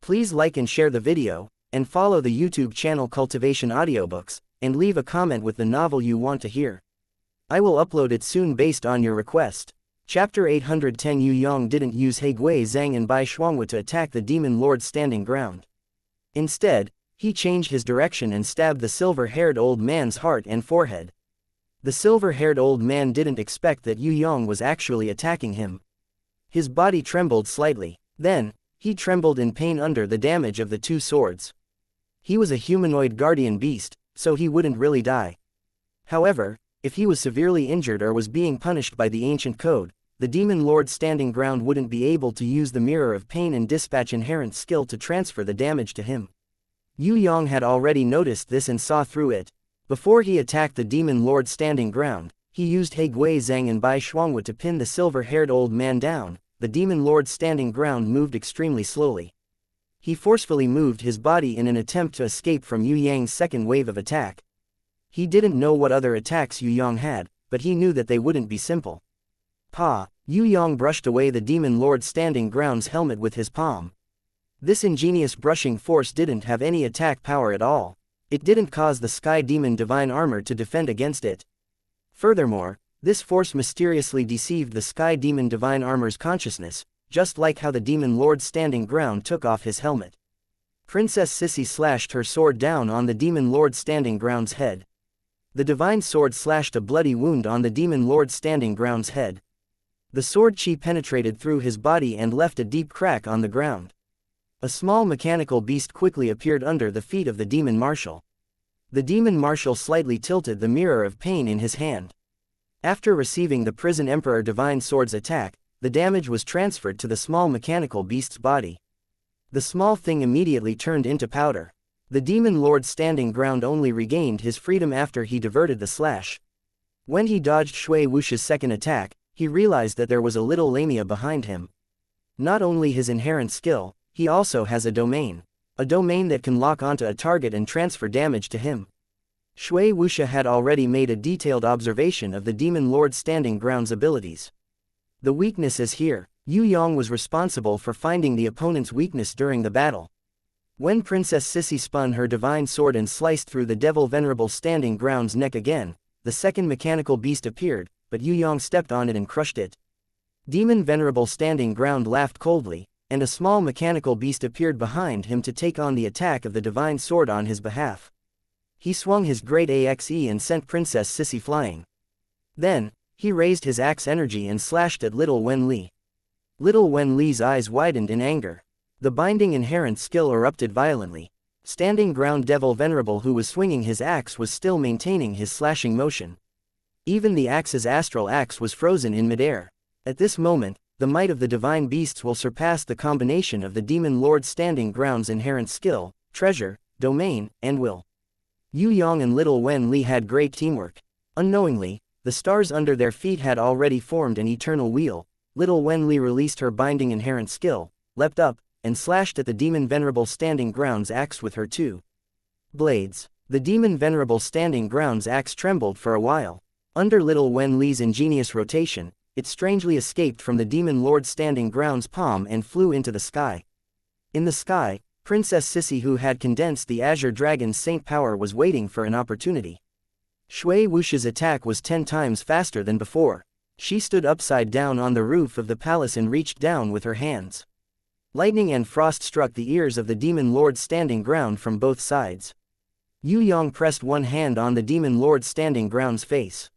Please like and share the video, and follow the YouTube channel Cultivation Audiobooks, and leave a comment with the novel you want to hear. I will upload it soon based on your request. Chapter 810. Yue Yang didn't use He Gui Zhang and Bai Shuangwu to attack the demon lord's standing ground. Instead, he changed his direction and stabbed the silver-haired old man's heart and forehead. The silver-haired old man didn't expect that Yue Yang was actually attacking him. His body trembled slightly. Then, he trembled in pain under the damage of the two swords. He was a humanoid guardian beast, so he wouldn't really die. However, if he was severely injured or was being punished by the ancient code, the demon lord's standing ground wouldn't be able to use the mirror of pain and dispatch inherent skill to transfer the damage to him. Yue Yang had already noticed this and saw through it. Before he attacked the demon lord's standing ground, he used He Gui Zhang and Bai Shuangwu to pin the silver-haired old man down. The demon lord's standing ground moved extremely slowly. He forcefully moved his body in an attempt to escape from Yue Yang's second wave of attack. He didn't know what other attacks Yue Yang had, but he knew that they wouldn't be simple. Yue Yang brushed away the demon lord's standing ground's helmet with his palm. This ingenious brushing force didn't have any attack power at all. It didn't cause the sky demon divine armor to defend against it. Furthermore, this force mysteriously deceived the sky demon divine armor's consciousness, just like how the demon lord's standing ground took off his helmet. Princess Sissy slashed her sword down on the demon lord's standing ground's head. The divine sword slashed a bloody wound on the demon lord's standing ground's head. The sword chi penetrated through his body and left a deep crack on the ground. A small mechanical beast quickly appeared under the feet of the demon marshal. The demon marshal slightly tilted the mirror of pain in his hand. After receiving the prison emperor divine sword's attack, the damage was transferred to the small mechanical beast's body. The small thing immediately turned into powder. The demon lord's standing ground only regained his freedom after he diverted the slash. When he dodged Shui Wuxia's second attack, he realized that there was a little lamia behind him. Not only his inherent skill, he also has a domain that can lock onto a target and transfer damage to him. Shui Wuxia had already made a detailed observation of the demon lord's standing ground's abilities. The weakness is here. Yue Yang was responsible for finding the opponent's weakness during the battle. When Princess Sissy spun her divine sword and sliced through the devil venerable standing ground's neck again, the second mechanical beast appeared, but Yue Yang stepped on it and crushed it. Demon venerable standing ground laughed coldly, and a small mechanical beast appeared behind him to take on the attack of the divine sword on his behalf. He swung his great axe and sent Princess Sissy flying. Then, he raised his axe energy and slashed at Little Wen Li. Little Wen Li's eyes widened in anger. The binding inherent skill erupted violently. Standing ground devil venerable who was swinging his axe was still maintaining his slashing motion. Even the axe's astral axe was frozen in midair. At this moment, the might of the divine beasts will surpass the combination of the demon lord's standing ground's inherent skill, treasure, domain, and will. Yue Yang and Little Wen Li had great teamwork. Unknowingly, the stars under their feet had already formed an eternal wheel. Little Wen Li released her binding inherent skill, leapt up, and slashed at the demon venerable standing ground's axe with her two blades. The demon venerable standing ground's axe trembled for a while. Under Little Wen Li's ingenious rotation, it strangely escaped from the demon lord's standing ground's palm and flew into the sky. In the sky, Princess Sissy, who had condensed the Azure Dragon's saint power, was waiting for an opportunity. Shui Wuxia's attack was 10 times faster than before. She stood upside down on the roof of the palace and reached down with her hands. Lightning and frost struck the ears of the demon lord's standing ground from both sides. Yue Yang pressed one hand on the demon lord's standing ground's face.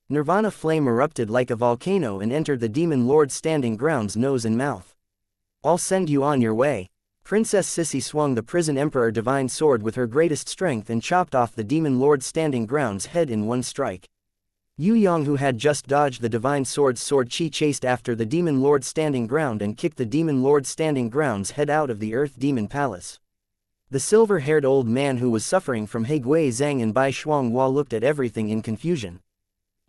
Nirvana flame erupted like a volcano and entered the demon lord's standing ground's nose and mouth. "I'll send you on your way." Princess Sissy swung the prison emperor divine sword with her greatest strength and chopped off the demon lord's standing ground's head in one strike. Yue Yang, who had just dodged the divine sword's sword chi, chased after the demon lord's standing ground and kicked the demon lord's standing ground's head out of the earth demon palace. The silver-haired old man who was suffering from He Gui Zhang and Bai Shuangwu looked at everything in confusion.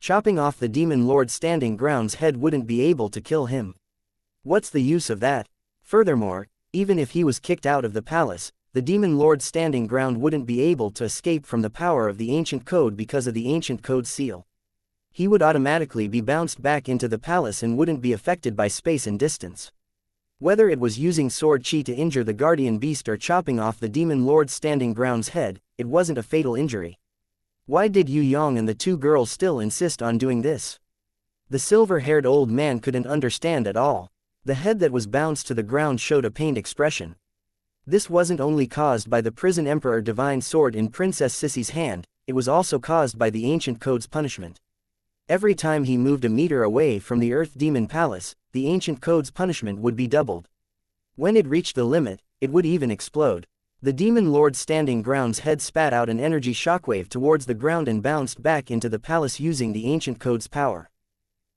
Chopping off the demon lord's standing ground's head wouldn't be able to kill him. What's the use of that? Furthermore, even if he was kicked out of the palace, the demon lord's standing ground wouldn't be able to escape from the power of the ancient code because of the ancient code seal. He would automatically be bounced back into the palace and wouldn't be affected by space and distance. Whether it was using sword chi to injure the guardian beast or chopping off the demon lord's standing ground's head, it wasn't a fatal injury. Why did Yue Yang and the two girls still insist on doing this? The silver-haired old man couldn't understand at all. The head that was bounced to the ground showed a pained expression. This wasn't only caused by the prison emperor divine sword in Princess Sissy's hand, it was also caused by the ancient code's punishment. Every time he moved a meter away from the Earth Demon Palace, the ancient code's punishment would be doubled. When it reached the limit, it would even explode. The demon lord's standing ground's head spat out an energy shockwave towards the ground and bounced back into the palace using the ancient code's power.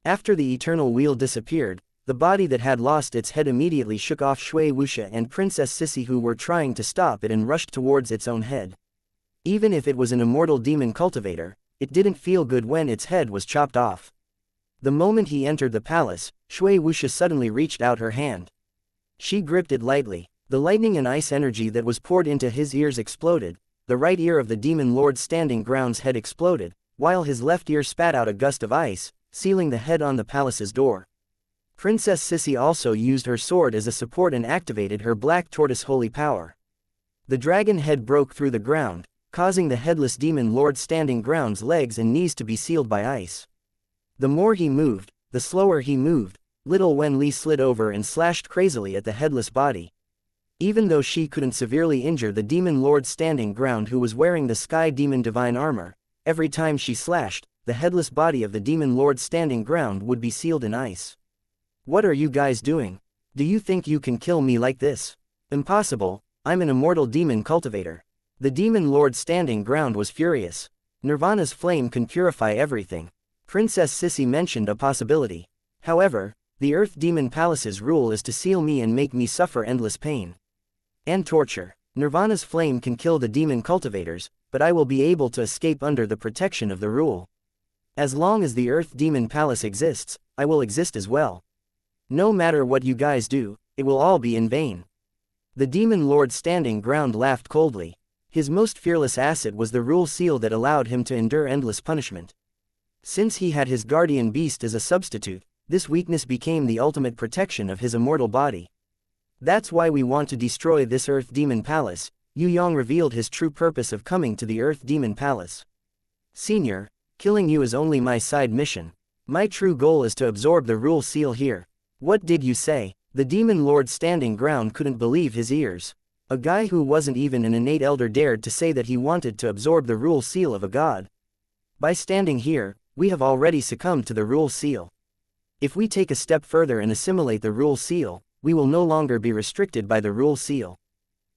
After the eternal wheel disappeared, the body that had lost its head immediately shook off Shui Wuxia and Princess Sissy, who were trying to stop it, and rushed towards its own head. Even if it was an immortal demon cultivator, it didn't feel good when its head was chopped off. The moment he entered the palace, Shui Wuxia suddenly reached out her hand. She gripped it lightly. The lightning and ice energy that was poured into his ears exploded. The right ear of the demon lord's standing ground's head exploded, while his left ear spat out a gust of ice, sealing the head on the palace's door. Princess Sissy also used her sword as a support and activated her black tortoise holy power. The dragon head broke through the ground, causing the headless demon lord's standing ground's legs and knees to be sealed by ice. The more he moved, the slower he moved. Little Wen Li slid over and slashed crazily at the headless body. Even though she couldn't severely injure the demon lord's standing ground, who was wearing the sky demon divine armor, every time she slashed, the headless body of the demon lord's standing ground would be sealed in ice. What are you guys doing? Do you think you can kill me like this? Impossible, I'm an immortal demon cultivator. The demon lord's standing ground was furious. Nirvana's flame can purify everything. Princess Sissy mentioned a possibility. However, the Earth Demon Palace's rule is to seal me and make me suffer endless pain and torture. Nirvana's flame can kill the demon cultivators, but I will be able to escape under the protection of the rule. As long as the Earth Demon Palace exists, I will exist as well. No matter what you guys do, it will all be in vain. The demon lord standing ground laughed coldly. His most fearless asset was the rule seal that allowed him to endure endless punishment. Since he had his guardian beast as a substitute, this weakness became the ultimate protection of his immortal body. That's why we want to destroy this Earth Demon Palace. Yue Yang revealed his true purpose of coming to the Earth Demon Palace. Senior, killing you is only my side mission. My true goal is to absorb the rule seal here. What did you say? The demon lord's standing ground couldn't believe his ears. A guy who wasn't even an innate elder dared to say that he wanted to absorb the rule seal of a god. By standing here, we have already succumbed to the rule seal. If we take a step further and assimilate the rule seal, we will no longer be restricted by the rule seal.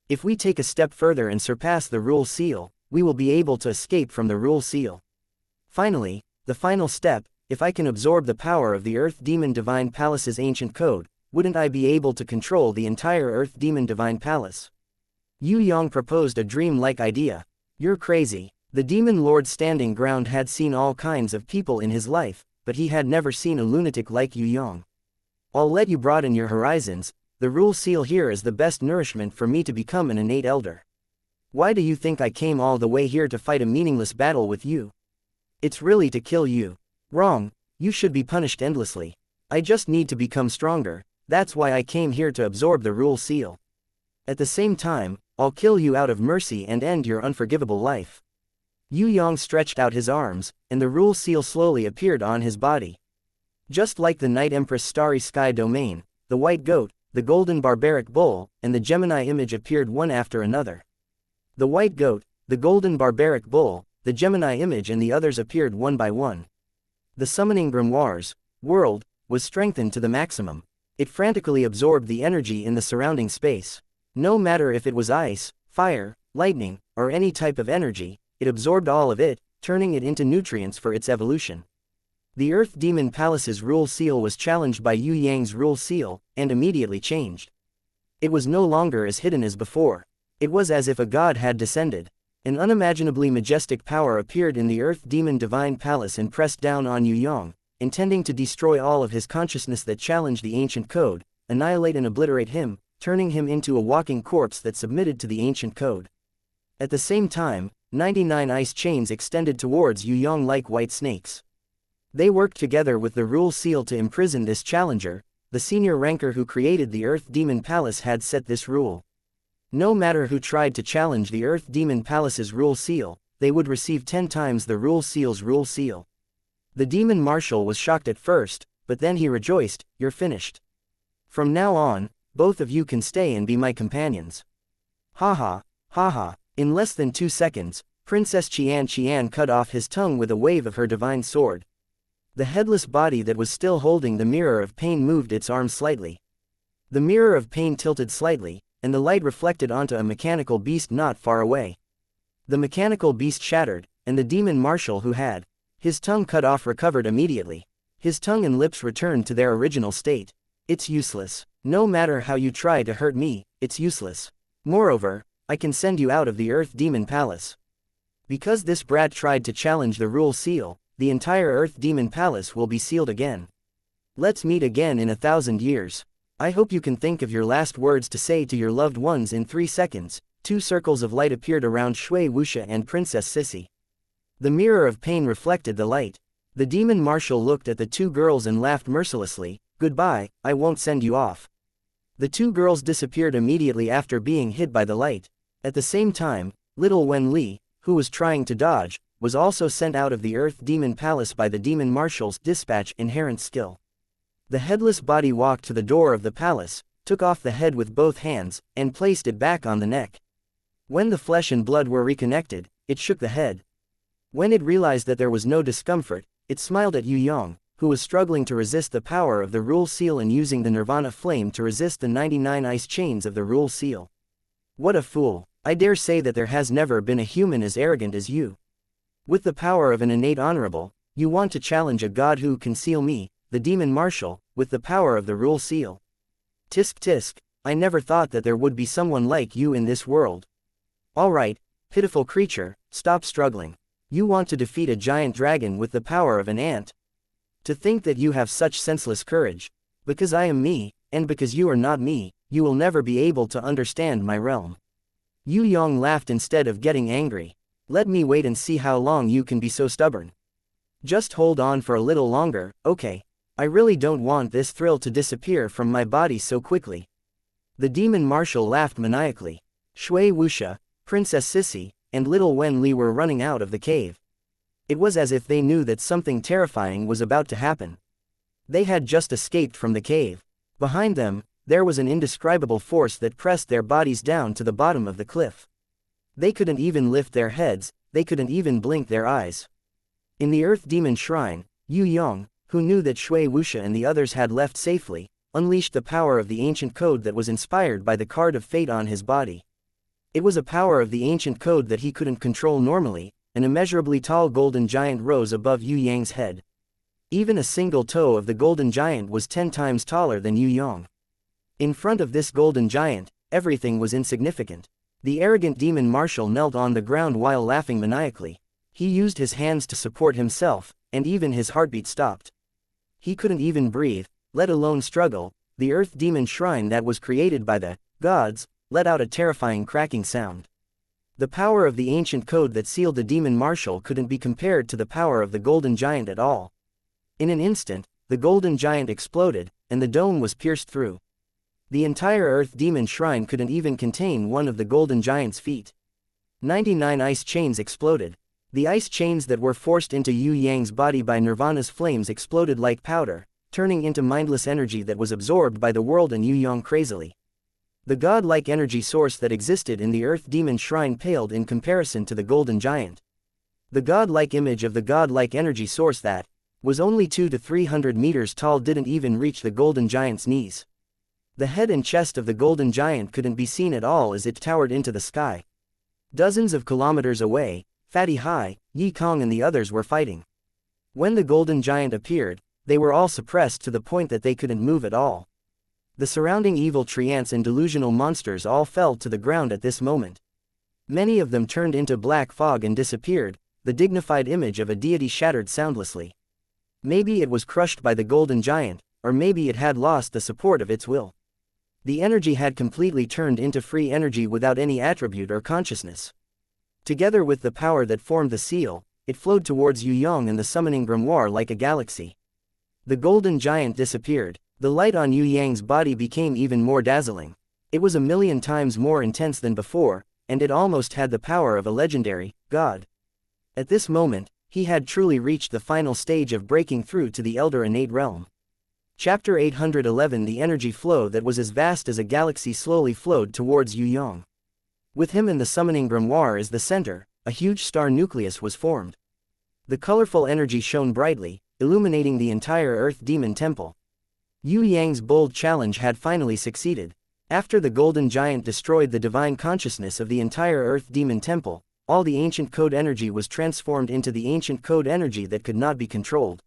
If we take a step further and surpass the rule seal, we will be able to escape from the rule seal. Finally, the final step, if I can absorb the power of the Earth Demon Divine Palace's ancient code, wouldn't I be able to control the entire Earth Demon Divine Palace? Yue Yang proposed a dream-like idea. You're crazy. The demon lord's standing ground had seen all kinds of people in his life, but he had never seen a lunatic like Yue Yang. I'll let you broaden your horizons. The rule seal here is the best nourishment for me to become an innate elder. Why do you think I came all the way here to fight a meaningless battle with you? It's really to kill you. Wrong, you should be punished endlessly. I just need to become stronger, that's why I came here to absorb the rule seal. At the same time, I'll kill you out of mercy and end your unforgivable life. Yue Yang stretched out his arms, and the rule seal slowly appeared on his body. Just like the Night Empress Starry Sky Domain, the White Goat, the Golden Barbaric Bull, and the Gemini image appeared one after another. The White Goat, the Golden Barbaric Bull, the Gemini image and the others appeared one by one. The summoning grimoire's world was strengthened to the maximum. It frantically absorbed the energy in the surrounding space. No matter if it was ice, fire, lightning, or any type of energy, it absorbed all of it, turning it into nutrients for its evolution. The Earth Demon Palace's rule seal was challenged by Yue Yang's rule seal, and immediately changed. It was no longer as hidden as before. It was as if a god had descended. An unimaginably majestic power appeared in the Earth Demon Divine Palace and pressed down on Yue Yang, intending to destroy all of his consciousness that challenged the ancient code, annihilate and obliterate him, turning him into a walking corpse that submitted to the ancient code. At the same time, 99 ice chains extended towards Yue Yang like white snakes. They worked together with the rule seal to imprison this challenger, the senior ranker who created the Earth Demon Palace, had set this rule. No matter who tried to challenge the Earth Demon Palace's rule seal, they would receive 10 times the rule seal's rule seal. The demon marshal was shocked at first, but then he rejoiced, "You're finished. From now on, both of you can stay and be my companions." Haha, haha. In less than 2 seconds, Princess Xianxia cut off his tongue with a wave of her divine sword. The headless body that was still holding the mirror of pain moved its arm slightly. The mirror of pain tilted slightly, and the light reflected onto a mechanical beast not far away. The mechanical beast shattered, and the demon marshal who had his tongue cut off recovered immediately. His tongue and lips returned to their original state. "It's useless. No matter how you try to hurt me, it's useless. Moreover, I can send you out of the Earth Demon Palace. Because this brat tried to challenge the rule seal, the entire Earth Demon Palace will be sealed again. Let's meet again in 1,000 years. I hope you can think of your last words to say to your loved ones in 3 seconds. 2 circles of light appeared around Shui Wuxia and Princess Sissy. The mirror of pain reflected the light. The demon marshal looked at the 2 girls and laughed mercilessly. "Goodbye, I won't send you off." The 2 girls disappeared immediately after being hit by the light. At the same time, little Wen Li, who was trying to dodge, was also sent out of the Earth Demon Palace by the demon marshal's dispatch inherent skill. The headless body walked to the door of the palace, took off the head with both hands, and placed it back on the neck. When the flesh and blood were reconnected, it shook the head. When it realized that there was no discomfort, it smiled at Yue Yang, who was struggling to resist the power of the rule seal and using the nirvana flame to resist the 99 ice chains of the rule seal. "What a fool. I dare say that there has never been a human as arrogant as you. With the power of an innate honorable, you want to challenge a god who can seal me, the demon marshal, with the power of the rule seal. Tisk tisk, I never thought that there would be someone like you in this world. Alright, pitiful creature, stop struggling. You want to defeat a giant dragon with the power of an ant. To think that you have such senseless courage. Because I am me, and because you are not me, you will never be able to understand my realm." Yue Yang laughed instead of getting angry. "Let me wait and see how long you can be so stubborn. Just hold on for a little longer, okay? I really don't want this thrill to disappear from my body so quickly." The demon marshal laughed maniacally. Shui Wuxia, Princess Sissy, and little Wen Li were running out of the cave. It was as if they knew that something terrifying was about to happen. They had just escaped from the cave. Behind them, there was an indescribable force that pressed their bodies down to the bottom of the cliff. They couldn't even lift their heads, they couldn't even blink their eyes. In the Earth Demon Shrine, Yue Yang, who knew that Shui Wuxia and the others had left safely, unleashed the power of the ancient code that was inspired by the card of fate on his body. It was a power of the ancient code that he couldn't control normally. An immeasurably tall golden giant rose above Yue Yang's head. Even a single toe of the golden giant was 10 times taller than Yue Yang. In front of this golden giant, everything was insignificant. The arrogant demon marshal knelt on the ground while laughing maniacally. He used his hands to support himself, and even his heartbeat stopped. He couldn't even breathe, let alone struggle. The Earth Demon Shrine that was created by the gods let out a terrifying cracking sound. The power of the ancient code that sealed the demon marshal couldn't be compared to the power of the golden giant at all. In an instant, the golden giant exploded, and the dome was pierced through. The entire Earth Demon Shrine couldn't even contain one of the golden giant's feet. 99 ice chains exploded. The ice chains that were forced into Yue Yang's body by Nirvana's flames exploded like powder, turning into mindless energy that was absorbed by the world and Yue Yang crazily. The godlike energy source that existed in the Earth Demon Shrine paled in comparison to the golden giant. The godlike image of the godlike energy source that was only 200 to 300 meters tall didn't even reach the golden giant's knees. The head and chest of the golden giant couldn't be seen at all as it towered into the sky. Dozens of kilometers away, Fatty Hai, Yi Kong and the others were fighting. When the golden giant appeared, they were all suppressed to the point that they couldn't move at all. The surrounding evil treants and delusional monsters all fell to the ground at this moment. Many of them turned into black fog and disappeared, the dignified image of a deity shattered soundlessly. Maybe it was crushed by the golden giant, or maybe it had lost the support of its will. The energy had completely turned into free energy without any attribute or consciousness. Together with the power that formed the seal, it flowed towards Yue Yang and the summoning grimoire like a galaxy. The golden giant disappeared. The light on Yue Yang's body became even more dazzling. It was 1,000,000 times more intense than before, and it almost had the power of a legendary god. At this moment, he had truly reached the final stage of breaking through to the Elder Innate Realm. Chapter 811. The energy flow that was as vast as a galaxy slowly flowed towards Yue Yang. With him and the summoning grimoire as the center, a huge star nucleus was formed. The colorful energy shone brightly, illuminating the entire Earth Demon Temple. Yue Yang's bold challenge had finally succeeded. After the Golden Giant destroyed the divine consciousness of the entire Earth Demon Temple, all the ancient code energy was transformed into the ancient code energy that could not be controlled.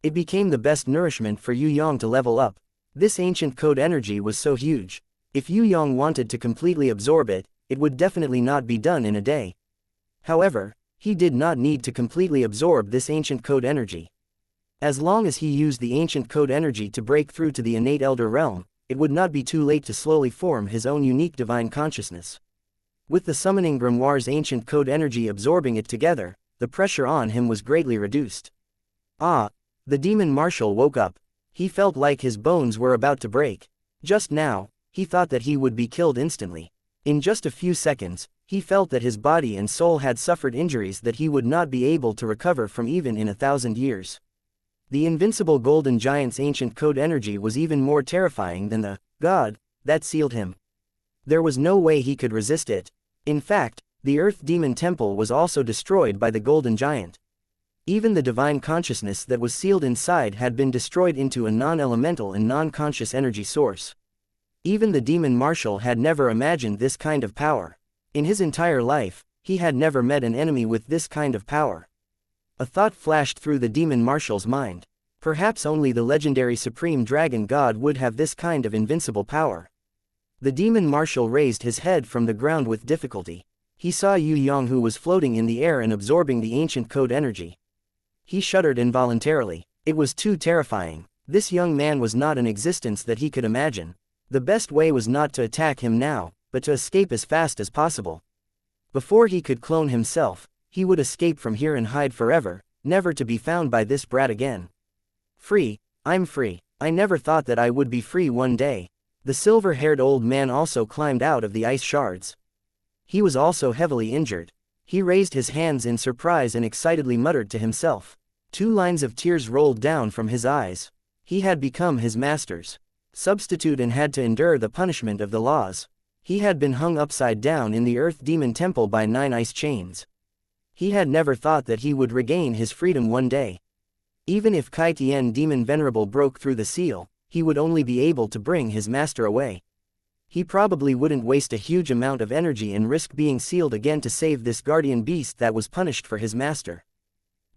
It became the best nourishment for Yue Yang to level up. This ancient code energy was so huge. If Yue Yang wanted to completely absorb it, it would definitely not be done in a day. However, he did not need to completely absorb this ancient code energy. As long as he used the ancient code energy to break through to the innate Elder Realm, it would not be too late to slowly form his own unique divine consciousness. With the summoning grimoire's ancient code energy absorbing it together, the pressure on him was greatly reduced. Ah! The demon marshal woke up. He felt like his bones were about to break. Just now, he thought that he would be killed instantly. In just a few seconds, he felt that his body and soul had suffered injuries that he would not be able to recover from even in 1,000 years. The invincible Golden Giant's ancient code energy was even more terrifying than the god that sealed him. There was no way he could resist it. In fact, the Earth Demon Temple was also destroyed by the Golden Giant. Even the divine consciousness that was sealed inside had been destroyed into a non-elemental and non-conscious energy source. Even the demon marshal had never imagined this kind of power. In his entire life, he had never met an enemy with this kind of power. A thought flashed through the demon marshal's mind. Perhaps only the legendary supreme dragon god would have this kind of invincible power. The demon marshal raised his head from the ground with difficulty. He saw Yue Yang, who was floating in the air and absorbing the ancient code energy. He shuddered involuntarily. It was too terrifying. This young man was not an existence that he could imagine. The best way was not to attack him now, but to escape as fast as possible. Before he could clone himself, he would escape from here and hide forever, never to be found by this brat again. Free, I'm free. I never thought that I would be free one day. The silver-haired old man also climbed out of the ice shards. He was also heavily injured. He raised his hands in surprise and excitedly muttered to himself. 2 lines of tears rolled down from his eyes. He had become his master's substitute and had to endure the punishment of the laws. He had been hung upside down in the Earth Demon Temple by 9 ice chains. He had never thought that he would regain his freedom one day. Even if Kai Tian Demon Venerable broke through the seal, he would only be able to bring his master away. He probably wouldn't waste a huge amount of energy and risk being sealed again to save this guardian beast that was punished for his master.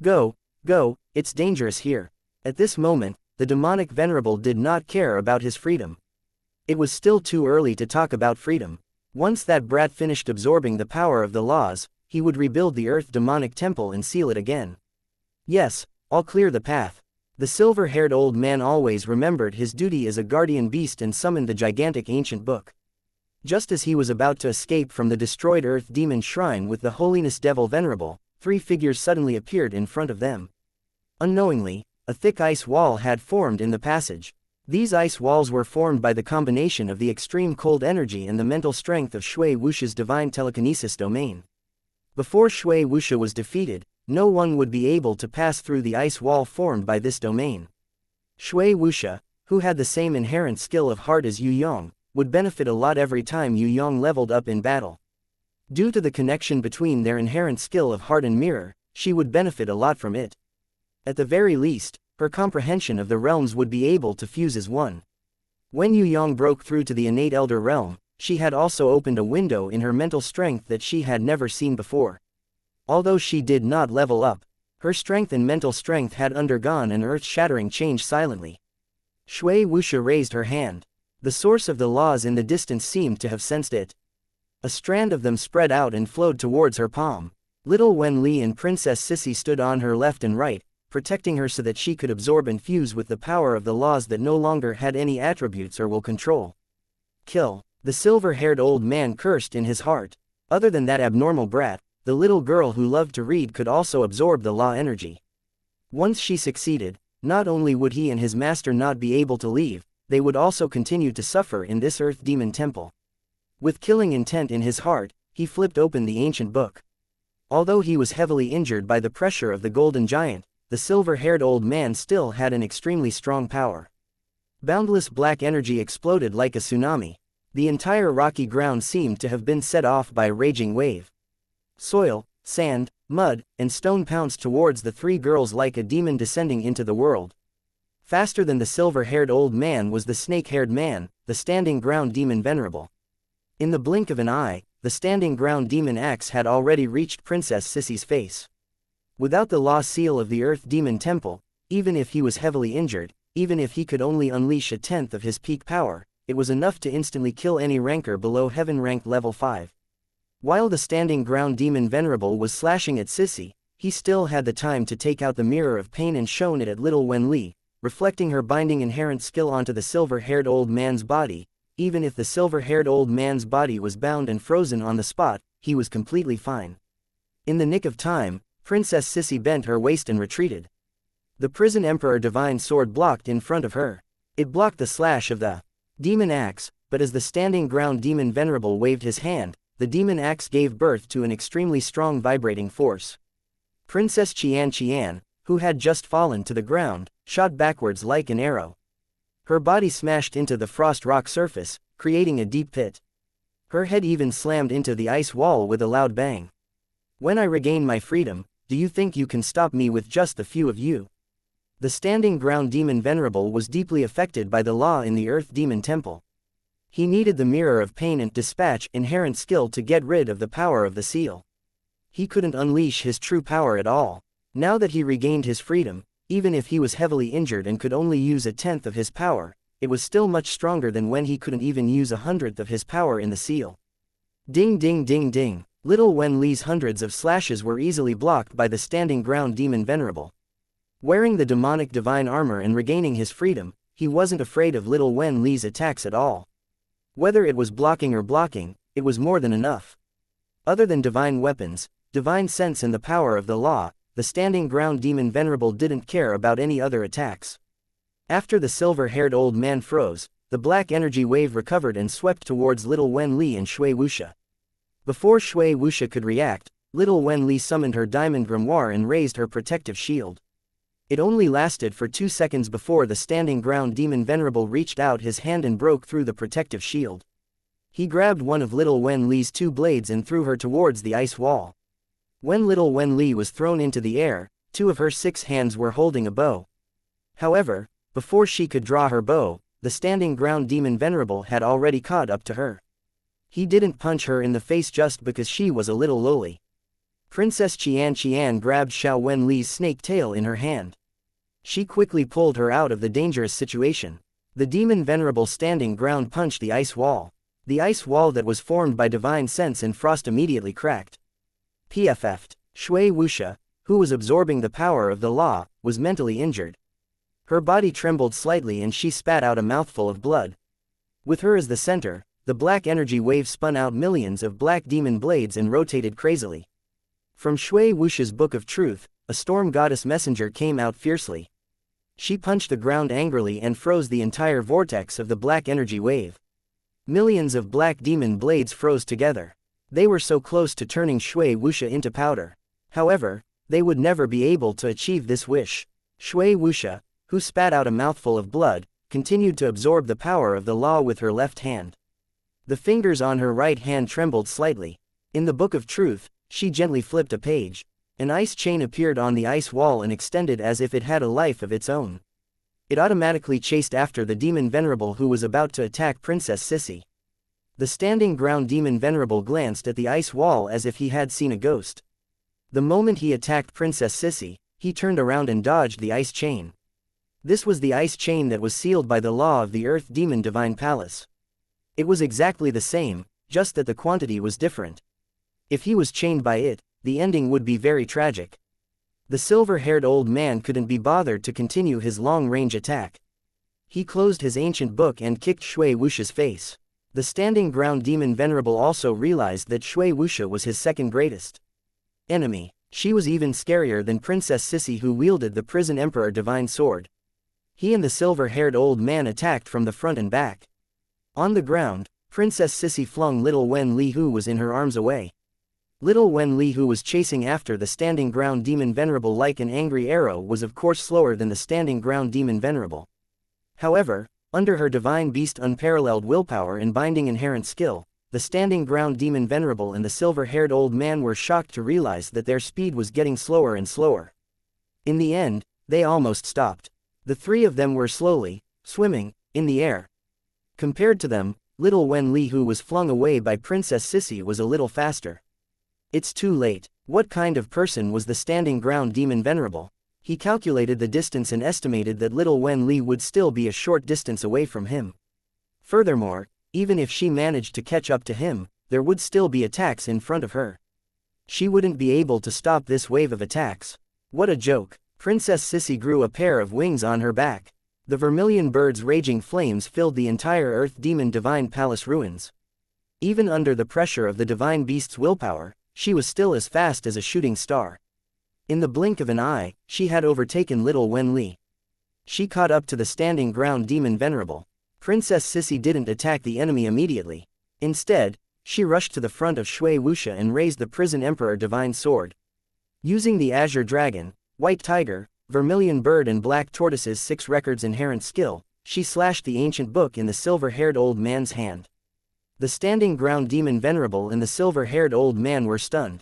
Go, go, it's dangerous here. At this moment, the demonic venerable did not care about his freedom. It was still too early to talk about freedom. Once that brat finished absorbing the power of the laws, he would rebuild the Earth Demonic Temple and seal it again. Yes, I'll clear the path. The silver-haired old man always remembered his duty as a guardian beast and summoned the gigantic ancient book. Just as he was about to escape from the destroyed Earth Demon Shrine with the Holiness Devil Venerable, 3 figures suddenly appeared in front of them. Unknowingly, a thick ice wall had formed in the passage. These ice walls were formed by the combination of the extreme cold energy and the mental strength of Shui Wuxia's divine telekinesis domain. Before Shui Wuxia was defeated, no one would be able to pass through the ice wall formed by this domain. Shui Wuxia, who had the same inherent skill of heart as Yue Yang, would benefit a lot every time Yue Yang leveled up in battle. Due to the connection between their inherent skill of heart and mirror, she would benefit a lot from it. At the very least, her comprehension of the realms would be able to fuse as one. When Yue Yang broke through to the innate elder realm, she had also opened a window in her mental strength that she had never seen before. Although she did not level up, her strength and mental strength had undergone an earth-shattering change silently. Shui Wuxia raised her hand. The source of the laws in the distance seemed to have sensed it. A strand of them spread out and flowed towards her palm. Little Wen Li and Princess Sissy stood on her left and right, protecting her so that she could absorb and fuse with the power of the laws that no longer had any attributes or will control. Kill. The silver-haired old man cursed in his heart. Other than that abnormal brat, the little girl who loved to read could also absorb the law energy. Once she succeeded, not only would he and his master not be able to leave, they would also continue to suffer in this earth demon temple. With killing intent in his heart, he flipped open the ancient book. Although he was heavily injured by the pressure of the golden giant, the silver-haired old man still had an extremely strong power. Boundless black energy exploded like a tsunami. The entire rocky ground seemed to have been set off by a raging wave. Soil, sand, mud, and stone pounced towards the three girls like a demon descending into the world. Faster than the silver-haired old man was the snake-haired man, the standing ground demon venerable. In the blink of an eye, the standing ground demon axe had already reached Princess Sissy's face. Without the law seal of the Earth Demon Temple, even if he was heavily injured, even if he could only unleash a tenth of his peak power, it was enough to instantly kill any ranker below heaven rank level 5. While the standing ground demon venerable was slashing at Sissy, he still had the time to take out the mirror of pain and shone it at little Wen Li, reflecting her binding inherent skill onto the silver-haired old man's body. Even if the silver-haired old man's body was bound and frozen on the spot, he was completely fine. In the nick of time, Princess Sissy bent her waist and retreated. The prison emperor divine sword blocked in front of her. It blocked the slash of the demon axe, but as the standing ground demon venerable waved his hand, the demon axe gave birth to an extremely strong vibrating force. Princess Xianxia, who had just fallen to the ground, shot backwards like an arrow. Her body smashed into the frost rock surface, creating a deep pit. Her head even slammed into the ice wall with a loud bang. When I regain my freedom, do you think you can stop me with just a few of you? The standing ground demon venerable was deeply affected by the law in the Earth Demon Temple. He needed the mirror of pain and dispatch inherent skill to get rid of the power of the seal. He couldn't unleash his true power at all. Now that he regained his freedom, even if he was heavily injured and could only use a tenth of his power, it was still much stronger than when he couldn't even use 1/100th of his power in the seal. Ding ding ding ding. Little Wen Li's hundreds of slashes were easily blocked by the standing ground demon venerable. Wearing the demonic divine armor and regaining his freedom, he wasn't afraid of little Wen Li's attacks at all. Whether it was blocking or blocking, it was more than enough. Other than divine weapons, divine sense and the power of the law, the standing ground demon venerable didn't care about any other attacks. After the silver-haired old man froze, the black energy wave recovered and swept towards little Wen Li and Shui Wuxia. Before Shui Wuxia could react, little Wen Li summoned her diamond grimoire and raised her protective shield. It only lasted for 2 seconds before the standing ground demon venerable reached out his hand and broke through the protective shield. He grabbed one of little Wen Li's 2 blades and threw her towards the ice wall. When little Wen Li was thrown into the air, 2 of her 6 hands were holding a bow. However, before she could draw her bow, the standing ground demon venerable had already caught up to her. He didn't punch her in the face just because she was a little lowly. Princess Xianxia grabbed Xiao Wen Li's snake tail in her hand. She quickly pulled her out of the dangerous situation. The demon venerable standing ground punched the ice wall. The ice wall that was formed by divine sense and frost immediately cracked. PFF'd. Shui Wuxia, who was absorbing the power of the law, was mentally injured. Her body trembled slightly and she spat out a mouthful of blood. With her as the center, the black energy wave spun out millions of black demon blades and rotated crazily. From Shui Wuxia's Book of Truth, a storm goddess messenger came out fiercely. She punched the ground angrily and froze the entire vortex of the black energy wave. Millions of black demon blades froze together. They were so close to turning Shui Wuxia into powder. However, they would never be able to achieve this wish. Shui Wuxia, who spat out a mouthful of blood, continued to absorb the power of the law with her left hand. The fingers on her right hand trembled slightly. In the Book of Truth, she gently flipped a page. An ice chain appeared on the ice wall and extended as if it had a life of its own. It automatically chased after the demon venerable who was about to attack Princess Sissy. The standing ground demon venerable glanced at the ice wall as if he had seen a ghost. The moment he attacked Princess Sissy, he turned around and dodged the ice chain. This was the ice chain that was sealed by the law of the Earth Demon Divine Palace. It was exactly the same, just that the quantity was different. If he was chained by it, the ending would be very tragic. The silver-haired old man couldn't be bothered to continue his long-range attack. He closed his ancient book and kicked Shui Wuxia's face. The standing ground demon venerable also realized that Shui Wuxia was his second greatest enemy. She was even scarier than Princess Sissy, who wielded the Prison Emperor Divine Sword. He and the silver-haired old man attacked from the front and back. On the ground, Princess Sissy flung little Wen Li, who was in her arms, away. Little Wen Li, who was chasing after the standing ground demon Venerable like an angry arrow, was of course slower than the standing ground demon Venerable. However, under her divine beast unparalleled willpower and binding inherent skill, the standing ground demon Venerable and the silver-haired old man were shocked to realize that their speed was getting slower and slower. In the end, they almost stopped. The three of them were slowly swimming in the air. Compared to them, little Wen Li, who was flung away by Princess Sissy, was a little faster. It's too late. What kind of person was the standing ground demon Venerable? He calculated the distance and estimated that little Wen Li would still be a short distance away from him. Furthermore, even if she managed to catch up to him, there would still be attacks in front of her. She wouldn't be able to stop this wave of attacks. What a joke. Princess Sissy grew a pair of wings on her back. The vermilion bird's raging flames filled the entire Earth Demon Divine Palace ruins. Even under the pressure of the Divine Beast's willpower, she was still as fast as a shooting star. In the blink of an eye, she had overtaken little Wen Li. She caught up to the standing ground demon Venerable. Princess Sissy didn't attack the enemy immediately. Instead, she rushed to the front of Shui Wuxia and raised the Prison Emperor Divine Sword. Using the Azure Dragon, White Tiger, Vermilion Bird and Black Tortoise's 6 records inherent skill, she slashed the ancient book in the silver-haired old man's hand. The standing ground demon Venerable and the silver-haired old man were stunned.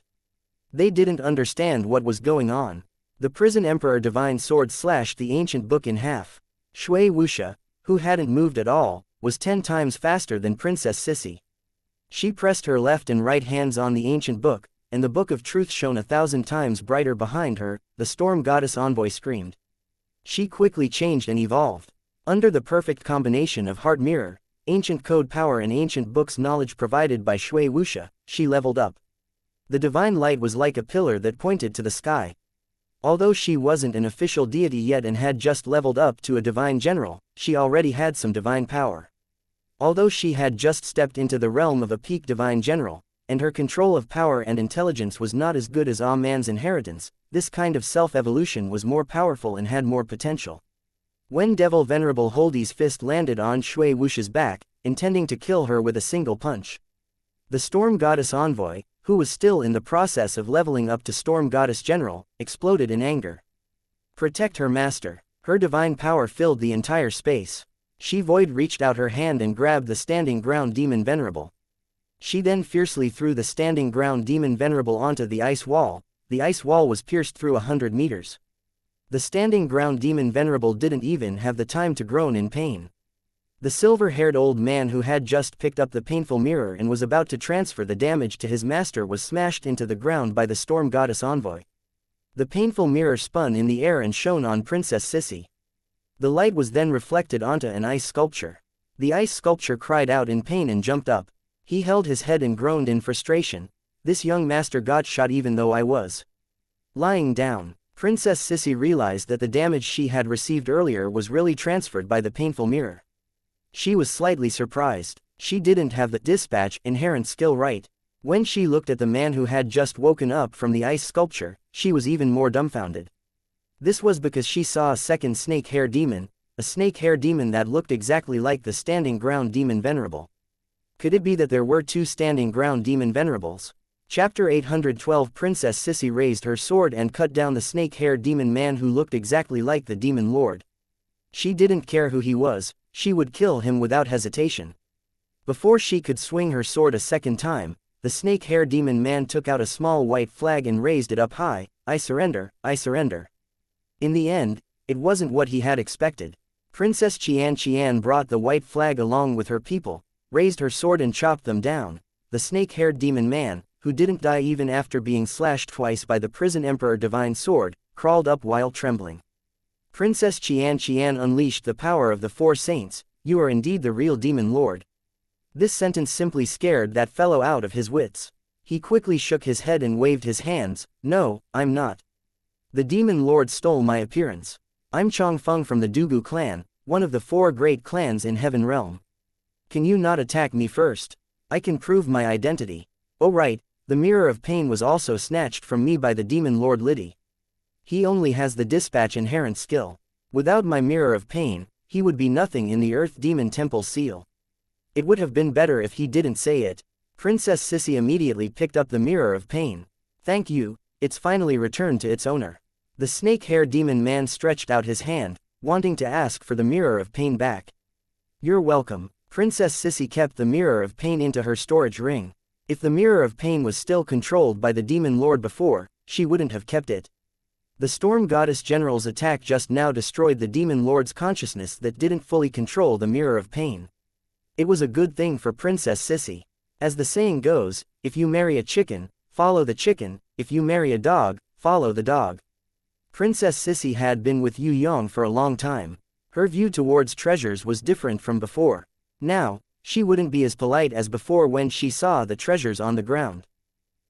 They didn't understand what was going on. The Prison Emperor Divine Sword slashed the ancient book in half. Shui Wuxia, who hadn't moved at all, was 10 times faster than Princess Sissy. She pressed her left and right hands on the ancient book, and the Book of Truth shone 1,000 times brighter behind her. The Storm Goddess Envoy screamed. She quickly changed and evolved. Under the perfect combination of Heart Mirror, Ancient Code Power and Ancient Books knowledge provided by Shui Wuxia, she leveled up. The divine light was like a pillar that pointed to the sky. Although she wasn't an official deity yet and had just leveled up to a divine general, she already had some divine power. Although she had just stepped into the realm of a peak divine general, and her control of power and intelligence was not as good as Man's inheritance, this kind of self-evolution was more powerful and had more potential. When Devil Venerable Holdy's fist landed on Shui Wuxia's back, intending to kill her with a single punch, the Storm Goddess Envoy, who was still in the process of leveling up to Storm Goddess General, exploded in anger. Protect her master. Her divine power filled the entire space. She void reached out her hand and grabbed the standing ground demon Venerable. She then fiercely threw the standing ground demon Venerable onto the ice wall. The ice wall was pierced through 100 meters. The standing ground demon Venerable didn't even have the time to groan in pain. The silver-haired old man who had just picked up the painful mirror and was about to transfer the damage to his master was smashed into the ground by the Storm Goddess Envoy. The painful mirror spun in the air and shone on Princess Sissy. The light was then reflected onto an ice sculpture. The ice sculpture cried out in pain and jumped up. He held his head and groaned in frustration. This young master got shot even though I was lying down. Princess Sissy realized that the damage she had received earlier was really transferred by the painful mirror. She was slightly surprised. She didn't have the dispatch inherent skill right. When she looked at the man who had just woken up from the ice sculpture, she was even more dumbfounded. This was because she saw a second snake hair demon, a snake hair demon that looked exactly like the standing ground demon Venerable. Could it be that there were 2 standing ground demon Venerables? Chapter 812. Princess Sissy raised her sword and cut down the snake hair demon man who looked exactly like the demon lord. She didn't care who he was. She would kill him without hesitation. Before she could swing her sword a second time, the snake hair demon man took out a small white flag and raised it up high. I surrender, I surrender. In the end, it wasn't what he had expected. Princess Xianxia brought the white flag along with her people, raised her sword and chopped them down. The snake-haired demon man, who didn't die even after being slashed twice by the Prison Emperor Divine Sword, crawled up while trembling. Princess Xianxia unleashed the power of the 4 saints. You are indeed the real demon lord. This sentence simply scared that fellow out of his wits. He quickly shook his head and waved his hands. No, I'm not. The demon lord stole my appearance. I'm Chongfeng from the Dugu clan, one of the 4 great clans in Heaven Realm. Can you not attack me first? I can prove my identity. Oh right, The Mirror of Pain was also snatched from me by the demon Lord Liddy. He only has the dispatch inherent skill. Without my Mirror of Pain, he would be nothing in the Earth Demon Temple seal. It would have been better if he didn't say it. Princess Sissy immediately picked up the Mirror of Pain. Thank you, it's finally returned to its owner. The snake-hair demon man stretched out his hand, wanting to ask for the Mirror of Pain back. You're welcome. Princess Sissy kept the Mirror of Pain into her storage ring. If the Mirror of Pain was still controlled by the Demon Lord before, she wouldn't have kept it. The Storm Goddess General's attack just now destroyed the Demon Lord's consciousness that didn't fully control the Mirror of Pain. It was a good thing for Princess Sissy. As the saying goes, if you marry a chicken, follow the chicken, if you marry a dog, follow the dog. Princess Sissy had been with Yue Yang for a long time. Her view towards treasures was different from before. Now, she wouldn't be as polite as before when she saw the treasures on the ground.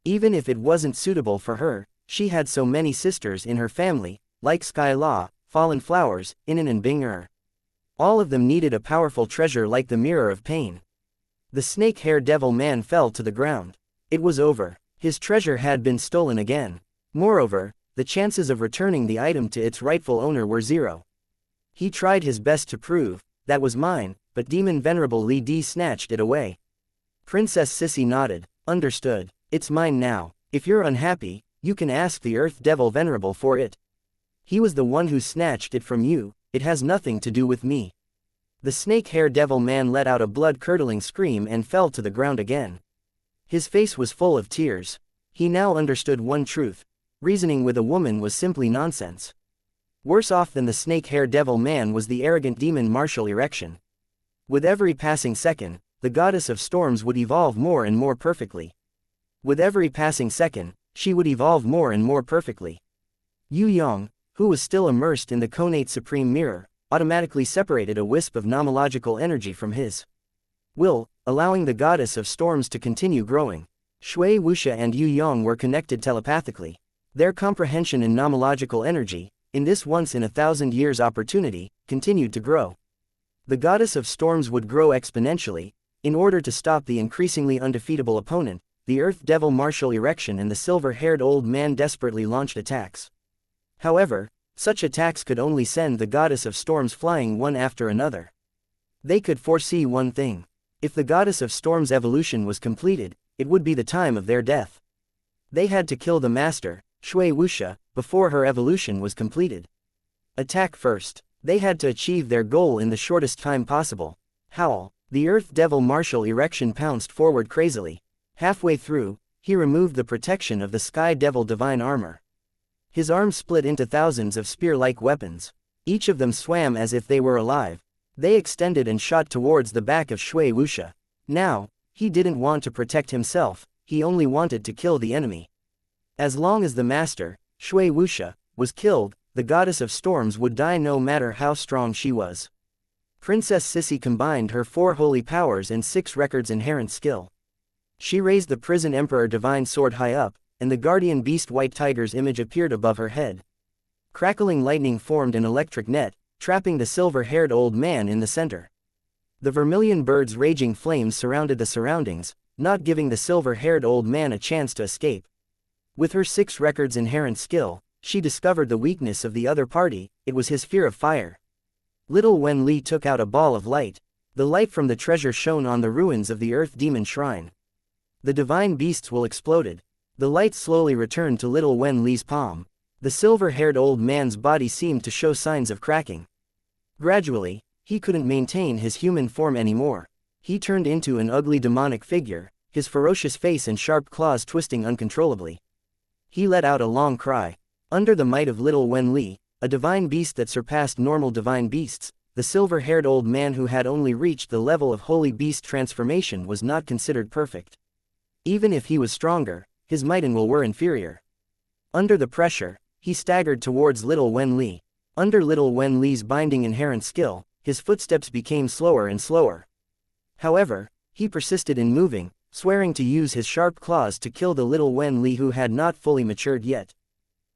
Even if it wasn't suitable for her, she had so many sisters in her family, like Sky La, Fallen Flowers, Inan and Bing-er. All of them needed a powerful treasure like the Mirror of Pain. The snake-hair devil man fell to the ground. It was over. His treasure had been stolen again. Moreover, the chances of returning the item to its rightful owner were 0. He tried his best to prove, that was mine, but Demon Venerable Li Di snatched it away. Princess Sissy nodded. Understood. It's mine now. If you're unhappy, you can ask the Earth Devil Venerable for it. He was the one who snatched it from you, it has nothing to do with me. The snake-hair devil man let out a blood-curdling scream and fell to the ground again. His face was full of tears. He now understood one truth. Reasoning with a woman was simply nonsense. Worse off than the snake-hair devil man was the arrogant demon martial erection. With every passing second, the goddess of storms would evolve more and more perfectly. With every passing second, she would evolve more and more perfectly. Yue Yang, who was still immersed in the connate supreme mirror, automatically separated a wisp of nomological energy from his will, allowing the goddess of storms to continue growing. Shui Wuxia and Yue Yang were connected telepathically. Their comprehension in nomological energy, in this once-in-a-thousand-years opportunity, continued to grow. The goddess of storms would grow exponentially. In order to stop the increasingly undefeatable opponent, the Earth Devil martial erection and the silver-haired old man desperately launched attacks. However, such attacks could only send the goddess of storms flying one after another. They could foresee one thing. If the goddess of storms evolution was completed, it would be the time of their death. They had to kill the master, Shui Wuxia, before her evolution was completed. Attack first. They had to achieve their goal in the shortest time possible. Howl. The Earth Devil martial erection pounced forward crazily. Halfway through, he removed the protection of the Sky Devil divine armor. His arms split into thousands of spear-like weapons. Each of them swam as if they were alive. They extended and shot towards the back of Shui Wuxia. Now, he didn't want to protect himself, he only wanted to kill the enemy. As long as the master, Shui Wuxia, was killed, the goddess of storms would die no matter how strong she was. Princess Sissy combined her 4 holy powers and 6 records inherent skill. She raised the Prison Emperor divine sword high up, and the guardian beast White Tiger's image appeared above her head. Crackling lightning formed an electric net, trapping the silver-haired old man in the center. The vermilion bird's raging flames surrounded the surroundings, not giving the silver-haired old man a chance to escape. With her 6 records inherent skill, she discovered the weakness of the other party, it was his fear of fire. Little Wen Li took out a ball of light. The light from the treasure shone on the ruins of the Earth Demon Shrine. The divine beasts will exploded. The light slowly returned to little Wen Li's palm. The silver-haired old man's body seemed to show signs of cracking. Gradually, he couldn't maintain his human form anymore. He turned into an ugly demonic figure, his ferocious face and sharp claws twisting uncontrollably. He let out a long cry. Under the might of little Wen Li, a divine beast that surpassed normal divine beasts, the silver-haired old man who had only reached the level of holy beast transformation was not considered perfect. Even if he was stronger, his might and will were inferior. Under the pressure, he staggered towards little Wen Li. Under little Wen Li's binding inherent skill, his footsteps became slower and slower. However, he persisted in moving, swearing to use his sharp claws to kill the little Wen Li who had not fully matured yet.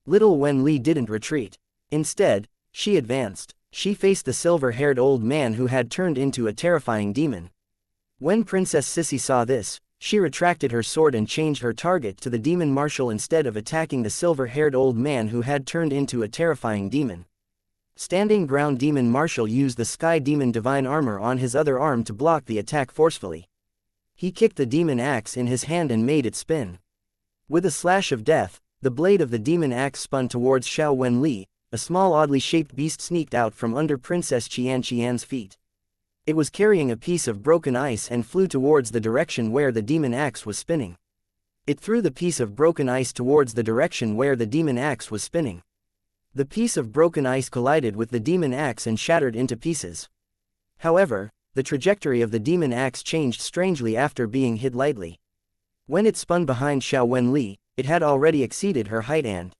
Little Wen Li didn't retreat. Instead, she advanced. She faced the silver-haired old man who had turned into a terrifying demon. When Princess Sissy saw this, She retracted her sword and changed her target to the demon marshal instead of attacking the silver-haired old man who had turned into a terrifying demon. Standing ground demon marshal used the sky demon divine armor on his other arm to block the attack forcefully. He kicked the demon axe in his hand and made it spin. With a slash of death, the blade of the demon axe spun towards Xiao Wenli. A small oddly shaped beast sneaked out from under Princess Xianxia's feet. It was carrying a piece of broken ice and flew towards the direction where the demon axe was spinning. It threw the piece of broken ice towards the direction where the demon axe was spinning. The piece of broken ice collided with the demon axe and shattered into pieces. However, the trajectory of the demon axe changed strangely after being hit lightly. When it spun behind Xiao Wenli, it had already exceeded her height and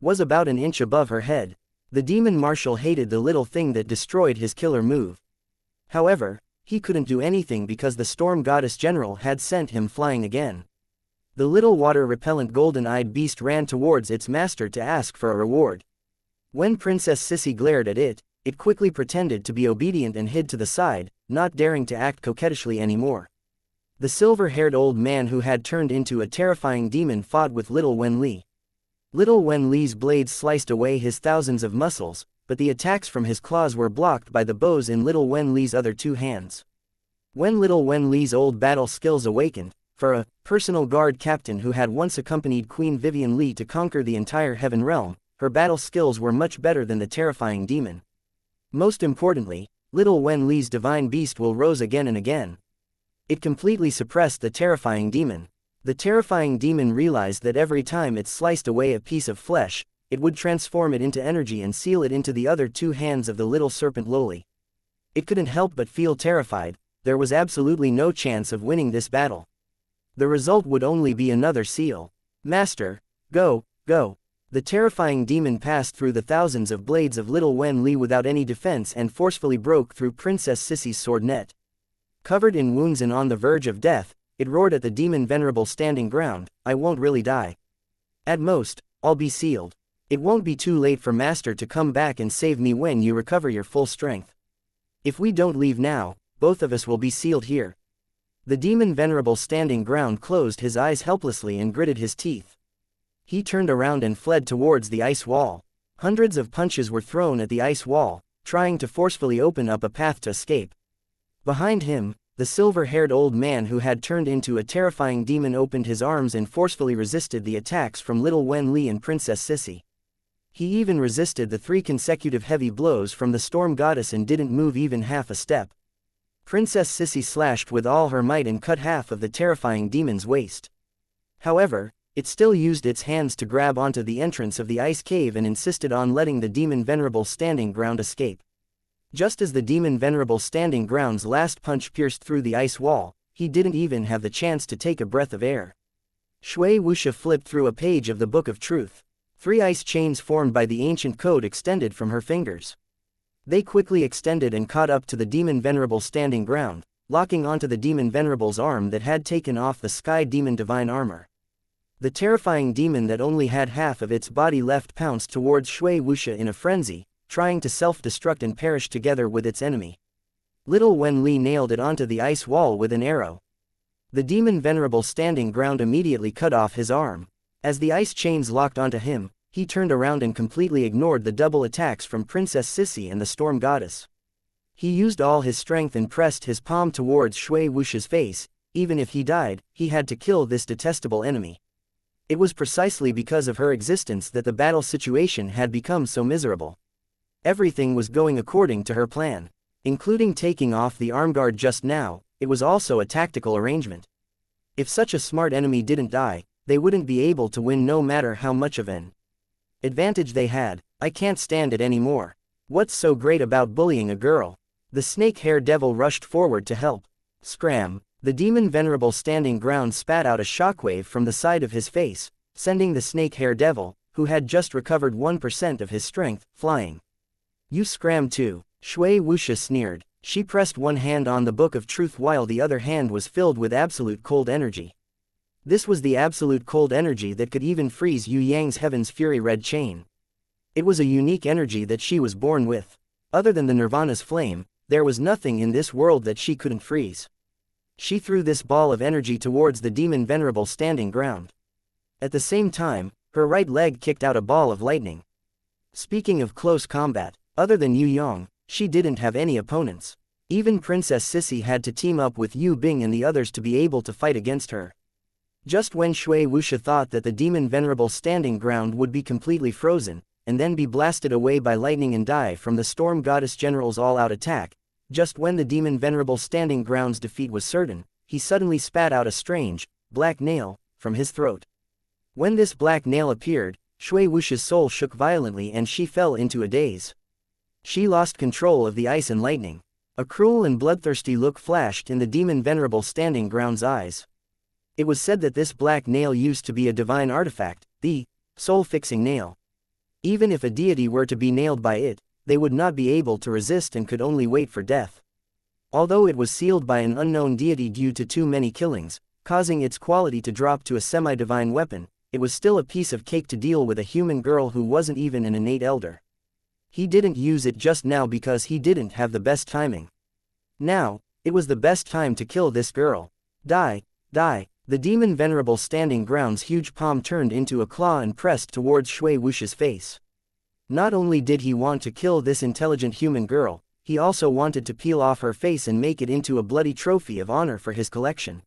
was about an inch above her head. The demon marshal hated the little thing that destroyed his killer move. However, he couldn't do anything because the storm goddess general had sent him flying again. The little water-repellent golden-eyed beast ran towards its master to ask for a reward. When Princess Sissy glared at it, it quickly pretended to be obedient and hid to the side, not daring to act coquettishly anymore. The silver-haired old man who had turned into a terrifying demon fought with little Wenli. Little Wenli's blades sliced away his thousands of muscles, but the attacks from his claws were blocked by the bows in little Wenli's other two hands. When little Wenli's old battle skills awakened, for a personal guard captain who had once accompanied Queen Vivian Li to conquer the entire Heaven Realm, her battle skills were much better than the terrifying demon. Most importantly, little Wenli's divine beast will rose again and again. It completely suppressed the terrifying demon. The terrifying demon realized that every time it sliced away a piece of flesh, it would transform it into energy and seal it into the other two hands of the little serpent Loli. It couldn't help but feel terrified. There was absolutely no chance of winning this battle. The result would only be another seal. Master, go, go. The terrifying demon passed through the thousands of blades of little Wenli without any defense and forcefully broke through Princess Sissy's sword net. Covered in wounds and on the verge of death, it roared at the demon venerable standing ground, I won't really die. At most, I'll be sealed. It won't be too late for Master to come back and save me when you recover your full strength. If we don't leave now, both of us will be sealed here. The demon venerable standing ground closed his eyes helplessly and gritted his teeth. He turned around and fled towards the ice wall. Hundreds of punches were thrown at the ice wall, trying to forcefully open up a path to escape. Behind him, the silver-haired old man who had turned into a terrifying demon opened his arms and forcefully resisted the attacks from little Wenli and Princess Sissy. He even resisted the 3 consecutive heavy blows from the storm goddess and didn't move even half a step. Princess Sissy slashed with all her might and cut half of the terrifying demon's waist. However, it still used its hands to grab onto the entrance of the ice cave and insisted on letting the demon venerable standing ground escape. Just as the demon venerable standing ground's last punch pierced through the ice wall, he didn't even have the chance to take a breath of air. Shui Wuxia flipped through a page of the Book of Truth. 3 ice chains formed by the ancient code extended from her fingers. They quickly extended and caught up to the demon venerable standing ground, locking onto the demon venerable's arm that had taken off the sky demon divine armor. The terrifying demon that only had half of its body left pounced towards Shui Wuxia in a frenzy, trying to self-destruct and perish together with its enemy. Little Wenli nailed it onto the ice wall with an arrow. The demon venerable standing ground immediately cut off his arm. As the ice chains locked onto him, he turned around and completely ignored the double attacks from Princess Sissy and the storm goddess. He used all his strength and pressed his palm towards Shui Wuxia's face. Even if he died, he had to kill this detestable enemy. It was precisely because of her existence that the battle situation had become so miserable. Everything was going according to her plan. Including taking off the armguard just now, it was also a tactical arrangement. If such a smart enemy didn't die, they wouldn't be able to win no matter how much of an advantage they had. I can't stand it anymore. What's so great about bullying a girl? The snake-hair devil rushed forward to help. Scram! The demon venerable standing ground spat out a shockwave from the side of his face, sending the snake-hair devil, who had just recovered 1% of his strength, flying. You scram too, Shui Wuxia sneered. She pressed one hand on the Book of Truth while the other hand was filled with absolute cold energy. This was the absolute cold energy that could even freeze Yue Yang's Heaven's Fury red chain. It was a unique energy that she was born with. Other than the Nirvana's flame, there was nothing in this world that she couldn't freeze. She threw this ball of energy towards the demon venerable standing ground. At the same time, her right leg kicked out a ball of lightning. Speaking of close combat, other than Yue Yang, she didn't have any opponents. Even Princess Sissy had to team up with Yu Bing and the others to be able to fight against her. Just when Shui Wuxia thought that the demon venerable standing ground would be completely frozen, and then be blasted away by lightning and die from the storm goddess general's all-out attack, just when the demon venerable standing ground's defeat was certain, he suddenly spat out a strange, black nail, from his throat. When this black nail appeared, Shui Wuxia's soul shook violently and she fell into a daze. She lost control of the ice and lightning. A cruel and bloodthirsty look flashed in the demon venerable standing ground's eyes. It was said that this black nail used to be a divine artifact, the soul-fixing nail. Even if a deity were to be nailed by it, they would not be able to resist and could only wait for death. Although it was sealed by an unknown deity due to too many killings, causing its quality to drop to a semi-divine weapon, it was still a piece of cake to deal with a human girl who wasn't even an innate elder. He didn't use it just now because he didn't have the best timing. Now, it was the best time to kill this girl. Die, die. The demon venerable standing ground's huge palm turned into a claw and pressed towards Shui Wuxia's face. Not only did he want to kill this intelligent human girl, he also wanted to peel off her face and make it into a bloody trophy of honor for his collection.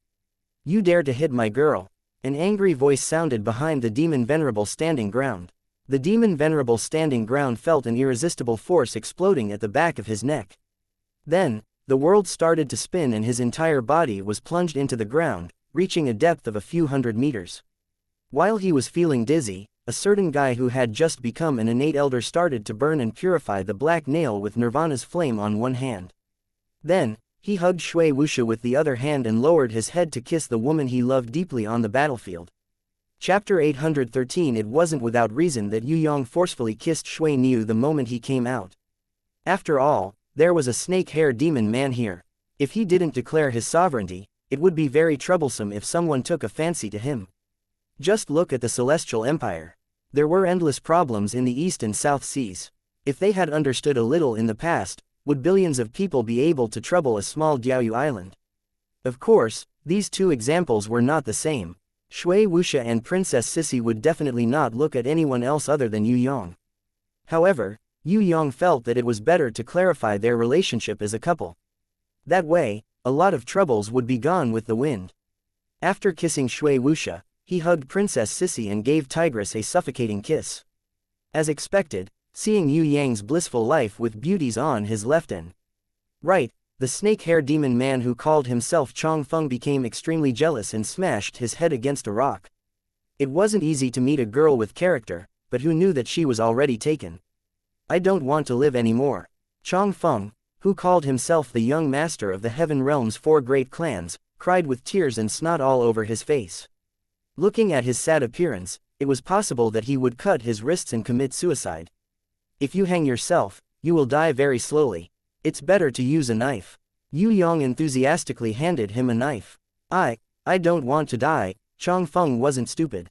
You dare to hit my girl? An angry voice sounded behind the demon venerable standing ground. The demon venerable standing ground felt an irresistible force exploding at the back of his neck. Then, the world started to spin and his entire body was plunged into the ground, reaching a depth of a few hundred meters. While he was feeling dizzy, a certain guy who had just become an innate elder started to burn and purify the black nail with Nirvana's flame on one hand. Then, he hugged Shui Wuxia with the other hand and lowered his head to kiss the woman he loved deeply on the battlefield. Chapter 813. It wasn't without reason that Yue Yang forcefully kissed Shui Niu the moment he came out. After all, there was a snake-hair demon man here. If he didn't declare his sovereignty, it would be very troublesome if someone took a fancy to him. Just look at the Celestial Empire. There were endless problems in the East and South Seas. If they had understood a little in the past, would billions of people be able to trouble a small Diaoyu island? Of course, these two examples were not the same. Shui Wuxia and Princess Sissy would definitely not look at anyone else other than Yue Yang. However, Yue Yang felt that it was better to clarify their relationship as a couple. That way, a lot of troubles would be gone with the wind. After kissing Shui Wuxia, he hugged Princess Sissy and gave Tigress a suffocating kiss. As expected, seeing Yue Yang's blissful life with beauties on his left and right, the snake-hair demon man who called himself Chong Feng became extremely jealous and smashed his head against a rock. It wasn't easy to meet a girl with character, but who knew that she was already taken? I don't want to live anymore. Chong Feng, who called himself the young master of the Heaven Realm's 4 great clans, cried with tears and snot all over his face. Looking at his sad appearance, it was possible that he would cut his wrists and commit suicide. If you hang yourself, you will die very slowly. It's better to use a knife. Yue Yang enthusiastically handed him a knife. I don't want to die. Chong Feng wasn't stupid.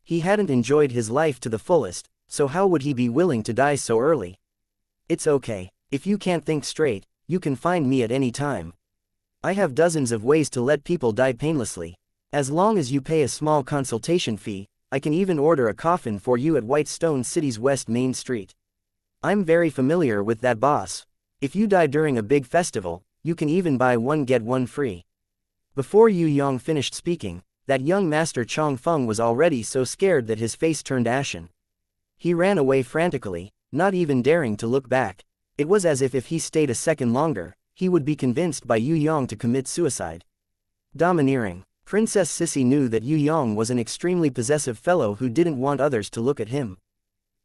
He hadn't enjoyed his life to the fullest, so how would he be willing to die so early? It's okay. If you can't think straight, you can find me at any time. I have dozens of ways to let people die painlessly. As long as you pay a small consultation fee, I can even order a coffin for you at Whitestone City's West Main Street. I'm very familiar with that boss. If you die during a big festival, you can even buy one get one free. Before Yue Yang finished speaking, that young master Chong Feng was already so scared that his face turned ashen. He ran away frantically, not even daring to look back. It was as if he stayed a second longer, he would be convinced by Yue Yang to commit suicide. Domineering. Princess Sissy knew that Yue Yang was an extremely possessive fellow who didn't want others to look at him.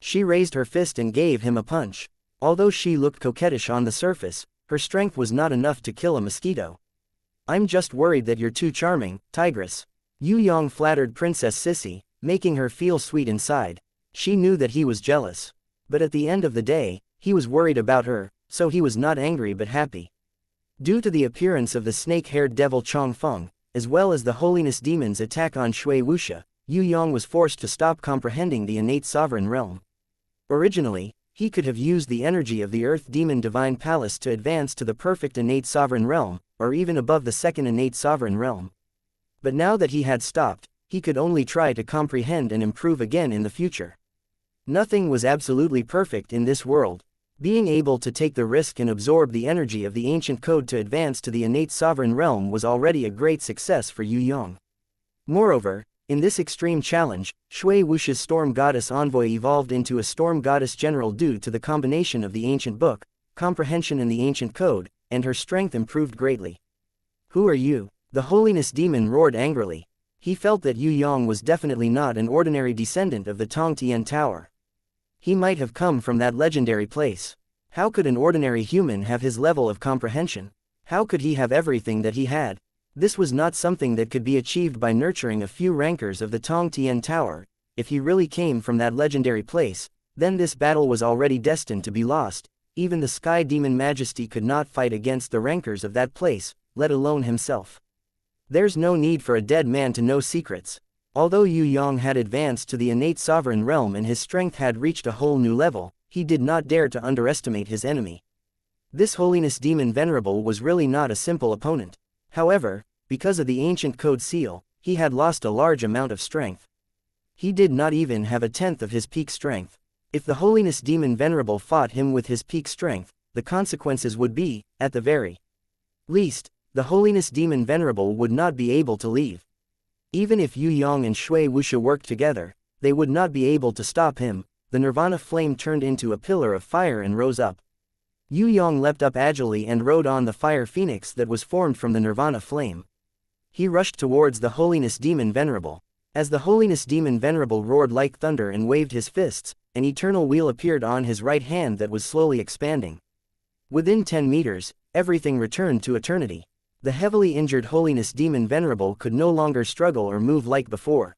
She raised her fist and gave him a punch. Although she looked coquettish on the surface, her strength was not enough to kill a mosquito. I'm just worried that you're too charming, Tigress. Yue Yang flattered Princess Sissy, making her feel sweet inside. She knew that he was jealous. But at the end of the day, he was worried about her, so he was not angry but happy. Due to the appearance of the snake-haired devil Chong Feng, as well as the holiness demon's attack on Shui Wuxia, Yue Yang was forced to stop comprehending the innate sovereign realm. Originally, He could have used the energy of the Earth Demon Divine Palace to advance to the perfect innate sovereign realm, or even above the second innate sovereign realm. But now that he had stopped, he could only try to comprehend and improve again in the future. Nothing was absolutely perfect in this world. Being able to take the risk and absorb the energy of the ancient code to advance to the innate sovereign realm was already a great success for Yue Yang. Moreover, in this extreme challenge, Shui Wuxia's Storm Goddess Envoy evolved into a Storm Goddess General due to the combination of the ancient book, comprehension in the ancient code, and her strength improved greatly. "Who are you?" the Holiness Demon roared angrily. He felt that Yue Yang was definitely not an ordinary descendant of the Tong Tian Tower. He might have come from that legendary place. How could an ordinary human have his level of comprehension? How could he have everything that he had? This was not something that could be achieved by nurturing a few rankers of the Tong Tian Tower. If he really came from that legendary place, then this battle was already destined to be lost. Even the Sky Demon Majesty could not fight against the rankers of that place, let alone himself. There's no need for a dead man to know secrets. Although Yue Yang had advanced to the innate sovereign realm and his strength had reached a whole new level, he did not dare to underestimate his enemy. This Holiness Demon Venerable was really not a simple opponent. However, because of the ancient code seal, he had lost a large amount of strength. He did not even have a tenth of his peak strength. If the Holiness Demon Venerable fought him with his peak strength, the consequences would be, at the very least, the Holiness Demon Venerable would not be able to leave. Even if Yue Yang and Shui Wuxia worked together, they would not be able to stop him. The Nirvana flame turned into a pillar of fire and rose up. Yue Yang leapt up agilely and rode on the fire phoenix that was formed from the Nirvana flame. He rushed towards the Holiness Demon Venerable. As the Holiness Demon Venerable roared like thunder and waved his fists, an eternal wheel appeared on his right hand that was slowly expanding. Within 10 meters, everything returned to eternity. The heavily injured Holiness Demon Venerable could no longer struggle or move like before.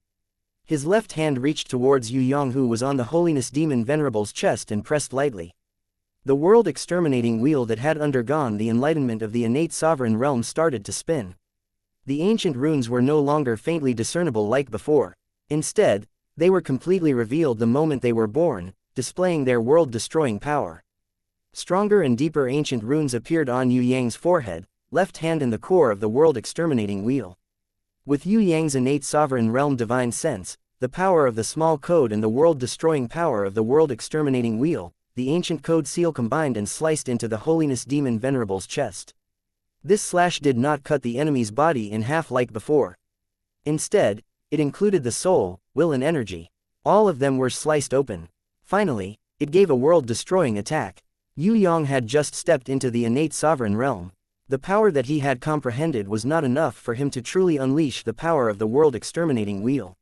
His left hand reached towards Yue Yang, who was on the Holiness Demon Venerable's chest, and pressed lightly. The world exterminating wheel that had undergone the enlightenment of the innate sovereign realm started to spin. The ancient runes were no longer faintly discernible like before. Instead, they were completely revealed the moment they were born, displaying their world-destroying power. Stronger and deeper ancient runes appeared on Yue Yang's forehead, left hand in the core of the world-exterminating wheel. With Yue Yang's innate sovereign realm divine sense, the power of the small code and the world-destroying power of the world-exterminating wheel, the ancient code seal combined and sliced into the Holiness Demon Venerable's chest. This slash did not cut the enemy's body in half like before. Instead, it included the soul, will and energy. All of them were sliced open. Finally, it gave a world-destroying attack. Yue Yang had just stepped into the innate sovereign realm. The power that he had comprehended was not enough for him to truly unleash the power of the world-exterminating wheel.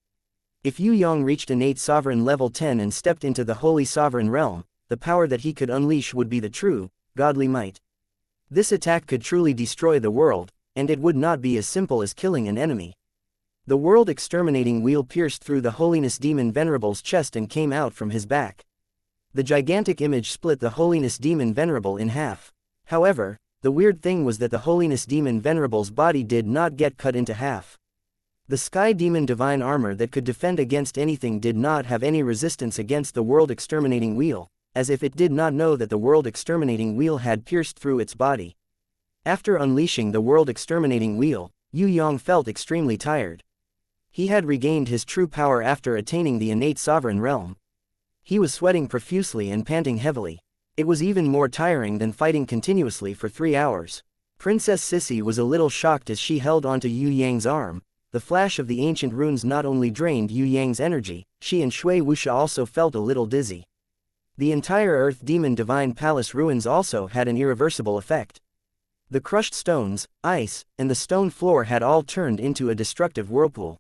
If Yue Yang reached innate sovereign level 10 and stepped into the holy sovereign realm, the power that he could unleash would be the true, godly might. This attack could truly destroy the world, and it would not be as simple as killing an enemy. The world-exterminating wheel pierced through the Holiness Demon Venerable's chest and came out from his back. The gigantic image split the Holiness Demon Venerable in half. However, the weird thing was that the Holiness Demon Venerable's body did not get cut into half. The Sky Demon Divine Armor that could defend against anything did not have any resistance against the world-exterminating wheel, as if it did not know that the world-exterminating wheel had pierced through its body. After unleashing the world-exterminating wheel, Yue Yang felt extremely tired. He had regained his true power after attaining the innate sovereign realm. He was sweating profusely and panting heavily. It was even more tiring than fighting continuously for 3 hours. Princess Sissy was a little shocked as she held onto Yue Yang's arm. The flash of the ancient runes not only drained Yue Yang's energy, she and Shui Wuxia also felt a little dizzy. The entire Earth Demon Divine Palace ruins also had an irreversible effect. The crushed stones, ice, and the stone floor had all turned into a destructive whirlpool.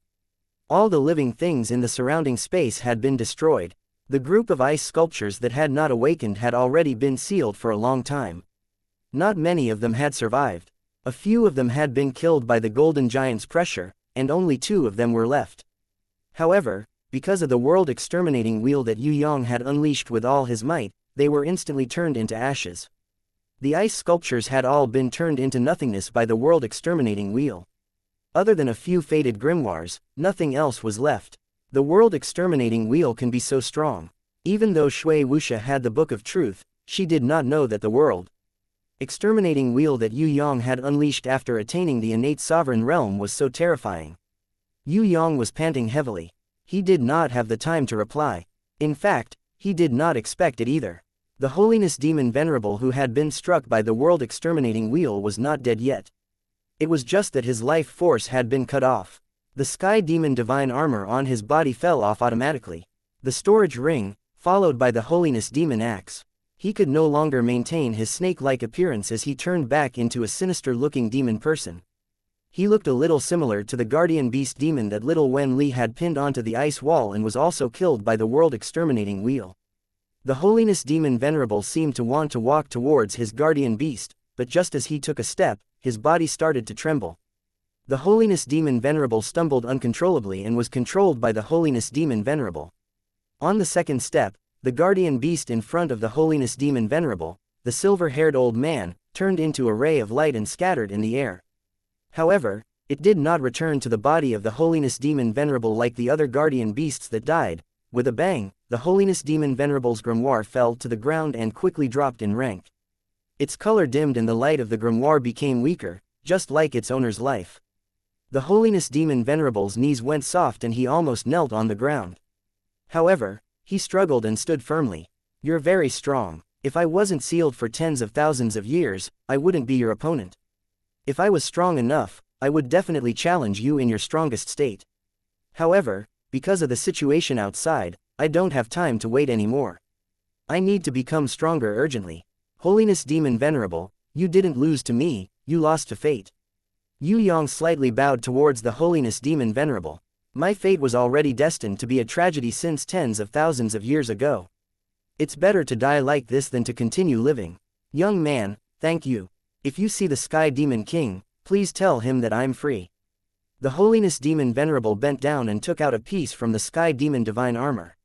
All the living things in the surrounding space had been destroyed. The group of ice sculptures that had not awakened had already been sealed for a long time. Not many of them had survived. A few of them had been killed by the Golden Giant's pressure, and only 2 of them were left. However, because of the world-exterminating wheel that Yue Yang had unleashed with all his might, they were instantly turned into ashes. The ice sculptures had all been turned into nothingness by the world-exterminating wheel. Other than a few faded grimoires, nothing else was left. The world-exterminating wheel can be so strong. Even though Shui Wuxia had the Book of Truth, she did not know that the world exterminating wheel that Yue Yang had unleashed after attaining the innate sovereign realm was so terrifying. Yue Yang was panting heavily. He did not have the time to reply. In fact, he did not expect it either. The holiness demon venerable who had been struck by the world exterminating wheel was not dead yet. It was just that his life force had been cut off. The sky demon divine armor on his body fell off automatically. The storage ring, followed by the holiness demon axe. He could no longer maintain his snake-like appearance as he turned back into a sinister-looking demon person. He looked a little similar to the guardian beast demon that little Wen Li had pinned onto the ice wall and was also killed by the world exterminating wheel. The holiness demon venerable seemed to want to walk towards his guardian beast, but just as he took a step, his body started to tremble. The holiness demon venerable stumbled uncontrollably and was controlled by the holiness demon venerable. On the second step, the guardian beast in front of the holiness demon venerable, the silver-haired old man, turned into a ray of light and scattered in the air. However, it did not return to the body of the holiness demon venerable like the other guardian beasts that died. With a bang, the holiness demon venerable's grimoire fell to the ground and quickly dropped in rank. Its color dimmed and the light of the grimoire became weaker, just like its owner's life. The holiness demon venerable's knees went soft and he almost knelt on the ground. However, he struggled and stood firmly. "You're very strong. If I wasn't sealed for tens of thousands of years, I wouldn't be your opponent. If I was strong enough, I would definitely challenge you in your strongest state. However, because of the situation outside, I don't have time to wait anymore. I need to become stronger urgently. Holiness demon venerable, you didn't lose to me, you lost to fate." Yue Yang slightly bowed towards the holiness demon venerable. "My fate was already destined to be a tragedy since tens of thousands of years ago. It's better to die like this than to continue living. Young man, thank you. If you see the Sky Demon King, please tell him that I'm free." The holiness demon venerable bent down and took out a piece from the Sky Demon divine armor.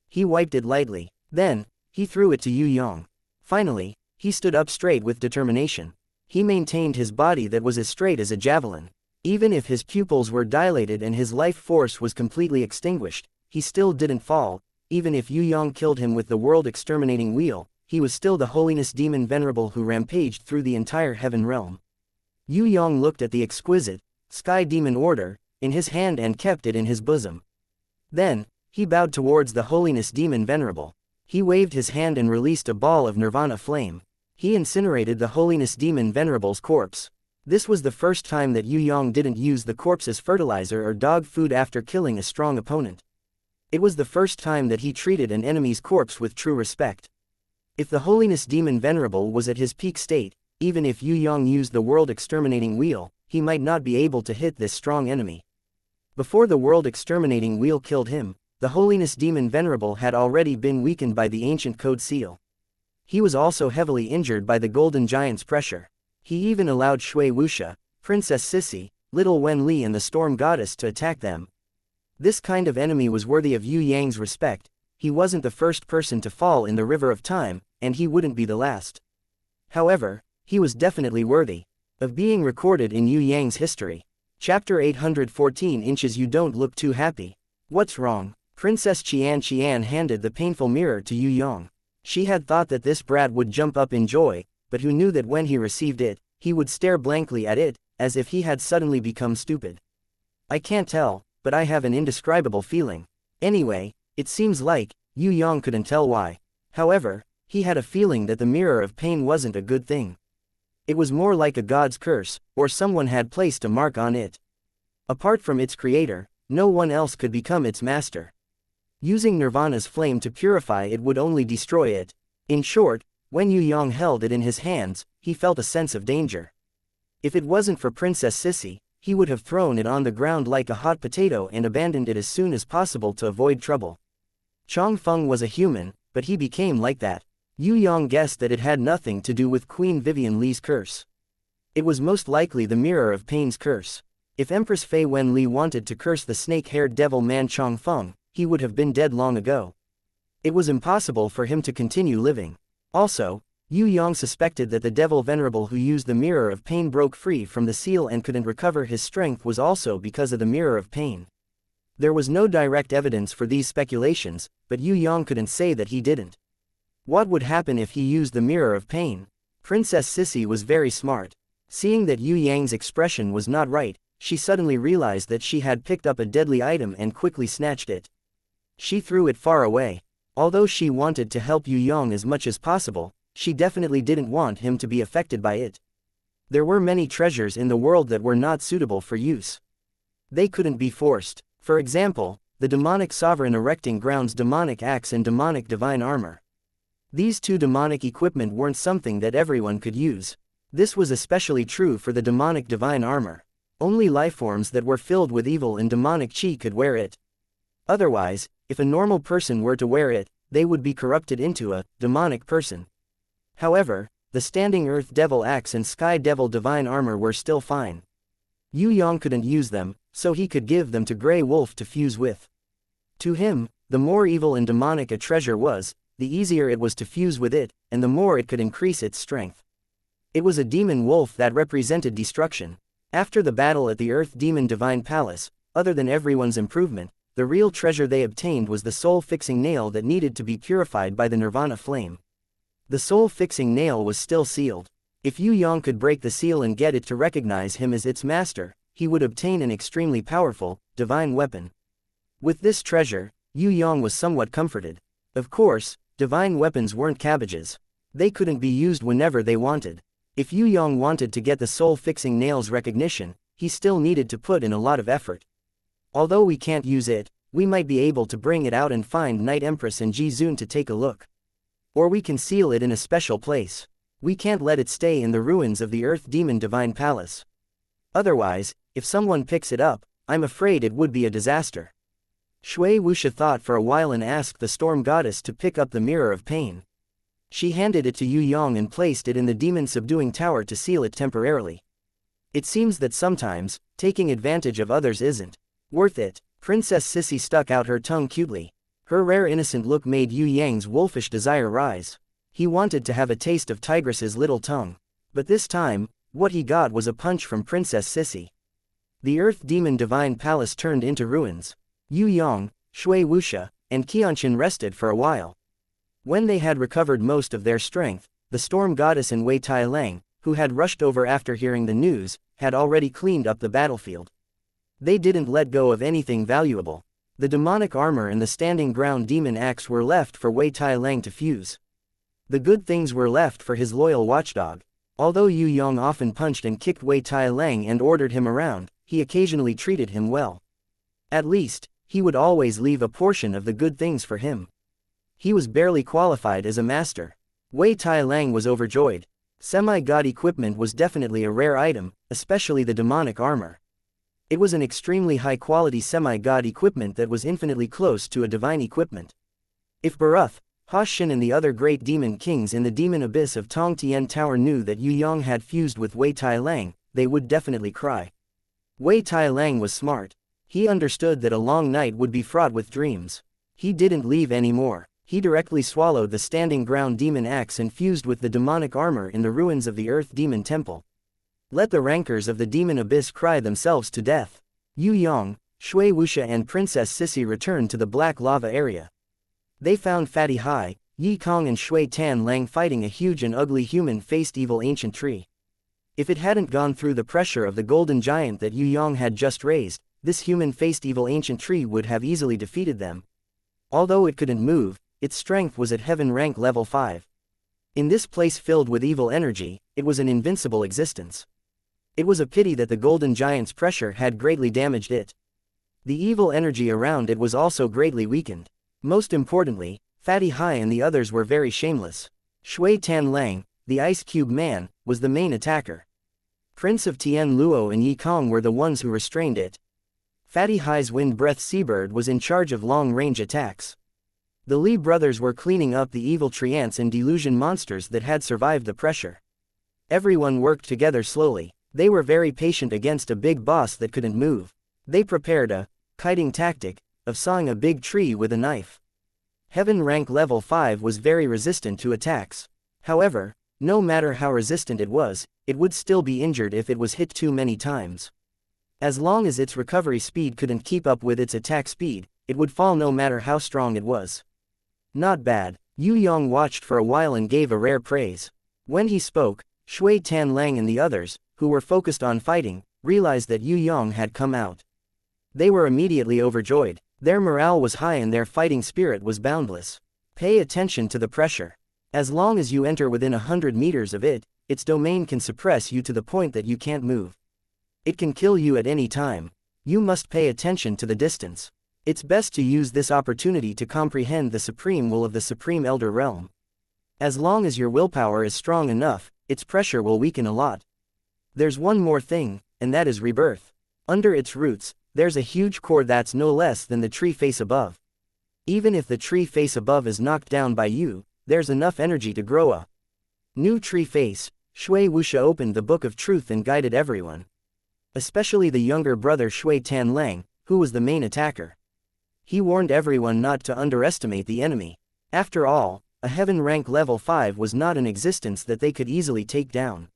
He wiped it lightly. Then, he threw it to Yue Yang. Finally, he stood up straight with determination. He maintained his body that was as straight as a javelin. Even if his pupils were dilated and his life force was completely extinguished, he still didn't fall. Even if Yue Yang killed him with the world exterminating wheel, he was still the holiness demon venerable who rampaged through the entire heaven realm. Yue Yang looked at the exquisite Sky Demon Order in his hand and kept it in his bosom. Then, he bowed towards the holiness demon venerable. He waved his hand and released a ball of nirvana flame. He incinerated the holiness demon venerable's corpse. This was the first time that Yue Yang didn't use the corpse as fertilizer or dog food after killing a strong opponent. It was the first time that he treated an enemy's corpse with true respect. If the holiness demon venerable was at his peak state, even if Yue Yang used the world exterminating wheel, he might not be able to hit this strong enemy. Before the world exterminating wheel killed him, the holiness demon venerable had already been weakened by the ancient code seal. He was also heavily injured by the golden giant's pressure. He even allowed Shui Wuxia, Princess Sissy, little Wen Li and the storm goddess to attack them. This kind of enemy was worthy of Yue Yang's respect. He wasn't the first person to fall in the river of time, and he wouldn't be the last. However, he was definitely worthy of being recorded in Yue Yang's history. Chapter 814 Inches. You don't look too happy. What's wrong? Princess Xianxia handed the painful mirror to Yue Yang. She had thought that this brat would jump up in joy, but who knew that when he received it, he would stare blankly at it, as if he had suddenly become stupid. "I can't tell, but I have an indescribable feeling. Anyway, it seems like," Yue Yang couldn't tell why. However, he had a feeling that the mirror of pain wasn't a good thing. It was more like a god's curse, or someone had placed a mark on it. Apart from its creator, no one else could become its master. Using Nirvana's flame to purify it would only destroy it. In short, when Yue Yang held it in his hands, he felt a sense of danger. If it wasn't for Princess Sissy, he would have thrown it on the ground like a hot potato and abandoned it as soon as possible to avoid trouble. Chong Feng was a human, but he became like that. Yue Yang guessed that it had nothing to do with Queen Vivian Li's curse. It was most likely the Mirror of Pain's curse. If Empress Fei Wen Li wanted to curse the snake-haired devil man Chong Feng, he would have been dead long ago. It was impossible for him to continue living. Also, Yue Yang suspected that the devil venerable who used the Mirror of Pain broke free from the seal and couldn't recover his strength was also because of the Mirror of Pain. There was no direct evidence for these speculations, but Yue Yang couldn't say that he didn't. What would happen if he used the mirror of pain? Princess Sissy was very smart. Seeing that Yue Yang's expression was not right, she suddenly realized that she had picked up a deadly item and quickly snatched it. She threw it far away. Although she wanted to help Yue Yang as much as possible, she definitely didn't want him to be affected by it. There were many treasures in the world that were not suitable for use. They couldn't be forced. For example, the demonic sovereign erecting ground's demonic axe and demonic divine armor. These two demonic equipment weren't something that everyone could use. This was especially true for the demonic divine armor. Only lifeforms that were filled with evil and demonic chi could wear it. Otherwise, if a normal person were to wear it, they would be corrupted into a demonic person. However, the standing earth devil axe and sky devil divine armor were still fine. Yue Yang couldn't use them, so he could give them to Grey Wolf to fuse with. To him, the more evil and demonic a treasure was, the easier it was to fuse with it, and the more it could increase its strength. It was a demon wolf that represented destruction. After the battle at the Earth Demon Divine Palace, other than everyone's improvement, the real treasure they obtained was the soul-fixing nail that needed to be purified by the Nirvana flame. The soul-fixing nail was still sealed. If Yue Yang could break the seal and get it to recognize him as its master, he would obtain an extremely powerful, divine weapon. With this treasure, Yue Yang was somewhat comforted. Of course, divine weapons weren't cabbages. They couldn't be used whenever they wanted. If Yue Yang wanted to get the soul-fixing nail's recognition, he still needed to put in a lot of effort. Although we can't use it, we might be able to bring it out and find Night Empress and Ji Zun to take a look. Or we can seal it in a special place. We can't let it stay in the ruins of the Earth Demon Divine Palace. Otherwise, if someone picks it up, I'm afraid it would be a disaster. Shui Wuxia thought for a while and asked the storm goddess to pick up the mirror of pain. She handed it to Yue Yang and placed it in the demon subduing tower to seal it temporarily. It seems that sometimes, taking advantage of others isn't worth it. Princess Sissy stuck out her tongue cutely. Her rare innocent look made Yue Yang's wolfish desire rise. He wanted to have a taste of Tigress's little tongue. But this time, what he got was a punch from Princess Sissy. The Earth Demon Divine Palace turned into ruins. Yue Yang, Shui Wuxia, and Qianxia rested for a while. When they had recovered most of their strength, the storm goddess and Wei Tai Lang, who had rushed over after hearing the news, had already cleaned up the battlefield. They didn't let go of anything valuable. The demonic armor and the standing ground demon axe were left for Wei Tai Lang to fuse. The good things were left for his loyal watchdog. Although Yue Yang often punched and kicked Wei Tai Lang and ordered him around, he occasionally treated him well. At least, he would always leave a portion of the good things for him. He was barely qualified as a master. Wei Tai Lang was overjoyed. Semi-god equipment was definitely a rare item, especially the demonic armor. It was an extremely high-quality semi-god equipment that was infinitely close to a divine equipment. If Baruth, Ha Xin and the other great demon kings in the demon abyss of Tong Tian Tower knew that Yue Yang had fused with Wei Tai Lang, they would definitely cry. Wei Tai Lang was smart. He understood that a long night would be fraught with dreams. He didn't leave anymore. He directly swallowed the standing ground demon axe and fused with the demonic armor in the ruins of the Earth Demon Temple. Let the rankers of the demon abyss cry themselves to death. Yue Yang, Shui Wuxia and Princess Sissy returned to the black lava area. They found Fatty Hai, Yi Kong and Shui Tan Lang fighting a huge and ugly human-faced evil ancient tree. If it hadn't gone through the pressure of the golden giant that Yue Yang had just raised, this human-faced evil ancient tree would have easily defeated them. Although it couldn't move, its strength was at heaven rank level 5. In this place filled with evil energy, it was an invincible existence. It was a pity that the golden giant's pressure had greatly damaged it. The evil energy around it was also greatly weakened. Most importantly, Fatty Hai and the others were very shameless. Shui Tan Lang, the Ice Cube Man, was the main attacker. Prince of Tian Luo and Yi Kong were the ones who restrained it. Fatty Hai's Wind Breath Seabird was in charge of long-range attacks. The Li brothers were cleaning up the evil treants and delusion monsters that had survived the pressure. Everyone worked together slowly. They were very patient against a big boss that couldn't move. They prepared a kiting tactic of sawing a big tree with a knife. Heaven rank level 5 was very resistant to attacks. However, no matter how resistant it would still be injured if it was hit too many times. As long as its recovery speed couldn't keep up with its attack speed, it would fall no matter how strong it was. Not bad. Yue Yang watched for a while and gave a rare praise. When he spoke, Shui Tanlang and the others, who were focused on fighting, realized that Yue Yang had come out. They were immediately overjoyed. Their morale was high and their fighting spirit was boundless. Pay attention to the pressure. As long as you enter within 100 meters of it, its domain can suppress you to the point that you can't move. It can kill you at any time. You must pay attention to the distance. It's best to use this opportunity to comprehend the supreme will of the Supreme Elder Realm. As long as your willpower is strong enough, its pressure will weaken a lot. There's one more thing, and that is rebirth. Under its roots, there's a huge core that's no less than the tree face above. Even if the tree face above is knocked down by you, there's enough energy to grow a new tree face. Shui Wuxia opened the Book of Truth and guided everyone. Especially the younger brother Shui Tanlang, who was the main attacker. He warned everyone not to underestimate the enemy. After all, a heaven rank level 5 was not in existence that they could easily take down.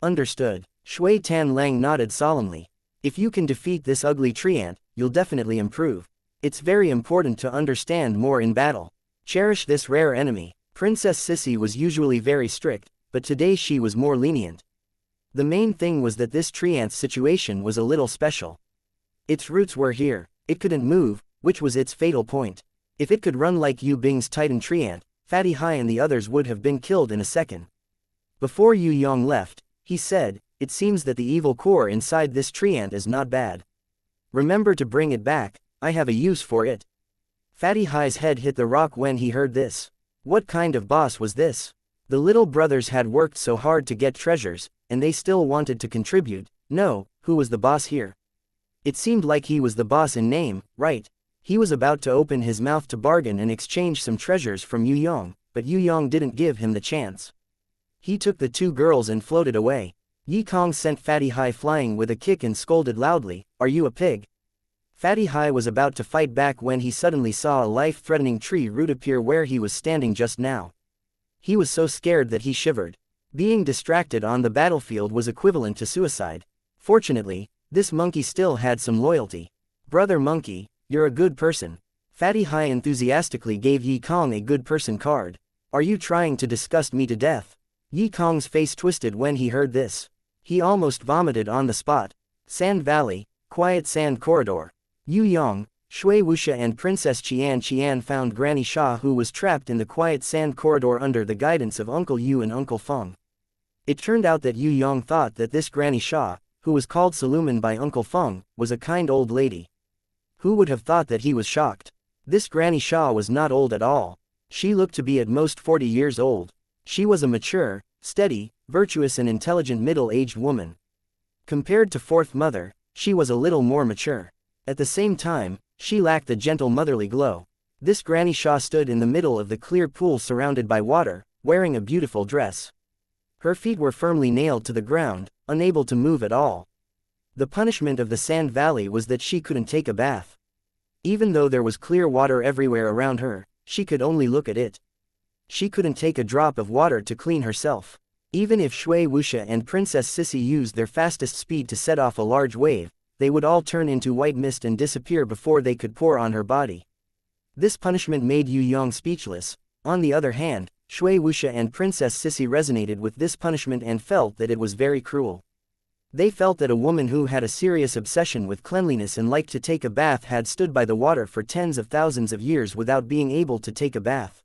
Understood. Shui Tanlang nodded solemnly. If you can defeat this ugly tree ant, you'll definitely improve. It's very important to understand more in battle. Cherish this rare enemy. Princess Sissy was usually very strict, but today she was more lenient. The main thing was that this tree ant's situation was a little special. Its roots were here. It couldn't move, which was its fatal point. If it could run like Yu Bing's Titan tree ant, Fatty Hai and the others would have been killed in a second. Before Yue Yang left, he said, "It seems that the evil core inside this tree ant is not bad. Remember to bring it back, I have a use for it." Fatty Hai's head hit the rock when he heard this. What kind of boss was this? The little brothers had worked so hard to get treasures, and they still wanted to contribute. No, who was the boss here? It seemed like he was the boss in name, right? He was about to open his mouth to bargain and exchange some treasures from Yue Yang, but Yue Yang didn't give him the chance. He took the two girls and floated away. Yi Kong sent Fatty Hai flying with a kick and scolded loudly, "Are you a pig?" Fatty Hai was about to fight back when he suddenly saw a life-threatening tree root appear where he was standing just now. He was so scared that he shivered. Being distracted on the battlefield was equivalent to suicide. Fortunately, this monkey still had some loyalty. "Brother Monkey, you're a good person." Fatty Hai enthusiastically gave Yi Kong a good person card. "Are you trying to disgust me to death?" Yi Kong's face twisted when he heard this. He almost vomited on the spot. Sand Valley, quiet sand corridor. Yue Yang, Shui Wuxia and Princess Qian found Granny Sha, who was trapped in the quiet sand corridor under the guidance of Uncle Yu and Uncle Feng. It turned out that Yue Yang thought that this Granny Sha, who was called Saluman by Uncle Feng, was a kind old lady. Who would have thought that he was shocked? This Granny Sha was not old at all. She looked to be at most 40 years old. She was a mature, steady, virtuous and intelligent middle-aged woman. Compared to Fourth Mother, she was a little more mature. At the same time, she lacked the gentle motherly glow. This Granny Sha stood in the middle of the clear pool surrounded by water, wearing a beautiful dress. Her feet were firmly nailed to the ground, unable to move at all. The punishment of the Sand Valley was that she couldn't take a bath. Even though there was clear water everywhere around her, she could only look at it. She couldn't take a drop of water to clean herself. Even if Shui Wuxia and Princess Sissy used their fastest speed to set off a large wave, they would all turn into white mist and disappear before they could pour on her body. This punishment made Yue Yang speechless. On the other hand, Shui Wuxia and Princess Sissy resonated with this punishment and felt that it was very cruel. They felt that a woman who had a serious obsession with cleanliness and liked to take a bath had stood by the water for tens of thousands of years without being able to take a bath.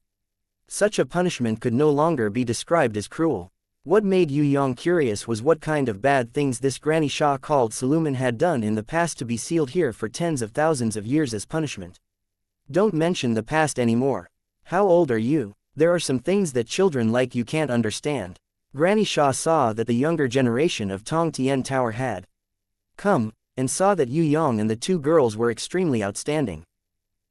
Such a punishment could no longer be described as cruel. What made Yue Yang curious was what kind of bad things this Granny Sha called Saluman had done in the past to be sealed here for tens of thousands of years as punishment. Don't mention the past anymore. How old are you? There are some things that children like you can't understand. Granny Sha saw that the younger generation of Tong Tian Tower had come, and saw that Yue Yang and the two girls were extremely outstanding.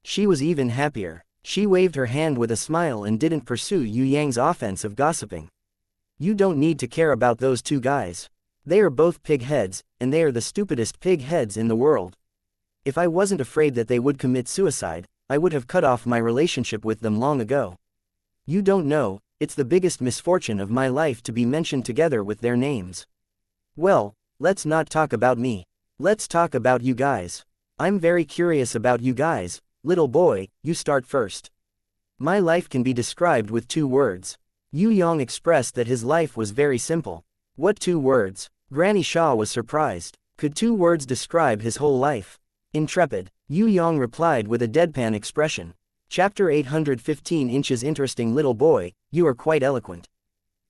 She was even happier. She waved her hand with a smile and didn't pursue Yue Yang's offense of gossiping. "You don't need to care about those two guys. They are both pig heads, and they are the stupidest pig heads in the world. If I wasn't afraid that they would commit suicide, I would have cut off my relationship with them long ago. You don't know, it's the biggest misfortune of my life to be mentioned together with their names. Well, let's not talk about me. Let's talk about you guys. I'm very curious about you guys. Little boy, you start first. My life can be described with 2 words. Yue Yang expressed that his life was very simple. What 2 words? Granny Shaw was surprised. Could 2 words describe his whole life? Intrepid. Yue Yang replied with a deadpan expression. Chapter 815 inches. Interesting little boy, you are quite eloquent.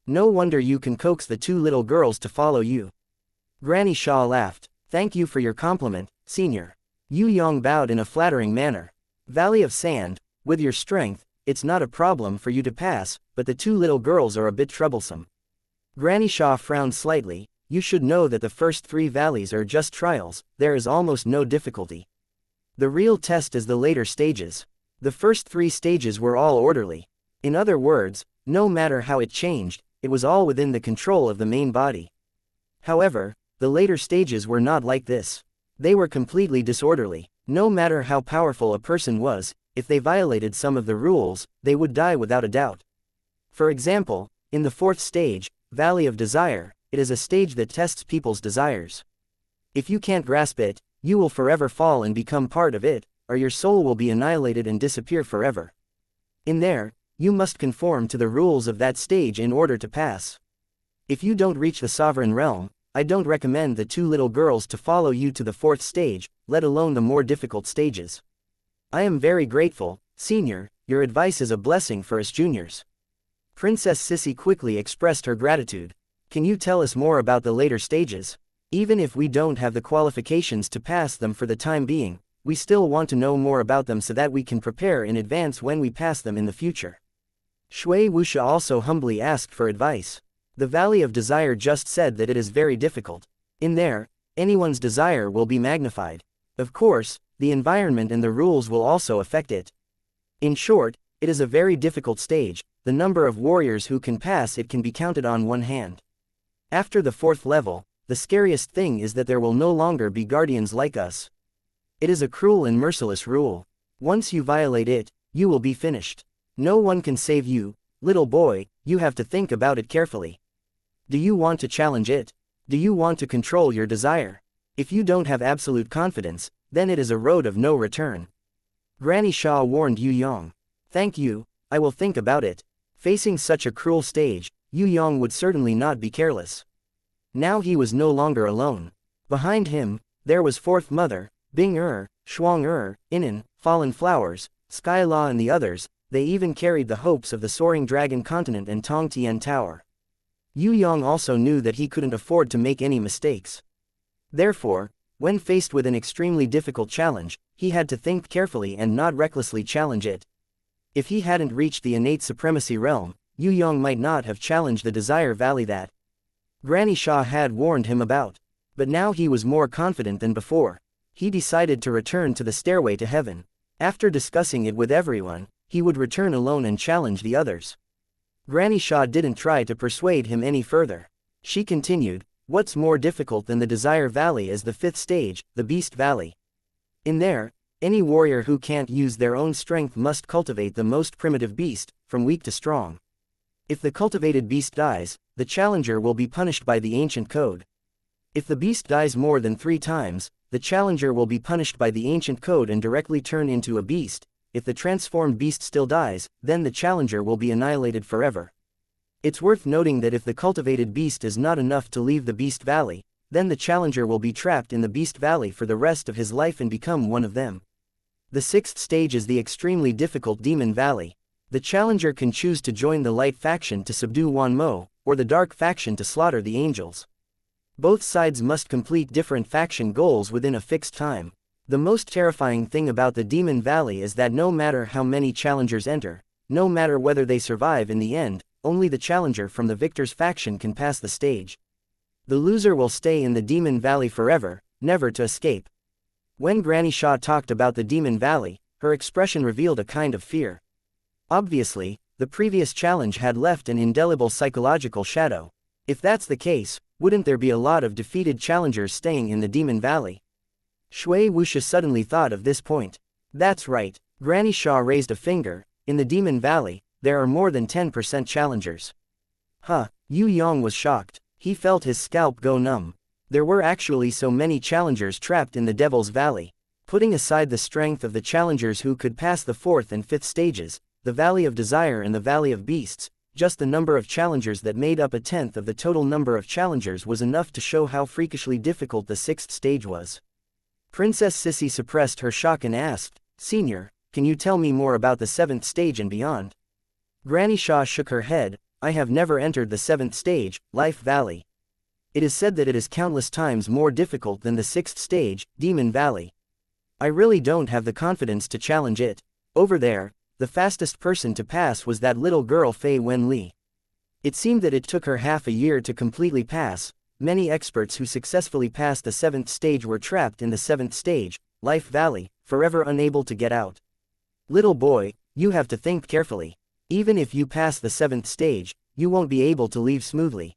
No wonder you can coax the 2 little girls to follow you. Granny Shaw laughed. Thank you for your compliment, senior. Yue Yang bowed in a flattering manner. Valley of Sand, with your strength, it's not a problem for you to pass, but the 2 little girls are a bit troublesome. Granny Shaw frowned slightly. You should know that the first 3 valleys are just trials, there is almost no difficulty. The real test is the later stages. The first 3 stages were all orderly. In other words, no matter how it changed, it was all within the control of the main body. However, the later stages were not like this. They were completely disorderly. No matter how powerful a person was, if they violated some of the rules, they would die without a doubt. For example, in the 4th stage, Valley of Desire, it is a stage that tests people's desires. If you can't grasp it, you will forever fall and become part of it, or your soul will be annihilated and disappear forever. In there, you must conform to the rules of that stage in order to pass. If you don't reach the sovereign realm, I don't recommend the 2 little girls to follow you to the 4th stage, let alone the more difficult stages. I am very grateful, senior, your advice is a blessing for us juniors. Princess Sissy quickly expressed her gratitude. Can you tell us more about the later stages? Even if we don't have the qualifications to pass them for the time being, we still want to know more about them so that we can prepare in advance when we pass them in the future. Shui Wuxia also humbly asked for advice. The Valley of Desire just said that it is very difficult. In there, anyone's desire will be magnified. Of course, the environment and the rules will also affect it. In short, it is a very difficult stage. The number of warriors who can pass it can be counted on one hand. After the 4th level, the scariest thing is that there will no longer be guardians like us. It is a cruel and merciless rule. Once you violate it, you will be finished. No one can save you. Little boy, you have to think about it carefully. Do you want to challenge it? Do you want to control your desire? If you don't have absolute confidence, then it is a road of no return. Granny Shaw warned Yue Yang. Thank you, I will think about it. Facing such a cruel stage, Yue Yang would certainly not be careless. Now he was no longer alone. Behind him, there was 4th Mother, Bing Shuang Inan, Fallen Flowers, Sky Law and the others. They even carried the hopes of the Soaring Dragon Continent and Tong Tian Tower. Yue Yang also knew that he couldn't afford to make any mistakes. Therefore, when faced with an extremely difficult challenge, he had to think carefully and not recklessly challenge it. If he hadn't reached the innate supremacy realm, Yue Yang might not have challenged the Desire Valley that Granny Shaw had warned him about. But now he was more confident than before. He decided to return to the stairway to heaven. After discussing it with everyone, he would return alone and challenge the others. Granny Shaw didn't try to persuade him any further. She continued, what's more difficult than the Desire Valley is the 5th stage, the Beast Valley. In there, any warrior who can't use their own strength must cultivate the most primitive beast, from weak to strong. If the cultivated beast dies, the challenger will be punished by the ancient code. If the beast dies more than 3 times, the challenger will be punished by the ancient code and directly turn into a beast. If the transformed beast still dies, then the challenger will be annihilated forever. It's worth noting that if the cultivated beast is not enough to leave the Beast Valley, then the challenger will be trapped in the Beast Valley for the rest of his life and become one of them. The 6th stage is the extremely difficult Demon Valley. The challenger can choose to join the Light faction to subdue Wan Mo, or the Dark faction to slaughter the angels. Both sides must complete different faction goals within a fixed time. The most terrifying thing about the Demon Valley is that no matter how many challengers enter, no matter whether they survive in the end, only the challenger from the victor's faction can pass the stage. The loser will stay in the Demon Valley forever, never to escape. When Granny Shaw talked about the Demon Valley, her expression revealed a kind of fear. Obviously, the previous challenge had left an indelible psychological shadow. If that's the case, wouldn't there be a lot of defeated challengers staying in the Demon Valley? Shui Wuxia suddenly thought of this point. That's right, Granny Shaw raised a finger. In the Demon Valley, there are more than 10% challengers. Yue Yang was shocked. He felt his scalp go numb. There were actually so many challengers trapped in the Devil's Valley. Putting aside the strength of the challengers who could pass the 4th and 5th stages, the Valley of Desire and the Valley of Beasts, just the number of challengers that made up 1/10 of the total number of challengers was enough to show how freakishly difficult the 6th stage was. Princess Sissy suppressed her shock and asked, "Senior, can you tell me more about the 7th stage and beyond?" Granny Shaw shook her head. "I have never entered the 7th stage, Life Valley. It is said that it is countless times more difficult than the 6th stage, Demon Valley. I really don't have the confidence to challenge it. Over there, the fastest person to pass was that little girl Fei Wen Li. It seemed that it took her half a year to completely pass. Many experts who successfully passed the 7th stage were trapped in the 7th stage, Life Valley, forever unable to get out. Little boy, you have to think carefully. Even if you pass the 7th stage, you won't be able to leave smoothly.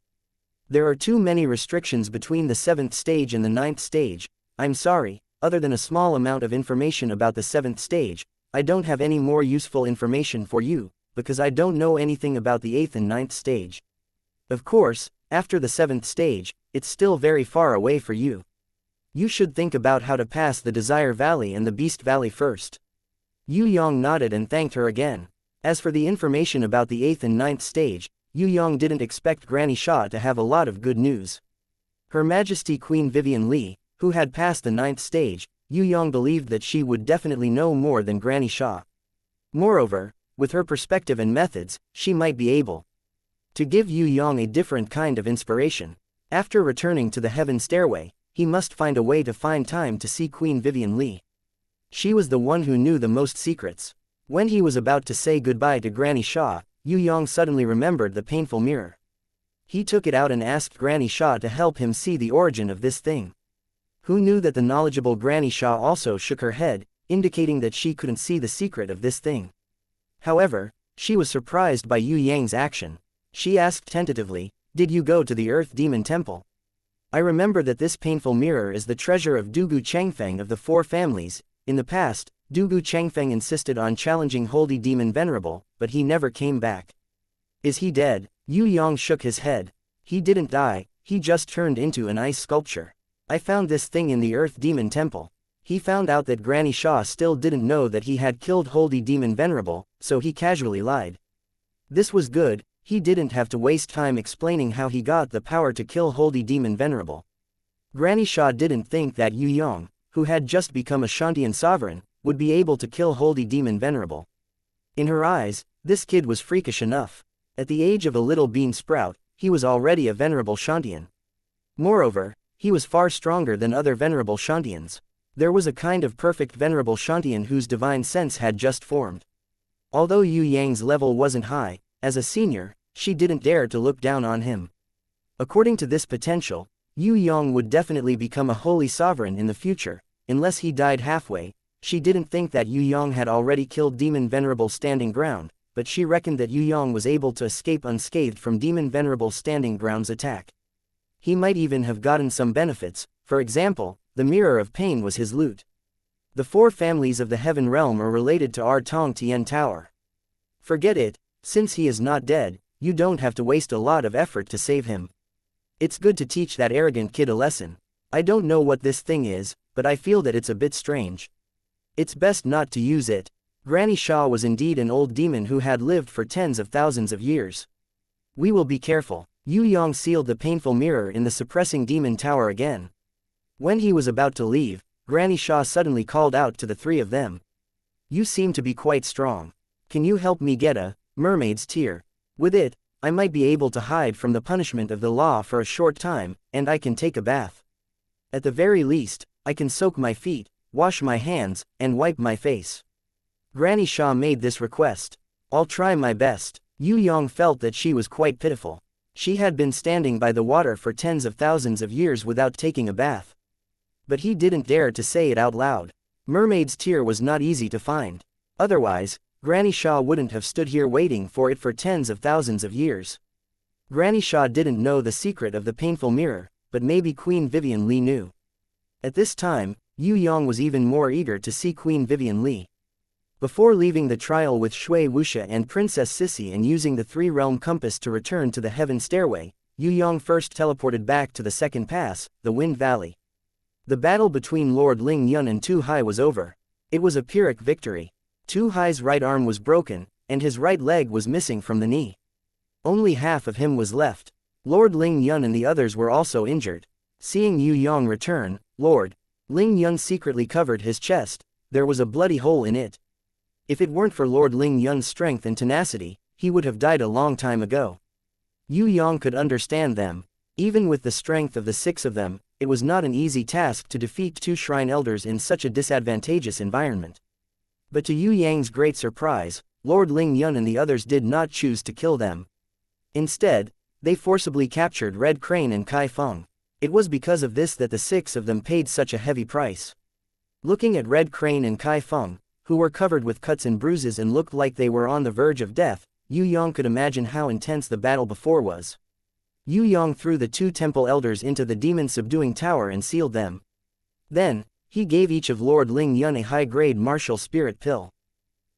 There are too many restrictions between the 7th stage and the 9th stage. I'm sorry, other than a small amount of information about the 7th stage, I don't have any more useful information for you, because I don't know anything about the 8th and 9th stage. Of course, after the 7th stage, it's still very far away for you. You should think about how to pass the Desire Valley and the Beast Valley first." Yue Yang nodded and thanked her again. As for the information about the 8th and 9th stage, Yue Yang didn't expect Granny Shaw to have a lot of good news. Her Majesty Queen Vivian Li, who had passed the 9th stage, Yue Yang believed that she would definitely know more than Granny Shaw. Moreover, with her perspective and methods, she might be able to give Yue Yang a different kind of inspiration. After returning to the Heaven Stairway, he must find a way to find time to see Queen Vivian Li. She was the one who knew the most secrets. When he was about to say goodbye to Granny Shaw, Yue Yang suddenly remembered the painful mirror. He took it out and asked Granny Shaw to help him see the origin of this thing. Who knew that the knowledgeable Granny Shaw also shook her head, indicating that she couldn't see the secret of this thing. However, she was surprised by Yue Yang's action. She asked tentatively, "Did you go to the Earth Demon Temple?" "I remember that this painful mirror is the treasure of Dugu Changfeng of the 4 families. In the past, Dugu Changfeng insisted on challenging Holy Demon Venerable, but he never came back." "Is he dead?" Yue Yang shook his head. "He didn't die, he just turned into an ice sculpture. I found this thing in the Earth Demon Temple." He found out that Granny Shaw still didn't know that he had killed Holy Demon Venerable, so he casually lied. This was good, he didn't have to waste time explaining how he got the power to kill Holy Demon Venerable. Granny Shaw didn't think that Yue Yang, who had just become a Shantian sovereign, would be able to kill Holy Demon Venerable. In her eyes, this kid was freakish enough. At the age of a little bean sprout, he was already a venerable Shantian. Moreover, he was far stronger than other venerable Shantians. There was a kind of perfect venerable Shantian whose divine sense had just formed. Although Yue Yang's level wasn't high, as a senior, she didn't dare to look down on him. According to this potential, Yue Yang would definitely become a holy sovereign in the future, unless he died halfway. She didn't think that Yue Yang had already killed Demon Venerable's standing ground, but she reckoned that Yue Yang was able to escape unscathed from Demon Venerable's standing ground's attack. He might even have gotten some benefits. For example, the Mirror of Pain was his loot. The 4 families of the Heaven Realm are related to our Tong Tian Tower. Forget it, since he is not dead, you don't have to waste a lot of effort to save him. It's good to teach that arrogant kid a lesson. I don't know what this thing is, but I feel that it's a bit strange. It's best not to use it. Granny Shaw was indeed an old demon who had lived for tens of thousands of years. We will be careful. Yue Yang sealed the painful mirror in the suppressing demon tower again. When he was about to leave, Granny Shaw suddenly called out to the 3 of them. "You seem to be quite strong. Can you help me get a mermaid's tear? With it, I might be able to hide from the punishment of the law for a short time, and I can take a bath. At the very least, I can soak my feet, wash my hands, and wipe my face." Granny Shaw made this request. "I'll try my best." Yue Yang felt that she was quite pitiful. She had been standing by the water for tens of thousands of years without taking a bath. But he didn't dare to say it out loud. Mermaid's tear was not easy to find. Otherwise, Granny Shaw wouldn't have stood here waiting for it for tens of thousands of years. Granny Shaw didn't know the secret of the painful mirror, but maybe Queen Vivian Li knew. At this time, Yue Yang was even more eager to see Queen Vivian Li. Before leaving the trial with Shui Wuxia and Princess Sissy and using the 3-realm compass to return to the Heaven Stairway, Yue Yang first teleported back to the second pass, the Wind Valley. The battle between Lord Ling Yun and Tu Hai was over. It was a Pyrrhic victory. Tu Hai's right arm was broken, and his right leg was missing from the knee. Only half of him was left. Lord Ling Yun and the others were also injured. Seeing Yue Yang return, Lord Ling Yun secretly covered his chest. There was a bloody hole in it. If it weren't for Lord Ling Yun's strength and tenacity, he would have died a long time ago. Yue Yang could understand them. Even with the strength of the 6 of them, it was not an easy task to defeat 2 shrine elders in such a disadvantageous environment. But to Yue Yang's great surprise, Lord Ling Yun and the others did not choose to kill them. Instead, they forcibly captured Red Crane and Kai Feng. It was because of this that the 6 of them paid such a heavy price. Looking at Red Crane and Kai Feng, who were covered with cuts and bruises and looked like they were on the verge of death, Yue Yang could imagine how intense the battle before was. Yue Yang threw the 2 temple elders into the demon-subduing tower and sealed them. Then, he gave each of Lord Ling Yun a high-grade martial spirit pill.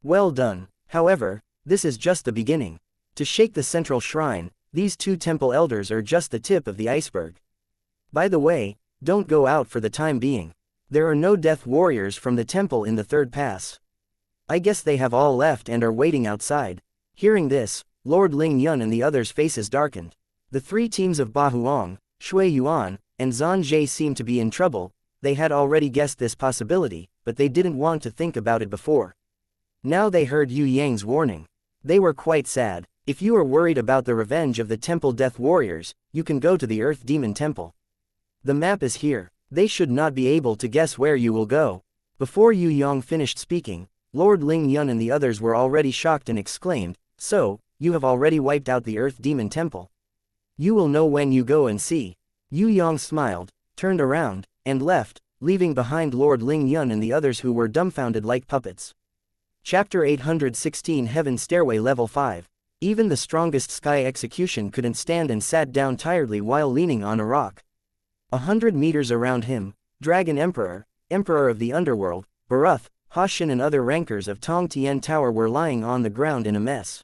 Well done. However, this is just the beginning. To shake the central shrine, these 2 temple elders are just the tip of the iceberg. By the way, don't go out for the time being. There are no death warriors from the temple in the 3rd pass. I guess they have all left and are waiting outside. Hearing this, Lord Ling Yun and the others' faces darkened. The 3 teams of Ba Huang, Shui Yuan, and Zhan Jie seemed to be in trouble. They had already guessed this possibility, but they didn't want to think about it before. Now they heard Yue Yang's warning. They were quite sad. If you are worried about the revenge of the temple death warriors, you can go to the Earth Demon Temple. The map is here. They should not be able to guess where you will go. Before Yue Yang finished speaking, Lord Ling Yun and the others were already shocked and exclaimed, "So, you have already wiped out the Earth Demon Temple? You will know when you go and see." Yue Yang smiled, turned around, and left, leaving behind Lord Ling Yun and the others who were dumbfounded like puppets. Chapter 816 Heaven Stairway Level 5. Even the strongest sky execution couldn't stand and sat down tiredly while leaning on a rock. 100 meters around him, Dragon Emperor, Emperor of the Underworld, Baruth, Hashin and other rankers of Tong Tian Tower were lying on the ground in a mess.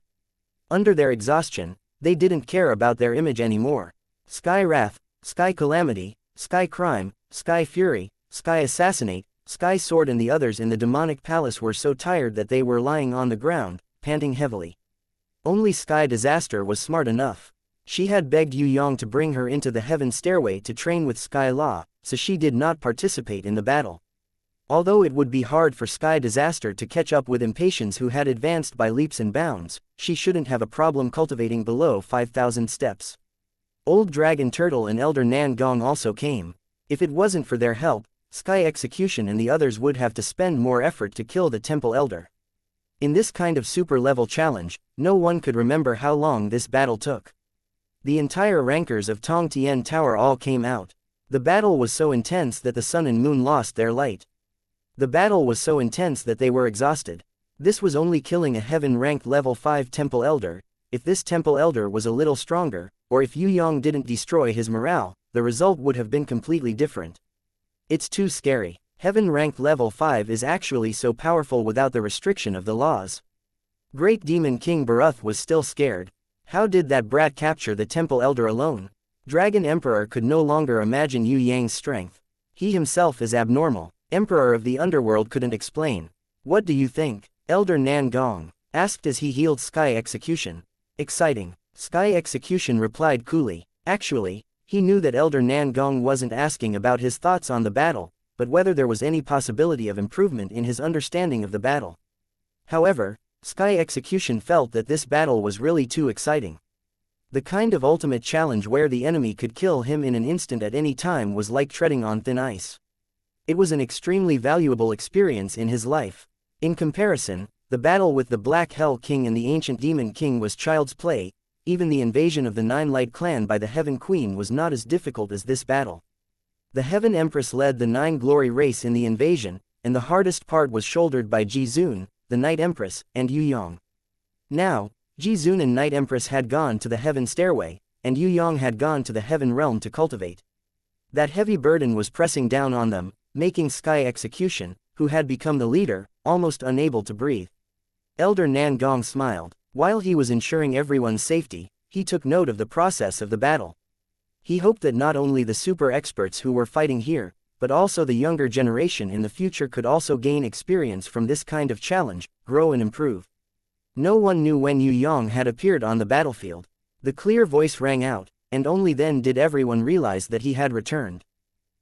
Under their exhaustion, they didn't care about their image anymore. Sky Wrath, Sky Calamity, Sky Crime, Sky Fury, Sky Assassinate, Sky Sword and the others in the demonic palace were so tired that they were lying on the ground, panting heavily. Only Sky Disaster was smart enough. She had begged Yue Yang to bring her into the Heaven Stairway to train with Sky Law, so she did not participate in the battle. Although it would be hard for Sky Disaster to catch up with Impatience who had advanced by leaps and bounds, she shouldn't have a problem cultivating below 5,000 steps. Old Dragon Turtle and Elder Nan Gong also came. If it wasn't for their help, Sky Execution and the others would have to spend more effort to kill the Temple Elder. In this kind of super-level challenge, no one could remember how long this battle took. The entire rankers of Tong Tian Tower all came out. The battle was so intense that the sun and moon lost their light. The battle was so intense that they were exhausted. This was only killing a heaven-ranked level 5 Temple Elder. If this Temple Elder was a little stronger, or if Yue Yang didn't destroy his morale, the result would have been completely different. It's too scary. Heaven-ranked level 5 is actually so powerful without the restriction of the laws. Great Demon King Baruth was still scared. How did that brat capture the Temple Elder alone? Dragon Emperor could no longer imagine Yue Yang's strength. He himself is abnormal. Emperor of the Underworld couldn't explain. What do you think? Elder Nan Gong asked as he healed Sky Execution. Exciting. Sky Execution replied coolly. Actually, he knew that Elder Nan Gong wasn't asking about his thoughts on the battle, but whether there was any possibility of improvement in his understanding of the battle. However, Sky Execution felt that this battle was really too exciting. The kind of ultimate challenge where the enemy could kill him in an instant at any time was like treading on thin ice. It was an extremely valuable experience in his life. In comparison, the battle with the Black Hell King and the Ancient Demon King was child's play. Even the invasion of the Nine Light Clan by the Heaven Queen was not as difficult as this battle. The Heaven Empress led the Nine Glory race in the invasion, and the hardest part was shouldered by Jizun, the Night Empress, and Yue Yang. Now, Jizun and Night Empress had gone to the Heaven Stairway, and Yue Yang had gone to the Heaven Realm to cultivate. That heavy burden was pressing down on them, making Sky Execution, who had become the leader, almost unable to breathe. Elder Nan Gong smiled. While he was ensuring everyone's safety, he took note of the process of the battle. He hoped that not only the super experts who were fighting here, but also the younger generation in the future could also gain experience from this kind of challenge, grow and improve. No one knew when Yue Yang had appeared on the battlefield. The clear voice rang out, and only then did everyone realize that he had returned.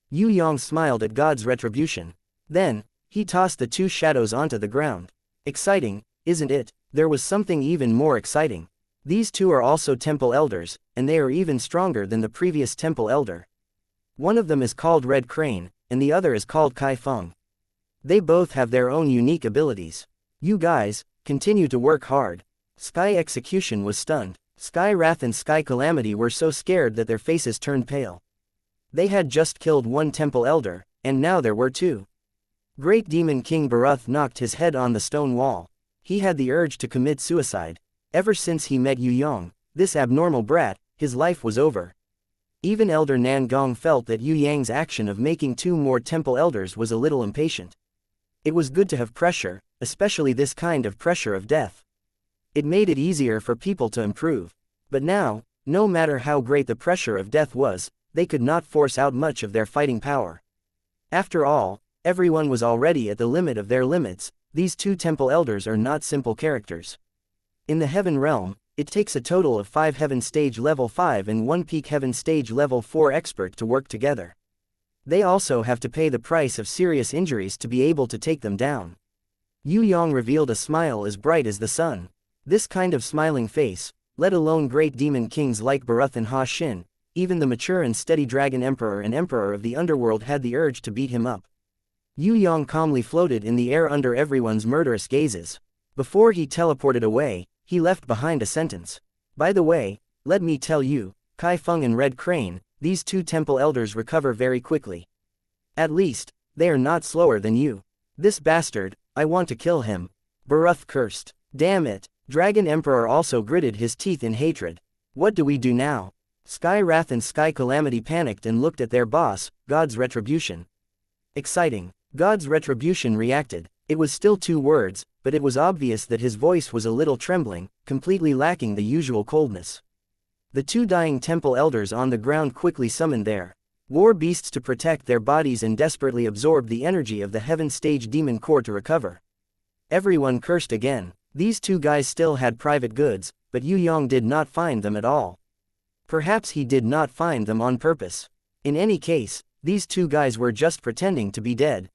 Yue Yang smiled at God's retribution. Then, he tossed the two shadows onto the ground. Exciting, isn't it? There was something even more exciting. These two are also temple elders, and they are even stronger than the previous temple elder. One of them is called Red Crane, and the other is called Kai Feng. They both have their own unique abilities. You guys, continue to work hard. Sky Execution was stunned. Sky Wrath and Sky Calamity were so scared that their faces turned pale. They had just killed one temple elder, and now there were two. Great Demon King Barath knocked his head on the stone wall. He had the urge to commit suicide. Ever since he met Yue Yang, this abnormal brat, his life was over. Even Elder Nan Gong felt that Yue Yang's action of making two more temple elders was a little impatient. It was good to have pressure, especially this kind of pressure of death. It made it easier for people to improve. But now, no matter how great the pressure of death was, they could not force out much of their fighting power. After all, everyone was already at the limit of their limits. These two temple elders are not simple characters. In the Heaven Realm, it takes a total of 5 Heaven Stage Level 5 and 1 Peak Heaven Stage Level 4 expert to work together. They also have to pay the price of serious injuries to be able to take them down. Yue Yang revealed a smile as bright as the sun. This kind of smiling face, let alone great demon kings like Barath and Ha Xin, even the mature and steady Dragon Emperor and Emperor of the Underworld had the urge to beat him up. Yue Yang calmly floated in the air under everyone's murderous gazes. Before he teleported away, he left behind a sentence. By the way, let me tell you, Kai Feng and Red Crane, these two temple elders recover very quickly. At least, they are not slower than you. This bastard, I want to kill him. Barath cursed. Damn it. Dragon Emperor also gritted his teeth in hatred. What do we do now? Sky Wrath and Sky Calamity panicked and looked at their boss, God's Retribution. Exciting. God's Retribution reacted. It was still 2 words, but it was obvious that his voice was a little trembling, completely lacking the usual coldness. The 2 dying temple elders on the ground quickly summoned their war beasts to protect their bodies and desperately absorbed the energy of the Heaven Stage Demon Core to recover. Everyone cursed again. These 2 guys still had private goods, but Yue Yang did not find them at all. Perhaps he did not find them on purpose. In any case, these 2 guys were just pretending to be dead.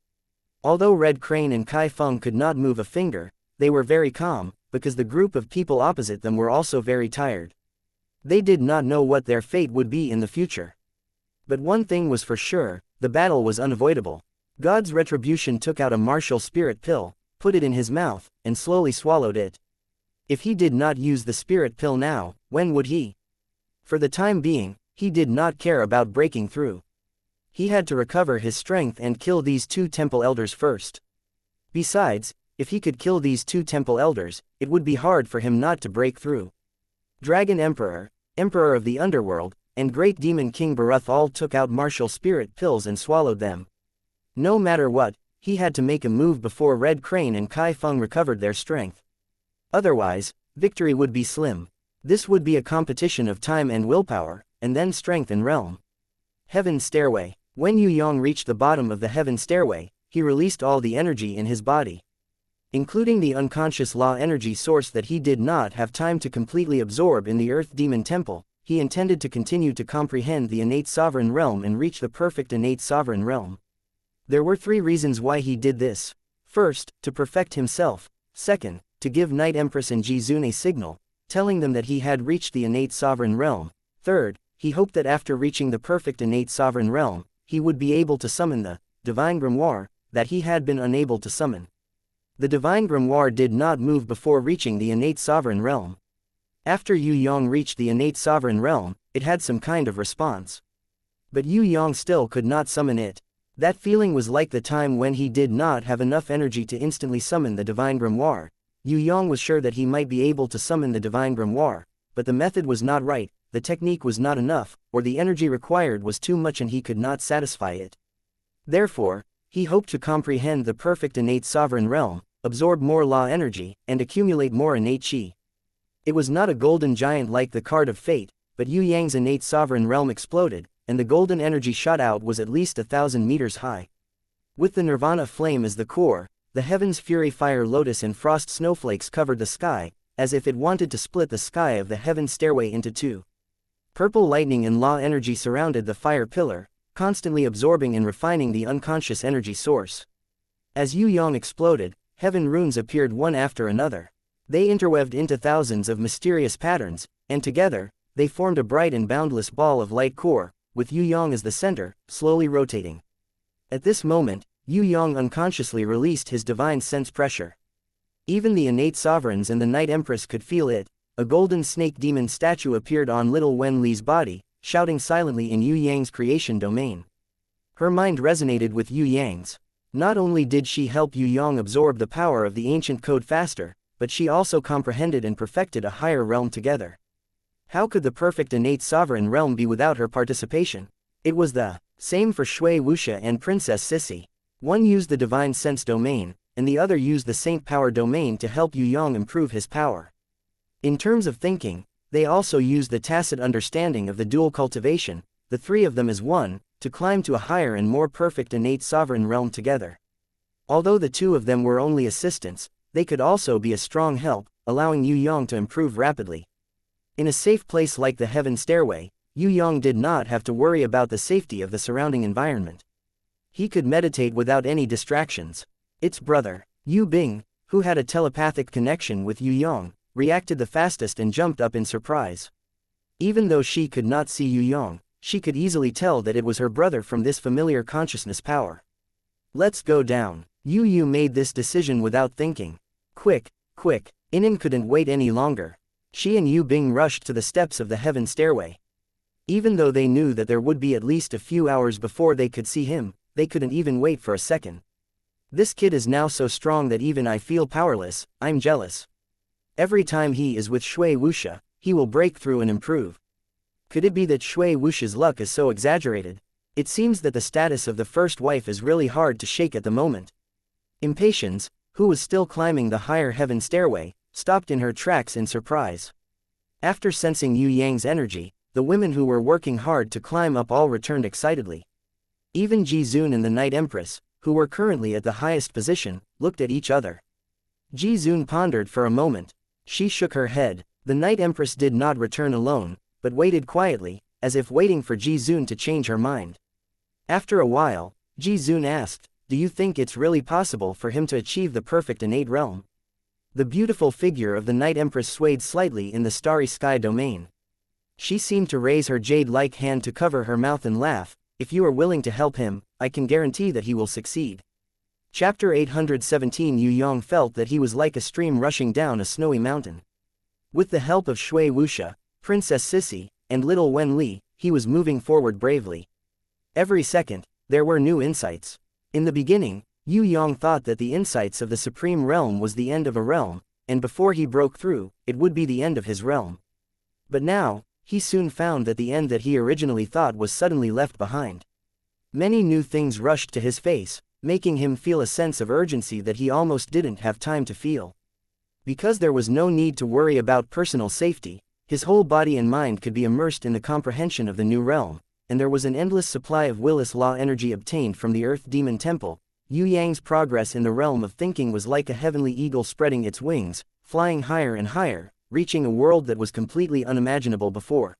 Although Red Crane and Kai Feng could not move a finger, they were very calm, because the group of people opposite them were also very tired. They did not know what their fate would be in the future. But one thing was for sure, the battle was unavoidable. God's Retribution took out a martial spirit pill, put it in his mouth, and slowly swallowed it. If he did not use the spirit pill now, when would he? For the time being, he did not care about breaking through. He had to recover his strength and kill these 2 temple elders first. Besides, if he could kill these 2 temple elders, it would be hard for him not to break through. Dragon Emperor, Emperor of the Underworld, and Great Demon King Barath all took out martial spirit pills and swallowed them. No matter what, he had to make a move before Red Crane and Kai Feng recovered their strength. Otherwise, victory would be slim. This would be a competition of time and willpower, and then strength and realm. Heaven Stairway. When Yue Yang reached the bottom of the Heaven Stairway, he released all the energy in his body, including the unconscious law energy source that he did not have time to completely absorb in the Earth Demon Temple. He intended to continue to comprehend the innate sovereign realm and reach the perfect innate sovereign realm. There were 3 reasons why he did this. First, to perfect himself. Second, to give Night Empress and Jizun a signal, telling them that he had reached the innate sovereign realm. Third, he hoped that after reaching the perfect innate sovereign realm, he would be able to summon the divine grimoire that he had been unable to summon. The divine grimoire did not move before reaching the innate sovereign realm. After Yue Yang reached the innate sovereign realm, it had some kind of response. But Yue Yang still could not summon it. That feeling was like the time when he did not have enough energy to instantly summon the divine grimoire. Yue Yang was sure that he might be able to summon the divine grimoire, but the method was not right, the technique was not enough, or the energy required was too much and he could not satisfy it. Therefore, he hoped to comprehend the perfect innate sovereign realm, absorb more law energy, and accumulate more innate chi. It was not a golden giant like the card of fate, but Yue Yang's innate sovereign realm exploded, and the golden energy shot out was at least 1,000 meters high. With the nirvana flame as the core, the heaven's fury fire lotus and frost snowflakes covered the sky, as if it wanted to split the sky of the heaven stairway into two. Purple lightning and law energy surrounded the fire pillar, constantly absorbing and refining the unconscious energy source. As Yue Yang exploded, heaven runes appeared one after another. They interweaved into thousands of mysterious patterns, and together, they formed a bright and boundless ball of light core, with Yue Yang as the center, slowly rotating. At this moment, Yue Yang unconsciously released his divine sense pressure. Even the innate sovereigns and the Night Empress could feel it. A golden snake demon statue appeared on little Wen Li's body, shouting silently in Yue Yang's creation domain. Her mind resonated with Yue Yang's. Not only did she help Yue Yang absorb the power of the ancient code faster, but she also comprehended and perfected a higher realm together. How could the perfect innate sovereign realm be without her participation? It was the same for Shui Wuxia and Princess Sissy. One used the divine sense domain, and the other used the saint power domain to help Yue Yang improve his power. In terms of thinking, they also used the tacit understanding of the dual cultivation, the three of them as one, to climb to a higher and more perfect innate sovereign realm together. Although the two of them were only assistants, they could also be a strong help, allowing Yue Yang to improve rapidly. In a safe place like the heaven stairway, Yue Yang did not have to worry about the safety of the surrounding environment. He could meditate without any distractions. Its brother, Yu Bing, who had a telepathic connection with Yue Yang, reacted the fastest and jumped up in surprise. Even though she could not see Yue Yang, she could easily tell that it was her brother from this familiar consciousness power. Let's go down. Yu made this decision without thinking. Quick, quick, Inen couldn't wait any longer. She and Yu Bing rushed to the steps of the heaven stairway. Even though they knew that there would be at least a few hours before they could see him, they couldn't even wait for a second. This kid is now so strong that even I feel powerless. I'm jealous. Every time he is with Shui Wuxia, he will break through and improve. Could it be that Shui Wuxia's luck is so exaggerated? It seems that the status of the first wife is really hard to shake at the moment. Impatience, who was still climbing the higher heaven stairway, stopped in her tracks in surprise. After sensing Yue Yang's energy, the women who were working hard to climb up all returned excitedly. Even Ji Zun and the Night Empress, who were currently at the highest position, looked at each other. Ji Zun pondered for a moment. She shook her head. The Night Empress did not return alone, but waited quietly, as if waiting for Ji Zun to change her mind. After a while, Ji Zun asked, "Do you think it's really possible for him to achieve the perfect innate realm?" The beautiful figure of the Night Empress swayed slightly in the starry sky domain. She seemed to raise her jade-like hand to cover her mouth and laugh. "If you are willing to help him, I can guarantee that he will succeed." Chapter 817. Yue Yang felt that he was like a stream rushing down a snowy mountain. With the help of Shui Wuxia, Princess Sissy, and little Wen Li, he was moving forward bravely. Every second, there were new insights. In the beginning, Yue Yang thought that the insights of the Supreme Realm was the end of a realm, and before he broke through, it would be the end of his realm. But now, he soon found that the end that he originally thought was suddenly left behind. Many new things rushed to his face, making him feel a sense of urgency that he almost didn't have time to feel. Because there was no need to worry about personal safety, his whole body and mind could be immersed in the comprehension of the new realm, and there was an endless supply of willis law energy obtained from the Earth Demon Temple. Yue Yang's progress in the realm of thinking was like a heavenly eagle spreading its wings, flying higher and higher, reaching a world that was completely unimaginable before.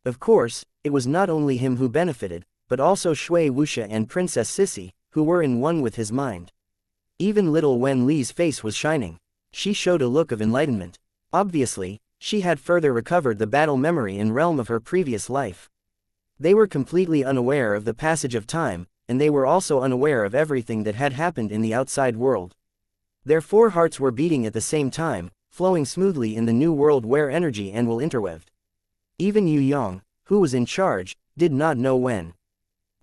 Of course, it was not only him who benefited, but also Shui Wuxia and Princess Sissy, who were in one with his mind. Even little Wen Li's face was shining. She showed a look of enlightenment. Obviously, she had further recovered the battle memory and realm of her previous life. They were completely unaware of the passage of time, and they were also unaware of everything that had happened in the outside world. Their four hearts were beating at the same time, flowing smoothly in the new world where energy and will interweaved. Even Yue Yang, who was in charge, did not know when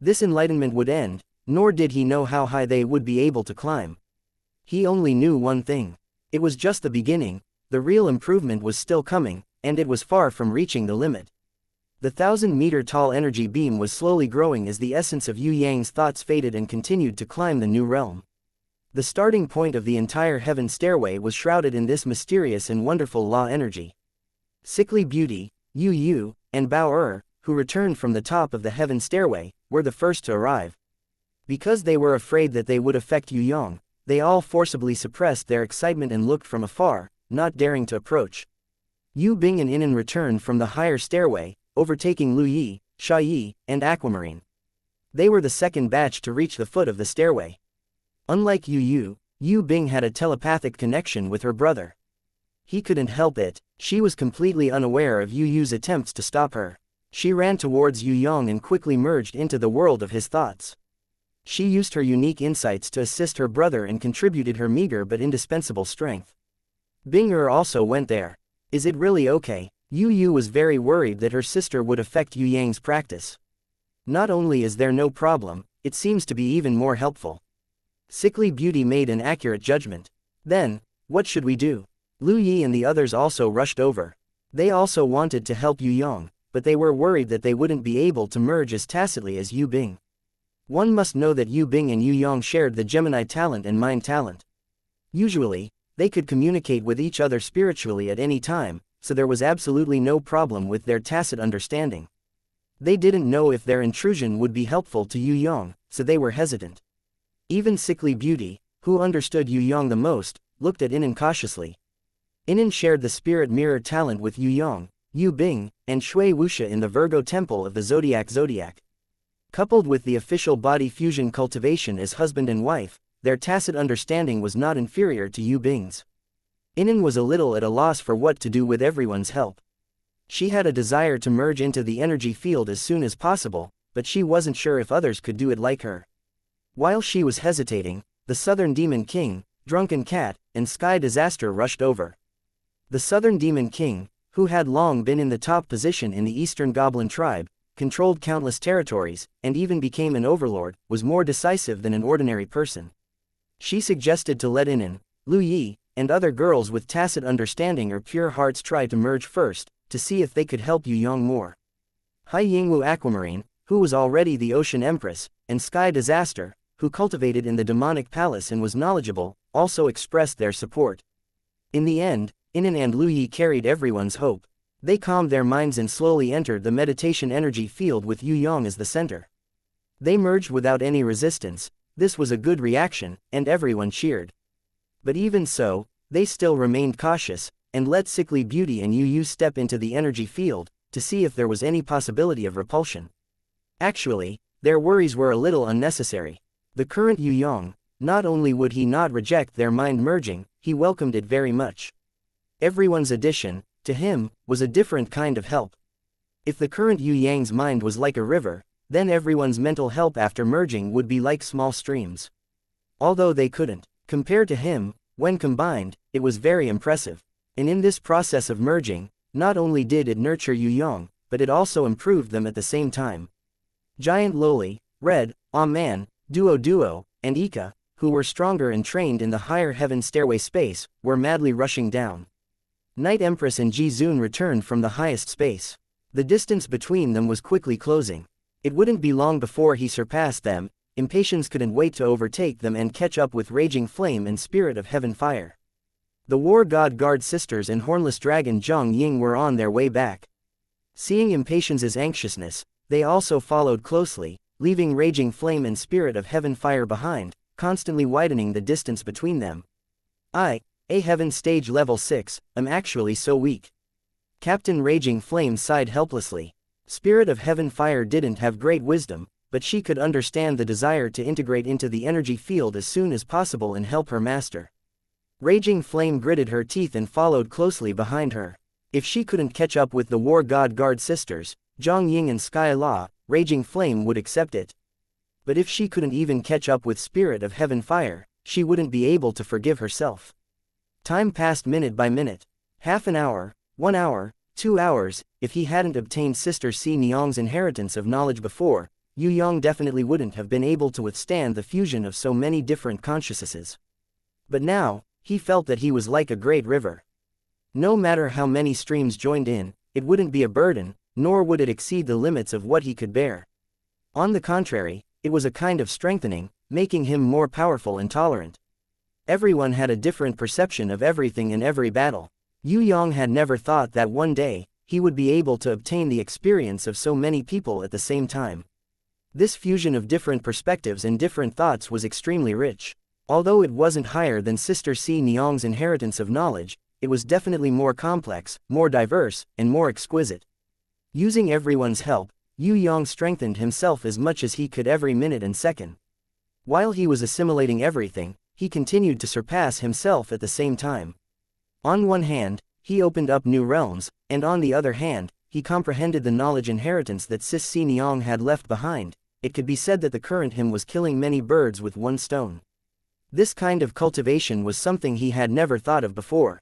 this enlightenment would end, nor did he know how high they would be able to climb. He only knew one thing. It was just the beginning, the real improvement was still coming, and it was far from reaching the limit. The 1,000-meter-tall energy beam was slowly growing as the essence of Yue Yang's thoughts faded and continued to climb the new realm. The starting point of the entire heaven stairway was shrouded in this mysterious and wonderful law energy. Sickly beauty, Yu, and Bao who returned from the top of the heaven stairway, were the first to arrive. Because they were afraid that they would affect Yue Yang, they all forcibly suppressed their excitement and looked from afar, not daring to approach. Yu Bing and Inan returned from the higher stairway, overtaking Lu Yi, Sha Yi, and Aquamarine. They were the second batch to reach the foot of the stairway. Unlike Yu Bing had a telepathic connection with her brother. He couldn't help it, she was completely unaware of Yu's attempts to stop her. She ran towards Yue Yang and quickly merged into the world of his thoughts. She used her unique insights to assist her brother and contributed her meager but indispensable strength. Bing also went there. Is it really okay? Yu was very worried that her sister would affect Yue Yang's practice. Not only is there no problem, it seems to be even more helpful. Sickly Beauty made an accurate judgment. Then, what should we do? Lu Yi and the others also rushed over. They also wanted to help Yue Yang, but they were worried that they wouldn't be able to merge as tacitly as Yue Bing. One must know that Yue Bing and Yue Yang shared the Gemini talent and mind talent. Usually, they could communicate with each other spiritually at any time, so there was absolutely no problem with their tacit understanding. They didn't know if their intrusion would be helpful to Yue Yang, so they were hesitant. Even Sickly Beauty, who understood Yue Yang the most, looked at Inan cautiously. Inan shared the spirit mirror talent with Yue Yang, Yue Bing, and Shui Wuxia in the Virgo temple of the Zodiac. Coupled with the official body fusion cultivation as husband and wife, their tacit understanding was not inferior to Yue Bing's. Inan was a little at a loss for what to do with everyone's help. She had a desire to merge into the energy field as soon as possible, but she wasn't sure if others could do it like her. While she was hesitating, the Southern Demon King, Drunken Cat, and Sky Disaster rushed over. The Southern Demon King, who had long been in the top position in the Eastern Goblin tribe, controlled countless territories, and even became an overlord, was more decisive than an ordinary person. She suggested to let Inan, Lu Yi, and other girls with tacit understanding or pure hearts try to merge first, to see if they could help Yue Yang more. Hai Yingwu Aquamarine, who was already the Ocean Empress, and Sky Disaster, who cultivated in the demonic palace and was knowledgeable, also expressed their support. In the end, Inan and Lu Yi carried everyone's hope. They calmed their minds and slowly entered the meditation energy field with Yue Yang as the center. They merged without any resistance. This was a good reaction, and everyone cheered. But even so, they still remained cautious, and let Sickly Beauty and Yu step into the energy field, to see if there was any possibility of repulsion. Actually, their worries were a little unnecessary. The current Yue Yang, not only would he not reject their mind merging, he welcomed it very much. Everyone's addition, to him, was a different kind of help. If the current Yue Yang's mind was like a river, then everyone's mental help after merging would be like small streams. Although they couldn't compare to him, when combined, it was very impressive. And in this process of merging, not only did it nurture Yue Yang, but it also improved them at the same time. Giant Loli, Red, Man, Duo, and Ika, who were stronger and trained in the higher heaven stairway space, were madly rushing down. Night Empress and Ji Zun returned from the highest space. The distance between them was quickly closing. It wouldn't be long before he surpassed them. Impatience couldn't wait to overtake them and catch up with Raging Flame and Spirit of Heaven Fire. The War God Guard Sisters and Hornless Dragon Zhang Ying were on their way back. Seeing Impatience's anxiousness, they also followed closely, leaving Raging Flame and Spirit of Heaven Fire behind, constantly widening the distance between them. A Heaven Stage Level 6, I'm actually so weak. Captain Raging Flame sighed helplessly. Spirit of Heaven Fire didn't have great wisdom, but she could understand the desire to integrate into the energy field as soon as possible and help her master. Raging Flame gritted her teeth and followed closely behind her. If she couldn't catch up with the War God Guard Sisters, Zhang Ying and Sky La, Raging Flame would accept it. But if she couldn't even catch up with Spirit of Heaven Fire, she wouldn't be able to forgive herself. Time passed minute by minute. Half an hour, 1 hour, 2 hours. If he hadn't obtained Sister Si Niang's inheritance of knowledge before, Yue Yang definitely wouldn't have been able to withstand the fusion of so many different consciousnesses. But now, he felt that he was like a great river. No matter how many streams joined in, it wouldn't be a burden, nor would it exceed the limits of what he could bear. On the contrary, it was a kind of strengthening, making him more powerful and tolerant. Everyone had a different perception of everything in every battle. Yue Yang had never thought that one day, he would be able to obtain the experience of so many people at the same time. This fusion of different perspectives and different thoughts was extremely rich. Although it wasn't higher than Sister Si Niang's inheritance of knowledge, it was definitely more complex, more diverse, and more exquisite. Using everyone's help, Yue Yang strengthened himself as much as he could every minute and second. While he was assimilating everything, he continued to surpass himself at the same time. On one hand, he opened up new realms, and on the other hand, he comprehended the knowledge inheritance that Sis Si Niang had left behind. It could be said that the current him was killing many birds with one stone. This kind of cultivation was something he had never thought of before.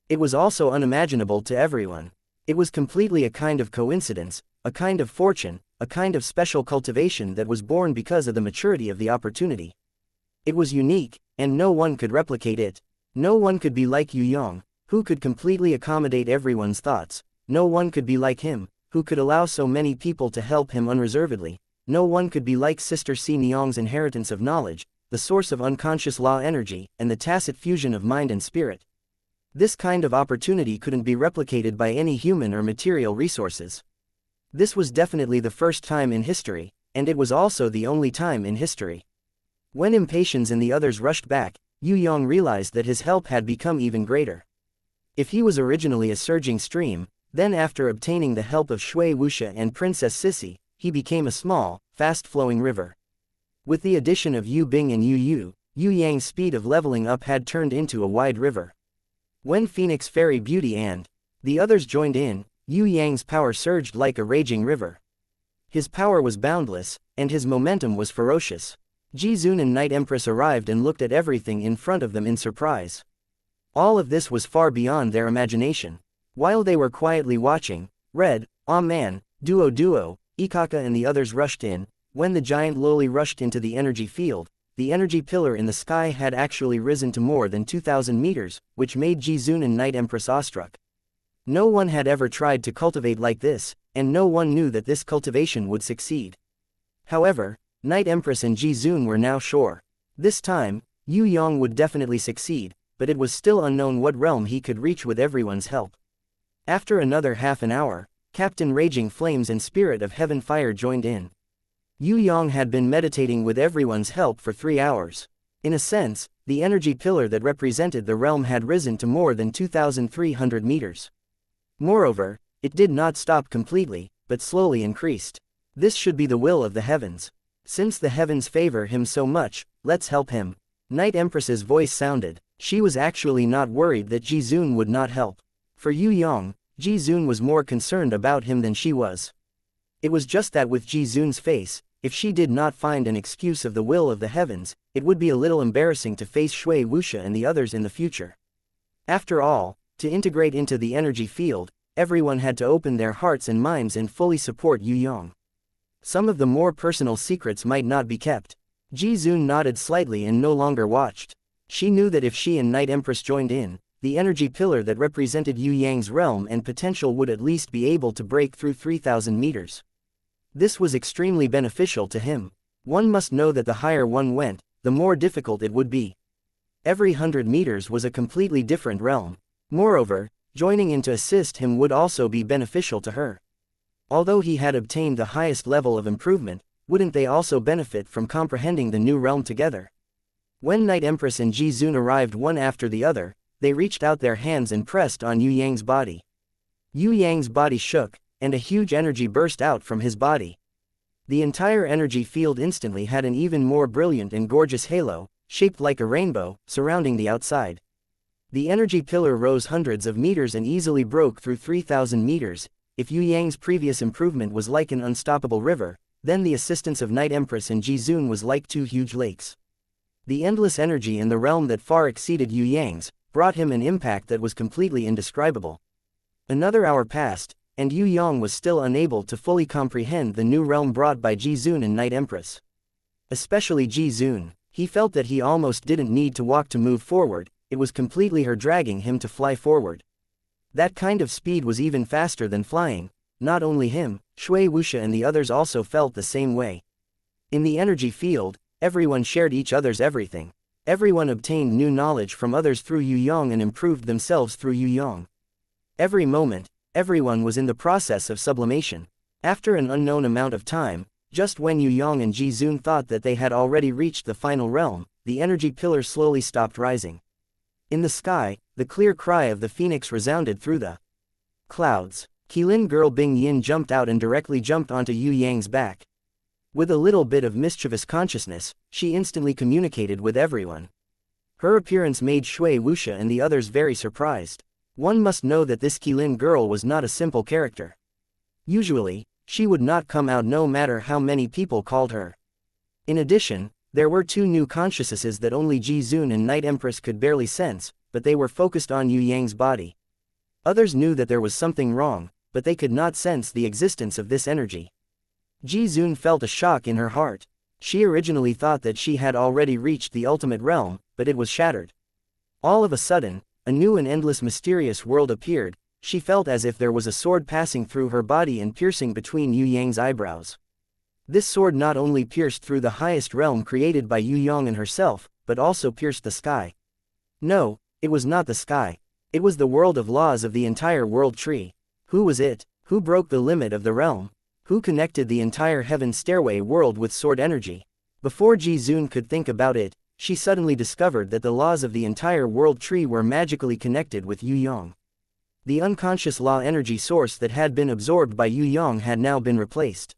It was also unimaginable to everyone. It was completely a kind of coincidence, a kind of fortune, a kind of special cultivation that was born because of the maturity of the opportunity. It was unique, and no one could replicate it. No one could be like Yue Yang, who could completely accommodate everyone's thoughts. No one could be like him, who could allow so many people to help him unreservedly. No one could be like Sister Si Niang's inheritance of knowledge, the source of unconscious law energy, and the tacit fusion of mind and spirit. This kind of opportunity couldn't be replicated by any human or material resources. This was definitely the first time in history, and it was also the only time in history. When Impatience and the others rushed back, Yue Yang realized that his help had become even greater. If he was originally a surging stream, then after obtaining the help of Shui Wuxia and Princess Sissy, he became a small, fast-flowing river. With the addition of Yu Bing and Yue Yang's speed of leveling up had turned into a wide river. When Phoenix Fairy Beauty and the others joined in, Yue Yang's power surged like a raging river. His power was boundless, and his momentum was ferocious. Jizun and Night Empress arrived and looked at everything in front of them in surprise. All of this was far beyond their imagination. While they were quietly watching, Red, Man, Duo, Ikaka and the others rushed in. When the giant loli rushed into the energy field, the energy pillar in the sky had actually risen to more than 2,000 meters, which made Jizun and Night Empress awestruck. No one had ever tried to cultivate like this, and no one knew that this cultivation would succeed. However, Night Empress and Jizun were now sure. This time, Yue Yang would definitely succeed, but it was still unknown what realm he could reach with everyone's help. After another half an hour, Captain Raging Flames and Spirit of Heaven Fire joined in. Yue Yang had been meditating with everyone's help for 3 hours. In a sense, the energy pillar that represented the realm had risen to more than 2,300 meters. Moreover, it did not stop completely, but slowly increased. This should be the will of the heavens. Since the heavens favor him so much, let's help him. Night Empress's voice sounded. She was actually not worried that Jizun would not help. For Yue Yang, Jizun was more concerned about him than she was. It was just that with Jizun's face, if she did not find an excuse of the will of the heavens, it would be a little embarrassing to face Shui Wuxia and the others in the future. After all, to integrate into the energy field, everyone had to open their hearts and minds and fully support Yue Yang. Some of the more personal secrets might not be kept. Jizun nodded slightly and no longer watched. She knew that if she and Night Empress joined in, the energy pillar that represented Yue Yang's realm and potential would at least be able to break through 3,000 meters. This was extremely beneficial to him. One must know that the higher one went, the more difficult it would be. Every 100 meters was a completely different realm. Moreover, joining in to assist him would also be beneficial to her. Although he had obtained the highest level of improvement, wouldn't they also benefit from comprehending the new realm together? When Night Empress and Jizun arrived one after the other, they reached out their hands and pressed on Yue Yang's body. Yue Yang's body shook, and a huge energy burst out from his body. The entire energy field instantly had an even more brilliant and gorgeous halo, shaped like a rainbow, surrounding the outside. The energy pillar rose hundreds of meters and easily broke through 3,000 meters. If Yue Yang's previous improvement was like an unstoppable river, then the assistance of Night Empress and Jizun was like 2 huge lakes. The endless energy in the realm that far exceeded Yue Yang's brought him an impact that was completely indescribable. Another hour passed, and Yue Yang was still unable to fully comprehend the new realm brought by Jizun and Night Empress. Especially Jizun, he felt that he almost didn't need to walk to move forward, it was completely her dragging him to fly forward. That kind of speed was even faster than flying. Not only him, Shui Wuxia and the others also felt the same way. In the energy field, everyone shared each other's everything. Everyone obtained new knowledge from others through Yue Yang and improved themselves through Yue Yang. Every moment, everyone was in the process of sublimation. After an unknown amount of time, just when Yue Yang and Ji Zun thought that they had already reached the final realm, the energy pillar slowly stopped rising. In the sky, the clear cry of the phoenix resounded through the clouds. Qilin girl Bing Yin jumped out and directly jumped onto Yue Yang's back. With a little bit of mischievous consciousness, she instantly communicated with everyone. Her appearance made Shui Wuxia and the others very surprised. One must know that this Qilin girl was not a simple character. Usually, she would not come out no matter how many people called her. In addition, there were two new consciousnesses that only Ji Zun and Night Empress could barely sense, but they were focused on Yue Yang's body. Others knew that there was something wrong, but they could not sense the existence of this energy. Ji Zun felt a shock in her heart. She originally thought that she had already reached the ultimate realm, but it was shattered. All of a sudden, a new and endless mysterious world appeared. She felt as if there was a sword passing through her body and piercing between Yue Yang's eyebrows. This sword not only pierced through the highest realm created by Yue Yang and herself, but also pierced the sky. No, it was not the sky. It was the world of laws of the entire world tree. Who was it? Who broke the limit of the realm? Who connected the entire heaven stairway world with sword energy? Before Ji Zun could think about it, she suddenly discovered that the laws of the entire world tree were magically connected with Yue Yang. The unconscious law energy source that had been absorbed by Yue Yang had now been replaced.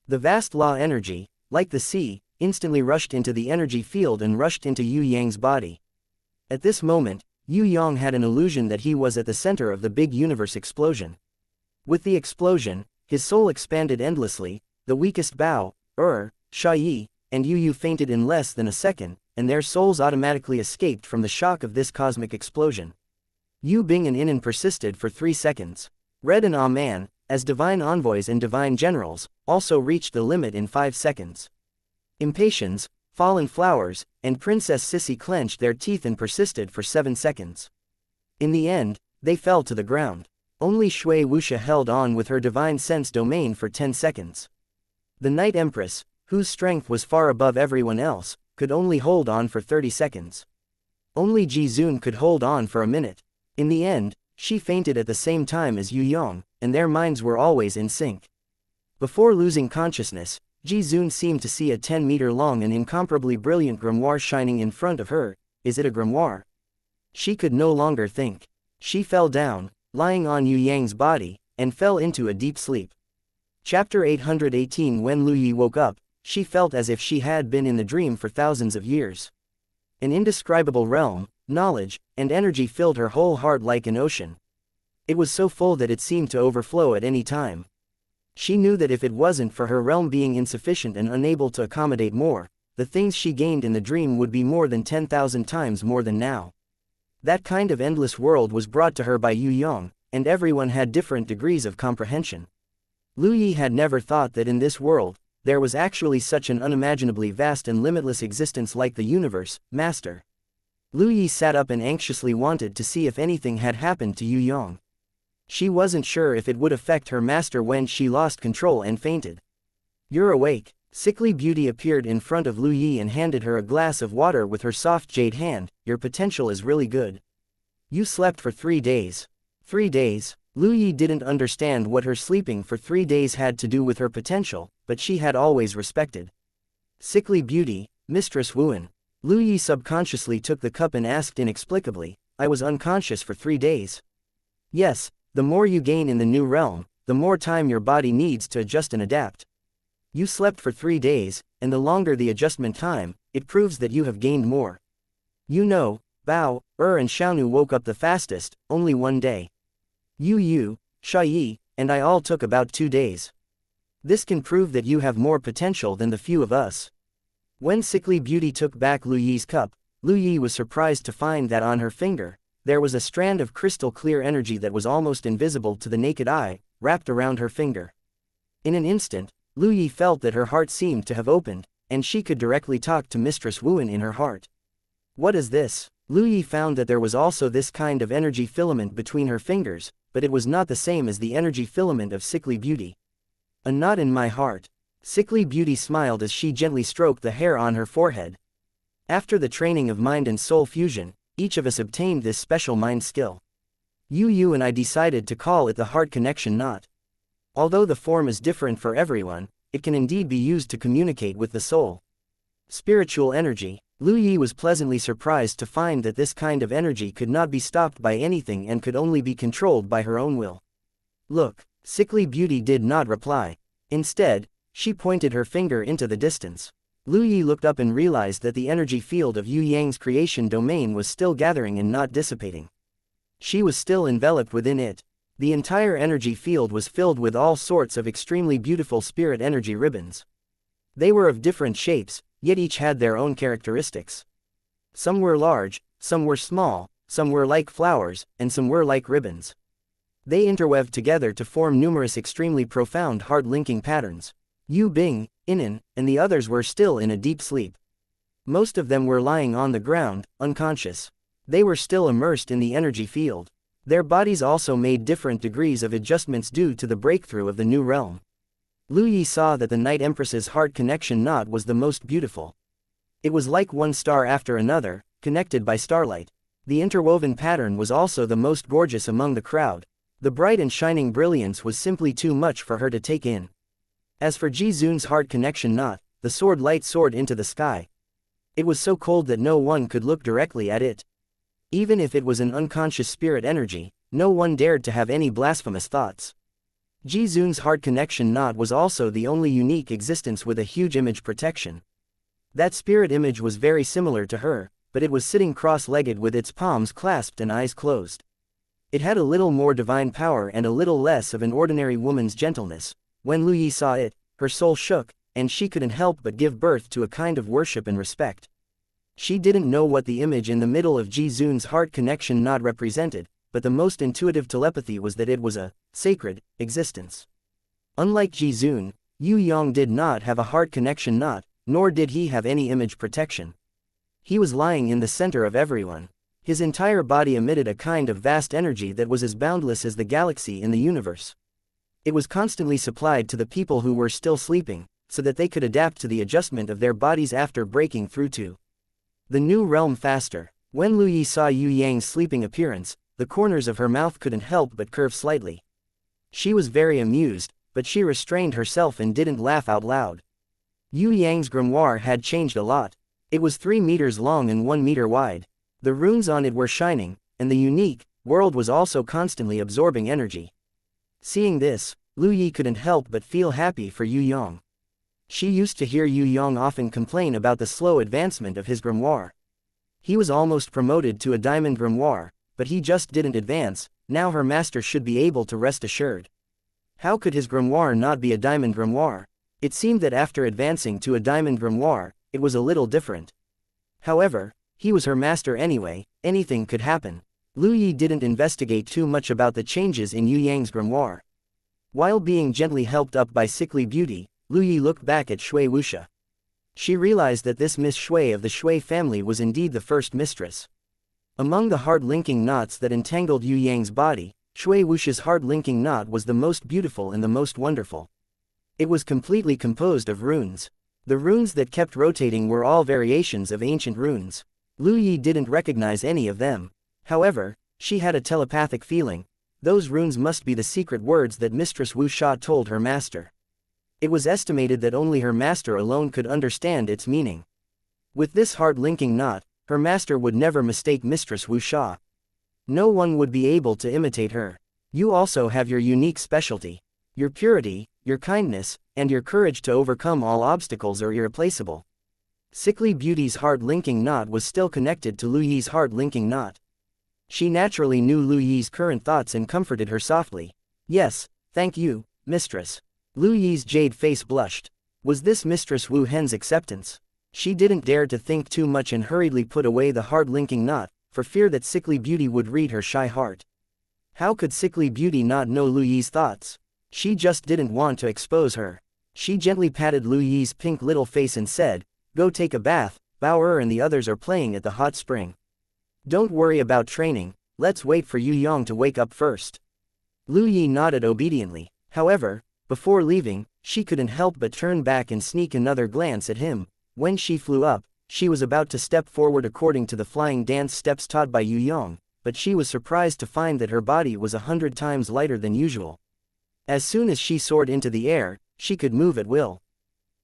The vast law energy, like the sea, instantly rushed into the energy field and rushed into Yue Yang's body. At this moment, Yue Yang had an illusion that he was at the center of the big universe explosion. With the explosion, his soul expanded endlessly. The weakest Bao, Xiayi, and Yu fainted in less than a second, and their souls automatically escaped from the shock of this cosmic explosion. Yu Bing and Inan persisted for 3 seconds. Red and Ah Man, as divine envoys and divine generals, also reached the limit in 5 seconds. Impatience, Fallen Flowers, and Princess Sissy clenched their teeth and persisted for 7 seconds. In the end, they fell to the ground. Only Shui Wuxia held on with her divine sense domain for 10 seconds. The Night Empress, whose strength was far above everyone else, could only hold on for 30 seconds. Only Ji Zun could hold on for a minute. In the end, she fainted at the same time as Yue Yang, and their minds were always in sync. Before losing consciousness, Ji Zun seemed to see a 10-meter-long and incomparably brilliant grimoire shining in front of her. Is it a grimoire? She could no longer think. She fell down, lying on Yue Yang's body, and fell into a deep sleep. Chapter 818. When Lu Yi woke up, she felt as if she had been in the dream for thousands of years. An indescribable realm, knowledge, and energy filled her whole heart like an ocean. It was so full that it seemed to overflow at any time. She knew that if it wasn't for her realm being insufficient and unable to accommodate more, the things she gained in the dream would be more than 10,000 times more than now. That kind of endless world was brought to her by Yue Yang, and everyone had different degrees of comprehension. Lu Yi had never thought that in this world, there was actually such an unimaginably vast and limitless existence like the universe, Master. Lu Yi sat up and anxiously wanted to see if anything had happened to Yue Yang. She wasn't sure if it would affect her master when she lost control and fainted. "You're awake." Sickly Beauty appeared in front of Lu Yi and handed her a glass of water with her soft jade hand. "Your potential is really good. You slept for 3 days. 3 days? Lu Yi didn't understand what her sleeping for 3 days had to do with her potential, but she had always respected Sickly Beauty, Mistress Wuan. Lu Yi subconsciously took the cup and asked inexplicably, "I was unconscious for 3 days. Yes, the more you gain in the new realm, the more time your body needs to adjust and adapt. You slept for 3 days, and the longer the adjustment time, it proves that you have gained more. You know, Bao, and Xiaonu woke up the fastest, only 1 day. Yu, Xiayi, and I all took about 2 days. This can prove that you have more potential than the few of us." When Sickly Beauty took back Lu Yi's cup, Lu Yi was surprised to find that on her finger, there was a strand of crystal clear energy that was almost invisible to the naked eye, wrapped around her finger. In an instant, Lu Yi felt that her heart seemed to have opened, and she could directly talk to Mistress Wuan in her heart. "What is this?" Lu Yi found that there was also this kind of energy filament between her fingers, but it was not the same as the energy filament of Sickly Beauty. "A knot in my heart." Sickly Beauty smiled as she gently stroked the hair on her forehead. After the training of mind and soul fusion, each of us obtained this special mind skill. Yu and I decided to call it the heart connection knot. Although the form is different for everyone, it can indeed be used to communicate with the soul. Spiritual energy. Lu Yi was pleasantly surprised to find that this kind of energy could not be stopped by anything and could only be controlled by her own will. Look, Sickly Beauty did not reply. Instead, she pointed her finger into the distance. Lu Yi looked up and realized that the energy field of Yue Yang's creation domain was still gathering and not dissipating. She was still enveloped within it. The entire energy field was filled with all sorts of extremely beautiful spirit energy ribbons. They were of different shapes, yet each had their own characteristics. Some were large, some were small, some were like flowers, and some were like ribbons. They interwove together to form numerous extremely profound heart-linking patterns. Yu Bing, Inan, and the others were still in a deep sleep. Most of them were lying on the ground, unconscious. They were still immersed in the energy field. Their bodies also made different degrees of adjustments due to the breakthrough of the new realm. Lu Yi saw that the Night Empress's heart connection knot was the most beautiful. It was like one star after another, connected by starlight. The interwoven pattern was also the most gorgeous among the crowd. The bright and shining brilliance was simply too much for her to take in. As for Ji Zun's heart connection knot, the sword light soared into the sky. It was so cold that no one could look directly at it. Even if it was an unconscious spirit energy, no one dared to have any blasphemous thoughts. Ji Zun's heart connection knot was also the only unique existence with a huge image protection. That spirit image was very similar to her, but it was sitting cross-legged with its palms clasped and eyes closed. It had a little more divine power and a little less of an ordinary woman's gentleness. When Lu Yi saw it, her soul shook, and she couldn't help but give birth to a kind of worship and respect. She didn't know what the image in the middle of Ji Zun's heart connection knot represented, but the most intuitive telepathy was that it was a sacred existence. Unlike Ji Zun, Yue Yang did not have a heart connection knot, nor did he have any image protection. He was lying in the center of everyone. His entire body emitted a kind of vast energy that was as boundless as the galaxy in the universe. It was constantly supplied to the people who were still sleeping, so that they could adapt to the adjustment of their bodies after breaking through to the new realm faster. When Lu Yi saw Yue Yang's sleeping appearance, the corners of her mouth couldn't help but curve slightly. She was very amused, but she restrained herself and didn't laugh out loud. Yue Yang's grimoire had changed a lot. It was 3 meters long and 1 meter wide. The runes on it were shining, and the unique world was also constantly absorbing energy. Seeing this, Lu Yi couldn't help but feel happy for Yue Yang. She used to hear Yue Yang often complain about the slow advancement of his grimoire. He was almost promoted to a diamond grimoire, but he just didn't advance. Now her master should be able to rest assured. How could his grimoire not be a diamond grimoire? It seemed that after advancing to a diamond grimoire, it was a little different. However, he was her master anyway, anything could happen. Lu Yi didn't investigate too much about the changes in Yue Yang's grimoire. While being gently helped up by Sickly Beauty, Lu Yi looked back at Shui Wuxia. She realized that this Miss Shui of the Shui family was indeed the first mistress. Among the heart-linking knots that entangled Yue Yang's body, Shui Wuxia's heart-linking knot was the most beautiful and the most wonderful. It was completely composed of runes. The runes that kept rotating were all variations of ancient runes. Lu Yi didn't recognize any of them. However, she had a telepathic feeling. Those runes must be the secret words that Mistress Wu Sha told her master. It was estimated that only her master alone could understand its meaning. With this heart-linking knot, her master would never mistake Mistress Wu Sha. No one would be able to imitate her. You also have your unique specialty. Your purity, your kindness, and your courage to overcome all obstacles are irreplaceable. Sickly Beauty's heart-linking knot was still connected to Lu Yi's heart-linking knot. She naturally knew Lu Yi's current thoughts and comforted her softly. Yes, thank you, mistress. Lu Yi's jade face blushed. Was this Mistress Wu Hen's acceptance? She didn't dare to think too much and hurriedly put away the heart-linking knot, for fear that Sickly Beauty would read her shy heart. How could Sickly Beauty not know Lu Yi's thoughts? She just didn't want to expose her. She gently patted Lu Yi's pink little face and said, "Go take a bath, Bao and the others are playing at the hot spring. Don't worry about training, let's wait for Yue Yang to wake up first." Lu Yi nodded obediently. However, before leaving, she couldn't help but turn back and sneak another glance at him. When she flew up, she was about to step forward according to the flying dance steps taught by Yue Yang, but she was surprised to find that her body was 100 times lighter than usual. As soon as she soared into the air, she could move at will.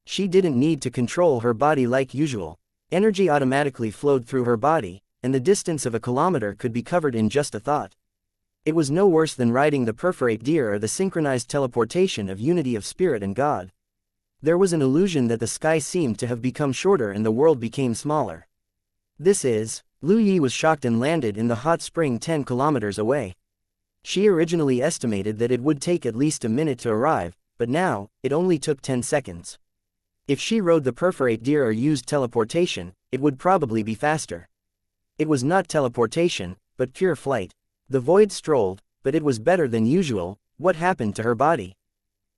She didn't need to control her body like usual. Energy automatically flowed through her body, and the distance of a kilometer could be covered in just a thought. It was no worse than riding the perforate deer or the synchronized teleportation of unity of spirit and God. There was an illusion that the sky seemed to have become shorter and the world became smaller. Lu Yi was shocked and landed in the hot spring 10 kilometers away. She originally estimated that it would take at least a minute to arrive, but now, it only took 10 seconds. If she rode the perforate deer or used teleportation, it would probably be faster. It was not teleportation, but pure flight. The void strolled, but it was better than usual. What happened to her body?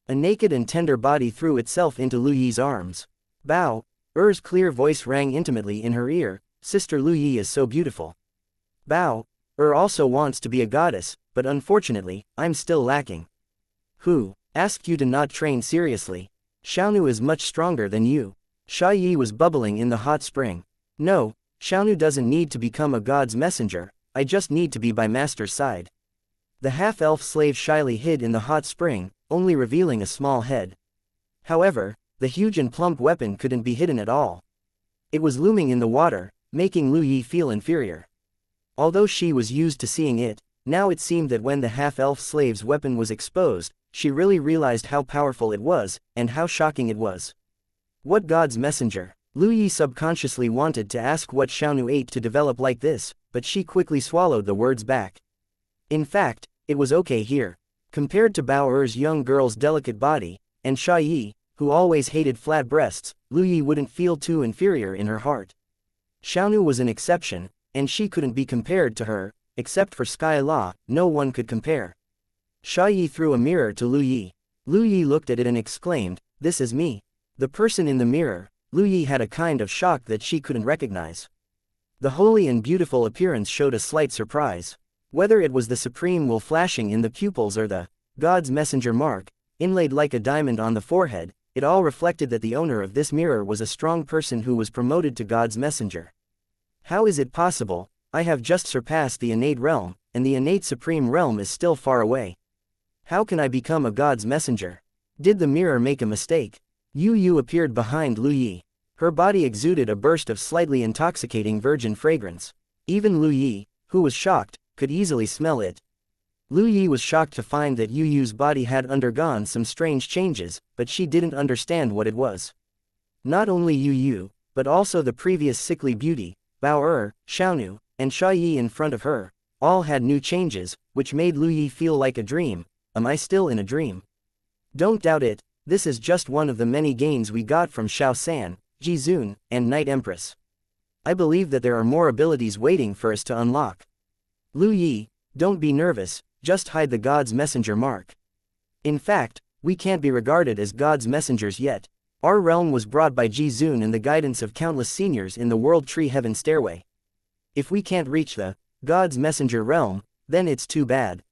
A naked and tender body threw itself into Lu Yi's arms. Bao Er's clear voice rang intimately in her ear. Sister Lu Yi is so beautiful. Bao also wants to be a goddess, but unfortunately, I'm still lacking. Who asked you to not train seriously? Xiaonu is much stronger than you. Sha Yi was bubbling in the hot spring. No, Xiaonu doesn't need to become a god's messenger, I just need to be by master's side. The half-elf slave shyly hid in the hot spring, only revealing a small head. However, the huge and plump weapon couldn't be hidden at all. It was looming in the water, making Lu Yi feel inferior. Although she was used to seeing it, now it seemed that when the half-elf slave's weapon was exposed, she really realized how powerful it was, and how shocking it was. What god's messenger? Lu Yi subconsciously wanted to ask what Xiaonu ate to develop like this, but she quickly swallowed the words back. In fact, it was okay here. Compared to Bao Er's young girl's delicate body, and Sha Yi, who always hated flat breasts, Lu Yi wouldn't feel too inferior in her heart. Xiaonu was an exception, and she couldn't be compared to her. Except for Sky Law, no one could compare. Sha Yi threw a mirror to Lu Yi. Lu Yi looked at it and exclaimed, "This is me." The person in the mirror, Lu Yi had a kind of shock that she couldn't recognize. The holy and beautiful appearance showed a slight surprise. Whether it was the supreme will flashing in the pupils or the God's messenger mark, inlaid like a diamond on the forehead, it all reflected that the owner of this mirror was a strong person who was promoted to God's messenger. How is it possible? I have just surpassed the innate realm, and the innate supreme realm is still far away. How can I become a god's messenger? Did the mirror make a mistake? Yu appeared behind Lu Yi. Her body exuded a burst of slightly intoxicating virgin fragrance. Even Lu Yi, who was shocked, could easily smell it. Lu Yi was shocked to find that Yu's body had undergone some strange changes, but she didn't understand what it was. Not only Yu, but also the previous sickly beauty, Bao Xiaonu, and Sha Yi in front of her, all had new changes, which made Lu Yi feel like a dream. Am I still in a dream? Don't doubt it, this is just one of the many gains we got from Xiao San, Jizun, and Night Empress. I believe that there are more abilities waiting for us to unlock. Lu Yi, don't be nervous, just hide the God's messenger mark. In fact, we can't be regarded as God's messengers yet. Our realm was brought by Jizun and the guidance of countless seniors in the World Tree Heaven Stairway. If we can't reach the God's messenger realm, then it's too bad.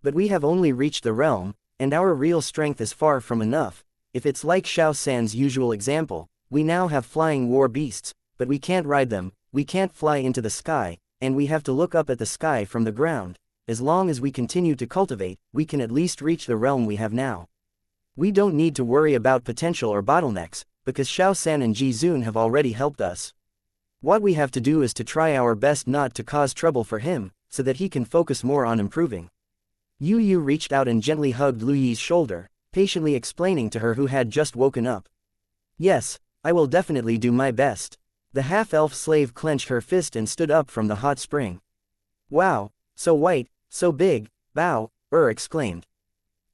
But we have only reached the realm, and our real strength is far from enough. If it's like Xiao San's usual example, we now have flying war beasts, but we can't ride them, we can't fly into the sky, and we have to look up at the sky from the ground. As long as we continue to cultivate, we can at least reach the realm we have now. We don't need to worry about potential or bottlenecks, because Xiao San and Jizun have already helped us. What we have to do is to try our best not to cause trouble for him, so that he can focus more on improving. Yu reached out and gently hugged Lu Yi's shoulder, patiently explaining to her who had just woken up. Yes, I will definitely do my best. The half-elf slave clenched her fist and stood up from the hot spring. Wow, so white, so big, Bao exclaimed.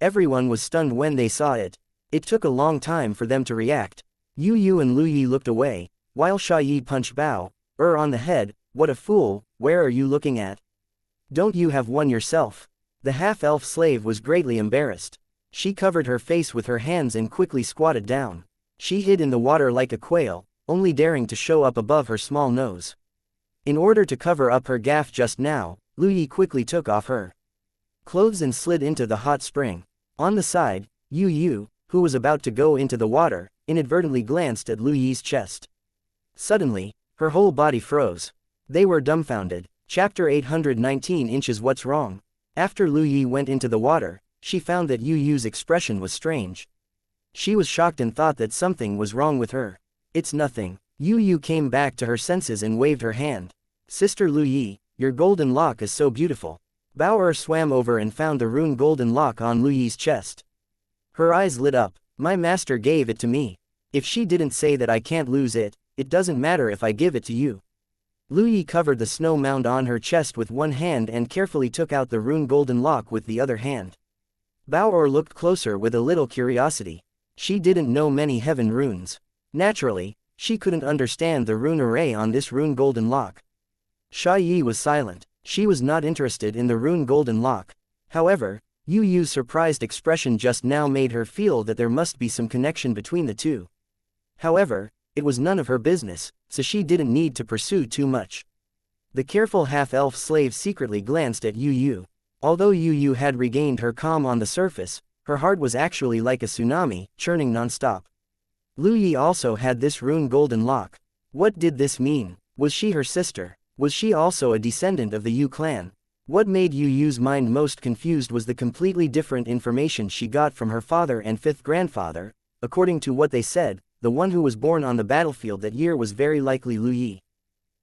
Everyone was stunned when they saw it. It took a long time for them to react. Yu and Lu Yi looked away, while Sha Yi punched Bao on the head. What a fool, where are you looking at? Don't you have one yourself? The half-elf slave was greatly embarrassed. She covered her face with her hands and quickly squatted down. She hid in the water like a quail, only daring to show up above her small nose. In order to cover up her gaffe just now, Lu Yi quickly took off her clothes and slid into the hot spring. On the side, Yu, who was about to go into the water, inadvertently glanced at Lu Yi's chest. Suddenly, her whole body froze. They were dumbfounded. Chapter 819 Inches What's Wrong? After Lu Yi went into the water, she found that Yu Yu's expression was strange. She was shocked and thought that something was wrong with her. It's nothing. Yu Yu came back to her senses and waved her hand. Sister Lu Yi, your golden lock is so beautiful. Bao swam over and found the rune golden lock on Lu Yi's chest. Her eyes lit up. My master gave it to me. If she didn't say that I can't lose it, it doesn't matter if I give it to you. Lu Yi covered the snow mound on her chest with one hand and carefully took out the rune golden lock with the other hand. Bao looked closer with a little curiosity. She didn't know many heaven runes. Naturally, she couldn't understand the rune array on this rune golden lock. Sha Yi was silent. She was not interested in the rune golden lock. However, Yu Yu's surprised expression just now made her feel that there must be some connection between the two. However, it was none of her business, so she didn't need to pursue too much. The careful half-elf slave secretly glanced at Yu Yu. Although Yu Yu had regained her calm on the surface, her heart was actually like a tsunami, churning non-stop. Lu Yi also had this rune golden lock. What did this mean? Was she her sister? Was she also a descendant of the Yu clan? What made Yu Yu's mind most confused was the completely different information she got from her father and fifth grandfather. According to what they said, the one who was born on the battlefield that year was very likely Lu Yi.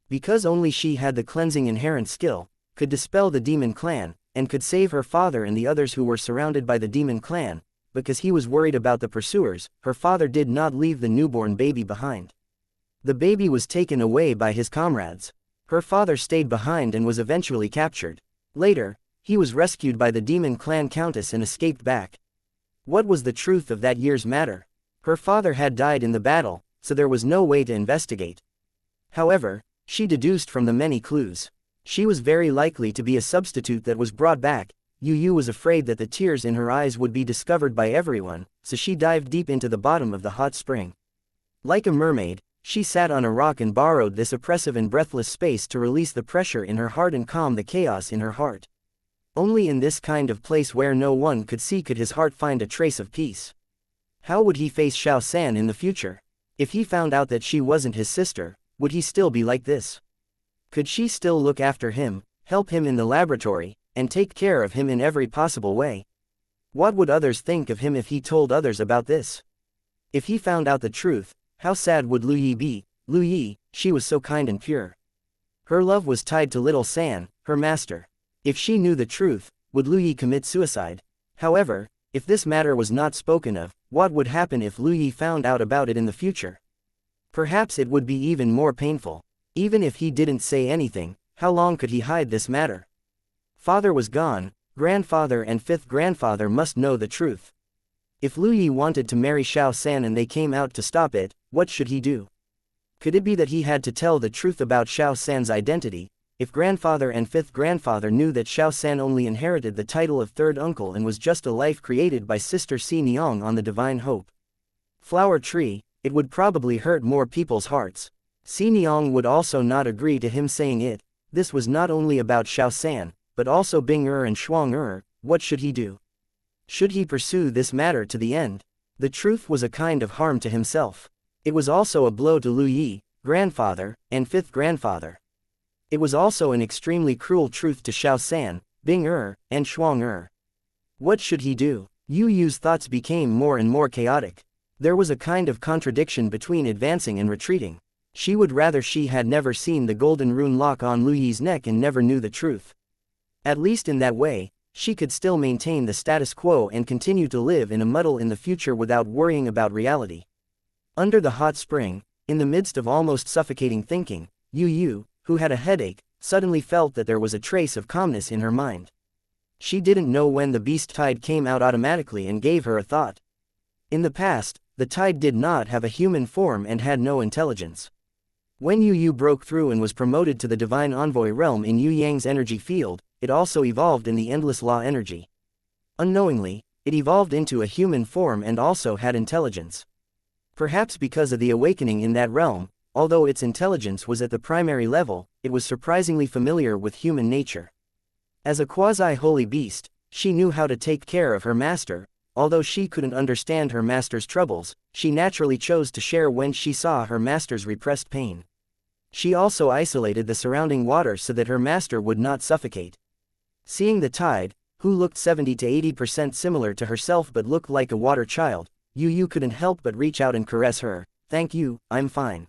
Because only she had the cleansing inherent skill, could dispel the demon clan, and could save her father and the others who were surrounded by the demon clan, because he was worried about the pursuers, her father did not leave the newborn baby behind. The baby was taken away by his comrades. Her father stayed behind and was eventually captured. Later, he was rescued by the demon clan countess and escaped back. What was the truth of that year's matter? Her father had died in the battle, so there was no way to investigate. However, she deduced from the many clues. She was very likely to be a substitute that was brought back. Yu Yu was afraid that the tears in her eyes would be discovered by everyone, so she dived deep into the bottom of the hot spring. Like a mermaid, she sat on a rock and borrowed this oppressive and breathless space to release the pressure in her heart and calm the chaos in her heart. Only in this kind of place where no one could see could his heart find a trace of peace. How would he face Xiao San in the future? If he found out that she wasn't his sister, would he still be like this? Could she still look after him, help him in the laboratory, and take care of him in every possible way? What would others think of him if he told others about this? If he found out the truth, how sad would Lu Yi be? Lu Yi, she was so kind and pure. Her love was tied to little San, her master. If she knew the truth, would Lu Yi commit suicide? However, if this matter was not spoken of, what would happen if Lu Yi found out about it in the future? Perhaps it would be even more painful. Even if he didn't say anything, how long could he hide this matter? Father was gone, grandfather and fifth grandfather must know the truth. If Lu Yi wanted to marry Xiao San and they came out to stop it, what should he do? Could it be that he had to tell the truth about Xiao San's identity? If grandfather and fifth grandfather knew that Xiao San only inherited the title of third uncle and was just a life created by sister Xianxia on the divine hope flower tree, it would probably hurt more people's hearts. Xianxia would also not agree to him saying it. This was not only about Xiao San, but also Bing and Shuang. What should he do? Should he pursue this matter to the end? The truth was a kind of harm to himself. It was also a blow to Lu Yi, grandfather, and fifth grandfather. It was also an extremely cruel truth to Xiao San, Bing and Shuang. What should he do? Yu Yu's thoughts became more and more chaotic. There was a kind of contradiction between advancing and retreating. She would rather she had never seen the golden rune lock on Lu Yi's neck and never knew the truth. At least in that way, she could still maintain the status quo and continue to live in a muddle in the future without worrying about reality. Under the hot spring, in the midst of almost suffocating thinking, Yu Yu, who had a headache, suddenly felt that there was a trace of calmness in her mind. She didn't know when the beast tide came out automatically and gave her a thought. In the past, the tide did not have a human form and had no intelligence. When Yu Yu broke through and was promoted to the divine envoy realm in Yue Yang's energy field, it also evolved in the endless law energy. Unknowingly, it evolved into a human form and also had intelligence. Perhaps because of the awakening in that realm, although its intelligence was at the primary level, it was surprisingly familiar with human nature. As a quasi-holy beast, she knew how to take care of her master. Although she couldn't understand her master's troubles, she naturally chose to share when she saw her master's repressed pain. She also isolated the surrounding water so that her master would not suffocate. Seeing the tide, who looked 70 to 80% similar to herself but looked like a water child, Yu couldn't help but reach out and caress her. "Thank you, I'm fine.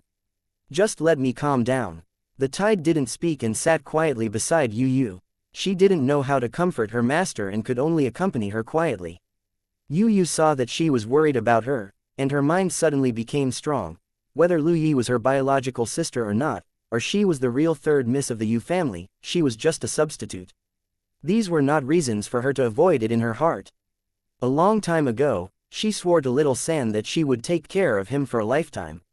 Just let me calm down." The tide didn't speak and sat quietly beside Yu. She didn't know how to comfort her master and could only accompany her quietly. Yu saw that she was worried about her, and her mind suddenly became strong. Whether Lu Yi was her biological sister or not, or she was the real third miss of the Yu family, she was just a substitute. These were not reasons for her to avoid it in her heart. A long time ago, she swore to Little San that she would take care of him for a lifetime.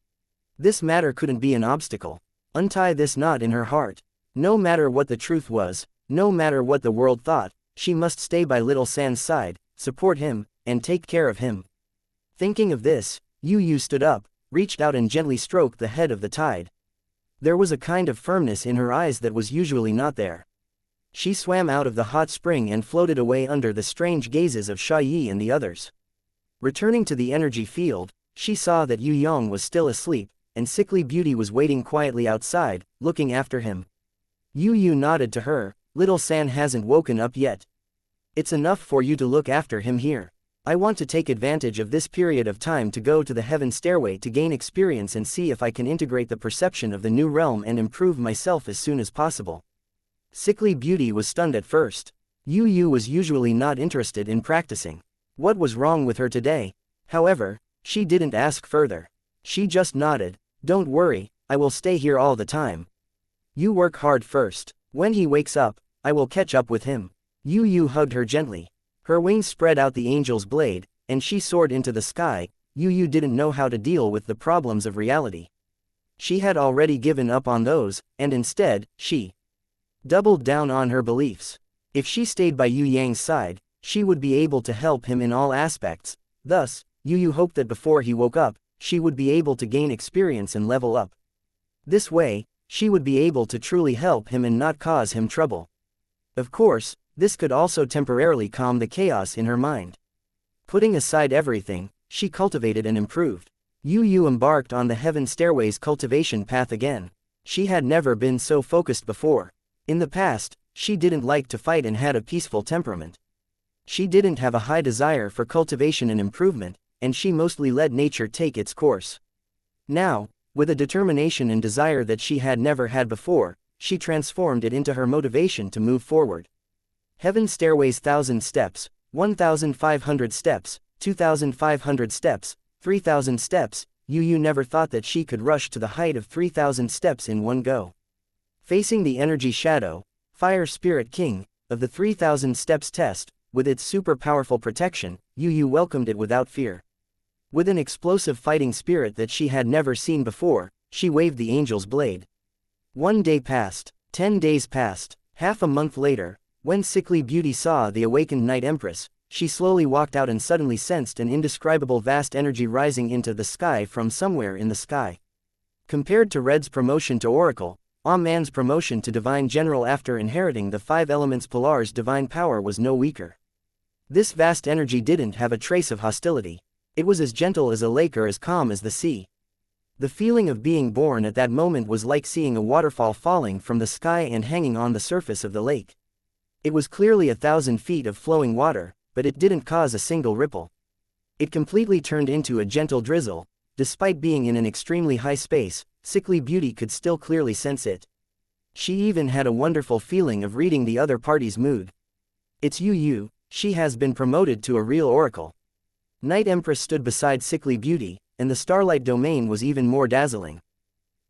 This matter couldn't be an obstacle. Untie this knot in her heart. No matter what the truth was, no matter what the world thought, she must stay by Little San's side, support him, and take care of him. Thinking of this, Yu stood up, reached out and gently stroked the head of the tide. There was a kind of firmness in her eyes that was usually not there. She swam out of the hot spring and floated away under the strange gazes of Sha Yi and the others. Returning to the energy field, she saw that Yue Yang was still asleep, and Sickly Beauty was waiting quietly outside, looking after him. Yu nodded to her. "Little San hasn't woken up yet. It's enough for you to look after him here. I want to take advantage of this period of time to go to the heaven stairway to gain experience and see if I can integrate the perception of the new realm and improve myself as soon as possible." Sickly Beauty was stunned at first. Yu was usually not interested in practicing. What was wrong with her today? However, she didn't ask further. She just nodded. "Don't worry, I will stay here all the time. You work hard first. When he wakes up, I will catch up with him." Yu hugged her gently. Her wings spread out the angel's blade, and she soared into the sky. Yu didn't know how to deal with the problems of reality. She had already given up on those, and instead, she doubled down on her beliefs. If she stayed by Yue Yang's side, she would be able to help him in all aspects. Thus, Yu hoped that before he woke up, she would be able to gain experience and level up. This way, she would be able to truly help him and not cause him trouble. Of course, this could also temporarily calm the chaos in her mind. Putting aside everything, she cultivated and improved. Yu embarked on the Heaven Stairway's cultivation path again. She had never been so focused before. In the past, she didn't like to fight and had a peaceful temperament. She didn't have a high desire for cultivation and improvement, and she mostly let nature take its course. Now, with a determination and desire that she had never had before, she transformed it into her motivation to move forward. Heaven Stairway's 1,000 steps, 1,500 steps, 2,500 steps, 3,000 steps, Yu never thought that she could rush to the height of 3,000 steps in one go. Facing the energy shadow, Fire Spirit King, of the 3,000 steps test, with its super powerful protection, Yu welcomed it without fear. With an explosive fighting spirit that she had never seen before, she waved the angel's blade. 1 day passed, 10 days passed, half a month later, when Sickly Beauty saw the awakened Night Empress, she slowly walked out and suddenly sensed an indescribable vast energy rising into the sky from somewhere in the sky. Compared to Red's promotion to Oracle, Man's promotion to Divine General after inheriting the 5 elements Pilar's divine power was no weaker. This vast energy didn't have a trace of hostility. It was as gentle as a lake or as calm as the sea. The feeling of being born at that moment was like seeing a waterfall falling from the sky and hanging on the surface of the lake. It was clearly 1,000 feet of flowing water, but it didn't cause a single ripple. It completely turned into a gentle drizzle. Despite being in an extremely high space, Sickly Beauty could still clearly sense it. She even had a wonderful feeling of reading the other party's mood. "It's Yu, she has been promoted to a real oracle." Night Empress stood beside Sickly Beauty, and the starlight domain was even more dazzling.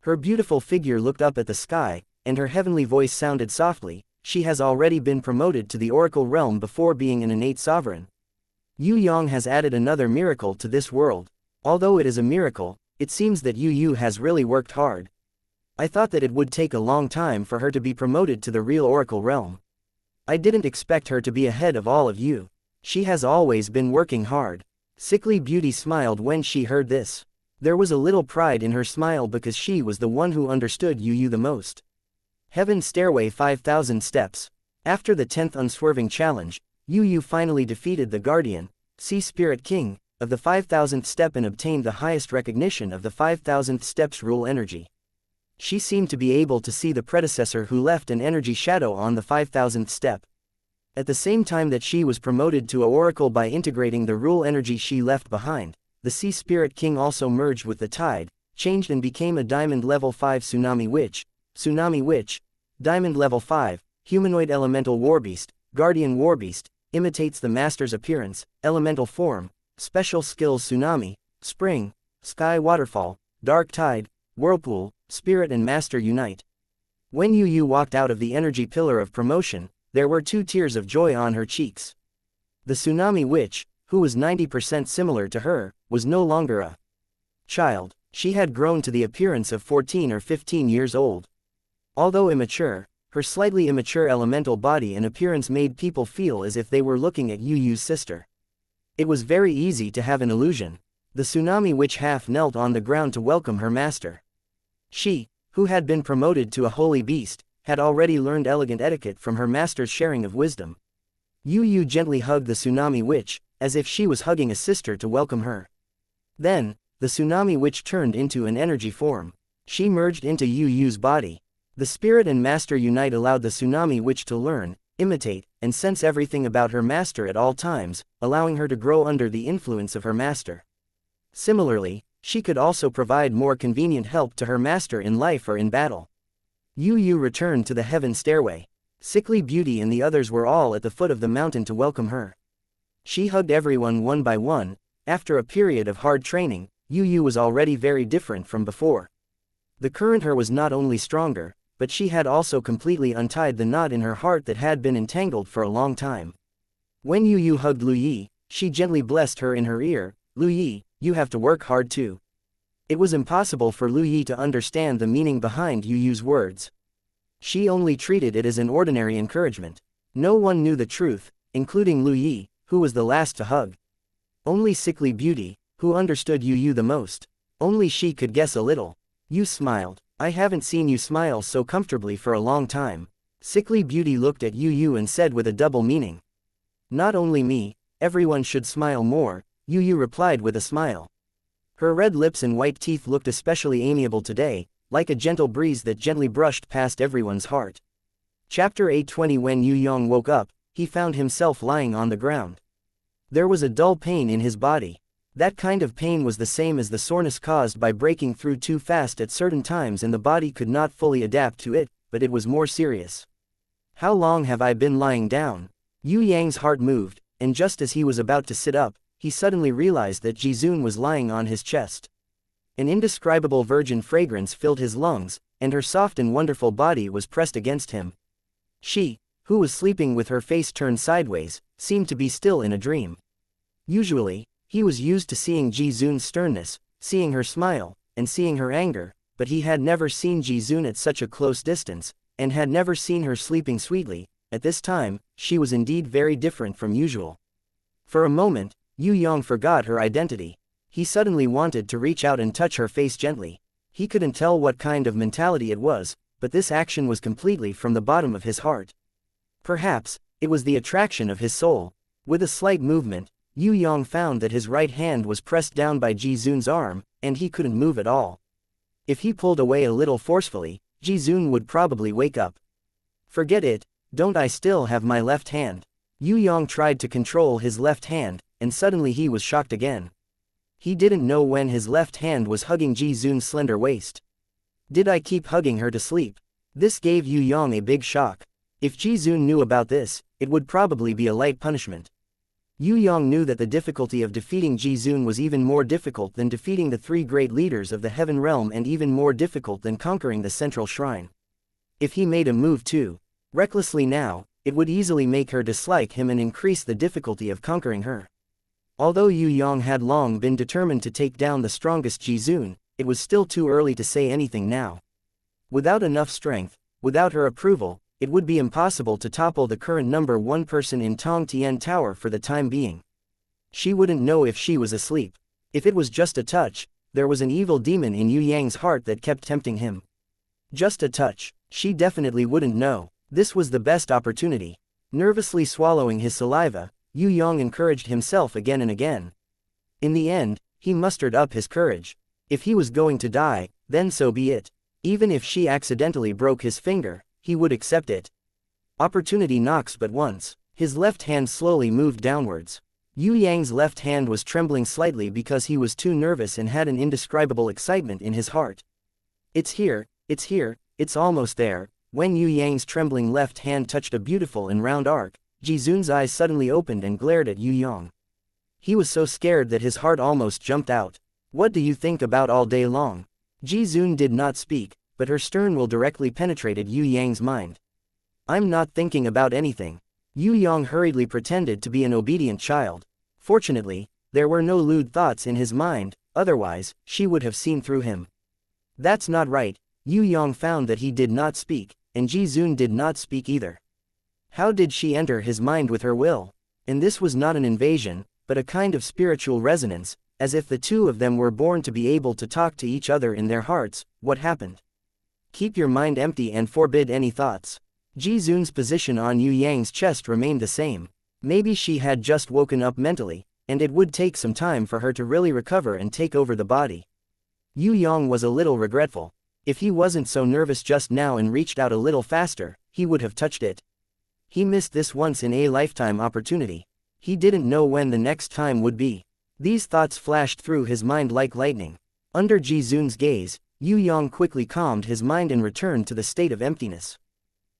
Her beautiful figure looked up at the sky, and her heavenly voice sounded softly. "She has already been promoted to the oracle realm before being an innate sovereign. Yue Yang has added another miracle to this world. Although it is a miracle, it seems that Yu has really worked hard. I thought that it would take a long time for her to be promoted to the real oracle realm. I didn't expect her to be ahead of all of you. She has always been working hard." Sickly Beauty smiled when she heard this. There was a little pride in her smile because she was the one who understood Yu the most. Heaven Stairway 5,000 steps. After the 10th unswerving challenge, Yu finally defeated the Guardian, Sea Spirit King, of the 5,000th step and obtained the highest recognition of the 5,000th step's rule energy. She seemed to be able to see the predecessor who left an energy shadow on the 5000th step. At the same time that she was promoted to a oracle by integrating the rule energy she left behind, the Sea Spirit King also merged with the tide, changed and became a Diamond Level 5 Tsunami Witch, Diamond Level 5, Humanoid Elemental Warbeast, Guardian Warbeast, imitates the Master's appearance, Elemental Form, Special Skills Tsunami, Spring, Sky Waterfall, Dark Tide, Whirlpool, Spirit and Master unite. When Yu walked out of the energy pillar of promotion, there were 2 tears of joy on her cheeks. The Tsunami Witch, who was 90% similar to her, was no longer a child. She had grown to the appearance of 14 or 15 years old. Although immature, her slightly immature elemental body and appearance made people feel as if they were looking at Yu's sister. It was very easy to have an illusion. The Tsunami Witch half knelt on the ground to welcome her master. She, who had been promoted to a holy beast, had already learned elegant etiquette from her master's sharing of wisdom. Yu gently hugged the Tsunami Witch, as if she was hugging a sister to welcome her. Then, the Tsunami Witch turned into an energy form. She merged into Yu's body. The Spirit and Master unite allowed the Tsunami Witch to learn, imitate, and sense everything about her master at all times, allowing her to grow under the influence of her master. Similarly, she could also provide more convenient help to her master in life or in battle. Yu returned to the heaven stairway. Sickly Beauty and the others were all at the foot of the mountain to welcome her. She hugged everyone one by one. After a period of hard training, Yu was already very different from before. The current her was not only stronger, but she had also completely untied the knot in her heart that had been entangled for a long time. When Yu hugged Lu Yi, she gently blessed her in her ear, "Lu Yi, you have to work hard too." It was impossible for Lu Yi to understand the meaning behind Yu's words. She only treated it as an ordinary encouragement. No one knew the truth, including Lu Yi, who was the last to hug. Only Sickly Beauty, who understood Yu the most. Only she could guess a little. Yu smiled. "I haven't seen you smile so comfortably for a long time." Sickly Beauty looked at Yu and said with a double meaning. "Not only me, everyone should smile more," Yu replied with a smile. Her red lips and white teeth looked especially amiable today, like a gentle breeze that gently brushed past everyone's heart. Chapter 820. When Yu Yang woke up, he found himself lying on the ground. There was a dull pain in his body. That kind of pain was the same as the soreness caused by breaking through too fast at certain times and the body could not fully adapt to it, but it was more serious. "How long have I been lying down?" Yu Yang's heart moved, and just as he was about to sit up, he suddenly realized that Jizun was lying on his chest. An indescribable virgin fragrance filled his lungs, and her soft and wonderful body was pressed against him. She, who was sleeping with her face turned sideways, seemed to be still in a dream. Usually, he was used to seeing Jizun's sternness, seeing her smile, and seeing her anger, but he had never seen Jizun at such a close distance, and had never seen her sleeping sweetly. At this time, she was indeed very different from usual. For a moment, Yu Yang forgot her identity. He suddenly wanted to reach out and touch her face gently. He couldn't tell what kind of mentality it was, but this action was completely from the bottom of his heart. Perhaps, it was the attraction of his soul. With a slight movement, Yu Yang found that his right hand was pressed down by Jizun's arm, and he couldn't move at all. If he pulled away a little forcefully, Jizun would probably wake up. "Forget it, don't I still have my left hand?" Yu Yang tried to control his left hand, and suddenly he was shocked again. He didn't know when his left hand was hugging Jizun's slender waist. "Did I keep hugging her to sleep?" This gave Yu Yang a big shock. If Jizun knew about this, it would probably be a light punishment. Yu Yang knew that the difficulty of defeating Jizun was even more difficult than defeating the 3 great leaders of the Heaven Realm and even more difficult than conquering the Central Shrine. If he made a move too recklessly now, it would easily make her dislike him and increase the difficulty of conquering her. Although Yu Yang had long been determined to take down the strongest Jizun, it was still too early to say anything now. Without enough strength, without her approval, it would be impossible to topple the current number 1 person in Tong Tian Tower for the time being. She wouldn't know if she was asleep. If it was just a touch, there was an evil demon in Yu Yang's heart that kept tempting him. Just a touch, she definitely wouldn't know. This was the best opportunity. Nervously swallowing his saliva, Yu Yang encouraged himself again and again. In the end, he mustered up his courage. If he was going to die, then so be it. Even if she accidentally broke his finger, he would accept it. Opportunity knocks but once. His left hand slowly moved downwards. Yue Yang's left hand was trembling slightly because he was too nervous and had an indescribable excitement in his heart. It's here, it's almost there. When Yue Yang's trembling left hand touched a beautiful and round arc, Jizun's eyes suddenly opened and glared at Yue Yang. He was so scared that his heart almost jumped out. What do you think about all day long? Jizun did not speak, but her stern will directly penetrated Yue Yang's mind. I'm not thinking about anything. Yue Yang hurriedly pretended to be an obedient child. Fortunately, there were no lewd thoughts in his mind, otherwise, she would have seen through him. That's not right. Yue Yang found that he did not speak, and Jizun did not speak either. How did she enter his mind with her will? And this was not an invasion, but a kind of spiritual resonance, as if the two of them were born to be able to talk to each other in their hearts. What happened? Keep your mind empty and forbid any thoughts. Jizun's position on Yue Yang's chest remained the same. Maybe she had just woken up mentally, and it would take some time for her to really recover and take over the body. Yue Yang was a little regretful. If he wasn't so nervous just now and reached out a little faster, he would have touched it. He missed this once-in-a-lifetime opportunity. He didn't know when the next time would be. These thoughts flashed through his mind like lightning. Under Jizun's gaze, Yue Yang quickly calmed his mind and returned to the state of emptiness.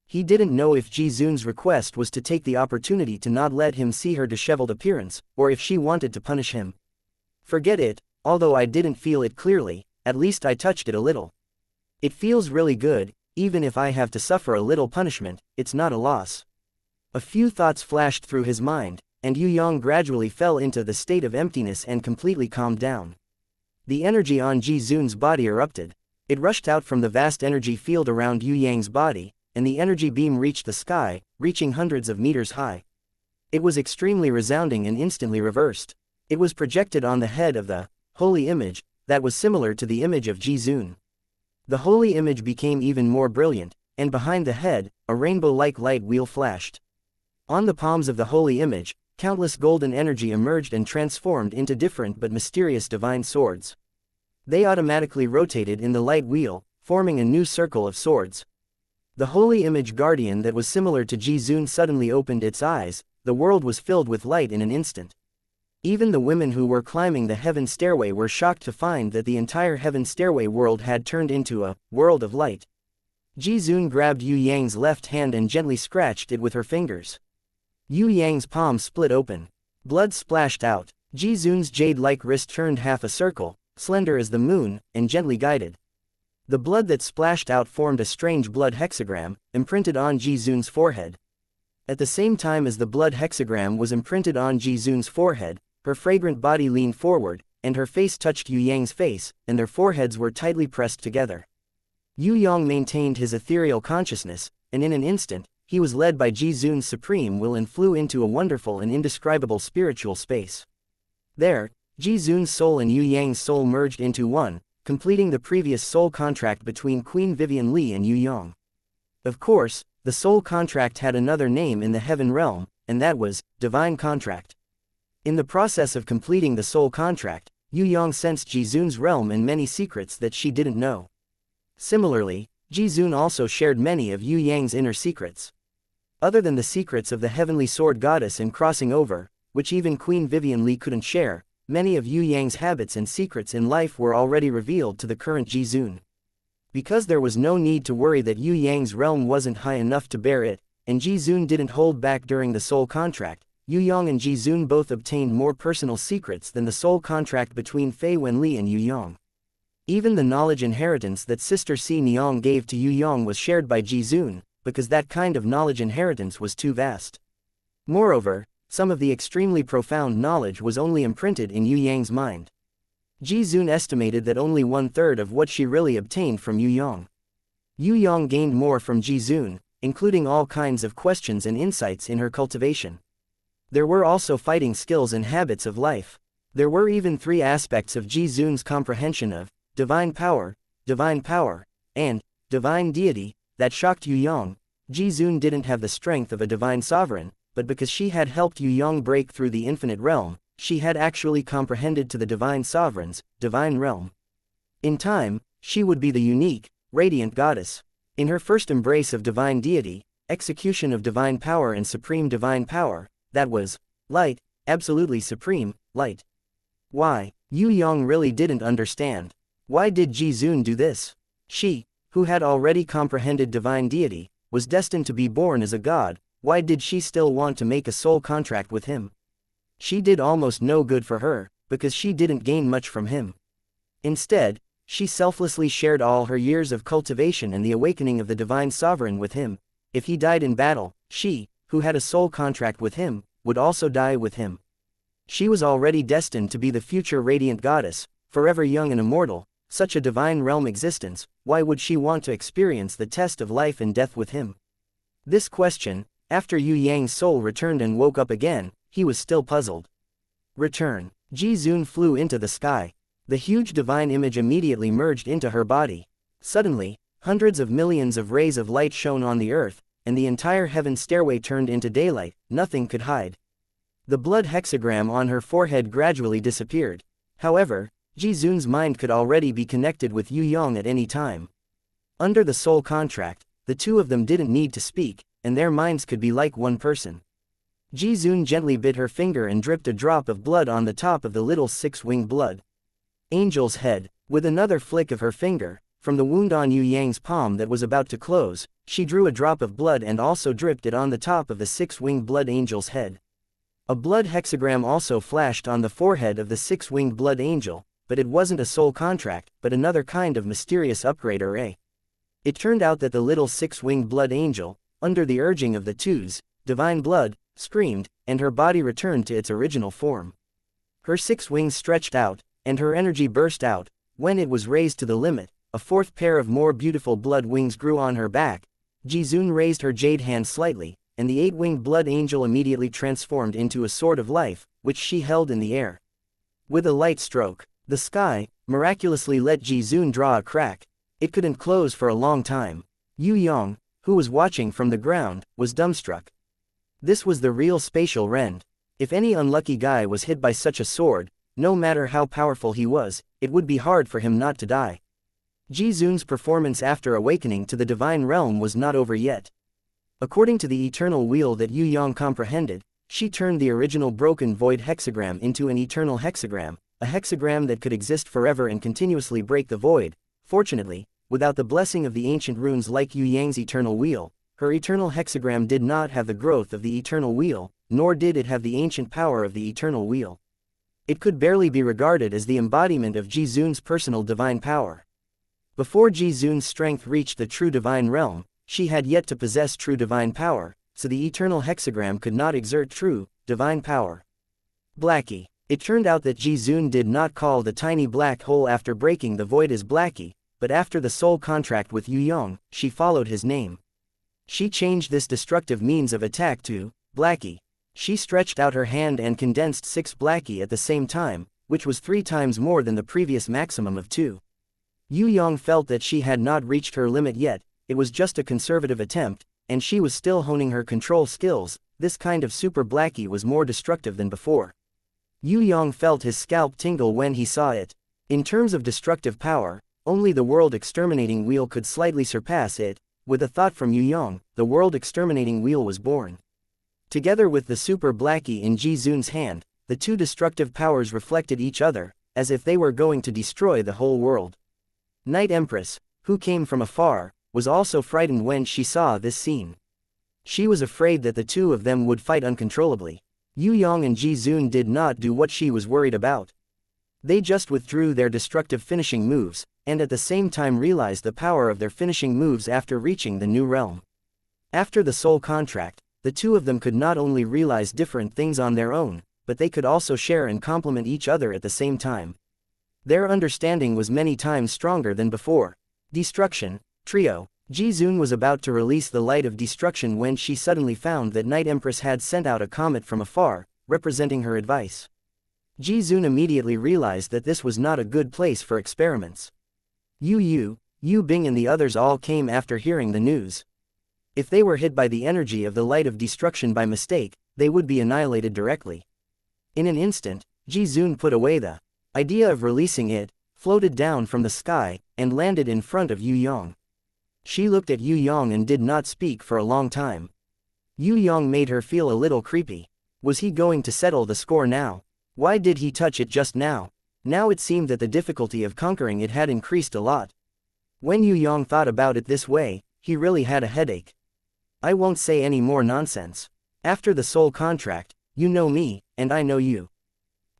He didn't know if Jizun's request was to take the opportunity to not let him see her disheveled appearance, or if she wanted to punish him. Forget it, although I didn't feel it clearly, at least I touched it a little. It feels really good, even if I have to suffer a little punishment, it's not a loss. A few thoughts flashed through his mind, and Yue Yang gradually fell into the state of emptiness and completely calmed down. The energy on Jizun's body erupted. It rushed out from the vast energy field around Yue Yang's body, and the energy beam reached the sky, reaching hundreds of meters high. It was extremely resounding and instantly reversed. It was projected on the head of the holy image, that was similar to the image of Jizun. The holy image became even more brilliant, and behind the head, a rainbow-like light wheel flashed. On the palms of the holy image, countless golden energy emerged and transformed into different but mysterious divine swords. They automatically rotated in the light wheel, forming a new circle of swords. The holy image guardian that was similar to Jizun suddenly opened its eyes. The world was filled with light in an instant. Even the women who were climbing the heaven stairway were shocked to find that the entire heaven stairway world had turned into a world of light. Jizun grabbed Yue Yang's left hand and gently scratched it with her fingers. Yue Yang's palm split open. Blood splashed out. Jizun's jade-like wrist turned half a circle, slender as the moon, and gently guided. The blood that splashed out formed a strange blood hexagram, imprinted on Jizun's forehead. At the same time as the blood hexagram was imprinted on Jizun's forehead, her fragrant body leaned forward, and her face touched Yue Yang's face, and their foreheads were tightly pressed together. Yue Yang maintained his ethereal consciousness, and in an instant, he was led by Jizun's supreme will and flew into a wonderful and indescribable spiritual space. There, Jizun's soul and Yue Yang's soul merged into one, completing the previous soul contract between Queen Vivian Li and Yue Yang. Of course, the soul contract had another name in the heaven realm, and that was divine contract. In the process of completing the soul contract, Yue Yang sensed Jizun's realm and many secrets that she didn't know. Similarly, Jizun also shared many of Yue Yang's inner secrets. Other than the secrets of the heavenly sword goddess and crossing over, which even Queen Vivian Li couldn't share, many of Yue Yang's habits and secrets in life were already revealed to the current Jizun. Because there was no need to worry that Yue Yang's realm wasn't high enough to bear it, and Jizun didn't hold back during the soul contract, Yue Yang and Jizun both obtained more personal secrets than the soul contract between Fei Wenli and Yue Yang. Even the knowledge inheritance that Sister Si Niang gave to Yue Yang was shared by Jizun, because that kind of knowledge inheritance was too vast. Moreover, some of the extremely profound knowledge was only imprinted in Yue Yang's mind. Jizun estimated that only 1/3 of what she really obtained from Yue Yang. Yue Yang gained more from Jizun, including all kinds of questions and insights in her cultivation. There were also fighting skills and habits of life. There were even 3 aspects of Jizun's comprehension of divine power, and divine deity, that shocked Yue Yang. Jizun didn't have the strength of a divine sovereign, but because she had helped Yue Yang break through the infinite realm, she had actually comprehended to the divine sovereign's divine realm. In time, she would be the unique, radiant goddess. In her first embrace of divine deity, execution of divine power and supreme divine power, that was light, absolutely supreme, light. Why? Yue Yang really didn't understand. Why did Jizun do this? She, who had already comprehended divine deity, was destined to be born as a god. Why did she still want to make a soul contract with him? She did almost no good for her, because she didn't gain much from him. Instead, she selflessly shared all her years of cultivation and the awakening of the divine sovereign with him. If he died in battle, she, who had a soul contract with him, would also die with him. She was already destined to be the future radiant goddess, forever young and immortal. Such a divine realm existence, why would she want to experience the test of life and death with him? This question, after Yue Yang's soul returned and woke up again, he was still puzzled. Return. Jizun flew into the sky. The huge divine image immediately merged into her body. Suddenly, hundreds of millions of rays of light shone on the earth, and the entire heaven stairway turned into daylight. Nothing could hide. The blood hexagram on her forehead gradually disappeared. However, Jizun's mind could already be connected with Yue Yang at any time. Under the soul contract, the two of them didn't need to speak, and their minds could be like one person. Jizun gently bit her finger and dripped a drop of blood on the top of the little six-winged blood angel's head. With another flick of her finger, from the wound on Yue Yang's palm that was about to close, she drew a drop of blood and also dripped it on the top of the six-winged blood angel's head. A blood hexagram also flashed on the forehead of the six-winged blood angel, but it wasn't a soul contract, but another kind of mysterious upgrade array. It turned out that the little six-winged blood angel, under the urging of the two's divine blood, screamed, and her body returned to its original form. Her six wings stretched out, and her energy burst out. When it was raised to the limit, a fourth pair of more beautiful blood wings grew on her back. Jizun raised her jade hand slightly, and the eight-winged blood angel immediately transformed into a sword of life, which she held in the air. With a light stroke, the sky miraculously let Jizun draw a crack. It couldn't close for a long time. Yue Yang, who was watching from the ground, was dumbstruck. This was the real spatial rend. If any unlucky guy was hit by such a sword, no matter how powerful he was, it would be hard for him not to die. Jizun's performance after awakening to the divine realm was not over yet. According to the eternal wheel that Yue Yang comprehended, she turned the original broken void hexagram into an eternal hexagram, a hexagram that could exist forever and continuously break the void. Fortunately, without the blessing of the ancient runes like Yue Yang's eternal wheel, her eternal hexagram did not have the growth of the eternal wheel, nor did it have the ancient power of the eternal wheel. It could barely be regarded as the embodiment of Jizun's personal divine power. Before Jizun's strength reached the true divine realm, she had yet to possess true divine power, so the eternal hexagram could not exert true divine power. Blackie. It turned out that Jizun did not call the tiny black hole after breaking the void as Blackie, but after the soul contract with Yue Yang, she followed his name. She changed this destructive means of attack to Blackie. She stretched out her hand and condensed 6 Blackie at the same time, which was 3 times more than the previous maximum of 2. Yue Yang felt that she had not reached her limit yet. It was just a conservative attempt, and she was still honing her control skills. This kind of super Blackie was more destructive than before. Yue Yang felt his scalp tingle when he saw it. In terms of destructive power, only the world exterminating wheel could slightly surpass it. With a thought from Yue Yang, the world exterminating wheel was born. Together with the super Blackie in Jizun's hand, the two destructive powers reflected each other, as if they were going to destroy the whole world. Night Empress, who came from afar, was also frightened when she saw this scene. She was afraid that the two of them would fight uncontrollably. Yue Yang and Jizun did not do what she was worried about. They just withdrew their destructive finishing moves, and at the same time realized the power of their finishing moves after reaching the new realm. After the soul contract, the two of them could not only realize different things on their own, but they could also share and complement each other at the same time. Their understanding was many times stronger than before. Destruction, trio. Jizun was about to release the light of destruction when she suddenly found that Night Empress had sent out a comet from afar, representing her advice. Jizun immediately realized that this was not a good place for experiments. Yu Bing and the others all came after hearing the news. If they were hit by the energy of the light of destruction by mistake, they would be annihilated directly. In an instant, Jizun put away the idea of releasing it, floated down from the sky, and landed in front of Yue Yang. She looked at Yue Yang and did not speak for a long time. Yue Yang made her feel a little creepy. Was he going to settle the score now? Why did he touch it just now? Now it seemed that the difficulty of conquering it had increased a lot. When Yue Yang thought about it this way, he really had a headache. I won't say any more nonsense. After the soul contract, you know me, and I know you.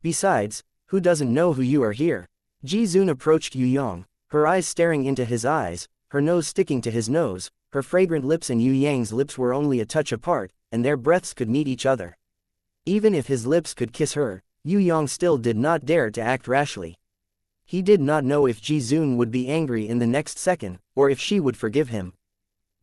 Besides, who doesn't know who you are here? Jizun approached Yue Yang, her eyes staring into his eyes, her nose sticking to his nose, her fragrant lips and Yue Yang's lips were only a touch apart, and their breaths could meet each other. Even if his lips could kiss her, Yue Yang still did not dare to act rashly. He did not know if Jizun would be angry in the next second, or if she would forgive him.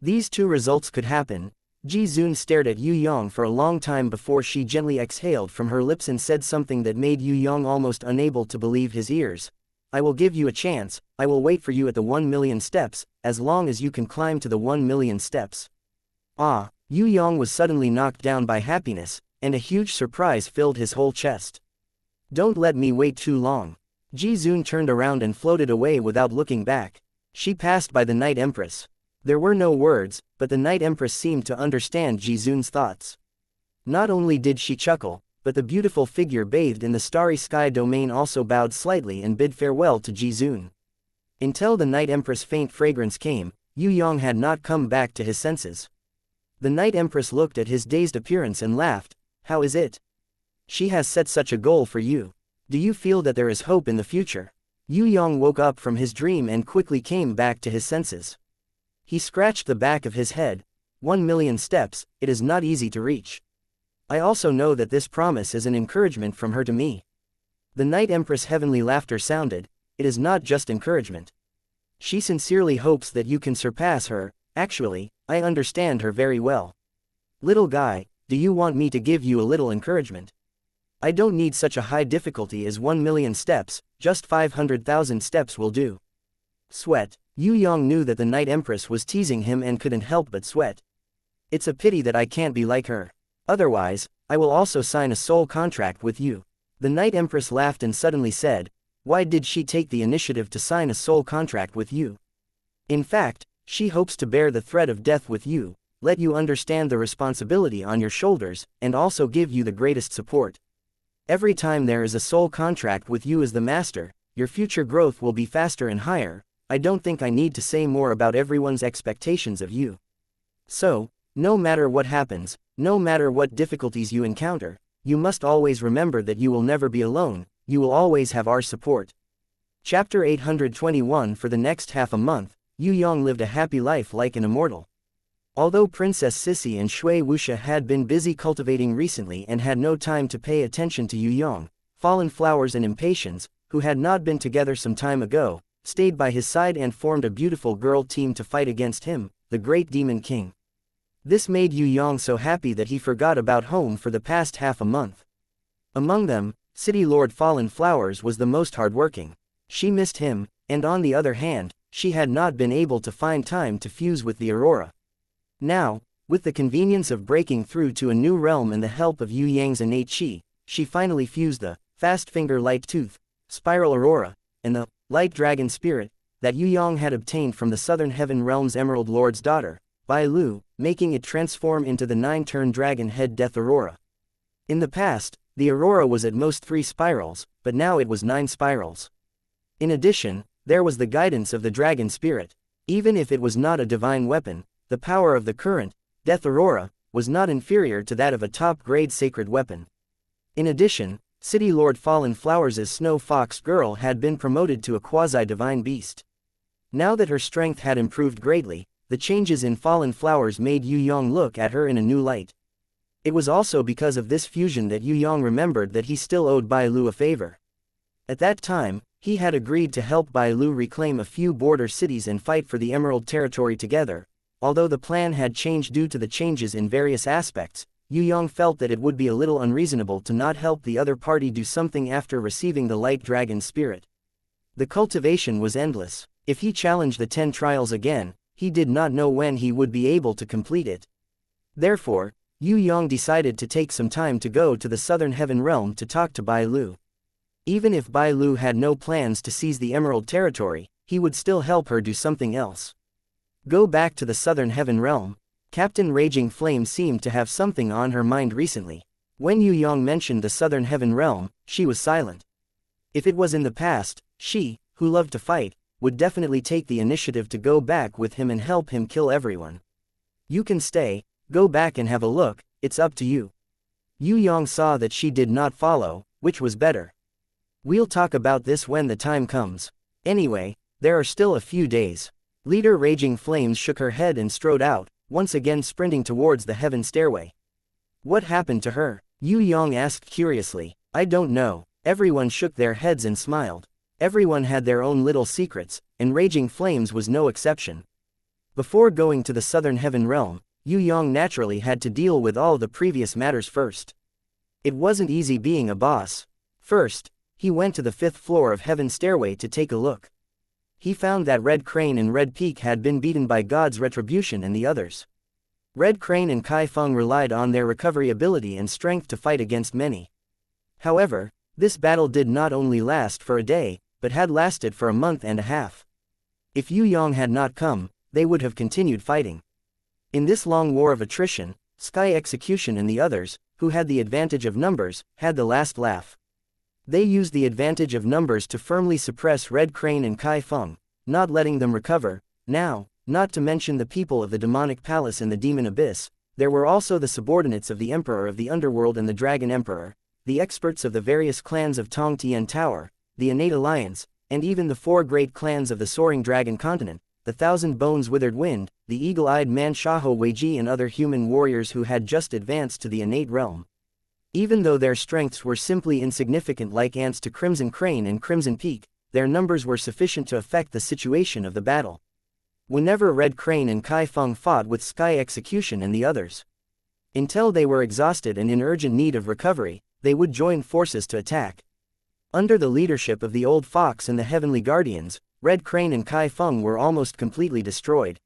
These two results could happen. Jizun stared at Yue Yang for a long time before she gently exhaled from her lips and said something that made Yue Yang almost unable to believe his ears. I will give you a chance, I will wait for you at the 1,000,000 steps, as long as you can climb to the 1,000,000 steps. Ah, Yue Yang was suddenly knocked down by happiness, and a huge surprise filled his whole chest. Don't let me wait too long. Jizun turned around and floated away without looking back. She passed by the Night Empress. There were no words, but the Night Empress seemed to understand Jizun's thoughts. Not only did she chuckle, but the beautiful figure bathed in the starry sky domain also bowed slightly and bid farewell to Jizun. Until the Night Empress' faint fragrance came, Yue Yang had not come back to his senses. The Night Empress looked at his dazed appearance and laughed. How is it? She has set such a goal for you. Do you feel that there is hope in the future? Yue Yang woke up from his dream and quickly came back to his senses. He scratched the back of his head. 1,000,000 steps, it is not easy to reach. I also know that this promise is an encouragement from her to me. The Night Empress' heavenly laughter sounded. It is not just encouragement. She sincerely hopes that you can surpass her. Actually, I understand her very well. Little guy, do you want me to give you a little encouragement? I don't need such a high difficulty as 1,000,000 steps, just 500,000 steps will do. Sweat. Yue Yang knew that the Night Empress was teasing him and couldn't help but sweat. It's a pity that I can't be like her. Otherwise, I will also sign a soul contract with you. The Night Empress laughed and suddenly said, why did she take the initiative to sign a soul contract with you? In fact, she hopes to bear the threat of death with you, let you understand the responsibility on your shoulders, and also give you the greatest support. Every time there is a soul contract with you as the master, your future growth will be faster and higher. I don't think I need to say more about everyone's expectations of you. So, no matter what happens, no matter what difficulties you encounter, you must always remember that you will never be alone, you will always have our support. Chapter 821. For the next half a month, Yue Yang lived a happy life like an immortal. Although Princess Sissy and Shui Wuxia had been busy cultivating recently and had no time to pay attention to Yue Yang, Fallen Flowers and Impatience, who had not been together some time ago, stayed by his side and formed a beautiful girl team to fight against him, the Great Demon King. This made Yue Yang so happy that he forgot about home for the past half a month. Among them, City Lord Fallen Flowers was the most hardworking. She missed him, and on the other hand, she had not been able to find time to fuse with the Aurora. Now, with the convenience of breaking through to a new realm and the help of Yue Yang's innate qi, she finally fused the Fast Finger Light Tooth, Spiral Aurora, and the Light Dragon Spirit that Yue Yang had obtained from the Southern Heaven Realm's Emerald Lord's daughter, Bai Lu, making it transform into the 9-turn Dragon Head Death Aurora. In the past, the Aurora was at most 3 spirals, but now it was 9 spirals. In addition, there was the guidance of the Dragon Spirit. Even if it was not a divine weapon, the power of the current, Death Aurora, was not inferior to that of a top-grade sacred weapon. In addition, City Lord Fallen Flowers' Snow Fox Girl had been promoted to a quasi-divine beast. Now that her strength had improved greatly, the changes in Fallen Flowers made Yue Yang look at her in a new light. It was also because of this fusion that Yue Yang remembered that he still owed Bai Lu a favor. At that time, he had agreed to help Bai Lu reclaim a few border cities and fight for the Emerald Territory together. Although the plan had changed due to the changes in various aspects, Yue Yang felt that it would be a little unreasonable to not help the other party do something after receiving the Light Dragon Spirit. The cultivation was endless. If he challenged the 10 trials again, he did not know when he would be able to complete it. Therefore, Yue Yang decided to take some time to go to the Southern Heaven Realm to talk to Bai Lu. Even if Bai Lu had no plans to seize the Emerald Territory, he would still help her do something else. Go back to the Southern Heaven Realm. Captain Raging Flame seemed to have something on her mind recently. When Yue Yang mentioned the Southern Heaven Realm, she was silent. If it was in the past, she, who loved to fight, would definitely take the initiative to go back with him and help him kill everyone. You can stay, go back and have a look, it's up to you. Yue Yang saw that she did not follow, which was better. We'll talk about this when the time comes. Anyway, there are still a few days. Leader Raging Flames shook her head and strode out, once again sprinting towards the heaven stairway. What happened to her? Yue Yang asked curiously. I don't know. Everyone shook their heads and smiled. Everyone had their own little secrets, and Raging Flames was no exception. Before going to the Southern Heaven Realm, Yue Yang naturally had to deal with all the previous matters first. It wasn't easy being a boss. First, he went to the 5th floor of Heaven Stairway to take a look. He found that Red Crane and Red Peak had been beaten by God's Retribution and the others. Red Crane and Kai Feng relied on their recovery ability and strength to fight against many. However, this battle did not only last for a day, but had lasted for a month and a half. If Yue Yang had not come, they would have continued fighting. In this long war of attrition, Sky Execution and the others, who had the advantage of numbers, had the last laugh. They used the advantage of numbers to firmly suppress Red Crane and Kai Feng, not letting them recover. Now, not to mention the people of the Demonic Palace and the Demon Abyss, there were also the subordinates of the Emperor of the Underworld and the Dragon Emperor, the experts of the various clans of Tong Tian Tower, the Innate Alliance, and even the 4 great clans of the Soaring Dragon Continent, the Thousand Bones Withered Wind, the Eagle-Eyed Man Shaho Weiji and other human warriors who had just advanced to the Innate Realm. Even though their strengths were simply insignificant like ants to Crimson Crane and Crimson Peak, their numbers were sufficient to affect the situation of the battle. Whenever Red Crane and Kai Feng fought with Sky Execution and the others, until they were exhausted and in urgent need of recovery, they would join forces to attack. Under the leadership of the Old Fox and the Heavenly Guardians, Red Crane and Kai Feng were almost completely destroyed.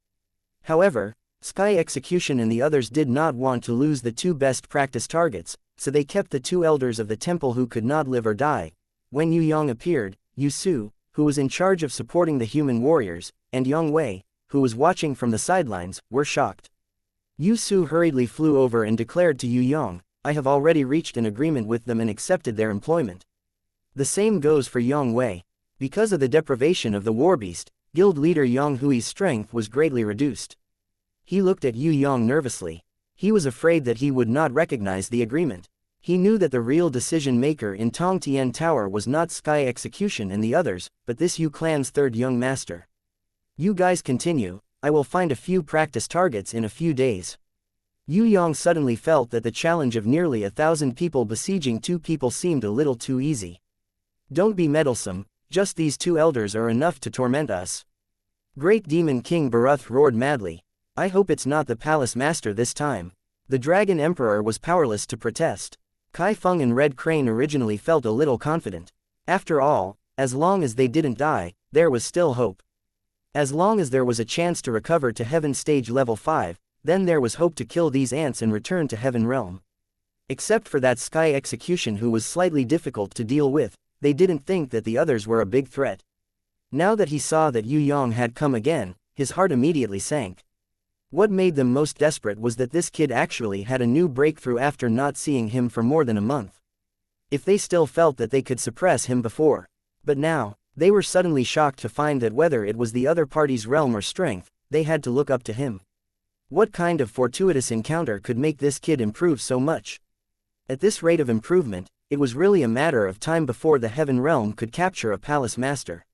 However, Sky Execution and the others did not want to lose the 2 best practice targets, so they kept the 2 elders of the temple who could not live or die. When Yue Yang appeared, Yu Su, who was in charge of supporting the human warriors, and Yang Wei, who was watching from the sidelines, were shocked. Yu Su hurriedly flew over and declared to Yue Yang, I have already reached an agreement with them and accepted their employment. The same goes for Yang Wei. Because of the deprivation of the Warbeast, guild leader Yang Hui's strength was greatly reduced. He looked at Yue Yang nervously. He was afraid that he would not recognize the agreement. He knew that the real decision-maker in Tong Tian Tower was not Sky Execution and the others, but this Yu clan's 3rd young master. You guys continue, I will find a few practice targets in a few days. Yue Yang suddenly felt that the challenge of nearly 1,000 people besieging 2 people seemed a little too easy. Don't be meddlesome, just these 2 elders are enough to torment us. Great Demon King Baruth roared madly. I hope it's not the Palace Master this time. The Dragon Emperor was powerless to protest. Kai Feng and Red Crane originally felt a little confident. After all, as long as they didn't die, there was still hope. As long as there was a chance to recover to Heaven Stage Level 5, then there was hope to kill these ants and return to Heaven Realm. Except for that Sky Execution who was slightly difficult to deal with, they didn't think that the others were a big threat. Now that he saw that Yue Yang had come again, his heart immediately sank. What made them most desperate was that this kid actually had a new breakthrough after not seeing him for more than a month. If they still felt that they could suppress him before. But now, they were suddenly shocked to find that whether it was the other party's realm or strength, they had to look up to him. What kind of fortuitous encounter could make this kid improve so much? At this rate of improvement, it was really a matter of time before the Heaven Realm could capture a Palace Master.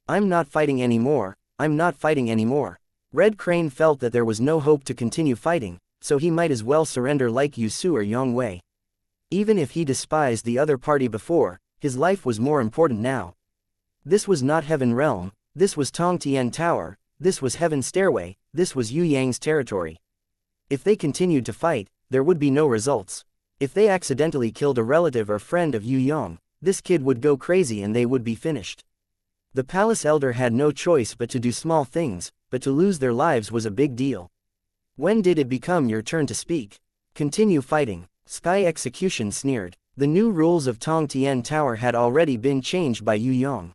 I'm not fighting anymore, I'm not fighting anymore. Red Crane felt that there was no hope to continue fighting, so he might as well surrender like Yu Su or Yang Wei. Even if he despised the other party before, his life was more important now. This was not Heaven Realm, this was Tong Tian Tower, this was Heaven Stairway, this was Yue Yang's territory. If they continued to fight, there would be no results. If they accidentally killed a relative or friend of Yue Yang, this kid would go crazy and they would be finished. The Palace Elder had no choice but to do small things, but to lose their lives was a big deal. When did it become your turn to speak? Continue fighting. Sky Execution sneered. The new rules of Tong Tian Tower had already been changed by Yue Yang.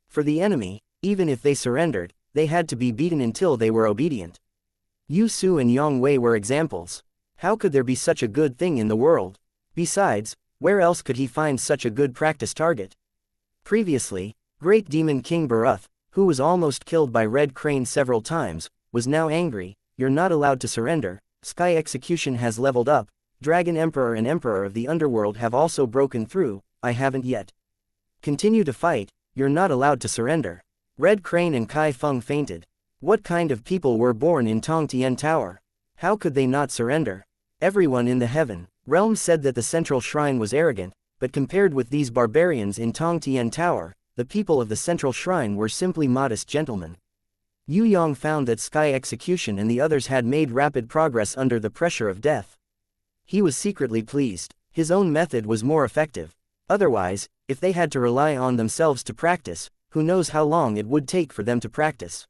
For the enemy, even if they surrendered, they had to be beaten until they were obedient. Yu Su and Yang Wei were examples. How could there be such a good thing in the world? Besides, where else could he find such a good practice target? Previously, Great Demon King Baruth, who was almost killed by Red Crane several times, was now angry. You're not allowed to surrender. Sky Execution has leveled up. Dragon Emperor and Emperor of the Underworld have also broken through. I haven't yet. Continue to fight. You're not allowed to surrender. Red Crane and Kai Feng fainted. What kind of people were born in Tong Tian Tower? How could they not surrender? Everyone in the heaven realm said that the central shrine was arrogant, but compared with these barbarians in Tong Tian Tower, the people of the central shrine were simply modest gentlemen. Yue Yang found that Sky Execution and the others had made rapid progress under the pressure of death. He was secretly pleased. His own method was more effective. Otherwise, if they had to rely on themselves to practice, who knows how long it would take for them to practice.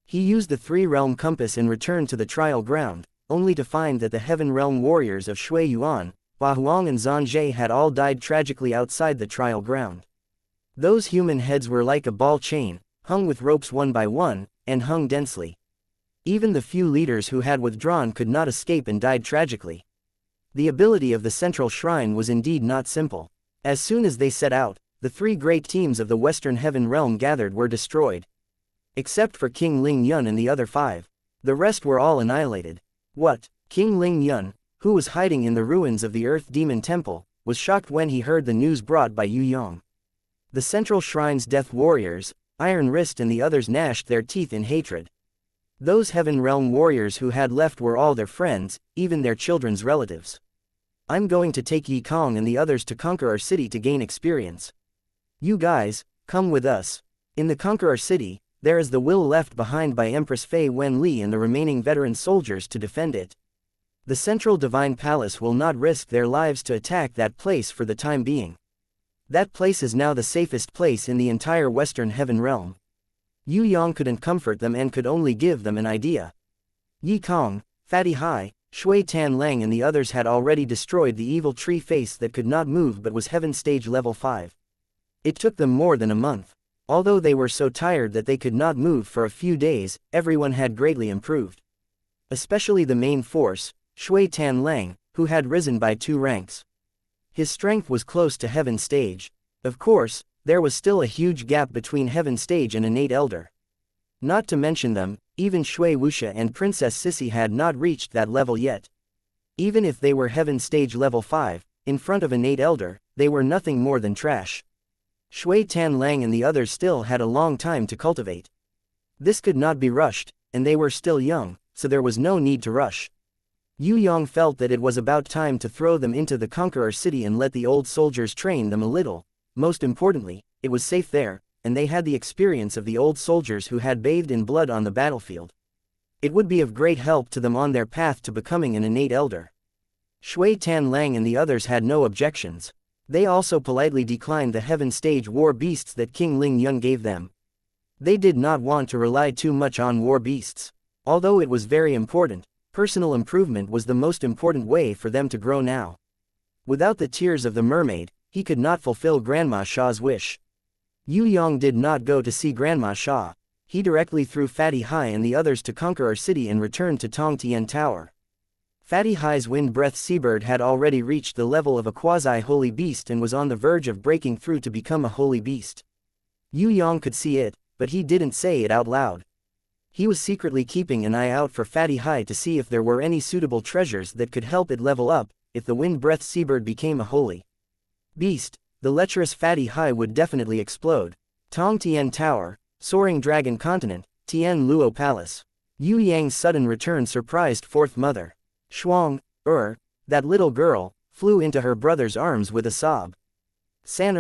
He used the three-realm compass and returned to the trial ground, only to find that the Heaven Realm warriors of Shui Yuan, Hua Huang and Zhan Zhe had all died tragically outside the trial ground. Those human heads were like a ball chain, hung with ropes one by one, and hung densely. Even the few leaders who had withdrawn could not escape and died tragically. The ability of the central shrine was indeed not simple. As soon as they set out, the three great teams of the Western Heaven Realm gathered were destroyed. Except for King Ling Yun and the other five. The rest were all annihilated. What? King Ling Yun, who was hiding in the ruins of the Earth Demon Temple, was shocked when he heard the news brought by Yue Yang. The central shrine's death warriors, Iron Wrist and the others gnashed their teeth in hatred. Those Heaven Realm warriors who had left were all their friends, even their children's relatives. I'm going to take Yi Kong and the others to Conqueror City to gain experience. You guys, come with us. In the Conqueror City, there is the will left behind by Empress Fei Wen Li and the remaining veteran soldiers to defend it. The Central Divine Palace will not risk their lives to attack that place for the time being. That place is now the safest place in the entire Western Heaven Realm. Yue Yang couldn't comfort them and could only give them an idea. Yi Kong, Fatty Hai, Shui Tan Lang and the others had already destroyed the evil tree face that could not move but was Heaven Stage Level 5. It took them more than a month. Although they were so tired that they could not move for a few days, everyone had greatly improved. Especially the main force, Shui Tan Lang, who had risen by 2 ranks. His strength was close to Heaven Stage. Of course, there was still a huge gap between Heaven Stage and Innate Elder. Not to mention them, even Shui Wuxia and Princess Sissy had not reached that level yet. Even if they were Heaven Stage Level 5, in front of Innate Elder, they were nothing more than trash. Shui Tan Lang and the others still had a long time to cultivate. This could not be rushed, and they were still young, so there was no need to rush. Yue Yang felt that it was about time to throw them into the Conqueror City and let the old soldiers train them a little. Most importantly, it was safe there, and they had the experience of the old soldiers who had bathed in blood on the battlefield. It would be of great help to them on their path to becoming an innate elder. Shui Tan Lang and the others had no objections. They also politely declined the Heaven Stage war beasts that King Ling Yun gave them. They did not want to rely too much on war beasts. Although it was very important, personal improvement was the most important way for them to grow now. Without the tears of the mermaid, he could not fulfill Grandma Sha's wish. Yue Yang did not go to see Grandma Sha. He directly threw Fatty Hai and the others to Conqueror City and returned to Tong Tian Tower. Fatty Hai's Wind Breath Seabird had already reached the level of a quasi-holy beast and was on the verge of breaking through to become a holy beast. Yue Yang could see it, but he didn't say it out loud. He was secretly keeping an eye out for Fatty Hai to see if there were any suitable treasures that could help it level up. If the Wind Breath Seabird became a holy beast, the lecherous Fatty Hai would definitely explode. Tong Tian Tower, Soaring Dragon Continent, Tian Luo Palace. Yue Yang's sudden return surprised Fourth Mother. Shuang, that little girl, flew into her brother's arms with a sob. San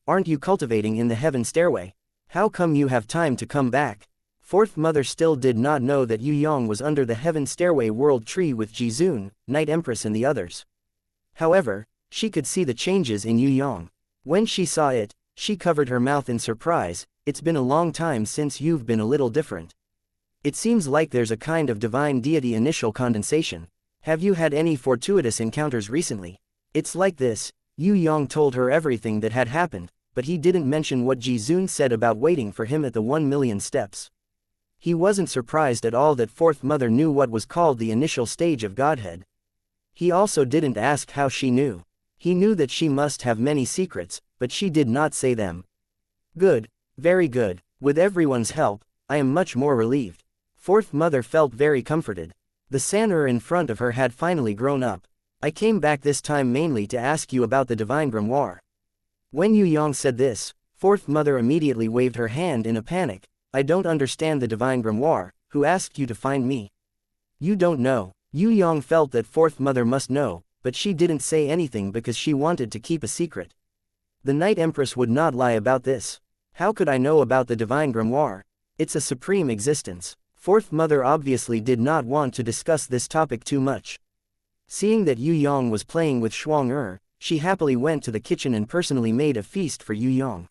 aren't you cultivating in the Heaven Stairway? How come you have time to come back? Fourth Mother still did not know that Yue Yang was under the Heaven Stairway World Tree with Jizun, Night Empress and the others. However, she could see the changes in Yue Yang. When she saw it, she covered her mouth in surprise. It's been a long time since you've been a little different. It seems like there's a kind of divine deity initial condensation. Have you had any fortuitous encounters recently? It's like this. Yue Yang told her everything that had happened, but he didn't mention what Jizun said about waiting for him at the 1,000,000 steps. He wasn't surprised at all that Fourth Mother knew what was called the initial stage of godhead. He also didn't ask how she knew. He knew that she must have many secrets, but she did not say them. Good, very good. With everyone's help, I am much more relieved. Fourth Mother felt very comforted. The San'er in front of her had finally grown up. I came back this time mainly to ask you about the divine grimoire. When Yue Yang said this, Fourth Mother immediately waved her hand in a panic. I don't understand the divine grimoire. Who asked you to find me? You don't know. Yue Yang felt that Fourth Mother must know, but she didn't say anything because she wanted to keep a secret. The Night Empress would not lie about this. How could I know about the divine grimoire? It's a supreme existence. Fourth Mother obviously did not want to discuss this topic too much. Seeing that Yue Yang was playing with xianxia, she happily went to the kitchen and personally made a feast for Yue Yang.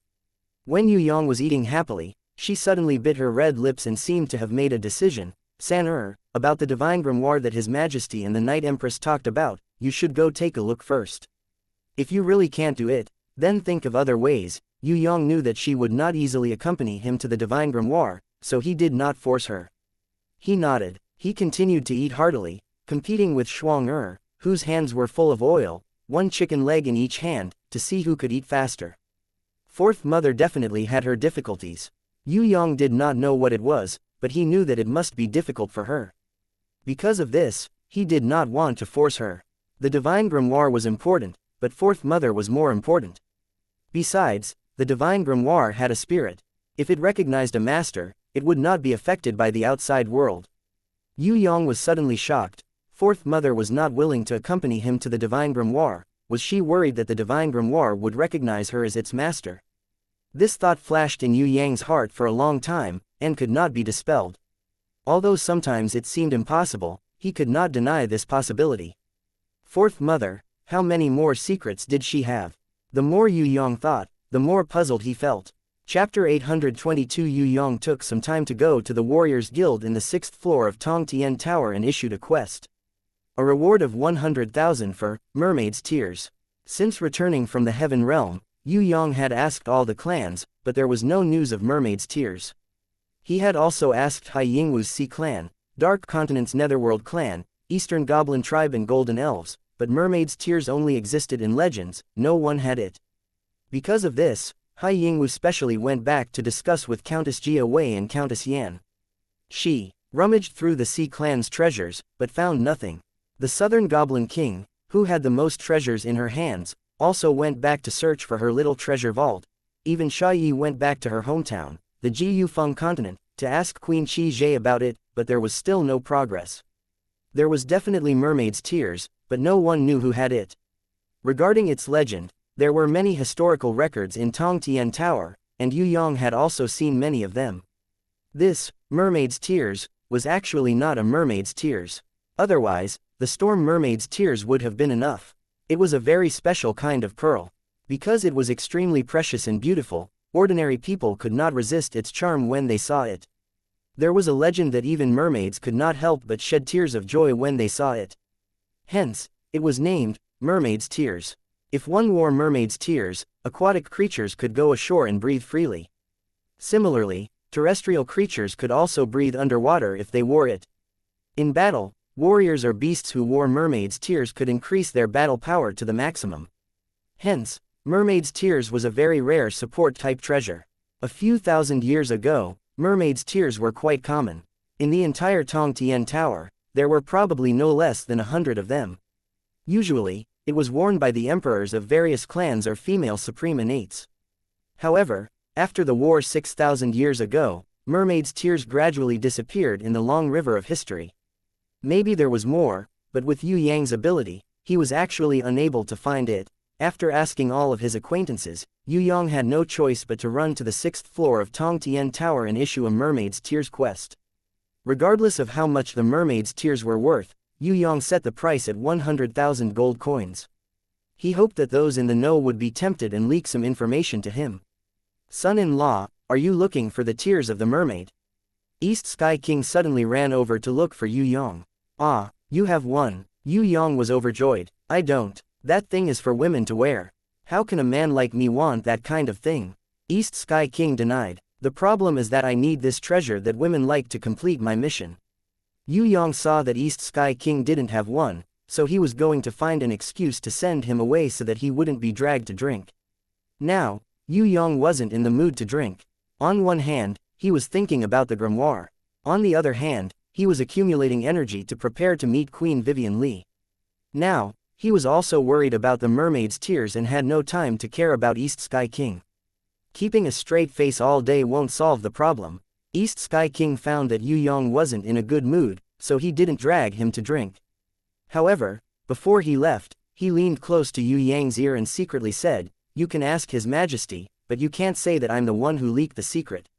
When Yue Yang was eating happily, she suddenly bit her red lips and seemed to have made a decision. San'er, about the divine grimoire that His Majesty and the Night Empress talked about, you should go take a look first. If you really can't do it, then think of other ways. Yue Yang knew that she would not easily accompany him to the divine grimoire, so he did not force her. He nodded. He continued to eat heartily, competing with xianxia, whose hands were full of oil, one chicken leg in each hand, to see who could eat faster. Fourth Mother definitely had her difficulties. Yue Yang did not know what it was, but he knew that it must be difficult for her. Because of this, he did not want to force her. The divine grimoire was important, but Fourth Mother was more important. Besides, the divine grimoire had a spirit. If it recognized a master, it would not be affected by the outside world. Yue Yang was suddenly shocked. Fourth Mother was not willing to accompany him to the divine grimoire. Was she worried that the divine grimoire would recognize her as its master? This thought flashed in Yue Yang's heart for a long time, and could not be dispelled. Although sometimes it seemed impossible, he could not deny this possibility. Fourth Mother, how many more secrets did she have? The more Yue Yang thought, the more puzzled he felt. Chapter 822. Yue Yang took some time to go to the Warriors Guild in the 6th floor of Tong Tian Tower and issued a quest. A reward of 100,000 for mermaid's tears. Since returning from the Heaven Realm, Yue Yang had asked all the clans, but there was no news of mermaid's tears. He had also asked Hai Yingwu's Sea Clan, Dark Continent's Netherworld Clan, Eastern Goblin Tribe and Golden Elves, but mermaid's tears only existed in legends, no one had it. Because of this, Hai Yingwu specially went back to discuss with Countess Jia Wei and Countess Yan. She rummaged through the Sea Clan's treasures, but found nothing. The Southern Goblin King, who had the most treasures in her hands, also went back to search for her little treasure vault. Even Sha Yi went back to her hometown, the Ji Yufeng continent, to ask Queen Qi Zhe about it, but there was still no progress. There was definitely mermaid's tears, but no one knew who had it. Regarding its legend, there were many historical records in Tong Tian Tower, and Yue Yang had also seen many of them. This, mermaid's tears, was actually not a mermaid's tears. Otherwise, the storm mermaid's tears would have been enough. It was a very special kind of pearl. Because it was extremely precious and beautiful, ordinary people could not resist its charm when they saw it. There was a legend that even mermaids could not help but shed tears of joy when they saw it. Hence, it was named mermaid's tears. If one wore mermaid's tears, aquatic creatures could go ashore and breathe freely. Similarly, terrestrial creatures could also breathe underwater if they wore it. In battle, warriors or beasts who wore mermaid's tears could increase their battle power to the maximum. Hence, mermaid's tears was a very rare support-type treasure. A few thousand years ago, mermaid's tears were quite common. In the entire Tong Tian Tower, there were probably no less than 100 of them. Usually, it was worn by the emperors of various clans or female supreme innates. However, after the war 6,000 years ago, mermaid's tears gradually disappeared in the long river of history. Maybe there was more, but with Yue Yang's ability, he was actually unable to find it. After asking all of his acquaintances, Yue Yang had no choice but to run to the 6th floor of Tong Tian Tower and issue a mermaid's tears quest. Regardless of how much the mermaid's tears were worth, Yue Yang set the price at 100,000 gold coins. He hoped that those in the know would be tempted and leak some information to him. Son-in-law, are you looking for the tears of the mermaid? East Sky King suddenly ran over to look for Yue Yang. Ah, you have one. Yue Yang was overjoyed. I don't. That thing is for women to wear. How can a man like me want that kind of thing? East Sky King denied. The problem is that I need this treasure that women like to complete my mission. Yue Yang saw that East Sky King didn't have one, so he was going to find an excuse to send him away so that he wouldn't be dragged to drink. Now, Yue Yang wasn't in the mood to drink. On one hand, he was thinking about the grimoire. On the other hand, he was accumulating energy to prepare to meet Queen Vivian Li. Now, he was also worried about the mermaid's tears and had no time to care about East Sky King. Keeping a straight face all day won't solve the problem. East Sky King found that Yue Yang wasn't in a good mood, so he didn't drag him to drink. However, before he left, he leaned close to Yue Yang's ear and secretly said, "You can ask His Majesty, but you can't say that I'm the one who leaked the secret."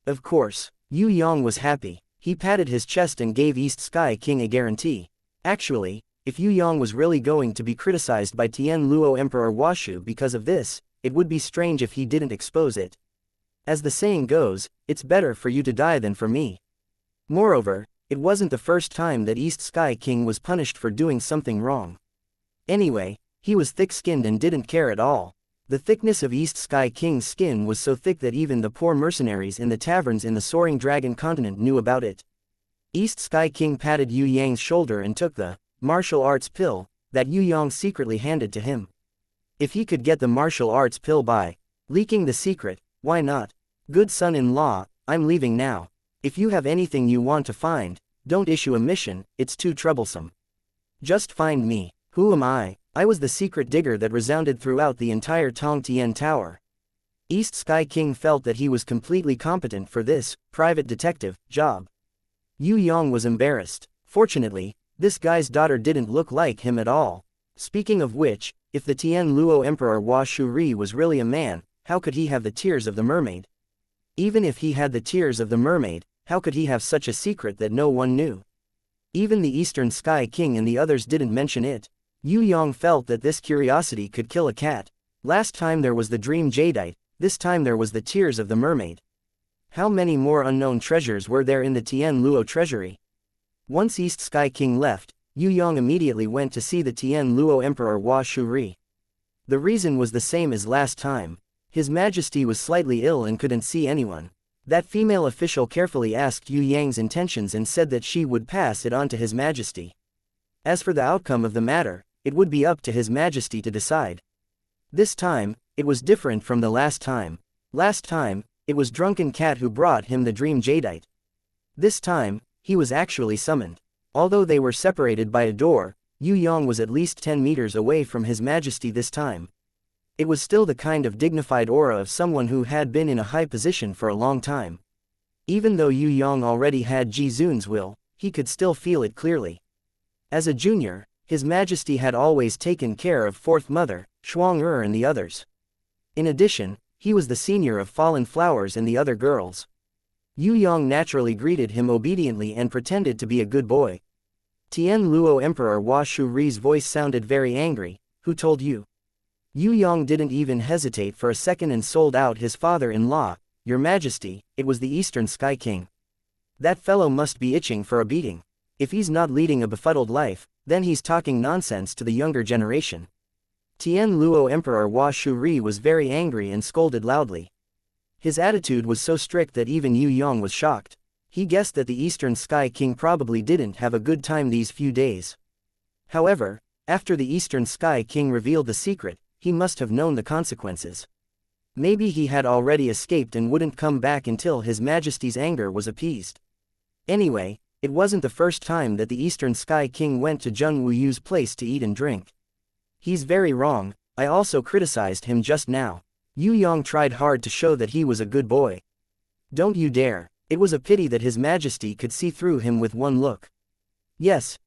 Of course, Yue Yang was happy. He patted his chest and gave East Sky King a guarantee. Actually, if Yue Yang was really going to be criticized by Tian Luo Emperor Washu because of this, it would be strange if he didn't expose it. As the saying goes, it's better for you to die than for me. Moreover, it wasn't the first time that East Sky King was punished for doing something wrong. Anyway, he was thick-skinned and didn't care at all. The thickness of East Sky King's skin was so thick that even the poor mercenaries in the taverns in the Soaring Dragon continent knew about it. East Sky King patted Yue Yang's shoulder and took the martial arts pill that Yue Yang secretly handed to him. If he could get the martial arts pill by leaking the secret, why not? Good son-in-law, I'm leaving now. If you have anything you want to find, don't issue a mission, it's too troublesome. Just find me. Who am I? I was the secret digger that resounded throughout the entire Tong Tian Tower. East Sky King felt that he was completely competent for this private detective job. Yue Yang was embarrassed. Fortunately, this guy's daughter didn't look like him at all. Speaking of which, if the Tian Luo Emperor Wa Shuri was really a man, how could he have the tears of the mermaid? Even if he had the tears of the mermaid, how could he have such a secret that no one knew? Even the Eastern Sky King and the others didn't mention it. Yue Yang felt that this curiosity could kill a cat. Last time there was the dream jadeite, this time there was the tears of the mermaid. How many more unknown treasures were there in the Tian Luo treasury? Once East Sky King left, Yue Yang immediately went to see the Tian Luo Emperor Wa Shuri. The reason was the same as last time. His Majesty was slightly ill and couldn't see anyone. That female official carefully asked Yue Yang's intentions and said that she would pass it on to His Majesty. As for the outcome of the matter, it would be up to His Majesty to decide. This time, it was different from the last time. Last time, it was Drunken Cat who brought him the dream jadeite. This time, he was actually summoned. Although they were separated by a door, Yue Yang was at least 10 meters away from His Majesty this time. It was still the kind of dignified aura of someone who had been in a high position for a long time. Even though Yue Yang already had Ji Zun's will, he could still feel it clearly. As a junior, His Majesty had always taken care of Fourth Mother, Shuang and the others. In addition, he was the senior of Fallen Flowers and the other girls. Yue Yang naturally greeted him obediently and pretended to be a good boy. Tian Luo Emperor Wa Shuri's voice sounded very angry. Who told you? Yue Yang didn't even hesitate for a second and sold out his father-in-law. Your Majesty, it was the Eastern Sky King. That fellow must be itching for a beating. If he's not leading a befuddled life, then he's talking nonsense to the younger generation. Tian Luo Emperor Wa Shuri was very angry and scolded loudly. His attitude was so strict that even Yue Yang was shocked. He guessed that the Eastern Sky King probably didn't have a good time these few days. However, after the Eastern Sky King revealed the secret, he must have known the consequences. Maybe he had already escaped and wouldn't come back until His Majesty's anger was appeased. Anyway, it wasn't the first time that the Eastern Sky King went to Zheng Wuyu's place to eat and drink. He's very wrong. I also criticized him just now. Yue Yang tried hard to show that he was a good boy. Don't you dare. It was a pity that His Majesty could see through him with one look. Yes,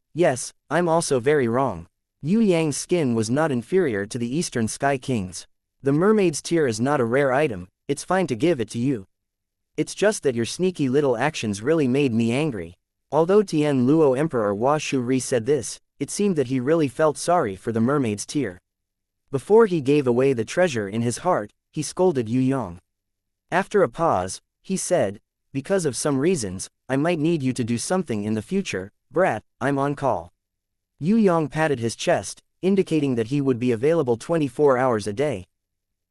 I'm also very wrong. Yue Yang's skin was not inferior to the Eastern Sky King's. The mermaid's tear is not a rare item, it's fine to give it to you. It's just that your sneaky little actions really made me angry. Although Tian Luo Emperor Wa Shuri said this, it seemed that he really felt sorry for the mermaid's tear. Before he gave away the treasure in his heart, he scolded Yue Yang. After a pause, he said, because of some reasons, I might need you to do something in the future, brat, I'm on call. Yue Yang patted his chest, indicating that he would be available 24 hours a day.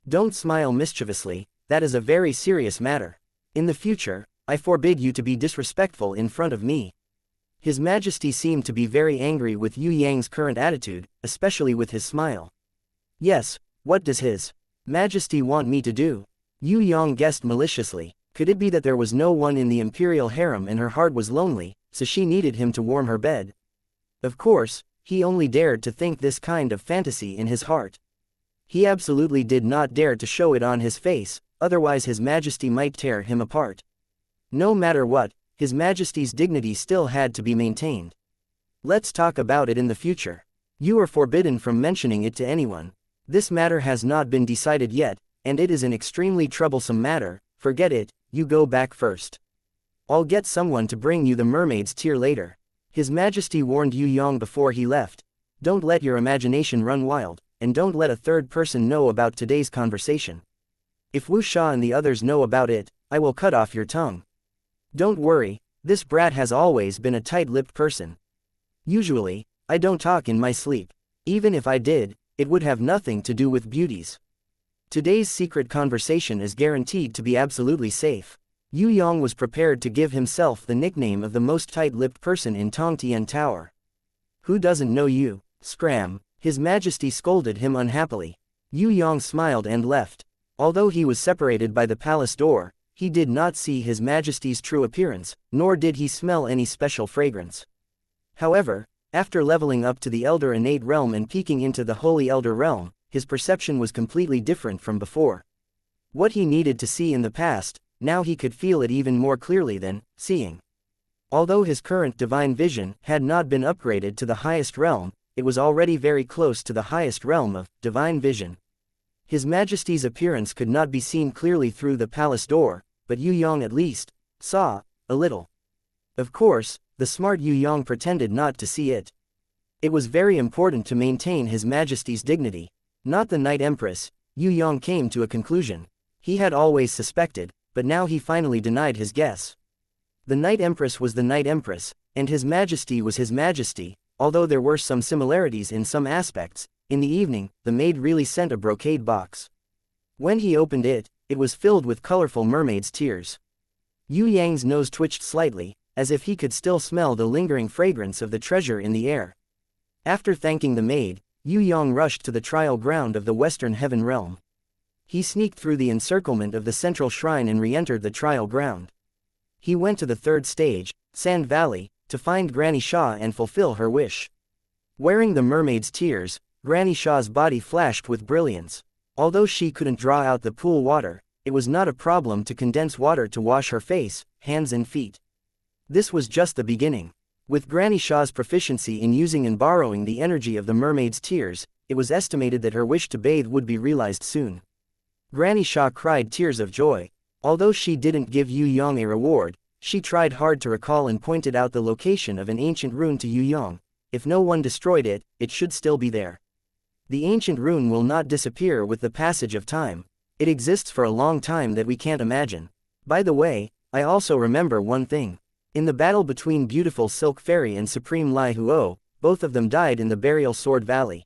Don't smile mischievously, that is a very serious matter. In the future, I forbid you to be disrespectful in front of me." His Majesty seemed to be very angry with Yue Yang's current attitude, especially with his smile. "Yes, what does His Majesty want me to do?" Yue Yang guessed maliciously. Could it be that there was no one in the imperial harem and her heart was lonely, so she needed him to warm her bed? Of course, he only dared to think this kind of fantasy in his heart. He absolutely did not dare to show it on his face, otherwise His Majesty might tear him apart. No matter what, His Majesty's dignity still had to be maintained. "Let's talk about it in the future. You are forbidden from mentioning it to anyone. This matter has not been decided yet, and it is an extremely troublesome matter. Forget it, you go back first. I'll get someone to bring you the mermaid's tear later." His Majesty warned Yue Yang before he left. "Don't let your imagination run wild, and don't let a third person know about today's conversation. If wuxia and the others know about it, I will cut off your tongue. Don't worry, this brat has always been a tight-lipped person. Usually, I don't talk in my sleep. Even if I did, it would have nothing to do with beauties. Today's secret conversation is guaranteed to be absolutely safe." Yue Yang was prepared to give himself the nickname of the most tight-lipped person in Tong Tian Tower. "Who doesn't know you? Scram!" His Majesty scolded him unhappily. Yue Yang smiled and left. Although he was separated by the palace door, he did not see His Majesty's true appearance, nor did he smell any special fragrance. However, after leveling up to the Elder Innate Realm and peeking into the Holy Elder Realm, his perception was completely different from before. What he needed to see in the past, now he could feel it even more clearly than seeing. Although his current divine vision had not been upgraded to the highest realm, it was already very close to the highest realm of divine vision. His Majesty's appearance could not be seen clearly through the palace door, but Yue Yang at least saw a little. Of course, the smart Yue Yang pretended not to see it. It was very important to maintain His Majesty's dignity. Not the Night Empress, Yue Yang came to a conclusion. He had always suspected, but now he finally denied his guess. The Night Empress was the Night Empress, and His Majesty was His Majesty, although there were some similarities in some aspects. In the evening, the maid really sent a brocade box. When he opened it, it was filled with colorful mermaids' tears. Yue Yang's nose twitched slightly, as if he could still smell the lingering fragrance of the treasure in the air. After thanking the maid, Yue Yang rushed to the trial ground of the Western Heaven Realm. He sneaked through the encirclement of the central shrine and re-entered the trial ground. He went to the third stage, Sand Valley, to find Granny Sha and fulfill her wish. Wearing the mermaid's tears, Granny Sha's body flashed with brilliance. Although she couldn't draw out the pool water, it was not a problem to condense water to wash her face, hands and feet. This was just the beginning. With Granny Sha's proficiency in using and borrowing the energy of the mermaid's tears, it was estimated that her wish to bathe would be realized soon. Granny Sha cried tears of joy. Although she didn't give Yue Yang a reward, she tried hard to recall and pointed out the location of an ancient rune to Yue Yang. If no one destroyed it, it should still be there. The ancient rune will not disappear with the passage of time. It exists for a long time that we can't imagine. By the way, I also remember one thing. In the battle between Beautiful Silk Fairy and Supreme Lai Huo, both of them died in the Burial Sword Valley.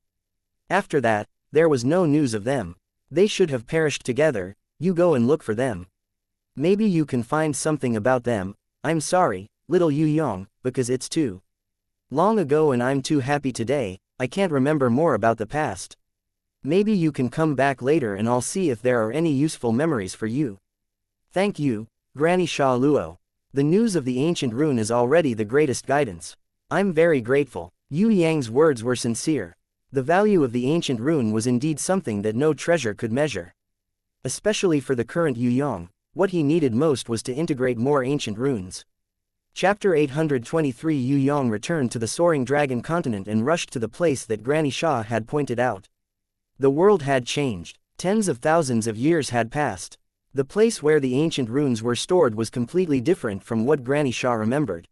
After that, there was no news of them. They should have perished together. You go and look for them. Maybe you can find something about them. I'm sorry, little Yue Yang, because it's too long ago and I'm too happy today. I can't remember more about the past. Maybe you can come back later and I'll see if there are any useful memories for you. Thank you, Granny Sha Luo. The news of the ancient rune is already the greatest guidance. I'm very grateful. Yue Yang's words were sincere. The value of the ancient rune was indeed something that no treasure could measure. Especially for the current Yue Yang, what he needed most was to integrate more ancient runes. Chapter 823 Yue Yang returned to the Soaring Dragon continent and rushed to the place that Granny Sha had pointed out. The world had changed. Tens of thousands of years had passed. The place where the ancient runes were stored was completely different from what Granny Sha remembered.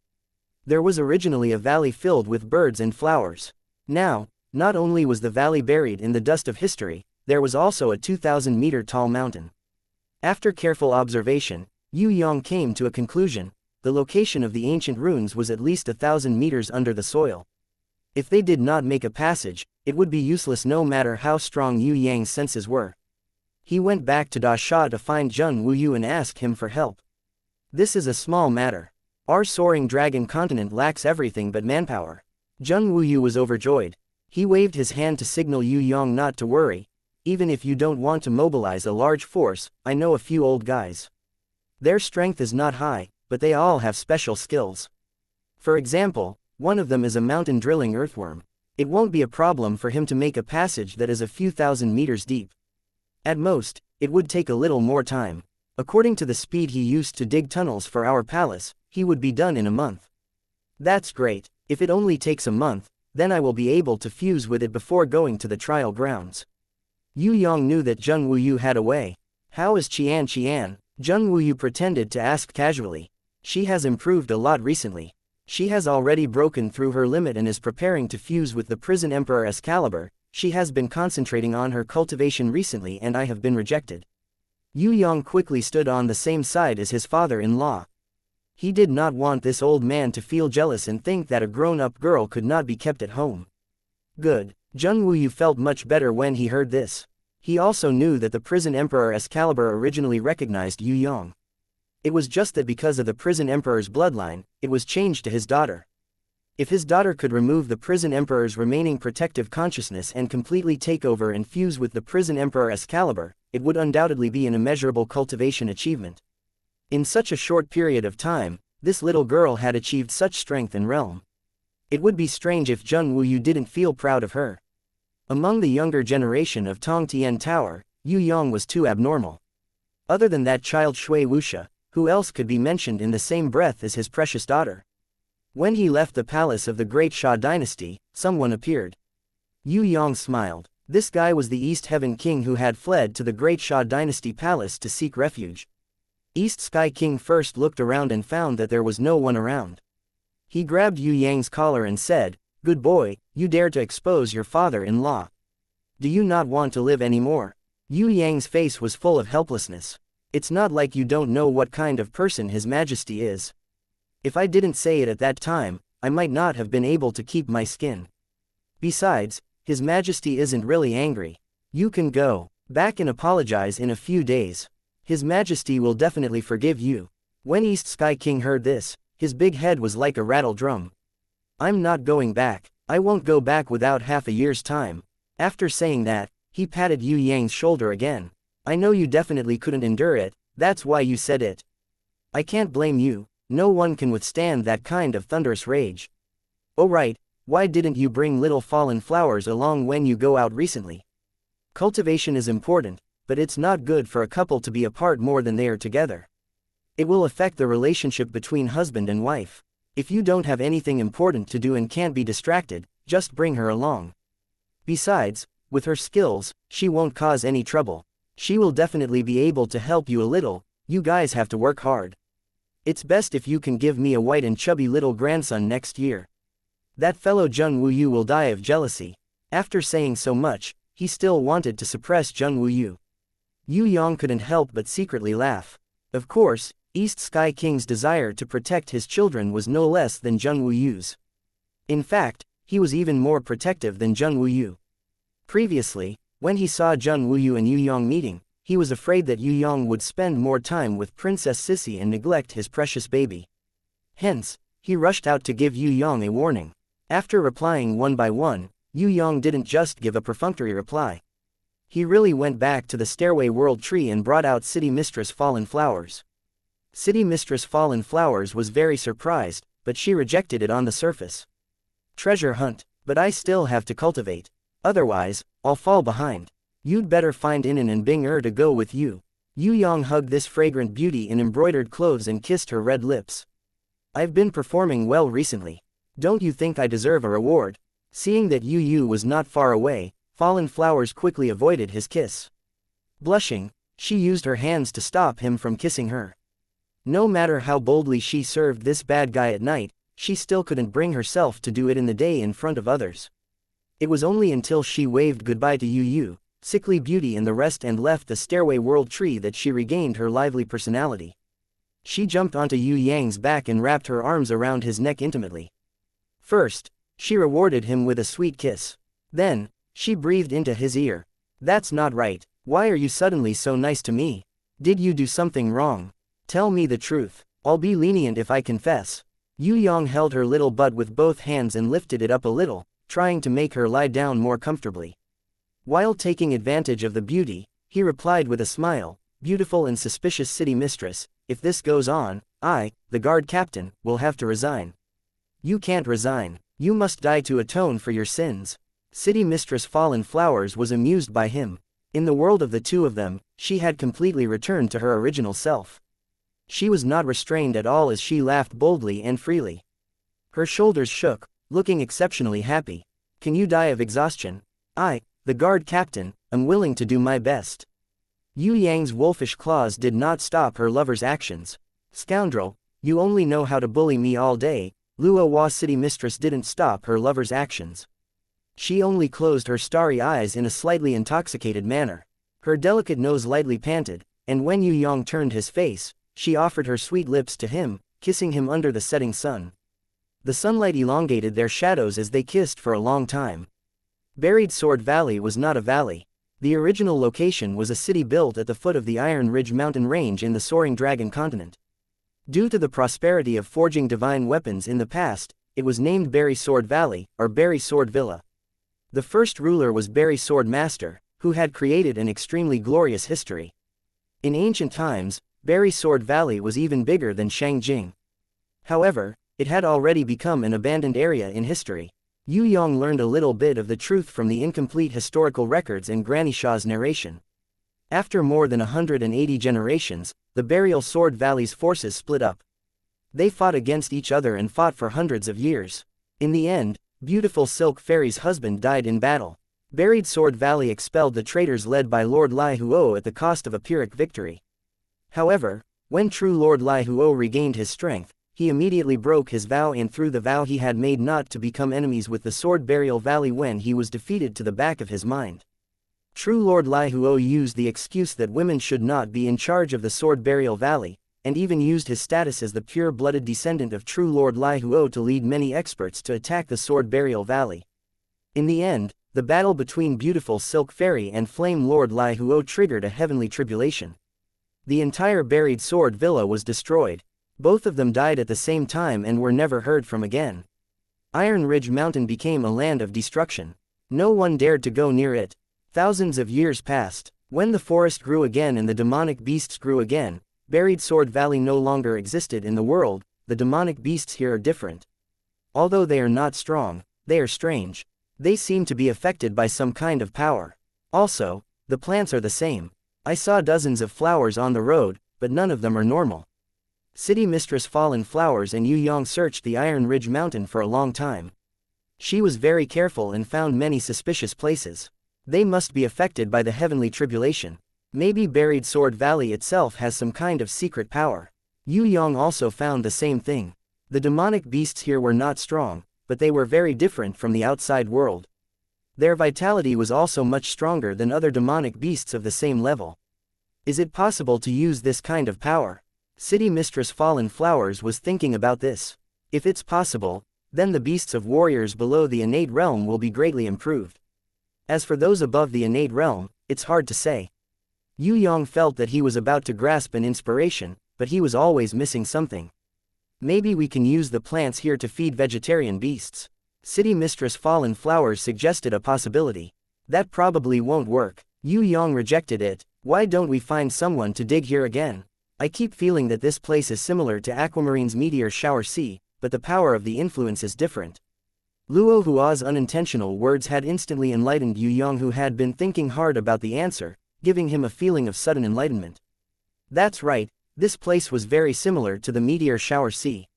There was originally a valley filled with birds and flowers. Now, not only was the valley buried in the dust of history, there was also a 2,000-meter tall mountain. After careful observation, Yue Yang came to a conclusion. The location of the ancient runes was at least 1,000 meters under the soil. If they did not make a passage, it would be useless no matter how strong Yue Yang's senses were. He went back to Da Sha to find Zheng Wuyu and ask him for help. This is a small matter. Our soaring dragon continent lacks everything but manpower. Zheng Wuyu was overjoyed. He waved his hand to signal Yue Yang not to worry. Even if you don't want to mobilize a large force, I know a few old guys. Their strength is not high, but they all have special skills. For example, one of them is a mountain drilling earthworm. It won't be a problem for him to make a passage that is a few thousand meters deep. At most, it would take a little more time. According to the speed he used to dig tunnels for our palace, he would be done in a month. That's great. If it only takes a month, then I will be able to fuse with it before going to the trial grounds. Yue Yang knew that Zheng Wuyu had a way. How is xianxia? Zheng Wuyu pretended to ask casually. She has improved a lot recently. She has already broken through her limit and is preparing to fuse with the prison emperor Excalibur. She has been concentrating on her cultivation recently and I have been rejected. Yue Yang quickly stood on the same side as his father-in-law. He did not want this old man to feel jealous and think that a grown-up girl could not be kept at home. Good. Zheng Wuyu felt much better when he heard this. He also knew that the prison emperor Excalibur originally recognized Yue Yang. It was just that because of the prison emperor's bloodline, it was changed to his daughter. If his daughter could remove the prison emperor's remaining protective consciousness and completely take over and fuse with the prison emperor Excalibur, it would undoubtedly be an immeasurable cultivation achievement. In such a short period of time, this little girl had achieved such strength and realm. It would be strange if Zheng Wuyu didn't feel proud of her. Among the younger generation of Tong Tian Tower, Yue Yang was too abnormal. Other than that child Shui Wuxia, who else could be mentioned in the same breath as his precious daughter? When he left the palace of the great Xia dynasty, someone appeared. Yue Yang smiled. This guy was the East Heaven King who had fled to the great Xia dynasty palace to seek refuge. East Sky King first looked around and found that there was no one around. He grabbed Yue Yang's collar and said, "Good boy, you dare to expose your father-in-law. Do you not want to live anymore?" Yue Yang's face was full of helplessness. It's not like you don't know what kind of person His Majesty is. If I didn't say it at that time, I might not have been able to keep my skin. Besides, His Majesty isn't really angry. You can go back and apologize in a few days. His Majesty will definitely forgive you. When East Sky King heard this, his big head was like a rattle drum. I'm not going back. I won't go back without half a year's time. After saying that, he patted Yue Yang's shoulder again. I know you definitely couldn't endure it, that's why you said it. I can't blame you, no one can withstand that kind of thunderous rage. Oh right, why didn't you bring little fallen flowers along when you go out recently? Cultivation is important, but it's not good for a couple to be apart more than they are together. It will affect the relationship between husband and wife. If you don't have anything important to do and can't be distracted, just bring her along. Besides, with her skills, she won't cause any trouble. She will definitely be able to help you a little. You guys have to work hard. It's best if you can give me a white and chubby little grandson next year. That fellow Zheng Wuyu will die of jealousy. After saying so much, he still wanted to suppress Zheng Wuyu. Yue Yang couldn't help but secretly laugh. Of course, East Sky King's desire to protect his children was no less than Zheng Wuyu's. In fact, he was even more protective than Zheng Wuyu. Previously, when he saw Zheng Wuyu and Yue Yang meeting, he was afraid that Yue Yang would spend more time with Princess Sissy and neglect his precious baby. Hence, he rushed out to give Yue Yang a warning. After replying one by one, Yue Yang didn't just give a perfunctory reply. He really went back to the Stairway World Tree and brought out City Mistress Fallen Flowers. City Mistress Fallen Flowers was very surprised, but she rejected it on the surface. Treasure hunt, but I still have to cultivate. Otherwise, I'll fall behind. You'd better find Inan and Bing to go with you. Yue Yang hugged this fragrant beauty in embroidered clothes and kissed her red lips. I've been performing well recently. Don't you think I deserve a reward? Seeing that Yu was not far away, Fallen Flowers quickly avoided his kiss. Blushing, she used her hands to stop him from kissing her. No matter how boldly she served this bad guy at night, she still couldn't bring herself to do it in the day in front of others. It was only until she waved goodbye to Yu, sickly beauty and the rest and left the Stairway World Tree that she regained her lively personality. She jumped onto Yue Yang's back and wrapped her arms around his neck intimately. First, she rewarded him with a sweet kiss. Then, she breathed into his ear. That's not right. Why are you suddenly so nice to me? Did you do something wrong? Tell me the truth. I'll be lenient if I confess. Yue Yang held her little butt with both hands and lifted it up a little, trying to make her lie down more comfortably. While taking advantage of the beauty, he replied with a smile, "Beautiful and suspicious city mistress, if this goes on, I, the guard captain, will have to resign." "You can't resign. You must die to atone for your sins." City Mistress Fallen Flowers was amused by him. In the world of the two of them, she had completely returned to her original self. She was not restrained at all as she laughed boldly and freely. Her shoulders shook, looking exceptionally happy. "Can you die of exhaustion? I, the guard captain, am willing to do my best." Yue Yang's wolfish claws did not stop her lover's actions. "Scoundrel, you only know how to bully me all day." Luo Hua City Mistress didn't stop her lover's actions. She only closed her starry eyes in a slightly intoxicated manner. Her delicate nose lightly panted, and when Yue Yang turned his face, she offered her sweet lips to him, kissing him under the setting sun. The sunlight elongated their shadows as they kissed for a long time. Buried Sword Valley was not a valley. The original location was a city built at the foot of the Iron Ridge mountain range in the Soaring Dragon continent. Due to the prosperity of forging divine weapons in the past, it was named Berry Sword Valley, or Berry Sword Villa. The first ruler was Berry Sword Master, who had created an extremely glorious history. In ancient times, Berry Sword Valley was even bigger than Shangjing. However, it had already become an abandoned area in history. Yue Yang learned a little bit of the truth from the incomplete historical records and Granny Shaw's narration. After more than 180 generations, the Burial Sword Valley's forces split up. They fought against each other and fought for hundreds of years. In the end, Beautiful Silk Fairy's husband died in battle. Buried Sword Valley expelled the traitors led by Lord Lai Huo at the cost of a Pyrrhic victory. However, when true Lord Lai Huo regained his strength, he immediately broke his vow and threw the vow he had made not to become enemies with the Sword Burial Valley when he was defeated to the back of his mind. True Lord Lai Huo used the excuse that women should not be in charge of the Sword Burial Valley, and even used his status as the pure-blooded descendant of true Lord Lai Huo to lead many experts to attack the Sword Burial Valley. In the end, the battle between Beautiful Silk Fairy and Flame Lord Lai Huo triggered a heavenly tribulation. The entire Buried Sword Villa was destroyed. Both of them died at the same time and were never heard from again. Iron Ridge Mountain became a land of destruction. No one dared to go near it. Thousands of years passed. When the forest grew again and the demonic beasts grew again, Buried Sword Valley no longer existed in the world. The demonic beasts here are different. Although they are not strong, they are strange. They seem to be affected by some kind of power. Also, the plants are the same. I saw dozens of flowers on the road, but none of them are normal. City Mistress Fallen Flowers and Yue Yang searched the Iron Ridge Mountain for a long time. She was very careful and found many suspicious places. They must be affected by the heavenly tribulation. Maybe Buried Sword Valley itself has some kind of secret power. Yue Yang also found the same thing. The demonic beasts here were not strong, but they were very different from the outside world. Their vitality was also much stronger than other demonic beasts of the same level. Is it possible to use this kind of power? City Mistress Fallen Flowers was thinking about this. If it's possible, then the beasts of warriors below the innate realm will be greatly improved. As for those above the innate realm, it's hard to say. Yue Yang felt that he was about to grasp an inspiration, but he was always missing something. Maybe we can use the plants here to feed vegetarian beasts. City Mistress Fallen Flowers suggested a possibility. That probably won't work. Yue Yang rejected it. Why don't we find someone to dig here again? I keep feeling that this place is similar to Aquamarine's Meteor Shower Sea, but the power of the influence is different. Luo Hua's unintentional words had instantly enlightened Yue Yang, who had been thinking hard about the answer, giving him a feeling of sudden enlightenment. That's right, this place was very similar to the Meteor Shower Sea.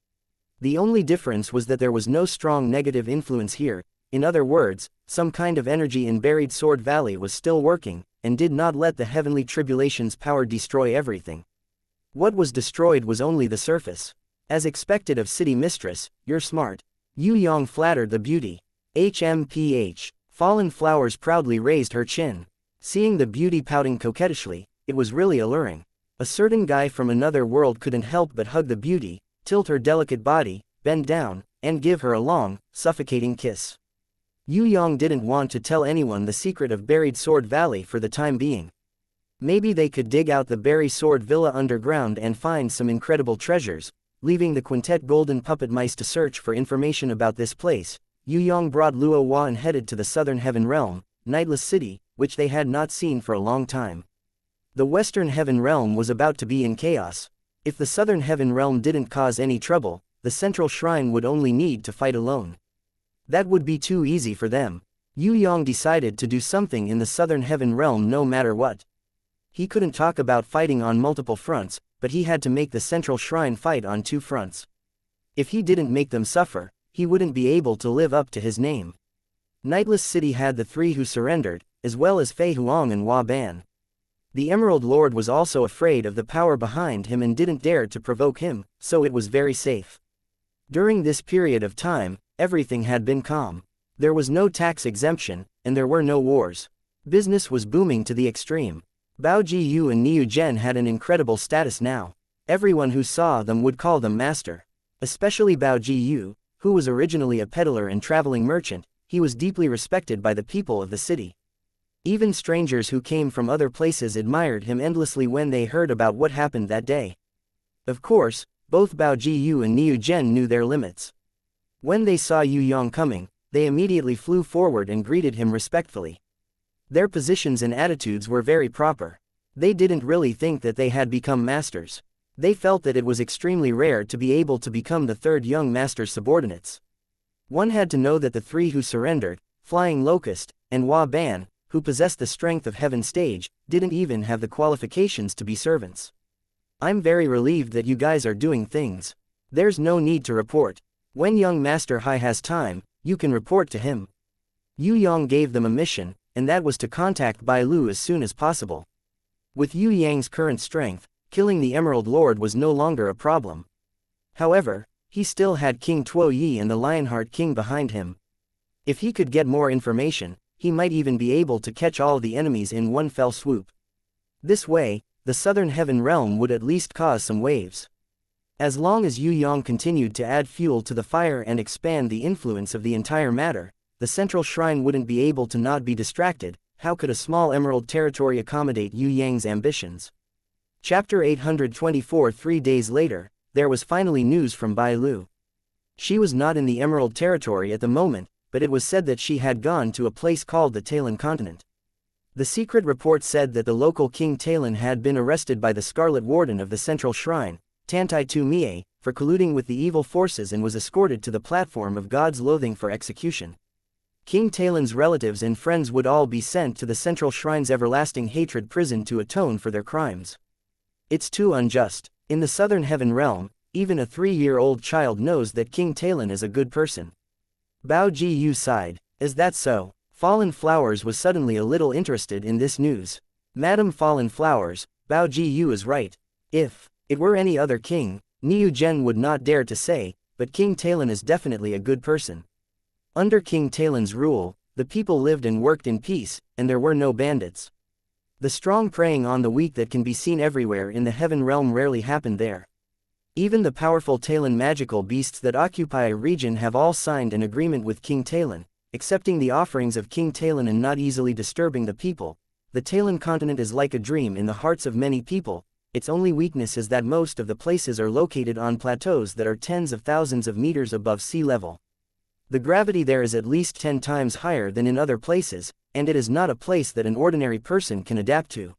The only difference was that there was no strong negative influence here. In other words, some kind of energy in Buried Sword Valley was still working, and did not let the heavenly tribulation's power destroy everything. What was destroyed was only the surface. As expected of City Mistress, you're smart. Yue Yang flattered the beauty. HMPH. Fallen Flowers proudly raised her chin. Seeing the beauty pouting coquettishly, it was really alluring. A certain guy from another world couldn't help but hug the beauty, tilt her delicate body, bend down, and give her a long, suffocating kiss. Yue Yang didn't want to tell anyone the secret of Buried Sword Valley for the time being. Maybe they could dig out the Berry Sword Villa underground and find some incredible treasures, leaving the quintet golden puppet mice to search for information about this place. Yue Yang brought Luo Hua and headed to the southern heaven realm, Nightless City, which they had not seen for a long time. The western heaven realm was about to be in chaos. If the southern heaven realm didn't cause any trouble, the central shrine would only need to fight alone. That would be too easy for them. Yue Yang decided to do something in the southern heaven realm no matter what. He couldn't talk about fighting on multiple fronts, but he had to make the central shrine fight on 2 fronts. If he didn't make them suffer, he wouldn't be able to live up to his name. Nightless City had the 3 who surrendered, as well as Fei Huang and Hua Ban. The Emerald Lord was also afraid of the power behind him and didn't dare to provoke him, so it was very safe. During this period of time, everything had been calm. There was no tax exemption, and there were no wars. Business was booming to the extreme. Bao Jiyu and Niu Zhen had an incredible status now. Everyone who saw them would call them master. Especially Bao Jiyu, who was originally a peddler and traveling merchant. He was deeply respected by the people of the city. Even strangers who came from other places admired him endlessly when they heard about what happened that day. Of course, both Bao Jiyu and Niu Zhen knew their limits. When they saw Yue Yang coming, they immediately flew forward and greeted him respectfully. Their positions and attitudes were very proper. They didn't really think that they had become masters. They felt that it was extremely rare to be able to become the 3rd young master's subordinates. One had to know that the 3 who surrendered, Flying Locust, and Hua Ban, who possessed the strength of Heaven Stage, didn't even have the qualifications to be servants. I'm very relieved that you guys are doing things. There's no need to report. When young Master Hai has time, you can report to him. Yue Yang gave them a mission, and that was to contact Bai Lu as soon as possible. With Yue Yang's current strength, killing the Emerald Lord was no longer a problem. However, he still had King Tuo Yi and the Lionheart King behind him. If he could get more information, he might even be able to catch all the enemies in one fell swoop. This way, the southern heaven realm would at least cause some waves. As long as Yue Yang continued to add fuel to the fire and expand the influence of the entire matter, the central shrine wouldn't be able to not be distracted. How could a small emerald territory accommodate Yue Yang's ambitions? Chapter 824. 3 days later, there was finally news from Bai Lu. She was not in the emerald territory at the moment, but it was said that she had gone to a place called the Talon Continent. The secret report said that the local King Talon had been arrested by the Scarlet Warden of the Central Shrine, Tantai Tu Mie, for colluding with the evil forces and was escorted to the platform of God's loathing for execution. King Talon's relatives and friends would all be sent to the Central Shrine's everlasting hatred prison to atone for their crimes. It's too unjust. In the Southern Heaven Realm, even a 3-year-old child knows that King Talon is a good person. Bao Jiyu sighed. Is that so? Fallen Flowers was suddenly a little interested in this news. Madam Fallen Flowers, Bao Jiyu is right. If it were any other king, Niu Zhen would not dare to say, but King Talon is definitely a good person. Under King Talon's rule, the people lived and worked in peace, and there were no bandits. The strong preying on the weak that can be seen everywhere in the heaven realm rarely happened there. Even the powerful Talon magical beasts that occupy a region have all signed an agreement with King Talon, accepting the offerings of King Talon and not easily disturbing the people. The Talon continent is like a dream in the hearts of many people. Its only weakness is that most of the places are located on plateaus that are tens of thousands of meters above sea level. The gravity there is at least 10 times higher than in other places, and it is not a place that an ordinary person can adapt to.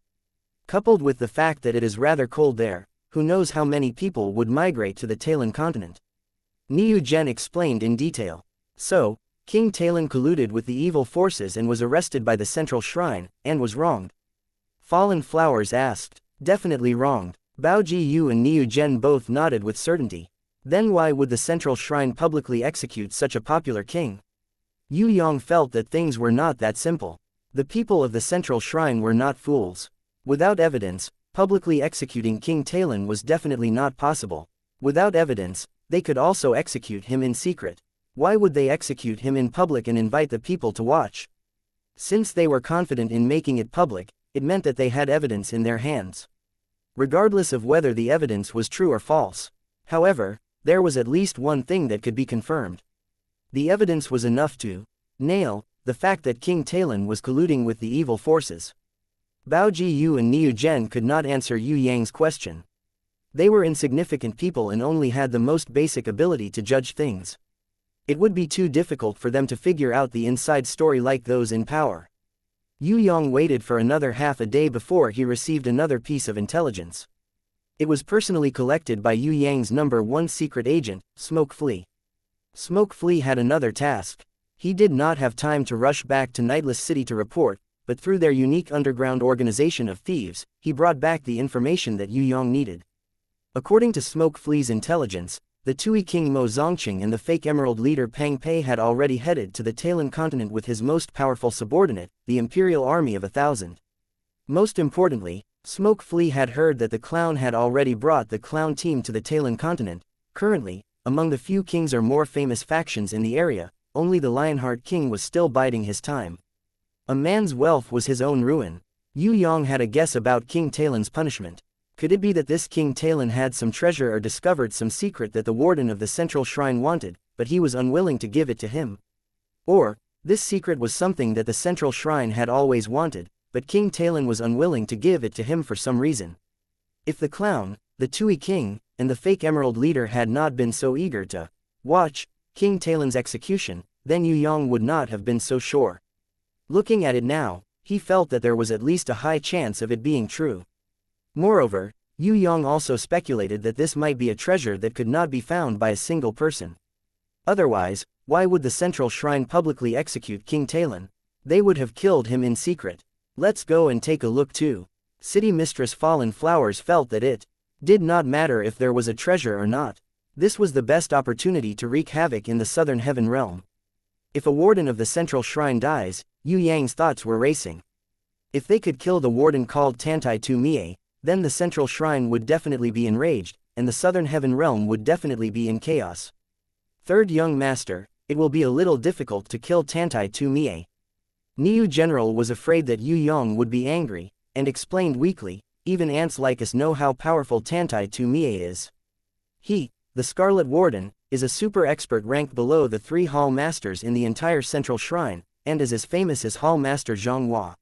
Coupled with the fact that it is rather cold there, who knows how many people would migrate to the Talon continent. Niu Zhen explained in detail. So, King Talon colluded with the evil forces and was arrested by the Central Shrine, and was wronged. Fallen Flowers asked. Definitely wronged. Bao Jiyu and Niu Zhen both nodded with certainty. Then why would the Central Shrine publicly execute such a popular king? Yue Yang felt that things were not that simple. The people of the Central Shrine were not fools. Without evidence, publicly executing King Talon was definitely not possible. Without evidence, they could also execute him in secret. Why would they execute him in public and invite the people to watch? Since they were confident in making it public, it meant that they had evidence in their hands. Regardless of whether the evidence was true or false. However, there was at least one thing that could be confirmed. The evidence was enough to nail the fact that King Talon was colluding with the evil forces. Bao Jiyu and Niu Zhen could not answer Yue Yang's question. They were insignificant people and only had the most basic ability to judge things. It would be too difficult for them to figure out the inside story like those in power. Yue Yang waited for another half a day before he received another piece of intelligence. It was personally collected by Yue Yang's #1 secret agent, Smoke Flea. Smoke Flea had another task. He did not have time to rush back to Nightless City to report, but through their unique underground organization of thieves, he brought back the information that Yue Yang needed. According to Smoke Flea's intelligence, the Tui King Mo Zongqing and the fake Emerald leader Pang Pei had already headed to the Talon continent with his most powerful subordinate, the Imperial Army of 1,000. Most importantly, Smoke Flea had heard that the Clown had already brought the Clown team to the Talon continent. Currently, among the few kings or more famous factions in the area, only the Lionheart King was still biding his time. A man's wealth was his own ruin. Yue Yang had a guess about King Talon's punishment. Could it be that this King Talon had some treasure or discovered some secret that the warden of the central shrine wanted, but he was unwilling to give it to him? Or, this secret was something that the central shrine had always wanted, but King Talon was unwilling to give it to him for some reason? If the Clown, the Tui King, and the fake Emerald leader had not been so eager to watch King Talon's execution, then Yue Yang would not have been so sure. Looking at it now, he felt that there was at least a high chance of it being true. Moreover, Yue Yang also speculated that this might be a treasure that could not be found by a single person. Otherwise, why would the central shrine publicly execute King Talon? They would have killed him in secret. Let's go and take a look too. City Mistress Fallen Flowers felt that it did not matter if there was a treasure or not. This was the best opportunity to wreak havoc in the Southern Heaven Realm. If a warden of the central shrine dies, Yue Yang's thoughts were racing. If they could kill the warden called Tantai Tu Mie, then the central shrine would definitely be enraged, and the Southern Heaven Realm would definitely be in chaos. Third young master, it will be a little difficult to kill Tantai Tu Mie. Niu General was afraid that Yue Yang would be angry, and explained weakly, even ants like us know how powerful Tantai Tu Mie is. He, the Scarlet Warden, is a super expert ranked below the 3 Hall Masters in the entire central shrine, and is as famous as Hall Master Zhang Hua.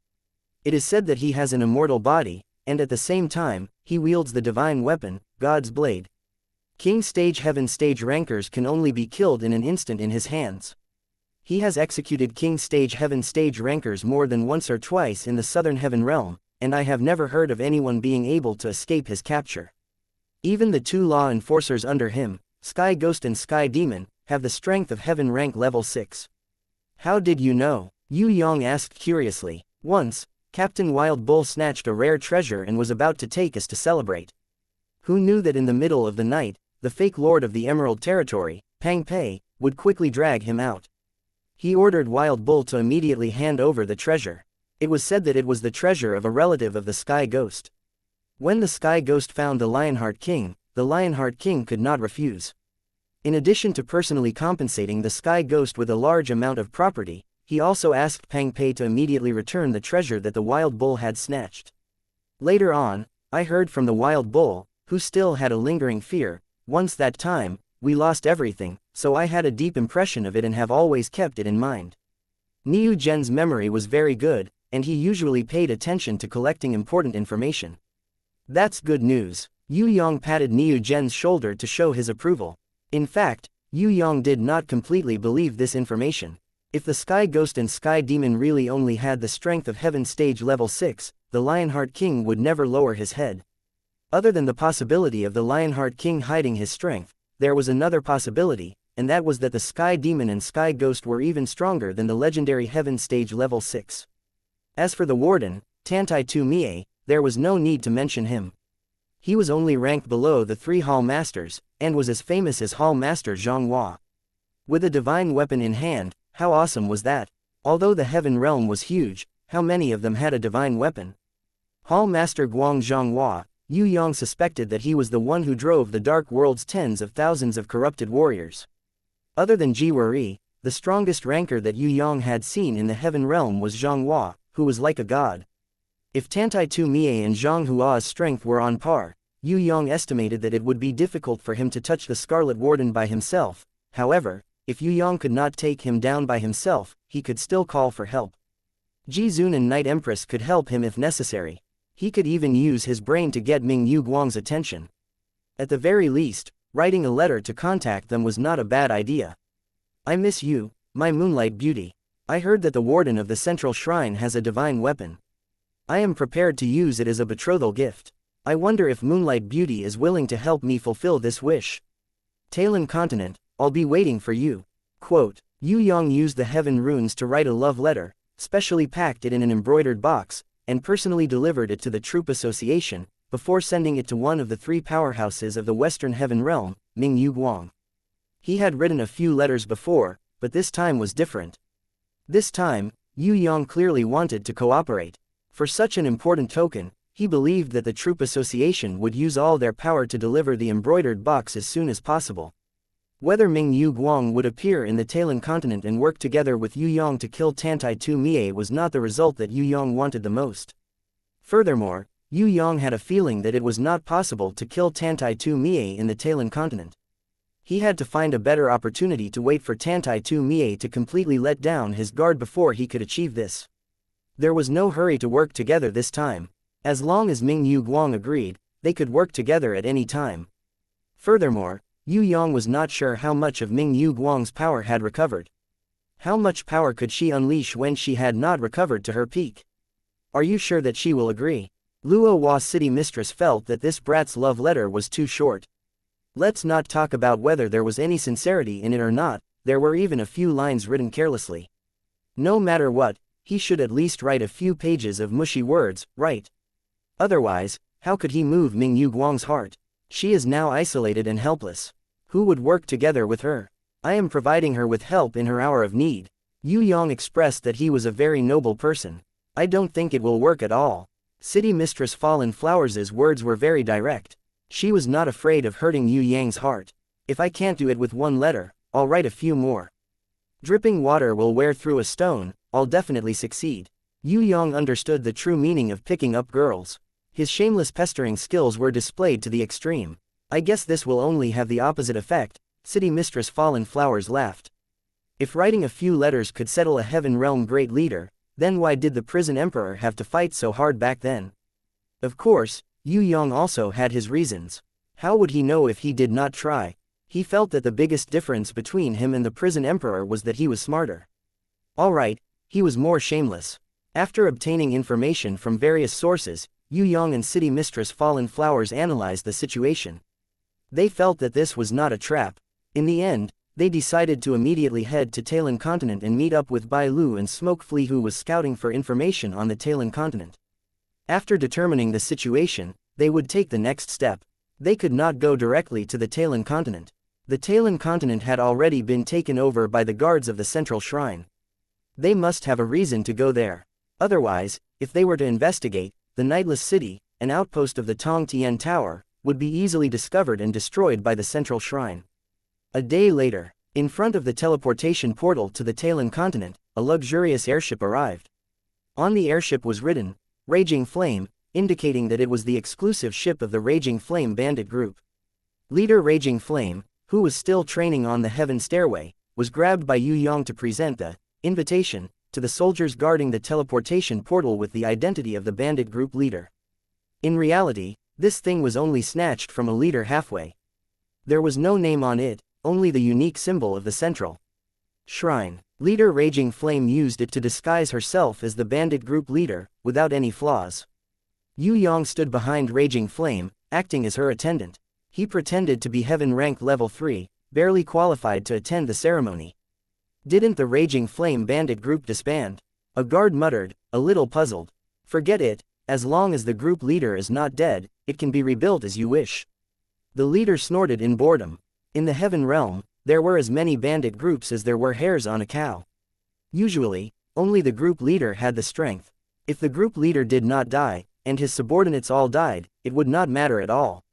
It is said that he has an immortal body, and at the same time, he wields the divine weapon, God's Blade. King Stage Heaven Stage rankers can only be killed in an instant in his hands. He has executed King Stage Heaven Stage rankers more than once or twice in the Southern Heaven Realm, and I have never heard of anyone being able to escape his capture. Even the 2 law enforcers under him, Sky Ghost and Sky Demon, have the strength of Heaven rank level 6. How did you know? Yue Yang asked curiously. Once, Captain Wild Bull snatched a rare treasure and was about to take us to celebrate. Who knew that in the middle of the night, the fake lord of the Emerald Territory, Pang Pei, would quickly drag him out? He ordered Wild Bull to immediately hand over the treasure. It was said that it was the treasure of a relative of the Sky Ghost. When the Sky Ghost found the Lionheart King, the Lionheart King could not refuse. In addition to personally compensating the Sky Ghost with a large amount of property, he also asked Pang Pei to immediately return the treasure that the Wild Bull had snatched. Later on, I heard from the Wild Bull, who still had a lingering fear, once that time, we lost everything, so I had a deep impression of it and have always kept it in mind. Niu Gen's memory was very good, and he usually paid attention to collecting important information. That's good news. Yue Yang patted Niu Gen's shoulder to show his approval. In fact, Yue Yang did not completely believe this information. If the Sky Ghost and Sky Demon really only had the strength of Heaven Stage level 6, the Lionheart King would never lower his head. Other than the possibility of the Lionheart King hiding his strength, there was another possibility, and that was that the Sky Demon and Sky Ghost were even stronger than the legendary Heaven Stage level 6. As for the Warden, Tantai Tu Mie, there was no need to mention him. He was only ranked below the 3 Hall Masters, and was as famous as Hall Master Zhang Hua. With a divine weapon in hand, how awesome was that? Although the Heaven Realm was huge, how many of them had a divine weapon? Hall Master Guang Zhanghua, Yue Yang suspected that he was the one who drove the Dark World's tens of thousands of corrupted warriors. Other than Ji Weri, the strongest ranker that Yue Yang had seen in the Heaven Realm was Zhanghua, who was like a god. If Tantai Tu Mie and Zhanghua's strength were on par, Yue Yang estimated that it would be difficult for him to touch the Scarlet Warden by himself. However, if Yue Yang could not take him down by himself, he could still call for help. Ji Zun and Night Empress could help him if necessary. He could even use his brain to get Ming Yu Guang's attention. At the very least, writing a letter to contact them was not a bad idea. I miss you, my moonlight beauty. I heard that the warden of the central shrine has a divine weapon. I am prepared to use it as a betrothal gift. I wonder if Moonlight Beauty is willing to help me fulfill this wish. Talon Continent, I'll be waiting for you. Quote, Yue Yang used the heaven runes to write a love letter, specially packed it in an embroidered box, and personally delivered it to the Troop Association, before sending it to one of the three powerhouses of the Western Heaven Realm, Ming Guang. He had written a few letters before, but this time was different. This time, Yue Yang clearly wanted to cooperate. For such an important token, he believed that the Troop Association would use all their power to deliver the embroidered box as soon as possible. Whether Ming Guang would appear in the Talon Continent and work together with Yue Yang to kill Tantai Tu Mie was not the result that Yue Yang wanted the most. Furthermore, Yue Yang had a feeling that it was not possible to kill Tantai Tu Mie in the Talon Continent. He had to find a better opportunity to wait for Tantai Tu Mie to completely let down his guard before he could achieve this. There was no hurry to work together this time. As long as Ming Guang agreed, they could work together at any time. Furthermore, Yue Yang was not sure how much of Ming Guang's power had recovered. How much power could she unleash when she had not recovered to her peak? Are you sure that she will agree? Luo Hua city mistress felt that this brat's love letter was too short. Let's not talk about whether there was any sincerity in it or not, there were even a few lines written carelessly. No matter what, he should at least write a few pages of mushy words, right? Otherwise, how could he move Ming Guang's heart? She is now isolated and helpless. Who would work together with her? I am providing her with help in her hour of need. Yue Yang expressed that he was a very noble person. I don't think it will work at all. City Mistress Fallen Flowers's words were very direct. She was not afraid of hurting Yue Yang's heart. If I can't do it with one letter, I'll write a few more. Dripping water will wear through a stone, I'll definitely succeed. Yue Yang understood the true meaning of picking up girls. His shameless pestering skills were displayed to the extreme. I guess this will only have the opposite effect, City Mistress Fallen Flowers laughed. If writing a few letters could settle a Heaven Realm great leader, then why did the prison emperor have to fight so hard back then? Of course, Yue Yang also had his reasons. How would he know if he did not try? He felt that the biggest difference between him and the prison emperor was that he was smarter. Alright, he was more shameless. After obtaining information from various sources, Yue Yang and City Mistress Fallen Flowers analyzed the situation. They felt that this was not a trap. In the end, they decided to immediately head to Talon Continent and meet up with Bai Lu and Smoke Flea, who was scouting for information on the Talon Continent. After determining the situation, they would take the next step. They could not go directly to the Talon Continent. The Talon Continent had already been taken over by the guards of the Central Shrine. They must have a reason to go there. Otherwise, if they were to investigate, the Nightless City, an outpost of the Tong Tian Tower, would be easily discovered and destroyed by the Central Shrine. A day later, in front of the teleportation portal to the Talon Continent, a luxurious airship arrived. On the airship was written, Raging Flame, indicating that it was the exclusive ship of the Raging Flame bandit group. Leader Raging Flame, who was still training on the Heaven Stairway, was grabbed by Yue Yang to present the invitation to the soldiers guarding the teleportation portal with the identity of the bandit group leader. In reality, this thing was only snatched from a leader halfway. There was no name on it, only the unique symbol of the Central Shrine. Leader Raging Flame used it to disguise herself as the bandit group leader, without any flaws. Yue Yang stood behind Raging Flame, acting as her attendant. He pretended to be Heaven rank level 3, barely qualified to attend the ceremony. Didn't the Raging Flame bandit group disband? A guard muttered, a little puzzled. Forget it, as long as the group leader is not dead, it can be rebuilt as you wish. The leader snorted in boredom. In the Heaven Realm, there were as many bandit groups as there were hairs on a cow. Usually, only the group leader had the strength. If the group leader did not die, and his subordinates all died, it would not matter at all.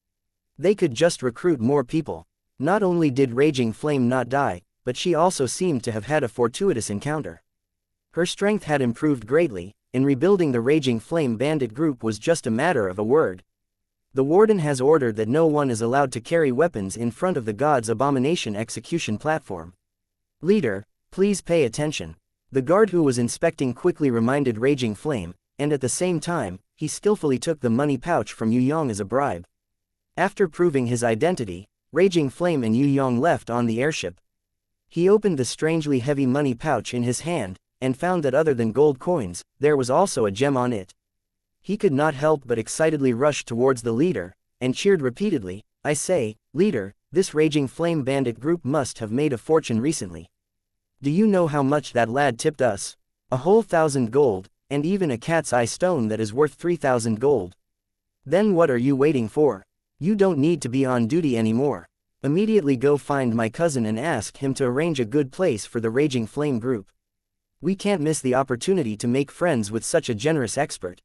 They could just recruit more people. Not only did Raging Flame not die, but she also seemed to have had a fortuitous encounter. Her strength had improved greatly, and rebuilding the Raging Flame bandit group was just a matter of a word. The warden has ordered that no one is allowed to carry weapons in front of the god's abomination execution platform. Leader, please pay attention. The guard who was inspecting quickly reminded Raging Flame, and at the same time, he skillfully took the money pouch from Yue Yang as a bribe. After proving his identity, Raging Flame and Yue Yang left on the airship. He opened the strangely heavy money pouch in his hand, and found that other than gold coins, there was also a gem on it. He could not help but excitedly rush towards the leader, and cheered repeatedly, "I say, leader, this Raging Flame bandit group must have made a fortune recently. Do you know how much that lad tipped us? A whole 1,000 gold, and even a cat's eye stone that is worth 3,000 gold. Then what are you waiting for? You don't need to be on duty anymore. Immediately go find my cousin and ask him to arrange a good place for the Raging Flame group. We can't miss the opportunity to make friends with such a generous expert."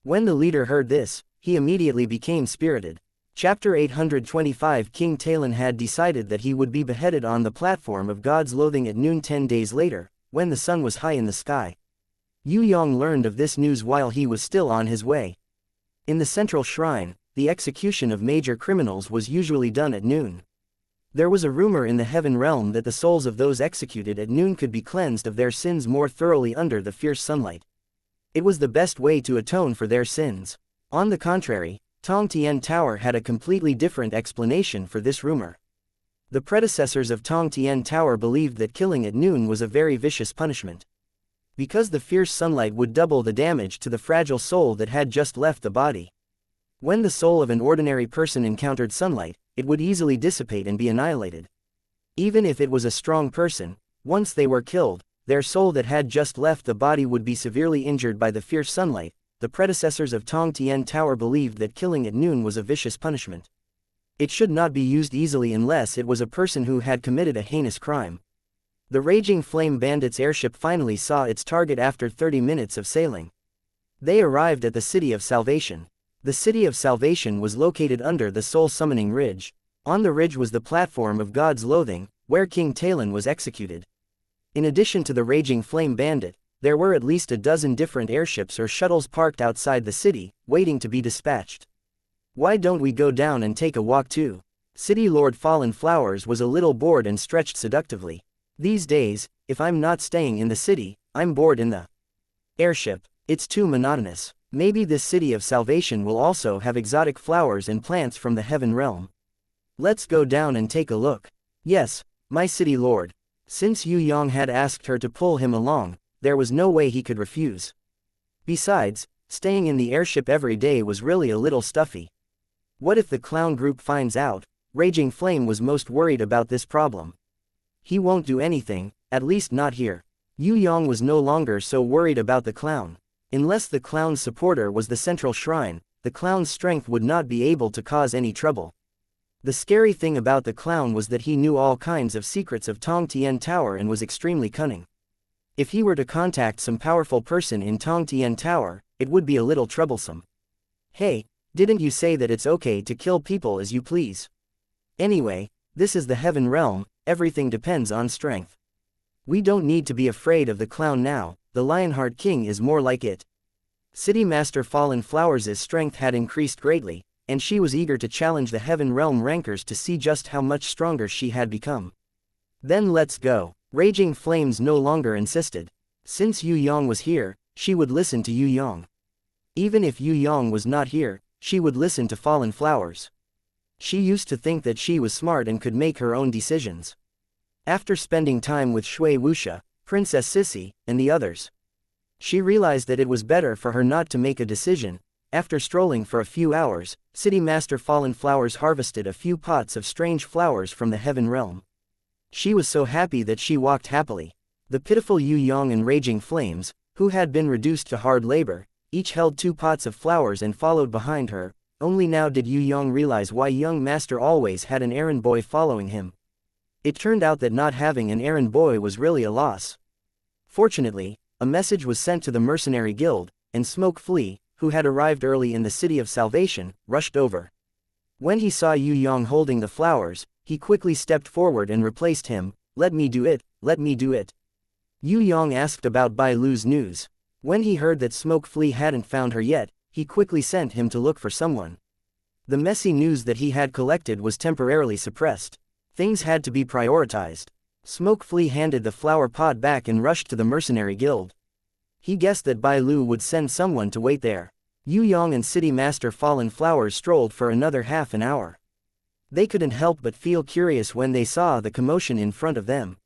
When the leader heard this, he immediately became spirited. Chapter 825 King Talon had decided that he would be beheaded on the platform of God's loathing at noon 10 days later, when the sun was high in the sky. Yue Yang learned of this news while he was still on his way. In the central shrine, the execution of major criminals was usually done at noon. There was a rumor in the heaven realm that the souls of those executed at noon could be cleansed of their sins more thoroughly under the fierce sunlight. It was the best way to atone for their sins. On the contrary, Tong Tian Tower had a completely different explanation for this rumor. The predecessors of Tong Tian Tower believed that killing at noon was a very vicious punishment. Because the fierce sunlight would double the damage to the fragile soul that had just left the body. When the soul of an ordinary person encountered sunlight, it would easily dissipate and be annihilated. Even if it was a strong person, once they were killed, their soul that had just left the body would be severely injured by the fierce sunlight. The predecessors of Tong Tian Tower believed that killing at noon was a vicious punishment. It should not be used easily unless it was a person who had committed a heinous crime. The Raging Flame Bandits airship finally saw its target after 30 minutes of sailing. They arrived at the City of Salvation. The City of Salvation was located under the Soul Summoning Ridge. On the ridge was the platform of God's loathing, where King Talon was executed. In addition to the Raging Flame Bandit, there were at least a dozen different airships or shuttles parked outside the city, waiting to be dispatched. "Why don't we go down and take a walk too?" City Lord Fallen Flowers was a little bored and stretched seductively. "These days, if I'm not staying in the city, I'm bored in the airship. It's too monotonous. Maybe this City of Salvation will also have exotic flowers and plants from the heaven realm. Let's go down and take a look." "Yes, my city lord." Since Yue Yang had asked her to pull him along, there was no way he could refuse. Besides, staying in the airship every day was really a little stuffy. What if the clown group finds out? Raging Flame was most worried about this problem. He won't do anything, at least not here. Yue Yang was no longer so worried about the clown. Unless the clown's supporter was the central shrine, the clown's strength would not be able to cause any trouble. The scary thing about the clown was that he knew all kinds of secrets of Tong Tian Tower and was extremely cunning. If he were to contact some powerful person in Tong Tian Tower, it would be a little troublesome. "Hey, didn't you say that it's okay to kill people as you please? Anyway, this is the heaven realm, everything depends on strength. We don't need to be afraid of the clown now, the Lionheart King is more like it." City Master Fallen Flowers' strength had increased greatly, and she was eager to challenge the heaven realm rankers to see just how much stronger she had become. "Then let's go." Raging Flames no longer insisted. Since Yue Yang was here, she would listen to Yue Yang. Even if Yue Yang was not here, she would listen to Fallen Flowers. She used to think that she was smart and could make her own decisions. After spending time with Shui Wuxia, Princess Sissy, and the others, she realized that it was better for her not to make a decision. After strolling for a few hours, City Master Fallen Flowers harvested a few pots of strange flowers from the heaven realm. She was so happy that she walked happily. The pitiful Yue Yang and Raging Flames, who had been reduced to hard labor, each held 2 pots of flowers and followed behind her. Only now did Yue Yang realize why young master always had an errand boy following him. It turned out that not having an errand boy was really a loss. Fortunately, a message was sent to the Mercenary Guild, and Smoke Flea, who had arrived early in the City of Salvation, rushed over. When he saw Yue Yang holding the flowers, he quickly stepped forward and replaced him. "Let me do it, let me do it." Yue Yang asked about Bai Lu's news. When he heard that Smoke Flea hadn't found her yet, he quickly sent him to look for someone. The messy news that he had collected was temporarily suppressed. Things had to be prioritized. Smoke Flea handed the flower pot back and rushed to the Mercenary Guild. He guessed that Bai Lu would send someone to wait there. Yue Yang and City Master Fallen Flowers strolled for another half an hour. They couldn't help but feel curious when they saw the commotion in front of them.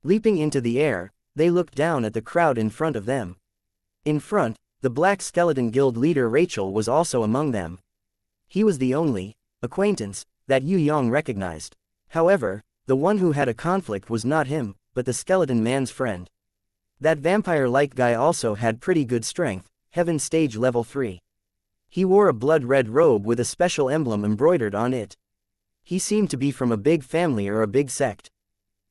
Leaping into the air, they looked down at the crowd in front of them. In front, the Black Skeleton Guild leader Rachel was also among them. He was the only acquaintance that Yue Yang recognized. However, the one who had a conflict was not him, but the skeleton man's friend. That vampire-like guy also had pretty good strength, Heaven Stage Level 3. He wore a blood-red robe with a special emblem embroidered on it. He seemed to be from a big family or a big sect.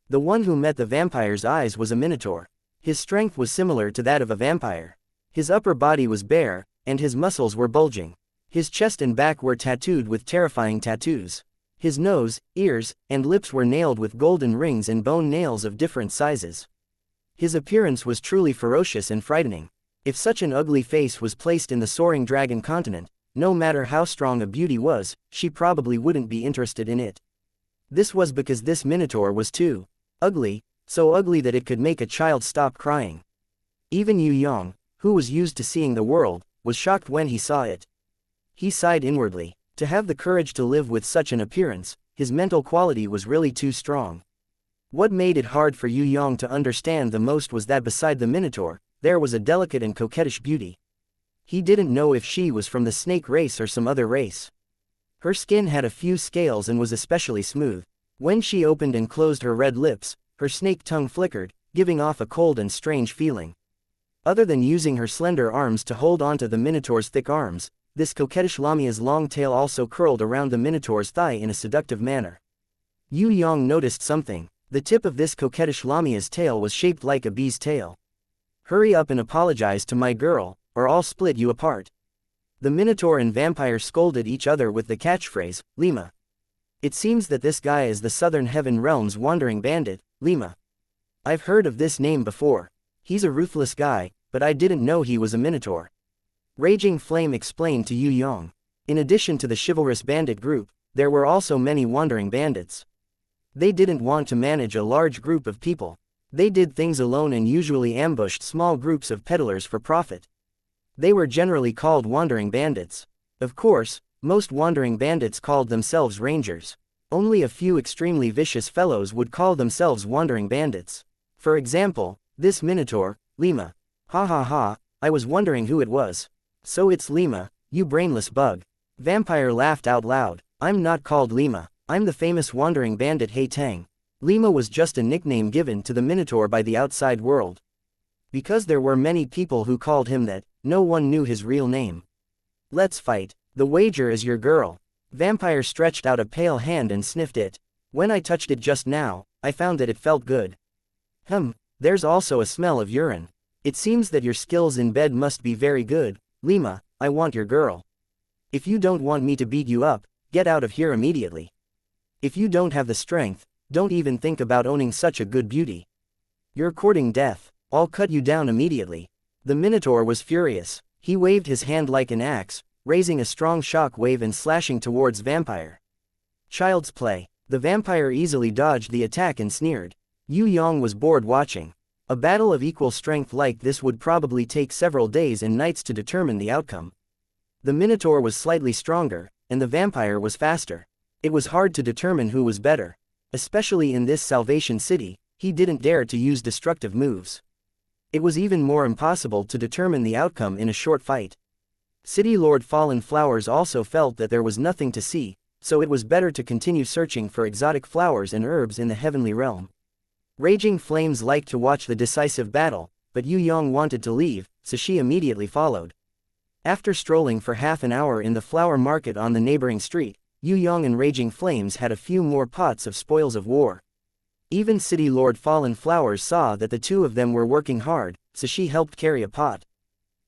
The one who met the vampire's eyes was a minotaur. His strength was similar to that of a vampire. His upper body was bare, and his muscles were bulging. His chest and back were tattooed with terrifying tattoos. His nose, ears, and lips were nailed with golden rings and bone nails of different sizes. His appearance was truly ferocious and frightening. If such an ugly face was placed in the soaring dragon continent, no matter how strong a beauty was, she probably wouldn't be interested in it. This was because this minotaur was too ugly, so ugly that it could make a child stop crying. Even Yue Yang, who was used to seeing the world, was shocked when he saw it. He sighed inwardly. To have the courage to live with such an appearance, his mental quality was really too strong. What made it hard for Yue Yang to understand the most was that beside the minotaur, there was a delicate and coquettish beauty. He didn't know if she was from the snake race or some other race. Her skin had a few scales and was especially smooth. When she opened and closed her red lips, her snake tongue flickered, giving off a cold and strange feeling. Other than using her slender arms to hold onto the minotaur's thick arms, this coquettish Lamia's long tail also curled around the minotaur's thigh in a seductive manner. Yue Yang noticed something. The tip of this coquettish Lamia's tail was shaped like a bee's tail. Hurry up and apologize to my girl, or I'll split you apart. The minotaur and vampire scolded each other with the catchphrase, Lima. It seems that this guy is the Southern Heaven Realm's wandering bandit, Lima. I've heard of this name before. He's a ruthless guy, but I didn't know he was a minotaur. Raging Flame explained to Yue Yang. In addition to the chivalrous bandit group, there were also many wandering bandits. They didn't want to manage a large group of people. They did things alone and usually ambushed small groups of peddlers for profit. They were generally called wandering bandits. Of course, most wandering bandits called themselves rangers. Only a few extremely vicious fellows would call themselves wandering bandits. For example, this minotaur, Lima. Ha ha ha, I was wondering who it was. So it's Lima, you brainless bug. Vampire laughed out loud. I'm not called Lima, I'm the famous wandering bandit Hei Tang. Lima was just a nickname given to the minotaur by the outside world. Because there were many people who called him that, no one knew his real name. Let's fight. The wager is your girl. Vampire stretched out a pale hand and sniffed it. When I touched it just now, I found that it felt good. There's also a smell of urine. It seems that your skills in bed must be very good. Lima, I want your girl. If you don't want me to beat you up, get out of here immediately. If you don't have the strength, don't even think about owning such a good beauty. You're courting death. I'll cut you down immediately. The minotaur was furious. He waved his hand like an axe, raising a strong shock wave and slashing towards Vampire. Child's play. The vampire easily dodged the attack and sneered. Yue Yang was bored watching. A battle of equal strength like this would probably take several days and nights to determine the outcome. The minotaur was slightly stronger, and the vampire was faster. It was hard to determine who was better. Especially in this Salvation City, he didn't dare to use destructive moves. It was even more impossible to determine the outcome in a short fight. City Lord Fallen Flowers also felt that there was nothing to see, so it was better to continue searching for exotic flowers and herbs in the heavenly realm. Raging Flames liked to watch the decisive battle, but Yue Yang wanted to leave, so she immediately followed. After strolling for half an hour in the flower market on the neighboring street, Yue Yang and Raging Flames had a few more pots of spoils of war. Even City Lord Fallen Flowers saw that the two of them were working hard, so she helped carry a pot.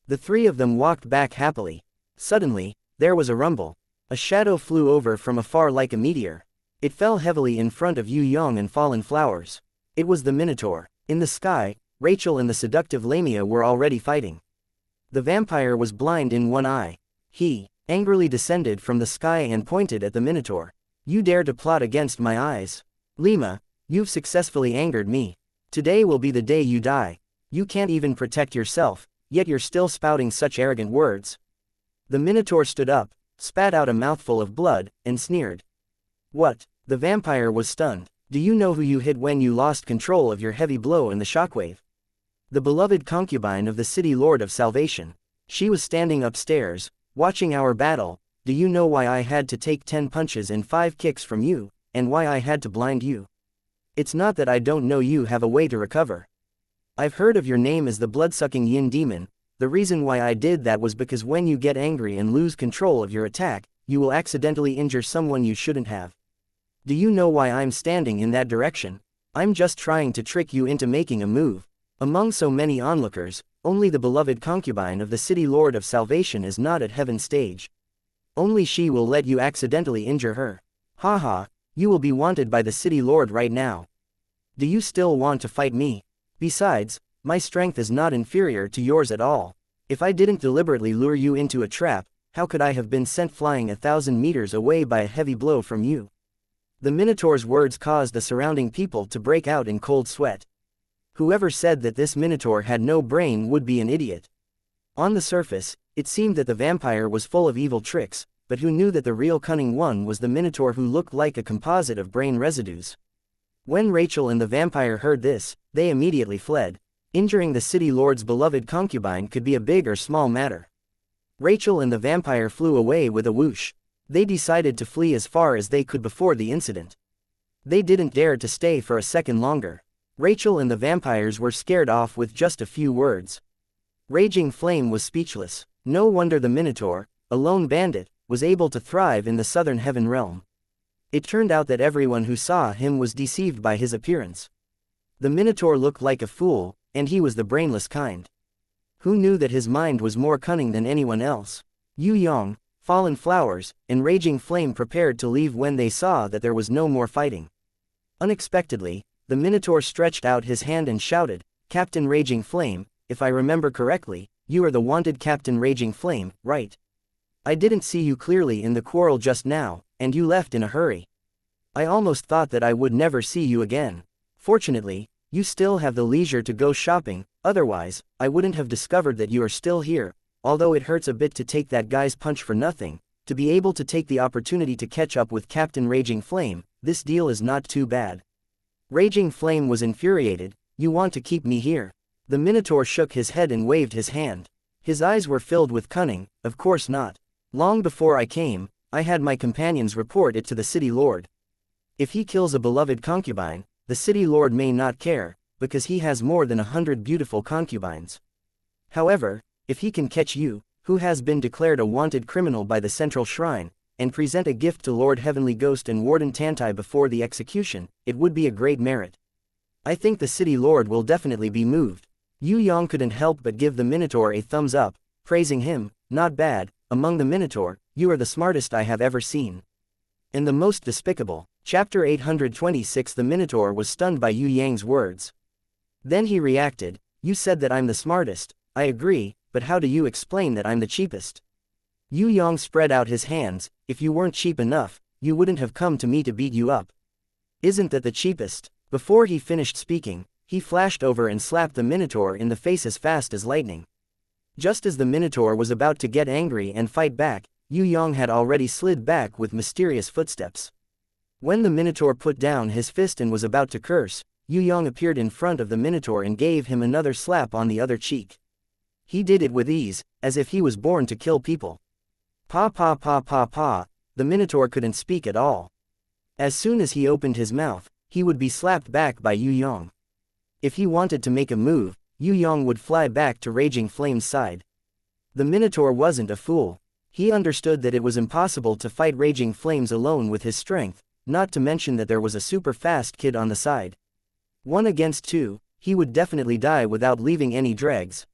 The three of them walked back happily. Suddenly, there was a rumble. A shadow flew over from afar like a meteor. It fell heavily in front of Yue Yang and Fallen Flowers. It was the Minotaur. In the sky, Rachel and the seductive Lamia were already fighting. The vampire was blind in one eye. He angrily descended from the sky and pointed at the Minotaur. You dare to plot against my eyes? Lima, you've successfully angered me. Today will be the day you die. You can't even protect yourself, yet you're still spouting such arrogant words. The Minotaur stood up, spat out a mouthful of blood, and sneered. What? The vampire was stunned. Do you know who you hit when you lost control of your heavy blow in the shockwave? The beloved concubine of the city lord of salvation. She was standing upstairs, watching our battle. Do you know why I had to take 10 punches and 5 kicks from you, and why I had to blind you? It's not that I don't know you have a way to recover. I've heard of your name as the blood-sucking yin demon. The reason why I did that was because when you get angry and lose control of your attack, you will accidentally injure someone you shouldn't have. Do you know why I'm standing in that direction? I'm just trying to trick you into making a move. Among so many onlookers, only the beloved concubine of the city lord of salvation is not at heaven's stage. Only she will let you accidentally injure her. Haha, you will be wanted by the city lord right now. Do you still want to fight me? Besides, my strength is not inferior to yours at all. If I didn't deliberately lure you into a trap, how could I have been sent flying 1,000 meters away by a heavy blow from you? The Minotaur's words caused the surrounding people to break out in cold sweat. Whoever said that this Minotaur had no brain would be an idiot. On the surface, it seemed that the vampire was full of evil tricks, but who knew that the real cunning one was the Minotaur who looked like a composite of brain residues? When Rachel and the vampire heard this, they immediately fled. Injuring the city lord's beloved concubine could be a big or small matter. Rachel and the vampire flew away with a whoosh. They decided to flee as far as they could before the incident. They didn't dare to stay for a second longer. Rachel and the vampires were scared off with just a few words. Raging Flame was speechless. No wonder the Minotaur, a lone bandit, was able to thrive in the southern heaven realm. It turned out that everyone who saw him was deceived by his appearance. The Minotaur looked like a fool, and he was the brainless kind. Who knew that his mind was more cunning than anyone else? Yue Yang, Fallen Flowers, and Raging Flame prepared to leave when they saw that there was no more fighting. Unexpectedly, the Minotaur stretched out his hand and shouted, "Captain Raging Flame, if I remember correctly, you are the wanted Captain Raging Flame, right? I didn't see you clearly in the quarrel just now, and you left in a hurry. I almost thought that I would never see you again. Fortunately, you still have the leisure to go shopping, otherwise, I wouldn't have discovered that you are still here, although it hurts a bit to take that guy's punch for nothing. To be able to take the opportunity to catch up with Captain Raging Flame, this deal is not too bad." Raging Flame was infuriated. "You want to keep me here?" The Minotaur shook his head and waved his hand. His eyes were filled with cunning. "Of course not. Long before I came, I had my companions report it to the city lord. If he kills a beloved concubine, the city lord may not care, because he has more than 100 beautiful concubines. However, if he can catch you, who has been declared a wanted criminal by the central shrine, and present a gift to Lord Heavenly Ghost and Warden Tantai before the execution, it would be a great merit. I think the city lord will definitely be moved." Yue Yang couldn't help but give the Minotaur a thumbs up, praising him. "Not bad, among the Minotaur, you are the smartest I have ever seen. And the most despicable." Chapter 826. The Minotaur was stunned by Yue Yang's words. Then he reacted, "You said that I'm the smartest, I agree, but how do you explain that I'm the cheapest?" Yue Yang spread out his hands. "If you weren't cheap enough, you wouldn't have come to me to beat you up. Isn't that the cheapest?" Before he finished speaking, he flashed over and slapped the Minotaur in the face as fast as lightning. Just as the Minotaur was about to get angry and fight back, Yue Yang had already slid back with mysterious footsteps. When the Minotaur put down his fist and was about to curse, Yue Yang appeared in front of the Minotaur and gave him another slap on the other cheek. He did it with ease, as if he was born to kill people. Pa pa pa pa pa, the Minotaur couldn't speak at all. As soon as he opened his mouth, he would be slapped back by Yue Yang. If he wanted to make a move, Yue Yang would fly back to Raging Flame's side. The Minotaur wasn't a fool. He understood that it was impossible to fight Raging Flames alone with his strength, not to mention that there was a super fast kid on the side. 1 against 2, he would definitely die without leaving any dregs.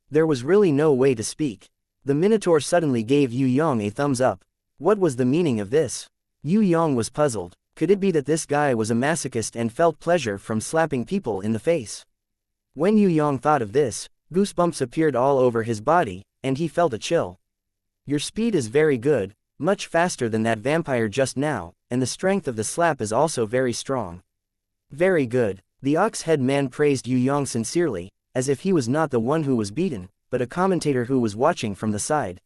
There was really no way to speak. The Minotaur suddenly gave Yue Yang a thumbs up. What was the meaning of this? Yue Yang was puzzled. Could it be that this guy was a masochist and felt pleasure from slapping people in the face? When Yue Yang thought of this, goosebumps appeared all over his body, and he felt a chill. "Your speed is very good, much faster than that vampire just now, and the strength of the slap is also very strong." "Very good." The ox-head man praised Yue Yang sincerely, as if he was not the one who was beaten, but a commentator who was watching from the side.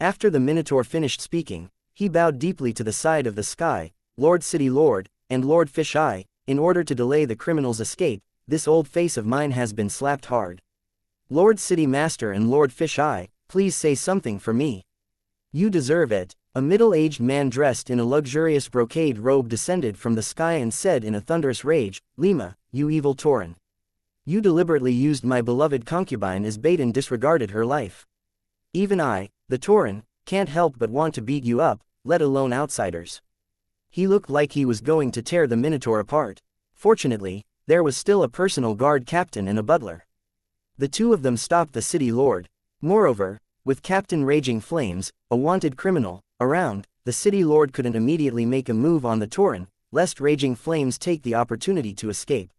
After the Minotaur finished speaking, he bowed deeply to the side of the sky. Lord City Lord, and Lord Fish Eye, in order to delay the criminal's escape, this old face of mine has been slapped hard. Lord City Master and Lord Fish Eye, please say something for me. You deserve it. A middle-aged man dressed in a luxurious brocade robe descended from the sky and said in a thunderous rage, Lima, you evil Tauren. You deliberately used my beloved concubine as bait and disregarded her life. Even I, the Tauren, can't help but want to beat you up, let alone outsiders. He looked like he was going to tear the Minotaur apart. Fortunately, there was still a personal guard captain and a butler. The two of them stopped the city lord. Moreover, with Captain Raging Flames, a wanted criminal, around, the city lord couldn't immediately make a move on the Tauren, lest Raging Flames take the opportunity to escape.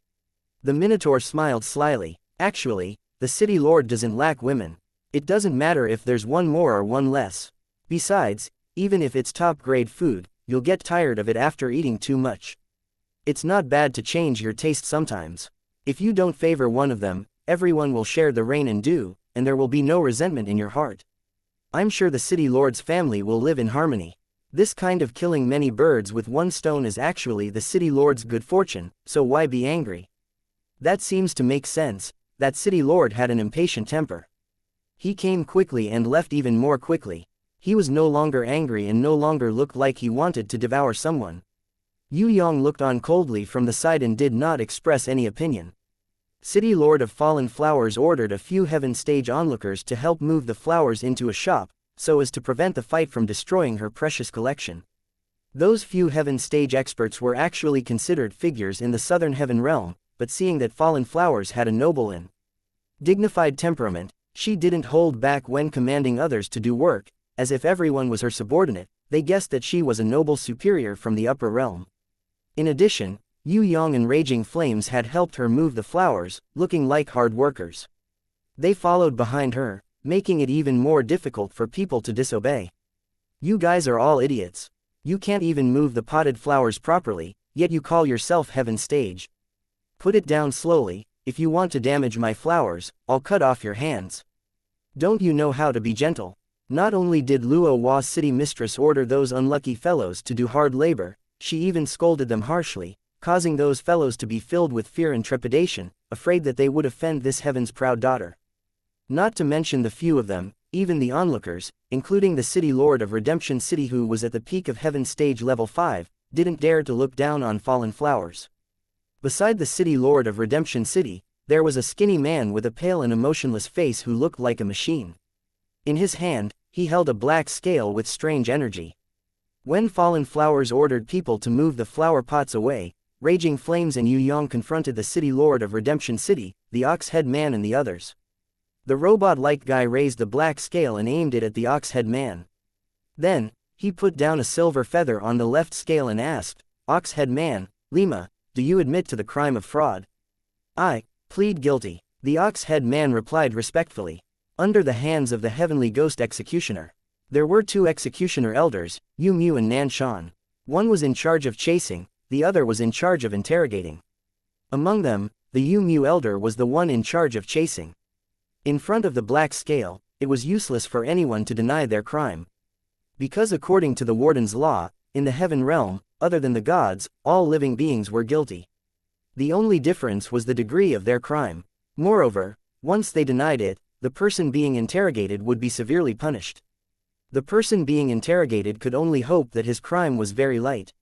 The Minotaur smiled slyly. Actually, the city lord doesn't lack women. It doesn't matter if there's one more or one less. Besides, even if it's top-grade food, you'll get tired of it after eating too much. It's not bad to change your taste sometimes. If you don't favor one of them, everyone will share the rain and dew, and there will be no resentment in your heart. I'm sure the city lord's family will live in harmony. This kind of killing many birds with one stone is actually the city lord's good fortune, so why be angry? That seems to make sense. That city lord had an impatient temper. He came quickly and left even more quickly. He was no longer angry and no longer looked like he wanted to devour someone. Yue Yang looked on coldly from the side and did not express any opinion. City Lord of Fallen Flowers ordered a few Heaven Stage onlookers to help move the flowers into a shop, so as to prevent the fight from destroying her precious collection. Those few Heaven Stage experts were actually considered figures in the Southern Heaven Realm, but seeing that Fallen Flowers had a noble and dignified temperament, she didn't hold back when commanding others to do work, as if everyone was her subordinate. They guessed that she was a noble superior from the upper realm. In addition, Yue Yang and Raging Flames had helped her move the flowers, looking like hard workers. They followed behind her, making it even more difficult for people to disobey. You guys are all idiots. You can't even move the potted flowers properly, yet you call yourself Heaven Stage. Put it down slowly. If you want to damage my flowers, I'll cut off your hands. Don't you know how to be gentle? Not only did Luo Hua's city mistress order those unlucky fellows to do hard labor, she even scolded them harshly, causing those fellows to be filled with fear and trepidation, afraid that they would offend this heaven's proud daughter. Not to mention the few of them, even the onlookers, including the city lord of Redemption City who was at the peak of Heaven Stage level 5, didn't dare to look down on Fallen Flowers. Beside the city lord of Redemption City, there was a skinny man with a pale and emotionless face who looked like a machine. In his hand, he held a black scale with strange energy. When Fallen Flowers ordered people to move the flower pots away, Raging Flames and Yue Yang confronted the city lord of Redemption City, the Ox-Head Man and the others. The robot-like guy raised the black scale and aimed it at the Ox-Head Man. Then, he put down a silver feather on the left scale and asked, Ox-Head Man, Lima, do you admit to the crime of fraud? I plead guilty. The Ox-Head Man replied respectfully. Under the hands of the Heavenly Ghost Executioner. There were two Executioner Elders, Yu Mu and Nan Shan. One was in charge of chasing, the other was in charge of interrogating. Among them, the Yu Mu Elder was the one in charge of chasing. In front of the black scale, it was useless for anyone to deny their crime. Because according to the Warden's law, in the Heaven Realm, other than the gods, all living beings were guilty. The only difference was the degree of their crime. Moreover, once they denied it, the person being interrogated would be severely punished. The person being interrogated could only hope that his crime was very light.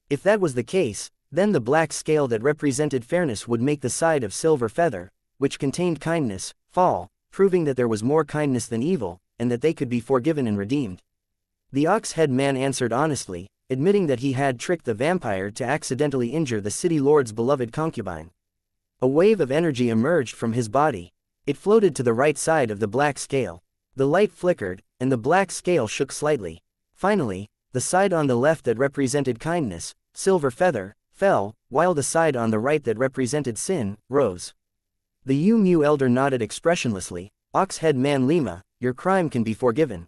If that was the case, then the black scale that represented fairness would make the side of Silver Feather, which contained kindness, fall, proving that there was more kindness than evil, and that they could be forgiven and redeemed. The Ox-Head Man answered honestly, admitting that he had tricked the vampire to accidentally injure the city lord's beloved concubine. A wave of energy emerged from his body. It floated to the right side of the black scale. The light flickered, and the black scale shook slightly. Finally, the side on the left that represented kindness, Silver Feather, fell, while the side on the right that represented sin, rose. The Yu Mu Elder nodded expressionlessly. Ox-Head Man Lima, your crime can be forgiven.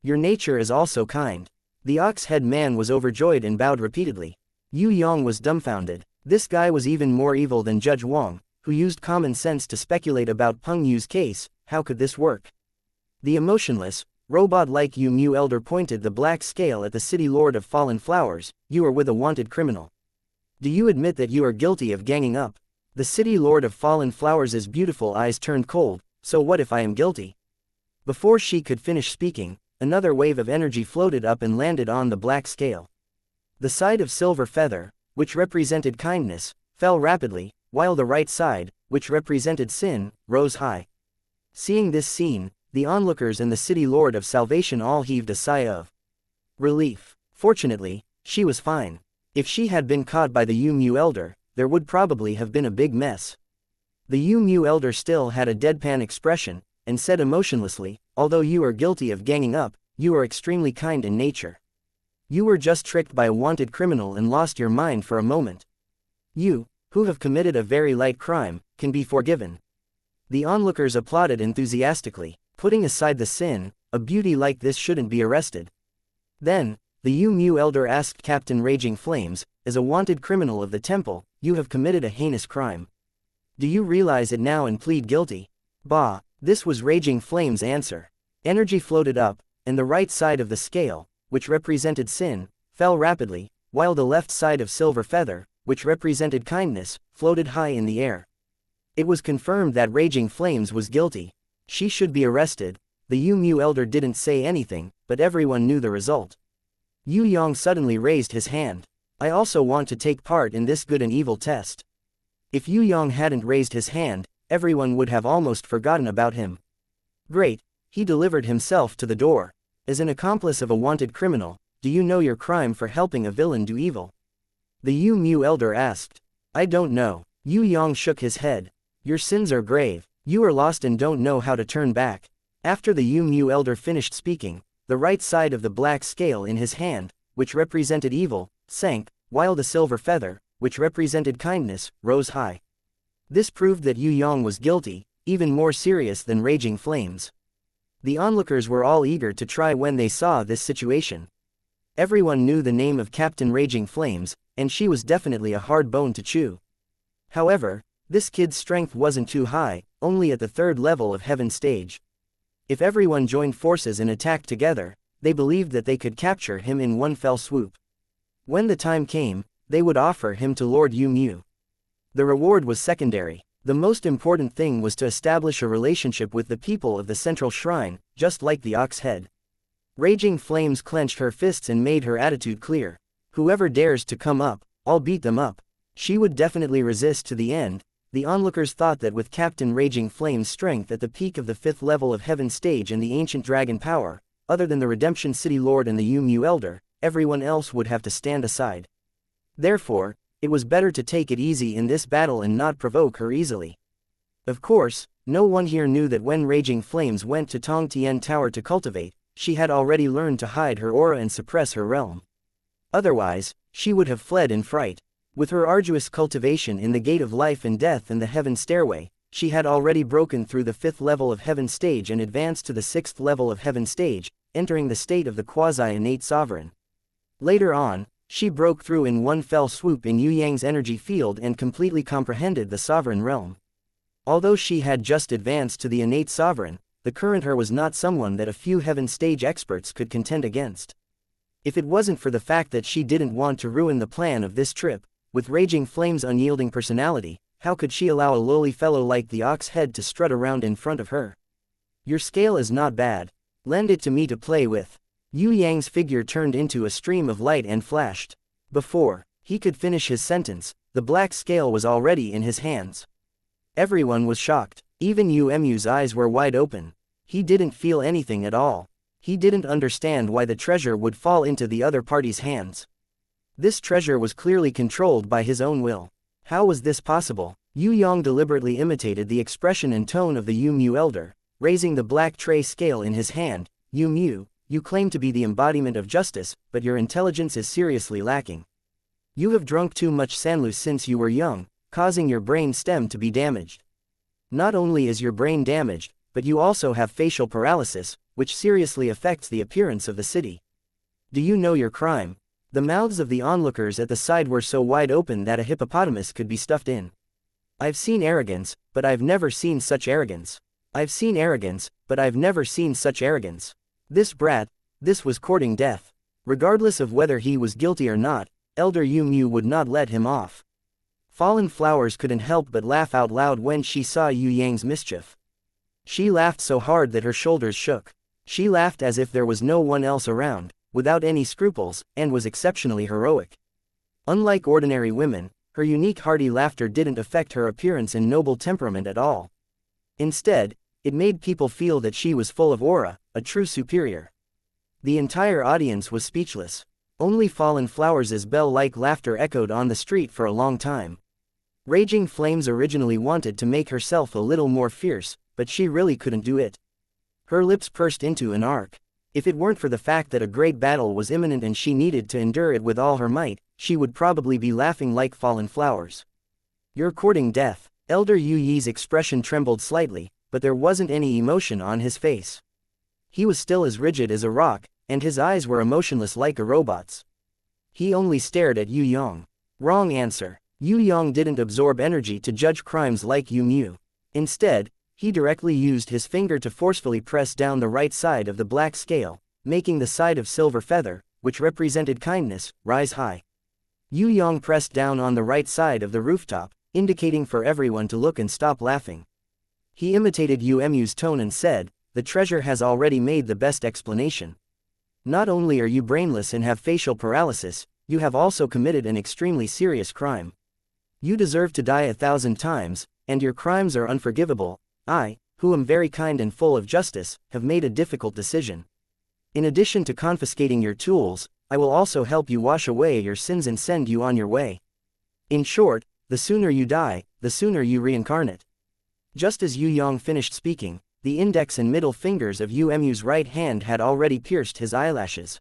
Your nature is also kind. The Ox-Head Man was overjoyed and bowed repeatedly. Yue Yang was dumbfounded. This guy was even more evil than Judge Wang, who used common sense to speculate about Peng Yu's case. How could this work? The emotionless, Robot-like Yu Elder pointed the black scale at the city lord of fallen flowers. You are with a wanted criminal. Do you admit that you are guilty of ganging up? The city lord of fallen flowers' beautiful eyes turned cold. So what if I am guilty? Before she could finish speaking, another wave of energy floated up and landed on the black scale. The side of silver feather, which represented kindness, fell rapidly, while the right side, which represented sin, rose high. Seeing this scene, the onlookers and the city lord of salvation all heaved a sigh of relief. Fortunately, she was fine. If she had been caught by the Yu Elder, there would probably have been a big mess. The Yu Elder still had a deadpan expression, and said emotionlessly, although you are guilty of ganging up, you are extremely kind in nature. You were just tricked by a wanted criminal and lost your mind for a moment. You, who have committed a very light crime, can be forgiven. The onlookers applauded enthusiastically. Putting aside the sin, a beauty like this shouldn't be arrested. Then, the Yu Elder asked Captain Raging Flames, as a wanted criminal of the temple, you have committed a heinous crime. Do you realize it now and plead guilty? Bah, this was Raging Flames' answer. Energy floated up, and the right side of the scale, which represented sin, fell rapidly, while the left side of silver feather, which represented kindness, floated high in the air. It was confirmed that Raging Flames was guilty. She should be arrested. The Yu Elder didn't say anything, but everyone knew the result. Yue Yang suddenly raised his hand. I also want to take part in this good and evil test. If Yue Yang hadn't raised his hand, everyone would have almost forgotten about him. Great, he delivered himself to the door. As an accomplice of a wanted criminal, do you know your crime for helping a villain do evil? The Yu Elder asked. I don't know. Yue Yang shook his head. Your sins are grave. You are lost and don't know how to turn back. After the Yu Elder finished speaking, the right side of the black scale in his hand, which represented evil, sank, while the silver feather, which represented kindness, rose high. This proved that Yue Yang was guilty, even more serious than Raging Flames. The onlookers were all eager to try when they saw this situation. Everyone knew the name of Captain Raging Flames, and she was definitely a hard bone to chew. However, this kid's strength wasn't too high, only at the 3rd level of Heaven stage. If everyone joined forces and attacked together, they believed that they could capture him in one fell swoop. When the time came, they would offer him to Lord Yu. The reward was secondary. The most important thing was to establish a relationship with the people of the central shrine, just like the ox head. Raging Flames clenched her fists and made her attitude clear. Whoever dares to come up, I'll beat them up. She would definitely resist to the end. The onlookers thought that with Captain Raging Flame's strength at the peak of the 5th level of Heaven stage and the ancient dragon power, other than the Redemption City Lord and the Yu Elder, everyone else would have to stand aside. Therefore, it was better to take it easy in this battle and not provoke her easily. Of course, no one here knew that when Raging Flames went to Tong Tian Tower to cultivate, she had already learned to hide her aura and suppress her realm. Otherwise, she would have fled in fright. With her arduous cultivation in the gate of life and death and the heaven stairway, she had already broken through the 5th level of Heaven stage and advanced to the 6th level of Heaven stage, entering the state of the quasi-innate sovereign. Later on, she broke through in one fell swoop in Yue Yang's energy field and completely comprehended the sovereign realm. Although she had just advanced to the innate sovereign, the current her was not someone that a few Heaven stage experts could contend against. If it wasn't for the fact that she didn't want to ruin the plan of this trip, with Raging Flame's unyielding personality, how could she allow a lowly fellow like the ox head to strut around in front of her? Your scale is not bad. Lend it to me to play with. Yue Yang's figure turned into a stream of light and flashed. Before he could finish his sentence, the black scale was already in his hands. Everyone was shocked. Even Mu's eyes were wide open. He didn't feel anything at all. He didn't understand why the treasure would fall into the other party's hands. This treasure was clearly controlled by his own will. How was this possible? Yue Yang deliberately imitated the expression and tone of the Yu Elder, raising the black tray scale in his hand. You claim to be the embodiment of justice, but your intelligence is seriously lacking. You have drunk too much sanlu since you were young, causing your brain stem to be damaged. Not only is your brain damaged, but you also have facial paralysis, which seriously affects the appearance of the city. Do you know your crime? The mouths of the onlookers at the side were so wide open that a hippopotamus could be stuffed in. I've seen arrogance, but I've never seen such arrogance. I've seen arrogance, but I've never seen such arrogance. This brat, this was courting death. Regardless of whether he was guilty or not, Elder Yu Mu would not let him off. Fallen Flowers couldn't help but laugh out loud when she saw Yue Yang's mischief. She laughed so hard that her shoulders shook. She laughed as if there was no one else around, without any scruples, and was exceptionally heroic. Unlike ordinary women, her unique hearty laughter didn't affect her appearance and noble temperament at all. Instead, it made people feel that she was full of aura, a true superior. The entire audience was speechless. Only Fallen Flowers' bell-like laughter echoed on the street for a long time. Raging Flames originally wanted to make herself a little more fierce, but she really couldn't do it. Her lips pursed into an arc. If it weren't for the fact that a great battle was imminent and she needed to endure it with all her might, she would probably be laughing like Fallen Flowers. "You're courting death." Elder Yu Yi's expression trembled slightly, but there wasn't any emotion on his face. He was still as rigid as a rock, and his eyes were emotionless like a robot's. He only stared at Yue Yang. Wrong answer. Yue Yang didn't absorb energy to judge crimes like Yu Mu. Instead, he directly used his finger to forcefully press down the right side of the black scale, making the side of Silver Feather, which represented kindness, rise high. Yue Yang pressed down on the right side of the rooftop, indicating for everyone to look and stop laughing. He imitated Yu Mu's tone and said, "The treasure has already made the best explanation. Not only are you brainless and have facial paralysis, you have also committed an extremely serious crime. You deserve to die 1,000 times, and your crimes are unforgivable. I, who am very kind and full of justice, have made a difficult decision. In addition to confiscating your tools, I will also help you wash away your sins and send you on your way. In short, the sooner you die, the sooner you reincarnate." Just as Yue Yang finished speaking, the index and middle fingers of Yue Mu's right hand had already pierced his eyelashes.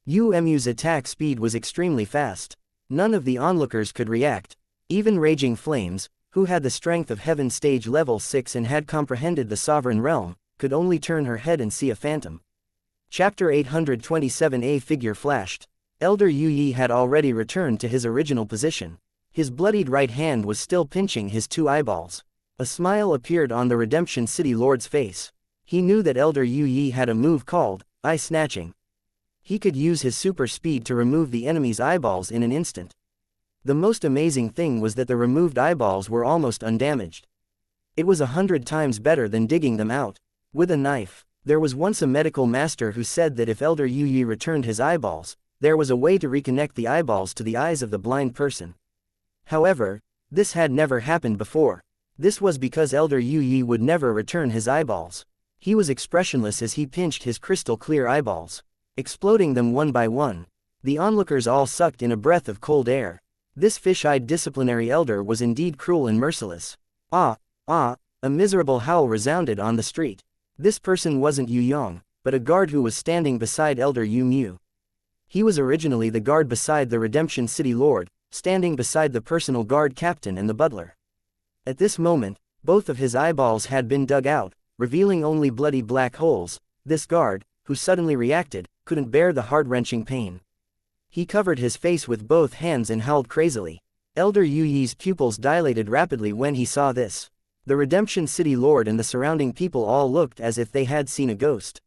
Yue Mu's attack speed was extremely fast. None of the onlookers could react. Even Raging Flames, who had the strength of Heaven Stage Level 6 and had comprehended the Sovereign Realm, could only turn her head and see a phantom. Chapter 827. A figure flashed. Elder Yu Yi had already returned to his original position. His bloodied right hand was still pinching his two eyeballs. A smile appeared on the Redemption City Lord's face. He knew that Elder Yu Yi had a move called eye snatching. He could use his super speed to remove the enemy's eyeballs in an instant. The most amazing thing was that the removed eyeballs were almost undamaged. It was 100 times better than digging them out with a knife. There was once a medical master who said that if Elder Yu Yi returned his eyeballs, there was a way to reconnect the eyeballs to the eyes of the blind person. However, this had never happened before. This was because Elder Yu Yi would never return his eyeballs. He was expressionless as he pinched his crystal-clear eyeballs, exploding them one by one. The onlookers all sucked in a breath of cold air. This fish-eyed disciplinary elder was indeed cruel and merciless. Ah, ah, a miserable howl resounded on the street. This person wasn't Yue Yang, but a guard who was standing beside Elder Yu Mu. He was originally the guard beside the Redemption City Lord, standing beside the personal guard captain and the butler. At this moment, both of his eyeballs had been dug out, revealing only bloody black holes. This guard, who suddenly reacted, couldn't bear the heart-wrenching pain. He covered his face with both hands and howled crazily. Elder Yu Yi's pupils dilated rapidly when he saw this. The Redemption City Lord and the surrounding people all looked as if they had seen a ghost.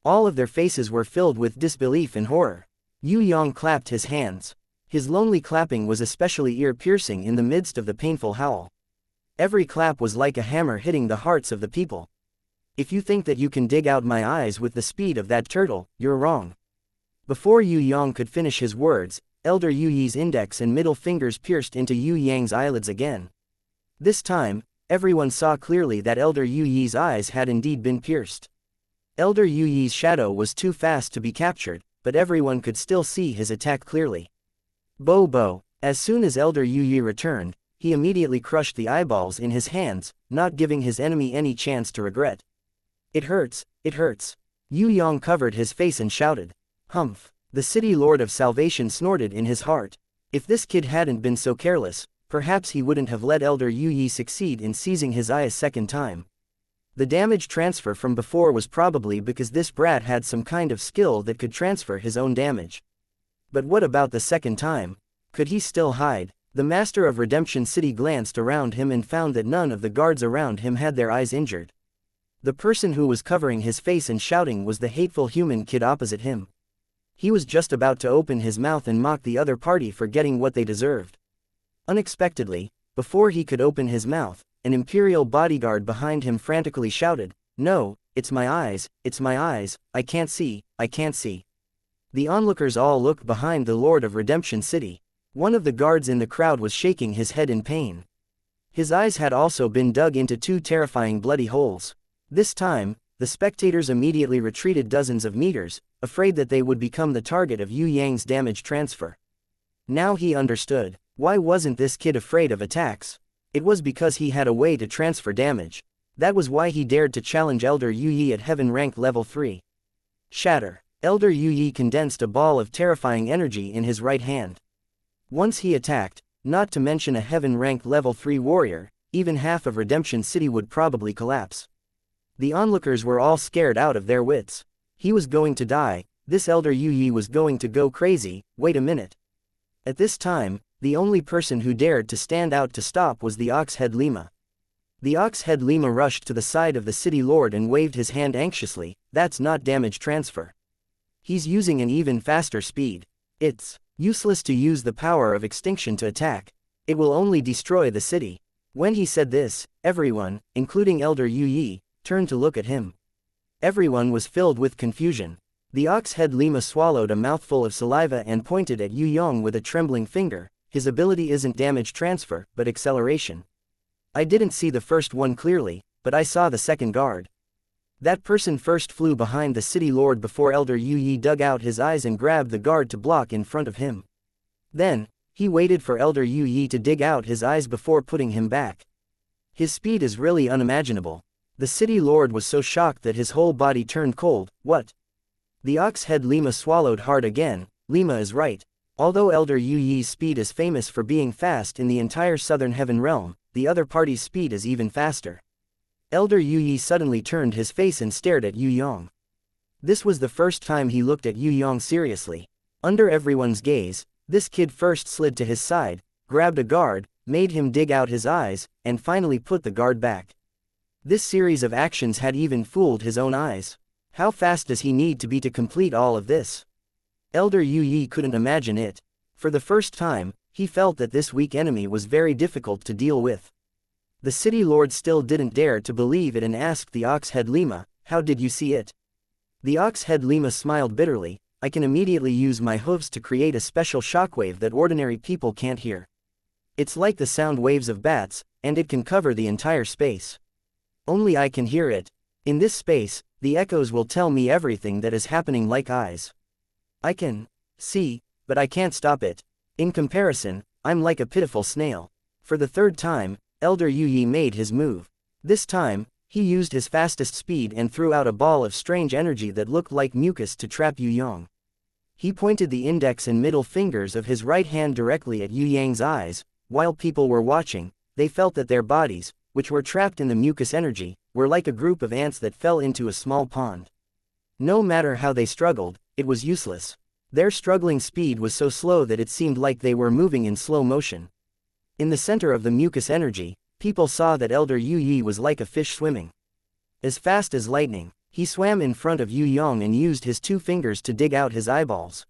All of their faces were filled with disbelief and horror. Yue Yang clapped his hands. His lonely clapping was especially ear-piercing in the midst of the painful howl. Every clap was like a hammer hitting the hearts of the people. "If you think that you can dig out my eyes with the speed of that turtle, you're wrong." Before Yue Yang could finish his words, Elder Yu Yi's index and middle fingers pierced into Yue Yang's eyelids again. This time, everyone saw clearly that Elder Yu Yi's eyes had indeed been pierced. Elder Yu Yi's shadow was too fast to be captured, but everyone could still see his attack clearly. Bo bo. As soon as Elder Yu Yi returned, he immediately crushed the eyeballs in his hands, not giving his enemy any chance to regret. "It hurts, it hurts." Yue Yang covered his face and shouted. "Humph." The City Lord of Salvation snorted in his heart. If this kid hadn't been so careless, perhaps he wouldn't have let Elder Yu Yi succeed in seizing his eye a second time. The damage transfer from before was probably because this brat had some kind of skill that could transfer his own damage. But what about the second time? Could he still hide? The master of Redemption City glanced around him and found that none of the guards around him had their eyes injured. The person who was covering his face and shouting was the hateful human kid opposite him. He was just about to open his mouth and mock the other party for getting what they deserved. Unexpectedly, before he could open his mouth, an imperial bodyguard behind him frantically shouted, "No, it's my eyes, I can't see, I can't see." The onlookers all looked behind the Lord of Redemption City. One of the guards in the crowd was shaking his head in pain. His eyes had also been dug into two terrifying bloody holes. This time, the spectators immediately retreated dozens of meters, afraid that they would become the target of Yue Yang's damage transfer. Now he understood. Why wasn't this kid afraid of attacks? It was because he had a way to transfer damage. That was why he dared to challenge Elder Yue Yi at Heaven rank level 3. Shatter. Elder Yue Yi condensed a ball of terrifying energy in his right hand. Once he attacked, not to mention a Heaven rank level 3 warrior, even half of Redemption City would probably collapse. The onlookers were all scared out of their wits. He was going to die, this Elder Yue Yi was going to go crazy. Wait a minute. At this time, the only person who dared to stand out to stop was the Ox-head Lima. The Ox-head Lima rushed to the side of the city lord and waved his hand anxiously. That's not damage transfer. He's using an even faster speed. It's useless to use the power of extinction to attack. It will only destroy the city. When he said this, everyone, including Elder Yue Yi, turned to look at him. Everyone was filled with confusion. The Ox-head Lima swallowed a mouthful of saliva and pointed at Yue Yang with a trembling finger. His ability isn't damage transfer, but acceleration. I didn't see the first one clearly, but I saw the second guard. That person first flew behind the city lord before Elder Yue Yi dug out his eyes and grabbed the guard to block in front of him. Then, he waited for Elder Yue Yi to dig out his eyes before putting him back. His speed is really unimaginable. The city lord was so shocked that his whole body turned cold. What? The Ox-head Lima swallowed hard again. Lima is right. Although Elder Yue Yi's speed is famous for being fast in the entire Southern Heaven realm, the other party's speed is even faster. Elder Yue Yi suddenly turned his face and stared at Yue Yang. This was the first time he looked at Yue Yang seriously. Under everyone's gaze, this kid first slid to his side, grabbed a guard, made him dig out his eyes, and finally put the guard back. This series of actions had even fooled his own eyes. How fast does he need to be to complete all of this? Elder Yue Yi couldn't imagine it. For the first time, he felt that this weak enemy was very difficult to deal with. The city lord still didn't dare to believe it and asked the Ox-head Lima, "How did you see it?" The Ox-head Lima smiled bitterly. "I can immediately use my hooves to create a special shockwave that ordinary people can't hear. It's like the sound waves of bats, and it can cover the entire space. Only I can hear it. In this space, the echoes will tell me everything that is happening like eyes. I can see, but I can't stop it. In comparison, I'm like a pitiful snail." For the third time, Elder Yue Yi made his move. This time, he used his fastest speed and threw out a ball of strange energy that looked like mucus to trap Yue Yang. He pointed the index and middle fingers of his right hand directly at Yue Yang's eyes. While people were watching, they felt that their bodies, which were trapped in the mucus energy, were like a group of ants that fell into a small pond. No matter how they struggled, it was useless. Their struggling speed was so slow that it seemed like they were moving in slow motion. In the center of the mucus energy, people saw that Elder Yue Yi was like a fish swimming. As fast as lightning, he swam in front of Yue Yang and used his 2 fingers to dig out his eyeballs.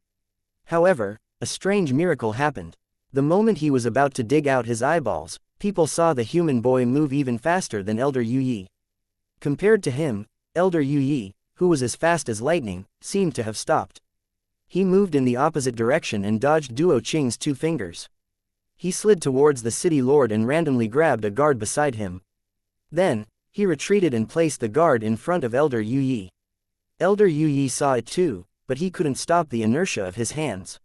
However, a strange miracle happened. The moment he was about to dig out his eyeballs, people saw the human boy move even faster than Elder Yue Yi. Compared to him, Elder Yue Yi, who was as fast as lightning, seemed to have stopped. He moved in the opposite direction and dodged Duo Qing's 2 fingers. He slid towards the city lord and randomly grabbed a guard beside him. Then, he retreated and placed the guard in front of Elder Yue Yi. Elder Yue Yi saw it too, but he couldn't stop the inertia of his hands.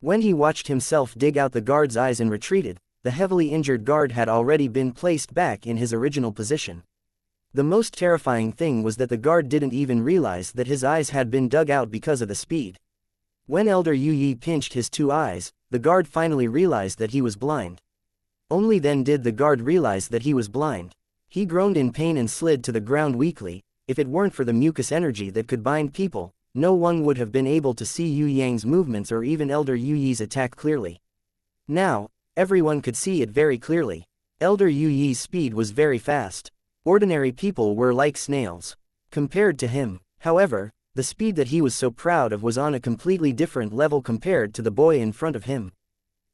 When he watched himself dig out the guard's eyes and retreated, the heavily injured guard had already been placed back in his original position. The most terrifying thing was that the guard didn't even realize that his eyes had been dug out because of the speed. When Elder Yue Yi pinched his 2 eyes, the guard finally realized that he was blind. Only then did the guard realize that he was blind. He groaned in pain and slid to the ground weakly. If it weren't for the mucus energy that could bind people, no one would have been able to see Yue Yang's movements or even Elder Yue Yi's attack clearly. Now, everyone could see it very clearly. Elder Yue Yi's speed was very fast. Ordinary people were like snails compared to him. However, the speed that he was so proud of was on a completely different level compared to the boy in front of him.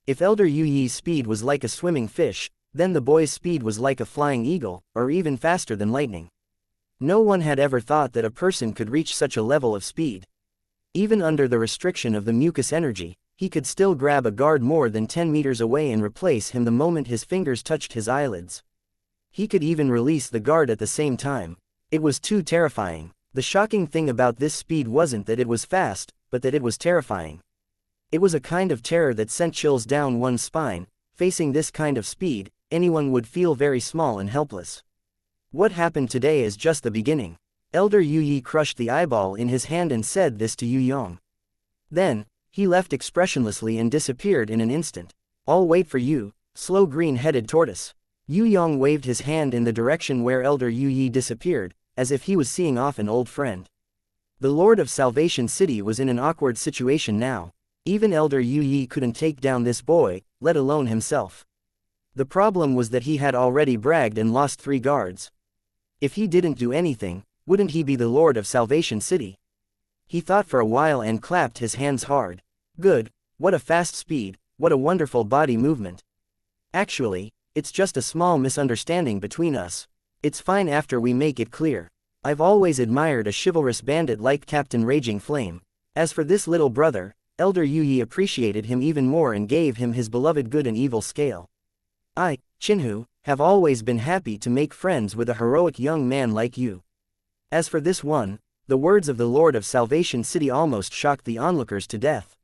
If Elder Yu Yi's speed was like a swimming fish, then the boy's speed was like a flying eagle, or even faster than lightning. No one had ever thought that a person could reach such a level of speed. Even under the restriction of the mucus energy, he could still grab a guard more than 10 meters away and replace him the moment his fingers touched his eyelids. He could even release the guard at the same time. It was too terrifying. The shocking thing about this speed wasn't that it was fast, but that it was terrifying. It was a kind of terror that sent chills down one's spine. Facing this kind of speed, anyone would feel very small and helpless. What happened today is just the beginning. Elder Yu Yi crushed the eyeball in his hand and said this to Yue Yang. Then, he left expressionlessly and disappeared in an instant. I'll wait for you, slow green-headed tortoise. Yue Yang waved his hand in the direction where Elder Yu Yi disappeared, as if he was seeing off an old friend. The Lord of Salvation City was in an awkward situation now. Even Elder Yu Yi couldn't take down this boy, let alone himself. The problem was that he had already bragged and lost 3 guards. If he didn't do anything, wouldn't he be the Lord of Salvation City? He thought for a while and clapped his hands hard. Good, what a fast speed, what a wonderful body movement. Actually, it's just a small misunderstanding between us. It's fine after we make it clear. I've always admired a chivalrous bandit like Captain Raging Flame. As for this little brother, Elder Yu Yi appreciated him even more and gave him his beloved good and evil scale. I, Chinhu, have always been happy to make friends with a heroic young man like you. As for this one, the words of the Lord of Salvation City almost shocked the onlookers to death.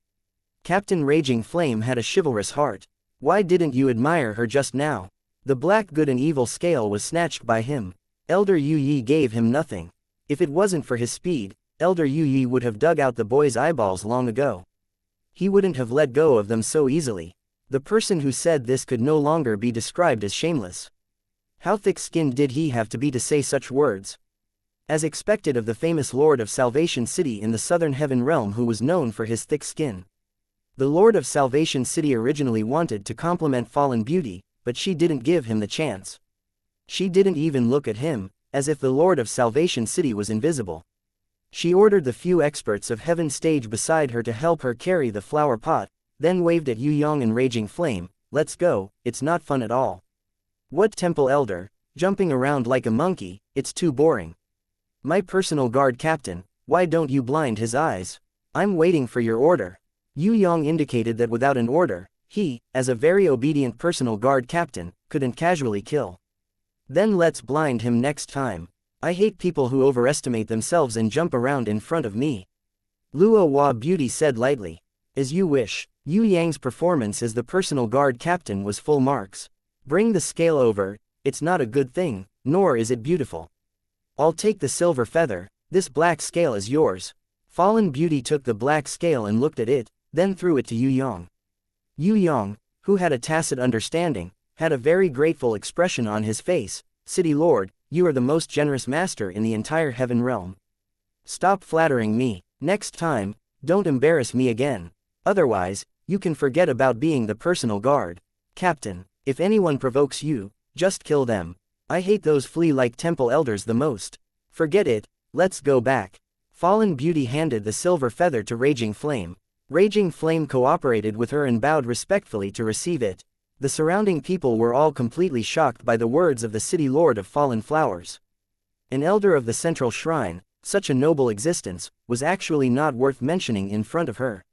Captain Raging Flame had a chivalrous heart. Why didn't you admire her just now? The black good and evil scale was snatched by him. Elder Yu Yi gave him nothing. If it wasn't for his speed, Elder Yu Yi would have dug out the boy's eyeballs long ago. He wouldn't have let go of them so easily. The person who said this could no longer be described as shameless. How thick-skinned did he have to be to say such words? As expected of the famous Lord of Salvation City in the Southern Heaven Realm who was known for his thick skin. The Lord of Salvation City originally wanted to compliment Fallen Beauty, but she didn't give him the chance. She didn't even look at him, as if the Lord of Salvation City was invisible. She ordered the few experts of Heaven Stage beside her to help her carry the flower pot, then waved at Yue Yang and Raging Flame. Let's go, it's not fun at all. What temple elder, jumping around like a monkey, it's too boring. My personal guard captain, why don't you blind his eyes? I'm waiting for your order. Yue Yang indicated that without an order, he, as a very obedient personal guard captain, couldn't casually kill. Then let's blind him next time. I hate people who overestimate themselves and jump around in front of me. Luo Hua Beauty said lightly. As you wish. Yue Yang's performance as the personal guard captain was full marks. Bring the scale over, it's not a good thing, nor is it beautiful. I'll take the silver feather, this black scale is yours. Fallen Beauty took the black scale and looked at it, then threw it to Yue Yang. Yue Yang, who had a tacit understanding, had a very grateful expression on his face. City Lord, you are the most generous master in the entire Heaven Realm. Stop flattering me. Next time, don't embarrass me again. Otherwise, you can forget about being the personal guard. Captain, if anyone provokes you, just kill them. I hate those flea-like temple elders the most. Forget it, let's go back. Fallen Beauty handed the silver feather to Raging Flame. Raging Flame cooperated with her and bowed respectfully to receive it. The surrounding people were all completely shocked by the words of the city lord of Fallen Flowers. An elder of the central shrine, such a noble existence, was actually not worth mentioning in front of her.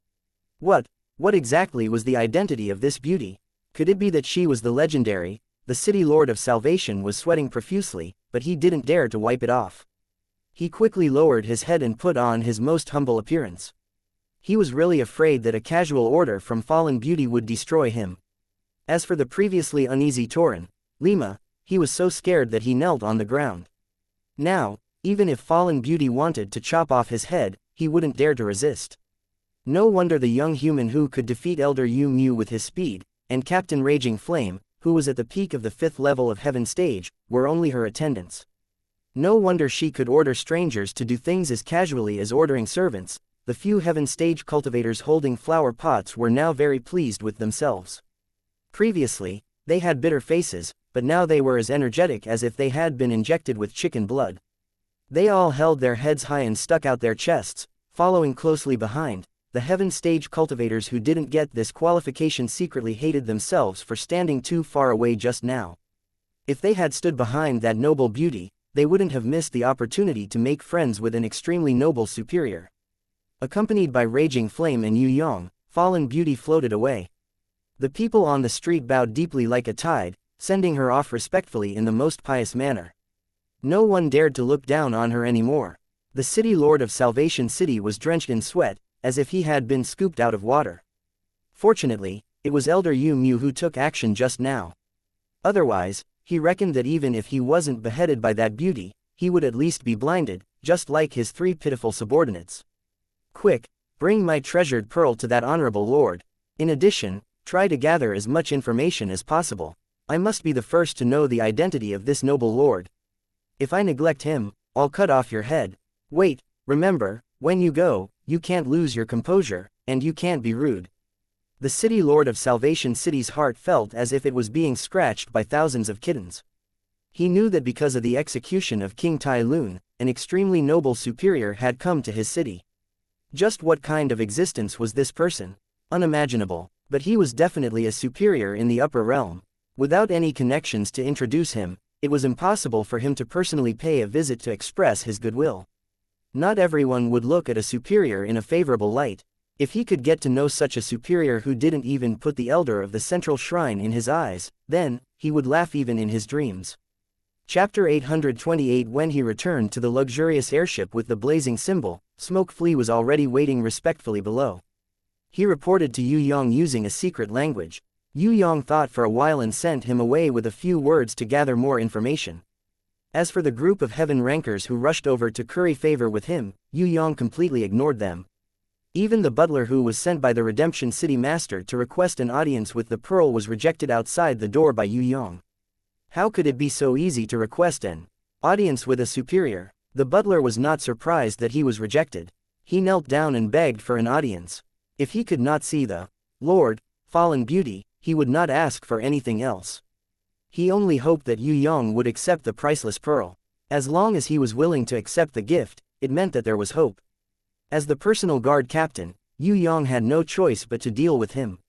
What exactly was the identity of this beauty? Could it be that she was the legendary? The city lord of salvation was sweating profusely, but he didn't dare to wipe it off. He quickly lowered his head and put on his most humble appearance. He was really afraid that a casual order from Fallen Beauty would destroy him. As for the previously uneasy Tauren, Lima, he was so scared that he knelt on the ground. Now, even if Fallen Beauty wanted to chop off his head, he wouldn't dare to resist. No wonder the young human who could defeat Elder Yu Mu with his speed, and Captain Raging Flame, who was at the peak of the 5th level of Heaven Stage, were only her attendants. No wonder she could order strangers to do things as casually as ordering servants. The few Heaven Stage cultivators holding flower pots were now very pleased with themselves. Previously, they had bitter faces, but now they were as energetic as if they had been injected with chicken blood. They all held their heads high and stuck out their chests, following closely behind. The heaven stage cultivators who didn't get this qualification secretly hated themselves for standing too far away just now. If they had stood behind that noble beauty, they wouldn't have missed the opportunity to make friends with an extremely noble superior. Accompanied by Raging Flame and Yue Yang, Fallen Beauty floated away. The people on the street bowed deeply like a tide, sending her off respectfully in the most pious manner. No one dared to look down on her anymore. The city lord of Salvation City was drenched in sweat, as if he had been scooped out of water. Fortunately, it was Elder Yu Mu who took action just now. Otherwise, he reckoned that even if he wasn't beheaded by that beauty, he would at least be blinded, just like his 3 pitiful subordinates. Quick, bring my treasured pearl to that honorable lord. In addition, try to gather as much information as possible. I must be the first to know the identity of this noble lord. If I neglect him, I'll cut off your head. Wait, remember, when you go, you can't lose your composure, and you can't be rude. The city lord of Salvation City's heart felt as if it was being scratched by thousands of kittens. He knew that because of the execution of King Tai Lun, an extremely noble superior had come to his city. Just what kind of existence was this person? Unimaginable, but he was definitely a superior in the upper realm. Without any connections to introduce him, it was impossible for him to personally pay a visit to express his goodwill. Not everyone would look at a superior in a favorable light. If he could get to know such a superior who didn't even put the elder of the central shrine in his eyes, then, he would laugh even in his dreams. Chapter 828. When he returned to the luxurious airship with the blazing symbol, Smoke Flea was already waiting respectfully below. He reported to Yue Yang using a secret language. Yue Yang thought for a while and sent him away with a few words to gather more information. As for the group of heaven rankers who rushed over to curry favor with him, Yue Yang completely ignored them. Even the butler who was sent by the Redemption City Master to request an audience with the pearl was rejected outside the door by Yue Yang. How could it be so easy to request an audience with a superior? The butler was not surprised that he was rejected. He knelt down and begged for an audience. If he could not see the Lord, Fallen Beauty, he would not ask for anything else. He only hoped that Yue Yang would accept the priceless pearl. As long as he was willing to accept the gift, it meant that there was hope. As the personal guard captain, Yue Yang had no choice but to deal with him.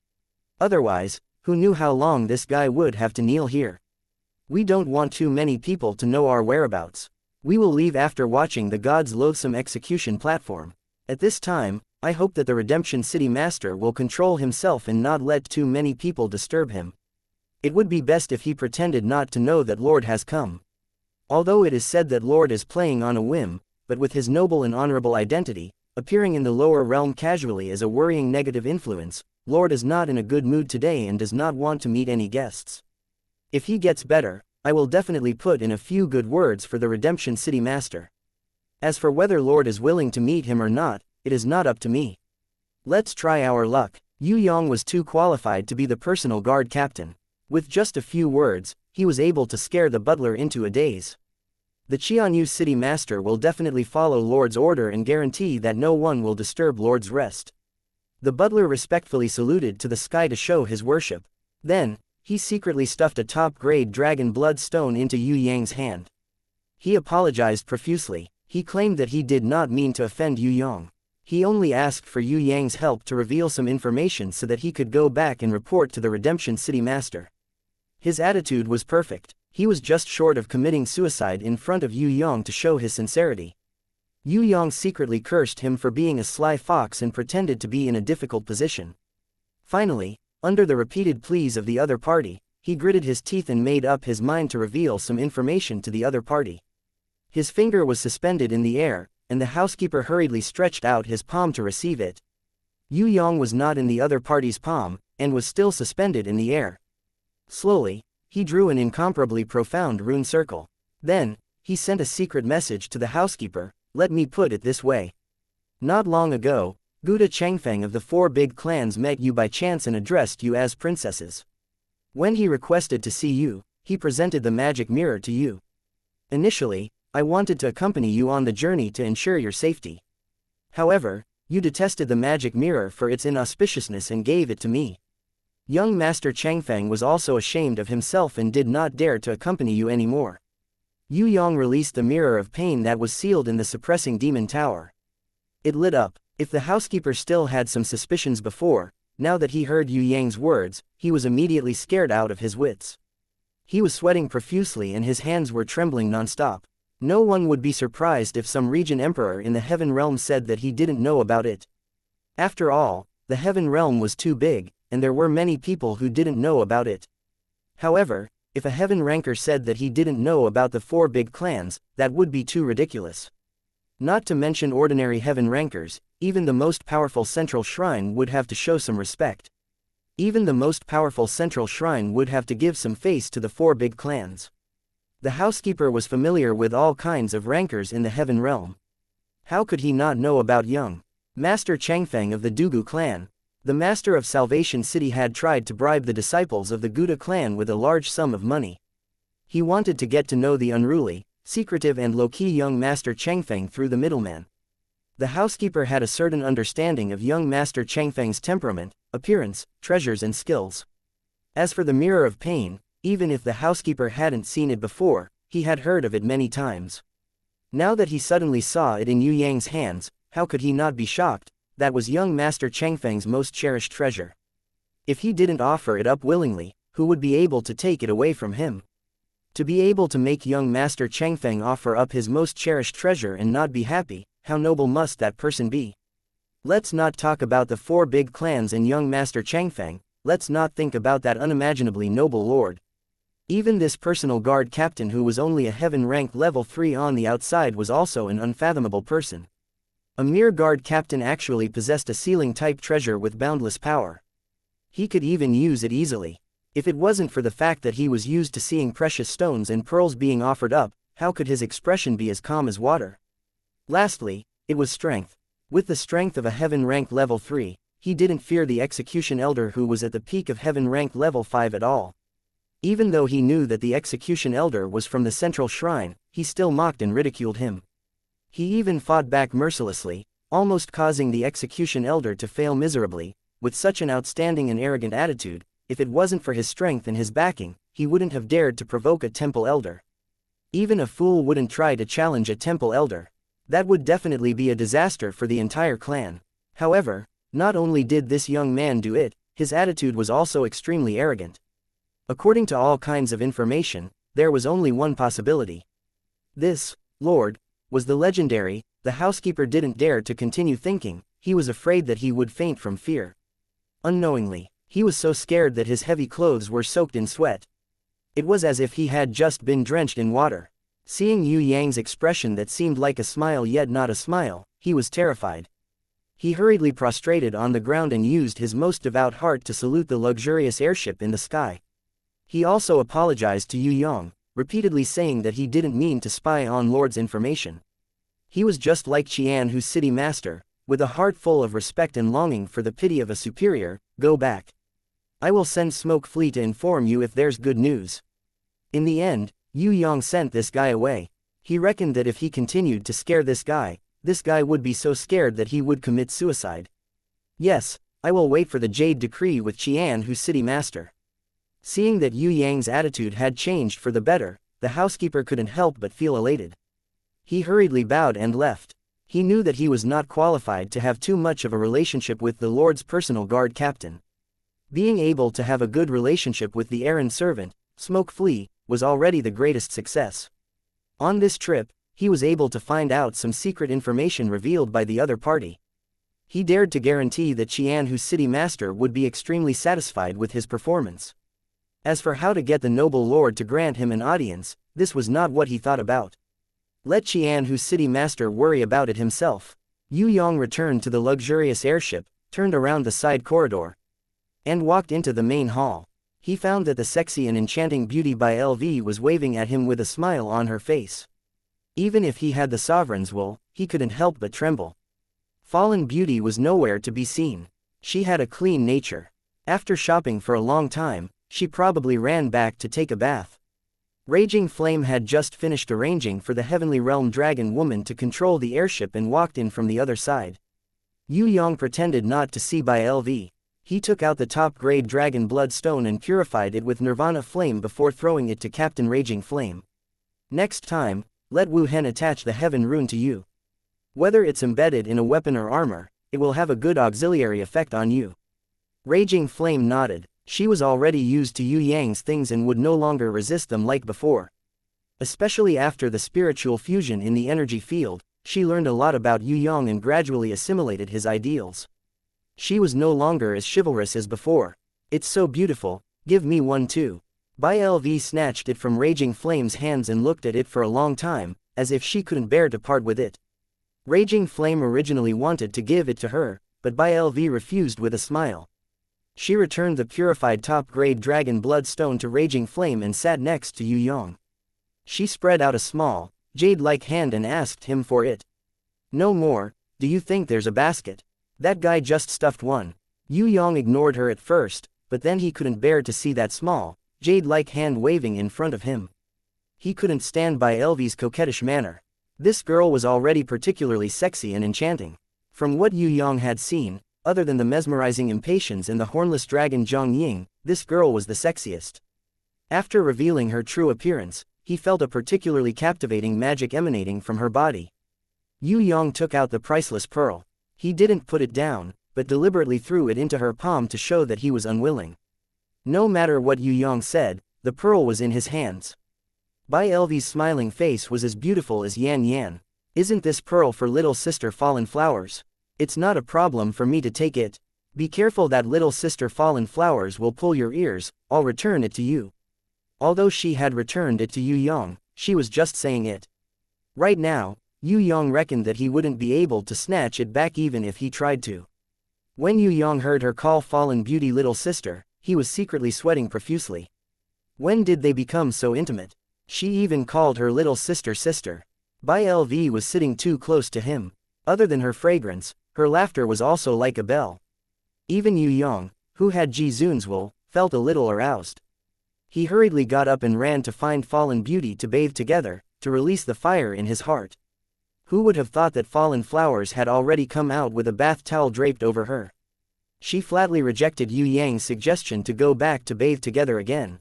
Otherwise, who knew how long this guy would have to kneel here? We don't want too many people to know our whereabouts. We will leave after watching the god's loathsome execution platform. At this time, I hope that the Redemption City Master will control himself and not let too many people disturb him. It would be best if he pretended not to know that Lord has come. Although it is said that Lord is playing on a whim, but with his noble and honorable identity, appearing in the lower realm casually as a worrying negative influence, Lord is not in a good mood today and does not want to meet any guests. If he gets better, I will definitely put in a few good words for the Redemption City Master. As for whether Lord is willing to meet him or not, it is not up to me. Let's try our luck. Yue Yang was too qualified to be the personal guard captain. With just a few words, he was able to scare the butler into a daze. The Qianyu City Master will definitely follow Lord's order and guarantee that no one will disturb Lord's rest. The butler respectfully saluted to the sky to show his worship. Then, he secretly stuffed a top-grade dragon blood stone into Yue Yang's hand. He apologized profusely. He claimed that he did not mean to offend Yue Yang. He only asked for Yue Yang's help to reveal some information so that he could go back and report to the Redemption City Master. His attitude was perfect. He was just short of committing suicide in front of Yue Yang to show his sincerity. Yue Yang secretly cursed him for being a sly fox and pretended to be in a difficult position. Finally, under the repeated pleas of the other party, he gritted his teeth and made up his mind to reveal some information to the other party. His finger was suspended in the air, and the housekeeper hurriedly stretched out his palm to receive it. Yue Yang was not in the other party's palm, and was still suspended in the air. Slowly, he drew an incomparably profound rune circle. Then, he sent a secret message to the housekeeper. Let me put it this way. Not long ago, Guda Changfeng of the 4 big clans met you by chance and addressed you as princesses. When he requested to see you, he presented the magic mirror to you. Initially, I wanted to accompany you on the journey to ensure your safety. However, you detested the magic mirror for its inauspiciousness and gave it to me. Young Master Changfeng was also ashamed of himself and did not dare to accompany you anymore. Yue Yang released the mirror of pain that was sealed in the suppressing demon tower. It lit up. If the housekeeper still had some suspicions before, now that he heard Yue Yang's words, he was immediately scared out of his wits. He was sweating profusely and his hands were trembling non-stop. No one would be surprised if some region emperor in the heaven realm said that he didn't know about it. After all, the heaven realm was too big, and there were many people who didn't know about it. However, if a heaven ranker said that he didn't know about the 4 big clans, that would be too ridiculous. Not to mention ordinary heaven rankers, even the most powerful central shrine would have to show some respect. Even the most powerful central shrine would have to give some face to the 4 big clans. The housekeeper was familiar with all kinds of rankers in the heaven realm. How could he not know about young Master Changfeng of the Dugu clan? The master of Salvation City had tried to bribe the disciples of the Gouda clan with a large sum of money. He wanted to get to know the unruly, secretive and low-key young Master Changfeng through the middleman. The housekeeper had a certain understanding of young Master Changfeng's temperament, appearance, treasures and skills. As for the mirror of pain, even if the housekeeper hadn't seen it before, he had heard of it many times. Now that he suddenly saw it in Yue Yang's hands, how could he not be shocked? That was young Master Changfeng's most cherished treasure. If he didn't offer it up willingly, who would be able to take it away from him? To be able to make young Master Changfeng offer up his most cherished treasure and not be happy, how noble must that person be? Let's not talk about the 4 big clans and young Master Changfeng, let's not think about that unimaginably noble lord. Even this personal guard captain who was only a heaven rank level 3 on the outside was also an unfathomable person. A mere guard captain actually possessed a ceiling-type treasure with boundless power. He could even use it easily. If it wasn't for the fact that he was used to seeing precious stones and pearls being offered up, how could his expression be as calm as water? Lastly, it was strength. With the strength of a heaven rank level 3, he didn't fear the execution elder who was at the peak of heaven rank level 5 at all. Even though he knew that the execution elder was from the central shrine, he still mocked and ridiculed him. He even fought back mercilessly, almost causing the execution elder to fail miserably. With such an outstanding and arrogant attitude, if it wasn't for his strength and his backing, he wouldn't have dared to provoke a temple elder. Even a fool wouldn't try to challenge a temple elder. That would definitely be a disaster for the entire clan. However, not only did this young man do it, his attitude was also extremely arrogant. According to all kinds of information, there was only one possibility. This lord was the legendary. The housekeeper didn't dare to continue thinking, he was afraid that he would faint from fear. Unknowingly, he was so scared that his heavy clothes were soaked in sweat. It was as if he had just been drenched in water. Seeing Yue Yang's expression that seemed like a smile yet not a smile, he was terrified. He hurriedly prostrated on the ground and used his most devout heart to salute the luxurious airship in the sky. He also apologized to Yue Yang, repeatedly saying that he didn't mean to spy on Lord's information. He was just like Qianhu's city master, with a heart full of respect and longing for the pity of a superior. Go back. I will send Smoke Flea to inform you if there's good news. In the end, Yue Yang sent this guy away. He reckoned that if he continued to scare this guy would be so scared that he would commit suicide. Yes, I will wait for the Jade Decree with Qianhu's city master. Seeing that Yue Yang's attitude had changed for the better, the housekeeper couldn't help but feel elated. He hurriedly bowed and left. He knew that he was not qualified to have too much of a relationship with the Lord's personal guard captain. Being able to have a good relationship with the errand servant, Smoke Flea, was already the greatest success. On this trip, he was able to find out some secret information revealed by the other party. He dared to guarantee that Qianhu's city master would be extremely satisfied with his performance. As for how to get the noble lord to grant him an audience, this was not what he thought about. Let Qianhu's city master worry about it himself. Yue Yang returned to the luxurious airship, turned around the side corridor, and walked into the main hall. He found that the sexy and enchanting beauty by LV was waving at him with a smile on her face. Even if he had the sovereign's will, he couldn't help but tremble. Fallen Beauty was nowhere to be seen. She had a clean nature. After shopping for a long time, she probably ran back to take a bath. Raging Flame had just finished arranging for the Heavenly Realm Dragon Woman to control the airship and walked in from the other side. Yue Yang pretended not to see by LV. He took out the top-grade dragon bloodstone and purified it with nirvana flame before throwing it to Captain Raging Flame. Next time, let Wu Hen attach the heaven rune to you. Whether it's embedded in a weapon or armor, it will have a good auxiliary effect on you. Raging Flame nodded. She was already used to Yue Yang's things and would no longer resist them like before. Especially after the spiritual fusion in the energy field, she learned a lot about Yue Yang and gradually assimilated his ideals. She was no longer as chivalrous as before. It's so beautiful, give me one too. Bai LV snatched it from Raging Flame's hands and looked at it for a long time, as if she couldn't bear to part with it. Raging Flame originally wanted to give it to her, but Bai LV refused with a smile. She returned the purified top-grade dragon bloodstone to Raging Flame and sat next to Yue Yang. She spread out a small, jade-like hand and asked him for it. No more, do you think there's a basket? That guy just stuffed one. Yue Yang ignored her at first, but then he couldn't bear to see that small, jade-like hand waving in front of him. He couldn't stand Bai LV's coquettish manner. This girl was already particularly sexy and enchanting. From what Yue Yang had seen, other than the mesmerizing impatience and the hornless dragon Zhang Ying, this girl was the sexiest. After revealing her true appearance, he felt a particularly captivating magic emanating from her body. Yue Yang took out the priceless pearl. He didn't put it down, but deliberately threw it into her palm to show that he was unwilling. No matter what Yue Yang said, the pearl was in his hands. Bai LV's smiling face was as beautiful as Yan Yan. Isn't this pearl for little sister Fallen Flowers? It's not a problem for me to take it. Be careful, that little sister Fallen Flowers will pull your ears, I'll return it to you. Although she had returned it to Yue Yang, she was just saying it. Right now, Yue Yang reckoned that he wouldn't be able to snatch it back even if he tried to. When Yue Yang heard her call Fallen Beauty little sister, he was secretly sweating profusely. When did they become so intimate? She even called her little sister sister. Bai LV was sitting too close to him. Other than her fragrance, her laughter was also like a bell. Even Yue Yang, who had Ji Zun's will, felt a little aroused. He hurriedly got up and ran to find Fallen Beauty to bathe together, to release the fire in his heart. Who would have thought that Fallen Flowers had already come out with a bath towel draped over her? She flatly rejected Yue Yang's suggestion to go back to bathe together again.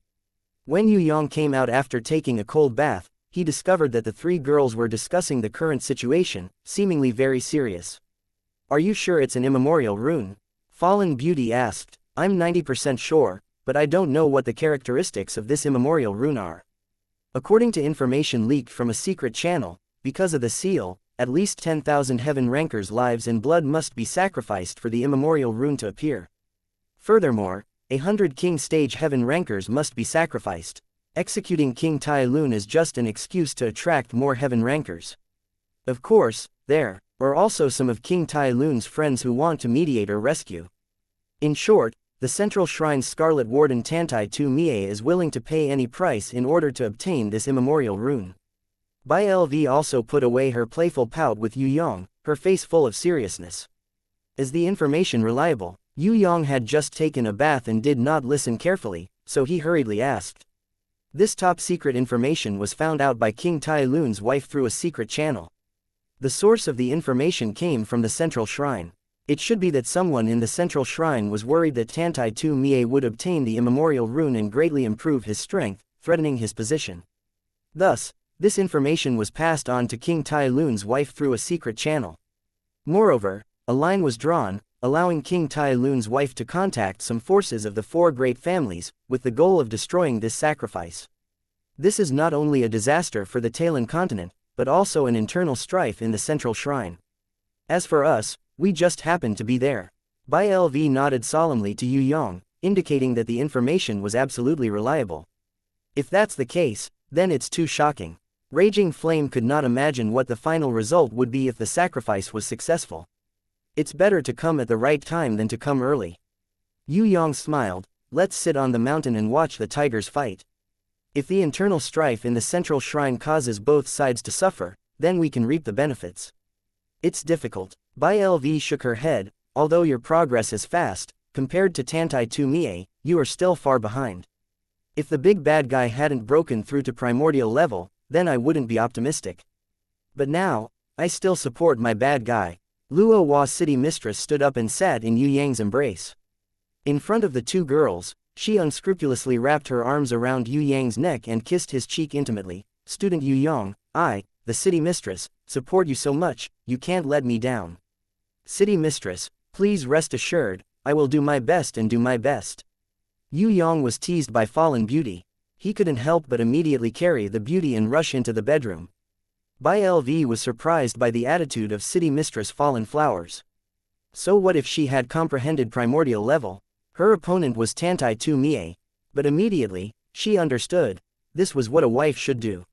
When Yue Yang came out after taking a cold bath, he discovered that the three girls were discussing the current situation, seemingly very serious. Are you sure it's an immemorial rune? Fallen Beauty asked. I'm 90% sure, but I don't know what the characteristics of this immemorial rune are. According to information leaked from a secret channel, because of the seal, at least 10,000 heaven rankers' lives and blood must be sacrificed for the immemorial rune to appear. Furthermore, 100 king stage heaven rankers must be sacrificed. Executing King Tai Lun is just an excuse to attract more heaven rankers. Of course, there are also some of King Tai Lun's friends who want to mediate or rescue. In short, the Central Shrine's Scarlet Warden Tantai Tu Mie is willing to pay any price in order to obtain this immemorial rune. Bai LV also put away her playful pout with Yue Yang, her face full of seriousness. Is the information reliable? Yue Yang had just taken a bath and did not listen carefully, so he hurriedly asked. This top-secret information was found out by King Tai Lun's wife through a secret channel. The source of the information came from the Central Shrine. It should be that someone in the Central Shrine was worried that Tantai Tu Mie would obtain the immemorial rune and greatly improve his strength, threatening his position. Thus, this information was passed on to King Tai Lun's wife through a secret channel. Moreover, a line was drawn, allowing King Tai Lun's wife to contact some forces of the four great families, with the goal of destroying this sacrifice. This is not only a disaster for the Talon continent, but also an internal strife in the Central Shrine. As for us, we just happened to be there. Bai LV nodded solemnly to Yue Yang, indicating that the information was absolutely reliable. If that's the case, then it's too shocking. Raging Flame could not imagine what the final result would be if the sacrifice was successful. It's better to come at the right time than to come early. Yue Yang smiled. Let's sit on the mountain and watch the tigers fight. If the internal strife in the Central Shrine causes both sides to suffer, then we can reap the benefits. It's difficult. Bai LV shook her head. Although your progress is fast, compared to Tantai Tu Mie, you are still far behind. If the big bad guy hadn't broken through to primordial level, then I wouldn't be optimistic. But now, I still support my bad guy. Luo Hua City Mistress stood up and sat in Yue Yang's embrace. In front of the two girls, she unscrupulously wrapped her arms around Yue Yang's neck and kissed his cheek intimately. Student Yue Yang, I, the city mistress, support you so much, you can't let me down. City mistress, please rest assured, I will do my best and do my best. Yue Yang was teased by fallen beauty. He couldn't help but immediately carry the beauty and rush into the bedroom. Bai LV was surprised by the attitude of city mistress Fallen Flowers. So what if she had comprehended primordial level? Her opponent was Tantai Tu Mie. But immediately, she understood, this was what a wife should do.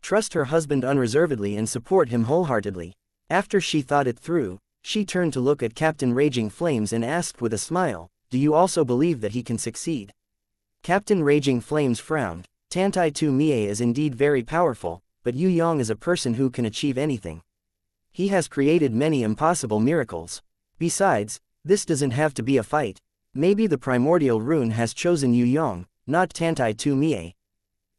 Trust her husband unreservedly and support him wholeheartedly. After she thought it through, she turned to look at Captain Raging Flames and asked with a smile, do you also believe that he can succeed? Captain Raging Flames frowned. Tantai Tu Mie is indeed very powerful, but Yue Yang is a person who can achieve anything. He has created many impossible miracles. Besides, this doesn't have to be a fight. Maybe the primordial rune has chosen Yue Yang, not Tantai Tu Mie.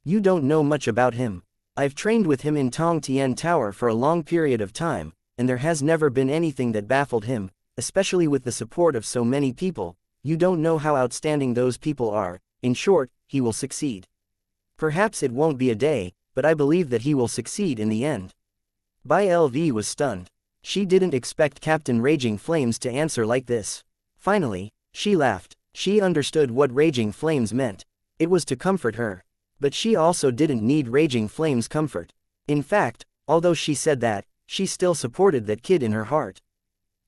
You don't know much about him. I've trained with him in Tong Tian Tower for a long period of time, and there has never been anything that baffled him, especially with the support of so many people. You don't know how outstanding those people are. In short, he will succeed. Perhaps it won't be a day, but I believe that he will succeed in the end. Bai LV was stunned. She didn't expect Captain Raging Flames to answer like this. Finally, she laughed. She understood what Raging Flames meant. It was to comfort her. But she also didn't need Raging Flames' comfort. In fact, although she said that, she still supported that kid in her heart.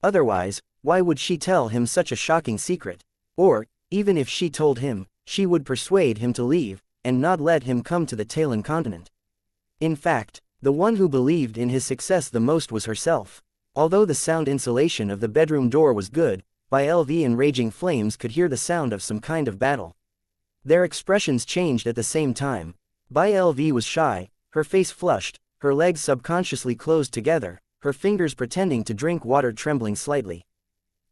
Otherwise, why would she tell him such a shocking secret? Or, even if she told him, she would persuade him to leave, and not let him come to the Talon continent. In fact, the one who believed in his success the most was herself. Although the sound insulation of the bedroom door was good, Bai LV and Raging Flames could hear the sound of some kind of battle. Their expressions changed at the same time. Bai LV was shy, her face flushed, her legs subconsciously closed together, her fingers pretending to drink water trembling slightly.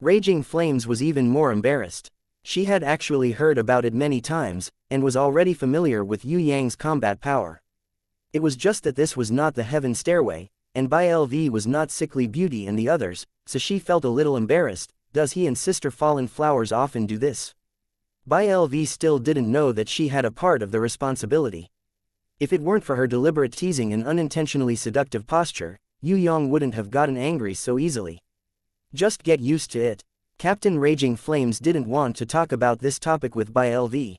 Raging Flames was even more embarrassed. She had actually heard about it many times, and was already familiar with Yue Yang's combat power. It was just that this was not the heaven stairway, and Bai LV was not Sickly Beauty and the others, so she felt a little embarrassed. Does he and Sister Fallen Flowers often do this? Bai LV still didn't know that she had a part of the responsibility. If it weren't for her deliberate teasing and unintentionally seductive posture, Yue Yang wouldn't have gotten angry so easily. Just get used to it. Captain Raging Flames didn't want to talk about this topic with Bai LV.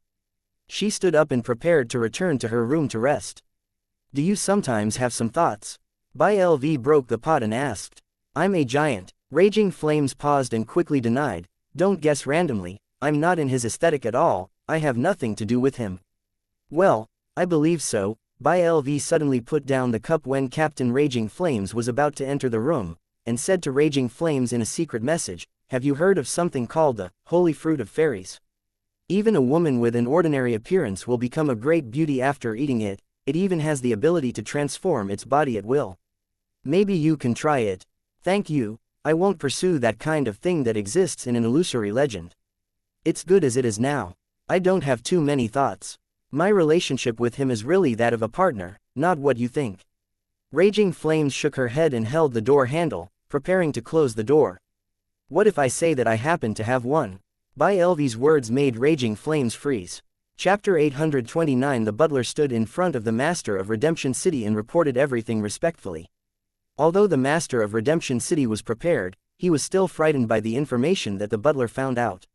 She stood up and prepared to return to her room to rest. Do you sometimes have some thoughts? Bai LV broke the pot and asked. I'm a giant. Raging Flames paused and quickly denied. Don't guess randomly, I'm not in his aesthetic at all, I have nothing to do with him. Well, I believe so. Bai LV suddenly put down the cup when Captain Raging Flames was about to enter the room, and said to Raging Flames in a secret message, have you heard of something called the holy fruit of fairies? Even a woman with an ordinary appearance will become a great beauty after eating it. It even has the ability to transform its body at will. Maybe you can try it. Thank you, I won't pursue that kind of thing that exists in an illusory legend. It's good as it is now. I don't have too many thoughts. My relationship with him is really that of a partner, not what you think. Raging Flames shook her head and held the door handle, preparing to close the door. What if I say that I happen to have one? Bai LV's words made Raging Flames freeze. Chapter 829. The butler stood in front of the Master of Redemption City and reported everything respectfully. Although the Master of Redemption City was prepared, he was still frightened by the information that the butler found out.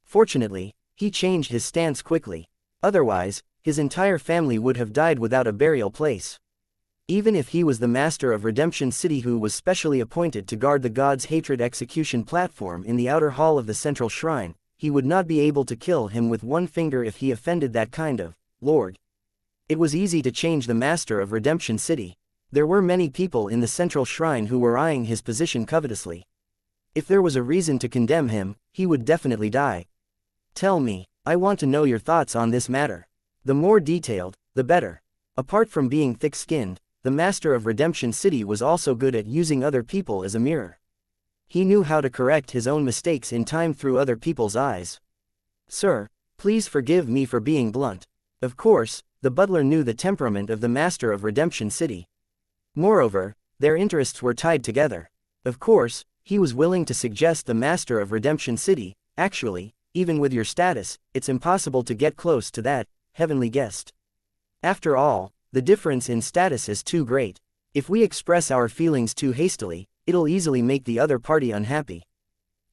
Fortunately, he changed his stance quickly. Otherwise, his entire family would have died without a burial place. Even if he was the Master of Redemption City who was specially appointed to guard the God's Hatred execution platform in the outer hall of the central shrine, he would not be able to kill him with one finger if he offended that kind of Lord. It was easy to change the Master of Redemption City. There were many people in the central shrine who were eyeing his position covetously. If there was a reason to condemn him, he would definitely die. Tell me, I want to know your thoughts on this matter. The more detailed, the better. Apart from being thick-skinned, the Master of Redemption City was also good at using other people as a mirror. He knew how to correct his own mistakes in time through other people's eyes. Sir, please forgive me for being blunt. Of course, the butler knew the temperament of the Master of Redemption City. Moreover, their interests were tied together. Of course, he was willing to suggest the Master of Redemption City. Actually, even with your status, it's impossible to get close to that heavenly guest. After all, the difference in status is too great. If we express our feelings too hastily, it'll easily make the other party unhappy.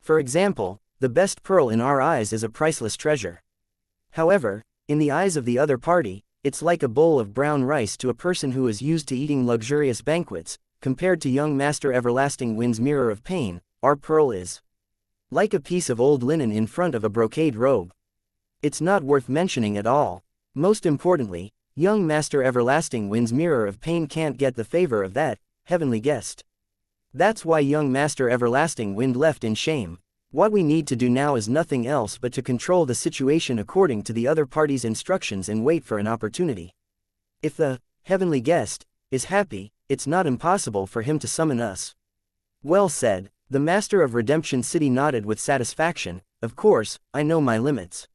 For example, the best pearl in our eyes is a priceless treasure. However, in the eyes of the other party, it's like a bowl of brown rice to a person who is used to eating luxurious banquets. Compared to young Master Everlasting Wind's mirror of pain, our pearl is like a piece of old linen in front of a brocade robe. It's not worth mentioning at all. Most importantly, young Master Everlasting Wind's mirror of pain can't get the favor of that heavenly guest. That's why young Master Everlasting Wind left in shame. What we need to do now is nothing else but to control the situation according to the other party's instructions and wait for an opportunity. If the heavenly guest is happy, it's not impossible for him to summon us. Well said. The Master of Redemption City nodded with satisfaction. Of course, I know my limits.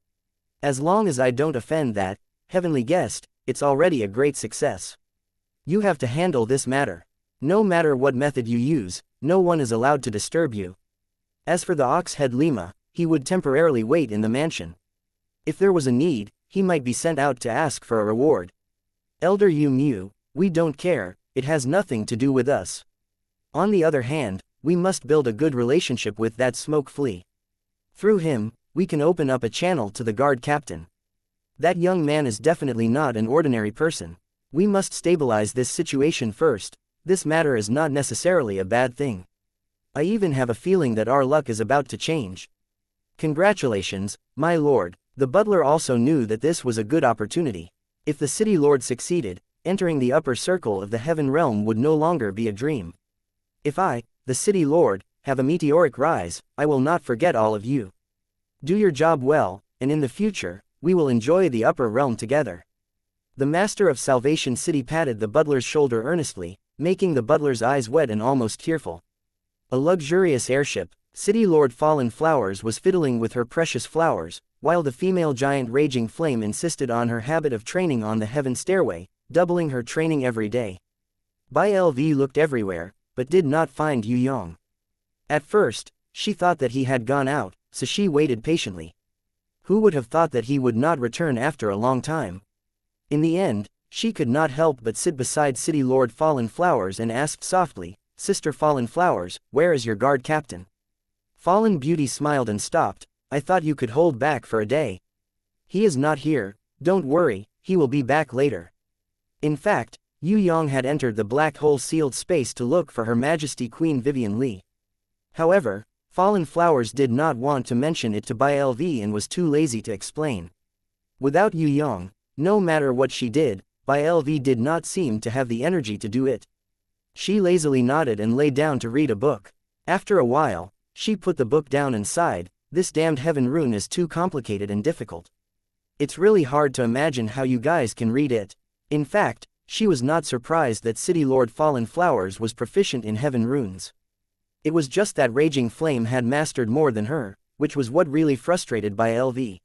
As long as I don't offend that heavenly guest, it's already a great success. You have to handle this matter. No matter what method you use, no one is allowed to disturb you. As for the ox-head Lima, he would temporarily wait in the mansion. If there was a need, he might be sent out to ask for a reward. Elder Yu Mu, we don't care, it has nothing to do with us. On the other hand, we must build a good relationship with that smoke flea. Through him, we can open up a channel to the guard captain. That young man is definitely not an ordinary person. We must stabilize this situation first. This matter is not necessarily a bad thing. I even have a feeling that our luck is about to change. Congratulations, my lord. The butler also knew that this was a good opportunity. If the city lord succeeded, entering the upper circle of the heaven realm would no longer be a dream. If I, the city lord, have a meteoric rise, I will not forget all of you. Do your job well, and in the future, we will enjoy the upper realm together. The Master of Salvation City patted the butler's shoulder earnestly, making the butler's eyes wet and almost tearful. A luxurious airship, City Lord Fallen Flowers was fiddling with her precious flowers, while the female giant Raging Flame insisted on her habit of training on the heaven stairway, doubling her training every day. Bai LV looked everywhere, but did not find Yue Yang. At first, she thought that he had gone out, so she waited patiently. Who would have thought that he would not return after a long time? In the end, she could not help but sit beside City Lord Fallen Flowers and asked softly, "Sister Fallen Flowers, where is your guard captain?" Fallen Beauty smiled and stopped. "I thought you could hold back for a day." "He is not here, don't worry, he will be back later." In fact, Yue Yang had entered the black hole sealed space to look for Her Majesty Queen Vivian Li. However, Fallen Flowers did not want to mention it to Bai LV and was too lazy to explain. Without Yue Yang, no matter what she did, Bai LV did not seem to have the energy to do it. She lazily nodded and lay down to read a book. After a while, she put the book down and sighed. "This damned heaven rune is too complicated and difficult. It's really hard to imagine how you guys can read it." In fact, she was not surprised that City Lord Fallen Flowers was proficient in heaven runes. It was just that Raging Flame had mastered more than her, which was what really frustrated Bai LV.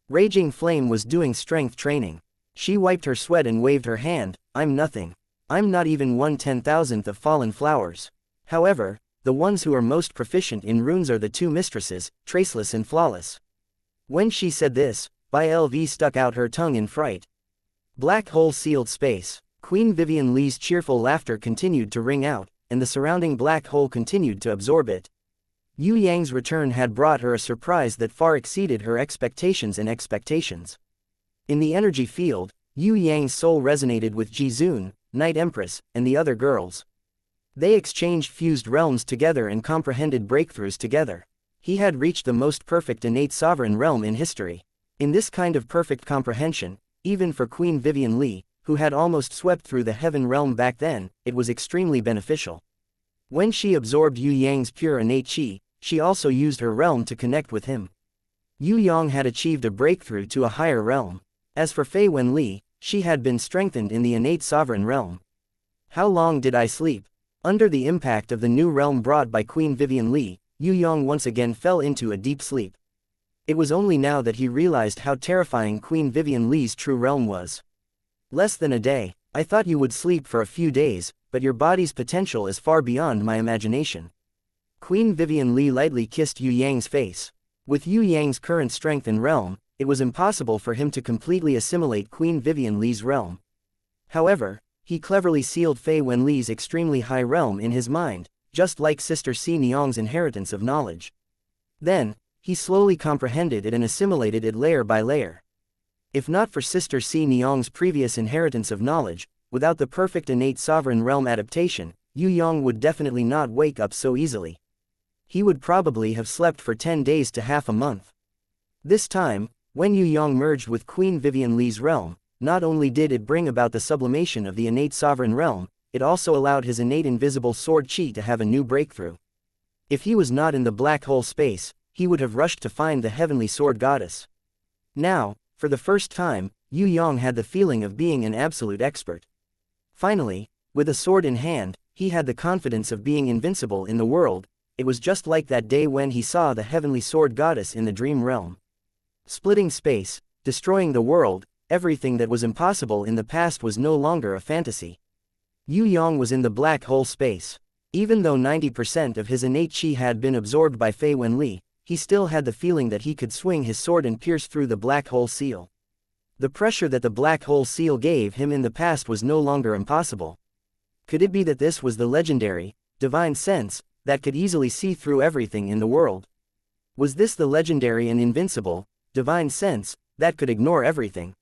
Raging Flame was doing strength training. She wiped her sweat and waved her hand. "I'm nothing. I'm not even 1/10,000th of Fallen Flowers. However, the ones who are most proficient in runes are the two mistresses, Traceless and Flawless." When she said this, Bai LV stuck out her tongue in fright. Black hole sealed space. Queen Vivian Li's cheerful laughter continued to ring out, and the surrounding black hole continued to absorb it. Yue Yang's return had brought her a surprise that far exceeded her expectations. In the energy field, Yue Yang's soul resonated with Jizun, Night Empress, and the other girls. They exchanged fused realms together and comprehended breakthroughs together. He had reached the most perfect innate sovereign realm in history. In this kind of perfect comprehension, even for Queen Vivian Li, who had almost swept through the heaven realm back then, it was extremely beneficial. When she absorbed Yue Yang's pure innate qi, she also used her realm to connect with him. Yue Yang had achieved a breakthrough to a higher realm. As for Fei Wen Li, she had been strengthened in the innate sovereign realm. How long did I sleep? Under the impact of the new realm brought by Queen Vivian Li, Yue Yang once again fell into a deep sleep. It was only now that he realized how terrifying Queen Vivian Li's true realm was. "Less than a day. I thought you would sleep for a few days, but your body's potential is far beyond my imagination." Queen Vivian Li lightly kissed Yue Yang's face. With Yue Yang's current strength and realm, it was impossible for him to completely assimilate Queen Vivian Li's realm. However, he cleverly sealed Fei Wenli's extremely high realm in his mind, just like Sister Si Niang's inheritance of knowledge. Then, he slowly comprehended it and assimilated it layer by layer. If not for Sister Si Niang's previous inheritance of knowledge, without the perfect innate sovereign realm adaptation, Yue Yang would definitely not wake up so easily. He would probably have slept for 10 days to half a month. This time, when Yue Yang merged with Queen Vivian Li's realm, not only did it bring about the sublimation of the innate sovereign realm, it also allowed his innate invisible sword chi to have a new breakthrough. If he was not in the black hole space, he would have rushed to find the heavenly sword goddess. Now, for the first time, Yue Yang had the feeling of being an absolute expert. Finally, with a sword in hand, he had the confidence of being invincible in the world. It was just like that day when he saw the heavenly sword goddess in the dream realm. Splitting space, destroying the world, everything that was impossible in the past was no longer a fantasy. Yue Yang was in the black hole space. Even though 90% of his innate chi had been absorbed by Fei Wenli, he still had the feeling that he could swing his sword and pierce through the black hole seal. The pressure that the black hole seal gave him in the past was no longer impossible. Could it be that this was the legendary, divine sense, that could easily see through everything in the world? Was this the legendary and invincible, divine sense, that could ignore everything?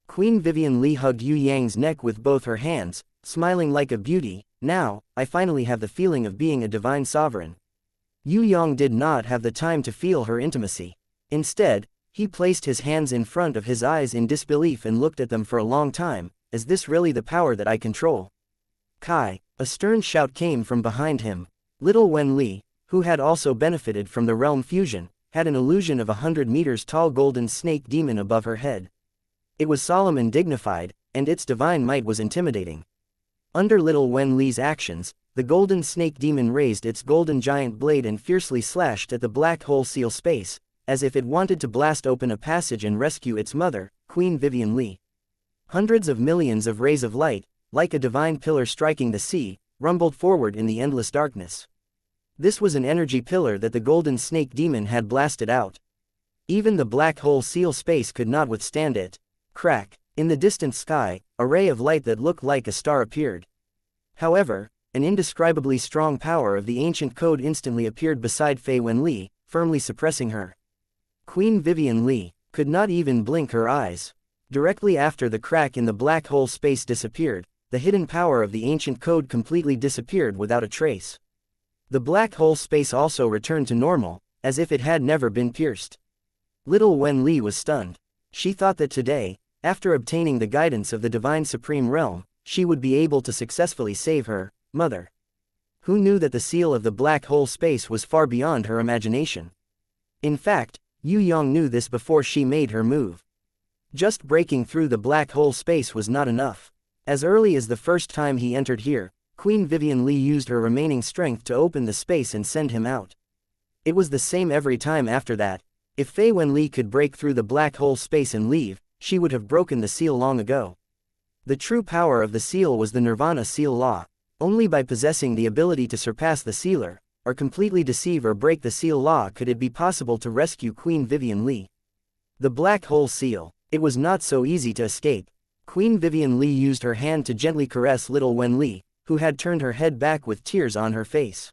Queen Vivian Li hugged Yue Yang's neck with both her hands, smiling like a beauty. Now, I finally have the feeling of being a divine sovereign. Yue Yang did not have the time to feel her intimacy. Instead, he placed his hands in front of his eyes in disbelief and looked at them for a long time. Is this really the power that I control? Kai, a stern shout came from behind him. Little Wen Li, who had also benefited from the realm fusion, had an illusion of 100 meters tall golden snake demon above her head. It was solemn and dignified, and its divine might was intimidating. Under Little Wen Li's actions, the golden snake demon raised its golden giant blade and fiercely slashed at the black hole seal space, as if it wanted to blast open a passage and rescue its mother, Queen Vivian Li. Hundreds of millions of rays of light, like a divine pillar striking the sea, rumbled forward in the endless darkness. This was an energy pillar that the golden snake demon had blasted out. Even the black hole seal space could not withstand it. Crack! In the distant sky, a ray of light that looked like a star appeared. However, an indescribably strong power of the ancient code instantly appeared beside Fei Wenli, firmly suppressing her. Queen Vivian Li could not even blink her eyes. Directly after the crack in the black hole space disappeared, the hidden power of the ancient code completely disappeared without a trace. The black hole space also returned to normal, as if it had never been pierced. Little Wen Li was stunned. She thought that today, after obtaining the guidance of the divine supreme realm, she would be able to successfully save her mother. Who knew that the seal of the black hole space was far beyond her imagination? In fact, Yue Yang knew this before she made her move. Just breaking through the black hole space was not enough. As early as the first time he entered here, Queen Vivian Li used her remaining strength to open the space and send him out. It was the same every time after that. If Fei Wenli could break through the black hole space and leave, she would have broken the seal long ago. The true power of the seal was the Nirvana seal law. Only by possessing the ability to surpass the sealer, or completely deceive or break the seal law, could it be possible to rescue Queen Vivian Li. The black hole seal. It was not so easy to escape. Queen Vivian Li used her hand to gently caress Little Wen Li, who had turned her head back with tears on her face.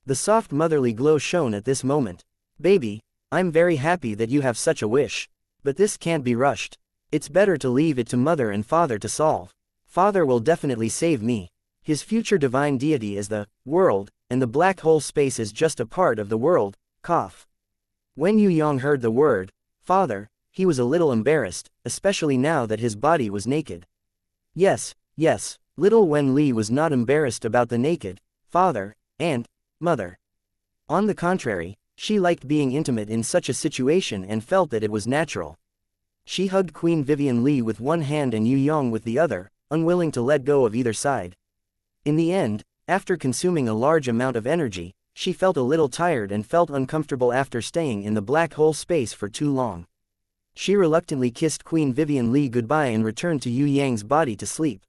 The soft motherly glow shone at this moment. Baby, I'm very happy that you have such a wish. But this can't be rushed. It's better to leave it to mother and father to solve. Father will definitely save me. His future divine deity is the world, and the black hole space is just a part of the world. Cough. When Yue Yang heard the word, father, he was a little embarrassed, especially now that his body was naked. Yes, Little Wen Li was not embarrassed about the naked father and mother. On the contrary, she liked being intimate in such a situation and felt that it was natural. She hugged Queen Vivian Li with one hand and Yue Yang with the other, unwilling to let go of either side. In the end, after consuming a large amount of energy, she felt a little tired and felt uncomfortable after staying in the black hole space for too long. She reluctantly kissed Queen Vivian Li goodbye and returned to Yue Yang's body to sleep.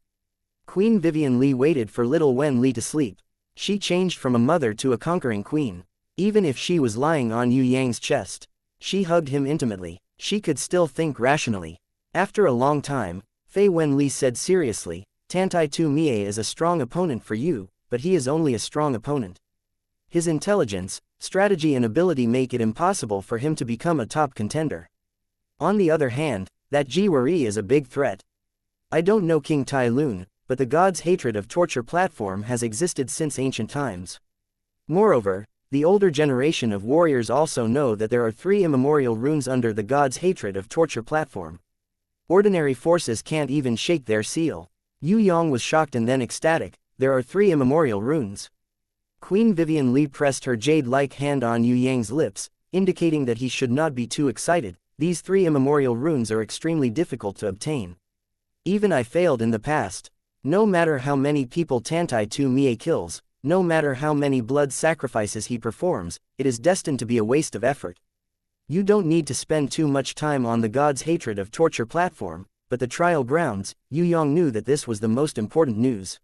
Queen Vivian Li waited for Little Wen Li to sleep. She changed from a mother to a conquering queen. Even if she was lying on Yue Yang's chest, She hugged him intimately. She could still think rationally. After a long time, Fei Wenli said seriously, Tantai Tu Mie is a strong opponent for you, but he is only a strong opponent. His intelligence, strategy and ability make it impossible for him to become a top contender. On the other hand, that Ji Wei is a big threat. I don't know King Tai Lun, but the god's hatred of torture platform has existed since ancient times. Moreover, the older generation of warriors also know that there are 3 immemorial runes under the god's hatred of torture platform. Ordinary forces can't even shake their seal. Yue Yang was shocked and then ecstatic. There are 3 immemorial runes. Queen Vivian Li pressed her jade-like hand on Yue Yang's lips, indicating that he should not be too excited. These 3 immemorial runes are extremely difficult to obtain. Even I failed in the past. No matter how many people Tantai Tu Mie kills, no matter how many blood sacrifices he performs, it is destined to be a waste of effort. You don't need to spend too much time on the god's hatred of torture platform, but the trial grounds. Yue Yang knew that this was the most important news.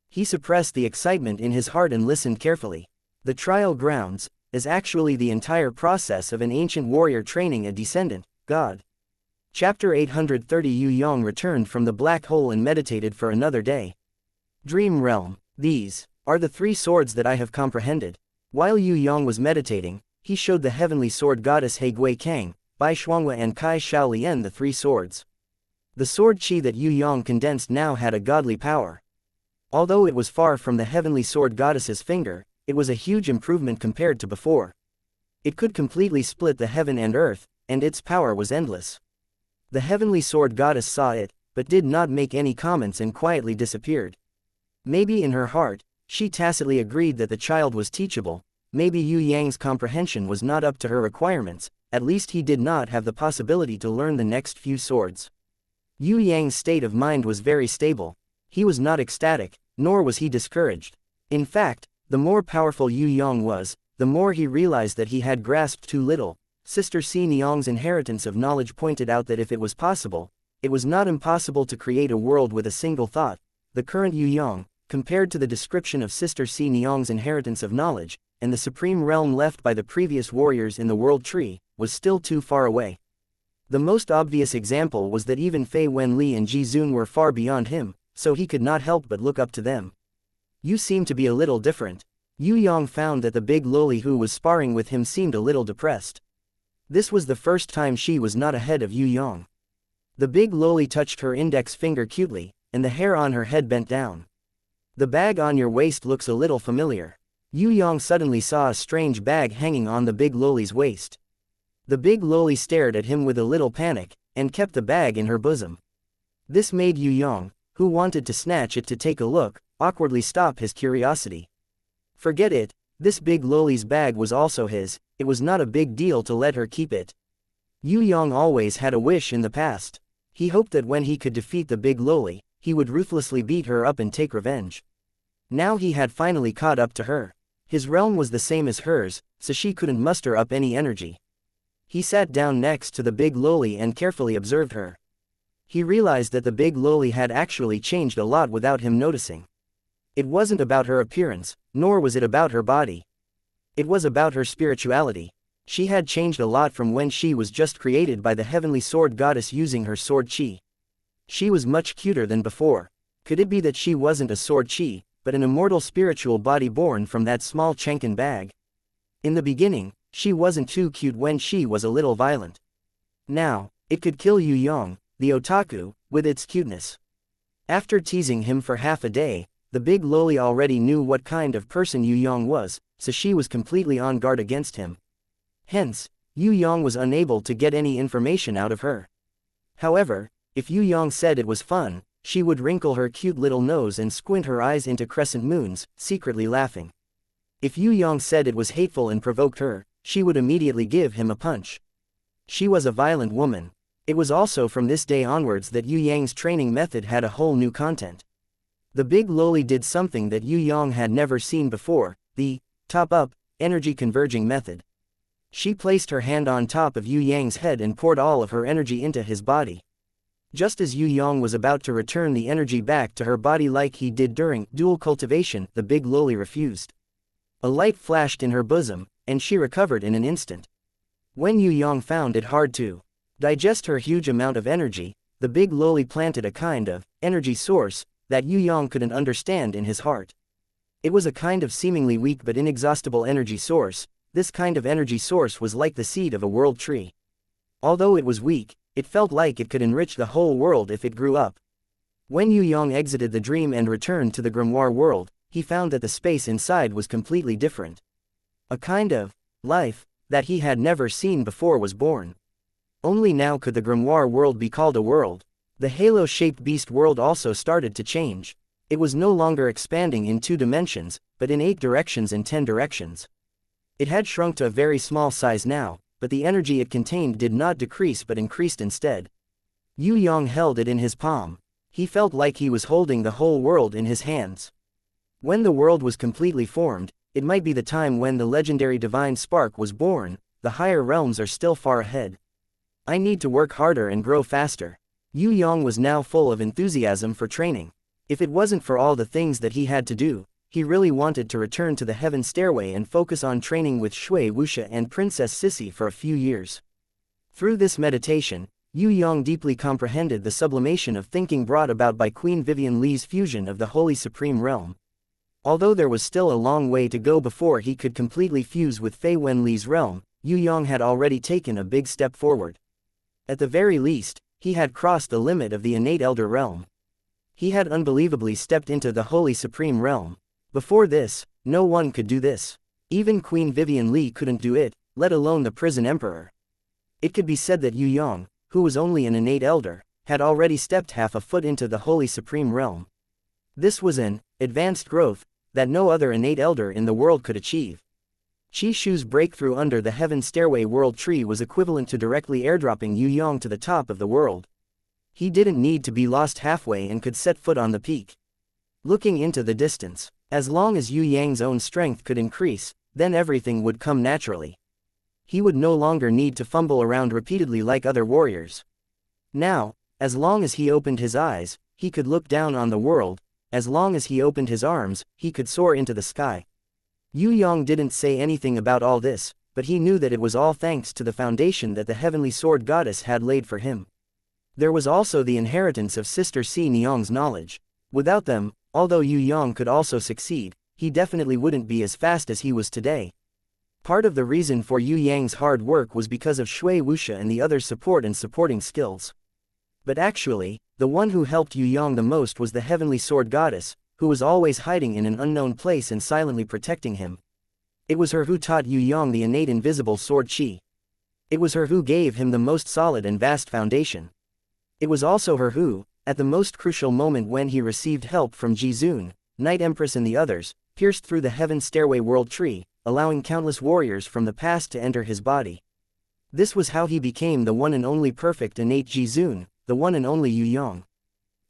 He suppressed the excitement in his heart and listened carefully. The trial grounds is actually the entire process of an ancient warrior training a descendant, god. Chapter 830. Yue Yang returned from the black hole and meditated for another day. Dream Realm. These are the 3 swords that I have comprehended. While Yue Yang was meditating, he showed the heavenly sword goddess He Gui Kang, Bai Shuanghua and Kai Shaolian the 3 swords. The sword chi that Yue Yang condensed now had a godly power. Although it was far from the heavenly sword goddess's finger, it was a huge improvement compared to before. It could completely split the heaven and earth, and its power was endless. The heavenly sword goddess saw it, but did not make any comments and quietly disappeared. Maybe in her heart, she tacitly agreed that the child was teachable. Maybe Yue Yang's comprehension was not up to her requirements, at least he did not have the possibility to learn the next few swords. Yue Yang's state of mind was very stable. He was not ecstatic, nor was he discouraged. In fact, the more powerful Yue Yang was, the more he realized that he had grasped too little. Sister Si Niang's inheritance of knowledge pointed out that if it was possible, it was not impossible to create a world with a single thought. The current Yue Yang, compared to the description of Sister Si Niang's inheritance of knowledge, and the supreme realm left by the previous warriors in the world tree, was still too far away. The most obvious example was that even Fei Wenli and Ji Zun were far beyond him, so he could not help but look up to them. You seem to be a little different. Yue Yang found that the big loli who was sparring with him seemed a little depressed. This was the first time she was not ahead of Yue Yang. The big loli touched her index finger cutely, and the hair on her head bent down. The bag on your waist looks a little familiar. Yue Yang suddenly saw a strange bag hanging on the big loli's waist. The big loli stared at him with a little panic, and kept the bag in her bosom. This made Yue Yang, who wanted to snatch it to take a look, awkwardly stop his curiosity. Forget it, this big loli's bag was also his. It was not a big deal to let her keep it. Yue Yang always had a wish in the past. He hoped that when he could defeat the big loli, he would ruthlessly beat her up and take revenge. Now he had finally caught up to her. His realm was the same as hers, so she couldn't muster up any energy. He sat down next to the big loli and carefully observed her. He realized that the big loli had actually changed a lot without him noticing. It wasn't about her appearance, nor was it about her body. It was about her spirituality. She had changed a lot from when she was just created by the heavenly sword goddess using her sword chi. She was much cuter than before. Could it be that she wasn't a sword chi, but an immortal spiritual body born from that small Chenkin bag? In the beginning, she wasn't too cute when she was a little violent. Now, it could kill Yue Yang, the otaku, with its cuteness. After teasing him for half a day, the big loli already knew what kind of person Yue Yang was, so she was completely on guard against him. Hence, Yue Yang was unable to get any information out of her. However, if Yue Yang said it was fun, she would wrinkle her cute little nose and squint her eyes into crescent moons, secretly laughing. If Yue Yang said it was hateful and provoked her, she would immediately give him a punch. She was a violent woman. It was also from this day onwards that Yue Yang's training method had a whole new content. The big loli did something that Yue Yang had never seen before, the top-up, energy converging method. She placed her hand on top of Yue Yang's head and poured all of her energy into his body. Just as Yue Yang was about to return the energy back to her body like he did during dual cultivation, the big loli refused. A light flashed in her bosom, and she recovered in an instant. When Yue Yang found it hard to digest her huge amount of energy, the big loli planted a kind of energy source that Yue Yang couldn't understand in his heart. It was a kind of seemingly weak but inexhaustible energy source. This kind of energy source was like the seed of a world tree. Although it was weak, it felt like it could enrich the whole world if it grew up. When Yue Yang exited the dream and returned to the grimoire world, he found that the space inside was completely different. A kind of life that he had never seen before was born. Only now could the grimoire world be called a world. The halo-shaped beast world also started to change. It was no longer expanding in 2 dimensions, but in 8 directions and 10 directions. It had shrunk to a very small size now, but the energy it contained did not decrease but increased instead. Yue Yang held it in his palm. He felt like he was holding the whole world in his hands. When the world was completely formed, it might be the time when the legendary divine spark was born. The higher realms are still far ahead. I need to work harder and grow faster. Yue Yang was now full of enthusiasm for training. If it wasn't for all the things that he had to do, he really wanted to return to the heaven stairway and focus on training with Shui Wuxia and Princess Sissy for a few years. Through this meditation, Yue Yang deeply comprehended the sublimation of thinking brought about by Queen Vivian Li's fusion of the Holy Supreme Realm. Although there was still a long way to go before he could completely fuse with Fei Wenli's realm, Yue Yang had already taken a big step forward. At the very least, he had crossed the limit of the innate Elder Realm. He had unbelievably stepped into the Holy Supreme Realm. Before this, no one could do this. Even Queen Vivian Li couldn't do it, let alone the Prison Emperor. It could be said that Yue Yang, who was only an innate elder, had already stepped half a foot into the Holy Supreme Realm. This was an advanced growth that no other innate elder in the world could achieve. Qi Shu's breakthrough under the Heaven Stairway World Tree was equivalent to directly airdropping Yue Yang to the top of the world. He didn't need to be lost halfway and could set foot on the peak. Looking into the distance, as long as Yue Yang's own strength could increase, then everything would come naturally. He would no longer need to fumble around repeatedly like other warriors. Now, as long as he opened his eyes, he could look down on the world. As long as he opened his arms, he could soar into the sky. Yue Yang didn't say anything about all this, but he knew that it was all thanks to the foundation that the Heavenly Sword Goddess had laid for him. There was also the inheritance of Sister Si Niang's knowledge. Without them, although Yue Yang could also succeed, he definitely wouldn't be as fast as he was today. Part of the reason for Yue Yang's hard work was because of Shui Wuxia and the other support and supporting skills. But actually, the one who helped Yue Yang the most was the Heavenly Sword Goddess, who was always hiding in an unknown place and silently protecting him. It was her who taught Yue Yang the innate invisible sword Qi. It was her who gave him the most solid and vast foundation. It was also her who, at the most crucial moment when he received help from Jizun, Night Empress and the others, pierced through the Heaven Stairway World Tree, allowing countless warriors from the past to enter his body. This was how he became the one and only perfect innate Jizun, the one and only Yue Yang.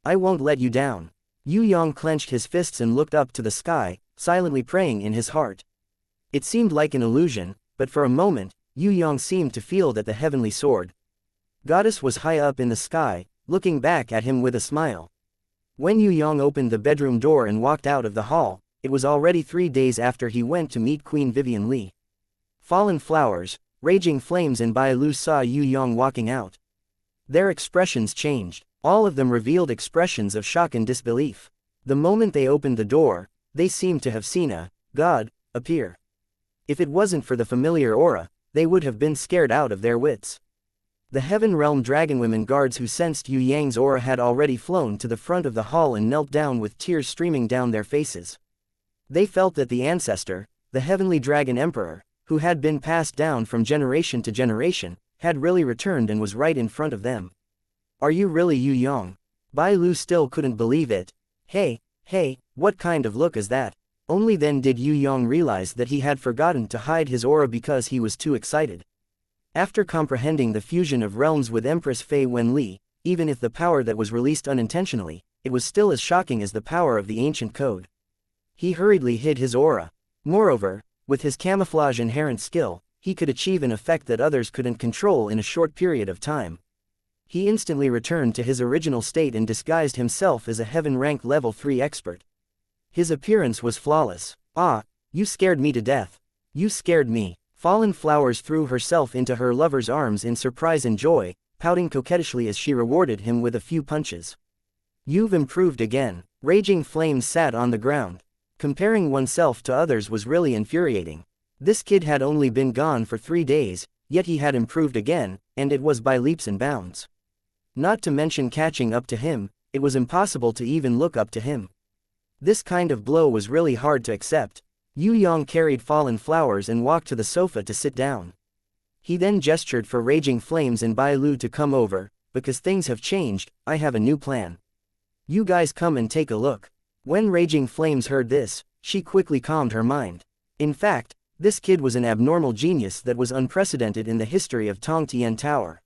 I won't let you down. Yue Yang clenched his fists and looked up to the sky, silently praying in his heart. It seemed like an illusion, but for a moment, Yue Yang seemed to feel that the Heavenly Sword Goddess was high up in the sky, looking back at him with a smile. When Yue Yang opened the bedroom door and walked out of the hall, it was already 3 days after he went to meet Queen Vivian Li. Fallen flowers, raging flames and Bai Lu saw Yue Yang walking out. Their expressions changed. All of them revealed expressions of shock and disbelief. The moment they opened the door, they seemed to have seen a god appear. If it wasn't for the familiar aura, they would have been scared out of their wits. The Heaven Realm Dragonwomen guards who sensed Yue Yang's aura had already flown to the front of the hall and knelt down with tears streaming down their faces. They felt that the ancestor, the Heavenly Dragon Emperor, who had been passed down from generation to generation, had really returned and was right in front of them. Are you really Yue Yang? Bai Lu still couldn't believe it. Hey, what kind of look is that? Only then did Yue Yang realize that he had forgotten to hide his aura because he was too excited. After comprehending the fusion of realms with Empress Fei Wenli, even if the power that was released unintentionally, it was still as shocking as the power of the ancient code. He hurriedly hid his aura. Moreover, with his camouflage inherent skill, he could achieve an effect that others couldn't control in a short period of time. He instantly returned to his original state and disguised himself as a Heaven Rank Level 3 expert. His appearance was flawless. Ah, you scared me to death. You scared me. Fallen Flowers threw herself into her lover's arms in surprise and joy, pouting coquettishly as she rewarded him with a few punches. You've improved again. Raging Flames sat on the ground. Comparing oneself to others was really infuriating. This kid had only been gone for 3 days, yet he had improved again, and it was by leaps and bounds. Not to mention catching up to him, it was impossible to even look up to him. This kind of blow was really hard to accept. Yue Yang carried Fallen Flowers and walked to the sofa to sit down. He then gestured for Raging Flames and Bai Lu to come over. Because things have changed, I have a new plan. You guys come and take a look. When Raging Flames heard this, she quickly calmed her mind. In fact, this kid was an abnormal genius that was unprecedented in the history of Tong Tian Tower.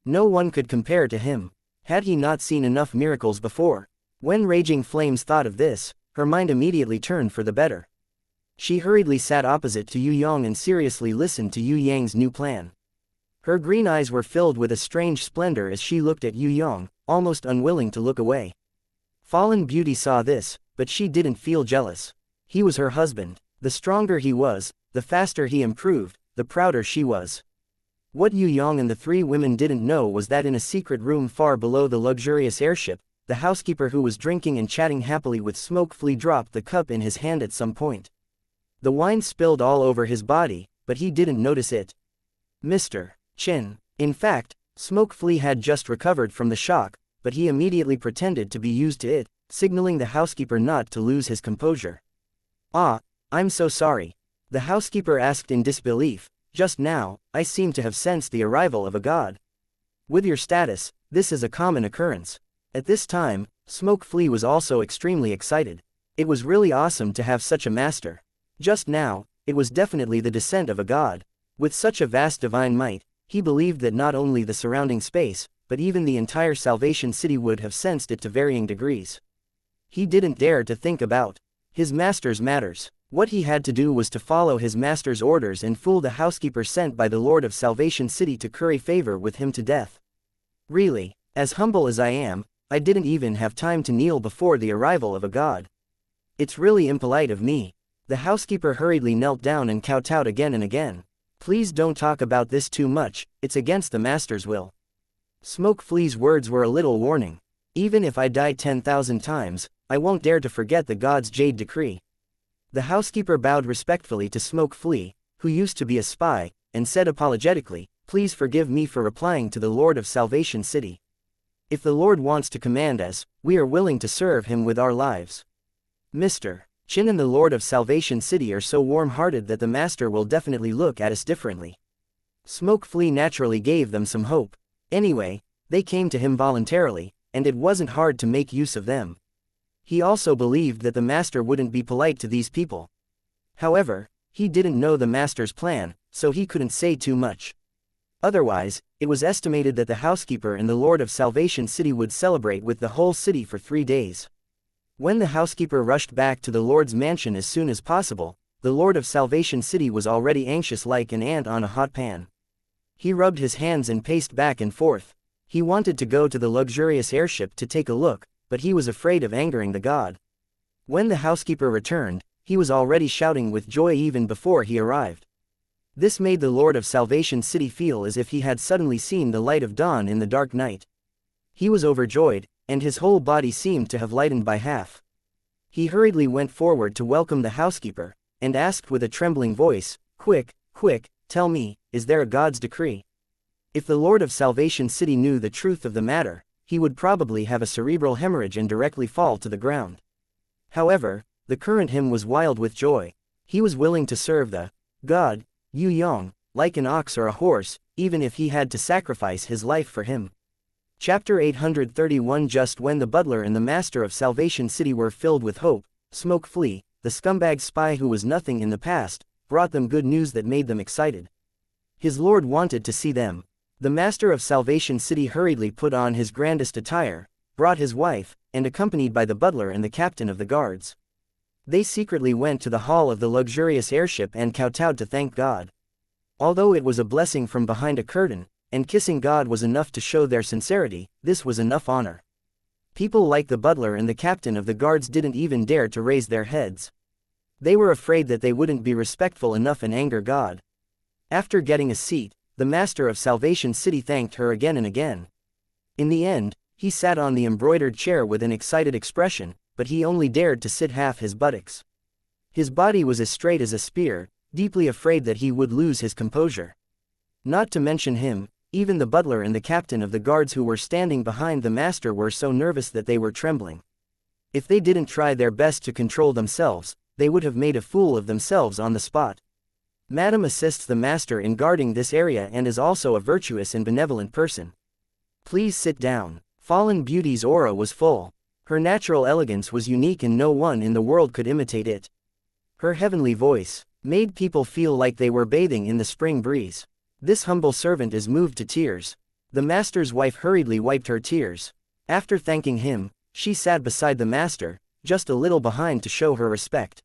No one could compare to him. Had he not seen enough miracles before? When Raging Flames thought of this, her mind immediately turned for the better. She hurriedly sat opposite to Yue Yang and seriously listened to Yue Yang's new plan. Her green eyes were filled with a strange splendor as she looked at Yue Yang, almost unwilling to look away. Fallen Beauty saw this, but she didn't feel jealous. He was her husband. The stronger he was, the faster he improved, the prouder she was. What Yue Yang and the 3 women didn't know was that in a secret room far below the luxurious airship, the housekeeper who was drinking and chatting happily with Smoke Flea dropped the cup in his hand at some point. The wine spilled all over his body, but he didn't notice it. Mr. Chin. In fact, Smoke Flea had just recovered from the shock, but he immediately pretended to be used to it, signaling the housekeeper not to lose his composure. Ah, I'm so sorry. The housekeeper asked in disbelief. Just now, I seem to have sensed the arrival of a god. With your status, this is a common occurrence. At this time, Smoke Flea was also extremely excited. It was really awesome to have such a master. Just now, it was definitely the descent of a god. With such a vast divine might, he believed that not only the surrounding space, but even the entire Salvation City would have sensed it to varying degrees. He didn't dare to think about his master's matters. What he had to do was to follow his master's orders and fool the housekeeper sent by the Lord of Salvation City to curry favor with him to death. Really, as humble as I am, I didn't even have time to kneel before the arrival of a god. It's really impolite of me. The housekeeper hurriedly knelt down and kowtowed again and again. Please don't talk about this too much, it's against the master's will. Smoke Flea's words were a little warning. Even if I die 10,000 times, I won't dare to forget the god's jade decree. The housekeeper bowed respectfully to Smoke Flea, who used to be a spy, and said apologetically, please forgive me for replying to the Lord of Salvation City. If the Lord wants to command us, we are willing to serve him with our lives. Mr. Chin and the Lord of Salvation City are so warm-hearted that the master will definitely look at us differently. Smoke Flea naturally gave them some hope. Anyway, they came to him voluntarily, and it wasn't hard to make use of them. He also believed that the master wouldn't be polite to these people. However, he didn't know the master's plan, so he couldn't say too much. Otherwise, it was estimated that the housekeeper and the Lord of Salvation City would celebrate with the whole city for 3 days. When the housekeeper rushed back to the Lord's mansion as soon as possible, the Lord of Salvation City was already anxious like an ant on a hot pan. He rubbed his hands and paced back and forth. He wanted to go to the luxurious airship to take a look, but he was afraid of angering the god. When the housekeeper returned, he was already shouting with joy even before he arrived. This made the Lord of Salvation City feel as if he had suddenly seen the light of dawn in the dark night. He was overjoyed, and his whole body seemed to have lightened by half. He hurriedly went forward to welcome the housekeeper, and asked with a trembling voice, quick, tell me, is there a god's decree? If the Lord of Salvation City knew the truth of the matter, he would probably have a cerebral hemorrhage and directly fall to the ground. However, the current him was wild with joy. He was willing to serve the god, Yue Yang, like an ox or a horse, even if he had to sacrifice his life for him. Chapter 831. Just when the butler and the master of Salvation City were filled with hope, Smoke Flea, the scumbag spy who was nothing in the past, brought them good news that made them excited. His lord wanted to see them. The master of Salvation City hurriedly put on his grandest attire, brought his wife, and accompanied by the butler and the captain of the guards. They secretly went to the hall of the luxurious airship and kowtowed to thank God. Although it was a blessing from behind a curtain, and kissing God was enough to show their sincerity, this was enough honor. People like the butler and the captain of the guards didn't even dare to raise their heads. They were afraid that they wouldn't be respectful enough and anger God. After getting a seat, the master of Salvation City thanked her again and again. In the end, he sat on the embroidered chair with an excited expression, but he only dared to sit half his buttocks. His body was as straight as a spear, deeply afraid that he would lose his composure. Not to mention him, even the butler and the captain of the guards who were standing behind the master were so nervous that they were trembling. If they didn't try their best to control themselves, they would have made a fool of themselves on the spot. Madame assists the master in guarding this area and is also a virtuous and benevolent person. Please sit down. Fallen Beauty's aura was full. Her natural elegance was unique and no one in the world could imitate it. Her heavenly voice made people feel like they were bathing in the spring breeze. This humble servant is moved to tears. The master's wife hurriedly wiped her tears. After thanking him, she sat beside the master, just a little behind to show her respect.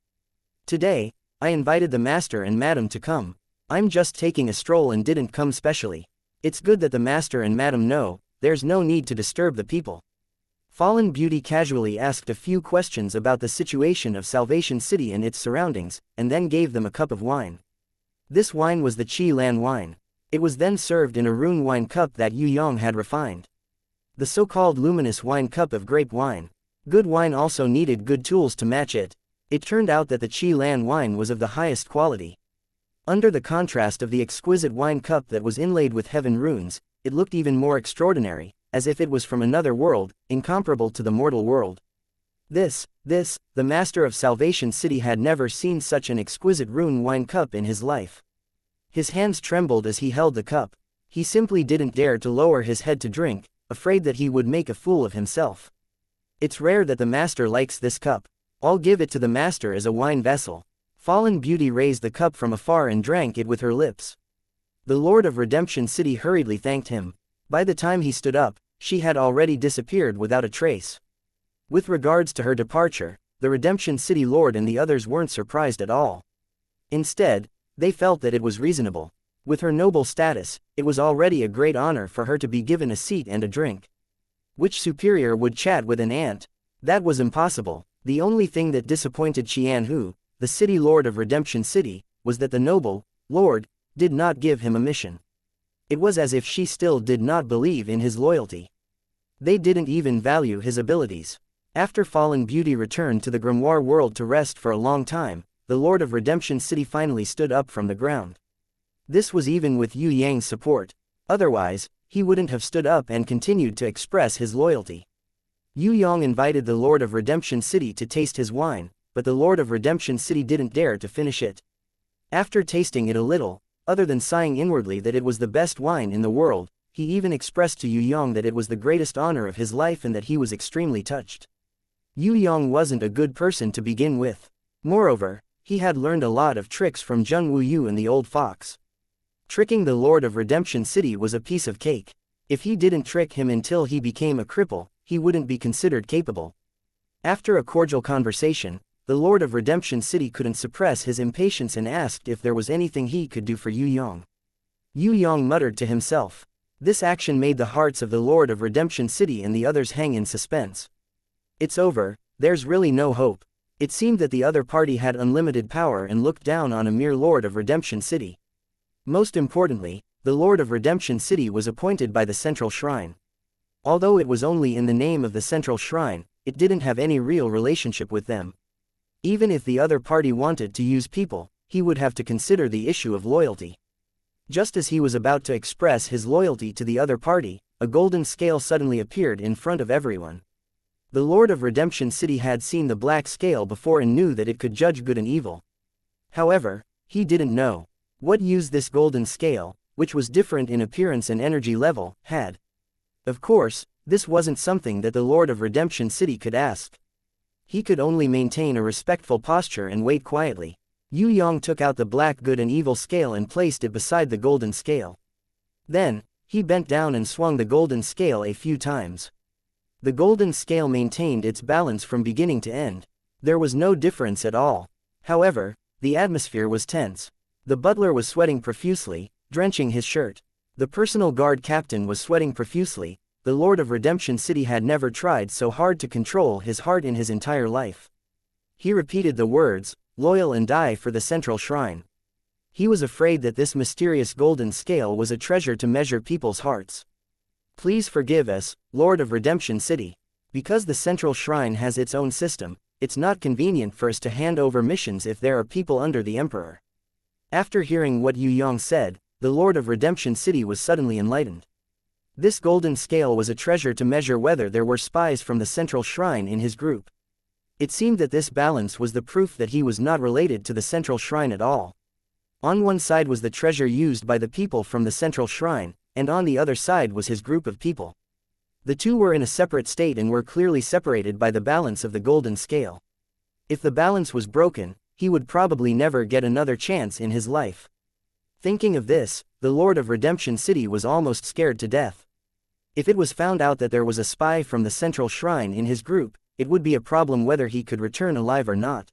Today, I invited the master and madam to come. I'm just taking a stroll and didn't come specially. It's good that the master and madam know, there's no need to disturb the people. Fallen Beauty casually asked a few questions about the situation of Salvation City and its surroundings, and then gave them a cup of wine. This wine was the Qi Lan wine. It was then served in a rune wine cup that Yue Yang had refined. The so-called luminous wine cup of grape wine. Good wine also needed good tools to match it. It turned out that the Qi Lan wine was of the highest quality. Under the contrast of the exquisite wine cup that was inlaid with heaven runes, it looked even more extraordinary, as if it was from another world, incomparable to the mortal world. The master of Salvation City had never seen such an exquisite rune wine cup in his life. His hands trembled as he held the cup. He simply didn't dare to lower his head to drink, afraid that he would make a fool of himself. It's rare that the master likes this cup. I'll give it to the master as a wine vessel. Fallen Beauty raised the cup from afar and drank it with her lips. The Lord of Redemption City hurriedly thanked him. By the time he stood up, she had already disappeared without a trace. With regards to her departure, the Redemption City Lord and the others weren't surprised at all. Instead, they felt that it was reasonable. With her noble status, it was already a great honor for her to be given a seat and a drink. Which superior would chat with an ant? That was impossible. The only thing that disappointed Qianhu, the city lord of Redemption City, was that the noble lord did not give him a mission. It was as if she still did not believe in his loyalty. They didn't even value his abilities. After Fallen Beauty returned to the grimoire world to rest for a long time, the Lord of Redemption City finally stood up from the ground. This was even with Yue Yang's support. Otherwise, he wouldn't have stood up and continued to express his loyalty. Yue Yang invited the Lord of Redemption City to taste his wine, but the Lord of Redemption City didn't dare to finish it. After tasting it a little, other than sighing inwardly that it was the best wine in the world, he even expressed to Yue Yang that it was the greatest honor of his life and that he was extremely touched. Yue Yang wasn't a good person to begin with. Moreover, he had learned a lot of tricks from Zheng Wuyu and the old fox. Tricking the Lord of Redemption City was a piece of cake. If he didn't trick him until he became a cripple, he wouldn't be considered capable. After a cordial conversation, the Lord of Redemption City couldn't suppress his impatience and asked if there was anything he could do for Yue Yang. Yue Yang muttered to himself. This action made the hearts of the Lord of Redemption City and the others hang in suspense. It's over, there's really no hope. It seemed that the other party had unlimited power and looked down on a mere Lord of Redemption City. Most importantly, the Lord of Redemption City was appointed by the Central Shrine. Although it was only in the name of the Central Shrine, it didn't have any real relationship with them. Even if the other party wanted to use people, he would have to consider the issue of loyalty. Just as he was about to express his loyalty to the other party, a golden scale suddenly appeared in front of everyone. The Lord of Redemption City had seen the black scale before and knew that it could judge good and evil. However, he didn't know what use this golden scale, which was different in appearance and energy level, had. Of course, this wasn't something that the Lord of Redemption City could ask. He could only maintain a respectful posture and wait quietly. Yue Yang took out the black good and evil scale and placed it beside the golden scale. Then, he bent down and swung the golden scale a few times. The golden scale maintained its balance from beginning to end. There was no difference at all. However, the atmosphere was tense. The butler was sweating profusely, drenching his shirt. The personal guard captain was sweating profusely. The Lord of Redemption City had never tried so hard to control his heart in his entire life. He repeated the words, "Loyal and die for the Central Shrine." He was afraid that this mysterious golden scale was a treasure to measure people's hearts. Please forgive us, Lord of Redemption City. Because the central shrine has its own system, it's not convenient for us to hand over missions if there are people under the Emperor. After hearing what Yue Yang said, the Lord of Redemption City was suddenly enlightened. This golden scale was a treasure to measure whether there were spies from the central shrine in his group. It seemed that this balance was the proof that he was not related to the central shrine at all. On one side was the treasure used by the people from the central shrine, and on the other side was his group of people. The two were in a separate state and were clearly separated by the balance of the golden scale. If the balance was broken, he would probably never get another chance in his life. Thinking of this, the Lord of Redemption City was almost scared to death. If it was found out that there was a spy from the central shrine in his group, it would be a problem whether he could return alive or not.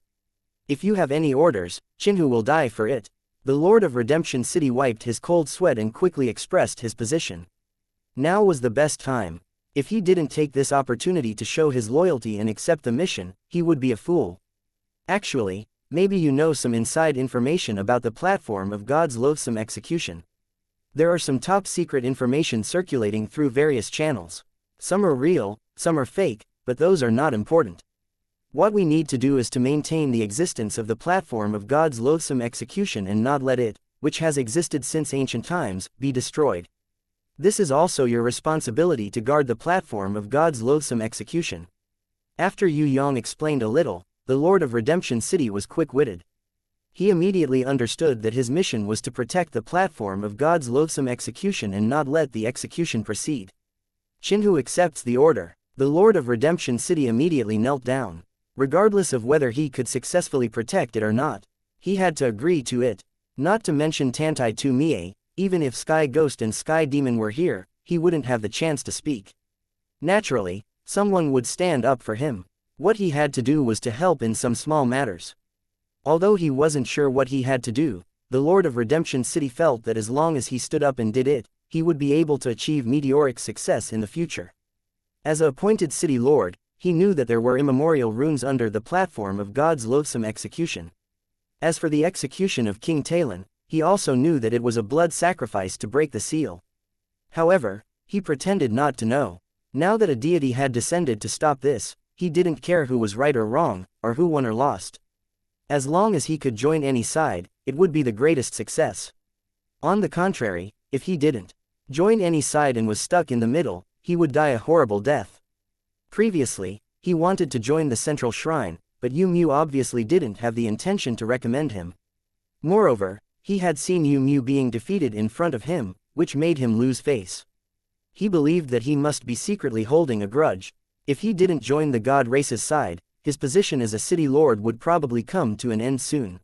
If you have any orders, Chinhu will die for it. The Lord of Redemption City wiped his cold sweat and quickly expressed his position. Now was the best time. If he didn't take this opportunity to show his loyalty and accept the mission, he would be a fool. Actually, maybe you know some inside information about the platform of God's loathsome execution. There are some top-secret information circulating through various channels. Some are real, some are fake, but those are not important. What we need to do is to maintain the existence of the platform of God's loathsome execution and not let it, which has existed since ancient times, be destroyed. This is also your responsibility to guard the platform of God's loathsome execution. After Yue Yang explained a little, the Lord of Redemption City was quick-witted. He immediately understood that his mission was to protect the platform of God's loathsome execution and not let the execution proceed. Chinhu accepts the order. The Lord of Redemption City immediately knelt down. Regardless of whether he could successfully protect it or not, he had to agree to it. Not to mention Tantai Tu Mie, even if Sky Ghost and Sky Demon were here, he wouldn't have the chance to speak. Naturally, someone would stand up for him. What he had to do was to help in some small matters. Although he wasn't sure what he had to do, the Lord of Redemption City felt that as long as he stood up and did it, he would be able to achieve meteoric success in the future. As a appointed city lord, he knew that there were immemorial runes under the platform of God's loathsome execution. As for the execution of King Talon, he also knew that it was a blood sacrifice to break the seal. However, he pretended not to know. Now that a deity had descended to stop this, he didn't care who was right or wrong, or who won or lost. As long as he could join any side, it would be the greatest success. On the contrary, if he didn't join any side and was stuck in the middle, he would die a horrible death. Previously, he wanted to join the central shrine, but Yu Mu obviously didn't have the intention to recommend him. Moreover, he had seen Yu Mu being defeated in front of him, which made him lose face. He believed that he must be secretly holding a grudge. If he didn't join the god race's side, his position as a city lord would probably come to an end soon.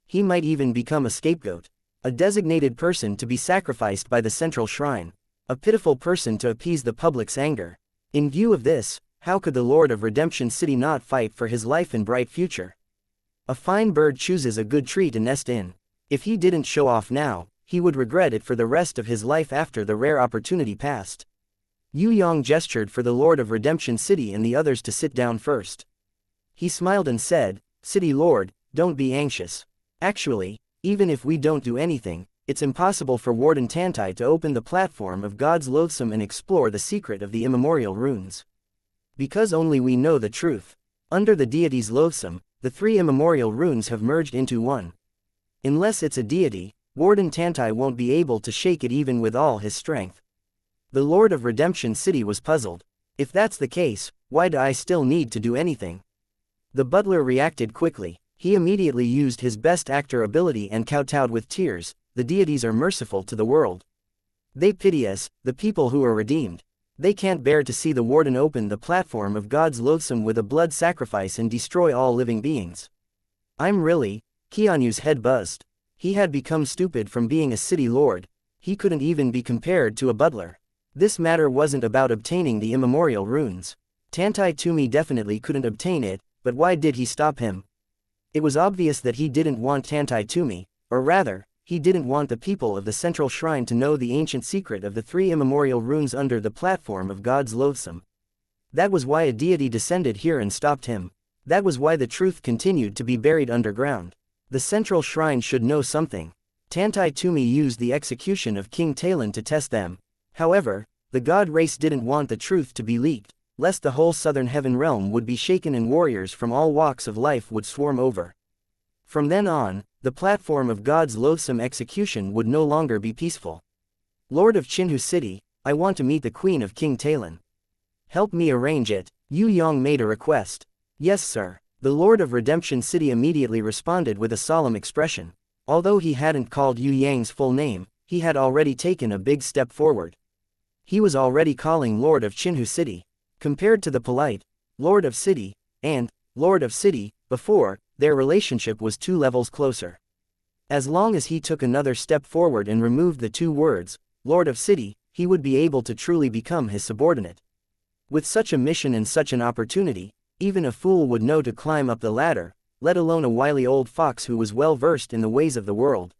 He might even become a scapegoat, a designated person to be sacrificed by the central shrine, a pitiful person to appease the public's anger. In view of this, how could the Lord of Redemption City not fight for his life and bright future? A fine bird chooses a good tree to nest in. If he didn't show off now, he would regret it for the rest of his life after the rare opportunity passed. Yue Yang gestured for the Lord of Redemption City and the others to sit down first. He smiled and said, "City Lord, don't be anxious. Actually, even if we don't do anything, it's impossible for Warden Tantai to open the platform of God's loathsome and explore the secret of the immemorial runes. Because only we know the truth. Under the deity's loathsome, the three immemorial runes have merged into one. Unless it's a deity, Warden Tantai won't be able to shake it even with all his strength." The Lord of Redemption City was puzzled. If that's the case, why do I still need to do anything? The butler reacted quickly. He immediately used his best actor ability and kowtowed with tears. The deities are merciful to the world. They pity us, the people who are redeemed. They can't bear to see the warden open the platform of God's loathsome with a blood sacrifice and destroy all living beings. I'm really... Qianyu's head buzzed. He had become stupid from being a city lord. He couldn't even be compared to a butler. This matter wasn't about obtaining the immemorial runes. Tantai Tumi definitely couldn't obtain it, but why did he stop him? It was obvious that he didn't want Tantai Tumi, or rather, he didn't want the people of the central shrine to know the ancient secret of the three immemorial runes under the platform of God's loathsome. That was why a deity descended here and stopped him. That was why the truth continued to be buried underground. The central shrine should know something. Tantai Tumi used the execution of King Talon to test them. However, the god race didn't want the truth to be leaked, lest the whole southern heaven realm would be shaken and warriors from all walks of life would swarm over. From then on, the platform of God's loathsome execution would no longer be peaceful. Lord of Chinhu City, I want to meet the queen of King Talon. Help me arrange it. Yue Yang made a request. Yes sir. The Lord of Redemption City immediately responded with a solemn expression. Although he hadn't called Yue Yang's full name, he had already taken a big step forward. He was already calling Lord of Chinhu City. Compared to the polite Lord of City and Lord of City before, their relationship was 2 levels closer. As long as he took another step forward and removed the 2 words, Lord of City, he would be able to truly become his subordinate. With such a mission and such an opportunity, even a fool would know to climb up the ladder, let alone a wily old fox who was well versed in the ways of the world.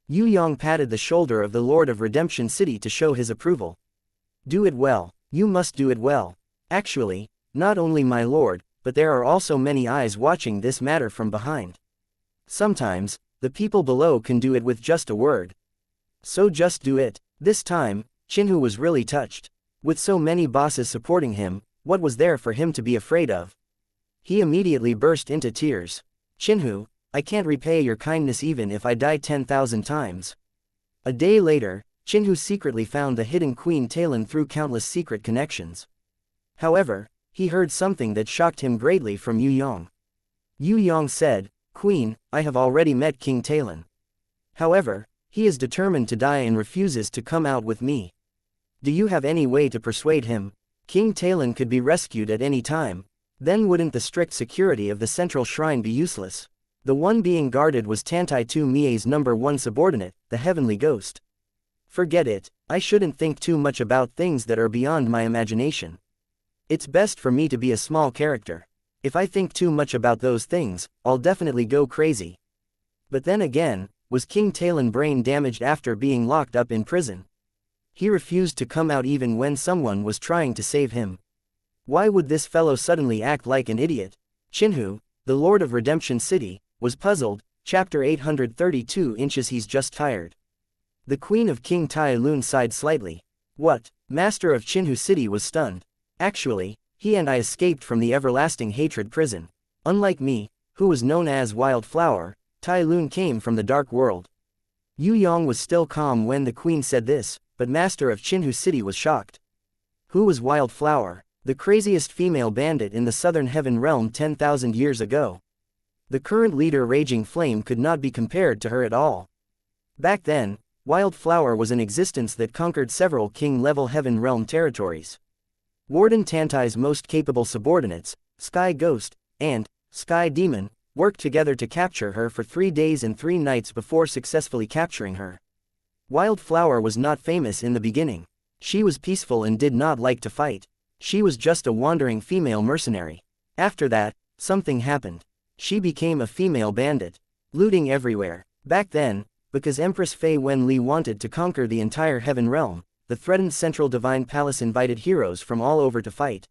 Yue Yang patted the shoulder of the Lord of Redemption City to show his approval. Do it well. You must do it well. Actually, not only my lord, but there are also many eyes watching this matter from behind. Sometimes, the people below can do it with just a word. So just do it. This time, Chinhu was really touched. With so many bosses supporting him, what was there for him to be afraid of? He immediately burst into tears. Chinhu, I can't repay your kindness even if I die 10,000 times. A day later, Chinhu secretly found the hidden Queen Talon through countless secret connections. However, he heard something that shocked him greatly from Yue Yang. Yue Yang said, Queen, I have already met King Talon. However, he is determined to die and refuses to come out with me. Do you have any way to persuade him? King Talon could be rescued at any time. Then wouldn't the strict security of the central shrine be useless? The one being guarded was Tantai Tu Mie's #1 subordinate, the heavenly ghost. Forget it, I shouldn't think too much about things that are beyond my imagination. It's best for me to be a small character. If I think too much about those things, I'll definitely go crazy. But then again, was King Talon brain damaged after being locked up in prison? He refused to come out even when someone was trying to save him. Why would this fellow suddenly act like an idiot? Chinhu, the Lord of Redemption City, was puzzled. Chapter 832 inches. He's just tired. The Queen of King Tai Lun sighed slightly. What? Master of Chinhu City was stunned. Actually, he and I escaped from the everlasting hatred prison. Unlike me, who was known as Wildflower, Tai Lun came from the dark world. Yue Yang was still calm when the queen said this, but Master of Chinhu City was shocked. Who was Wildflower? The craziest female bandit in the southern heaven realm 10,000 years ago. The current leader Raging Flame could not be compared to her at all. Back then, Wildflower was an existence that conquered several king-level heaven realm territories. Warden Tantai's most capable subordinates, Sky Ghost and Sky Demon, worked together to capture her for 3 days and 3 nights before successfully capturing her. Wildflower was not famous in the beginning. She was peaceful and did not like to fight. She was just a wandering female mercenary. After that, something happened. She became a female bandit, looting everywhere. Back then, because Empress Fei Wenli wanted to conquer the entire heaven realm, the threatened Central Divine Palace invited heroes from all over to fight.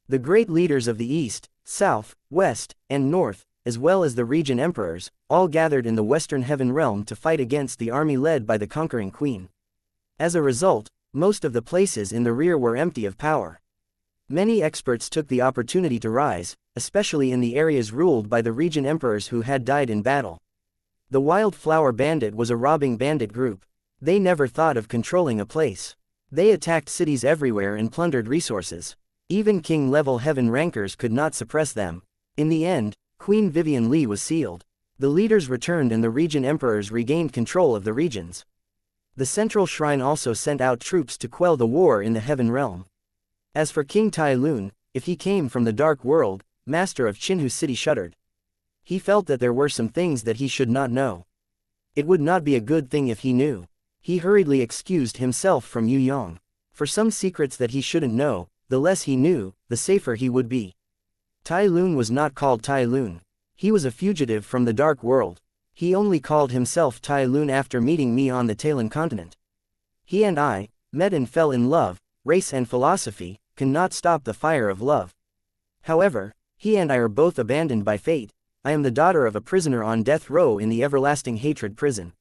The great leaders of the East, South, West, and North, as well as the region emperors, all gathered in the Western Heaven Realm to fight against the army led by the conquering queen. As a result, most of the places in the rear were empty of power. Many experts took the opportunity to rise, especially in the areas ruled by the region emperors who had died in battle. The Wildflower Bandit was a robbing bandit group. They never thought of controlling a place. They attacked cities everywhere and plundered resources. Even king-level heaven rankers could not suppress them. In the end, Queen Vivian Li was sealed. The leaders returned and the region emperors regained control of the regions. The central shrine also sent out troops to quell the war in the heaven realm. As for King Tai Lun, if he came from the dark world, Master of Chinhu City shuddered. He felt that there were some things that he should not know. It would not be a good thing if he knew. He hurriedly excused himself from Yue Yang. For some secrets that he shouldn't know, the less he knew, the safer he would be. Tai Lun was not called Tai Lun. He was a fugitive from the dark world. He only called himself Tai Lun after meeting me on the Talon continent. He and I met and fell in love. Race and philosophy cannot stop the fire of love. However, he and I are both abandoned by fate. I am the daughter of a prisoner on death row in the everlasting hatred prison.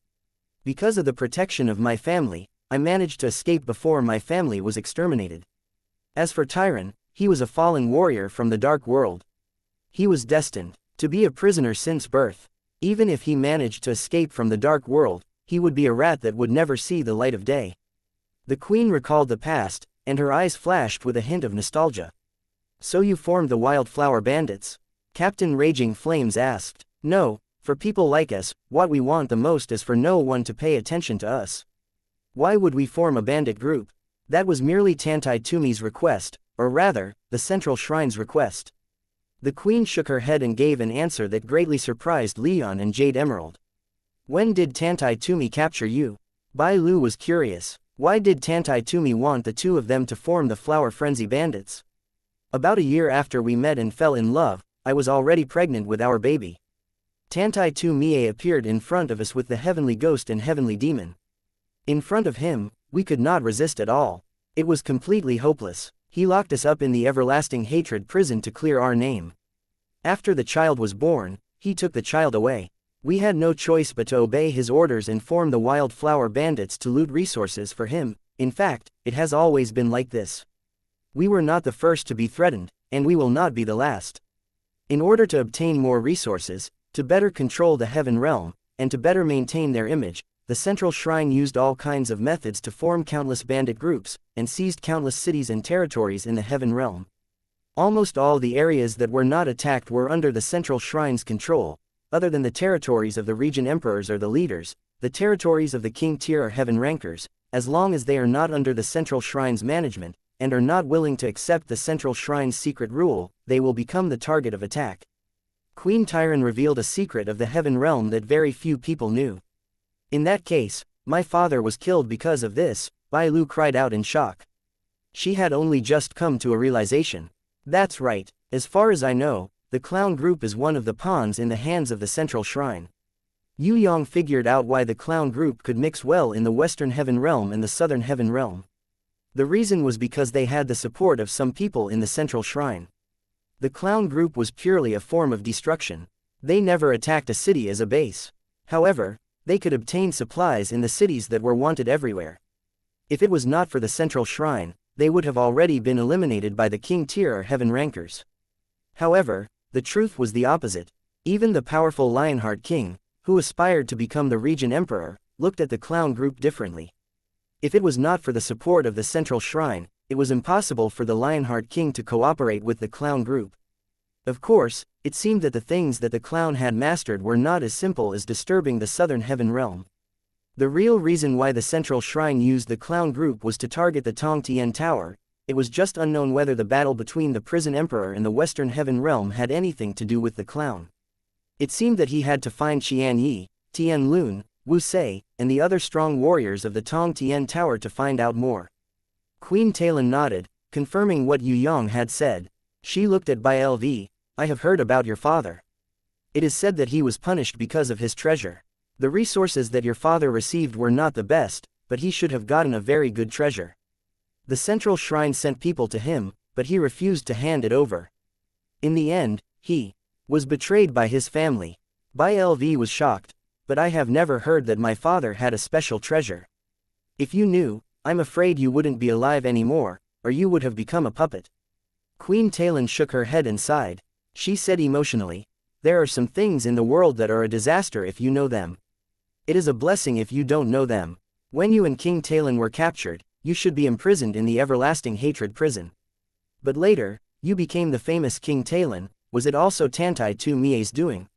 Because of the protection of my family, I managed to escape before my family was exterminated. As for Tyron, he was a fallen warrior from the dark world. He was destined to be a prisoner since birth. Even if he managed to escape from the dark world, he would be a rat that would never see the light of day. The queen recalled the past, and her eyes flashed with a hint of nostalgia. So you formed the Wildflower Bandits? Captain Raging Flames asked. No, for people like us, what we want the most is for no one to pay attention to us. Why would we form a bandit group? That was merely Tantai Tumi's request, or rather, the Central Shrine's request. The queen shook her head and gave an answer that greatly surprised Leon and Jade Emerald. When did Tantai Tumi capture you? Bai Lu was curious. Why did Tantai Tumi want the two of them to form the Flower Frenzy Bandits? About a year after we met and fell in love, I was already pregnant with our baby. Tantai Tumi appeared in front of us with the Heavenly Ghost and Heavenly Demon. In front of him, we could not resist at all. It was completely hopeless. He locked us up in the Everlasting Hatred prison to clear our name. After the child was born, he took the child away. We had no choice but to obey his orders and form the Wildflower Bandits to loot resources for him. In fact, it has always been like this. We were not the first to be threatened, and we will not be the last. In order to obtain more resources, to better control the Heaven Realm, and to better maintain their image, the Central Shrine used all kinds of methods to form countless bandit groups, and seized countless cities and territories in the Heaven Realm. Almost all the areas that were not attacked were under the Central Shrine's control. Other than the territories of the region emperors or the leaders, the territories of the king tier or heaven rankers, as long as they are not under the Central Shrine's management, and are not willing to accept the Central Shrine's secret rule, they will become the target of attack. Queen Tyron revealed a secret of the Heaven Realm that very few people knew. In that case, my father was killed because of this, Bai Lu cried out in shock. She had only just come to a realization. That's right, as far as I know, the clown group is one of the pawns in the hands of the Central Shrine. Yue Yang figured out why the clown group could mix well in the Western Heaven Realm and the Southern Heaven Realm. The reason was because they had the support of some people in the Central Shrine. The clown group was purely a form of destruction. They never attacked a city as a base. However, they could obtain supplies in the cities that were wanted everywhere. If it was not for the Central Shrine, they would have already been eliminated by the king tier or heaven rankers. However, the truth was the opposite. Even the powerful Lionheart King, who aspired to become the region emperor, looked at the clown group differently. If it was not for the support of the Central Shrine, it was impossible for the Lionheart King to cooperate with the clown group. Of course, it seemed that the things that the clown had mastered were not as simple as disturbing the Southern Heaven Realm. The real reason why the Central Shrine used the clown group was to target the Tong Tian Tower. It was just unknown whether the battle between the Prison Emperor and the Western Heaven Realm had anything to do with the clown. It seemed that he had to find Xianxia, Tian Lun, Wu Sei, and the other strong warriors of the Tong Tian Tower to find out more. Queen Talon nodded, confirming what Yue Yang had said. She looked at Bai Lv. I have heard about your father. It is said that he was punished because of his treasure. The resources that your father received were not the best, but he should have gotten a very good treasure. The Central Shrine sent people to him, but he refused to hand it over. In the end, he was betrayed by his family. Bai Lv was shocked, but I have never heard that my father had a special treasure. If you knew, I'm afraid you wouldn't be alive anymore, or you would have become a puppet. Queen Talon shook her head and sighed. She said emotionally, there are some things in the world that are a disaster if you know them. It is a blessing if you don't know them. When you and King Talon were captured, you should be imprisoned in the Everlasting Hatred prison. But later, you became the famous King Talon. Was it also Tantai Tumi's doing?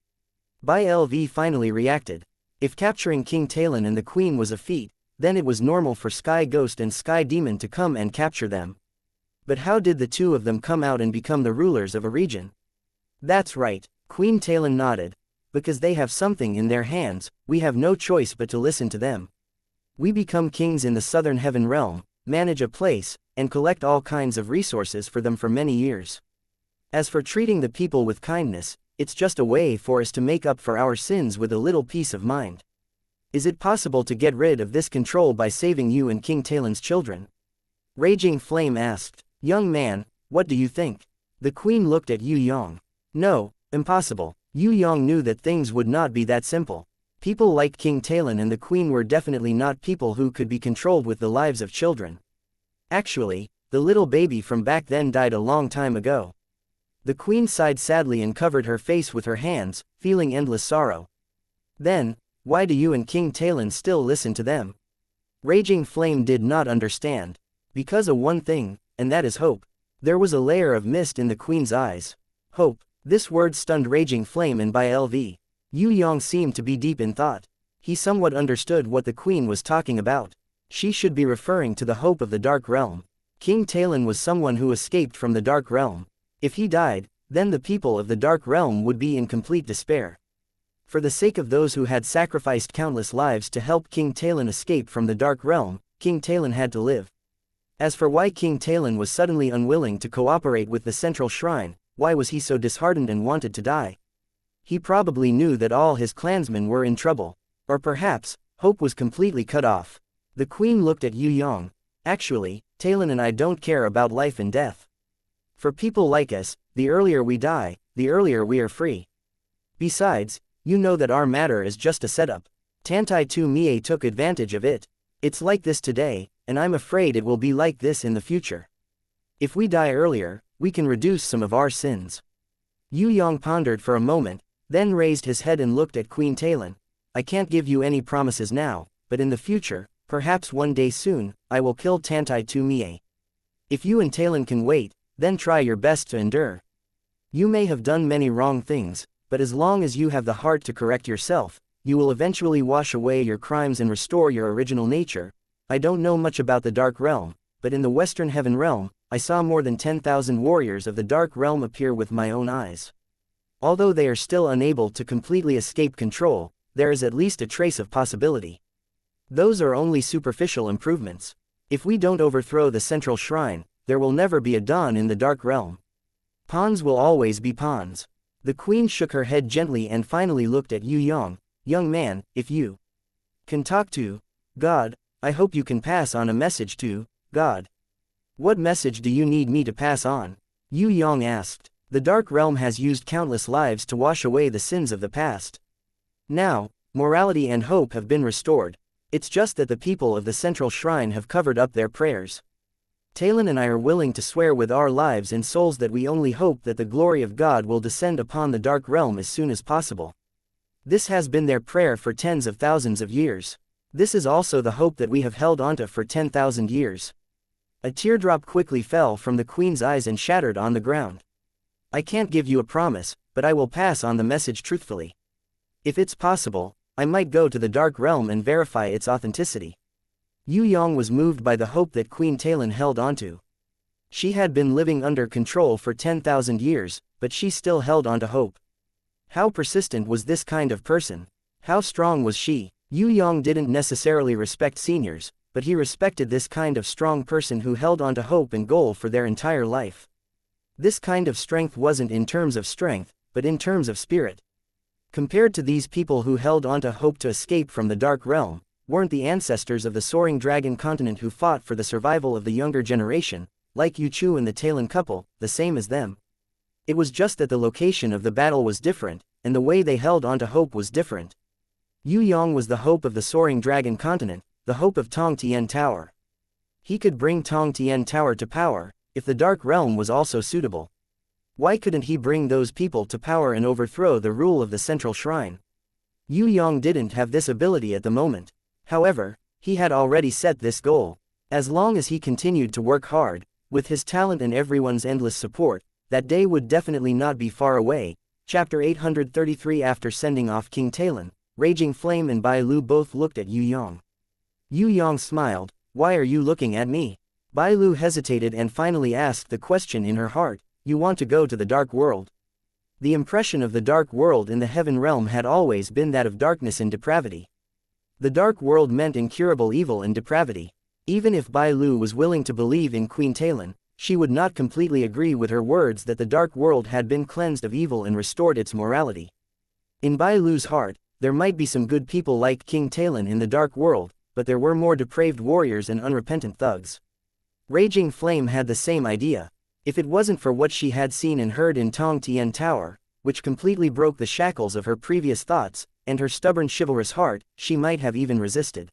Bai Lv finally reacted. If capturing King Talon and the Queen was a feat, then it was normal for Sky Ghost and Sky Demon to come and capture them. But how did the two of them come out and become the rulers of a region? That's right, Queen Talon nodded. Because they have something in their hands, we have no choice but to listen to them. We become kings in the Southern Heaven Realm, manage a place, and collect all kinds of resources for them for many years. As for treating the people with kindness, it's just a way for us to make up for our sins with a little peace of mind. Is it possible to get rid of this control by saving you and King Talon's children? Raging Flame asked. Young man, what do you think? The queen looked at Yue Yang. No, impossible. Yue Yang knew that things would not be that simple. People like King Talon and the Queen were definitely not people who could be controlled with the lives of children. Actually, the little baby from back then died a long time ago. The Queen sighed sadly and covered her face with her hands, feeling endless sorrow. Then, why do you and King Talon still listen to them? Raging Flame did not understand. Because of one thing, and that is hope. There was a layer of mist in the Queen's eyes. Hope. This word stunned Raging Flame, and by Lv. Yue Yang seemed to be deep in thought. He somewhat understood what the Queen was talking about. She should be referring to the hope of the Dark Realm. King Talon was someone who escaped from the Dark Realm. If he died, then the people of the Dark Realm would be in complete despair. For the sake of those who had sacrificed countless lives to help King Talon escape from the Dark Realm, King Talon had to live. As for why King Talon was suddenly unwilling to cooperate with the Central Shrine, why was he so disheartened and wanted to die? He probably knew that all his clansmen were in trouble. Or perhaps, hope was completely cut off. The Queen looked at Yue Yang. Actually, Talon and I don't care about life and death. For people like us, the earlier we die, the earlier we are free. Besides, you know that our matter is just a setup. Tantai Tu Mie took advantage of it. It's like this today, and I'm afraid it will be like this in the future. If we die earlier, we can reduce some of our sins. Yue Yang pondered for a moment, then raised his head and looked at Queen Talon. I can't give you any promises now, but in the future, perhaps one day soon, I will kill Tantai Tu Mie. If you and Talon can wait, then try your best to endure. You may have done many wrong things, but as long as you have the heart to correct yourself, you will eventually wash away your crimes and restore your original nature. I don't know much about the Dark Realm, but in the Western Heaven Realm, I saw more than 10,000 warriors of the Dark Realm appear with my own eyes. Although they are still unable to completely escape control, there is at least a trace of possibility. Those are only superficial improvements. If we don't overthrow the Central Shrine, there will never be a dawn in the Dark Realm. Pawns will always be pawns. The Queen shook her head gently and finally looked at Yue Yang. Young man, if you can talk to God, I hope you can pass on a message to God. What message do you need me to pass on? Yue Yang asked. The Dark Realm has used countless lives to wash away the sins of the past. Now, morality and hope have been restored. It's just that the people of the Central Shrine have covered up their prayers. Talon and I are willing to swear with our lives and souls that we only hope that the glory of God will descend upon the Dark Realm as soon as possible. This has been their prayer for tens of thousands of years. This is also the hope that we have held onto for 10,000 years. A teardrop quickly fell from the Queen's eyes and shattered on the ground. I can't give you a promise, but I will pass on the message truthfully. If it's possible, I might go to the Dark Realm and verify its authenticity. Yue Yang was moved by the hope that Queen Talon held onto. She had been living under control for 10,000 years, but she still held onto hope. How persistent was this kind of person? How strong was she? Yue Yang didn't necessarily respect seniors, but he respected this kind of strong person who held onto hope and goal for their entire life. This kind of strength wasn't in terms of strength, but in terms of spirit. Compared to these people who held onto hope to escape from the Dark Realm, weren't the ancestors of the Soaring Dragon continent who fought for the survival of the younger generation, like Yu Chu and the Talon couple, the same as them? It was just that the location of the battle was different, and the way they held onto hope was different. Yue Yang was the hope of the Soaring Dragon continent, the hope of Tong Tian Tower. He could bring Tong Tian Tower to power, if the Dark Realm was also suitable. Why couldn't he bring those people to power and overthrow the rule of the Central Shrine? Yue Yang didn't have this ability at the moment. However, he had already set this goal. As long as he continued to work hard, with his talent and everyone's endless support, that day would definitely not be far away. Chapter 833. After sending off King Talon, Raging Flame and Bai Lu both looked at Yue Yang. Yue Yang smiled. Why are you looking at me? Bai Lu hesitated and finally asked the question in her heart. You want to go to the Dark World? The impression of the Dark World in the Heaven Realm had always been that of darkness and depravity. The Dark World meant incurable evil and depravity. Even if Bai Lu was willing to believe in Queen Talon, she would not completely agree with her words that the Dark World had been cleansed of evil and restored its morality. In Bai Lu's heart, there might be some good people like King Talon in the Dark World, but there were more depraved warriors and unrepentant thugs. Raging Flame had the same idea. If it wasn't for what she had seen and heard in Tong Tian Tower, which completely broke the shackles of her previous thoughts, and her stubborn chivalrous heart, she might have even resisted.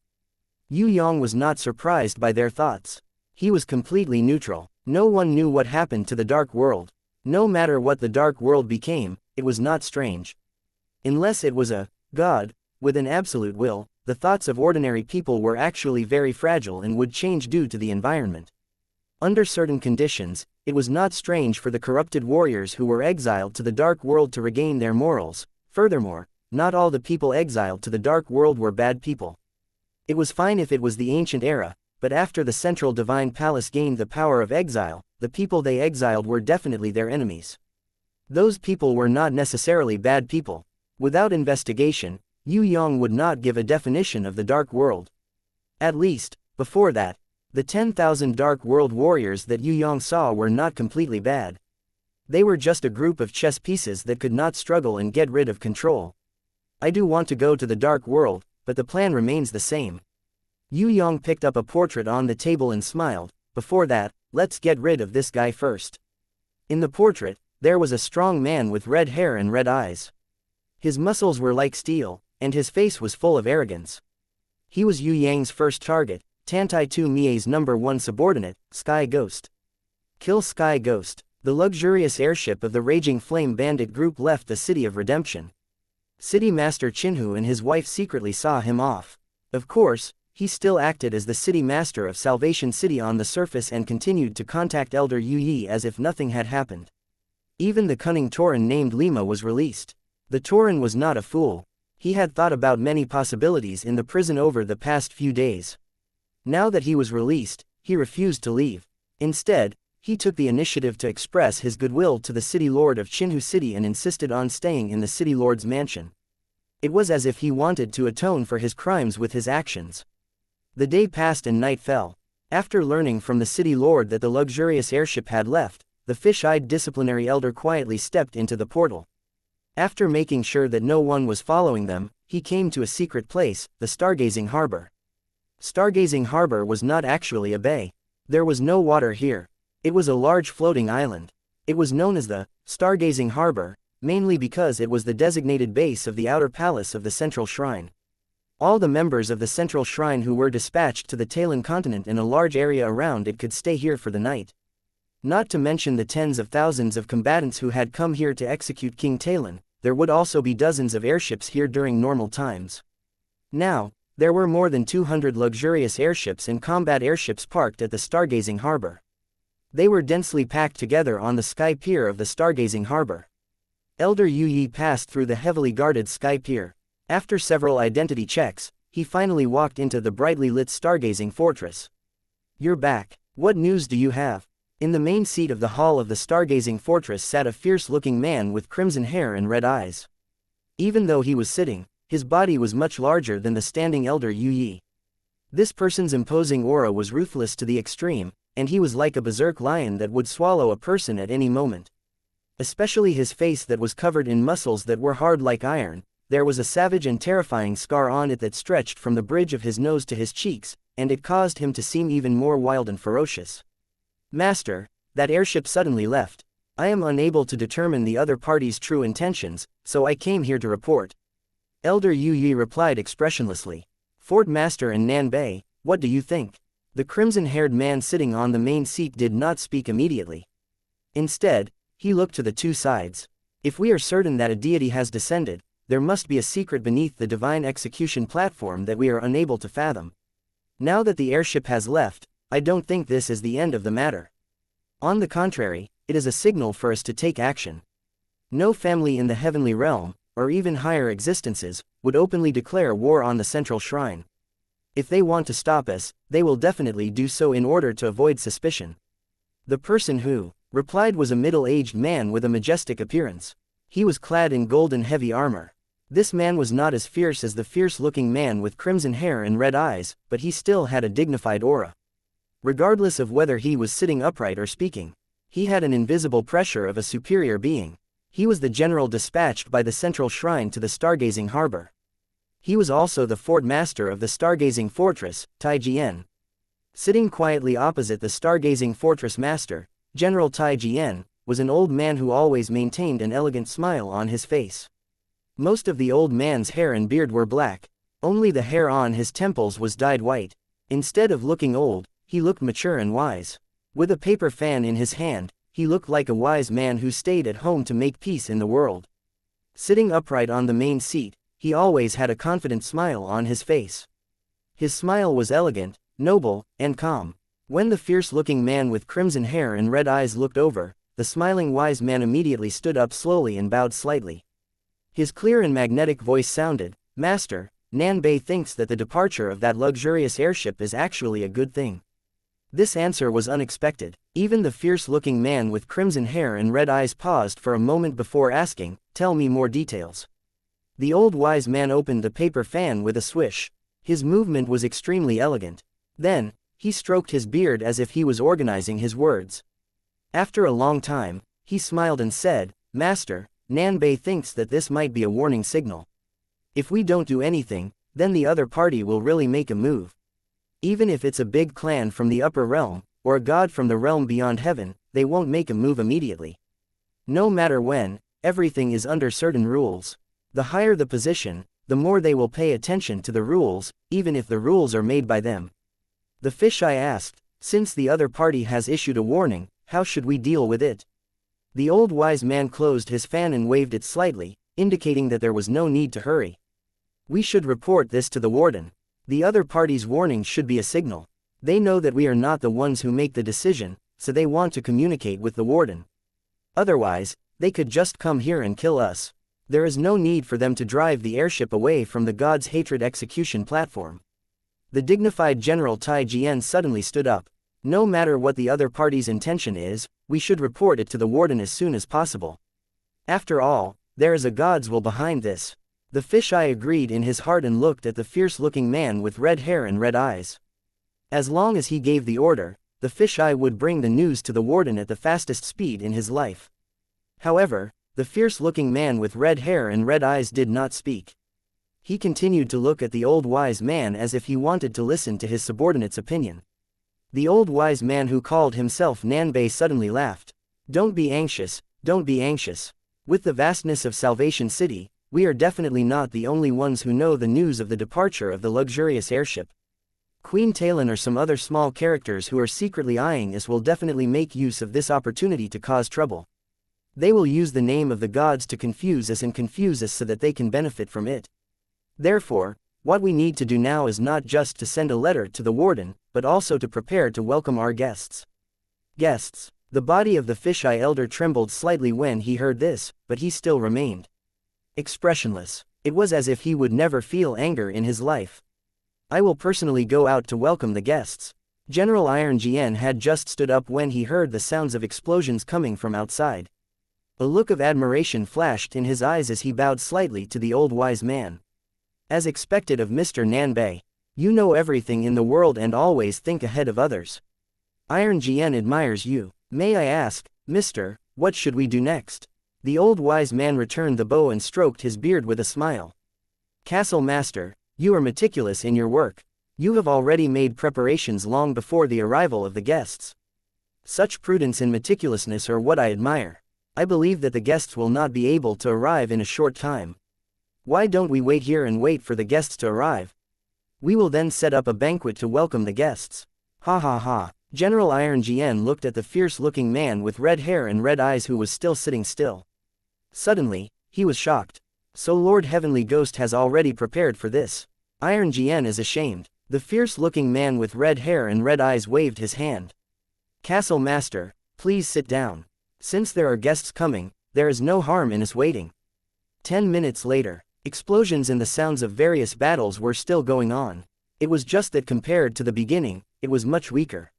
Yue Yang was not surprised by their thoughts. He was completely neutral. No one knew what happened to the Dark World. No matter what the Dark World became, it was not strange. Unless it was a god with an absolute will, the thoughts of ordinary people were actually very fragile and would change due to the environment. Under certain conditions, it was not strange for the corrupted warriors who were exiled to the Dark World to regain their morals. Furthermore, not all the people exiled to the Dark World were bad people. It was fine if it was the ancient era, but after the Central Divine Palace gained the power of exile, the people they exiled were definitely their enemies. Those people were not necessarily bad people. Without investigation, Yue Yang would not give a definition of the Dark World. At least, before that, the 10,000 Dark World warriors that Yue Yang saw were not completely bad. They were just a group of chess pieces that could not struggle and get rid of control. I do want to go to the Dark World, but the plan remains the same. Yue Yang picked up a portrait on the table and smiled. Before that, let's get rid of this guy first. In the portrait, there was a strong man with red hair and red eyes. His muscles were like steel, and his face was full of arrogance. He was Yue Yang's first target, Tantai Tu Mie's #1 subordinate, Sky Ghost. Kill Sky Ghost. The luxurious airship of the Raging Flame Bandit group left the City of Redemption. City Master Qinhu and his wife secretly saw him off. Of course, he still acted as the City Master of Salvation City on the surface and continued to contact Elder Yu Yi as if nothing had happened. Even the cunning Tauren named Lima was released. The Tauren was not a fool. He had thought about many possibilities in the prison over the past few days. Now that he was released, he refused to leave. Instead, he took the initiative to express his goodwill to the City Lord of Qinhu City and insisted on staying in the City Lord's mansion. It was as if he wanted to atone for his crimes with his actions. The day passed and night fell. After learning from the City Lord that the luxurious airship had left, the fish-eyed disciplinary elder quietly stepped into the portal. After making sure that no one was following them, he came to a secret place, the Stargazing Harbor. Stargazing Harbor was not actually a bay. There was no water here. It was a large floating island. It was known as the Stargazing Harbor, mainly because it was the designated base of the outer palace of the Central Shrine. All the members of the Central Shrine who were dispatched to the Talon continent and a large area around it could stay here for the night. Not to mention the tens of thousands of combatants who had come here to execute King Talon, there would also be dozens of airships here during normal times. Now, there were more than 200 luxurious airships and combat airships parked at the Stargazing Harbor. They were densely packed together on the sky pier of the Stargazing Harbor. Elder Yu Yi passed through the heavily guarded sky pier. After several identity checks, he finally walked into the brightly lit Stargazing Fortress. "You're back. What news do you have?" In the main seat of the hall of the Stargazing Fortress sat a fierce-looking man with crimson hair and red eyes. Even though he was sitting, his body was much larger than the standing Elder Yu Yi. This person's imposing aura was ruthless to the extreme, and he was like a berserk lion that would swallow a person at any moment. Especially his face that was covered in muscles that were hard like iron. There was a savage and terrifying scar on it that stretched from the bridge of his nose to his cheeks, and it caused him to seem even more wild and ferocious. "Master, that airship suddenly left. I am unable to determine the other party's true intentions, so I came here to report." Elder Yu Yi replied expressionlessly. "Fort Master and Nan Bei, what do you think?" The crimson-haired man sitting on the main seat did not speak immediately. Instead, he looked to the two sides. "If we are certain that a deity has descended, there must be a secret beneath the divine execution platform that we are unable to fathom. Now that the airship has left, I don't think this is the end of the matter. On the contrary, it is a signal for us to take action. No family in the heavenly realm, or even higher existences, would openly declare war on the Central Shrine. If they want to stop us, they will definitely do so in order to avoid suspicion." The person who replied was a middle-aged man with a majestic appearance. He was clad in golden heavy armor. This man was not as fierce as the fierce-looking man with crimson hair and red eyes, but he still had a dignified aura. Regardless of whether he was sitting upright or speaking, he had an invisible pressure of a superior being. He was the general dispatched by the Central Shrine to the Stargazing Harbor. He was also the fort master of the Stargazing Fortress, Tai Jian. Sitting quietly opposite the Stargazing Fortress master, General Tai Jian, was an old man who always maintained an elegant smile on his face. Most of the old man's hair and beard were black. Only the hair on his temples was dyed white. Instead of looking old, he looked mature and wise. With a paper fan in his hand, he looked like a wise man who stayed at home to make peace in the world. Sitting upright on the main seat, he always had a confident smile on his face. His smile was elegant, noble, and calm. When the fierce-looking man with crimson hair and red eyes looked over, the smiling wise man immediately stood up slowly and bowed slightly. His clear and magnetic voice sounded, "Master, Nanbei thinks that the departure of that luxurious airship is actually a good thing." This answer was unexpected. Even the fierce-looking man with crimson hair and red eyes paused for a moment before asking, "Tell me more details." The old wise man opened the paper fan with a swish. His movement was extremely elegant. Then, he stroked his beard as if he was organizing his words. After a long time, he smiled and said, "Master, Nanbei thinks that this might be a warning signal. If we don't do anything, then the other party will really make a move. Even if it's a big clan from the upper realm, or a god from the realm beyond heaven, they won't make a move immediately. No matter when, everything is under certain rules. The higher the position, the more they will pay attention to the rules, even if the rules are made by them." The fisheye asked, "Since the other party has issued a warning, how should we deal with it?" The old wise man closed his fan and waved it slightly, indicating that there was no need to hurry. "We should report this to the warden. The other party's warning should be a signal. They know that we are not the ones who make the decision, so they want to communicate with the warden. Otherwise, they could just come here and kill us. There is no need for them to drive the airship away from the god's hatred execution platform." The dignified General Tai Jian suddenly stood up. "No matter what the other party's intention is, we should report it to the warden as soon as possible. After all, there is a god's will behind this." The fisheye agreed in his heart and looked at the fierce-looking man with red hair and red eyes. As long as he gave the order, the fisheye would bring the news to the warden at the fastest speed in his life. However, the fierce-looking man with red hair and red eyes did not speak. He continued to look at the old wise man as if he wanted to listen to his subordinate's opinion. The old wise man who called himself Nanbei suddenly laughed. "Don't be anxious, don't be anxious. With the vastness of Salvation City, we are definitely not the only ones who know the news of the departure of the luxurious airship. Queen Talon or some other small characters who are secretly eyeing us will definitely make use of this opportunity to cause trouble. They will use the name of the gods to confuse us so that they can benefit from it. Therefore, what we need to do now is not just to send a letter to the warden, but also to prepare to welcome our guests." Guests. The body of the fisheye elder trembled slightly when he heard this, but he still remained expressionless. It was as if he would never feel anger in his life. "I will personally go out to welcome the guests." General Iron Jian had just stood up when he heard the sounds of explosions coming from outside. A look of admiration flashed in his eyes as he bowed slightly to the old wise man. "As expected of Mr. Nanbei, you know everything in the world and always think ahead of others. Iron Jian admires you. May I ask, Mister, what should we do next?" The old wise man returned the bow and stroked his beard with a smile. "Castle Master, you are meticulous in your work. You have already made preparations long before the arrival of the guests. Such prudence and meticulousness are what I admire. I believe that the guests will not be able to arrive in a short time. Why don't we wait here and wait for the guests to arrive? We will then set up a banquet to welcome the guests." Ha ha ha. General Iron Jian looked at the fierce-looking man with red hair and red eyes who was still sitting still. Suddenly, he was shocked. So Lord Heavenly Ghost has already prepared for this. Iron Jian is ashamed. The fierce-looking man with red hair and red eyes waved his hand. "Castle Master, please sit down. Since there are guests coming, there is no harm in us waiting." 10 minutes later, explosions and the sounds of various battles were still going on. It was just that compared to the beginning, it was much weaker.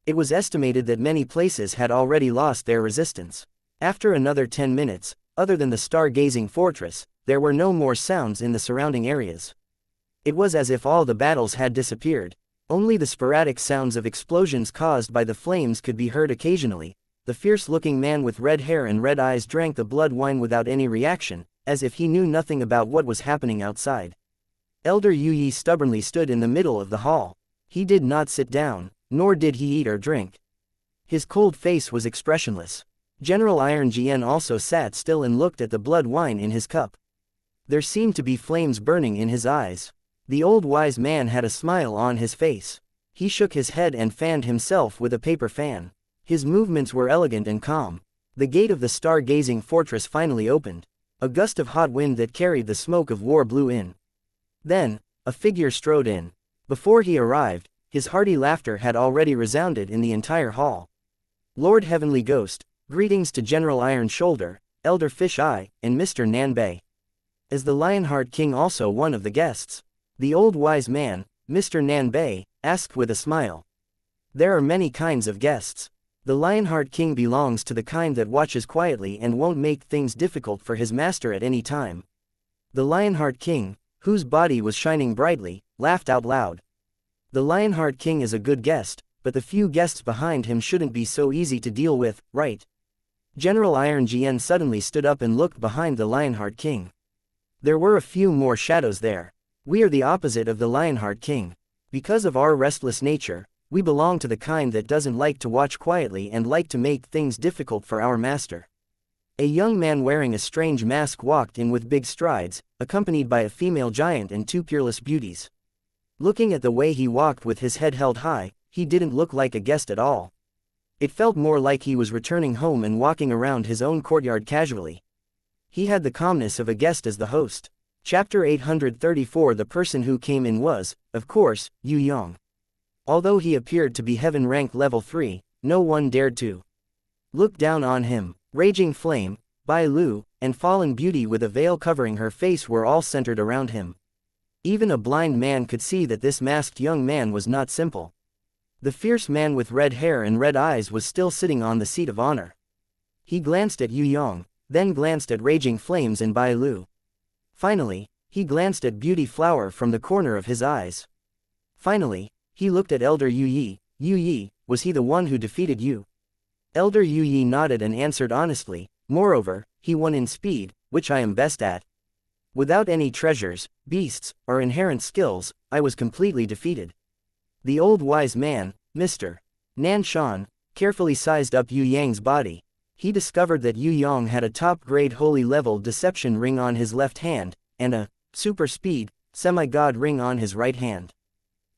It was estimated that many places had already lost their resistance. After another 10 minutes, other than the stargazing fortress, there were no more sounds in the surrounding areas. It was as if all the battles had disappeared. Only the sporadic sounds of explosions caused by the flames could be heard occasionally. The fierce-looking man with red hair and red eyes drank the blood wine without any reaction, as if he knew nothing about what was happening outside. Elder Yu Yi stubbornly stood in the middle of the hall. He did not sit down, nor did he eat or drink. His cold face was expressionless. General Iron Jian also sat still and looked at the blood wine in his cup. There seemed to be flames burning in his eyes. The old wise man had a smile on his face. He shook his head and fanned himself with a paper fan. His movements were elegant and calm. The gate of the star-gazing fortress finally opened. A gust of hot wind that carried the smoke of war blew in. Then, a figure strode in. Before he arrived, his hearty laughter had already resounded in the entire hall. Lord Heavenly Ghost, greetings to General Iron Shoulder, Elder Fish Eye, and Mr. Nanbei. As the Lionheart King also one of the guests, the old wise man, Mr. Nanbei, asked with a smile. There are many kinds of guests. The Lionheart King belongs to the kind that watches quietly and won't make things difficult for his master at any time. The Lionheart King, whose body was shining brightly, laughed out loud. The Lionheart King is a good guest, but the few guests behind him shouldn't be so easy to deal with, right? General Iron Jian suddenly stood up and looked behind the Lionheart King. There were a few more shadows there. We are the opposite of the Lionheart King. Because of our restless nature, we belong to the kind that doesn't like to watch quietly and like to make things difficult for our master. A young man wearing a strange mask walked in with big strides, accompanied by a female giant and two peerless beauties. Looking at the way he walked with his head held high, he didn't look like a guest at all. It felt more like he was returning home and walking around his own courtyard casually. He had the calmness of a guest as the host. Chapter 834. The person who came in was, of course, Yue Yang. Although he appeared to be heaven rank level 3, no one dared to look down on him. Raging Flame, Bai Lu, and Fallen Beauty with a veil covering her face were all centered around him. Even a blind man could see that this masked young man was not simple. The fierce man with red hair and red eyes was still sitting on the seat of honor. He glanced at Yue Yang, then glanced at Raging Flames and Bai Lu. Finally, he glanced at Beauty Flower from the corner of his eyes. Finally, he looked at Elder Yu Yi. Yu Yi, was he the one who defeated you? Elder Yu Yi nodded and answered honestly, moreover, he won in speed, which I am best at. Without any treasures, beasts, or inherent skills, I was completely defeated. The old wise man, Mr. Nan Shan, carefully sized up Yue Yang's body. He discovered that Yue Yang had a top-grade holy level deception ring on his left hand, and a super speed, semi-god ring on his right hand.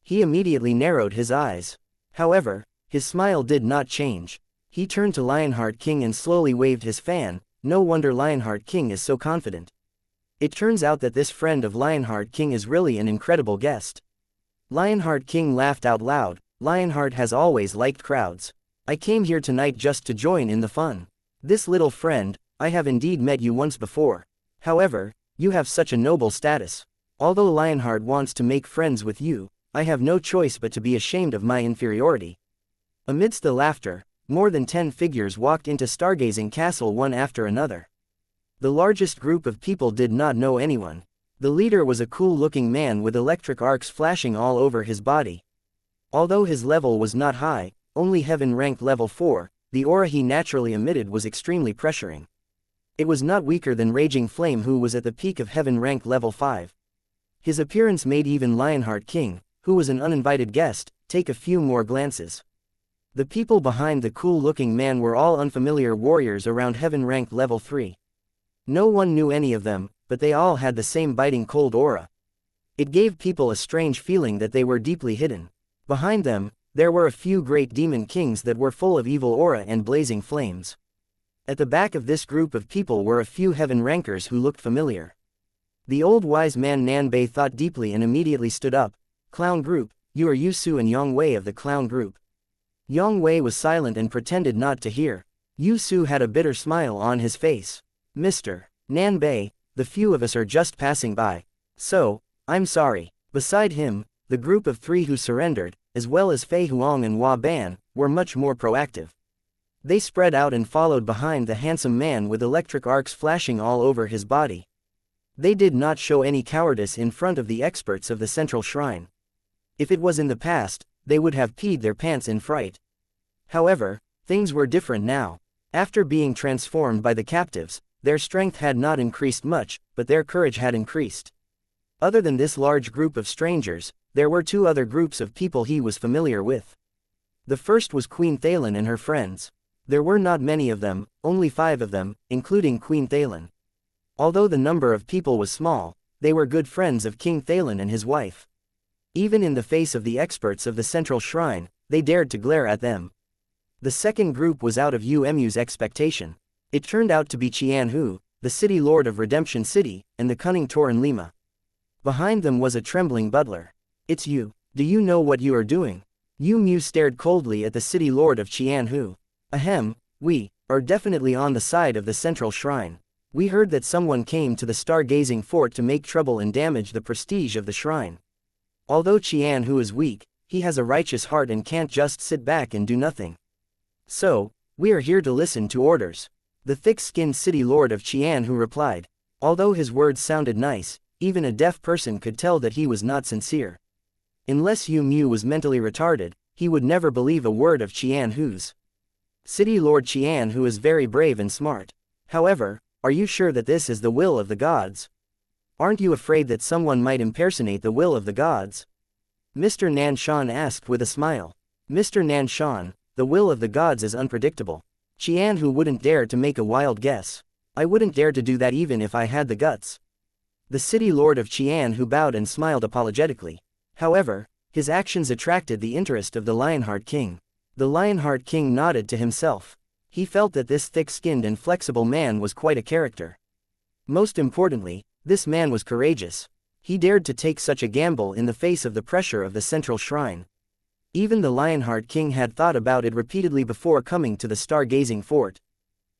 He immediately narrowed his eyes. However, his smile did not change. He turned to Lionheart King and slowly waved his fan. No wonder Lionheart King is so confident. It turns out that this friend of Lionheart King is really an incredible guest. Lionheart King laughed out loud. Lionheart has always liked crowds. I came here tonight just to join in the fun. This little friend, I have indeed met you once before. However, you have such a noble status. Although Lionheart wants to make friends with you, I have no choice but to be ashamed of my inferiority. Amidst the laughter, more than 10 figures walked into Stargazing Castle one after another. The largest group of people did not know anyone. The leader was a cool-looking man with electric arcs flashing all over his body. Although his level was not high, only heaven rank level 4, the aura he naturally emitted was extremely pressuring. It was not weaker than Raging Flame, who was at the peak of heaven rank level 5. His appearance made even Lionheart King, who was an uninvited guest, take a few more glances. The people behind the cool-looking man were all unfamiliar warriors around heaven rank level 3. No one knew any of them, but they all had the same biting cold aura. It gave people a strange feeling that they were deeply hidden. Behind them, there were a few great demon kings that were full of evil aura and blazing flames. At the back of this group of people were a few heaven rankers who looked familiar. The old wise man Nanbei thought deeply and immediately stood up. Clown group, you are Yu Su and Yang Wei of the clown group. Yang Wei was silent and pretended not to hear. Yu Su had a bitter smile on his face. Mr. Nanbei, the few of us are just passing by. So, I'm sorry. Beside him, the group of 3 who surrendered, as well as Fei Huang and Hua Ban, were much more proactive. They spread out and followed behind the handsome man with electric arcs flashing all over his body. They did not show any cowardice in front of the experts of the central shrine. If it was in the past, they would have peed their pants in fright. However, things were different now. After being transformed by the captives, their strength had not increased much, but their courage had increased. Other than this large group of strangers, there were 2 other groups of people he was familiar with. The first was Queen Thalen and her friends. There were not many of them, only 5 of them, including Queen Thalen. Although the number of people was small, they were good friends of King Thalen and his wife. Even in the face of the experts of the central shrine, they dared to glare at them. The second group was out of Yu's expectation. It turned out to be Qianhu, the city lord of Redemption City, and the cunning Torin Lima. Behind them was a trembling butler. "It's you. Do you know what you are doing?" Yu stared coldly at the city lord of Qianhu. "Ahem, we are definitely on the side of the central shrine. We heard that someone came to the stargazing fort to make trouble and damage the prestige of the shrine. Although Qianhu is weak, he has a righteous heart and can't just sit back and do nothing. So, we are here to listen to orders." The thick-skinned city lord of Qianhu replied. Although his words sounded nice, even a deaf person could tell that he was not sincere. Unless Yu was mentally retarded, he would never believe a word of Qianhu's. City Lord Qianhu is very brave and smart. However, are you sure that this is the will of the gods? Aren't you afraid that someone might impersonate the will of the gods? Mr. Nanshan asked with a smile. Mr. Nanshan, the will of the gods is unpredictable. Qianhu wouldn't dare to make a wild guess. I wouldn't dare to do that even if I had the guts. The city lord of Qianhu bowed and smiled apologetically. However, his actions attracted the interest of the Lionheart King. The Lionheart King nodded to himself. He felt that this thick-skinned and flexible man was quite a character. Most importantly, this man was courageous. He dared to take such a gamble in the face of the pressure of the central shrine. Even the Lionheart King had thought about it repeatedly before coming to the stargazing fort.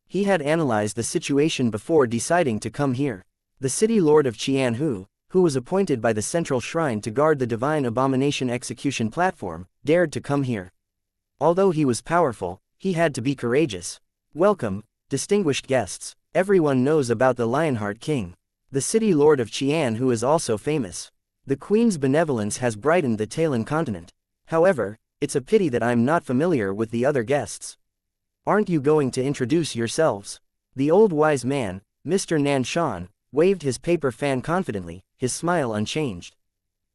He had analyzed the situation before deciding to come here. The city lord of Qianhu, who was appointed by the central shrine to guard the divine abomination execution platform, dared to come here. Although he was powerful, he had to be courageous. Welcome, distinguished guests. Everyone knows about the Lionheart King. The city lord of Qianhu is also famous. The Queen's benevolence has brightened the Thalen continent. However, it's a pity that I'm not familiar with the other guests. Aren't you going to introduce yourselves? The old wise man, Mr. Nanshan, waved his paper fan confidently, his smile unchanged.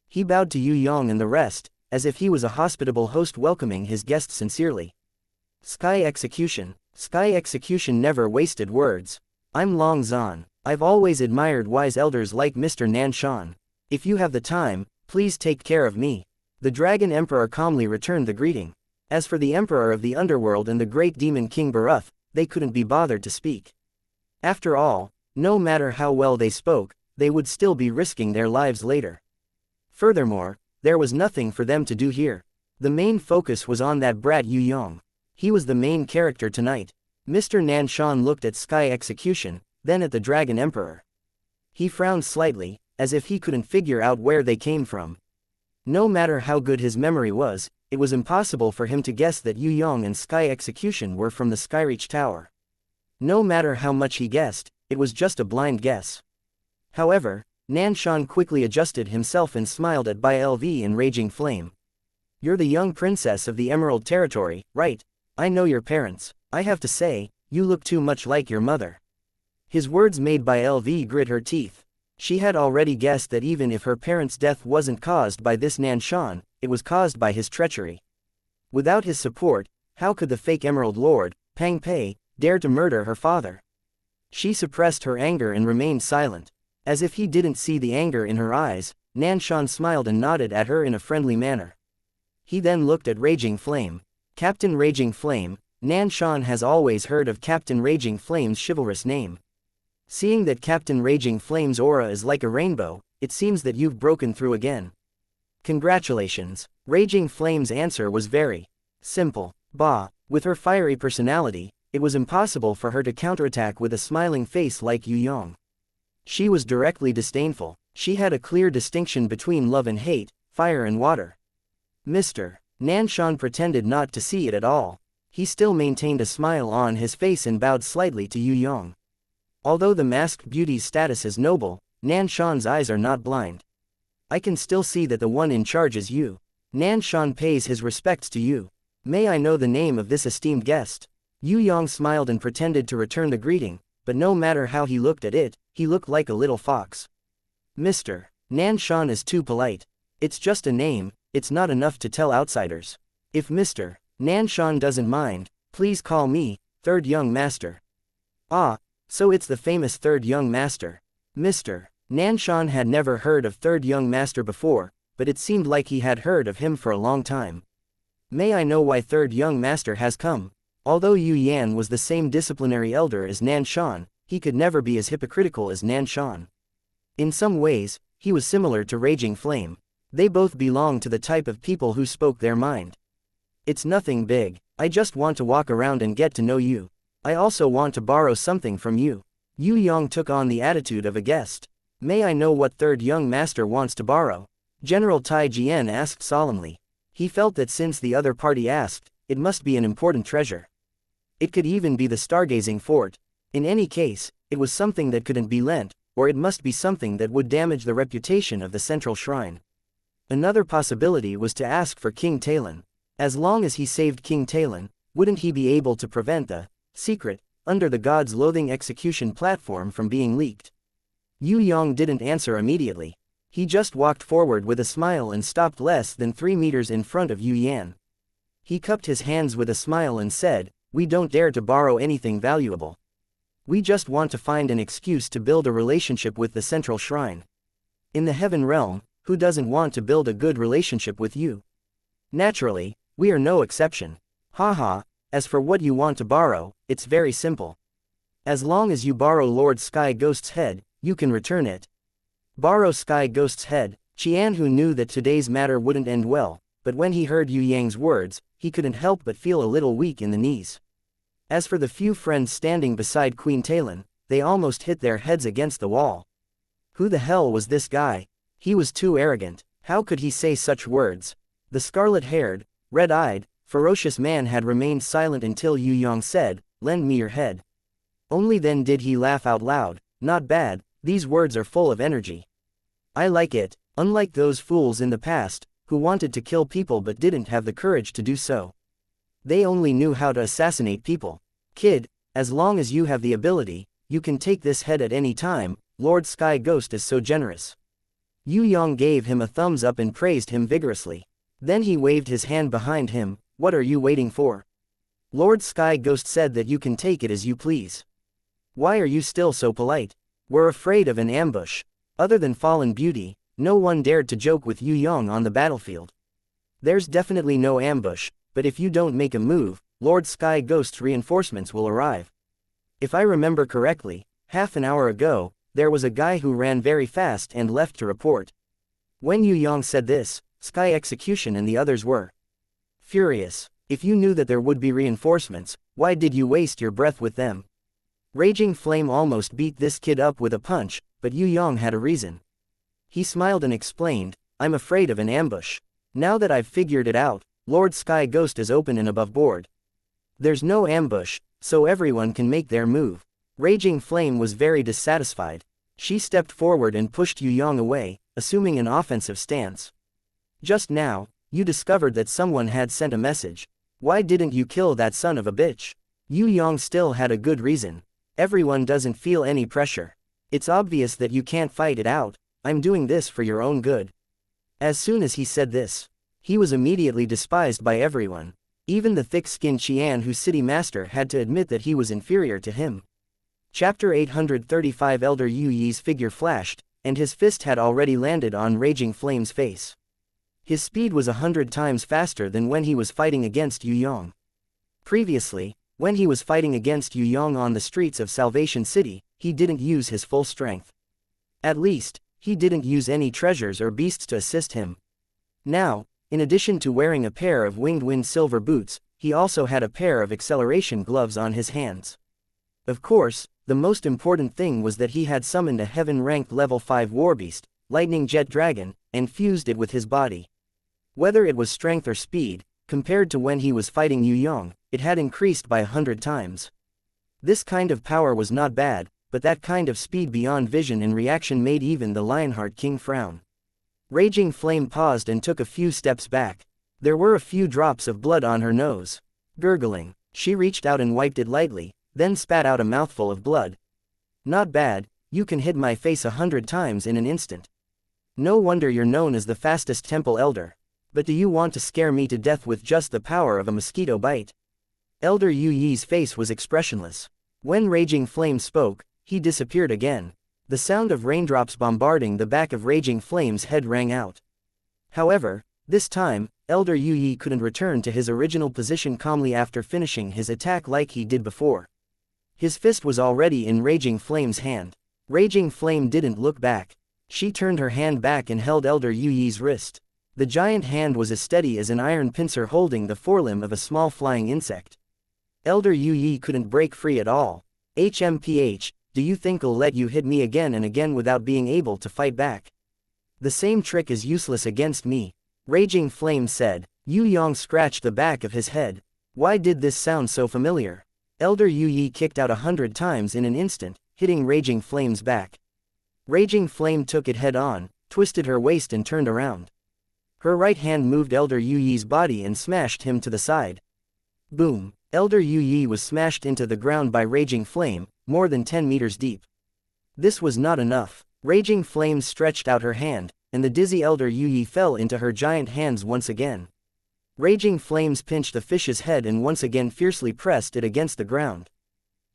He bowed to Yue Yang and the rest, as if he was a hospitable host welcoming his guests sincerely. Sky Execution. Sky Execution never wasted words. I'm Long Zan. I've always admired wise elders like Mr. Nanshan. If you have the time, please take care of me. The Dragon Emperor calmly returned the greeting. As for the Emperor of the Underworld and the great demon King Baruth, they couldn't be bothered to speak. After all, no matter how well they spoke, they would still be risking their lives later. Furthermore, there was nothing for them to do here. The main focus was on that brat Yue Yang. He was the main character tonight. Mr. Nanshan looked at Sky Execution, then at the Dragon Emperor. He frowned slightly, as if he couldn't figure out where they came from. No matter how good his memory was, it was impossible for him to guess that Yue Yang and Sky Execution were from the Skyreach Tower. No matter how much he guessed, it was just a blind guess. However, Nanshan quickly adjusted himself and smiled at Bylv in Raging Flame. You're the young princess of the Emerald Territory, right? I know your parents. I have to say, you look too much like your mother. His words made Bylv grit her teeth. She had already guessed that even if her parents' death wasn't caused by this Nanshan, it was caused by his treachery. Without his support, how could the fake Emerald Lord, Pang Pei, dare to murder her father? She suppressed her anger and remained silent. As if he didn't see the anger in her eyes, Nanshan smiled and nodded at her in a friendly manner. He then looked at Raging Flame. Captain Raging Flame. Nanshan has always heard of Captain Raging Flame's chivalrous name. Seeing that Captain Raging Flame's aura is like a rainbow, it seems that you've broken through again. Congratulations. Raging Flame's answer was very simple. Bah, with her fiery personality, it was impossible for her to counterattack with a smiling face like Yue Yang. She was directly disdainful. She had a clear distinction between love and hate, fire and water. Mr. Nanshan pretended not to see it at all. He still maintained a smile on his face and bowed slightly to Yue Yang. Although the masked beauty's status is noble, Nanshan's eyes are not blind. I can still see that the one in charge is you. Nanshan pays his respects to you. May I know the name of this esteemed guest? Yue Yang smiled and pretended to return the greeting, but no matter how he looked at it, he looked like a little fox. Mr. Nanshan is too polite. It's just a name, it's not enough to tell outsiders. If Mr. Nanshan doesn't mind, please call me, Third Young Master. Ah, So it's the famous third young master. Mr. Nanshan had never heard of third young master before, but it seemed like he had heard of him for a long time. May I know why third young master has come? Although Yue Yang was the same disciplinary elder as Nanshan, he could never be as hypocritical as Nanshan. In some ways, he was similar to Raging Flame. They both belonged to the type of people who spoke their mind. It's nothing big, I just want to walk around and get to know you. I also want to borrow something from you. Yue Yang took on the attitude of a guest. May I know what third young master wants to borrow? General Tai Jian asked solemnly. He felt that since the other party asked, it must be an important treasure. It could even be the stargazing fort. In any case, it was something that couldn't be lent, or it must be something that would damage the reputation of the central shrine. Another possibility was to ask for King Talon. As long as he saved King Talon, wouldn't he be able to prevent the secret under the god's loathing execution platform from being leaked? Yue Yang didn't answer immediately. He just walked forward with a smile and stopped less than 3 meters in front of Yue Yang. He cupped his hands with a smile and said, "We don't dare to borrow anything valuable. We just want to find an excuse to build a relationship with the central shrine. In the heaven realm, who doesn't want to build a good relationship with you? Naturally, we are no exception. Haha, as for what you want to borrow, it's very simple. As long as you borrow Lord Sky Ghost's head, you can return it." Borrow Sky Ghost's head. Qian, who knew that today's matter wouldn't end well, but when he heard Yue Yang's words, he couldn't help but feel a little weak in the knees. As for the few friends standing beside Queen Talon, they almost hit their heads against the wall. Who the hell was this guy? He was too arrogant. How could he say such words? The scarlet-haired, red-eyed, ferocious man had remained silent until Yue Yang said, "Lend me your head." Only then did he laugh out loud. "Not bad, these words are full of energy. I like it, unlike those fools in the past, who wanted to kill people but didn't have the courage to do so. They only knew how to assassinate people. Kid, as long as you have the ability, you can take this head at any time, Lord Sky Ghost is so generous." Yue Yang gave him a thumbs up and praised him vigorously. Then he waved his hand behind him. "What are you waiting for? Lord Sky Ghost said that you can take it as you please. Why are you still so polite? We're afraid of an ambush." Other than Fallen Beauty, no one dared to joke with Yue Yang on the battlefield. "There's definitely no ambush, but if you don't make a move, Lord Sky Ghost's reinforcements will arrive. If I remember correctly, half an hour ago, there was a guy who ran very fast and left to report." When Yue Yang said this, Sky Execution and the others were furious. If you knew that there would be reinforcements, why did you waste your breath with them? Raging Flame almost beat this kid up with a punch, but Yue Yang had a reason. He smiled and explained, "I'm afraid of an ambush. Now that I've figured it out, Lord Sky Ghost is open and above board. There's no ambush, so everyone can make their move." Raging Flame was very dissatisfied. She stepped forward and pushed Yue Yang away, assuming an offensive stance. "Just now, you discovered that someone had sent a message. Why didn't you kill that son of a bitch?" Yue Yang still had a good reason. "Everyone doesn't feel any pressure. It's obvious that you can't fight it out. I'm doing this for your own good." As soon as he said this, he was immediately despised by everyone. Even the thick-skinned Qian, whose city master, had to admit that he was inferior to him. Chapter 835. Elder Yu Yi's figure flashed, and his fist had already landed on Raging Flame's face. His speed was 100 times faster than when he was fighting against Yue Yang. Previously, when he was fighting against Yue Yang on the streets of Salvation City, he didn't use his full strength. At least, he didn't use any treasures or beasts to assist him. Now, in addition to wearing a pair of winged wind silver boots, he also had a pair of acceleration gloves on his hands. Of course, the most important thing was that he had summoned a heaven-ranked level 5 warbeast, Lightning Jet Dragon, and fused it with his body. Whether it was strength or speed, compared to when he was fighting Yue Yang, it had increased by 100 times. This kind of power was not bad, but that kind of speed beyond vision and reaction made even the Lionheart King frown. Raging Flame paused and took a few steps back. There were a few drops of blood on her nose. Gurgling, she reached out and wiped it lightly, then spat out a mouthful of blood. "Not bad, you can hit my face 100 times in an instant. No wonder you're known as the fastest temple elder. But do you want to scare me to death with just the power of a mosquito bite?" Elder Yu Yi's face was expressionless. When Raging Flame spoke, he disappeared again. The sound of raindrops bombarding the back of Raging Flame's head rang out. However, this time, Elder Yue couldn't return to his original position calmly after finishing his attack like he did before. His fist was already in Raging Flame's hand. Raging Flame didn't look back. She turned her hand back and held Elder Yue's wrist. The giant hand was as steady as an iron pincer holding the forelimb of a small flying insect. Elder Yue couldn't break free at all. HMPH, do you think I'll let you hit me again and again without being able to fight back? The same trick is useless against me, Raging Flame said. Yue Yang scratched the back of his head. Why did this sound so familiar? Elder Yue kicked out 100 times in an instant, hitting Raging Flame's back. Raging Flame took it head on, twisted her waist and turned around. Her right hand moved Elder Yue's body and smashed him to the side. Boom! Elder Yue was smashed into the ground by Raging Flame, more than 10 meters deep. This was not enough. Raging Flame stretched out her hand, and the dizzy Elder Yue fell into her giant hands once again. Raging Flames pinched the fish's head and once again fiercely pressed it against the ground.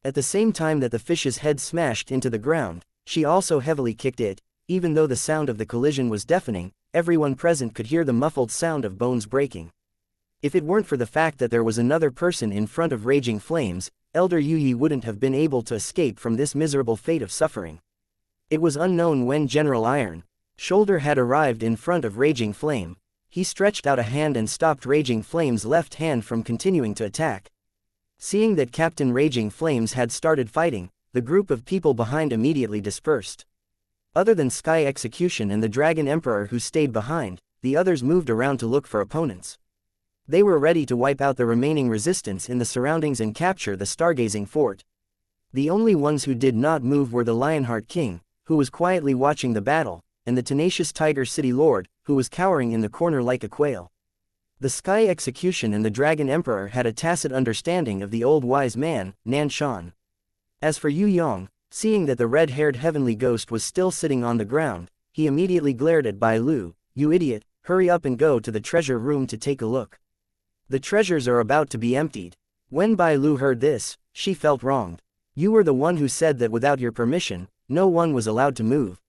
At the same time that the fish's head smashed into the ground, she also heavily kicked it. Even though the sound of the collision was deafening, everyone present could hear the muffled sound of bones breaking. If it weren't for the fact that there was another person in front of Raging Flames, Elder Yue wouldn't have been able to escape from this miserable fate of suffering. It was unknown when General Iron Shoulder had arrived in front of Raging Flame. He stretched out a hand and stopped Raging Flame's left hand from continuing to attack. Seeing that Captain Raging Flames had started fighting, the group of people behind immediately dispersed. Other than Sky Execution and the Dragon Emperor who stayed behind, the others moved around to look for opponents. They were ready to wipe out the remaining resistance in the surroundings and capture the stargazing fort. The only ones who did not move were the Lionheart King, who was quietly watching the battle, and the tenacious Tiger City Lord, who was cowering in the corner like a quail. The Sky Execution and the Dragon Emperor had a tacit understanding of the old wise man, Nan Shan. As for Yue Yang, seeing that the red-haired heavenly ghost was still sitting on the ground, he immediately glared at Bai Lu. You idiot, hurry up and go to the treasure room to take a look. The treasures are about to be emptied. When Bai Lu heard this, she felt wronged. You were the one who said that without your permission, no one was allowed to move.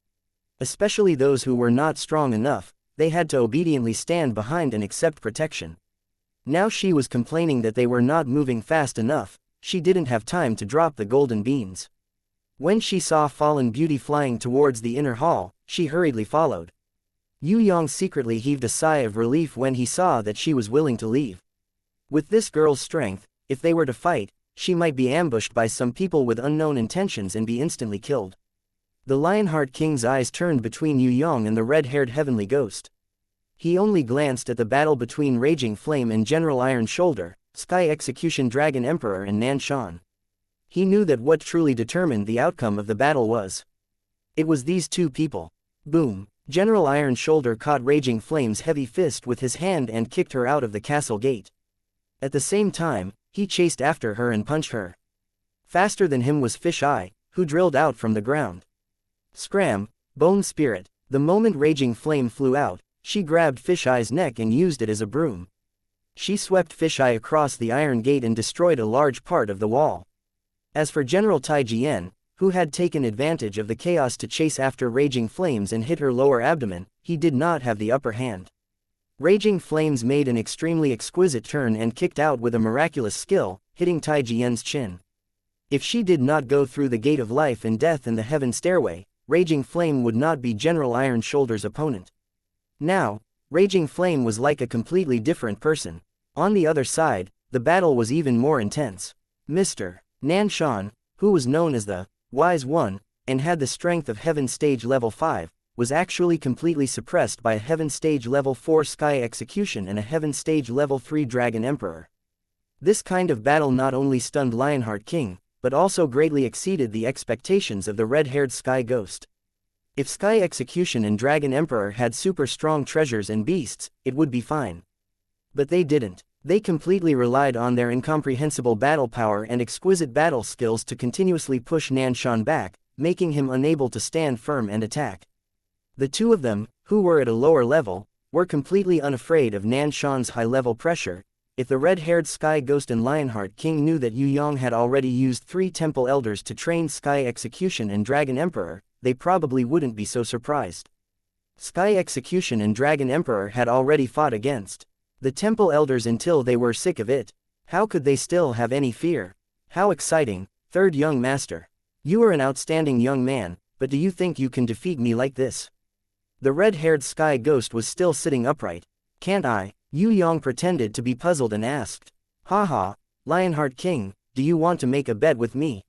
Especially those who were not strong enough, they had to obediently stand behind and accept protection. Now she was complaining that they were not moving fast enough. She didn't have time to drop the golden beans. When she saw Fallen Beauty flying towards the inner hall, she hurriedly followed. Yue Yang secretly heaved a sigh of relief when he saw that she was willing to leave. With this girl's strength, if they were to fight, she might be ambushed by some people with unknown intentions and be instantly killed. The Lionheart King's eyes turned between Yue Yang and the red-haired heavenly ghost. He only glanced at the battle between Raging Flame and General Iron Shoulder, Sky Execution Dragon Emperor and Nan Shan. He knew that what truly determined the outcome of the battle was. It was these two people. Boom! General Iron Shoulder caught Raging Flame's heavy fist with his hand and kicked her out of the castle gate. At the same time, he chased after her and punched her. Faster than him was Fish Eye, who drilled out from the ground. Scram! Bone Spirit! The moment Raging Flame flew out, she grabbed Fish Eye's neck and used it as a broom. She swept Fish Eye across the iron gate and destroyed a large part of the wall. As for General Tai Jian, who had taken advantage of the chaos to chase after Raging Flames and hit her lower abdomen, he did not have the upper hand. Raging Flames made an extremely exquisite turn and kicked out with a miraculous skill, hitting Tai Jian's chin. If she did not go through the gate of life and death and the heaven stairway, Raging Flame would not be General Iron Shoulder's opponent. Now, Raging Flame was like a completely different person. On the other side, the battle was even more intense. Mr. Nan Shan, who was known as the Wise One, and had the strength of Heaven Stage Level 5, was actually completely suppressed by a Heaven Stage Level 4 Sky Execution and a Heaven Stage Level 3 Dragon Emperor. This kind of battle not only stunned Lionheart King, but also greatly exceeded the expectations of the red-haired Sky Ghost. If Sky Execution and Dragon Emperor had super strong treasures and beasts, it would be fine. But they didn't. They completely relied on their incomprehensible battle power and exquisite battle skills to continuously push Nan Shan back, making him unable to stand firm and attack. The two of them, who were at a lower level, were completely unafraid of Nan Shan's high-level pressure. if the red-haired Sky Ghost and Lionheart King knew that Yue Yang had already used 3 Temple Elders to train Sky Execution and Dragon Emperor, they probably wouldn't be so surprised. Sky Execution and Dragon Emperor had already fought against the Temple Elders until they were sick of it. How could they still have any fear? How exciting, third young master. You are an outstanding young man, but do you think you can defeat me like this? The red-haired Sky Ghost was still sitting upright. Can't I? Yue Yang pretended to be puzzled and asked. Haha, Lionheart King, do you want to make a bet with me?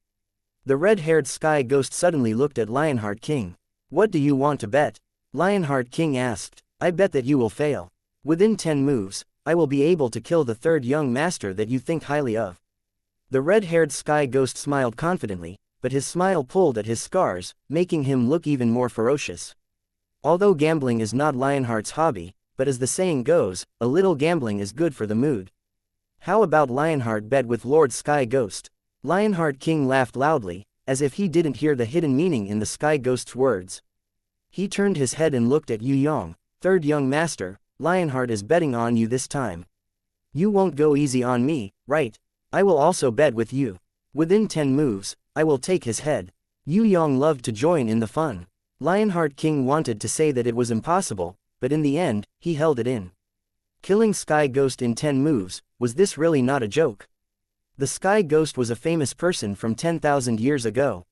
The red-haired Sky Ghost suddenly looked at Lionheart King. What do you want to bet? Lionheart King asked. I bet that you will fail. Within 10 moves, I will be able to kill the third young master that you think highly of. The red-haired Sky Ghost smiled confidently, but his smile pulled at his scars, making him look even more ferocious. Although gambling is not Lionheart's hobby, but as the saying goes, a little gambling is good for the mood. How about Lionheart bet with Lord Sky Ghost? Lionheart King laughed loudly, as if he didn't hear the hidden meaning in the Sky Ghost's words. He turned his head and looked at Yue Yang. Third young master, Lionheart is betting on you this time. You won't go easy on me, right? I will also bet with you. Within 10 moves, I will take his head. Yue Yang loved to join in the fun. Lionheart King wanted to say that it was impossible, but in the end, he held it in. Killing Sky Ghost in 10 moves, was this really not a joke? The Sky Ghost was a famous person from 10,000 years ago.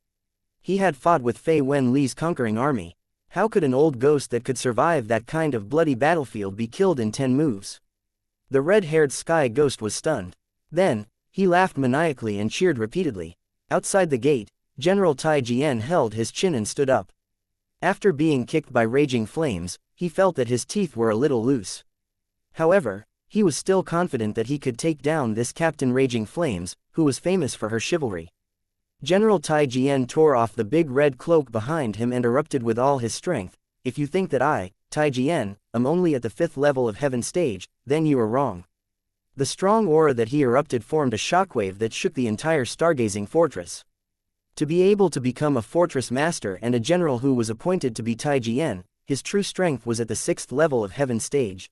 He had fought with Fei Wenli's conquering army. How could an old ghost that could survive that kind of bloody battlefield be killed in 10 moves? The red-haired Sky Ghost was stunned. Then, he laughed maniacally and cheered repeatedly. Outside the gate, General Tai Jian held his chin and stood up. After being kicked by raging flames, he felt that his teeth were a little loose. However, he was still confident that he could take down this Captain Raging Flames, who was famous for her chivalry. General Tai Jian tore off the big red cloak behind him and erupted with all his strength. If you think that I, Tai Jian, am only at the 5th level of Heaven Stage, then you are wrong. The strong aura that he erupted formed a shockwave that shook the entire stargazing fortress. To be able to become a fortress master and a general who was appointed to be Tai Jian, his true strength was at the 6th level of Heaven Stage.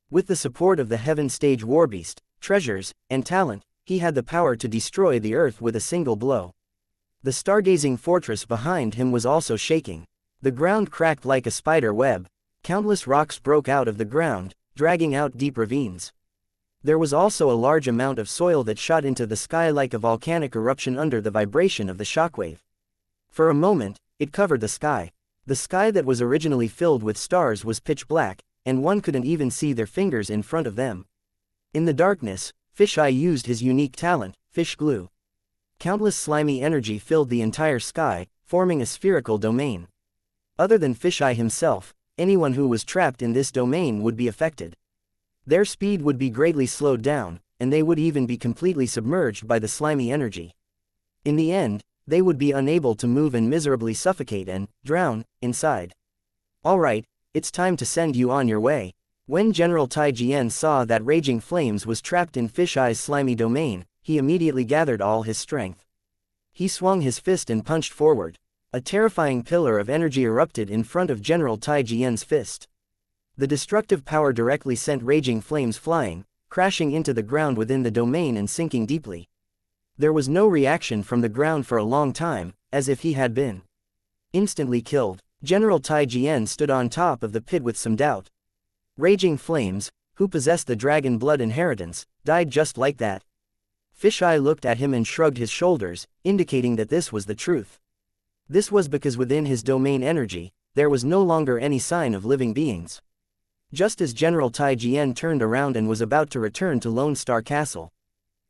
With the support of the Heaven Stage Warbeast, treasures, and talent, he had the power to destroy the earth with a single blow. The stargazing fortress behind him was also shaking. The ground cracked like a spider web. Countless rocks broke out of the ground, dragging out deep ravines. There was also a large amount of soil that shot into the sky like a volcanic eruption under the vibration of the shockwave. For a moment, it covered the sky. The sky that was originally filled with stars was pitch black, and one couldn't even see their fingers in front of them. In the darkness, Fisheye used his unique talent, Fish Glue. Countless slimy energy filled the entire sky, forming a spherical domain. Other than Fisheye himself, anyone who was trapped in this domain would be affected. Their speed would be greatly slowed down, and they would even be completely submerged by the slimy energy. In the end, they would be unable to move and miserably suffocate and drown inside. Alright, it's time to send you on your way. When General Tai Jian saw that Raging Flames was trapped in Fisheye's slimy domain, he immediately gathered all his strength. He swung his fist and punched forward. A terrifying pillar of energy erupted in front of General Tai Jian's fist. The destructive power directly sent Raging Flames flying, crashing into the ground within the domain and sinking deeply. There was no reaction from the ground for a long time, as if he had been instantly killed. General Tai Jian stood on top of the pit with some doubt. Raging Flames, who possessed the dragon blood inheritance, died just like that. Fisheye looked at him and shrugged his shoulders, indicating that this was the truth. This was because within his domain energy, there was no longer any sign of living beings. Just as General Tai Jian turned around and was about to return to Lone Star Castle,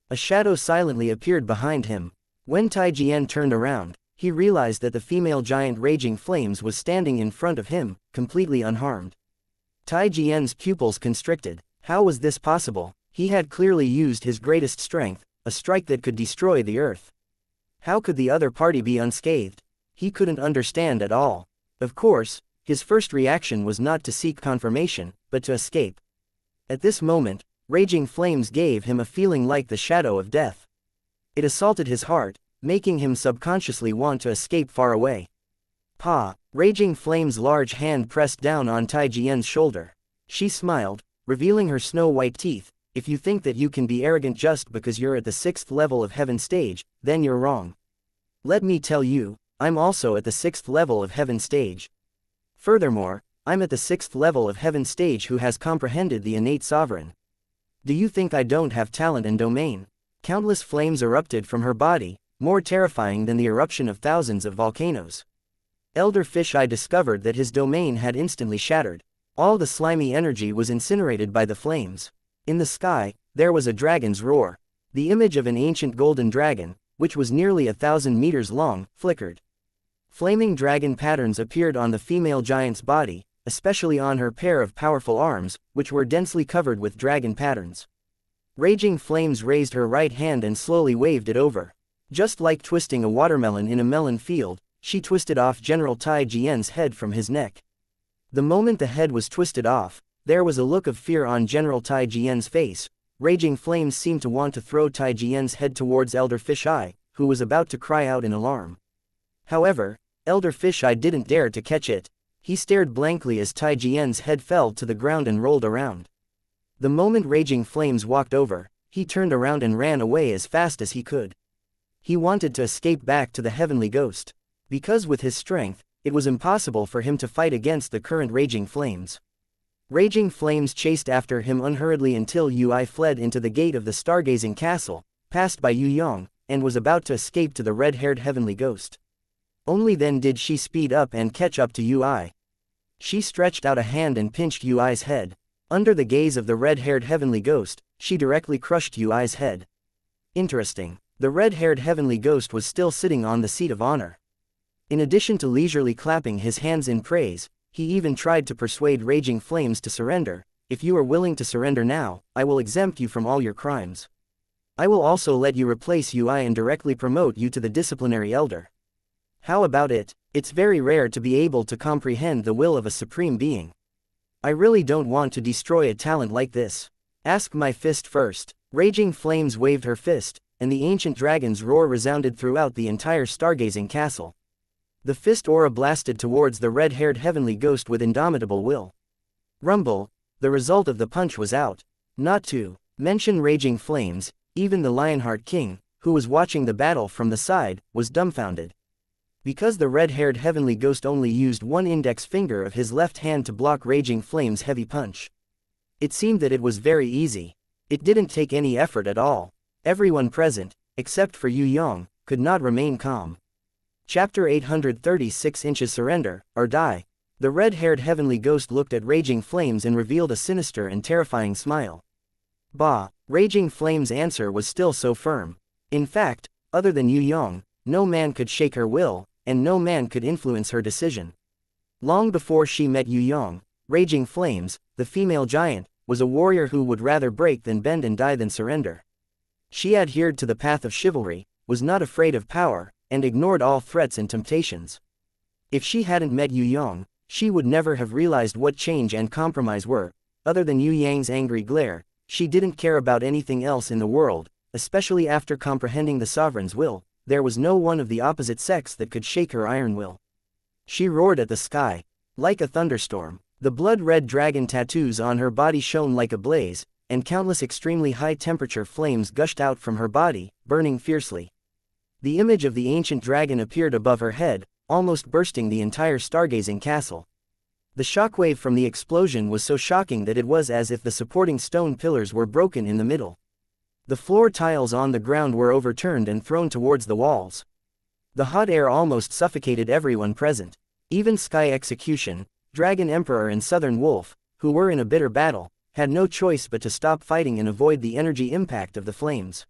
a shadow silently appeared behind him. When Tai Jian turned around, he realized that the female giant Raging Flames was standing in front of him, completely unharmed. Tai Jian's pupils constricted. How was this possible? He had clearly used his greatest strength, a strike that could destroy the earth. How could the other party be unscathed? He couldn't understand at all. Of course, his first reaction was not to seek confirmation, but to escape. At this moment, Raging Flames gave him a feeling like the shadow of death. It assaulted his heart, making him subconsciously want to escape far away. Pa! Raging Flames' large hand pressed down on Tai Jian's shoulder. She smiled, revealing her snow-white teeth, if you think that you can be arrogant just because you're at the 6th level of heaven stage, then you're wrong. Let me tell you, I'm also at the 6th level of heaven stage. Furthermore, I'm at the 6th level of heaven stage who has comprehended the innate sovereign. Do you think I don't have talent and domain? Countless flames erupted from her body, more terrifying than the eruption of thousands of volcanoes. Elder Fisheye discovered that his domain had instantly shattered. All the slimy energy was incinerated by the flames. In the sky, there was a dragon's roar. The image of an ancient golden dragon, which was nearly 1,000 meters long, flickered. Flaming dragon patterns appeared on the female giant's body, especially on her pair of powerful arms, which were densely covered with dragon patterns. Raging flames raised her right hand and slowly waved it over. Just like twisting a watermelon in a melon field, she twisted off General Tai Jian's head from his neck. The moment the head was twisted off, there was a look of fear on General Tai Jian's face. Raging flames seemed to want to throw Tai Jian's head towards Elder Fisheye, who was about to cry out in alarm. However, Elder Fisheye didn't dare to catch it. He stared blankly as Tai Jian's head fell to the ground and rolled around. The moment Raging Flames walked over, he turned around and ran away as fast as he could. He wanted to escape back to the heavenly ghost. Because with his strength, it was impossible for him to fight against the current Raging Flames. Raging Flames chased after him unhurriedly until Yue fled into the gate of the stargazing castle, passed by Yue Yang, and was about to escape to the red-haired heavenly ghost. Only then did she speed up and catch up to Yue. She stretched out a hand and pinched Yue's head. Under the gaze of the red-haired heavenly ghost, she directly crushed Yue's head. Interesting. The red-haired heavenly ghost was still sitting on the seat of honor. In addition to leisurely clapping his hands in praise, he even tried to persuade Raging Flames to surrender. If you are willing to surrender now, I will exempt you from all your crimes. I will also let you replace Yue and directly promote you to the disciplinary elder. How about it? It's very rare to be able to comprehend the will of a supreme being. I really don't want to destroy a talent like this. Ask my fist first. Raging Flames waved her fist, and the ancient dragon's roar resounded throughout the entire stargazing castle. The fist aura blasted towards the red-haired heavenly ghost with indomitable will. Rumble, the result of the punch was out. Not to mention Raging Flames, even the Lionheart King, who was watching the battle from the side, was dumbfounded. Because the red-haired heavenly ghost only used one index finger of his left hand to block Raging Flames' heavy punch. It seemed that it was very easy. It didn't take any effort at all. Everyone present, except for Yue Yang, could not remain calm. Chapter 836 Inches Surrender, or Die. The red-haired heavenly ghost looked at Raging Flames and revealed a sinister and terrifying smile. Bah! Raging Flames' answer was still so firm. In fact, other than Yue Yang, no man could shake her will, and no man could influence her decision. Long before she met Yue Yang, Raging Flames, the female giant, was a warrior who would rather break than bend and die than surrender. She adhered to the path of chivalry, was not afraid of power, and ignored all threats and temptations. If she hadn't met Yue Yang, she would never have realized what change and compromise were. Other than Yue Yang's angry glare, she didn't care about anything else in the world, especially after comprehending the sovereign's will. There was no one of the opposite sex that could shake her iron will. She roared at the sky. Like a thunderstorm, the blood-red dragon tattoos on her body shone like a blaze, and countless extremely high-temperature flames gushed out from her body, burning fiercely. The image of the ancient dragon appeared above her head, almost bursting the entire stargazing castle. The shockwave from the explosion was so shocking that it was as if the supporting stone pillars were broken in the middle. The floor tiles on the ground were overturned and thrown towards the walls. The hot air almost suffocated everyone present. Even Sky Execution, Dragon Emperor and Southern Wolf, who were in a bitter battle, had no choice but to stop fighting and avoid the energy impact of the flames.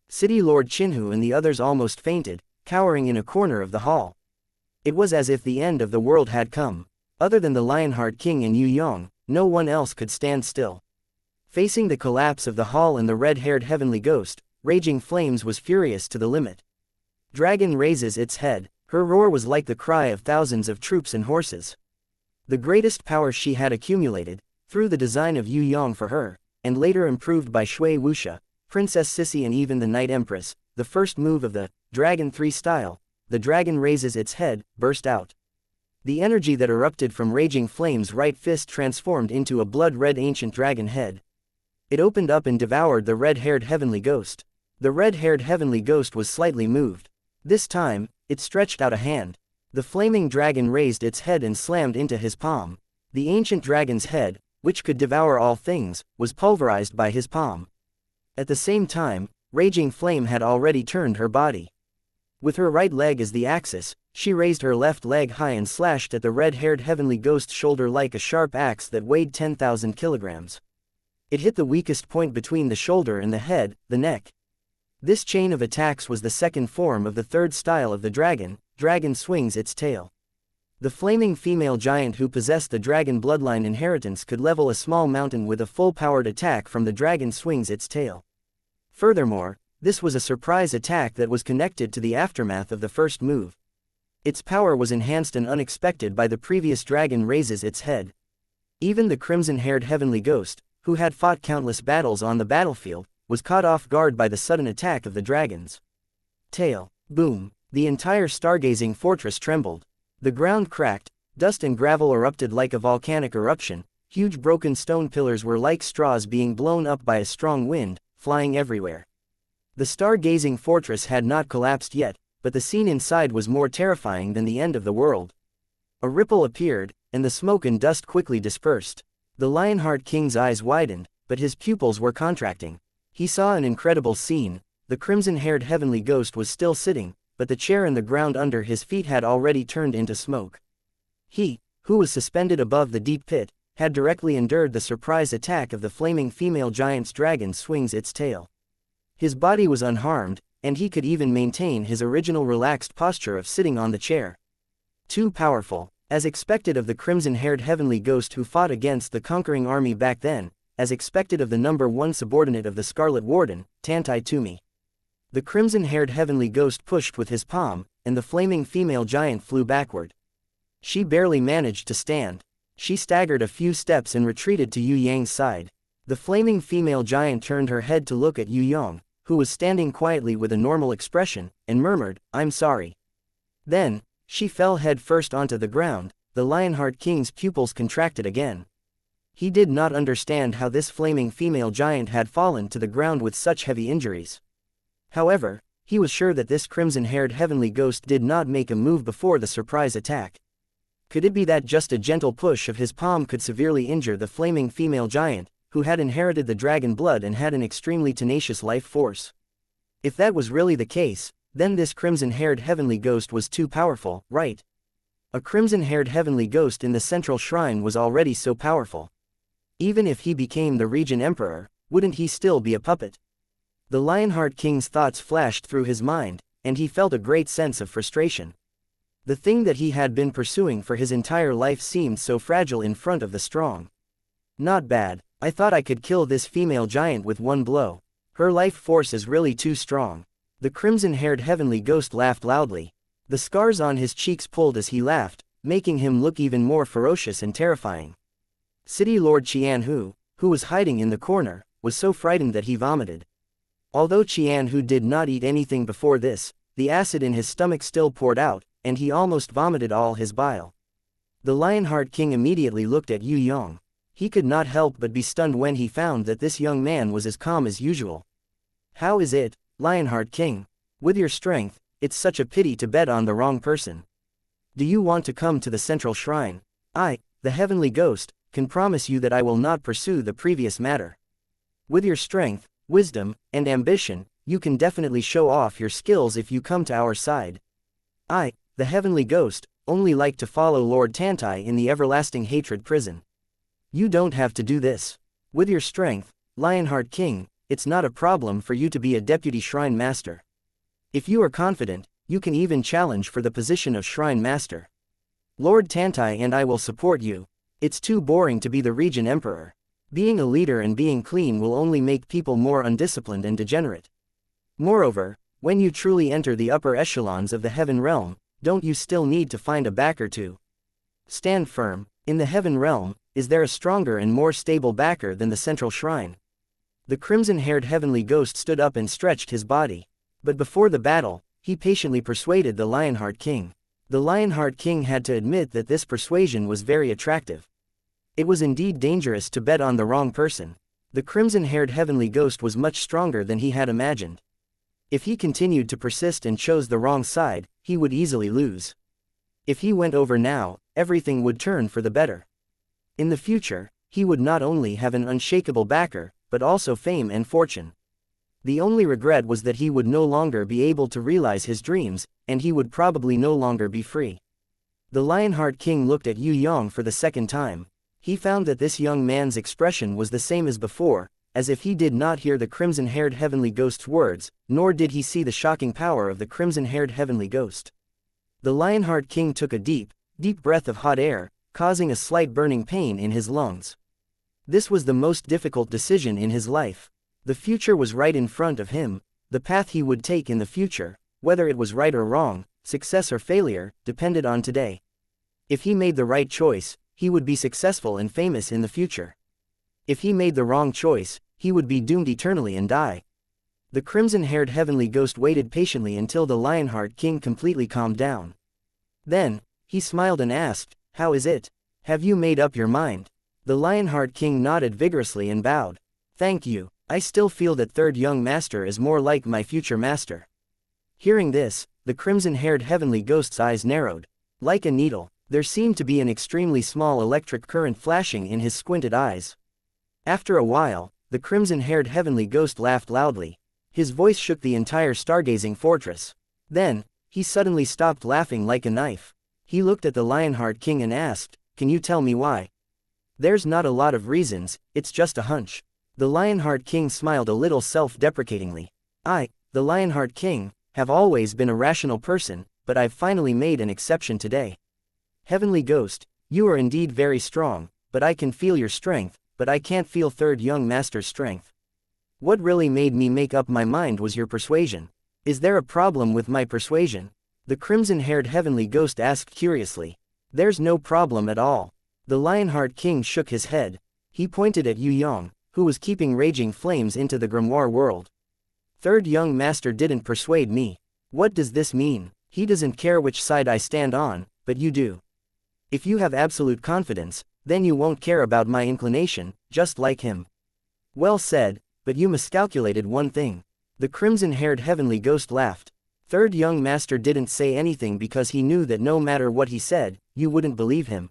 City Lord Chinhu and the others almost fainted, cowering in a corner of the hall. It was as if the end of the world had come. Other than the Lionheart King and Yue Yang, no one else could stand still. Facing the collapse of the hall and the red-haired heavenly ghost, Raging Flames was furious to the limit. Dragon raises its head. Her roar was like the cry of thousands of troops and horses. The greatest power she had accumulated, through the design of Yue Yang for her, and later improved by Shui Wuxia, Princess Sissy and even the Night Empress, the first move of the Dragon 3 style, the dragon raises its head, burst out. The energy that erupted from Raging Flames' right fist transformed into a blood-red ancient dragon head. It opened up and devoured the red-haired heavenly ghost. The red-haired heavenly ghost was slightly moved. This time, it stretched out a hand. The flaming dragon raised its head and slammed into his palm. The ancient dragon's head, which could devour all things, was pulverized by his palm. At the same time, raging flame had already turned her body. With her right leg as the axis, she raised her left leg high and slashed at the red-haired heavenly ghost's shoulder like a sharp axe that weighed 10,000 kilograms. It hit the weakest point between the shoulder and the head, the neck. This chain of attacks was the second form of the third style of the dragon swings its tail. The flaming female giant who possessed the dragon bloodline inheritance could level a small mountain with a full-powered attack from the dragon swings its tail. Furthermore, this was a surprise attack that was connected to the aftermath of the first move. Its power was enhanced and unexpected by the previous dragon raises its head. Even the crimson-haired heavenly ghost, who had fought countless battles on the battlefield, was caught off guard by the sudden attack of the dragon's tail. Boom! The entire stargazing fortress trembled. The ground cracked, dust and gravel erupted like a volcanic eruption, huge broken stone pillars were like straws being blown up by a strong wind, flying everywhere. The stargazing fortress had not collapsed yet, but the scene inside was more terrifying than the end of the world. A ripple appeared, and the smoke and dust quickly dispersed. The Lionheart King's eyes widened, but his pupils were contracting. He saw an incredible scene. The crimson-haired heavenly ghost was still sitting, but the chair and the ground under his feet had already turned into smoke. He, who was suspended above the deep pit, had directly endured the surprise attack of the flaming female giant's dragon swings its tail. His body was unharmed, and he could even maintain his original relaxed posture of sitting on the chair. Too powerful, as expected of the crimson-haired heavenly ghost who fought against the conquering army back then, as expected of the number one subordinate of the Scarlet Warden, Tantai Tumi. The crimson-haired heavenly ghost pushed with his palm, and the flaming female giant flew backward. She barely managed to stand. She staggered a few steps and retreated to Yue Yang's side. The flaming female giant turned her head to look at Yue Yang, who was standing quietly with a normal expression, and murmured, "I'm sorry." Then, she fell head first onto the ground. The Lionheart King's pupils contracted again. He did not understand how this flaming female giant had fallen to the ground with such heavy injuries. However, he was sure that this crimson-haired heavenly ghost did not make a move before the surprise attack. Could it be that just a gentle push of his palm could severely injure the flaming female giant, who had inherited the dragon blood and had an extremely tenacious life force? If that was really the case, then this crimson-haired heavenly ghost was too powerful, right? A crimson-haired heavenly ghost in the central shrine was already so powerful. Even if he became the Regent Emperor, wouldn't he still be a puppet? The Lionheart King's thoughts flashed through his mind, and he felt a great sense of frustration. The thing that he had been pursuing for his entire life seemed so fragile in front of the strong. Not bad. I thought I could kill this female giant with one blow. Her life force is really too strong. The crimson-haired heavenly ghost laughed loudly. The scars on his cheeks pulled as he laughed, making him look even more ferocious and terrifying. City Lord Qianhu, who was hiding in the corner, was so frightened that he vomited. Although Qianhu did not eat anything before this, the acid in his stomach still poured out, and he almost vomited all his bile. The Lionheart King immediately looked at Yue Yang. He could not help but be stunned when he found that this young man was as calm as usual. "How is it, Lionheart King? With your strength, it's such a pity to bet on the wrong person. Do you want to come to the central shrine? I, the heavenly ghost, can promise you that I will not pursue the previous matter. With your strength, wisdom, and ambition, you can definitely show off your skills if you come to our side. I, the heavenly ghost, only like to follow Lord Tantai in the everlasting hatred prison. You don't have to do this. With your strength, Lionheart King, it's not a problem for you to be a deputy shrine master. If you are confident, you can even challenge for the position of shrine master. Lord Tantai and I will support you. It's too boring to be the Regent Emperor. Being a leader and being clean will only make people more undisciplined and degenerate. Moreover, when you truly enter the upper echelons of the Heaven Realm, don't you still need to find a backer to stand firm? In the Heaven Realm, is there a stronger and more stable backer than the central shrine?" The crimson-haired heavenly ghost stood up and stretched his body. But before the battle, he patiently persuaded the Lionheart King. The Lionheart King had to admit that this persuasion was very attractive. It was indeed dangerous to bet on the wrong person. The crimson-haired heavenly ghost was much stronger than he had imagined. If he continued to persist and chose the wrong side, he would easily lose. If he went over now, everything would turn for the better. In the future, he would not only have an unshakable backer, but also fame and fortune. The only regret was that he would no longer be able to realize his dreams, and he would probably no longer be free. The Lionheart King looked at Yue Yang for the second time. He found that this young man's expression was the same as before, as if he did not hear the crimson-haired heavenly ghost's words, nor did he see the shocking power of the crimson-haired heavenly ghost. The Lionheart King took a deep, deep breath of hot air, causing a slight burning pain in his lungs. This was the most difficult decision in his life. The future was right in front of him. The path he would take in the future, whether it was right or wrong, success or failure, depended on today. If he made the right choice, he would be successful and famous in the future. If he made the wrong choice, he would be doomed eternally and die. The crimson-haired heavenly ghost waited patiently until the Lionheart King completely calmed down. Then, he smiled and asked, "How is it? Have you made up your mind?" The Lionheart King nodded vigorously and bowed. "Thank you. I still feel that third young master is more like my future master." Hearing this, the crimson-haired heavenly ghost's eyes narrowed. Like a needle, there seemed to be an extremely small electric current flashing in his squinted eyes. After a while, the crimson-haired heavenly ghost laughed loudly. His voice shook the entire stargazing fortress. Then, he suddenly stopped laughing like a knife. He looked at the Lionheart King and asked, "Can you tell me why?" "There's not a lot of reasons, it's just a hunch." The Lionheart King smiled a little self-deprecatingly. "I, the Lionheart King, have always been a rational person, but I've finally made an exception today. Heavenly Ghost, you are indeed very strong, but I can feel your strength, but I can't feel third young master's strength. What really made me make up my mind was your persuasion. Is there a problem with my persuasion?" The crimson-haired heavenly ghost asked curiously. "There's no problem at all." The Lionheart King shook his head. He pointed at Yue Yang, who was keeping raging flames into the grimoire world. "Third young master didn't persuade me. What does this mean? He doesn't care which side I stand on, but you do. If you have absolute confidence, then you won't care about my inclination, just like him." "Well said, but you miscalculated one thing." The crimson-haired heavenly ghost laughed. "Third young master didn't say anything because he knew that no matter what he said, you wouldn't believe him.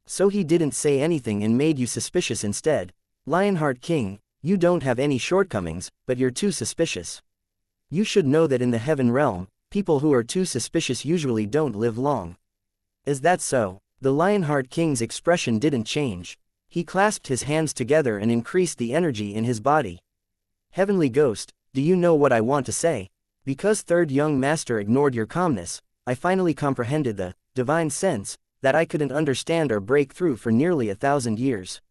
So he didn't say anything and made you suspicious instead. Lionheart King, you don't have any shortcomings, but you're too suspicious. You should know that in the heaven realm, people who are too suspicious usually don't live long." "Is that so?" The Lionheart King's expression didn't change. He clasped his hands together and increased the energy in his body. "Heavenly Ghost, do you know what I want to say? Because third young master ignored your calmness, I finally comprehended the divine sense that I couldn't understand or break through for nearly 1,000 years.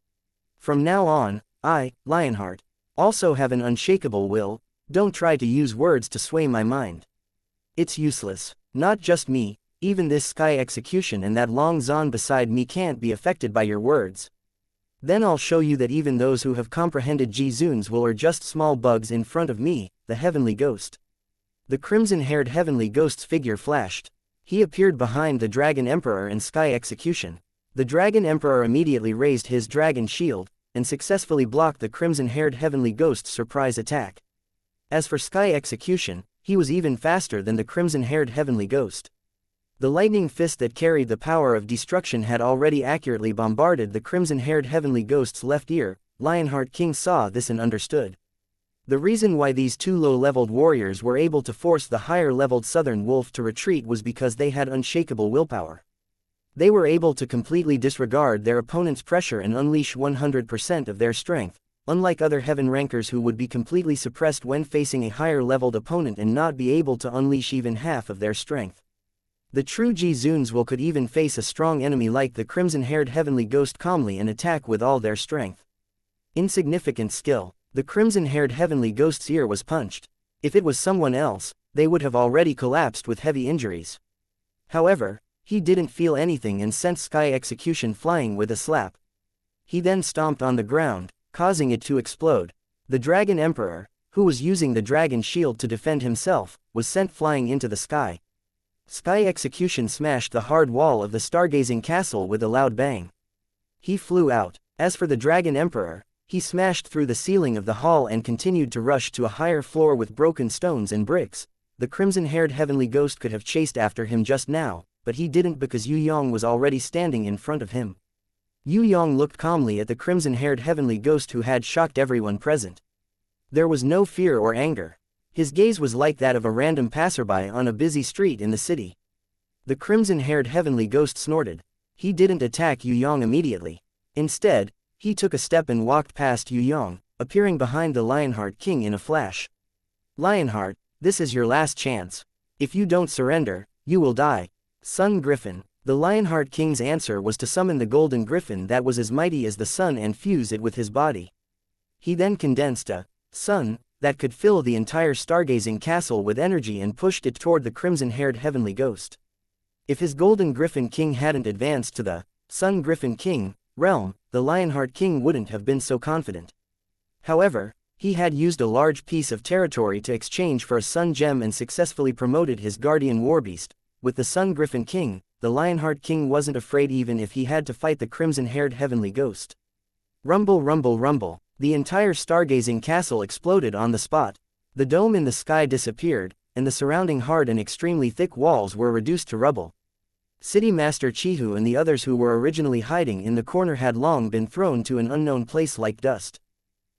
From now on, I, Lionheart, also have an unshakable will. Don't try to use words to sway my mind. It's useless. Not just me, even this sky execution and that long zon beside me can't be affected by your words. Then I'll show you that even those who have comprehended Jizuns will are just small bugs in front of me, the Heavenly Ghost." The crimson-haired Heavenly Ghost's figure flashed. He appeared behind the Dragon Emperor and Sky Execution. The Dragon Emperor immediately raised his dragon shield, and successfully blocked the crimson-haired Heavenly Ghost's surprise attack. As for Sky Execution, he was even faster than the crimson-haired Heavenly Ghost. The lightning fist that carried the power of destruction had already accurately bombarded the crimson-haired Heavenly Ghost's left ear. Lionheart King saw this and understood. The reason why these two low-leveled warriors were able to force the higher-leveled Southern Wolf to retreat was because they had unshakable willpower. They were able to completely disregard their opponent's pressure and unleash 100% of their strength, unlike other heaven rankers who would be completely suppressed when facing a higher-leveled opponent and not be able to unleash even half of their strength. The true Jizuns will could even face a strong enemy like the crimson-haired Heavenly Ghost calmly and attack with all their strength. Insignificant skill. The crimson-haired Heavenly Ghost's ear was punched. If it was someone else, they would have already collapsed with heavy injuries. However, he didn't feel anything and sent Sky Execution flying with a slap. He then stomped on the ground, causing it to explode. The Dragon Emperor, who was using the dragon shield to defend himself, was sent flying into the sky. Sky Execution smashed the hard wall of the stargazing castle with a loud bang. He flew out. As for the Dragon Emperor, He smashed through the ceiling of the hall and continued to rush to a higher floor with broken stones and bricks. The crimson-haired heavenly ghost could have chased after him just now, but he didn't because Yue Yang was already standing in front of him. Yue Yang looked calmly at the crimson-haired heavenly ghost who had shocked everyone present. There was no fear or anger. His gaze was like that of a random passerby on a busy street in the city. The crimson-haired heavenly ghost snorted. He didn't attack Yue Yang immediately. Instead, he took a step and walked past Yue Yang, appearing behind the Lionheart King in a flash. Lionheart, this is your last chance. If you don't surrender, you will die. Sun Griffin. The Lionheart King's answer was to summon the golden griffin that was as mighty as the sun and fuse it with his body. He then condensed a sun that could fill the entire stargazing castle with energy and pushed it toward the crimson-haired heavenly ghost. If his golden griffin king hadn't advanced to the Sun Griffin King realm, the Lionheart King wouldn't have been so confident. However, he had used a large piece of territory to exchange for a sun gem and successfully promoted his guardian warbeast. With the Sun Griffin King, the Lionheart King wasn't afraid even if he had to fight the crimson-haired heavenly ghost. Rumble, rumble, rumble. The entire stargazing castle exploded on the spot. The dome in the sky disappeared, and the surrounding hard and extremely thick walls were reduced to rubble. City Master Chihu and the others who were originally hiding in the corner had long been thrown to an unknown place like dust.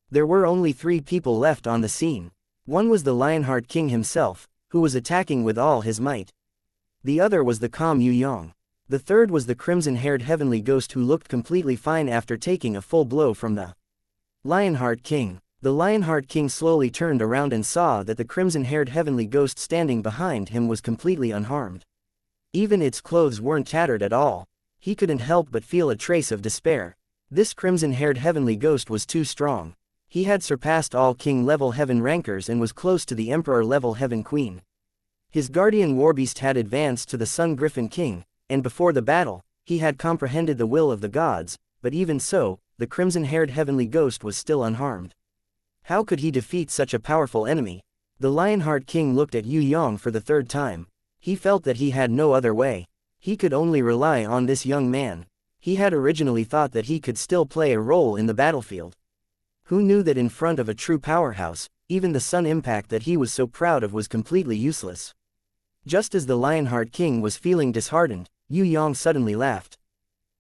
There were only 3 people left on the scene. One was the Lionheart King himself, who was attacking with all his might. The other was the calm Yue Yang. The third was the crimson-haired heavenly ghost who looked completely fine after taking a full blow from the Lionheart King. The Lionheart King slowly turned around and saw that the crimson-haired heavenly ghost standing behind him was completely unharmed. Even its clothes weren't tattered at all. He couldn't help but feel a trace of despair. This crimson-haired heavenly ghost was too strong. He had surpassed all king-level heaven rankers and was close to the emperor-level heaven queen. His guardian warbeast had advanced to the Sun Griffin King, and before the battle, he had comprehended the will of the gods, but even so, the crimson-haired heavenly ghost was still unharmed. How could he defeat such a powerful enemy? The Lionheart King looked at Yue Yang for the 3rd time. He felt that he had no other way. He could only rely on this young man. He had originally thought that he could still play a role in the battlefield. Who knew that in front of a true powerhouse, even the sun impact that he was so proud of was completely useless? Just as the Lionheart King was feeling disheartened, Yue Yang suddenly laughed.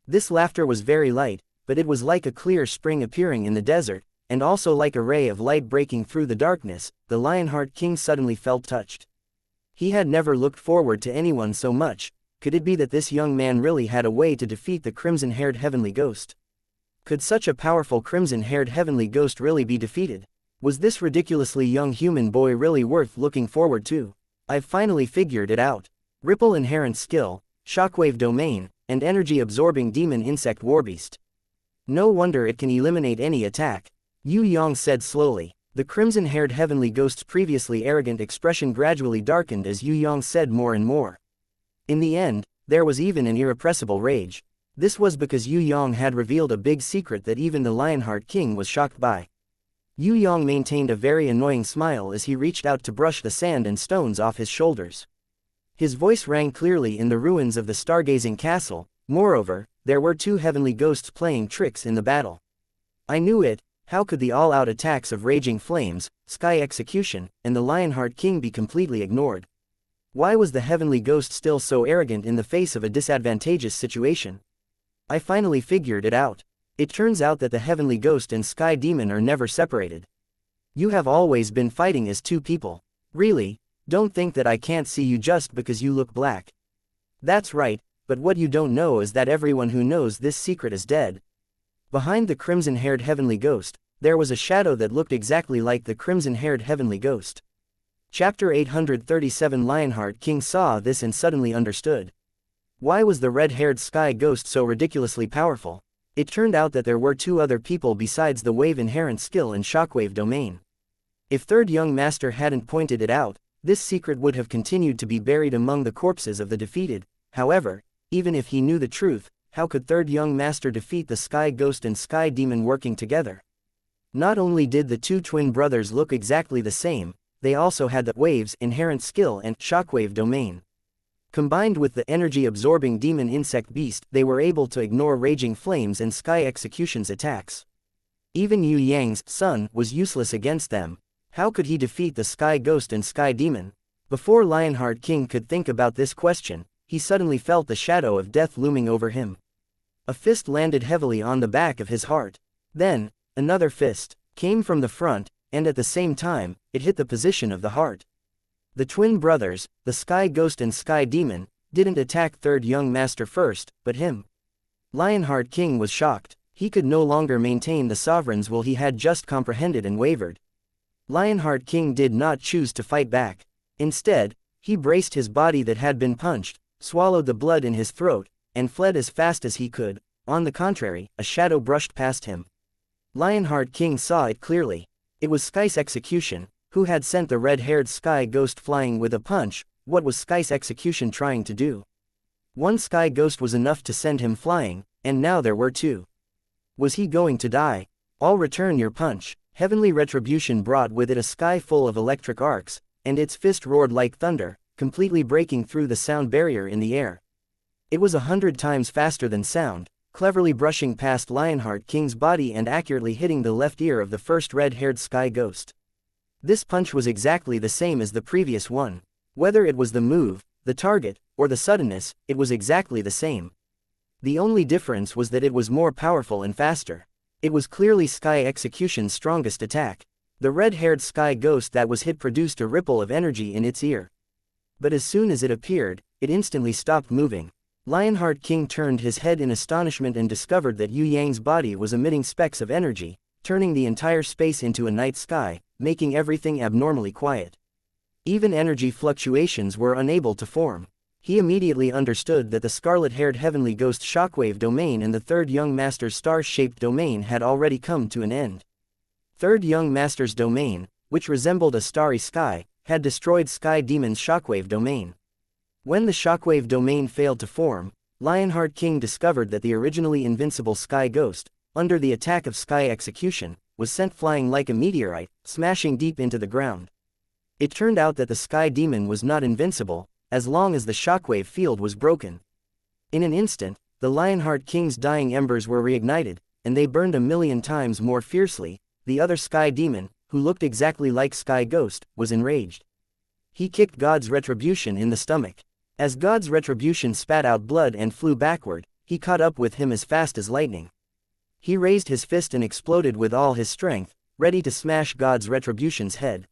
This laughter was very light, but it was like a clear spring appearing in the desert, and also like a ray of light breaking through the darkness. The Lionheart King suddenly felt touched. He had never looked forward to anyone so much. Could it be that this young man really had a way to defeat the crimson-haired heavenly ghost? Could such a powerful crimson-haired heavenly ghost really be defeated? Was this ridiculously young human boy really worth looking forward to? I've finally figured it out. Ripple inherent skill, shockwave domain, and energy-absorbing demon insect warbeast. No wonder it can eliminate any attack. Yue Yang said slowly. The crimson-haired heavenly ghost's previously arrogant expression gradually darkened as Yue Yang said more and more. In the end, there was even an irrepressible rage. This was because Yue Yang had revealed a big secret that even the Lionheart King was shocked by. Yue Yang maintained a very annoying smile as he reached out to brush the sand and stones off his shoulders. His voice rang clearly in the ruins of the stargazing castle. Moreover, there were 2 heavenly ghosts playing tricks in the battle. I knew it. How could the all-out attacks of raging flames, sky execution, and the Lionheart King be completely ignored? Why was the heavenly ghost still so arrogant in the face of a disadvantageous situation? I finally figured it out. It turns out that the heavenly ghost and sky demon are never separated. You have always been fighting as 2 people. Really, don't think that I can't see you just because you look black. That's right, but what you don't know is that everyone who knows this secret is dead. Behind the crimson-haired heavenly ghost, there was a shadow that looked exactly like the crimson-haired heavenly ghost. Chapter 837 Lionheart King saw this and suddenly understood. Why was the red-haired sky ghost so ridiculously powerful? It turned out that there were 2 other people besides the wave inherent skill and shockwave domain. If 3rd young master hadn't pointed it out, this secret would have continued to be buried among the corpses of the defeated. However, even if he knew the truth, how could 3rd young master defeat the sky ghost and sky demon working together? Not only did the 2 twin brothers look exactly the same, they also had the waves inherent skill and shockwave domain. Combined with the energy-absorbing demon insect beast, they were able to ignore raging flames and sky execution's attacks. Even Yue Yang's son was useless against them. How could he defeat the Sky Ghost and Sky Demon? Before Lionheart King could think about this question, he suddenly felt the shadow of death looming over him. A fist landed heavily on the back of his heart. Then, another fist came from the front, and at the same time, it hit the position of the heart. The twin brothers, the Sky Ghost and Sky Demon, didn't attack Third Young Master first, but him. Lionheart King was shocked. He could no longer maintain the sovereign's will he had just comprehended and wavered. Lionheart King did not choose to fight back. Instead, he braced his body that had been punched, swallowed the blood in his throat, and fled as fast as he could. On the contrary, a shadow brushed past him. Lionheart King saw it clearly. It was Sky's execution, who had sent the red-haired Sky Ghost flying with a punch. What was Sky's execution trying to do? One Sky Ghost was enough to send him flying, and now there were two. Was he going to die? I'll return your punch. Heavenly retribution brought with it a sky full of electric arcs, and its fist roared like thunder, completely breaking through the sound barrier in the air. It was 100 times faster than sound, cleverly brushing past Lionheart King's body and accurately hitting the left ear of the first red-haired Sky Ghost. This punch was exactly the same as the previous one. Whether it was the move, the target, or the suddenness, it was exactly the same. The only difference was that it was more powerful and faster. It was clearly Sky Execution's strongest attack. The red-haired Sky Ghost that was hit produced a ripple of energy in its ear. But as soon as it appeared, it instantly stopped moving. Lionheart King turned his head in astonishment and discovered that Yue Yang's body was emitting specks of energy, turning the entire space into a night sky, making everything abnormally quiet. Even energy fluctuations were unable to form. He immediately understood that the scarlet-haired heavenly ghost shockwave domain and the Third Young Master's star-shaped domain had already come to an end. Third Young Master's domain, which resembled a starry sky, had destroyed Sky Demon's shockwave domain. When the shockwave domain failed to form, Lionheart King discovered that the originally invincible Sky Ghost, under the attack of Sky Execution, was sent flying like a meteorite, smashing deep into the ground. It turned out that the Sky Demon was not invincible, as long as the shockwave field was broken. In an instant, the Lionheart King's dying embers were reignited, and they burned 1,000,000 times more fiercely. The other Sky Demon, who looked exactly like Sky Ghost, was enraged. He kicked God's Retribution in the stomach. As God's Retribution spat out blood and flew backward, he caught up with him as fast as lightning. He raised his fist and exploded with all his strength, ready to smash God's Retribution's head.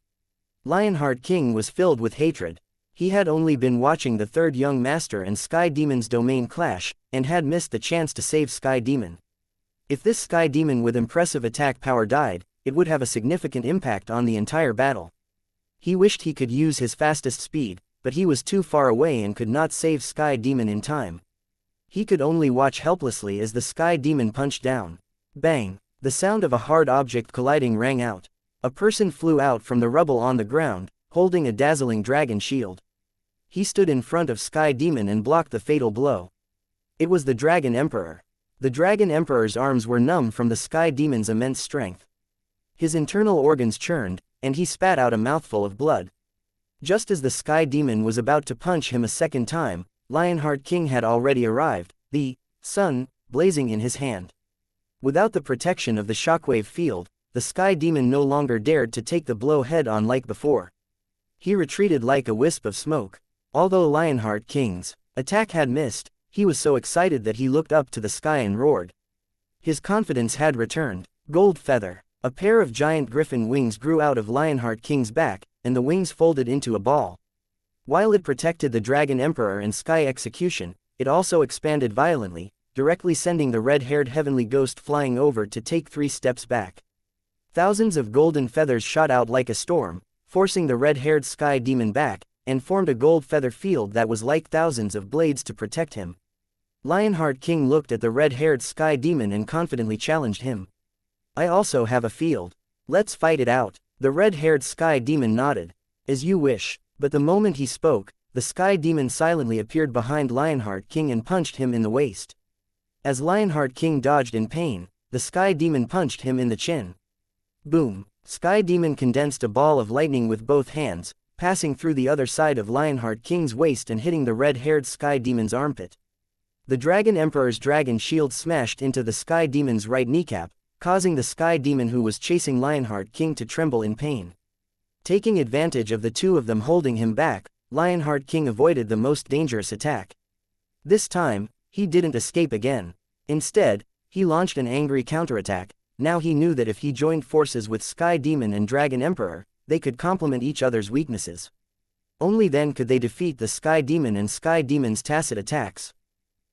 Lionheart King was filled with hatred. He had only been watching the Third Young Master and Sky Demon's domain clash, and had missed the chance to save Sky Demon. If this Sky Demon with impressive attack power died, it would have a significant impact on the entire battle. He wished he could use his fastest speed, but he was too far away and could not save Sky Demon in time. He could only watch helplessly as the Sky Demon punched down. Bang! The sound of a hard object colliding rang out. A person flew out from the rubble on the ground, holding a dazzling dragon shield. He stood in front of Sky Demon and blocked the fatal blow. It was the Dragon Emperor. The Dragon Emperor's arms were numb from the Sky Demon's immense strength. His internal organs churned, and he spat out a mouthful of blood. Just as the Sky Demon was about to punch him a second time, Lionheart King had already arrived, the sun blazing in his hand. Without the protection of the shockwave field, the Sky Demon no longer dared to take the blow head-on like before. He retreated like a wisp of smoke. Although Lionheart King's attack had missed, he was so excited that he looked up to the sky and roared. His confidence had returned. Gold feather. A pair of giant griffin wings grew out of Lionheart King's back, and the wings folded into a ball. While it protected the Dragon Emperor and Sky Execution, it also expanded violently, directly sending the red-haired heavenly ghost flying over to take 3 steps back. Thousands of golden feathers shot out like a storm, forcing the red-haired Sky Demon back, and formed a gold feather field that was like thousands of blades to protect him. Lionheart King looked at the red-haired Sky Demon and confidently challenged him. I also have a field. Let's fight it out. The red-haired Sky Demon nodded. As you wish. But the moment he spoke, the Sky Demon silently appeared behind Lionheart King and punched him in the waist. As Lionheart King dodged in pain, the Sky Demon punched him in the chin. Boom! Sky Demon condensed a ball of lightning with both hands, passing through the other side of Lionheart King's waist and hitting the red-haired Sky Demon's armpit. The Dragon Emperor's dragon shield smashed into the Sky Demon's right kneecap, causing the sky demon who was chasing Lionheart King to tremble in pain. Taking advantage of the two of them holding him back, Lionheart King avoided the most dangerous attack. This time, he didn't escape again. Instead, he launched an angry counterattack. Now he knew that if he joined forces with Sky Demon and Dragon Emperor, they could complement each other's weaknesses. Only then could they defeat the Sky Demon and Sky Demon's tacit attacks.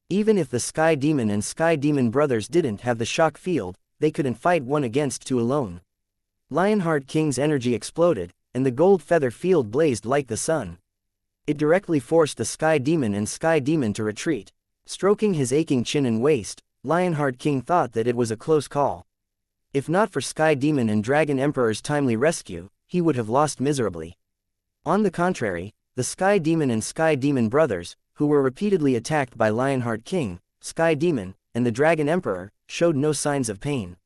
Even if the Sky Demon and Sky Demon brothers didn't have the shock field, they couldn't fight one against two alone. Lionheart King's energy exploded, and the gold feather field blazed like the sun. It directly forced the Sky Demon and Sky Demon to retreat. Stroking his aching chin and waist, Lionheart King thought that it was a close call. If not for Sky Demon and Dragon Emperor's timely rescue, he would have lost miserably. On the contrary, the Sky Demon and Sky Demon brothers, who were repeatedly attacked by Lionheart King, Sky Demon, and the Dragon Emperor, showed no signs of pain.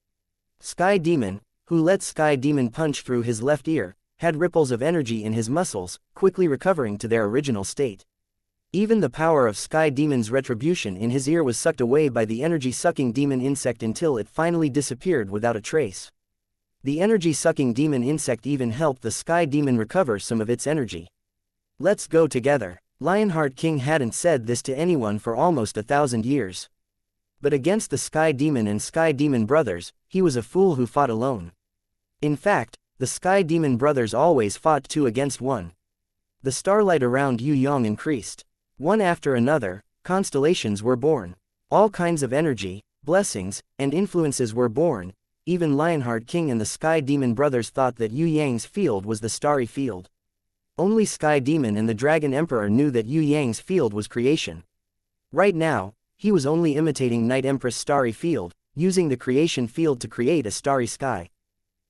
Sky Demon, who let Sky Demon punch through his left ear, had ripples of energy in his muscles, quickly recovering to their original state. Even the power of Sky Demon's retribution in his ear was sucked away by the energy-sucking demon insect until it finally disappeared without a trace. The energy-sucking demon insect even helped the Sky Demon recover some of its energy. "Let's go together." Lionheart King hadn't said this to anyone for almost 1,000 years. But against the Sky Demon and Sky Demon brothers, he was a fool who fought alone. In fact, the Sky Demon brothers always fought two against one. The starlight around Yue Yang increased. One after another, constellations were born. All kinds of energy, blessings, and influences were born. Even Lionheart King and the Sky Demon brothers thought that Yue Yang's field was the starry field. Only Sky Demon and the Dragon Emperor knew that Yue Yang's field was creation. Right now, he was only imitating Night Empress' starry field, using the creation field to create a starry sky.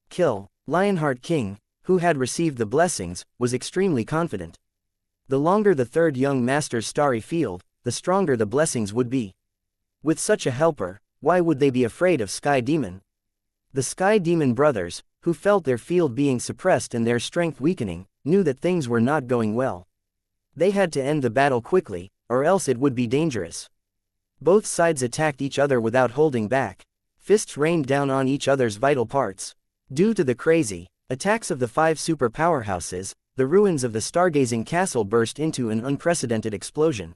Kill. Lionheart King, who had received the blessings, was extremely confident. The longer the third young master's starry field, the stronger the blessings would be. With such a helper, why would they be afraid of Sky Demon? The Sky Demon brothers, who felt their field being suppressed and their strength weakening, knew that things were not going well. They had to end the battle quickly, or else it would be dangerous. Both sides attacked each other without holding back. Fists rained down on each other's vital parts. Due to the crazy attacks of the 5 super powerhouses, the ruins of the stargazing castle burst into an unprecedented explosion.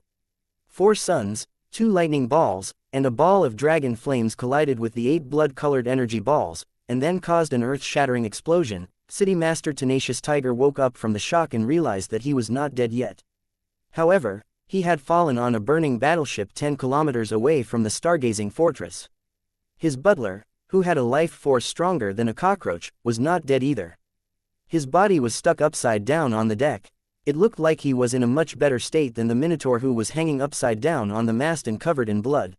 4 suns, 2 lightning balls, and a ball of dragon flames collided with the 8 blood-colored energy balls, and then caused an earth-shattering explosion. City Master Tenacious Tiger woke up from the shock and realized that he was not dead yet. However, he had fallen on a burning battleship 10 kilometers away from the stargazing fortress. His butler, who had a life force stronger than a cockroach, was not dead either. His body was stuck upside down on the deck. It looked like he was in a much better state than the Minotaur who was hanging upside down on the mast and covered in blood.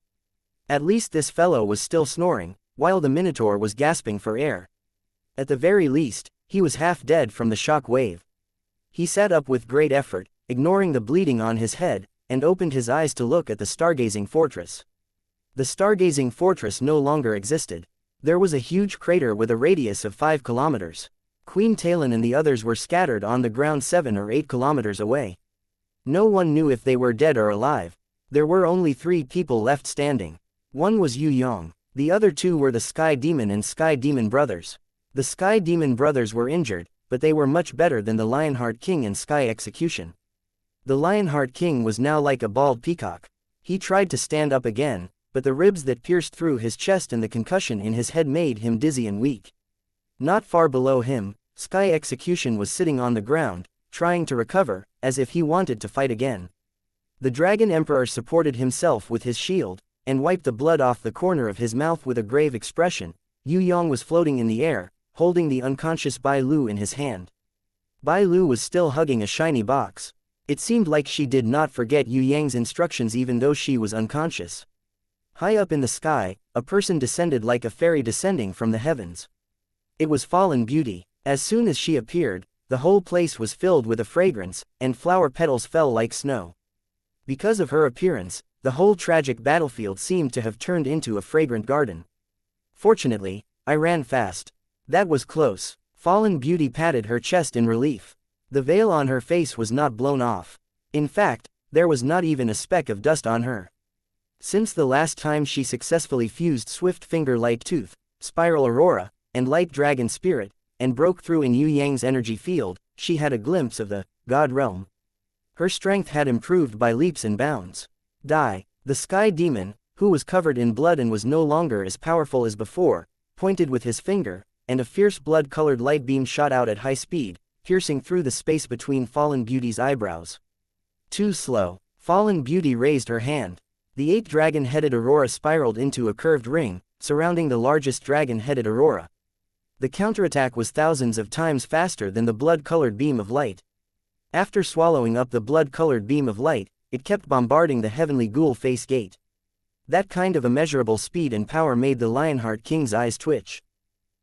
At least this fellow was still snoring, while the Minotaur was gasping for air. At the very least, he was half dead from the shock wave. He sat up with great effort, ignoring the bleeding on his head, and opened his eyes to look at the stargazing fortress. The stargazing fortress no longer existed. There was a huge crater with a radius of 5 kilometers. Queen Talon and the others were scattered on the ground 7 or 8 kilometers away. No one knew if they were dead or alive. There were only 3 people left standing. One was Yue Yang. The other 2 were the Sky Demon and Sky Demon brothers. The Sky Demon brothers were injured, but they were much better than the Lionheart King and Sky Execution. The Lionheart King was now like a bald peacock. He tried to stand up again, but the ribs that pierced through his chest and the concussion in his head made him dizzy and weak. Not far below him, Sky Execution was sitting on the ground, trying to recover, as if he wanted to fight again. The Dragon Emperor supported himself with his shield, and wiped the blood off the corner of his mouth with a grave expression. Yue Yang was floating in the air, holding the unconscious Bai Lu in his hand. Bai Lu was still hugging a shiny box. It seemed like she did not forget Yue Yang's instructions even though she was unconscious. High up in the sky, a person descended like a fairy descending from the heavens. It was Fallen Beauty. As soon as she appeared, the whole place was filled with a fragrance, and flower petals fell like snow. Because of her appearance, the whole tragic battlefield seemed to have turned into a fragrant garden. Fortunately, I ran fast. That was close. Fallen Beauty patted her chest in relief. The veil on her face was not blown off. In fact, there was not even a speck of dust on her. Since the last time she successfully fused Swift Finger Light Tooth, spiral aurora, and light dragon spirit, and broke through in Yue Yang's energy field. She had a glimpse of the God realm. Her strength had improved by leaps and bounds. The sky demon, who was covered in blood and was no longer as powerful as before, pointed with his finger, and a fierce blood-colored light beam shot out at high speed, piercing through the space between Fallen Beauty's eyebrows. Too slow. Fallen Beauty raised her hand. The 8 dragon-headed aurora spiraled into a curved ring, surrounding the largest dragon-headed aurora. The counterattack was thousands of times faster than the blood-colored beam of light. After swallowing up the blood-colored beam of light, it kept bombarding the heavenly ghoul face gate. That kind of immeasurable speed and power made the Lionheart King's eyes twitch.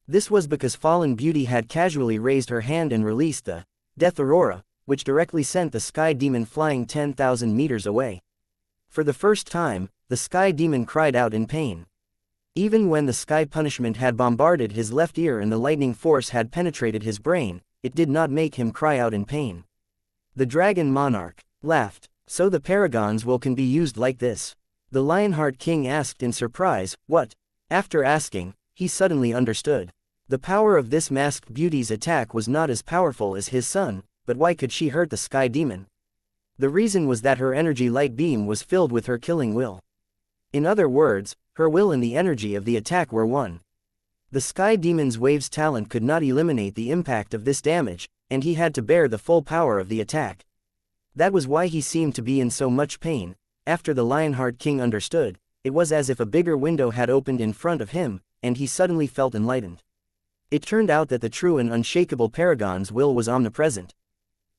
This was because Fallen Beauty had casually raised her hand and released the Death Aurora, which directly sent the Sky Demon flying 10,000 meters away. For the first time, the Sky Demon cried out in pain. Even when the Sky Punishment had bombarded his left ear and the lightning force had penetrated his brain, it did not make him cry out in pain. The Dragon Monarch laughed. So the paragons can be used like this? The Lionheart King asked in surprise. What? After asking, he suddenly understood. The power of this masked beauty's attack was not as powerful as his son, but why could she hurt the Sky Demon? The reason was that her energy light beam was filled with her killing will. In other words, her will and the energy of the attack were one. The Sky Demon's wave's talent could not eliminate the impact of this damage, and he had to bear the full power of the attack. That was why he seemed to be in so much pain. After the Lionheart King understood, it was as if a bigger window had opened in front of him, and he suddenly felt enlightened. It turned out that the true and unshakable paragon's will was omnipresent.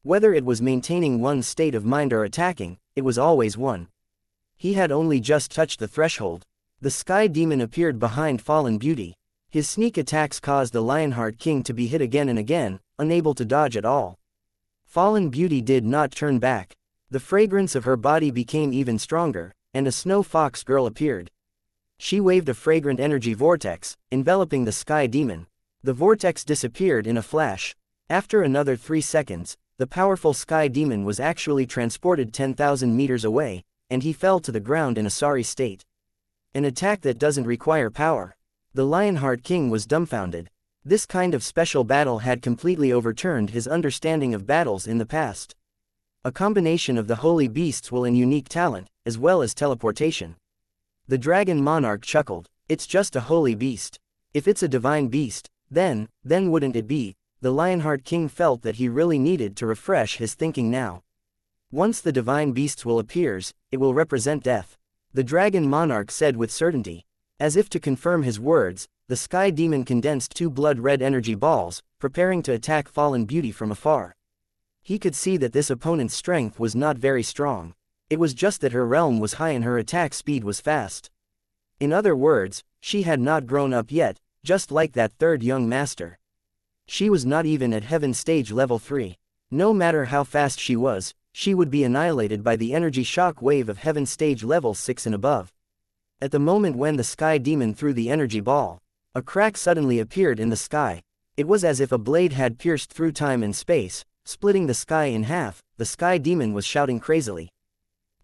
Whether it was maintaining one's state of mind or attacking, it was always one. He had only just touched the threshold. The Sky Demon appeared behind Fallen Beauty. His sneak attacks caused the Lionheart King to be hit again and again, unable to dodge at all. Fallen Beauty did not turn back. The fragrance of her body became even stronger, and a snow fox girl appeared. She waved a fragrant energy vortex, enveloping the Sky Demon. The vortex disappeared in a flash. After another 3 seconds, the powerful Sky Demon was actually transported 10,000 meters away, and he fell to the ground in a sorry state. An attack that doesn't require power. The Lionheart King was dumbfounded. This kind of special battle had completely overturned his understanding of battles in the past. A combination of the holy beast's will and unique talent, as well as teleportation. The Dragon Monarch chuckled. It's just a holy beast. If it's a divine beast, then wouldn't it be? The Lionheart King felt that he really needed to refresh his thinking now. Once the divine beast's will appears, it will represent death. The Dragon Monarch said with certainty. As if to confirm his words, the Sky Demon condensed 2 blood-red energy balls, preparing to attack Fallen Beauty from afar. He could see that this opponent's strength was not very strong. It was just that her realm was high and her attack speed was fast. In other words, she had not grown up yet, just like that third young master. She was not even at Heaven Stage Level 3. No matter how fast she would be annihilated by the energy shock wave of Heaven Stage Level 6 and above. At the moment when the Sky Demon threw the energy ball, a crack suddenly appeared in the sky. It was as if a blade had pierced through time and space, splitting the sky in half. The Sky Demon was shouting crazily.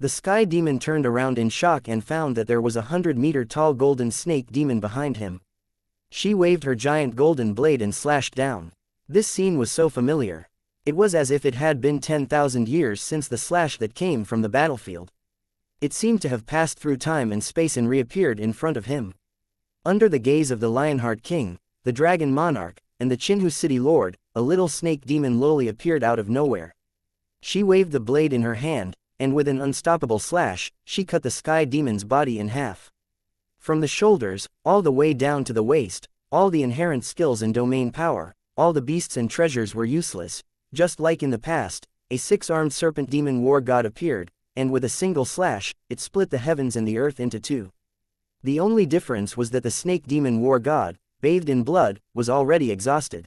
The Sky Demon turned around in shock and found that there was a 100-meter-tall golden snake demon behind him. She waved her giant golden blade and slashed down. This scene was so familiar. It was as if it had been 10,000 years since the slash that came from the battlefield. It seemed to have passed through time and space and reappeared in front of him. Under the gaze of the Lionheart King, the Dragon Monarch, and the Qinhu City Lord, a little snake demon lowly appeared out of nowhere. She waved the blade in her hand, and with an unstoppable slash, she cut the Sky Demon's body in half. From the shoulders, all the way down to the waist, all the inherent skills and domain power, all the beasts and treasures were useless. Just like in the past, a 6-armed serpent demon war god appeared, and with a single slash, it split the heavens and the earth into 2. The only difference was that the snake demon war god, bathed in blood, was already exhausted.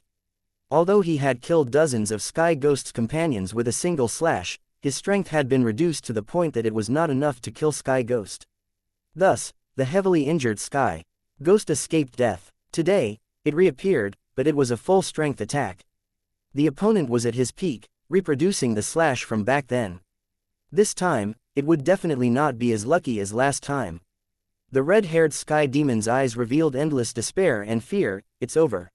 Although he had killed dozens of Sky Ghost's companions with a single slash, his strength had been reduced to the point that it was not enough to kill Sky Ghost. Thus, the heavily injured Sky Ghost escaped death. Today, it reappeared, but it was a full-strength attack. The opponent was at his peak, reproducing the slash from back then. This time, it would definitely not be as lucky as last time. The red-haired sky demon's eyes revealed endless despair and fear. It's over.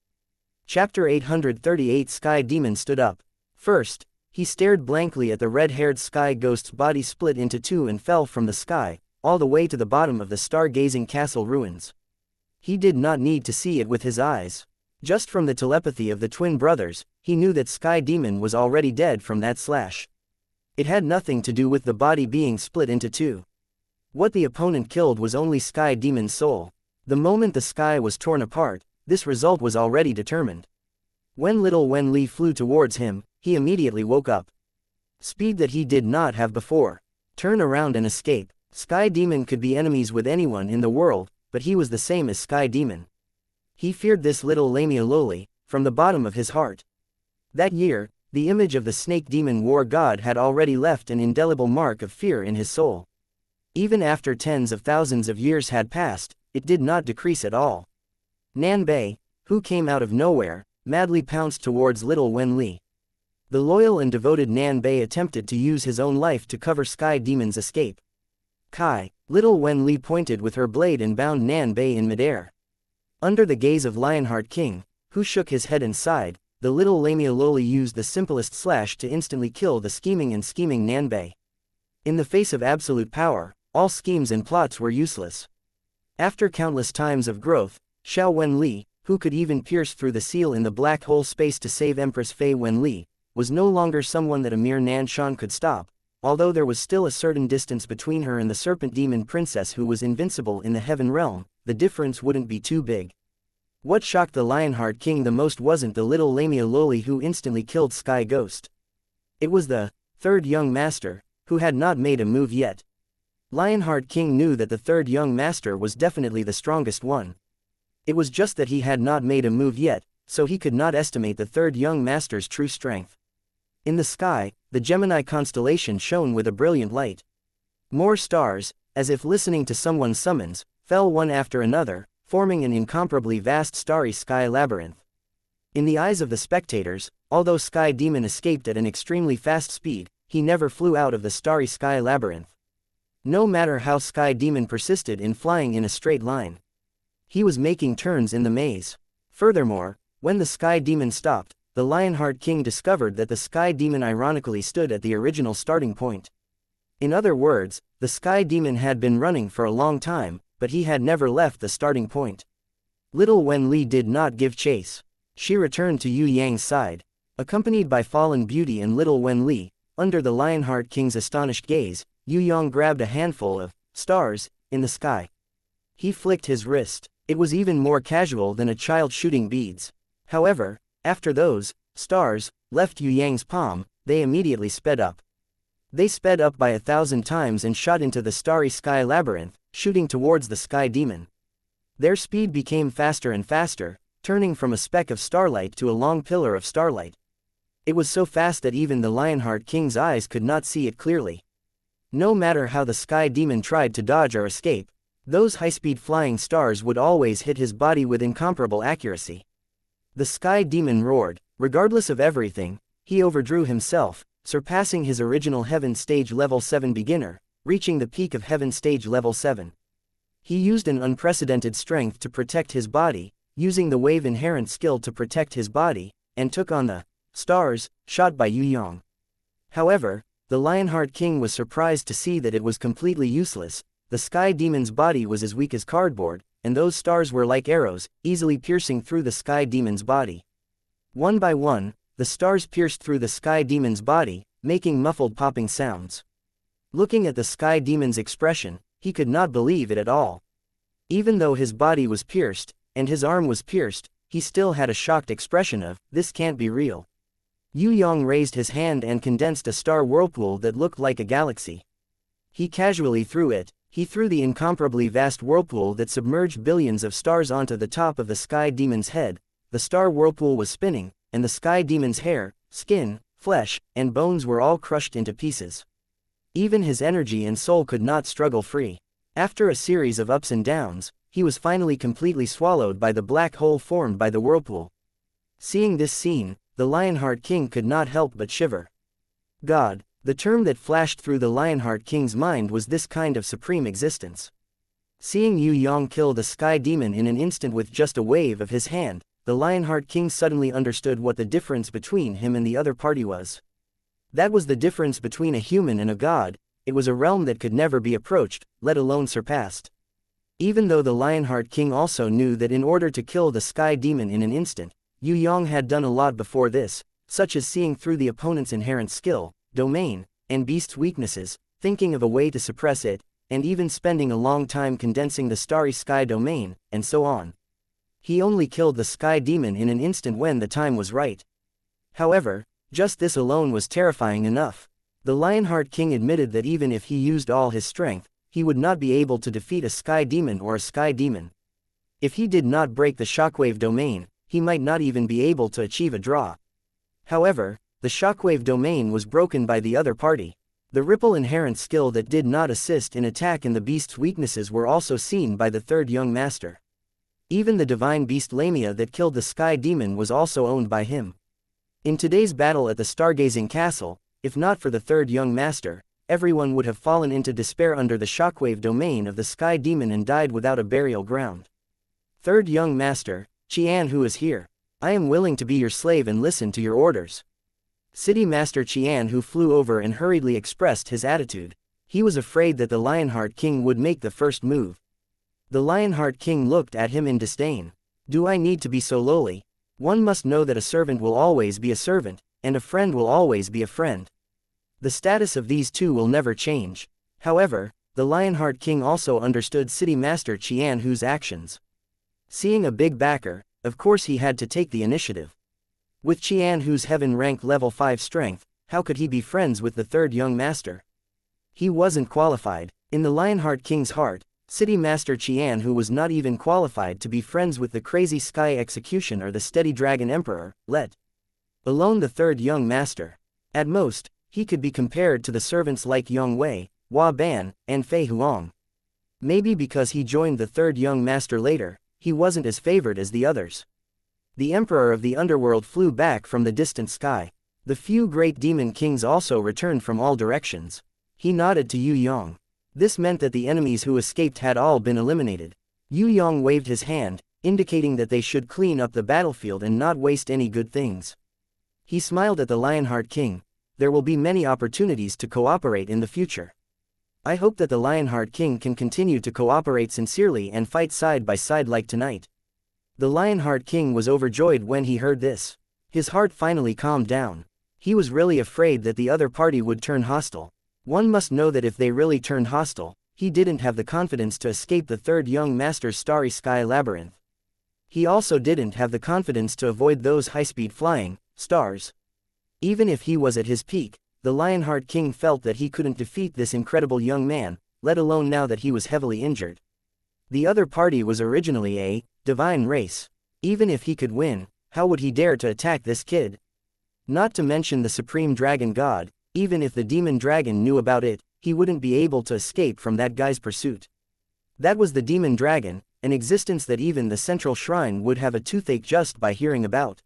Chapter 838. Sky Demon stood up. First, he stared blankly at the red-haired sky ghost's body split into two and fell from the sky, all the way to the bottom of the stargazing castle ruins. He did not need to see it with his eyes. Just from the telepathy of the twin brothers, he knew that Sky Demon was already dead from that slash. It had nothing to do with the body being split into two. What the opponent killed was only Sky Demon's soul. The moment the sky was torn apart, this result was already determined. When little Wen Li flew towards him, he immediately woke up. Speed that he did not have before. Turn around and escape. Sky Demon could be enemies with anyone in the world, but he was the same as Sky Demon. He feared this little Lamia Loli, from the bottom of his heart. That year, the image of the snake demon war god had already left an indelible mark of fear in his soul. Even after tens of thousands of years had passed, it did not decrease at all. Nan Bei, who came out of nowhere, madly pounced towards little Wen Li. The loyal and devoted Nan Bei attempted to use his own life to cover Sky Demon's escape. Kai, little Wen Li pointed with her blade and bound Nan Bei in midair. Under the gaze of Lionheart King, who shook his head and sighed, the little Lamia Loli used the simplest slash to instantly kill the scheming Nan Bei. In the face of absolute power, all schemes and plots were useless. After countless times of growth, Xiao Wen Li, who could even pierce through the seal in the black hole space to save Empress Fei Wen Li, was no longer someone that a mere Nan Shan could stop, although there was still a certain distance between her and the serpent demon princess who was invincible in the heaven realm. The difference wouldn't be too big. What shocked the Lionheart King the most wasn't the little Lamia Loli who instantly killed Sky Ghost. It was the third young master, who had not made a move yet. Lionheart King knew that the third young master was definitely the strongest one. It was just that he had not made a move yet, so he could not estimate the third young master's true strength. In the sky, the Gemini constellation shone with a brilliant light. More stars, as if listening to someone's summons, fell one after another, forming an incomparably vast starry sky labyrinth. In the eyes of the spectators, although Sky Demon escaped at an extremely fast speed, he never flew out of the starry sky labyrinth. No matter how Sky Demon persisted in flying in a straight line, he was making turns in the maze. Furthermore, when the Sky Demon stopped, the Lionheart King discovered that the Sky Demon ironically stood at the original starting point. In other words, the Sky Demon had been running for a long time, but he had never left the starting point. Little Wen Li did not give chase. She returned to Yue Yang's side. Accompanied by Fallen Beauty and little Wen Li, under the Lionheart King's astonished gaze, Yue Yang grabbed a handful of stars in the sky. He flicked his wrist. It was even more casual than a child shooting beads. However, after those stars left Yue Yang's palm, they immediately sped up. They sped up by 1,000 times and shot into the starry sky labyrinth, shooting towards the Sky Demon. Their speed became faster and faster, turning from a speck of starlight to a long pillar of starlight. It was so fast that even the Lionheart King's eyes could not see it clearly. No matter how the Sky Demon tried to dodge or escape, those high-speed flying stars would always hit his body with incomparable accuracy. The Sky Demon roared. Regardless of everything, he overdrew himself, surpassing his original Heaven Stage Level 7 beginner, reaching the peak of Heaven Stage Level 7. He used an unprecedented strength to protect his body, using the wave inherent skill to protect his body, and took on the stars shot by Yue Yang. However, the Lionheart King was surprised to see that it was completely useless. The Sky Demon's body was as weak as cardboard, and those stars were like arrows, easily piercing through the Sky Demon's body. One by one, the stars pierced through the Sky Demon's body, making muffled popping sounds. Looking at the Sky Demon's expression, he could not believe it at all. Even though his body was pierced, and his arm was pierced, he still had a shocked expression of, "This can't be real." Yue Yang raised his hand and condensed a star whirlpool that looked like a galaxy. He casually threw it. He threw the incomparably vast whirlpool that submerged billions of stars onto the top of the Sky Demon's head. The star whirlpool was spinning, and the Sky Demon's hair, skin, flesh, and bones were all crushed into pieces. Even his energy and soul could not struggle free. After a series of ups and downs, he was finally completely swallowed by the black hole formed by the whirlpool. Seeing this scene, the Lionheart King could not help but shiver. God. The term that flashed through the Lionheart King's mind was this kind of supreme existence. Seeing Yue Yang kill the sky demon in an instant with just a wave of his hand, the Lionheart King suddenly understood what the difference between him and the other party was. That was the difference between a human and a god. It was a realm that could never be approached, let alone surpassed. Even though the Lionheart King also knew that in order to kill the sky demon in an instant, Yue Yang had done a lot before this, such as seeing through the opponent's inherent skill, domain, and beast's weaknesses, thinking of a way to suppress it, and even spending a long time condensing the starry sky domain, and so on. He only killed the sky demon in an instant when the time was right. However, just this alone was terrifying enough. The Lionheart King admitted that even if he used all his strength, he would not be able to defeat a sky demon or a sky demon. If he did not break the shockwave domain, he might not even be able to achieve a draw. However, the shockwave domain was broken by the other party. The ripple inherent skill that did not assist in attack and the beast's weaknesses were also seen by the third young master. Even the divine beast Lamia that killed the sky demon was also owned by him. In today's battle at the Stargazing Castle, if not for the third young master, everyone would have fallen into despair under the shockwave domain of the sky demon and died without a burial ground. Third young master, Qian, who is here? I am willing to be your slave and listen to your orders. City Master Qian, who flew over and hurriedly expressed his attitude. He was afraid that the Lionheart King would make the first move. The Lionheart King looked at him in disdain. Do I need to be so lowly? One must know that a servant will always be a servant, and a friend will always be a friend. The status of these two will never change. However, the Lionheart King also understood City Master Qian, whose actions. Seeing a big backer, of course he had to take the initiative. With Qian, whose heaven rank level 5 strength, how could he be friends with the third young master? He wasn't qualified. In the Lionheart King's heart, City Master Qian, who was not even qualified to be friends with the crazy sky executioner, the steady dragon emperor, let alone the third young master. At most, he could be compared to the servants like Yang Wei, Hua Ban, and Fei Huang. Maybe because he joined the third young master later, he wasn't as favored as the others. The Emperor of the Underworld flew back from the distant sky. The few great demon kings also returned from all directions. He nodded to Yue Yang. This meant that the enemies who escaped had all been eliminated. Yue Yang waved his hand, indicating that they should clean up the battlefield and not waste any good things. He smiled at the Lionheart King. There will be many opportunities to cooperate in the future. I hope that the Lionheart King can continue to cooperate sincerely and fight side by side like tonight. The Lionheart King was overjoyed when he heard this. His heart finally calmed down. He was really afraid that the other party would turn hostile. One must know that if they really turned hostile, he didn't have the confidence to escape the third young master's starry sky labyrinth. He also didn't have the confidence to avoid those high-speed flying stars. Even if he was at his peak, the Lionheart King felt that he couldn't defeat this incredible young man, let alone now that he was heavily injured. The other party was originally a divine race. Even if he could win, how would he dare to attack this kid? Not to mention the supreme dragon god. Even if the demon dragon knew about it, he wouldn't be able to escape from that guy's pursuit. That was the demon dragon, an existence that even the central shrine would have a toothache just by hearing about.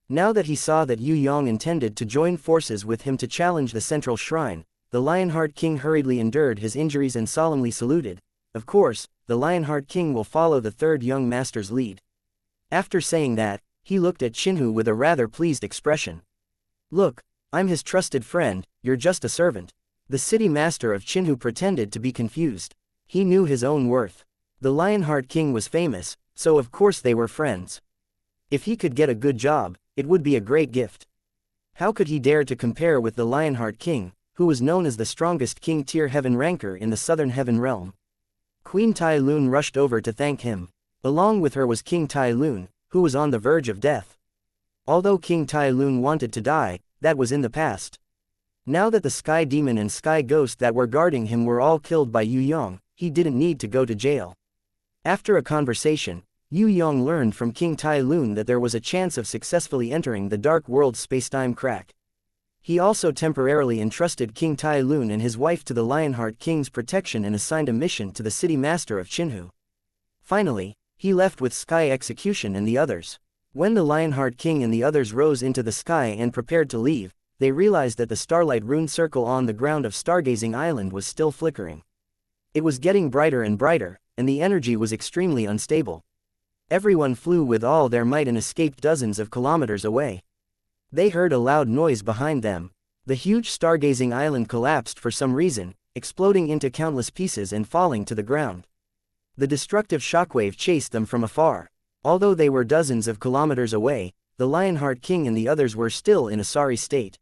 Now that he saw that Yue Yang intended to join forces with him to challenge the central shrine, the Lionheart King hurriedly endured his injuries and solemnly saluted. Of course, the Lionheart King will follow the third young master's lead. After saying that, he looked at Qinhu with a rather pleased expression. Look, I'm his trusted friend, you're just a servant. The city master of Qinhu pretended to be confused. He knew his own worth. The Lionheart King was famous, so of course they were friends. If he could get a good job, it would be a great gift. How could he dare to compare with the Lionheart King, who was known as the strongest king-tier heaven ranker in the southern heaven realm? Queen Tai Lun rushed over to thank him. Along with her was King Tai Lun, who was on the verge of death. Although King Tai Lun wanted to die, that was in the past. Now that the Sky Demon and Sky Ghost that were guarding him were all killed by Yue Yang, he didn't need to go to jail. After a conversation, Yue Yang learned from King Tai Lun that there was a chance of successfully entering the Dark World's spacetime crack. He also temporarily entrusted King Tai Lun and his wife to the Lionheart King's protection and assigned a mission to the city master of Qinhu. Finally, he left with Sky Execution and the others. When the Lionheart King and the others rose into the sky and prepared to leave, they realized that the starlight rune circle on the ground of Stargazing Island was still flickering. It was getting brighter and brighter, and the energy was extremely unstable. Everyone flew with all their might and escaped dozens of kilometers away. They heard a loud noise behind them. The huge stargazing island collapsed for some reason, exploding into countless pieces and falling to the ground. The destructive shockwave chased them from afar. Although they were dozens of kilometers away, the Lionheart King and the others were still in a sorry state.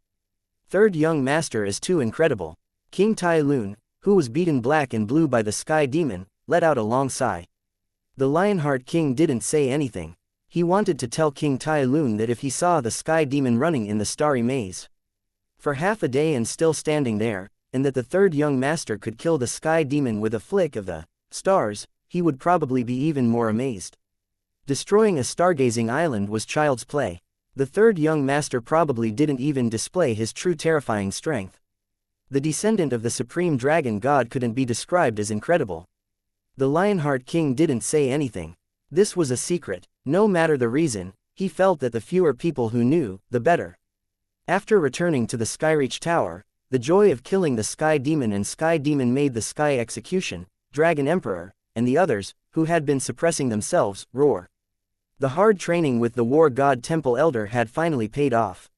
Third young master is too incredible. King Tai Lun, who was beaten black and blue by the Sky Demon, let out a long sigh. The Lionheart King didn't say anything. He wanted to tell King Tai Lun that if he saw the Sky Demon running in the starry maze for half a day and still standing there, and that the third young master could kill the Sky Demon with a flick of the stars, he would probably be even more amazed. Destroying a stargazing island was child's play. The third young master probably didn't even display his true terrifying strength. The descendant of the supreme dragon god couldn't be described as incredible. The Lionheart King didn't say anything. This was a secret. No matter the reason, he felt that the fewer people who knew, the better. After returning to the Skyreach Tower, the joy of killing the Sky Demon and Sky Demon made the Sky Execution, Dragon Emperor, and the others, who had been suppressing themselves, roar. The hard training with the War God Temple Elder had finally paid off.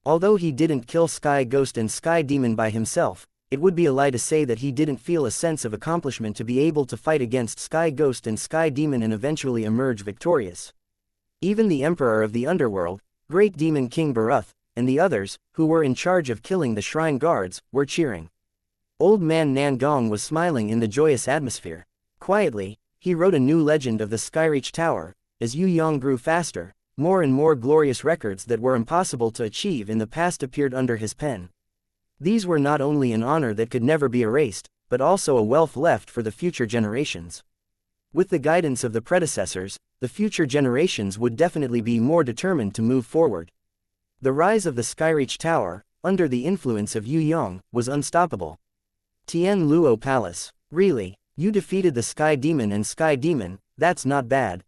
Although he didn't kill Sky Ghost and Sky Demon by himself, it would be a lie to say that he didn't feel a sense of accomplishment to be able to fight against Sky Ghost and Sky Demon and eventually emerge victorious. Even the Emperor of the Underworld, Great Demon King Baruth, and the others, who were in charge of killing the shrine guards, were cheering. Old Man Nangong was smiling in the joyous atmosphere. Quietly, he wrote a new legend of the Skyreach Tower. As Yue Yang grew faster, more and more glorious records that were impossible to achieve in the past appeared under his pen. These were not only an honor that could never be erased, but also a wealth left for the future generations. With the guidance of the predecessors, the future generations would definitely be more determined to move forward. The rise of the Skyreach Tower, under the influence of Yue Yang, was unstoppable. Tian Luo Palace. Really, you defeated the Sky Demon and Sky Demon, that's not bad.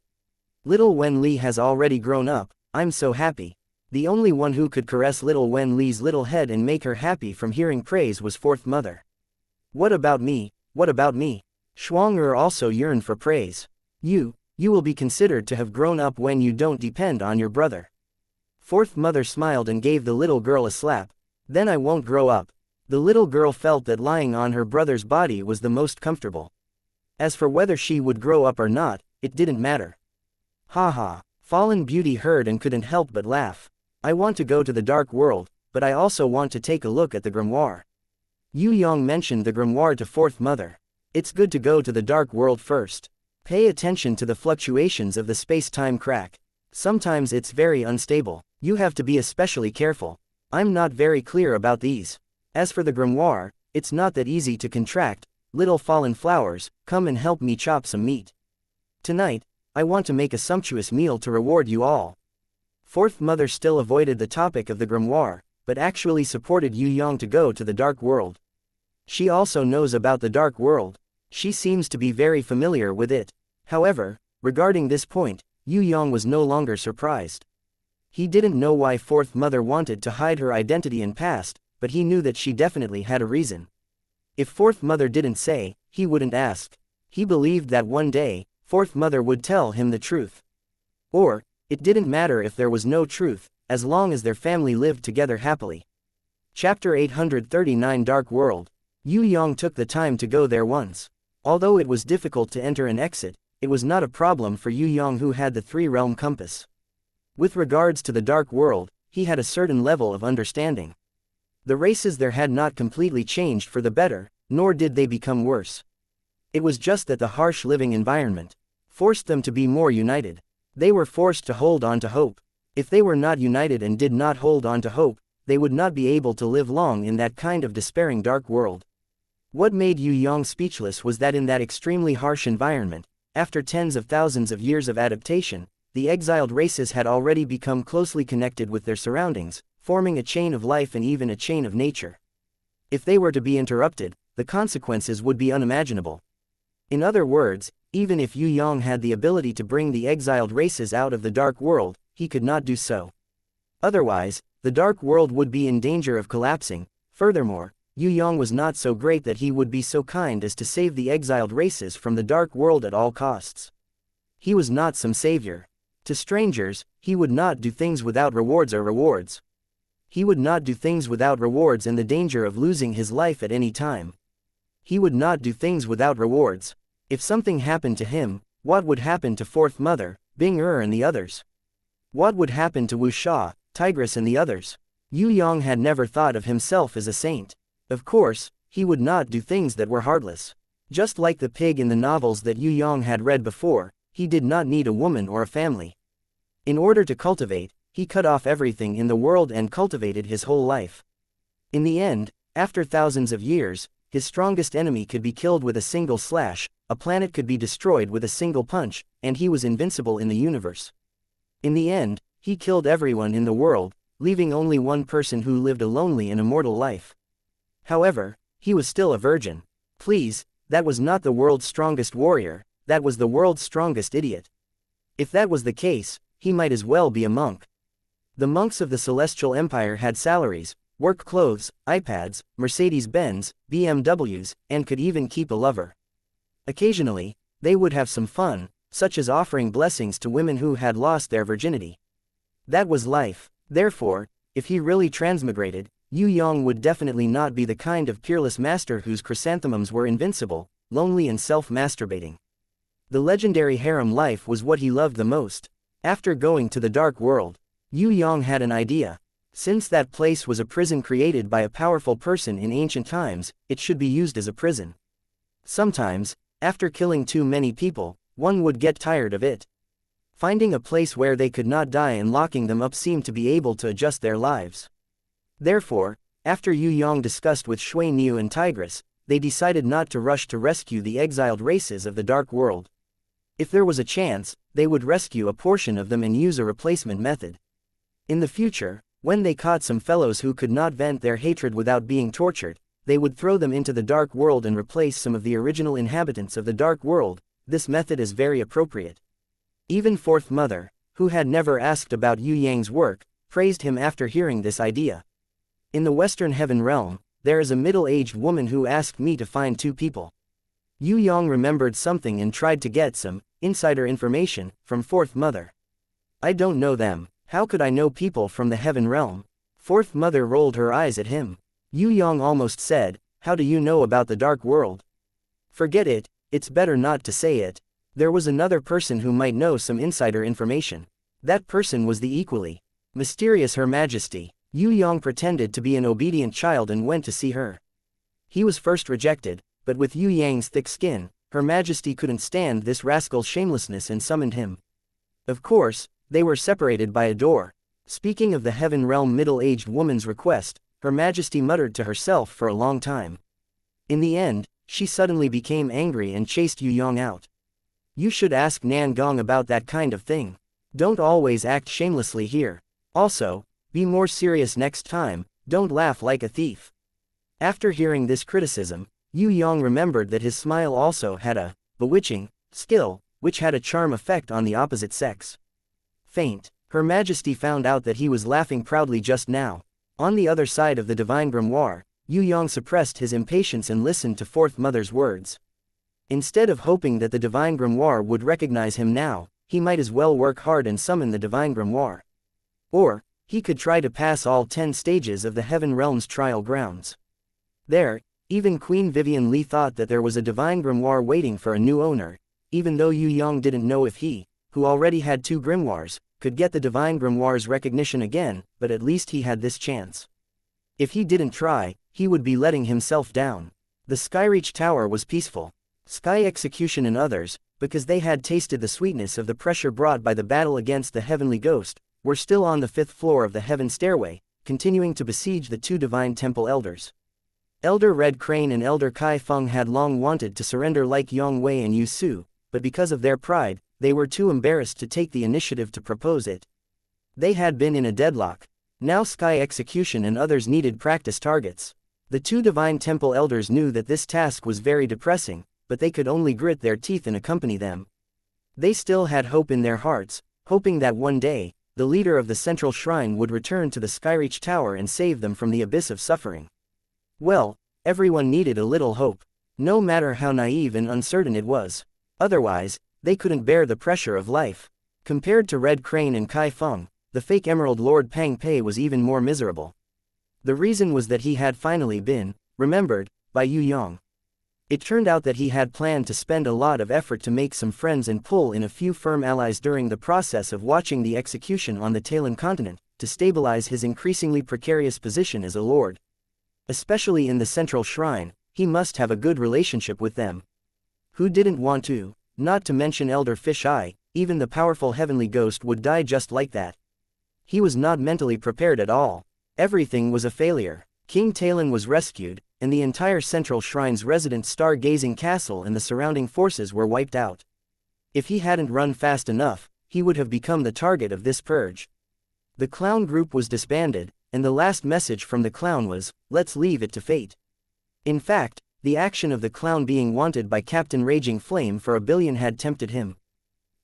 Little Wen Li has already grown up, I'm so happy. The only one who could caress little Wen Li's little head and make her happy from hearing praise was Fourth Mother. What about me, what about me? Shuang also yearned for praise. You will be considered to have grown up when you don't depend on your brother. Fourth Mother smiled and gave the little girl a slap. Then I won't grow up. The little girl felt that lying on her brother's body was the most comfortable. As for whether she would grow up or not, it didn't matter. Ha ha. Fallen Beauty heard and couldn't help but laugh. I want to go to the dark world, but I also want to take a look at the grimoire. Yue Yang mentioned the grimoire to Fourth Mother. It's good to go to the dark world first. Pay attention to the fluctuations of the space-time crack. Sometimes it's very unstable. You have to be especially careful. I'm not very clear about these. As for the grimoire, it's not that easy to contract. Little fallen flowers, come and help me chop some meat. Tonight, I want to make a sumptuous meal to reward you all. Fourth Mother still avoided the topic of the grimoire, but actually supported Yue Yang to go to the dark world. She also knows about the dark world. She seems to be very familiar with it. However, regarding this point, Yue Yang was no longer surprised. He didn't know why Fourth Mother wanted to hide her identity and past, but he knew that she definitely had a reason. If Fourth Mother didn't say, he wouldn't ask. He believed that one day, Fourth Mother would tell him the truth. Or, it didn't matter if there was no truth, as long as their family lived together happily. Chapter 839 Dark World. Yue Yang took the time to go there once. Although it was difficult to enter and exit, it was not a problem for Yue Yang who had the three-realm compass. With regards to the dark world, he had a certain level of understanding. The races there had not completely changed for the better, nor did they become worse. It was just that the harsh living environment forced them to be more united. They were forced to hold on to hope. If they were not united and did not hold on to hope, they would not be able to live long in that kind of despairing dark world. What made Yue Yang speechless was that in that extremely harsh environment, after tens of thousands of years of adaptation, the exiled races had already become closely connected with their surroundings, forming a chain of life and even a chain of nature. If they were to be interrupted, the consequences would be unimaginable. In other words, even if Yue Yang had the ability to bring the exiled races out of the dark world, he could not do so. Otherwise, the dark world would be in danger of collapsing. Furthermore, Yue Yang was not so great that he would be so kind as to save the exiled races from the dark world at all costs. He was not some savior. To strangers, he would not do things without rewards. He would not do things without rewards and the danger of losing his life at any time. He would not do things without rewards. If something happened to him, what would happen to Fourth Mother, Bing and the others? What would happen to wuxia, Tigress and the others? Yue Yang had never thought of himself as a saint. Of course, he would not do things that were heartless. Just like the pig in the novels that Yue Yang had read before, he did not need a woman or a family. In order to cultivate, he cut off everything in the world and cultivated his whole life. In the end, after thousands of years, his strongest enemy could be killed with a single slash, a planet could be destroyed with a single punch, and he was invincible in the universe. In the end, he killed everyone in the world, leaving only one person who lived a lonely and immortal life. However, he was still a virgin. Please, that was not the world's strongest warrior, that was the world's strongest idiot. If that was the case, he might as well be a monk. The monks of the Celestial Empire had salaries, work clothes, iPads, Mercedes-Benz, BMWs, and could even keep a lover. Occasionally, they would have some fun, such as offering blessings to women who had lost their virginity. That was life. Therefore, if he really transmigrated, Yue Yang would definitely not be the kind of peerless master whose chrysanthemums were invincible, lonely and self-masturbating. The legendary harem life was what he loved the most. After going to the dark world, Yue Yang had an idea. Since that place was a prison created by a powerful person in ancient times, it should be used as a prison. Sometimes, after killing too many people, one would get tired of it. Finding a place where they could not die and locking them up seemed to be able to adjust their lives. Therefore, after Yue Yang discussed with Shui Niu and Tigress, they decided not to rush to rescue the exiled races of the dark world. If there was a chance, they would rescue a portion of them and use a replacement method. In the future, when they caught some fellows who could not vent their hatred without being tortured, they would throw them into the dark world and replace some of the original inhabitants of the dark world. This method is very appropriate. Even Fourth Mother, who had never asked about Yue Yang's work, praised him after hearing this idea. In the Western Heaven realm, there is a middle-aged woman who asked me to find two people. Yue Yang remembered something and tried to get some insider information from Fourth Mother. I don't know them. How could I know people from the Heaven realm? Fourth Mother rolled her eyes at him. Yue Yang almost said, how do you know about the dark world? Forget it, it's better not to say it. There was another person who might know some insider information. That person was the equally mysterious Her Majesty. Yue Yang pretended to be an obedient child and went to see her. He was first rejected, but with Yue Yang's thick skin, Her Majesty couldn't stand this rascal's shamelessness and summoned him. Of course, they were separated by a door. Speaking of the Heaven realm middle-aged woman's request, Her Majesty muttered to herself for a long time. In the end, she suddenly became angry and chased Yue Yang out. You should ask Nan Gong about that kind of thing. Don't always act shamelessly here. Also, be more serious next time, don't laugh like a thief. After hearing this criticism, Yue Yang remembered that his smile also had a bewitching skill, which had a charm effect on the opposite sex. Faint. Her Majesty found out that he was laughing proudly just now. On the other side of the divine grimoire, Yue Yang suppressed his impatience and listened to Fourth Mother's words. Instead of hoping that the divine grimoire would recognize him now, he might as well work hard and summon the divine grimoire. Or, he could try to pass all 10 stages of the Heaven realm's trial grounds. There, even Queen Vivian Li thought that there was a divine grimoire waiting for a new owner, even though Yue Yang didn't know if he, who already had 2 grimoires, could get the divine grimoire's recognition again, but at least he had this chance. If he didn't try, he would be letting himself down. The Skyreach Tower was peaceful. Sky Execution and others, because they had tasted the sweetness of the pressure brought by the battle against the heavenly ghost, were still on the 5th floor of the Heaven Stairway, continuing to besiege the 2 divine temple elders. Elder Red Crane and Elder Kai Feng had long wanted to surrender like Yong Wei and Yu Su, but because of their pride, they were too embarrassed to take the initiative to propose it. They had been in a deadlock. Now Sky Execution and others needed practice targets. The 2 divine temple elders knew that this task was very depressing, but they could only grit their teeth and accompany them. They still had hope in their hearts, hoping that one day, the leader of the central shrine would return to the Skyreach Tower and save them from the abyss of suffering. Well, Everyone needed a little hope, no matter how naive and uncertain it was. Otherwise, they couldn't bear the pressure of life. Compared to Red Crane and Kai Feng, the fake Emerald Lord Pang Pei was even more miserable. The reason was that he had finally been remembered by Yue Yang. It turned out that he had planned to spend a lot of effort to make some friends and pull in a few firm allies during the process of watching the execution on the Talon continent, to stabilize his increasingly precarious position as a lord. Especially in the central shrine, he must have a good relationship with them. Who didn't want to? Not to mention Elder Fish Eye, even the powerful heavenly ghost would die just like that. He was not mentally prepared at all. Everything was a failure. King Talon was rescued, and the entire central shrine's resident star-gazing castle and the surrounding forces were wiped out. If he hadn't run fast enough, he would have become the target of this purge. The clown group was disbanded, and the last message from the clown was, "Let's leave it to fate." In fact, the action of the clown being wanted by Captain Raging Flame for $1 billion had tempted him.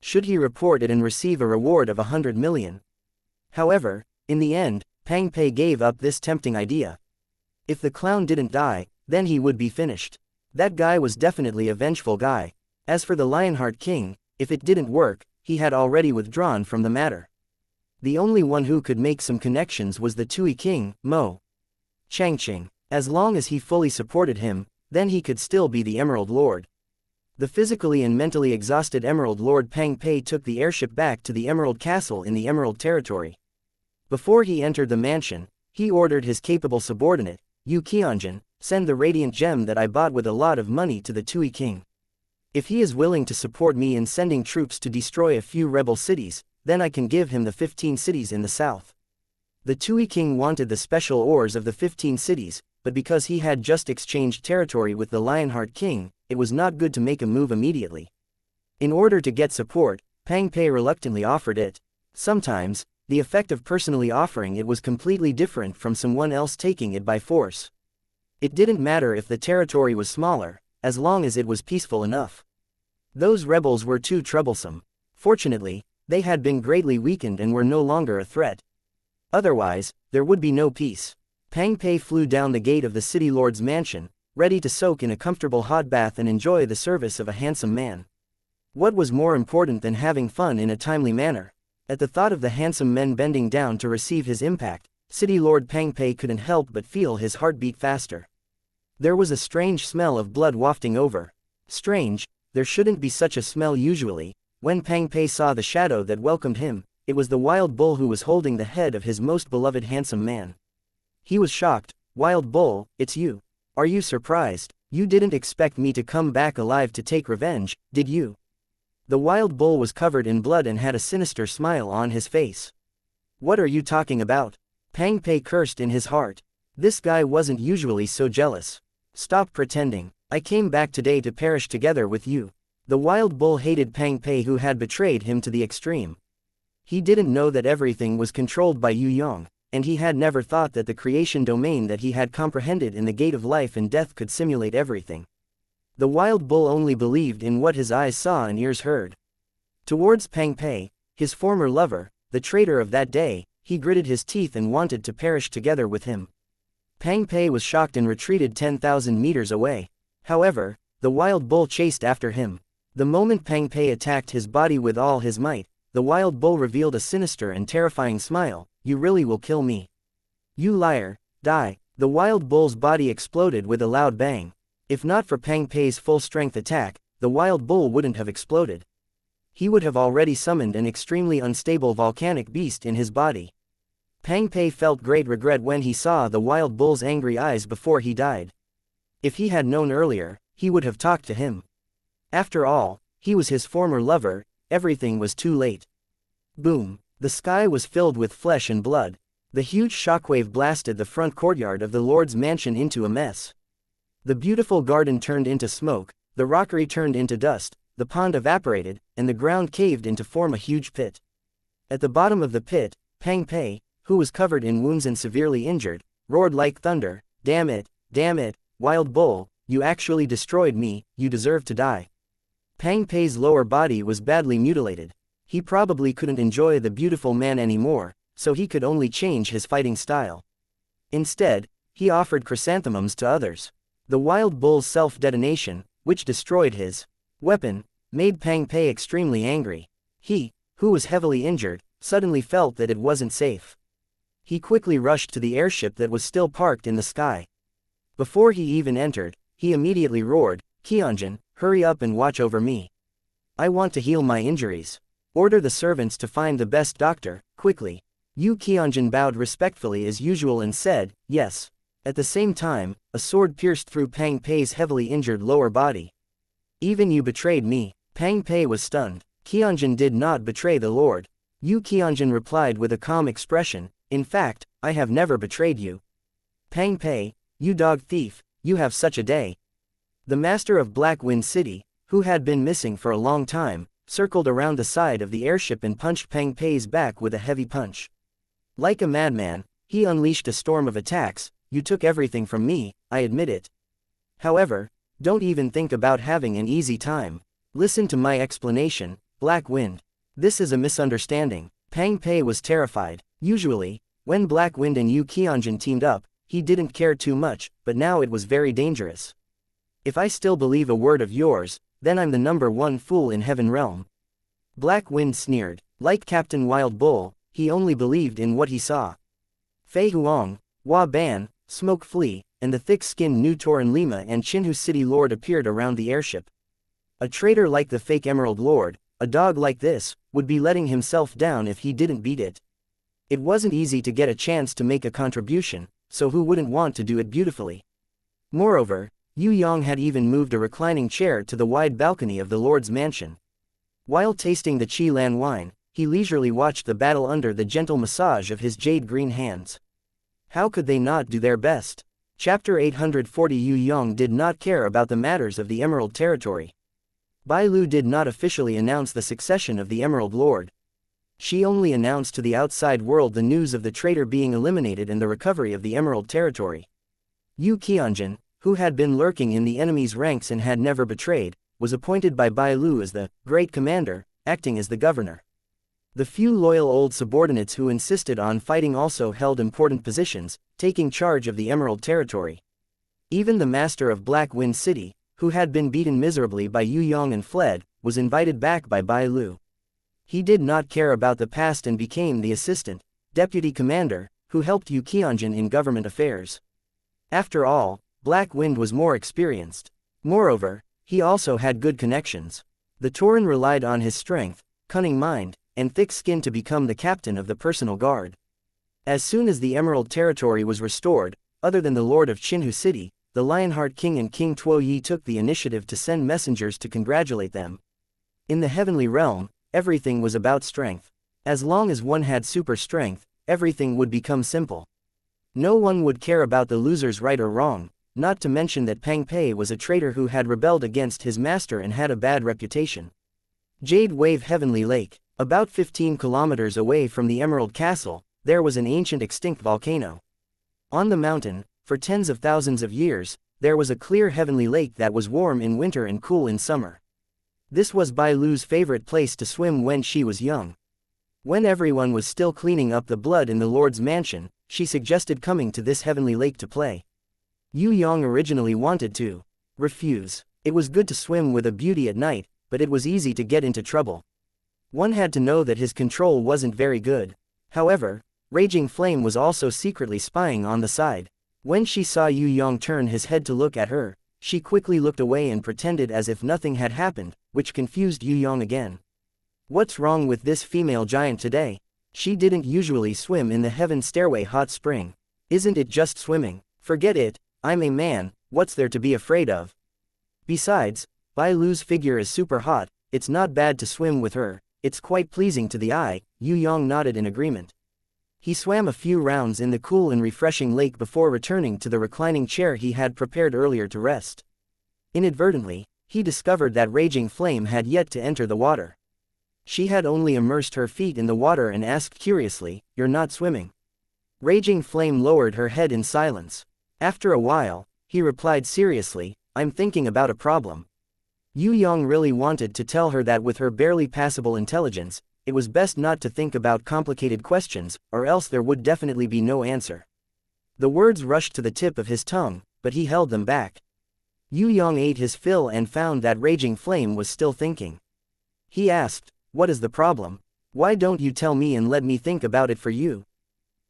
Should he report it and receive a reward of $100 million? However, in the end, Pang Pei gave up this tempting idea. If the clown didn't die, then he would be finished. That guy was definitely a vengeful guy. As for the Lionheart King, if it didn't work, he had already withdrawn from the matter. The only one who could make some connections was the Tui King, Mo Changqing. As long as he fully supported him, then he could still be the Emerald Lord. The physically and mentally exhausted Emerald Lord Pang Pei took the airship back to the Emerald Castle in the Emerald Territory. Before he entered the mansion, he ordered his capable subordinate, Yu Qianjin, send the radiant gem that I bought with a lot of money to the Tui King. If he is willing to support me in sending troops to destroy a few rebel cities, then I can give him the 15 cities in the south. The Tui King wanted the special ores of the 15 cities, but because he had just exchanged territory with the Lionheart King, it was not good to make a move immediately. In order to get support, Pang Pei reluctantly offered it. Sometimes, the effect of personally offering it was completely different from someone else taking it by force. It didn't matter if the territory was smaller, as long as it was peaceful enough. Those rebels were too troublesome. Fortunately, they had been greatly weakened and were no longer a threat. Otherwise, there would be no peace. Pang Pei flew down the gate of the city lord's mansion, ready to soak in a comfortable hot bath and enjoy the service of a handsome man. What was more important than having fun in a timely manner? At the thought of the handsome men bending down to receive his impact, City Lord Pang Pei couldn't help but feel his heart beat faster. There was a strange smell of blood wafting over. Strange, there shouldn't be such a smell usually. When Pang Pei saw the shadow that welcomed him, it was the wild bull who was holding the head of his most beloved handsome man. He was shocked. "Wild bull, it's you. Are you surprised? You didn't expect me to come back alive to take revenge, did you?" The wild bull was covered in blood and had a sinister smile on his face. "What are you talking about?" Pang Pei cursed in his heart. This guy wasn't usually so jealous. "Stop pretending. I came back today to perish together with you." The wild bull hated Pang Pei, who had betrayed him to the extreme. He didn't know that everything was controlled by Yue Yang, and he had never thought that the creation domain that he had comprehended in the Gate of Life and Death could simulate everything. The wild bull only believed in what his eyes saw and ears heard. Towards Pang Pei, his former lover, the traitor of that day, he gritted his teeth and wanted to perish together with him. Pang Pei was shocked and retreated 10,000 meters away. However, the wild bull chased after him. The moment Pang Pei attacked his body with all his might, the wild bull revealed a sinister and terrifying smile. "You really will kill me? You liar, die." The wild bull's body exploded with a loud bang. If not for Pang Pei's full-strength attack, the wild bull wouldn't have exploded. He would have already summoned an extremely unstable volcanic beast in his body. Pang Pei felt great regret when he saw the wild bull's angry eyes before he died. If he had known earlier, he would have talked to him. After all, he was his former lover. Everything was too late. Boom! The sky was filled with flesh and blood. The huge shockwave blasted the front courtyard of the Lord's mansion into a mess. The beautiful garden turned into smoke, the rockery turned into dust, the pond evaporated, and the ground caved in to form a huge pit. At the bottom of the pit, Pang Pei, who was covered in wounds and severely injured, roared like thunder, damn it, wild bull, you actually destroyed me, you deserve to die." Pang Pei's lower body was badly mutilated. He probably couldn't enjoy the beautiful man anymore, so he could only change his fighting style. Instead, he offered chrysanthemums to others. The wild bull's self-detonation, which destroyed his weapon, made Pang Pei extremely angry. He, who was heavily injured, suddenly felt that it wasn't safe. He quickly rushed to the airship that was still parked in the sky. Before he even entered, he immediately roared, "Qianjin, hurry up and watch over me. I want to heal my injuries. Order the servants to find the best doctor, quickly." Yu Qianjin bowed respectfully as usual and said, "Yes." At the same time, a sword pierced through Pang Pei's heavily injured lower body. "Even you betrayed me." Pang Pei was stunned. "Qianjin did not betray the Lord." Yu Qianjin replied with a calm expression, "In fact, I have never betrayed you. Pang Pei, you dog thief, you have such a day." The master of Black Wind City, who had been missing for a long time, circled around the side of the airship and punched Pang Pei's back with a heavy punch. Like a madman, he unleashed a storm of attacks. "You took everything from me, I admit it. However, don't even think about having an easy time. Listen to my explanation, Black Wind. This is a misunderstanding." Pang Pei was terrified. Usually, when Black Wind and Yu Qianjin teamed up, he didn't care too much, but now it was very dangerous. "If I still believe a word of yours, then I'm the #1 fool in Heaven Realm." Black Wind sneered. Like Captain Wild Bull, he only believed in what he saw. Fei Huang, Hua Ban, Smoke Flea, and the thick-skinned New Torin Lima and Qinhu City Lord appeared around the airship. A traitor like the fake Emerald Lord, a dog like this, would be letting himself down if he didn't beat it. It wasn't easy to get a chance to make a contribution, so who wouldn't want to do it beautifully? Moreover, Yue Yang had even moved a reclining chair to the wide balcony of the Lord's mansion. While tasting the Qi Lan wine, he leisurely watched the battle under the gentle massage of his jade-green hands. How could they not do their best? Chapter 840. Yue Yang did not care about the matters of the Emerald Territory. Bai Lu did not officially announce the succession of the Emerald Lord. She only announced to the outside world the news of the traitor being eliminated and the recovery of the Emerald Territory. Yu Qianjin, who had been lurking in the enemy's ranks and had never betrayed, was appointed by Bai Lu as the Great Commander, acting as the governor. The few loyal old subordinates who insisted on fighting also held important positions, taking charge of the Emerald Territory. Even the master of Black Wind City, who had been beaten miserably by Yue Yang and fled, was invited back by Bai Lu. He did not care about the past and became the assistant, deputy commander, who helped Yu Qianjin in government affairs. After all, Black Wind was more experienced. Moreover, he also had good connections. The Tauren relied on his strength, cunning mind, and thick skin to become the captain of the personal guard. As soon as the Emerald Territory was restored, other than the Lord of Qinhu City, the Lionheart King and King Tuo Yi took the initiative to send messengers to congratulate them. In the heavenly realm, everything was about strength. As long as one had super strength, everything would become simple. No one would care about the loser's right or wrong, not to mention that Pang Pei was a traitor who had rebelled against his master and had a bad reputation. Jade Wave Heavenly Lake. About 15 kilometers away from the Emerald Castle, there was an ancient extinct volcano. On the mountain, for tens of thousands of years, there was a clear heavenly lake that was warm in winter and cool in summer. This was Bai Lu's favorite place to swim when she was young. When everyone was still cleaning up the blood in the Lord's mansion, she suggested coming to this heavenly lake to play. Yue Yang originally wanted to refuse. It was good to swim with a beauty at night, but it was easy to get into trouble. One had to know that his control wasn't very good. However, Raging Flame was also secretly spying on the side. When she saw Yue Yang turn his head to look at her, she quickly looked away and pretended as if nothing had happened, which confused Yue Yang again. What's wrong with this female giant today? She didn't usually swim in the Heaven Stairway hot spring. Isn't it just swimming? Forget it, I'm a man, what's there to be afraid of? Besides, Bai Lu's figure is super hot, it's not bad to swim with her. It's quite pleasing to the eye. Yue Yang nodded in agreement. He swam a few rounds in the cool and refreshing lake before returning to the reclining chair he had prepared earlier to rest. Inadvertently, he discovered that Raging Flame had yet to enter the water. She had only immersed her feet in the water and asked curiously, "You're not swimming?" Raging Flame lowered her head in silence. After a while, he replied seriously, "I'm thinking about a problem." Yue Yang really wanted to tell her that with her barely passable intelligence, it was best not to think about complicated questions, or else there would definitely be no answer. The words rushed to the tip of his tongue, but he held them back. Yue Yang ate his fill and found that raging flame was still thinking. He asked, "What is the problem? Why don't you tell me and let me think about it for you?"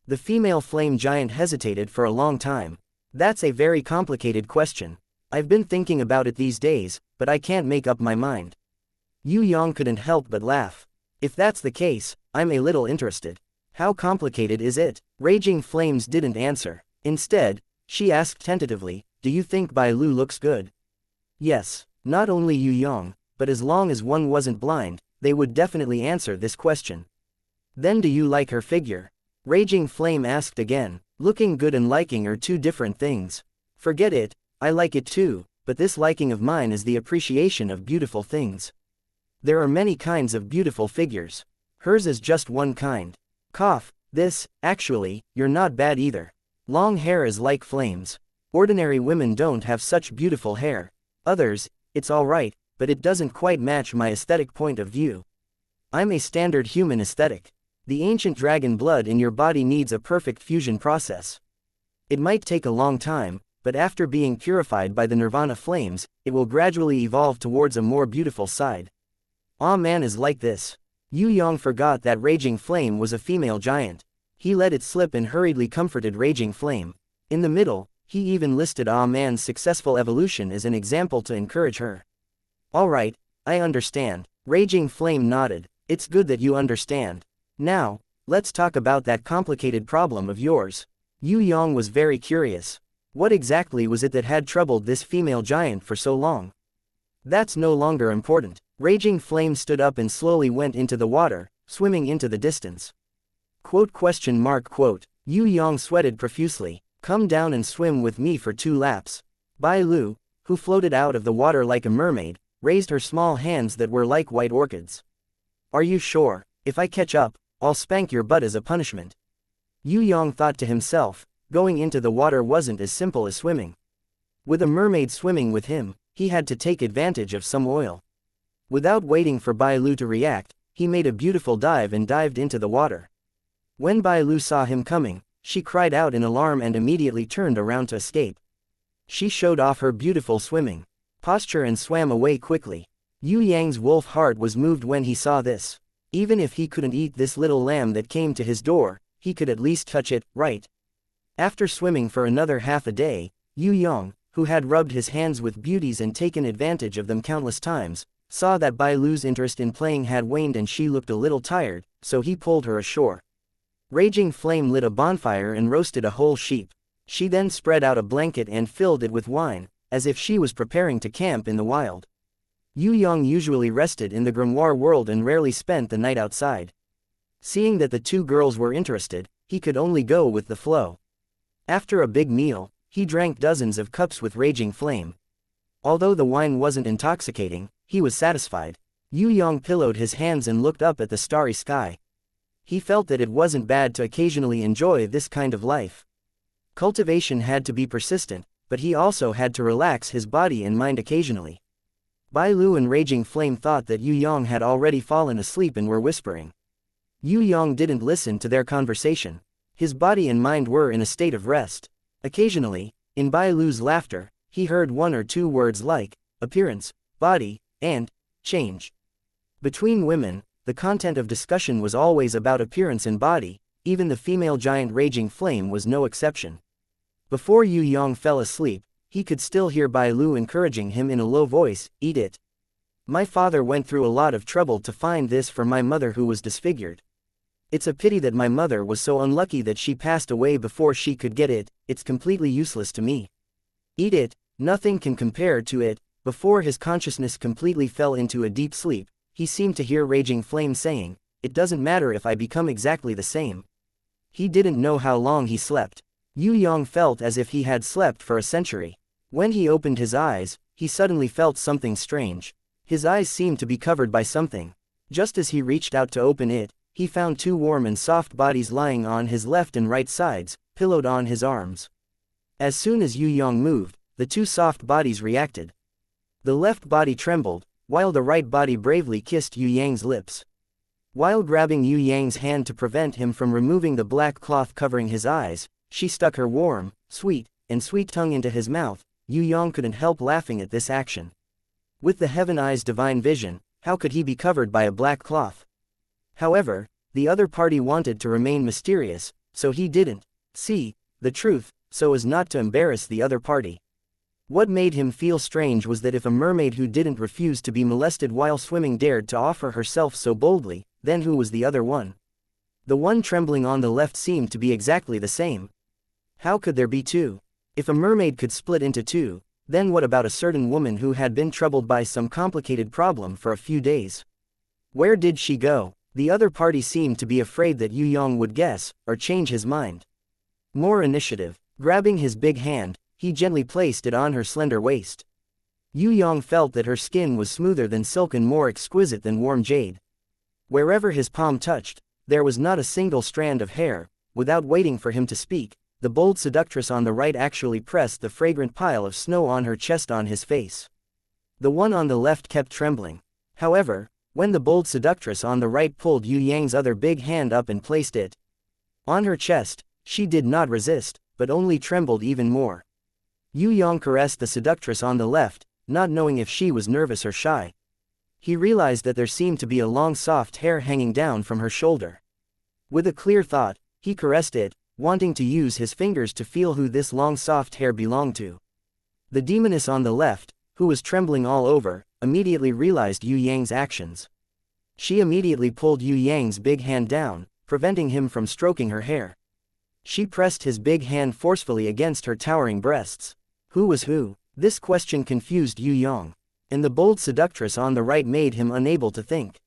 The female flame giant hesitated for a long time. "That's a very complicated question. I've been thinking about it these days, but I can't make up my mind." Yue Yang couldn't help but laugh. "If that's the case, I'm a little interested. How complicated is it?" Raging Flames didn't answer. Instead, she asked tentatively, "Do you think Bai Lu looks good?" Yes, not only Yue Yang, but as long as one wasn't blind, they would definitely answer this question. "Then do you like her figure?" Raging Flame asked again. "Looking good and liking are two different things." "Forget it, I like it too, but this liking of mine is the appreciation of beautiful things. There are many kinds of beautiful figures. Hers is just one kind." Cough. Actually, you're not bad either. Long hair is like flames. Ordinary women don't have such beautiful hair. Others, it's alright, but it doesn't quite match my aesthetic point of view. I'm a standard human aesthetic. The ancient dragon blood in your body needs a perfect fusion process. It might take a long time, but after being purified by the nirvana flames, it will gradually evolve towards a more beautiful side. Ah, man is like this. Yue Yang forgot that Raging Flame was a female giant. He let it slip and hurriedly comforted Raging Flame. In the middle, he even listed Ah Man's successful evolution as an example to encourage her. "Alright, I understand." Raging Flame nodded. "It's good that you understand. Now, let's talk about that complicated problem of yours." Yue Yang was very curious. What exactly was it that had troubled this female giant for so long? "That's no longer important." Raging Flame stood up and slowly went into the water, swimming into the distance. Yue Yang sweated profusely. "Come down and swim with me for 2 laps. Bai Lu, who floated out of the water like a mermaid, raised her small hands that were like white orchids. "Are you sure? If I catch up, I'll spank your butt as a punishment." Yue Yang thought to himself, going into the water wasn't as simple as swimming. With a mermaid swimming with him, he had to take advantage of some oil. Without waiting for Bai Lu to react, he made a beautiful dive and dived into the water. When Bai Lu saw him coming, she cried out in alarm and immediately turned around to escape. She showed off her beautiful swimming posture and swam away quickly. Yue Yang's wolf heart was moved when he saw this. Even if he couldn't eat this little lamb that came to his door, he could at least touch it, right? After swimming for another half a day, Yue Yang, who had rubbed his hands with beauties and taken advantage of them countless times, saw that Bai Lu's interest in playing had waned and she looked a little tired, so he pulled her ashore. Raging Flame lit a bonfire and roasted a whole sheep. She then spread out a blanket and filled it with wine, as if she was preparing to camp in the wild. Yue Yang usually rested in the grimoire world and rarely spent the night outside. Seeing that the two girls were interested, he could only go with the flow. After a big meal, he drank dozens of cups with Raging Flame. Although the wine wasn't intoxicating, he was satisfied. Yue Yang pillowed his hands and looked up at the starry sky. He felt that it wasn't bad to occasionally enjoy this kind of life. Cultivation had to be persistent, but he also had to relax his body and mind occasionally. Bai Lu and Raging Flame thought that Yue Yang had already fallen asleep and were whispering. Yue Yang didn't listen to their conversation. His body and mind were in a state of rest. Occasionally, in Bai Lu's laughter, he heard 1 or 2 words like appearance, body, and change. Between women, the content of discussion was always about appearance and body. Even the female giant Raging Flame was no exception. Before Yue Yang fell asleep, he could still hear Bai Lu encouraging him in a low voice, "Eat it. My father went through a lot of trouble to find this for my mother who was disfigured. It's a pity that my mother was so unlucky that she passed away before she could get it. It's completely useless to me. Eat it, nothing can compare to it." Before his consciousness completely fell into a deep sleep, he seemed to hear Raging Flame saying, "It doesn't matter if I become exactly the same." He didn't know how long he slept. Yue Yang felt as if he had slept for a century. When he opened his eyes, he suddenly felt something strange. His eyes seemed to be covered by something. Just as he reached out to open it, he found 2 warm and soft bodies lying on his left and right sides, pillowed on his arms. As soon as Yue Yang moved, the 2 soft bodies reacted. The left body trembled, while the right body bravely kissed Yue Yang's lips. While grabbing Yue Yang's hand to prevent him from removing the black cloth covering his eyes, she stuck her warm, sweet, and sweet tongue into his mouth, Yue Yang couldn't help laughing at this action. With the Heaven Eye's divine vision, how could he be covered by a black cloth? However, the other party wanted to remain mysterious, so he didn't see the truth, so as not to embarrass the other party. What made him feel strange was that if a mermaid who didn't refuse to be molested while swimming dared to offer herself so boldly, then who was the other one? The one trembling on the left seemed to be exactly the same. How could there be two? If a mermaid could split into two, then what about a certain woman who had been troubled by some complicated problem for a few days? Where did she go? The other party seemed to be afraid that Yue Yang would guess, or change his mind. More initiative. Grabbing his big hand, he gently placed it on her slender waist. Yue Yang felt that her skin was smoother than silk and more exquisite than warm jade. Wherever his palm touched, there was not a single strand of hair. Without waiting for him to speak, the bold seductress on the right actually pressed the fragrant pile of snow on her chest on his face. The one on the left kept trembling. However, when the bold seductress on the right pulled Yue Yang's other big hand up and placed it on her chest, she did not resist, but only trembled even more. Yue Yang caressed the seductress on the left, not knowing if she was nervous or shy. He realized that there seemed to be a long soft hair hanging down from her shoulder. With a clear thought, he caressed it, wanting to use his fingers to feel who this long soft hair belonged to. The demoness on the left, who was trembling all over, immediately realized Yue Yang's actions. She immediately pulled Yue Yang's big hand down, preventing him from stroking her hair. She pressed his big hand forcefully against her towering breasts. Who was who? This question confused Yue Yang, and the bold seductress on the right made him unable to think.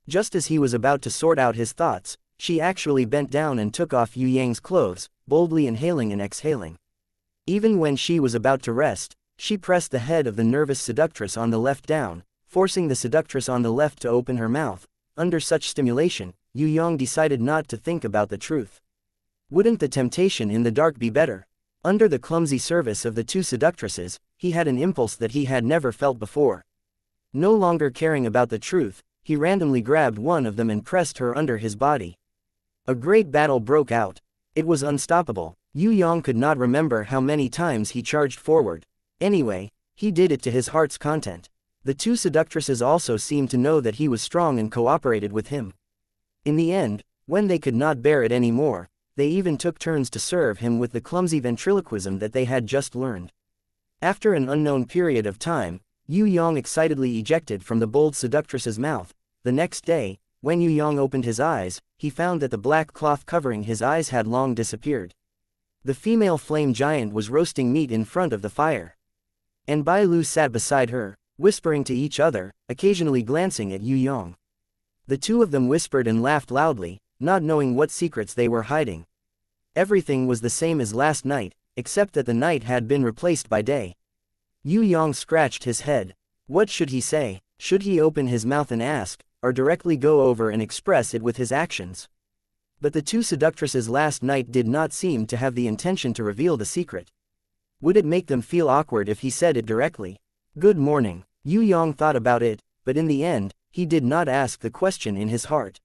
Just as he was about to sort out his thoughts, she actually bent down and took off Yue Yang's clothes, boldly inhaling and exhaling. Even when she was about to rest, she pressed the head of the nervous seductress on the left down, forcing the seductress on the left to open her mouth. Under such stimulation, Yue Yang decided not to think about the truth. Wouldn't the temptation in the dark be better? Under the clumsy service of the two seductresses, he had an impulse that he had never felt before. No longer caring about the truth, he randomly grabbed one of them and pressed her under his body. A great battle broke out. It was unstoppable. Yue Yang could not remember how many times he charged forward. Anyway, he did it to his heart's content. The two seductresses also seemed to know that he was strong and cooperated with him. In the end, when they could not bear it anymore, they even took turns to serve him with the clumsy ventriloquism that they had just learned. After an unknown period of time, Yue Yang excitedly ejected from the bold seductress's mouth. The next day, when Yue Yang opened his eyes, he found that the black cloth covering his eyes had long disappeared. The female flame giant was roasting meat in front of the fire. And Bai Lu sat beside her, whispering to each other, occasionally glancing at Yue Yang. The two of them whispered and laughed loudly, not knowing what secrets they were hiding. Everything was the same as last night, except that the night had been replaced by day. Yue Yang scratched his head. What should he say? Should he open his mouth and ask, or directly go over and express it with his actions? But the two seductresses last night did not seem to have the intention to reveal the secret. Would it make them feel awkward if he said it directly? Good morning. Yue Yang thought about it, but in the end, he did not ask the question in his heart.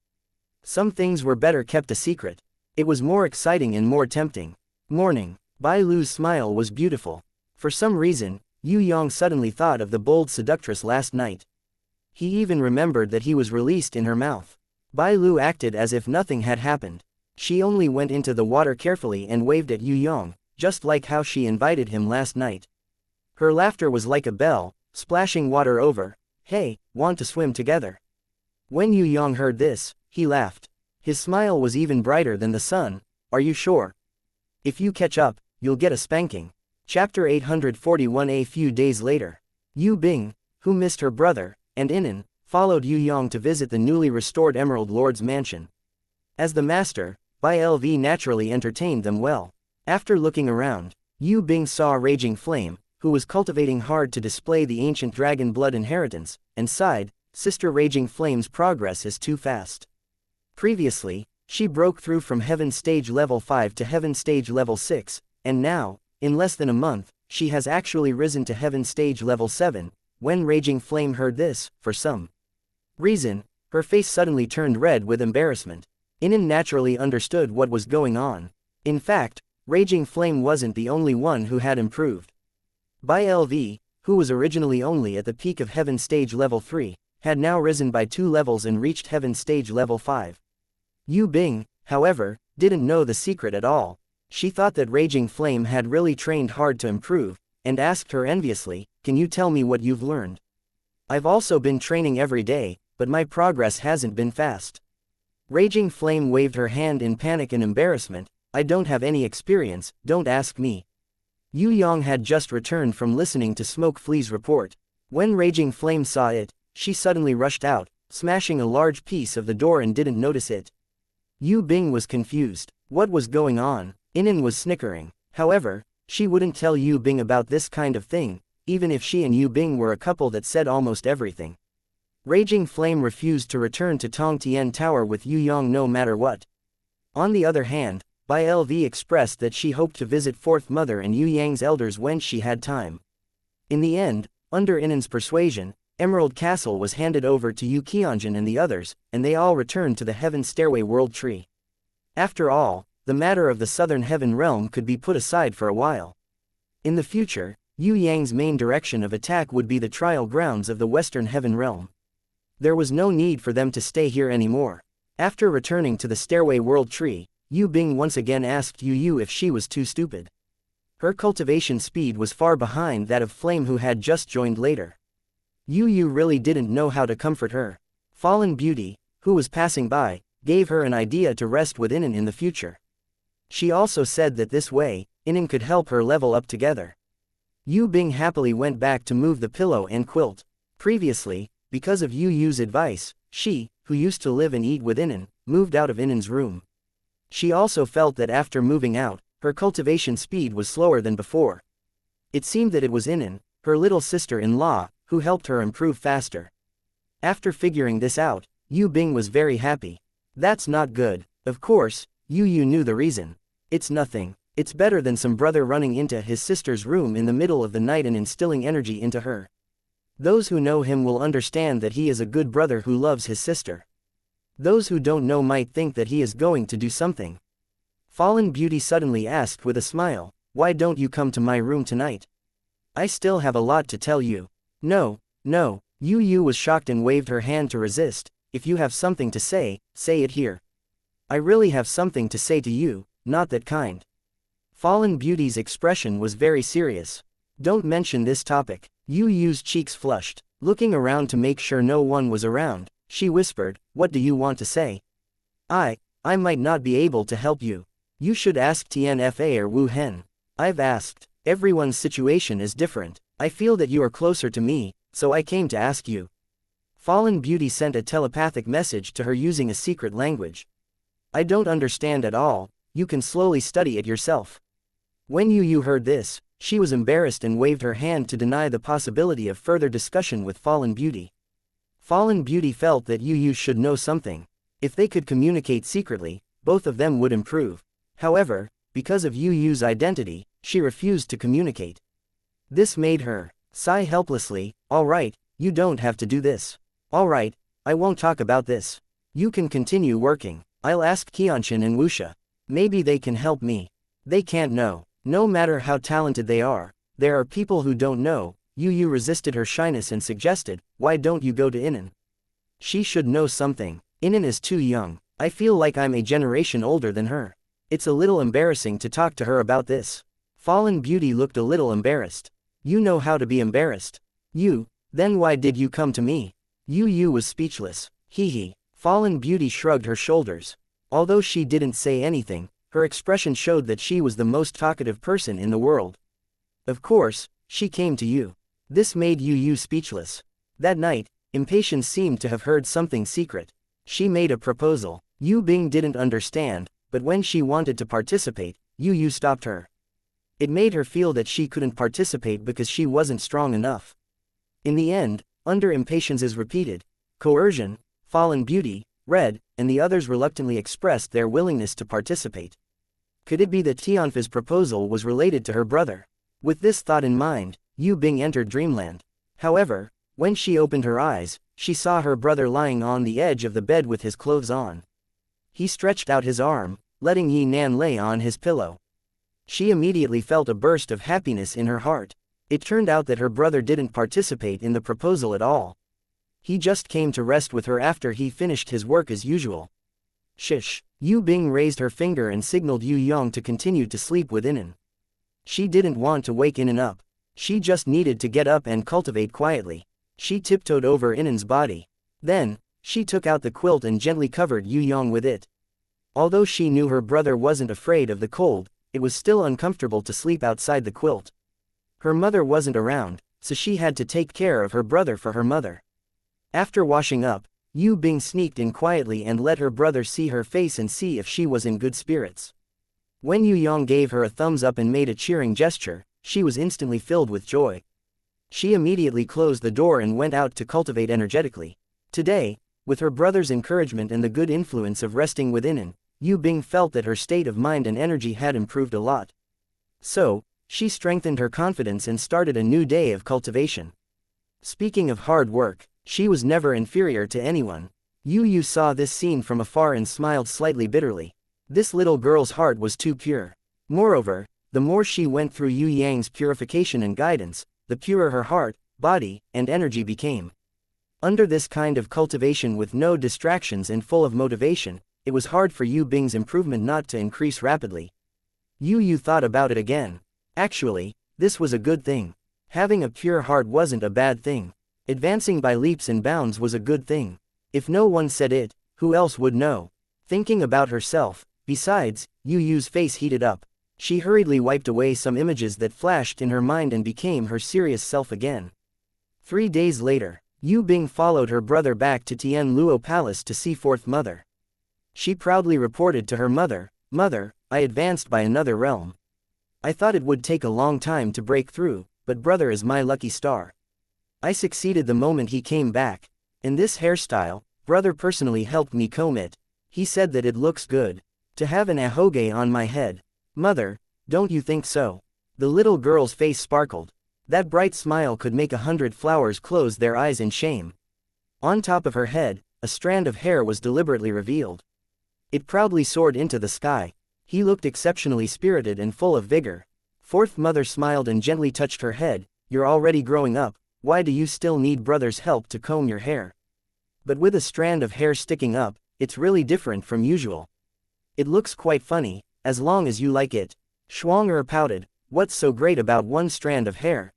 Some things were better kept a secret. It was more exciting and more tempting. Morning. Bai Lu's smile was beautiful. For some reason, Yue Yang suddenly thought of the bold seductress last night. He even remembered that he was released in her mouth. Bai Lu acted as if nothing had happened. She only went into the water carefully and waved at Yue Yang, just like how she invited him last night. Her laughter was like a bell, splashing water over. Hey, want to swim together? When Yue Yang heard this, he laughed. His smile was even brighter than the sun. Are you sure? If you catch up, you'll get a spanking. Chapter 841. A few days later, Yu Bing, who missed her brother, and Inan, followed Yue Yang to visit the newly restored Emerald Lord's mansion. As the master, Bai Lv naturally entertained them well. After looking around, Yu Bing saw Raging Flame, who was cultivating hard to display the ancient dragon blood inheritance, and sighed, Sister Raging Flame's progress is too fast. Previously, she broke through from Heaven Stage Level 5 to Heaven Stage Level 6, and now, in less than a month, she has actually risen to Heaven Stage Level 7. When Raging Flame heard this, for some reason, her face suddenly turned red with embarrassment. Inan naturally understood what was going on. In fact, Raging Flame wasn't the only one who had improved. Bai LV, who was originally only at the peak of Heaven Stage Level 3, had now risen by 2 levels and reached Heaven Stage Level 5. Yu Bing, however, didn't know the secret at all. She thought that Raging Flame had really trained hard to improve, and asked her enviously, "Can you tell me what you've learned? I've also been training every day, but my progress hasn't been fast." Raging Flame waved her hand in panic and embarrassment. "I don't have any experience, don't ask me." Yue Yang had just returned from listening to Smoke Flea's report. When Raging Flame saw it, she suddenly rushed out, smashing a large piece of the door and didn't notice it. Yu Bing was confused. What was going on? Inan was snickering. However, she wouldn't tell Yu Bing about this kind of thing, even if she and Yu Bing were a couple that said almost everything. Raging Flame refused to return to Tong Tian Tower with Yue Yang no matter what. On the other hand, Bai LV expressed that she hoped to visit Fourth Mother and Yue Yang's elders when she had time. In the end, under Inan's persuasion, Emerald Castle was handed over to Yu Qianjin and the others, and they all returned to the Heaven Stairway World Tree. After all, the matter of the Southern Heaven Realm could be put aside for a while. In the future, Yue Yang's main direction of attack would be the trial grounds of the Western Heaven Realm. There was no need for them to stay here anymore. After returning to the Stairway World Tree, Yu Bing once again asked Yu if she was too stupid. Her cultivation speed was far behind that of Flame, who had just joined later. Yu really didn't know how to comfort her. Fallen Beauty, who was passing by, gave her an idea to rest with Inan in the future. She also said that this way, Inan could help her level up together. Yu Bing happily went back to move the pillow and quilt. Previously, because of Yu's advice, she, who used to live and eat with Inan, moved out of Inan's room. She also felt that after moving out, her cultivation speed was slower than before. It seemed that it was Inan, her little sister-in-law, who helped her improve faster. After figuring this out, Yu Bing was very happy. That's not good. Of course, Yu knew the reason. It's nothing. It's better than some brother running into his sister's room in the middle of the night and instilling energy into her. Those who know him will understand that he is a good brother who loves his sister. Those who don't know might think that he is going to do something. Fallen Beauty suddenly asked with a smile, "Why don't you come to my room tonight? I still have a lot to tell you." No. Yu was shocked and waved her hand to resist. "If you have something to say it here. I really have something to say to you, not that kind." Fallen Beauty's expression was very serious. "Don't mention this topic." Yu's cheeks flushed. Looking around to make sure no one was around, she whispered, "What do you want to say?" I might not be able to help you. You should ask Tianfa or Wu Hen. I've asked. Everyone's situation is different. I feel that you are closer to me, so I came to ask you." Fallen Beauty sent a telepathic message to her using a secret language. "I don't understand at all, you can slowly study it yourself." When Yu heard this, she was embarrassed and waved her hand to deny the possibility of further discussion with Fallen Beauty. Fallen Beauty felt that Yu should know something. If they could communicate secretly, both of them would improve. However, because of Yu's identity, she refused to communicate. This made her sigh helplessly. "All right, you don't have to do this. All right, I won't talk about this. You can continue working. I'll ask Qianxin and wuxia. Maybe they can help me." They can't know. No matter how talented they are, there are people who don't know. Yu resisted her shyness and suggested, "Why don't you go to Inan? She should know something. Inan is too young. I feel like I'm a generation older than her. It's a little embarrassing to talk to her about this." Fallen Beauty looked a little embarrassed. "You know how to be embarrassed. Then why did you come to me?" Yu was speechless. Hee. Fallen Beauty shrugged her shoulders. Although she didn't say anything, her expression showed that she was the most talkative person in the world. Of course, she came to you. This made Yu speechless. That night, Impatience seemed to have heard something secret. She made a proposal. Yu Bing didn't understand, but when she wanted to participate, Yu stopped her. It made her feel that she couldn't participate because she wasn't strong enough. In the end, under Impatience's repeated coercion, Fallen Beauty, Red, and the others reluctantly expressed their willingness to participate. Could it be that Tianfa's proposal was related to her brother? With this thought in mind, Yu Bing entered Dreamland. However, when she opened her eyes, she saw her brother lying on the edge of the bed with his clothes on. He stretched out his arm, letting Yi Nan lay on his pillow. She immediately felt a burst of happiness in her heart. It turned out that her brother didn't participate in the proposal at all. He just came to rest with her after he finished his work as usual. Shish. Yu Bing raised her finger and signaled Yue Yang to continue to sleep with Inan. She didn't want to wake Inan up. She just needed to get up and cultivate quietly. She tiptoed over Inan's body. Then, she took out the quilt and gently covered Yue Yang with it. Although she knew her brother wasn't afraid of the cold, it was still uncomfortable to sleep outside the quilt. Her mother wasn't around, so she had to take care of her brother for her mother. After washing up, Yue Bing sneaked in quietly and let her brother see her face and see if she was in good spirits. When Yue Yang gave her a thumbs up and made a cheering gesture, she was instantly filled with joy. She immediately closed the door and went out to cultivate energetically. Today, with her brother's encouragement and the good influence of resting with Inan, Yue Bing felt that her state of mind and energy had improved a lot. So, she strengthened her confidence and started a new day of cultivation. Speaking of hard work, she was never inferior to anyone. Yu saw this scene from afar and smiled slightly bitterly. This little girl's heart was too pure. Moreover, the more she went through Yue Yang's purification and guidance, the purer her heart, body, and energy became. Under this kind of cultivation with no distractions and full of motivation, it was hard for Yue Bing's improvement not to increase rapidly. Yu thought about it again. Actually, this was a good thing. Having a pure heart wasn't a bad thing. Advancing by leaps and bounds was a good thing. If no one said it, who else would know? Thinking about herself, besides, Yu's face heated up. She hurriedly wiped away some images that flashed in her mind and became her serious self again. 3 days later, Yue Bing followed her brother back to Tian Luo Palace to see Fourth Mother. She proudly reported to her mother, "Mother, I advanced by another realm. I thought it would take a long time to break through, but brother is my lucky star. I succeeded the moment he came back. In this hairstyle, brother personally helped me comb it. He said that it looks good. To have an ahoge on my head. Mother, don't you think so?" The little girl's face sparkled. That bright smile could make 100 flowers close their eyes in shame. On top of her head, a strand of hair was deliberately revealed. It proudly soared into the sky. He looked exceptionally spirited and full of vigor. Fourth Mother smiled and gently touched her head. "You're already growing up, why do you still need brother's help to comb your hair? But with a strand of hair sticking up, it's really different from usual. It looks quite funny, as long as you like it." Xianxia pouted. "What's so great about one strand of hair?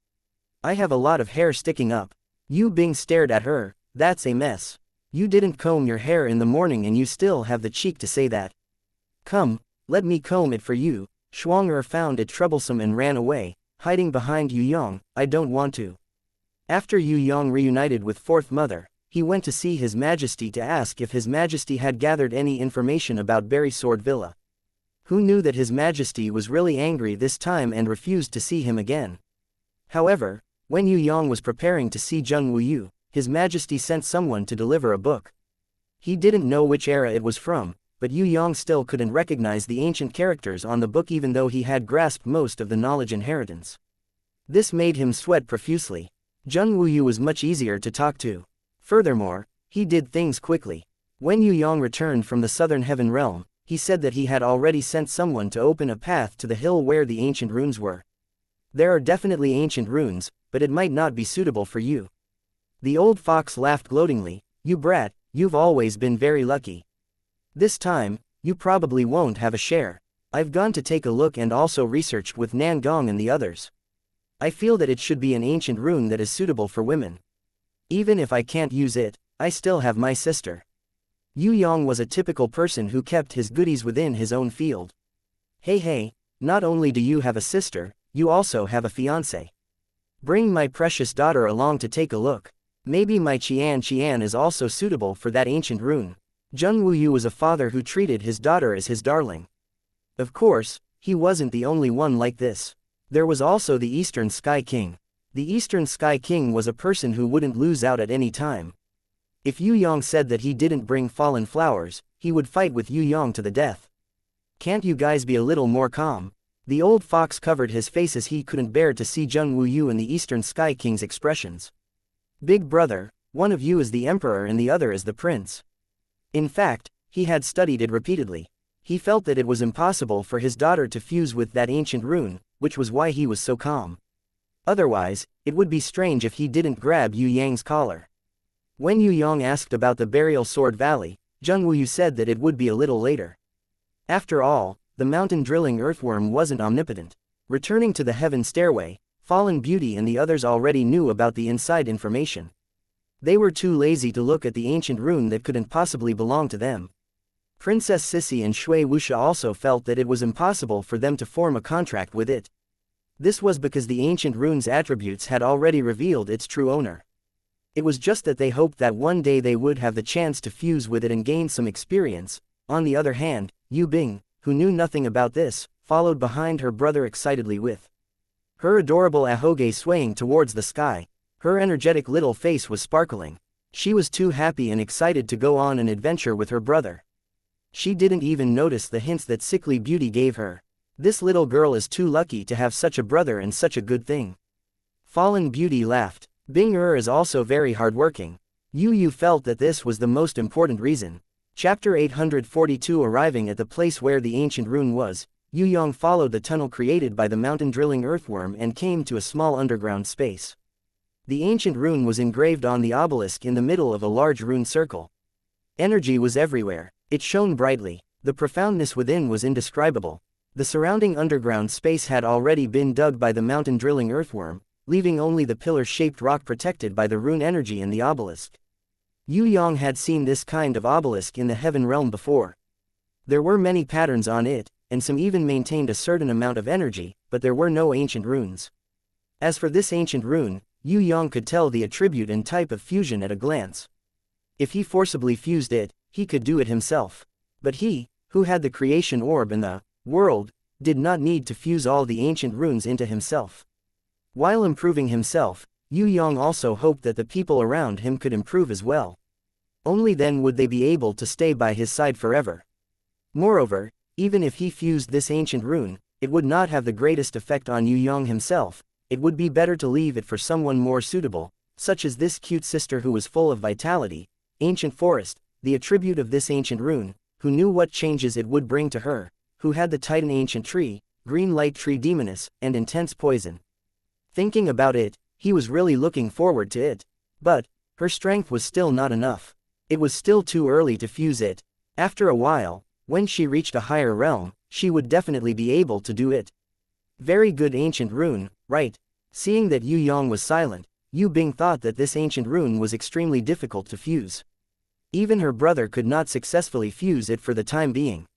I have a lot of hair sticking up." Yue Bing stared at her. "That's a mess. You didn't comb your hair in the morning and you still have the cheek to say that. Come, let me comb it for you." Xianxia found it troublesome and ran away, hiding behind Yue Yang. "I don't want to." After Yue Yang reunited with Fourth Mother, he went to see His Majesty to ask if His Majesty had gathered any information about Berry Sword Villa. Who knew that His Majesty was really angry this time and refused to see him again? However, when Yue Yang was preparing to see Zheng Wuyu, His Majesty sent someone to deliver a book. He didn't know which era it was from, but Yue Yang still couldn't recognize the ancient characters on the book even though he had grasped most of the knowledge inheritance. This made him sweat profusely. Zheng Wuyu was much easier to talk to. Furthermore, he did things quickly. When Yue Yang returned from the Southern Heaven Realm, he said that he had already sent someone to open a path to the hill where the ancient runes were. "There are definitely ancient runes, but it might not be suitable for you." The old fox laughed gloatingly. "You brat, you've always been very lucky. This time, you probably won't have a share. I've gone to take a look and also researched with Nan Gong and the others. I feel that it should be an ancient rune that is suitable for women. Even if I can't use it, I still have my sister." Yue Yang was a typical person who kept his goodies within his own field. Hey, not only do you have a sister, you also have a fiancé. Bring my precious daughter along to take a look. Maybe my Xianxia is also suitable for that ancient rune." Zheng Wuyu was a father who treated his daughter as his darling. Of course, he wasn't the only one like this. There was also the Eastern Sky King. The Eastern Sky King was a person who wouldn't lose out at any time. If Yue Yang said that he didn't bring fallen flowers, he would fight with Yue Yang to the death. "Can't you guys be a little more calm?" The old fox covered his face as he couldn't bear to see Zheng Wuyu and the Eastern Sky King's expressions. "Big brother, one of you is the emperor and the other is the prince." In fact, he had studied it repeatedly. He felt that it was impossible for his daughter to fuse with that ancient rune, which was why he was so calm. Otherwise, it would be strange if he didn't grab Yue Yang's collar. When Yue Yang asked about the burial sword valley, Zheng Wuyu said that it would be a little later. After all, the mountain-drilling earthworm wasn't omnipotent. Returning to the heaven stairway, Fallen Beauty and the others already knew about the inside information. They were too lazy to look at the ancient rune that couldn't possibly belong to them. Princess Sissy and Shui Wuxia also felt that it was impossible for them to form a contract with it. This was because the ancient rune's attributes had already revealed its true owner. It was just that they hoped that one day they would have the chance to fuse with it and gain some experience. On the other hand, Yu Bing, who knew nothing about this, followed behind her brother excitedly with her adorable ahoge swaying towards the sky. Her energetic little face was sparkling. She was too happy and excited to go on an adventure with her brother. She didn't even notice the hints that Sickly Beauty gave her. This little girl is too lucky to have such a brother and such a good thing. Fallen Beauty laughed. Bing is also very hardworking. Yu felt that this was the most important reason. Chapter 842. Arriving at the place where the ancient rune was, Yu Yang followed the tunnel created by the mountain-drilling earthworm and came to a small underground space. The ancient rune was engraved on the obelisk in the middle of a large rune circle. Energy was everywhere. It shone brightly. The profoundness within was indescribable. The surrounding underground space had already been dug by the mountain-drilling earthworm, leaving only the pillar-shaped rock protected by the rune energy in the obelisk. Yu Yang had seen this kind of obelisk in the heaven realm before. There were many patterns on it, and some even maintained a certain amount of energy, but there were no ancient runes. As for this ancient rune, Yu Yang could tell the attribute and type of fusion at a glance. If he forcibly fused it, he could do it himself. But he, who had the creation orb in the world, did not need to fuse all the ancient runes into himself. While improving himself, Yu Yang also hoped that the people around him could improve as well. Only then would they be able to stay by his side forever. Moreover, even if he fused this ancient rune, it would not have the greatest effect on Yu Yang himself. It would be better to leave it for someone more suitable, such as this cute sister who was full of vitality. Ancient forest, the attribute of this ancient rune, who knew what changes it would bring to her, who had the titan ancient tree, green light tree demoness, and intense poison. Thinking about it, he was really looking forward to it. But her strength was still not enough. It was still too early to fuse it. After a while, when she reached a higher realm, she would definitely be able to do it. Very good ancient rune, right? Seeing that Yu Yang was silent, Yu Bing thought that this ancient rune was extremely difficult to fuse. Even her brother could not successfully fuse it for the time being.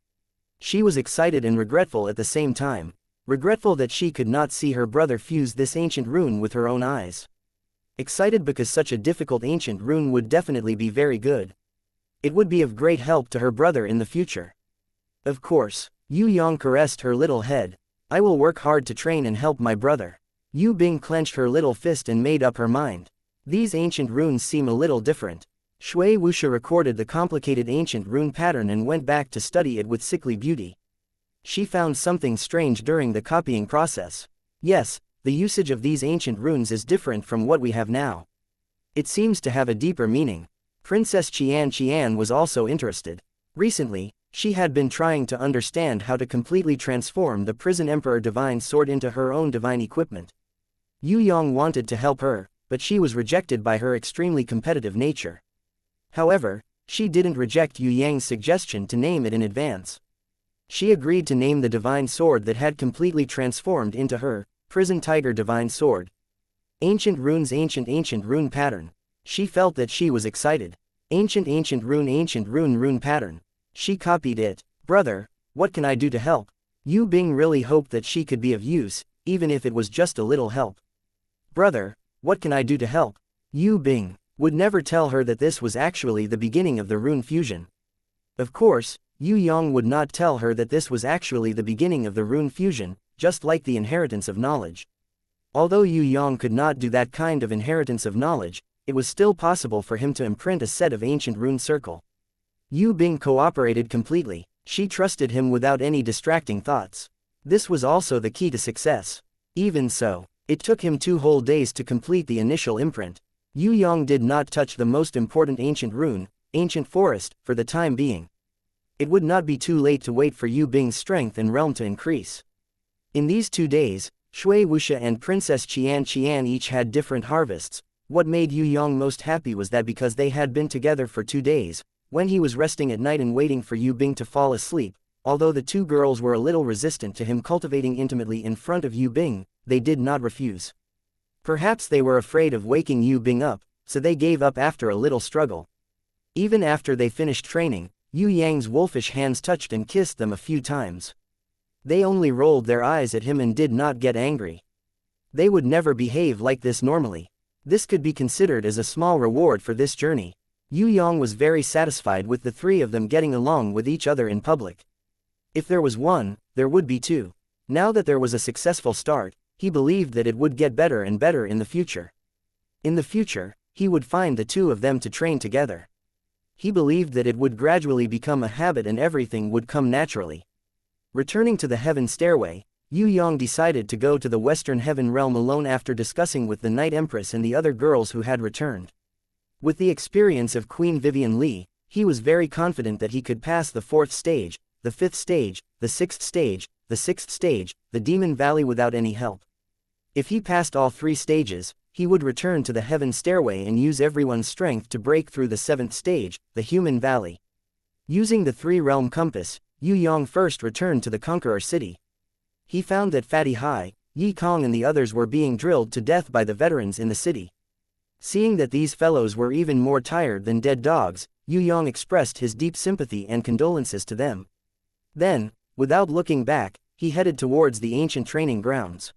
She was excited and regretful at the same time. Regretful that she could not see her brother fuse this ancient rune with her own eyes. Excited because such a difficult ancient rune would definitely be very good. It would be of great help to her brother in the future. Of course, Yu Yang caressed her little head. I will work hard to train and help my brother. Yu Bing clenched her little fist and made up her mind. These ancient runes seem a little different. Shui Wuxia recorded the complicated ancient rune pattern and went back to study it with Sickly Beauty. She found something strange during the copying process. Yes, the usage of these ancient runes is different from what we have now. It seems to have a deeper meaning. Princess Xianxia was also interested. Recently, she had been trying to understand how to completely transform the Prison Emperor Divine Sword into her own divine equipment. Yu Yang wanted to help her, but she was rejected by her extremely competitive nature. However, she didn't reject Yu Yang's suggestion to name it in advance. She agreed to name the divine sword that had completely transformed into her Prison Tiger Divine Sword. Ancient runes, ancient rune pattern. She felt that she was excited. Ancient rune pattern. She copied it. Brother, what can I do to help? Yu Bing really hoped that she could be of use, even if it was just a little help. Brother, what can I do to help? Yu Bing would never tell her that this was actually the beginning of the rune fusion. Of course, Yu Yang would not tell her that this was actually the beginning of the rune fusion, just like the inheritance of knowledge. Although Yu Yang could not do that kind of inheritance of knowledge, it was still possible for him to imprint a set of ancient rune circle. Yu Bing cooperated completely. She trusted him without any distracting thoughts. This was also the key to success. Even so, it took him 2 whole days to complete the initial imprint. Yu Yang did not touch the most important ancient rune, ancient forest, for the time being. It would not be too late to wait for Yu Bing's strength and realm to increase. In these 2 days, Shui Wuxia and Princess Xianxia each had different harvests. What made Yue Yang most happy was that because they had been together for 2 days, when he was resting at night and waiting for Yu Bing to fall asleep, although the two girls were a little resistant to him cultivating intimately in front of Yu Bing, they did not refuse. Perhaps they were afraid of waking Yu Bing up, so they gave up after a little struggle. Even after they finished training, Yue Yang's wolfish hands touched and kissed them a few times. They only rolled their eyes at him and did not get angry. They would never behave like this normally. This could be considered as a small reward for this journey. Yue Yang was very satisfied with the 3 of them getting along with each other in public. If there was one, there would be 2. Now that there was a successful start, he believed that it would get better and better in the future. In the future, he would find the 2 of them to train together. He believed that it would gradually become a habit and everything would come naturally. Returning to the heaven stairway, Yue Yang decided to go to the Western Heaven realm alone after discussing with the Night Empress and the other girls who had returned. With the experience of Queen Vivian Li, he was very confident that he could pass the 4th stage, the 5th stage, the 6th stage, the 6th stage, the Demon Valley without any help. If he passed all 3 stages, he would return to the Heaven Stairway and use everyone's strength to break through the 7th stage, the Human Valley. Using the 3-realm compass, Yue Yang first returned to the Conqueror City. He found that Fatty Hai, Yi Kong and the others were being drilled to death by the veterans in the city. Seeing that these fellows were even more tired than dead dogs, Yue Yang expressed his deep sympathy and condolences to them. Then, without looking back, he headed towards the ancient training grounds.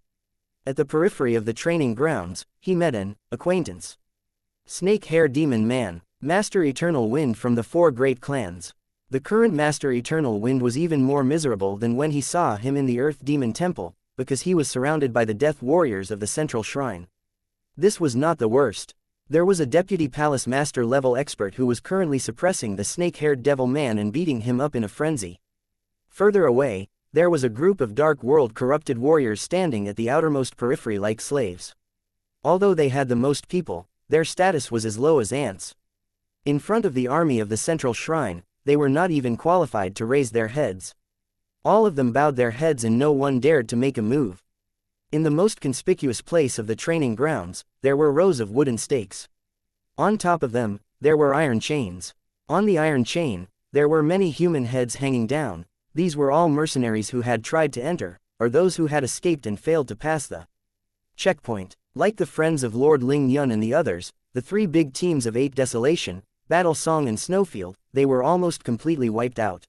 At the periphery of the training grounds, he met an acquaintance. Snake Hair Demon Man, Master Eternal Wind from the 4 great clans. The current Master Eternal Wind was even more miserable than when he saw him in the Earth Demon Temple, because he was surrounded by the Death Warriors of the Central Shrine. This was not the worst. There was a Deputy Palace Master level expert who was currently suppressing the snake-haired Devil Man and beating him up in a frenzy. Further away, there was a group of Dark World corrupted warriors standing at the outermost periphery like slaves. Although they had the most people, their status was as low as ants. In front of the army of the Central Shrine, they were not even qualified to raise their heads. All of them bowed their heads and no one dared to make a move. In the most conspicuous place of the training grounds, there were rows of wooden stakes. On top of them, there were iron chains. On the iron chain, there were many human heads hanging down. These were all mercenaries who had tried to enter, or those who had escaped and failed to pass the checkpoint. Like the friends of Lord Ling Yun and the others, the 3 big teams of 8 Desolation, Battle Song and Snowfield, they were almost completely wiped out.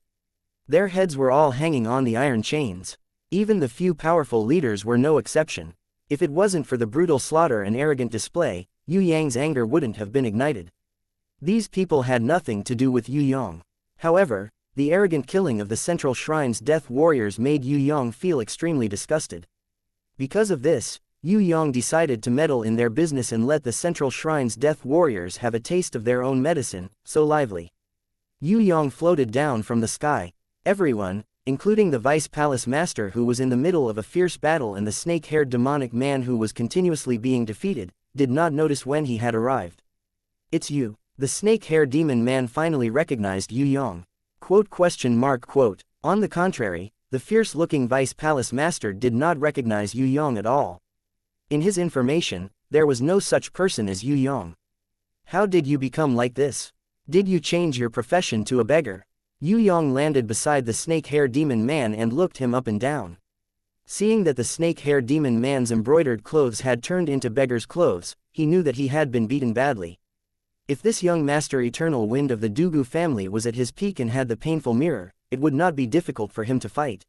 Their heads were all hanging on the iron chains. Even the few powerful leaders were no exception. If it wasn't for the brutal slaughter and arrogant display, Yue Yang's anger wouldn't have been ignited. These people had nothing to do with Yue Yang. However, the arrogant killing of the Central Shrine's Death Warriors made Yue Yang feel extremely disgusted. Because of this, Yue Yang decided to meddle in their business and let the Central Shrine's Death Warriors have a taste of their own medicine, so lively. Yue Yang floated down from the sky. Everyone, including the Vice Palace Master who was in the middle of a fierce battle and the snake-haired demonic man who was continuously being defeated, did not notice when he had arrived. "It's you." The snake-haired demon man finally recognized Yue Yang. On the contrary, the fierce-looking Vice Palace Master did not recognize Yue Yang at all. In his information, there was no such person as Yue Yang. "How did you become like this? Did you change your profession to a beggar?" Yue Yang landed beside the snake-haired demon man and looked him up and down. Seeing that the snake-haired demon man's embroidered clothes had turned into beggar's clothes, he knew that he had been beaten badly. If this young Master Eternal Wind of the Dugu family was at his peak and had the painful mirror, it would not be difficult for him to fight.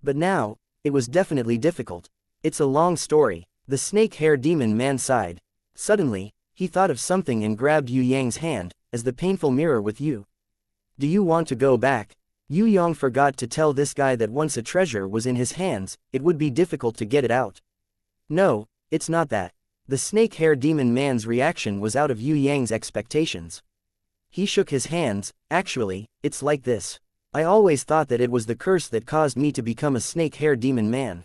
But now, it was definitely difficult. "It's a long story," the snake-haired demon man sighed. Suddenly, he thought of something and grabbed Yue Yang's hand, as the painful mirror with you. "Do you want to go back?" Yue Yang forgot to tell this guy that once a treasure was in his hands, it would be difficult to get it out. "No, it's not that." The snake-haired demon man's reaction was out of Yue Yang's expectations. He shook his hands. "Actually, it's like this. I always thought that it was the curse that caused me to become a snake-haired demon man.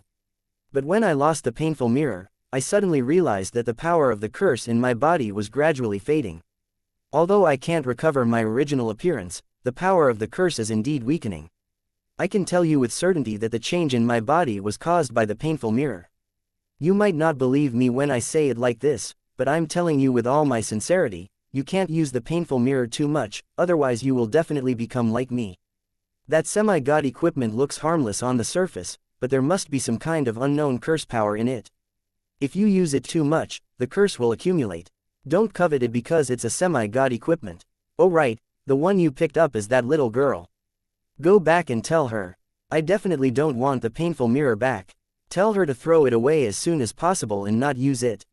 But when I lost the painful mirror, I suddenly realized that the power of the curse in my body was gradually fading. Although I can't recover my original appearance, the power of the curse is indeed weakening. I can tell you with certainty that the change in my body was caused by the painful mirror. You might not believe me when I say it like this, but I'm telling you with all my sincerity, you can't use the painful mirror too much, otherwise you will definitely become like me. That semi-god equipment looks harmless on the surface, but there must be some kind of unknown curse power in it. If you use it too much, the curse will accumulate. Don't covet it because it's a semi-god equipment. Oh right, the one you picked up is that little girl. Go back and tell her. I definitely don't want the painful mirror back. Tell her to throw it away as soon as possible and not use it.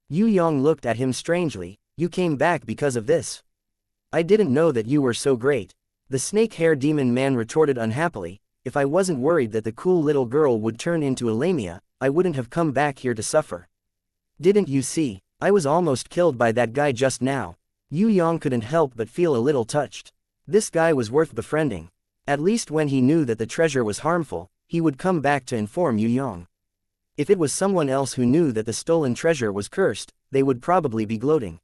Yue Yang looked at him strangely. You came back because of this? I didn't know that you were so great. The snake-hair demon man retorted unhappily. If I wasn't worried that the cool little girl would turn into a lamia, I wouldn't have come back here to suffer. Didn't you see? I was almost killed by that guy just now. Yue Yang couldn't help but feel a little touched. This guy was worth befriending. At least when he knew that the treasure was harmful, he would come back to inform Yue Yang. If it was someone else who knew that the stolen treasure was cursed, they would probably be gloating.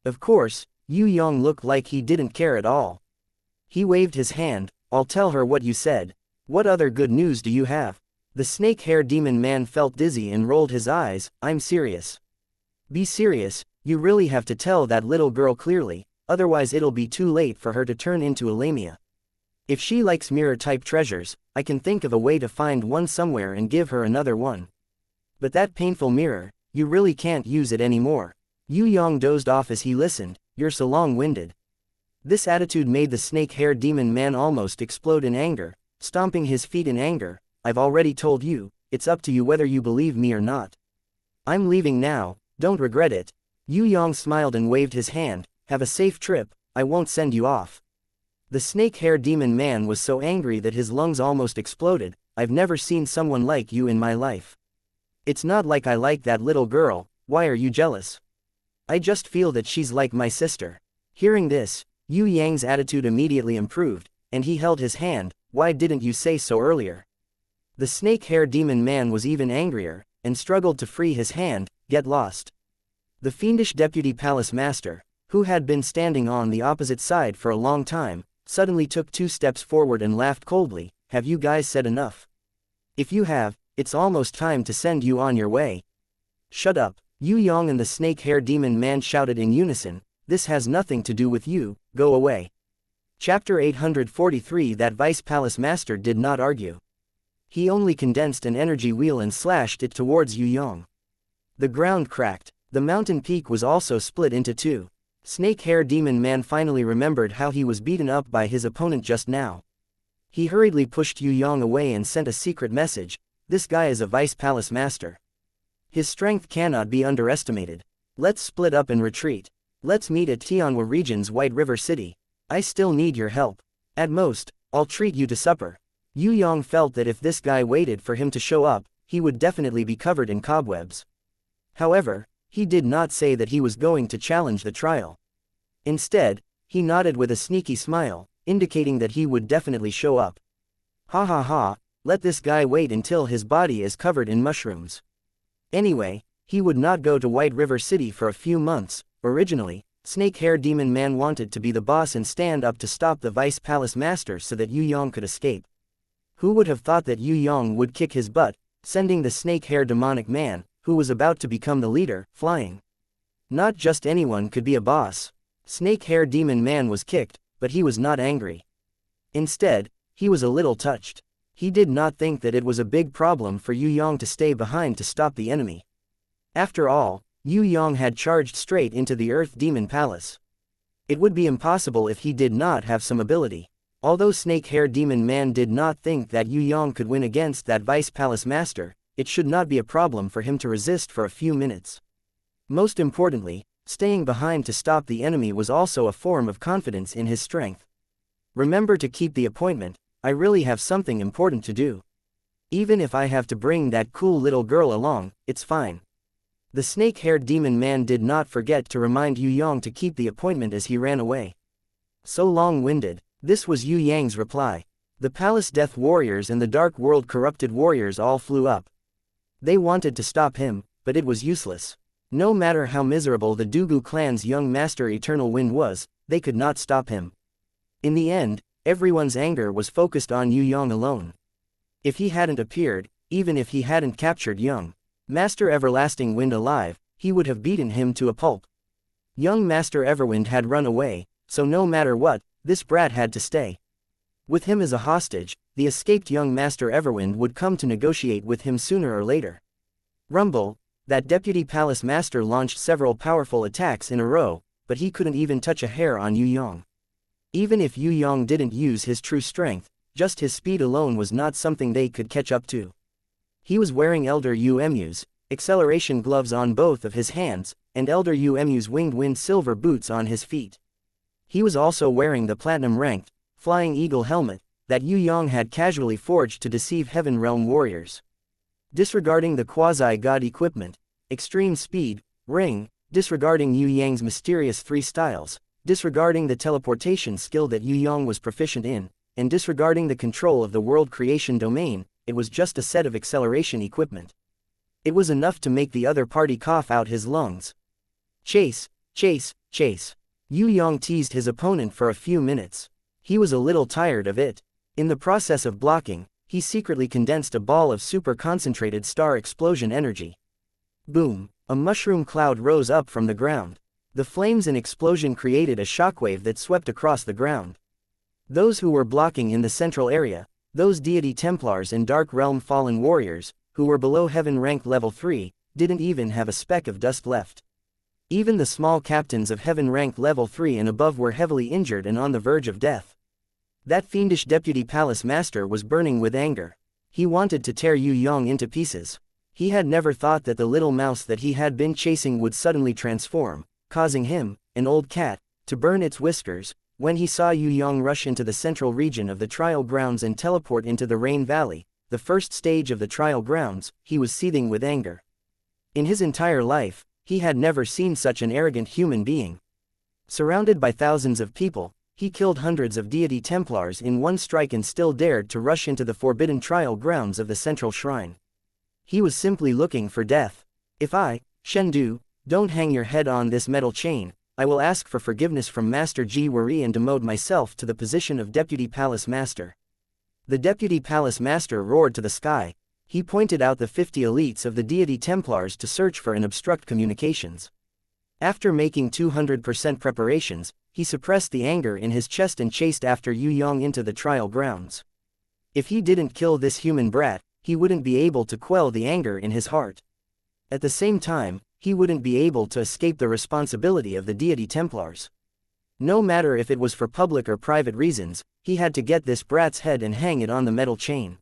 Of course, Yue Yang looked like he didn't care at all. He waved his hand. I'll tell her what you said. What other good news do you have? The snake-hair demon man felt dizzy and rolled his eyes. I'm serious. Be serious, you really have to tell that little girl clearly, otherwise it'll be too late for her to turn into a lamia. If she likes mirror-type treasures, I can think of a way to find one somewhere and give her another one. But that painful mirror, you really can't use it anymore. Yue Yang dozed off as he listened. You're so long-winded. This attitude made the snake-hair demon man almost explode in anger, stomping his feet in anger. I've already told you, it's up to you whether you believe me or not. I'm leaving now, don't regret it. Yue Yang smiled and waved his hand. Have a safe trip, I won't send you off. The snake-hair demon man was so angry that his lungs almost exploded. I've never seen someone like you in my life. It's not like I like that little girl. Why are you jealous? I just feel that she's like my sister. Hearing this, Yue Yang's attitude immediately improved, and he held his hand. Why didn't you say so earlier? The snake-hair demon man was even angrier, and struggled to free his hand. Get lost. The fiendish deputy palace master, who had been standing on the opposite side for a long time, suddenly took 2 steps forward and laughed coldly. Have you guys said enough? If you have, it's almost time to send you on your way. Shut up. Yue Yang and the snake-hair demon man shouted in unison. This has nothing to do with you, go away. Chapter 843. That vice palace master did not argue. He only condensed an energy wheel and slashed it towards Yue Yang. The ground cracked. The mountain peak was also split into 2. Snake-hair demon man finally remembered how he was beaten up by his opponent just now. He hurriedly pushed Yue Yang away and sent a secret message. This guy is a vice palace master. His strength cannot be underestimated. Let's split up and retreat. Let's meet at Tianhua region's White River City. I still need your help. At most, I'll treat you to supper. Yue Yang felt that if this guy waited for him to show up, he would definitely be covered in cobwebs. However, he did not say that he was going to challenge the trial. Instead, he nodded with a sneaky smile, indicating that he would definitely show up. Ha ha ha, let this guy wait until his body is covered in mushrooms. Anyway, he would not go to White River City for a few months. Originally, Snake-Hair Demon Man wanted to be the boss and stand up to stop the Vice Palace Master so that Yue Yang could escape. Who would have thought that Yue Yang would kick his butt, sending the Snake-Hair Demonic Man, who was about to become the leader, flying? Not just anyone could be a boss. Snake-Hair Demon Man was kicked, but he was not angry. Instead, he was a little touched. He did not think that it was a big problem for Yue Yang to stay behind to stop the enemy. After all, Yue Yang had charged straight into the Earth Demon Palace. It would be impossible if he did not have some ability. Although Snake-Hair Demon Man did not think that Yue Yang could win against that Vice Palace Master, it should not be a problem for him to resist for a few minutes. Most importantly, staying behind to stop the enemy was also a form of confidence in his strength. Remember to keep the appointment. I really have something important to do. Even if I have to bring that cool little girl along, it's fine. The snake-haired demon man did not forget to remind Yue Yang to keep the appointment as he ran away. So long-winded. This was Yue Yang's reply. The Palace Death Warriors and the Dark World Corrupted Warriors all flew up. They wanted to stop him, but it was useless. No matter how miserable the Dugu clan's young master Eternal Wind was, they could not stop him. In the end, everyone's anger was focused on Yue Yang alone. If he hadn't appeared, even if he hadn't captured Yang, Master Everlasting Wind alive, he would have beaten him to a pulp. Young Master Everwind had run away, so no matter what, this brat had to stay. With him as a hostage, the escaped young Master Everwind would come to negotiate with him sooner or later. Rumble, that Deputy Palace Master launched several powerful attacks in a row, but he couldn't even touch a hair on Yue Yang. Even if Yue Yang didn't use his true strength, just his speed alone was not something they could catch up to. He was wearing Elder Yuemu's acceleration gloves on both of his hands, and Elder Yuemu's winged wind silver boots on his feet. He was also wearing the platinum-ranked, flying eagle helmet, that Yue Yang had casually forged to deceive Heaven Realm warriors. Disregarding the quasi-god equipment, extreme speed, ring, disregarding Yue Yang's mysterious three styles, disregarding the teleportation skill that Yue Yang was proficient in, and disregarding the control of the world creation domain, it was just a set of acceleration equipment. It was enough to make the other party cough out his lungs. Chase, chase, chase. Yue Yang teased his opponent for a few minutes. He was a little tired of it. In the process of blocking, he secretly condensed a ball of super-concentrated star explosion energy. Boom! A mushroom cloud rose up from the ground. The flames and explosion created a shockwave that swept across the ground. Those who were blocking in the central area, those deity Templars and Dark Realm fallen warriors, who were below heaven rank level 3, didn't even have a speck of dust left. Even the small captains of heaven rank level 3 and above were heavily injured and on the verge of death. That fiendish Deputy Palace Master was burning with anger. He wanted to tear Yue Yang into pieces. He had never thought that the little mouse that he had been chasing would suddenly transform, causing him, an old cat, to burn its whiskers. When he saw Yue Yang rush into the central region of the trial grounds and teleport into the Rain Valley, the first stage of the trial grounds, he was seething with anger. In his entire life, he had never seen such an arrogant human being. Surrounded by thousands of people, he killed hundreds of deity Templars in one strike and still dared to rush into the forbidden trial grounds of the central shrine. He was simply looking for death. If I, Shendu, don't hang your head on this metal chain, I will ask for forgiveness from Master Ji Wari and demote myself to the position of Deputy Palace Master. The Deputy Palace Master roared to the sky. He pointed out the 50 elites of the deity Templars to search for and obstruct communications. After making 200% preparations, he suppressed the anger in his chest and chased after Yue Yang into the trial grounds. If he didn't kill this human brat, he wouldn't be able to quell the anger in his heart. At the same time, he wouldn't be able to escape the responsibility of the deity Templars. No matter if it was for public or private reasons, he had to get this brat's head and hang it on the metal chain.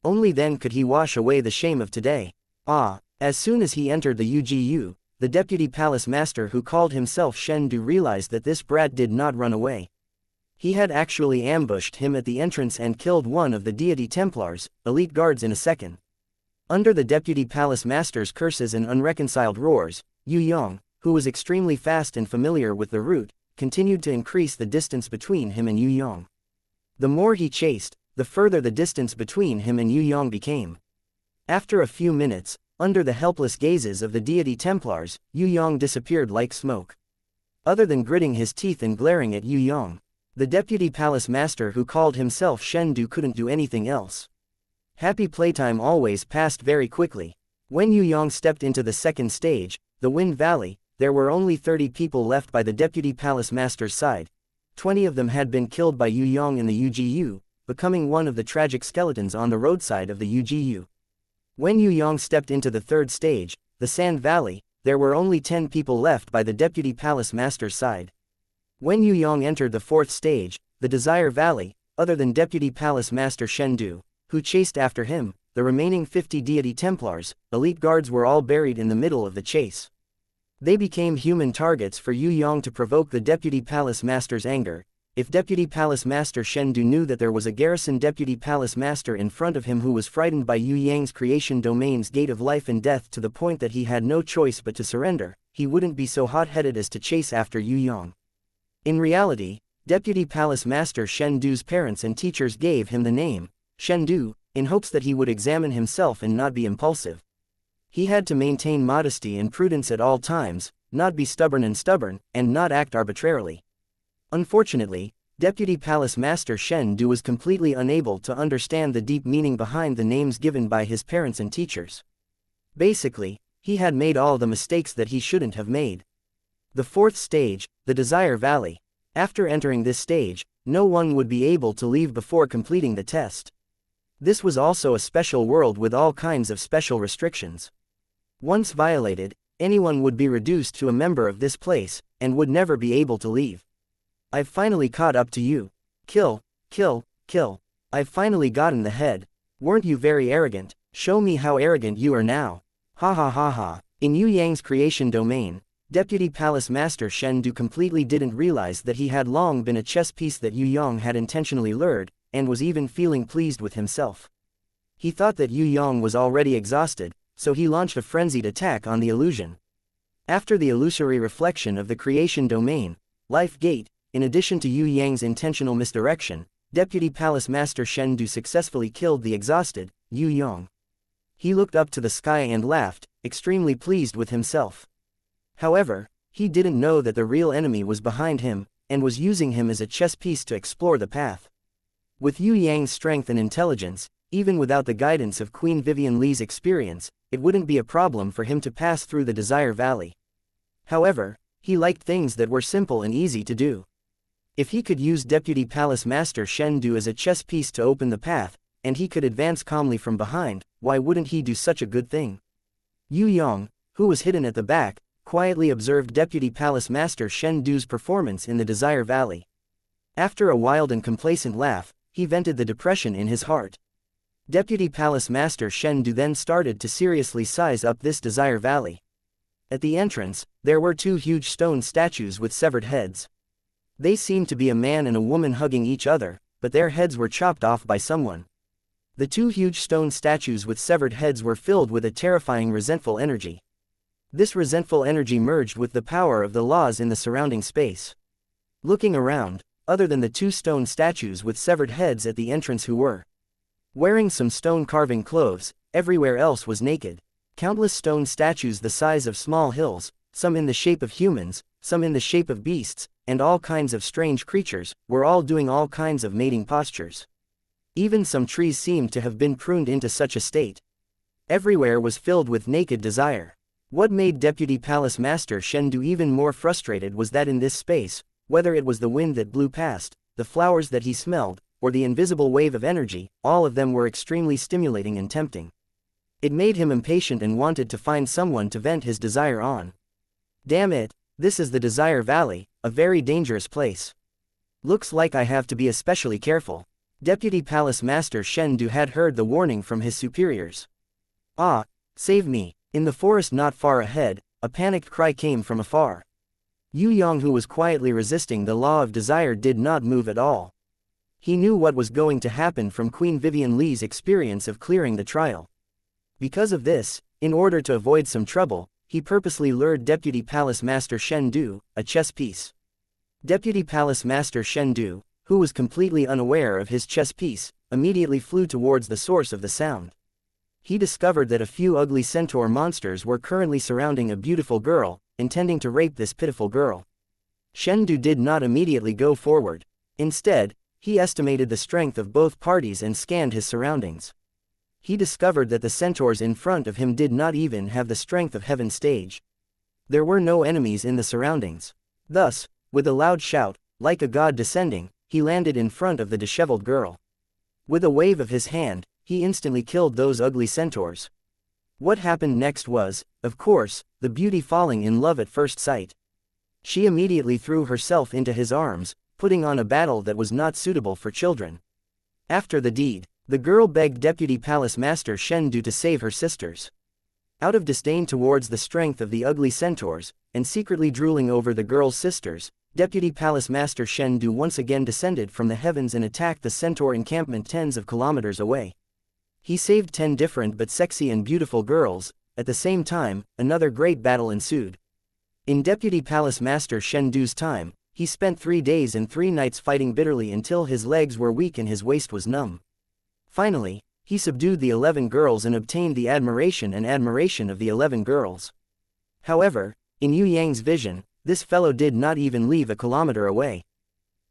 Only then could he wash away the shame of today. As soon as he entered the UGU, the Deputy Palace Master who called himself Shendu realized that this brat did not run away. He had actually ambushed him at the entrance and killed one of the deity Templars, elite guards in a second. Under the Deputy Palace Master's curses and unreconciled roars, Yue Yang, who was extremely fast and familiar with the route, continued to increase the distance between him and Yue Yang. The more he chased, the further the distance between him and Yue Yang became. After a few minutes, under the helpless gazes of the deity Templars, Yue Yang disappeared like smoke. Other than gritting his teeth and glaring at Yue Yang, the Deputy Palace Master who called himself Shendu couldn't do anything else. Happy playtime always passed very quickly. When Yue Yang stepped into the second stage, the Wind Valley, there were only 30 people left by the Deputy Palace Master's side. 20 of them had been killed by Yue Yang in the UGU, becoming one of the tragic skeletons on the roadside of the UGU. When Yue Yang stepped into the third stage, the Sand Valley, there were only 10 people left by the Deputy Palace Master's side. When Yue Yang entered the fourth stage, the Desire Valley, other than Deputy Palace Master Shendu, who chased after him, the remaining 50 deity Templars, elite guards were all buried in the middle of the chase. They became human targets for Yue Yang to provoke the Deputy Palace Master's anger. If Deputy Palace Master Shendu knew that there was a garrison Deputy Palace Master in front of him who was frightened by Yue Yang's creation domain's gate of life and death to the point that he had no choice but to surrender, he wouldn't be so hot-headed as to chase after Yue Yang. In reality, Deputy Palace Master Shendu's parents and teachers gave him the name Shendu, in hopes that he would examine himself and not be impulsive. He had to maintain modesty and prudence at all times, not be stubborn, and not act arbitrarily. Unfortunately, Deputy Palace Master Shendu was completely unable to understand the deep meaning behind the names given by his parents and teachers. Basically, he had made all the mistakes that he shouldn't have made. The fourth stage, the Desire Valley. After entering this stage, no one would be able to leave before completing the test. This was also a special world with all kinds of special restrictions. Once violated, anyone would be reduced to a member of this place, and would never be able to leave. I've finally caught up to you. Kill, kill, kill. I've finally gotten the head. Weren't you very arrogant? Show me how arrogant you are now. Ha ha ha ha. In Yue Yang's creation domain, Deputy Palace Master Shen Du completely didn't realize that he had long been a chess piece that Yue Yang had intentionally lured, and was even feeling pleased with himself. He thought that Yue Yang was already exhausted, so he launched a frenzied attack on the illusion. After the illusory reflection of the creation domain, Life Gate, in addition to Yue Yang's intentional misdirection, Deputy Palace Master Shen Du successfully killed the exhausted Yue Yang. He looked up to the sky and laughed, extremely pleased with himself. However, he didn't know that the real enemy was behind him, and was using him as a chess piece to explore the path. With Yue Yang's strength and intelligence, even without the guidance of Queen Vivian Li's experience, it wouldn't be a problem for him to pass through the Desire Valley. However, he liked things that were simple and easy to do. If he could use Deputy Palace Master Shen Du as a chess piece to open the path, and he could advance calmly from behind, why wouldn't he do such a good thing? Yue Yang, who was hidden at the back, quietly observed Deputy Palace Master Shen Du's performance in the Desire Valley. After a wild and complacent laugh, he vented the depression in his heart. Deputy Palace Master Shen Du then started to seriously size up this Desire Valley. At the entrance, there were two huge stone statues with severed heads. They seemed to be a man and a woman hugging each other, but their heads were chopped off by someone. The two huge stone statues with severed heads were filled with a terrifying resentful energy. This resentful energy merged with the power of the laws in the surrounding space. Looking around, other than the two stone statues with severed heads at the entrance who were wearing some stone carving clothes, everywhere else was naked. Countless stone statues the size of small hills, some in the shape of humans, some in the shape of beasts, and all kinds of strange creatures, were all doing all kinds of mating postures. Even some trees seemed to have been pruned into such a state. Everywhere was filled with naked desire. What made Deputy Palace Master Shen Du even more frustrated was that in this space, whether it was the wind that blew past, the flowers that he smelled, or the invisible wave of energy, all of them were extremely stimulating and tempting. It made him impatient and wanted to find someone to vent his desire on. Damn it, this is the Desire Valley, a very dangerous place. Looks like I have to be especially careful. Deputy Palace Master Shen Du had heard the warning from his superiors. Ah, save me. In the forest not far ahead, a panicked cry came from afar. Yue Yang, who was quietly resisting the law of desire, did not move at all. He knew what was going to happen from Queen Vivian Li's experience of clearing the trial. Because of this, in order to avoid some trouble, he purposely lured Deputy Palace Master Shen Du, a chess piece. Deputy Palace Master Shen Du, who was completely unaware of his chess piece, immediately flew towards the source of the sound. He discovered that a few ugly centaur monsters were currently surrounding a beautiful girl, intending to rape this pitiful girl. Shen Du did not immediately go forward. Instead, he estimated the strength of both parties and scanned his surroundings. He discovered that the centaurs in front of him did not even have the strength of Heaven Stage. There were no enemies in the surroundings. Thus, with a loud shout, like a god descending, he landed in front of the disheveled girl. With a wave of his hand, he instantly killed those ugly centaurs. What happened next was, of course, the beauty falling in love at first sight. She immediately threw herself into his arms, putting on a battle that was not suitable for children. After the deed, the girl begged Deputy Palace Master Shen Du to save her sisters. Out of disdain towards the strength of the ugly centaurs, and secretly drooling over the girl's sisters, Deputy Palace Master Shen Du once again descended from the heavens and attacked the centaur encampment tens of kilometers away. He saved 10 different but sexy and beautiful girls. At the same time, another great battle ensued. In Deputy Palace Master Shen Du's time, he spent 3 days and 3 nights fighting bitterly until his legs were weak and his waist was numb. Finally, he subdued the 11 girls and obtained the admiration of the 11 girls. However, in Yue Yang's vision, this fellow did not even leave a kilometer away.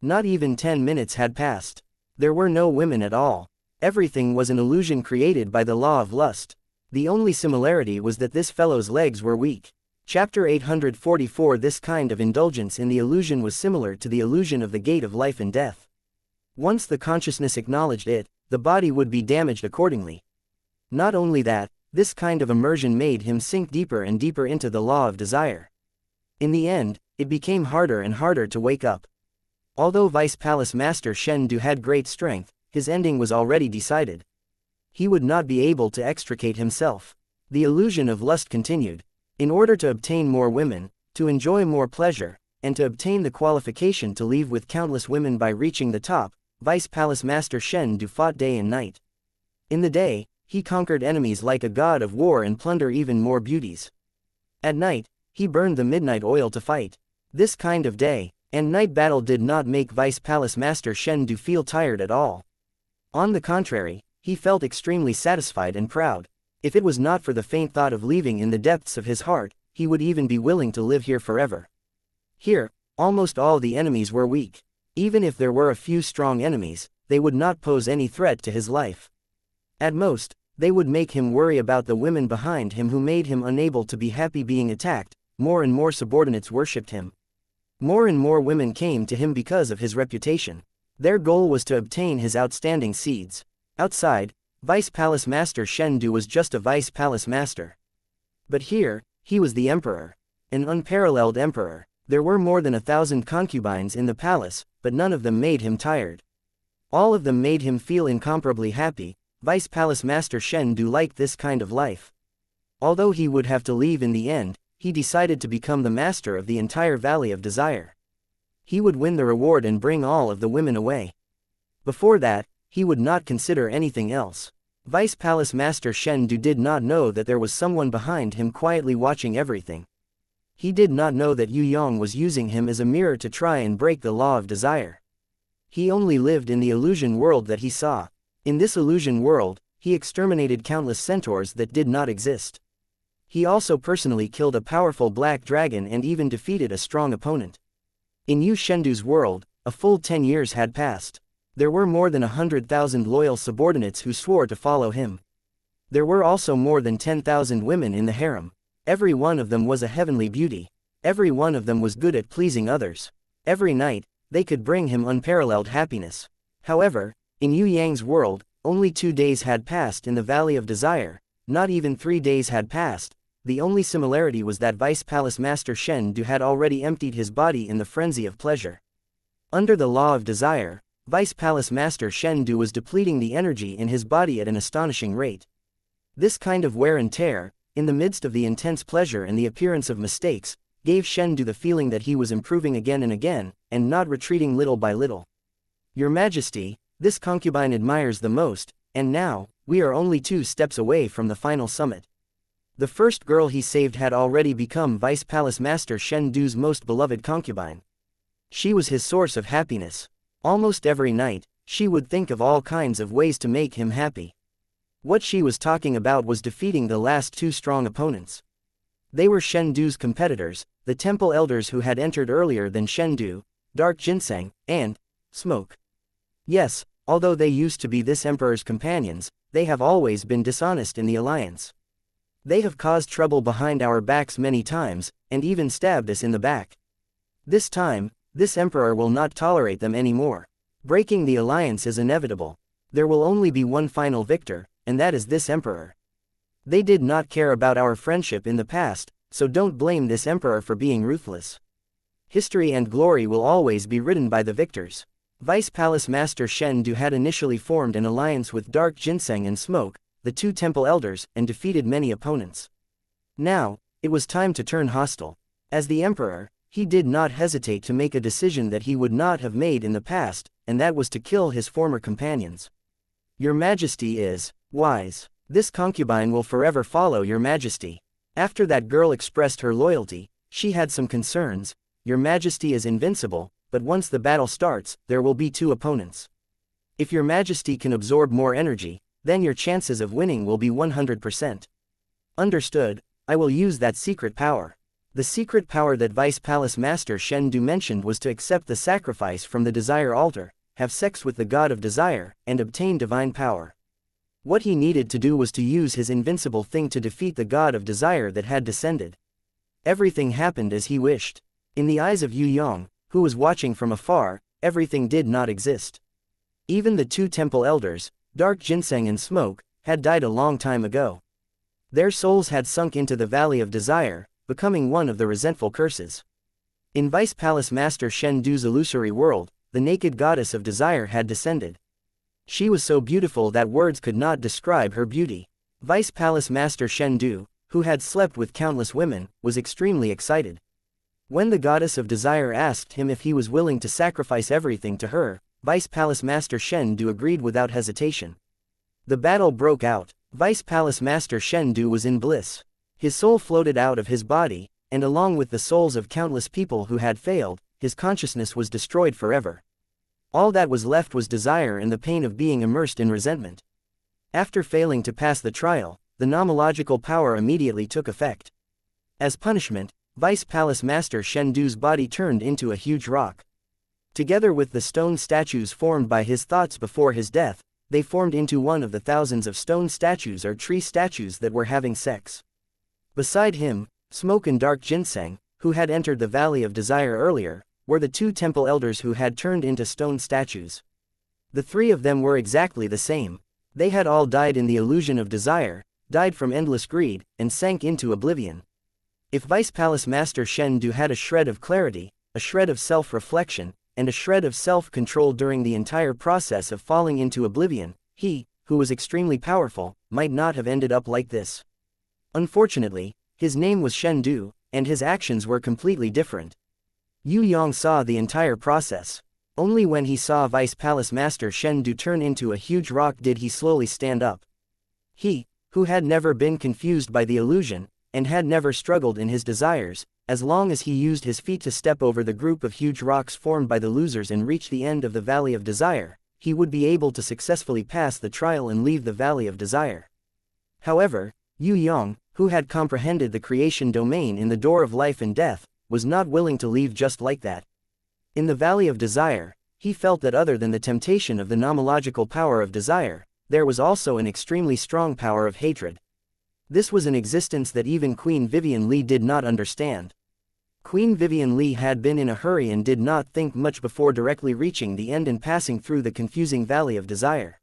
Not even 10 minutes had passed. There were no women at all. Everything was an illusion created by the law of lust. The only similarity was that this fellow's legs were weak. Chapter 844. This kind of indulgence in the illusion was similar to the illusion of the gate of life and death. Once the consciousness acknowledged it, the body would be damaged accordingly. Not only that, this kind of immersion made him sink deeper and deeper into the law of desire. In the end, it became harder and harder to wake up. Although Vice Palace Master Shen Du had great strength, his ending was already decided. He would not be able to extricate himself. The illusion of lust continued. In order to obtain more women, to enjoy more pleasure, and to obtain the qualification to leave with countless women by reaching the top, Vice Palace Master Shen Du fought day and night. In the day, he conquered enemies like a god of war and plunder even more beauties. At night, he burned the midnight oil to fight. This kind of day and night battle did not make Vice Palace Master Shen Du feel tired at all. On the contrary, he felt extremely satisfied and proud. If it was not for the faint thought of leaving in the depths of his heart, he would even be willing to live here forever. Here, almost all the enemies were weak. Even if there were a few strong enemies, they would not pose any threat to his life. At most, they would make him worry about the women behind him who made him unable to be happy being attacked. More and more subordinates worshipped him. More and more women came to him because of his reputation. Their goal was to obtain his outstanding seeds. Outside, Vice Palace Master Shen Du was just a Vice Palace Master. But here, he was the emperor. An unparalleled emperor. There were more than 1,000 concubines in the palace, but none of them made him tired. All of them made him feel incomparably happy. Vice Palace Master Shen Du liked this kind of life. Although he would have to leave in the end, he decided to become the master of the entire Valley of Desire. He would win the reward and bring all of the women away. Before that, he would not consider anything else. Vice Palace Master Shen Du did not know that there was someone behind him quietly watching everything. He did not know that Yue Yang was using him as a mirror to try and break the law of desire. He only lived in the illusion world that he saw. In this illusion world, he exterminated countless centaurs that did not exist. He also personally killed a powerful black dragon and even defeated a strong opponent. In Yu Shendu's world, a full 10 years had passed. There were more than 100,000 loyal subordinates who swore to follow him. There were also more than 10,000 women in the harem. Every one of them was a heavenly beauty. Every one of them was good at pleasing others. Every night, they could bring him unparalleled happiness. However, in Yue Yang's world, only 2 days had passed in the Valley of Desire. Not even 3 days had passed. The only similarity was that Vice Palace Master Shen Du had already emptied his body in the frenzy of pleasure. Under the law of desire, Vice Palace Master Shen Du was depleting the energy in his body at an astonishing rate. This kind of wear and tear, in the midst of the intense pleasure and the appearance of mistakes, gave Shen Du the feeling that he was improving again and again, and not retreating little by little. Your Majesty, this concubine admires the most, and now, we are only 2 steps away from the final summit. The first girl he saved had already become Vice Palace Master Shen Du's most beloved concubine. She was his source of happiness. Almost every night, she would think of all kinds of ways to make him happy. What she was talking about was defeating the last 2 strong opponents. They were Shen Du's competitors, the temple elders who had entered earlier than Shen Du, Dark Ginseng, and Smoke. Yes, although they used to be this emperor's companions, they have always been dishonest in the alliance. They have caused trouble behind our backs many times, and even stabbed us in the back. This time, this emperor will not tolerate them anymore. Breaking the alliance is inevitable. There will only be one final victor, and that is this emperor. They did not care about our friendship in the past, so don't blame this emperor for being ruthless. History and glory will always be written by the victors. Vice Palace Master Shen Du had initially formed an alliance with Dark Ginseng and Smoke, the 2 temple elders, and defeated many opponents. Now, it was time to turn hostile. As the emperor, he did not hesitate to make a decision that he would not have made in the past, and that was to kill his former companions. Your Majesty is wise. This concubine will forever follow Your Majesty. After that girl expressed her loyalty, she had some concerns. Your Majesty is invincible, but once the battle starts, there will be 2 opponents. If Your Majesty can absorb more energy, then your chances of winning will be 100%. Understood, I will use that secret power. The secret power that Vice Palace Master Shen Du mentioned was to accept the sacrifice from the desire altar, have sex with the god of desire, and obtain divine power. What he needed to do was to use his invincible thing to defeat the god of desire that had descended. Everything happened as he wished. In the eyes of Yue Yang, who was watching from afar, everything did not exist. Even the two temple elders, Dark Ginseng and Smoke, had died a long time ago. Their souls had sunk into the Valley of Desire, becoming one of the resentful curses. In Vice Palace Master Shen Du's illusory world, the naked goddess of desire had descended. She was so beautiful that words could not describe her beauty. Vice Palace Master Shen Du, who had slept with countless women, was extremely excited. When the goddess of desire asked him if he was willing to sacrifice everything to her, Vice Palace Master Shen Du agreed without hesitation. The battle broke out. Vice Palace Master Shen Du was in bliss. His soul floated out of his body, and along with the souls of countless people who had failed, his consciousness was destroyed forever. All that was left was desire and the pain of being immersed in resentment. After failing to pass the trial, the nomological power immediately took effect. As punishment, Vice Palace Master Shen Du's body turned into a huge rock. Together with the stone statues formed by his thoughts before his death, they formed into one of the thousands of stone statues or tree statues that were having sex. Beside him, Smoke and Dark Ginseng, who had entered the Valley of Desire earlier, were the two temple elders who had turned into stone statues. The three of them were exactly the same. They had all died in the illusion of desire, died from endless greed, and sank into oblivion. If Vice Palace Master Shen Du had a shred of clarity, a shred of self-reflection, and a shred of self-control during the entire process of falling into oblivion, he, who was extremely powerful, might not have ended up like this. Unfortunately, his name was Shen Du, and his actions were completely different. Yue Yang saw the entire process. Only when he saw Vice Palace Master Shen Du turn into a huge rock did he slowly stand up. He, who had never been confused by the illusion, and had never struggled in his desires, as long as he used his feet to step over the group of huge rocks formed by the losers and reach the end of the Valley of Desire, he would be able to successfully pass the trial and leave the Valley of Desire. However, Yue Yang, who had comprehended the creation domain in the door of life and death, was not willing to leave just like that. In the Valley of Desire, he felt that other than the temptation of the nomological power of desire, there was also an extremely strong power of hatred. This was an existence that even Queen Vivian Li did not understand. Queen Vivian Li had been in a hurry and did not think much before directly reaching the end and passing through the confusing Valley of Desire.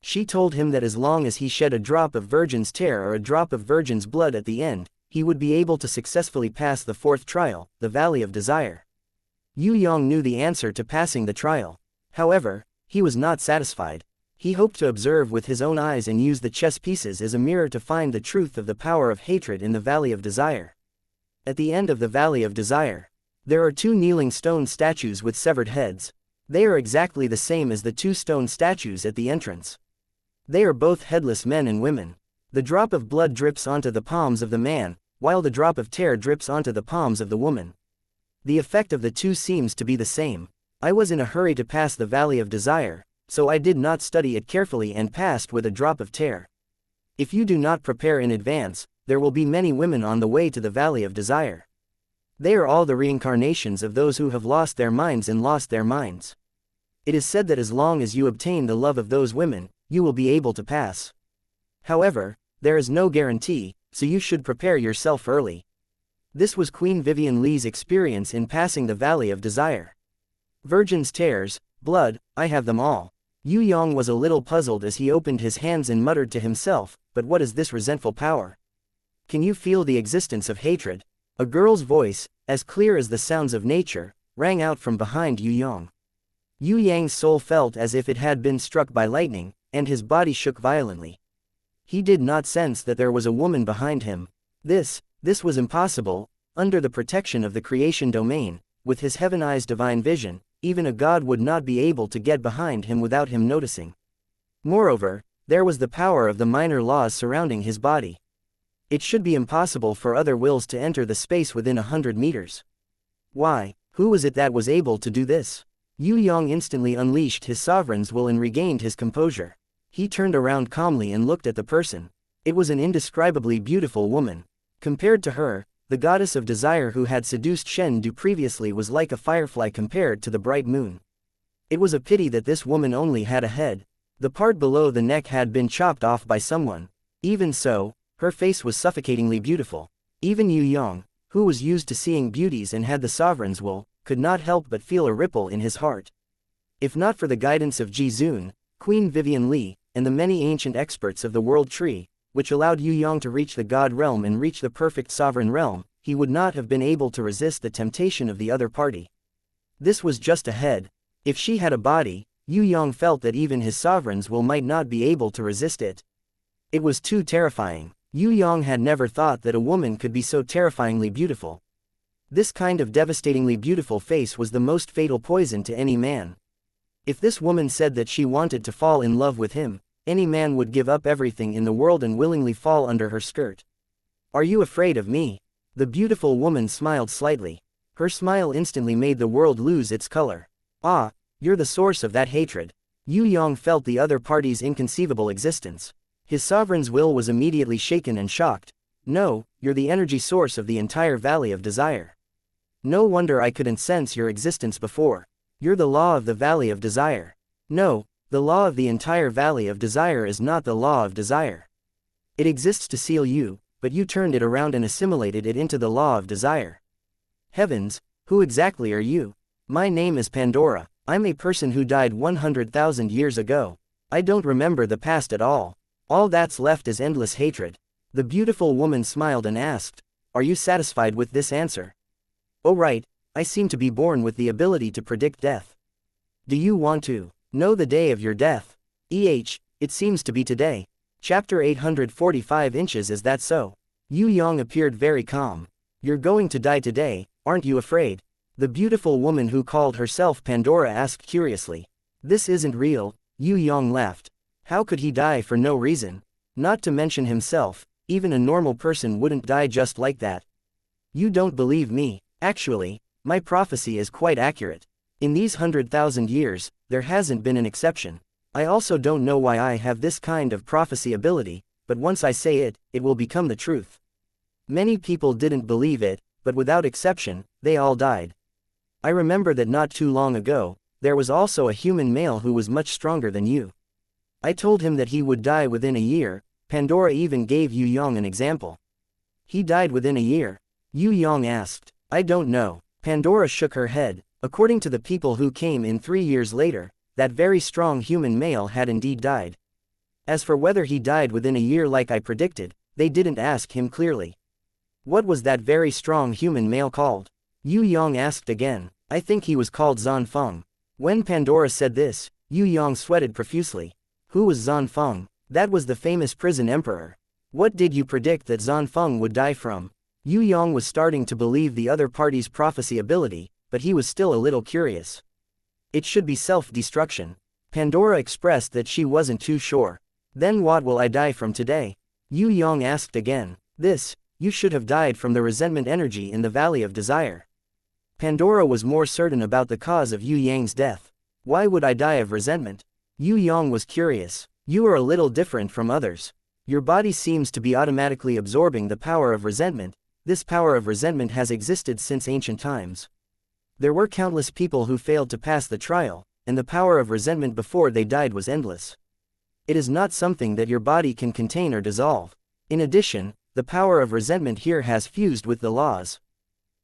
She told him that as long as he shed a drop of virgin's tear or a drop of virgin's blood at the end, he would be able to successfully pass the fourth trial, the Valley of Desire. Yue Yang knew the answer to passing the trial. However, he was not satisfied. He hoped to observe with his own eyes and use the chess pieces as a mirror to find the truth of the power of hatred in the Valley of Desire. At the end of the Valley of Desire, there are two kneeling stone statues with severed heads. They are exactly the same as the two stone statues at the entrance. They are both headless men and women. The drop of blood drips onto the palms of the man, while the drop of tear drips onto the palms of the woman. The effect of the two seems to be the same. I was in a hurry to pass the Valley of Desire, so I did not study it carefully and passed with a drop of tear. If you do not prepare in advance, there will be many women on the way to the Valley of Desire. They are all the reincarnations of those who have lost their minds and lost their minds. It is said that as long as you obtain the love of those women, you will be able to pass. However, there is no guarantee, so you should prepare yourself early. This was Queen Vivian Li's experience in passing the Valley of Desire. Virgin's tears, blood, I have them all. Yue Yang was a little puzzled as he opened his hands and muttered to himself, but what is this resentful power? Can you feel the existence of hatred? A girl's voice, as clear as the sounds of nature, rang out from behind Yue Yang. Yue Yang's soul felt as if it had been struck by lightning, and his body shook violently. He did not sense that there was a woman behind him. This was impossible. Under the protection of the creation domain, with his heaven-eyes divine vision, even a god would not be able to get behind him without him noticing. Moreover, there was the power of the minor laws surrounding his body. It should be impossible for other wills to enter the space within 100 meters. Why, who was it that was able to do this? Yue Yang instantly unleashed his sovereign's will and regained his composure. He turned around calmly and looked at the person. It was an indescribably beautiful woman. Compared to her, the goddess of desire who had seduced Shen Du previously was like a firefly compared to the bright moon. It was a pity that this woman only had a head. The part below the neck had been chopped off by someone. Even so, her face was suffocatingly beautiful. Even Yue Yang, who was used to seeing beauties and had the sovereign's will, could not help but feel a ripple in his heart. If not for the guidance of Ji Zun, Queen Vivian Li, and the many ancient experts of the World Tree, which allowed Yue Yang to reach the God realm and reach the perfect sovereign realm, he would not have been able to resist the temptation of the other party. This was just a head. If she had a body, Yue Yang felt that even his sovereign's will might not be able to resist it. It was too terrifying. Yue Yang had never thought that a woman could be so terrifyingly beautiful. This kind of devastatingly beautiful face was the most fatal poison to any man. If this woman said that she wanted to fall in love with him, any man would give up everything in the world and willingly fall under her skirt. Are you afraid of me? The beautiful woman smiled slightly. Her smile instantly made the world lose its color. Ah, you're the source of that hatred. Yue Yang felt the other party's inconceivable existence. His sovereign's will was immediately shaken and shocked. No, you're the energy source of the entire Valley of Desire. No wonder I couldn't sense your existence before. You're the law of the Valley of Desire. No, the law of the entire Valley of Desire is not the law of desire. It exists to seal you, but you turned it around and assimilated it into the law of desire. Heavens, who exactly are you? My name is Pandora. I'm a person who died 100,000 years ago. I don't remember the past at all. All that's left is endless hatred. The beautiful woman smiled and asked, "Are you satisfied with this answer?" "Oh right, I seem to be born with the ability to predict death." "Do you want to know the day of your death?" It seems to be today. Chapter 845 inches. Is that so? Yue Yang appeared very calm. "You're going to die today, aren't you afraid?" The beautiful woman who called herself Pandora asked curiously. "This isn't real," Yue Yang laughed. "How could he die for no reason? Not to mention himself, even a normal person wouldn't die just like that." "You don't believe me. Actually, my prophecy is quite accurate. In these 100,000 years, there hasn't been an exception. I also don't know why I have this kind of prophecy ability, but once I say it, it will become the truth." Many people didn't believe it, but without exception, they all died. I remember that not too long ago, there was also a human male who was much stronger than you. I told him that he would die within a year. Pandora even gave Yue Yang an example. "He died within a year?" Yue Yang asked. "I don't know." Pandora shook her head. According to the people who came in 3 years later, that very strong human male had indeed died. As for whether he died within a year like I predicted, they didn't ask him clearly. "What was that very strong human male called?" Yue Yang asked again. "I think he was called Zan Feng." When Pandora said this, Yue Yang sweated profusely. Who was Zan Feng? That was the famous prison emperor. What did you predict that Zan Feng would die from? Yue Yang was starting to believe the other party's prophecy ability, but he was still a little curious. "It should be self-destruction." Pandora expressed that she wasn't too sure. "Then what will I die from today?" Yue Yang asked again. "This, you should have died from the resentment energy in the Valley of Desire." Pandora was more certain about the cause of Yue Yang's death. "Why would I die of resentment?" Yue Yang was curious. "You are a little different from others. Your body seems to be automatically absorbing the power of resentment. This power of resentment has existed since ancient times. There were countless people who failed to pass the trial, and the power of resentment before they died was endless. It is not something that your body can contain or dissolve. In addition, the power of resentment here has fused with the laws.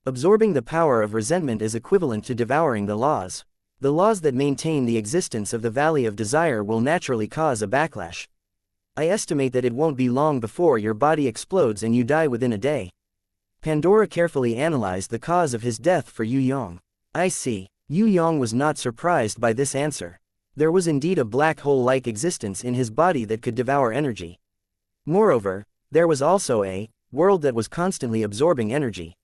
Absorbing the power of resentment is equivalent to devouring the laws. The laws that maintain the existence of the Valley of Desire will naturally cause a backlash. I estimate that it won't be long before your body explodes and you die within a day." Pandora carefully analyzed the cause of his death for Yue Yang. "I see." Yue Yang was not surprised by this answer. There was indeed a black hole-like existence in his body that could devour energy. Moreover, there was also a world that was constantly absorbing energy.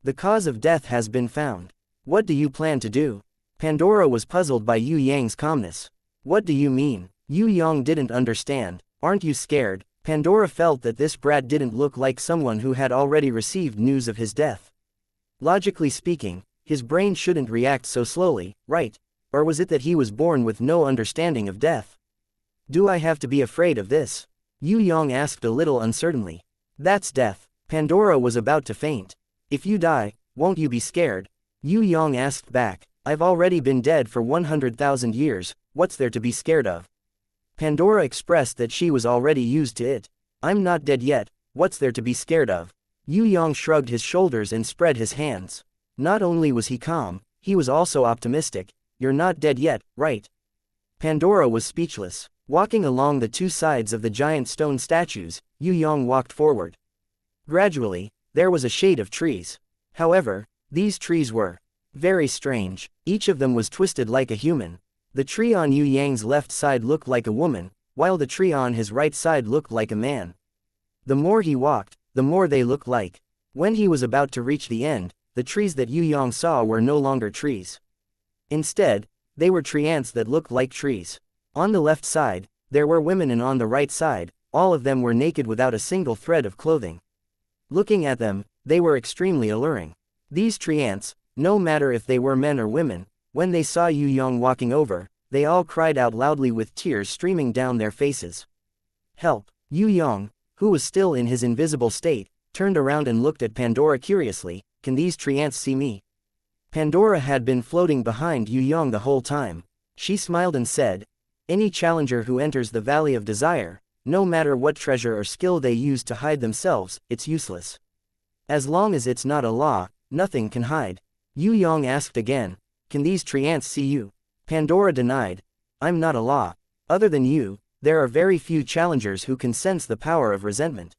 "The cause of death has been found. What do you plan to do?" Pandora was puzzled by Yue Yang's calmness. "What do you mean?" Yue Yang didn't understand. "Aren't you scared?" Pandora felt that this brat didn't look like someone who had already received news of his death. Logically speaking, his brain shouldn't react so slowly, right? Or was it that he was born with no understanding of death? "Do I have to be afraid of this?" Yue Yang asked a little uncertainly. "That's death." Pandora was about to faint. "If you die, won't you be scared?" Yue Yang asked back. "I've already been dead for 100,000 years, what's there to be scared of?" Pandora expressed that she was already used to it. I'm not dead yet, what's there to be scared of? Yue Yang shrugged his shoulders and spread his hands. Not only was he calm, he was also optimistic. You're not dead yet, right? Pandora was speechless. Walking along the two sides of the giant stone statues, Yue Yang walked forward. Gradually, there was a shade of trees. However, these trees were very strange. Each of them was twisted like a human. The tree on Yue Yang's left side looked like a woman, while the tree on his right side looked like a man. The more he walked, the more they looked like. When he was about to reach the end, the trees that Yue Yang saw were no longer trees. Instead, they were tree ants that looked like trees. On the left side, there were women, and on the right side, all of them were naked without a single thread of clothing. Looking at them, they were extremely alluring. These tree ants, no matter if they were men or women, when they saw Yue Yang walking over, they all cried out loudly with tears streaming down their faces. Help! Yue Yang, who was still in his invisible state, turned around and looked at Pandora curiously. Can these tree ants see me? Pandora had been floating behind Yue Yang the whole time. She smiled and said, any challenger who enters the Valley of Desire, no matter what treasure or skill they use to hide themselves, it's useless. As long as it's not a law, nothing can hide. Yue Yang asked again, can these tree ants see you? Pandora denied, I'm not a law. Other than you, there are very few challengers who can sense the power of resentment.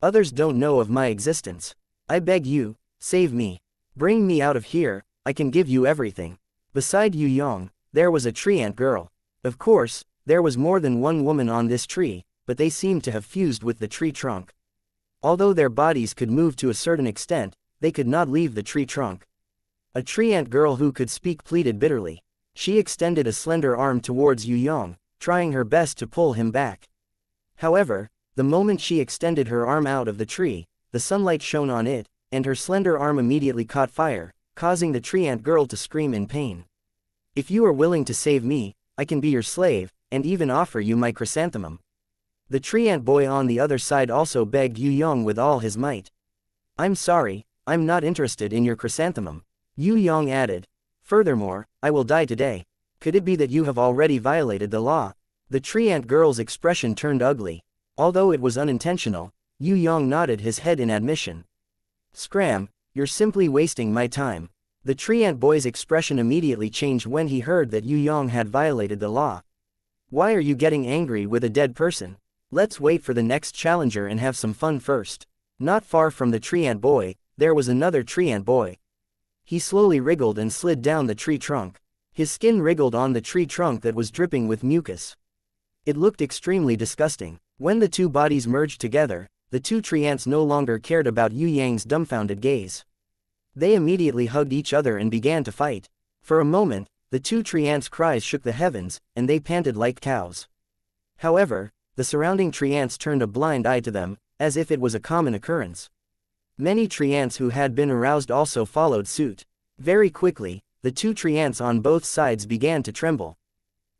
Others don't know of my existence. I beg you, save me. Bring me out of here, I can give you everything. Beside Yue Yang, there was a tree ant girl. Of course, there was more than one woman on this tree, but they seemed to have fused with the tree trunk. Although their bodies could move to a certain extent, they could not leave the tree trunk. A tree ant girl who could speak pleaded bitterly. She extended a slender arm towards Yue Yang, trying her best to pull him back. However, the moment she extended her arm out of the tree, the sunlight shone on it, and her slender arm immediately caught fire, causing the tree ant girl to scream in pain. If you are willing to save me, I can be your slave, and even offer you my chrysanthemum. The tree ant boy on the other side also begged Yue Yang with all his might. I'm sorry, I'm not interested in your chrysanthemum. Yue Yang added. Furthermore, I will die today. Could it be that you have already violated the law? The tree ant girl's expression turned ugly. Although it was unintentional, Yue Yang nodded his head in admission. Scram, you're simply wasting my time. The tree ant boy's expression immediately changed when he heard that Yue Yang had violated the law. Why are you getting angry with a dead person? Let's wait for the next challenger and have some fun first. Not far from the tree ant boy, there was another tree ant boy. He slowly wriggled and slid down the tree trunk. His skin wriggled on the tree trunk that was dripping with mucus. It looked extremely disgusting. When the two bodies merged together, the two tree ants no longer cared about Yue Yang's dumbfounded gaze. They immediately hugged each other and began to fight. For a moment, the two tree ants' cries shook the heavens, and they panted like cows. However, the surrounding tree ants turned a blind eye to them, as if it was a common occurrence. Many tree ants who had been aroused also followed suit. Very quickly, the two tree ants on both sides began to tremble.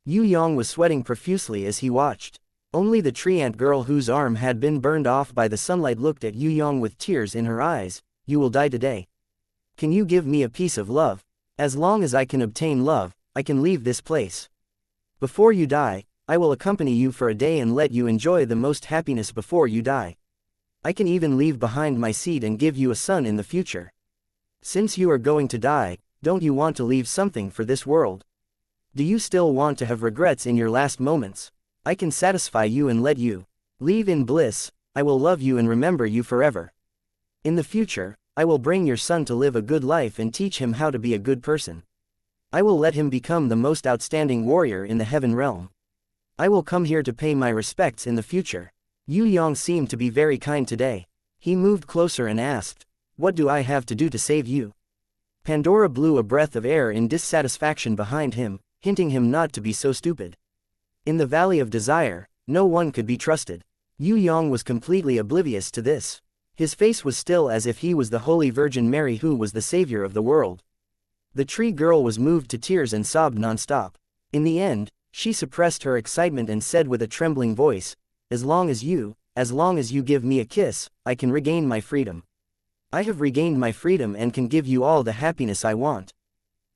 Yue Yang was sweating profusely as he watched. Only the tree ant girl whose arm had been burned off by the sunlight looked at Yue Yang with tears in her eyes. You will die today. Can you give me a piece of love? As long as I can obtain love, I can leave this place. Before you die, I will accompany you for a day and let you enjoy the most happiness before you die. I can even leave behind my seed and give you a son in the future. Since you are going to die, don't you want to leave something for this world? Do you still want to have regrets in your last moments? I can satisfy you and let you leave in bliss. I will love you and remember you forever. In the future, I will bring your son to live a good life and teach him how to be a good person. I will let him become the most outstanding warrior in the heaven realm. I will come here to pay my respects in the future. Yue Yang seemed to be very kind today. He moved closer and asked, what do I have to do to save you? Pandora blew a breath of air in dissatisfaction behind him, hinting him not to be so stupid. In the Valley of Desire, no one could be trusted. Yue Yang was completely oblivious to this. His face was still as if he was the Holy Virgin Mary who was the savior of the world. The tree girl was moved to tears and sobbed non-stop. In the end, she suppressed her excitement and said with a trembling voice, as long as you give me a kiss, I can regain my freedom. I have regained my freedom and can give you all the happiness I want.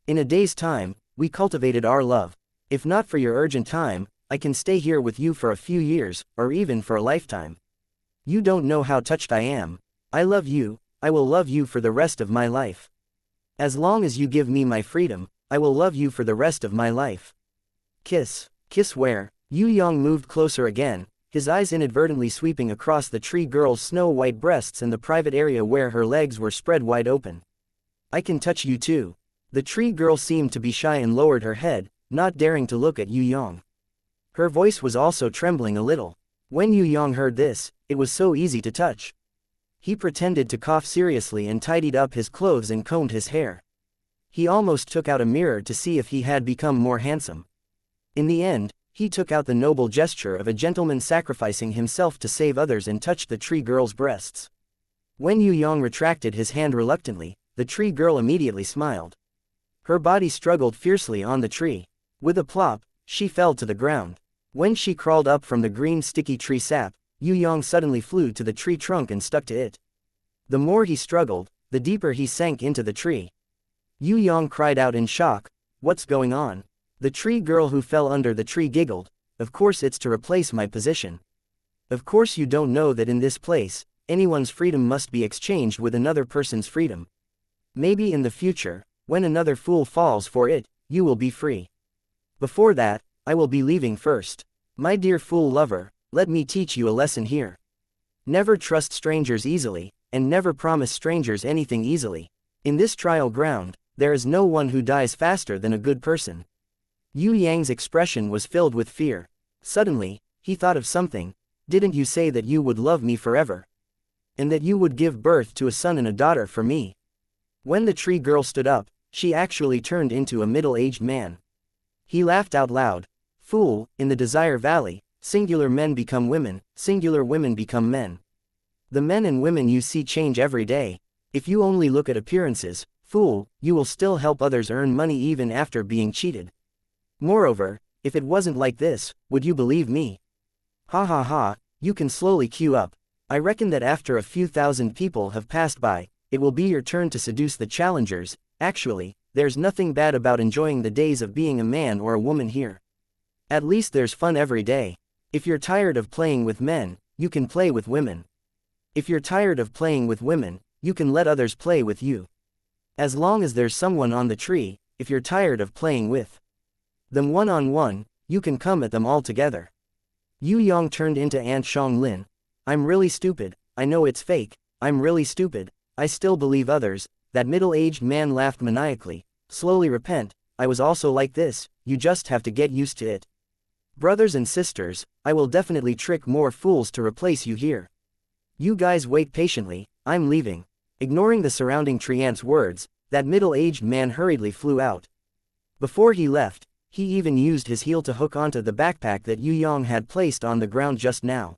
In a day's time, we cultivated our love. If not for your urgent time, I can stay here with you for a few years, or even for a lifetime. You don't know how touched I am. I love you, I will love you for the rest of my life. As long as you give me my freedom, I will love you for the rest of my life. Kiss. Kiss where? Yue Yang moved closer again, his eyes inadvertently sweeping across the tree girl's snow-white breasts and the private area where her legs were spread wide open. I can touch you too. The tree girl seemed to be shy and lowered her head, not daring to look at Yue Yang. Her voice was also trembling a little. When Yue Yang heard this, it was so easy to touch. He pretended to cough seriously and tidied up his clothes and combed his hair. He almost took out a mirror to see if he had become more handsome. In the end, he took out the noble gesture of a gentleman sacrificing himself to save others and touched the tree girl's breasts. When Yue Yang retracted his hand reluctantly, the tree girl immediately smiled. Her body struggled fiercely on the tree. With a plop, she fell to the ground. When she crawled up from the green sticky tree sap, Yue Yang suddenly flew to the tree trunk and stuck to it. The more he struggled, the deeper he sank into the tree. Yue Yang cried out in shock, "What's going on?" The tree girl who fell under the tree giggled, "Of course it's to replace my position. Of course you don't know that in this place, anyone's freedom must be exchanged with another person's freedom. Maybe in the future, when another fool falls for it, you will be free. Before that, I will be leaving first. My dear fool lover, let me teach you a lesson here. Never trust strangers easily, and never promise strangers anything easily. In this trial ground, there is no one who dies faster than a good person." Yue Yang's expression was filled with fear. Suddenly, he thought of something. "Didn't you say that you would love me forever? And that you would give birth to a son and a daughter for me?" When the tree girl stood up, she actually turned into a middle-aged man. He laughed out loud. "Fool, in the Desire Valley, singular men become women, singular women become men. The men and women you see change every day. If you only look at appearances, fool, you will still help others earn money even after being cheated. Moreover, if it wasn't like this, would you believe me? Ha ha ha, you can slowly queue up. I reckon that after a few thousand people have passed by, it will be your turn to seduce the challengers. Actually, there's nothing bad about enjoying the days of being a man or a woman here. At least there's fun every day. If you're tired of playing with men, you can play with women. If you're tired of playing with women, you can let others play with you. As long as there's someone on the tree, if you're tired of playing with them one-on-one, you can come at them all together." Yue Yang turned into Aunt Xianglin. "I'm really stupid, I know it's fake, I'm really stupid, I still believe others." That middle-aged man laughed maniacally. "Slowly repent, I was also like this, you just have to get used to it. Brothers and sisters, I will definitely trick more fools to replace you here. You guys wait patiently, I'm leaving." Ignoring the surrounding tree ants' words, that middle-aged man hurriedly flew out. Before he left, he even used his heel to hook onto the backpack that Yue Yang had placed on the ground just now.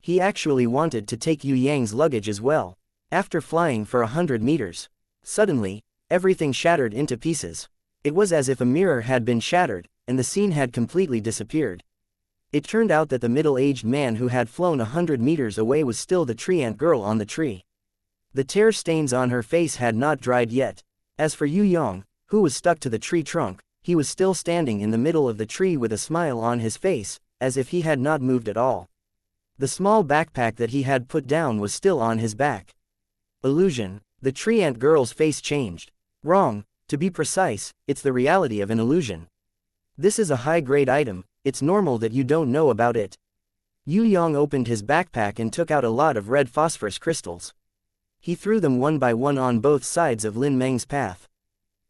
He actually wanted to take Yue Yang's luggage as well. After flying for 100 meters, suddenly, everything shattered into pieces. It was as if a mirror had been shattered, and the scene had completely disappeared. It turned out that the middle-aged man who had flown 100 meters away was still the tree ant girl on the tree. The tear stains on her face had not dried yet. As for Yue Yang, who was stuck to the tree trunk, he was still standing in the middle of the tree with a smile on his face, as if he had not moved at all. The small backpack that he had put down was still on his back. Illusion. The tree ant girl's face changed. Wrong, to be precise, it's the reality of an illusion. This is a high-grade item, it's normal that you don't know about it. Yue Yang opened his backpack and took out a lot of red phosphorus crystals. He threw them one by one on both sides of Lin Meng's path.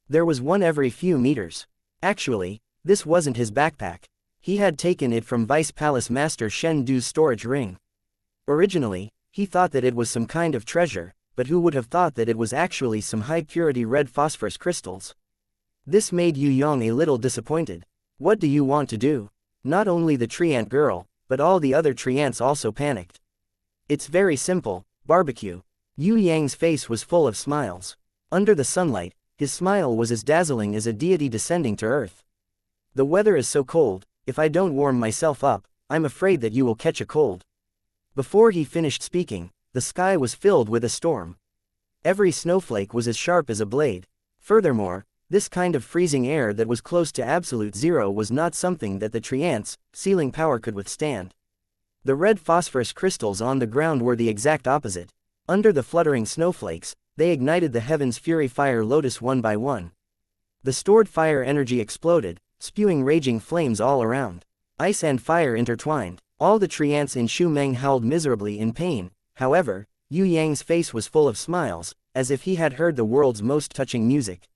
There was one every few meters. Actually, this wasn't his backpack. He had taken it from Vice Palace Master Shen Du's storage ring. Originally, he thought that it was some kind of treasure, but who would have thought that it was actually some high-purity red phosphorus crystals? This made Yue Yang a little disappointed. What do you want to do? Not only the tree ant girl, but all the other tree ants also panicked. It's very simple, barbecue. Yue Yang's face was full of smiles. Under the sunlight, his smile was as dazzling as a deity descending to earth. The weather is so cold, if I don't warm myself up, I'm afraid that you will catch a cold. Before he finished speaking, the sky was filled with a storm. Every snowflake was as sharp as a blade. Furthermore, This kind of freezing air that was close to absolute zero was not something that the Triant's sealing power could withstand. The red phosphorus crystals on the ground were the exact opposite. Under the fluttering snowflakes, they ignited the heaven's fury fire lotus one by one. The stored fire energy exploded, spewing raging flames all around. Ice and fire intertwined. All the Triants in Shu Meng howled miserably in pain. However, Yue Yang's face was full of smiles, as if he had heard the world's most touching music.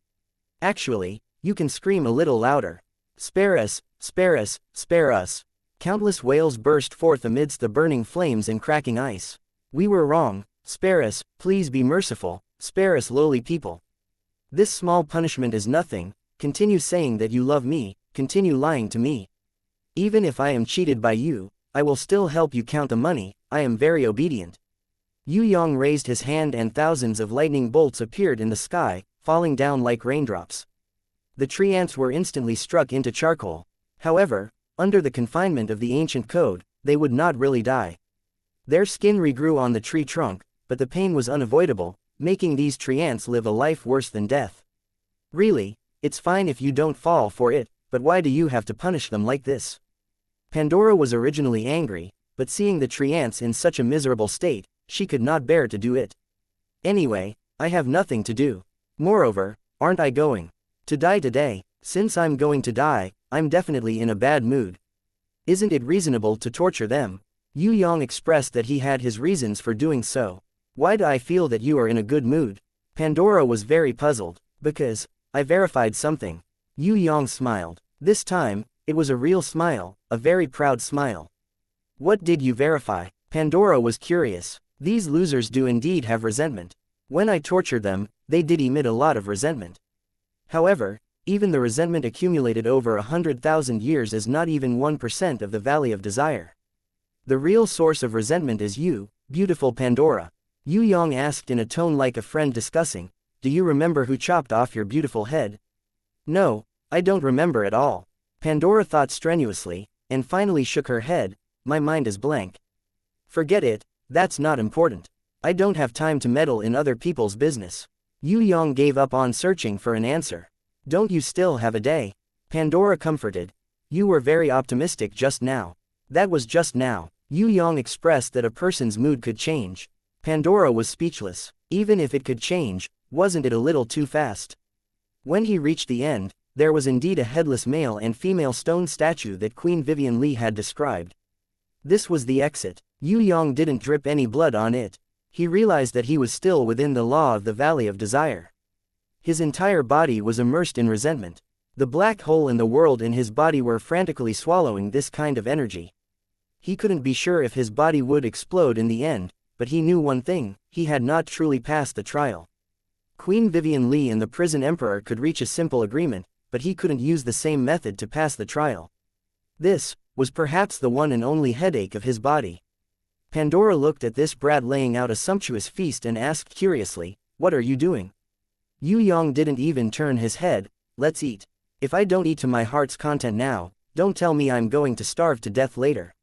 Actually, you can scream a little louder. Spare us, spare us, spare us. Countless wails burst forth amidst the burning flames and cracking ice. We were wrong, spare us, please be merciful, spare us lowly people. This small punishment is nothing, continue saying that you love me, continue lying to me. Even if I am cheated by you, I will still help you count the money, I am very obedient. Yue Yang raised his hand and thousands of lightning bolts appeared in the sky, falling down like raindrops. The Triants were instantly struck into charcoal. However, under the confinement of the ancient code, they would not really die. Their skin regrew on the tree trunk, but the pain was unavoidable, making these Triants live a life worse than death. Really, it's fine if you don't fall for it, but why do you have to punish them like this? Pandora was originally angry, but seeing the Triants in such a miserable state, she could not bear to do it. Anyway, I have nothing to do. Moreover, aren't I going to die today? Since I'm going to die, I'm definitely in a bad mood. Isn't it reasonable to torture them? Yue Yang expressed that he had his reasons for doing so. Why do I feel that you are in a good mood? Pandora was very puzzled. Because I verified something. Yue Yang smiled. This time, it was a real smile, a very proud smile. What did you verify? Pandora was curious. These losers do indeed have resentment. When I tortured them, they did emit a lot of resentment. However, even the resentment accumulated over 100,000 years is not even 1% of the Valley of Desire. The real source of resentment is you, beautiful Pandora. Yue Yang asked in a tone like a friend discussing, do you remember who chopped off your beautiful head? No, I don't remember at all. Pandora thought strenuously, and finally shook her head, my mind is blank. Forget it, that's not important. I don't have time to meddle in other people's business. Yue Yang gave up on searching for an answer. Don't you still have a day? Pandora comforted. You were very optimistic just now. That was just now. Yue Yang expressed that a person's mood could change. Pandora was speechless. Even if it could change, wasn't it a little too fast? When he reached the end, there was indeed a headless male and female stone statue that Queen Vivian Li had described. This was the exit. Yue Yang didn't drip any blood on it. He realized that he was still within the law of the Valley of Desire. His entire body was immersed in resentment. The black hole in the world and his body were frantically swallowing this kind of energy. He couldn't be sure if his body would explode in the end, but he knew one thing, he had not truly passed the trial. Queen Vivian Li and the prison emperor could reach a simple agreement, but he couldn't use the same method to pass the trial. This was perhaps the one and only headache of his body. Pandora looked at this brat laying out a sumptuous feast and asked curiously, what are you doing? Yue Yang didn't even turn his head, let's eat. If I don't eat to my heart's content now, don't tell me I'm going to starve to death later.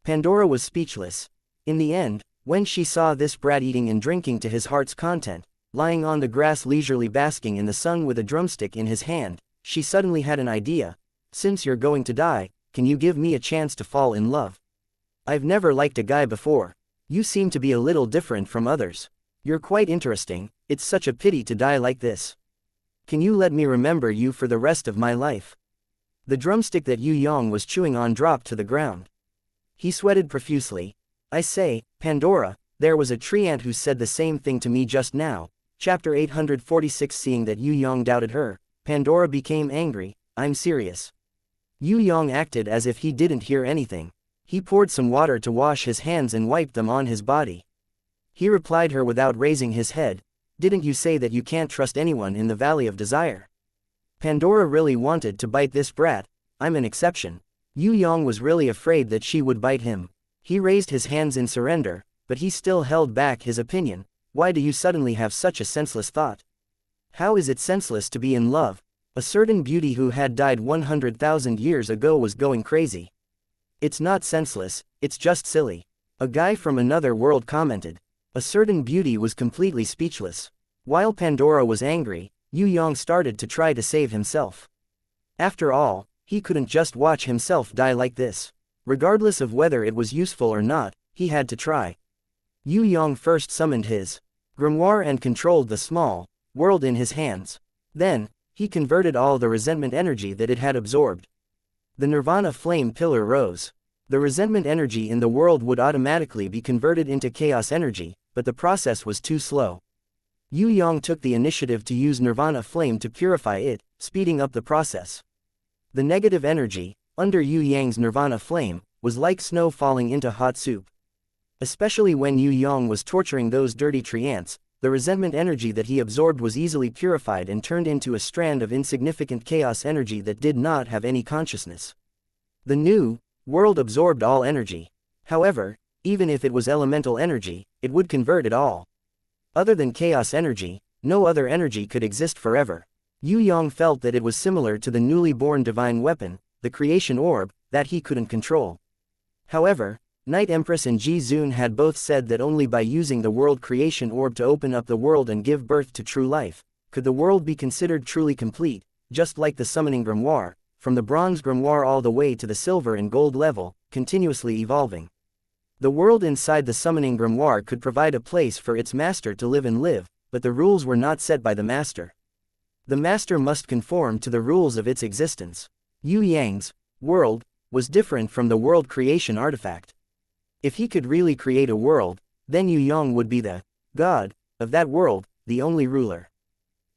Pandora was speechless. In the end, when she saw this brat eating and drinking to his heart's content, lying on the grass leisurely basking in the sun with a drumstick in his hand, she suddenly had an idea. Since you're going to die, can you give me a chance to fall in love? I've never liked a guy before. You seem to be a little different from others. You're quite interesting, it's such a pity to die like this. Can you let me remember you for the rest of my life? The drumstick that Yue Yang was chewing on dropped to the ground. He sweated profusely. I say, Pandora, there was a Triant who said the same thing to me just now. Chapter 846. Seeing that Yue Yang doubted her, Pandora became angry. I'm serious. Yue Yang acted as if he didn't hear anything. He poured some water to wash his hands and wiped them on his body. He replied her without raising his head, didn't you say that you can't trust anyone in the Valley of Desire? Pandora really wanted to bite this brat. I'm an exception. Yue Yang was really afraid that she would bite him. He raised his hands in surrender, but he still held back his opinion. Why do you suddenly have such a senseless thought? How is it senseless to be in love? A certain beauty who had died 100,000 years ago was going crazy. It's not senseless, it's just silly. A guy from another world commented. A certain beauty was completely speechless. While Pandora was angry, Yue Yang started to try to save himself. After all, he couldn't just watch himself die like this. Regardless of whether it was useful or not, he had to try. Yue Yang first summoned his grimoire and controlled the small world in his hands. Then, he converted all the resentment energy that it had absorbed. The Nirvana flame pillar rose. The resentment energy in the world would automatically be converted into chaos energy, but the process was too slow. Yue Yang took the initiative to use Nirvana flame to purify it, speeding up the process. The negative energy, under Yue Yang's Nirvana flame, was like snow falling into hot soup. Especially when Yue Yang was torturing those dirty tree ants, the resentment energy that he absorbed was easily purified and turned into a strand of insignificant chaos energy that did not have any consciousness. The new world absorbed all energy. However, even if it was elemental energy, it would convert it all. Other than chaos energy, no other energy could exist forever. Yue Yang felt that it was similar to the newly born divine weapon, the creation orb, that he couldn't control. However, Night Empress and Ji Zun had both said that only by using the world creation orb to open up the world and give birth to true life, could the world be considered truly complete, just like the summoning grimoire, from the bronze grimoire all the way to the silver and gold level, continuously evolving. The world inside the summoning grimoire could provide a place for its master to live and live, but the rules were not set by the master. The master must conform to the rules of its existence. Yue Yang's world was different from the world creation artifact. If he could really create a world, then Yue Yang would be the god of that world, the only ruler.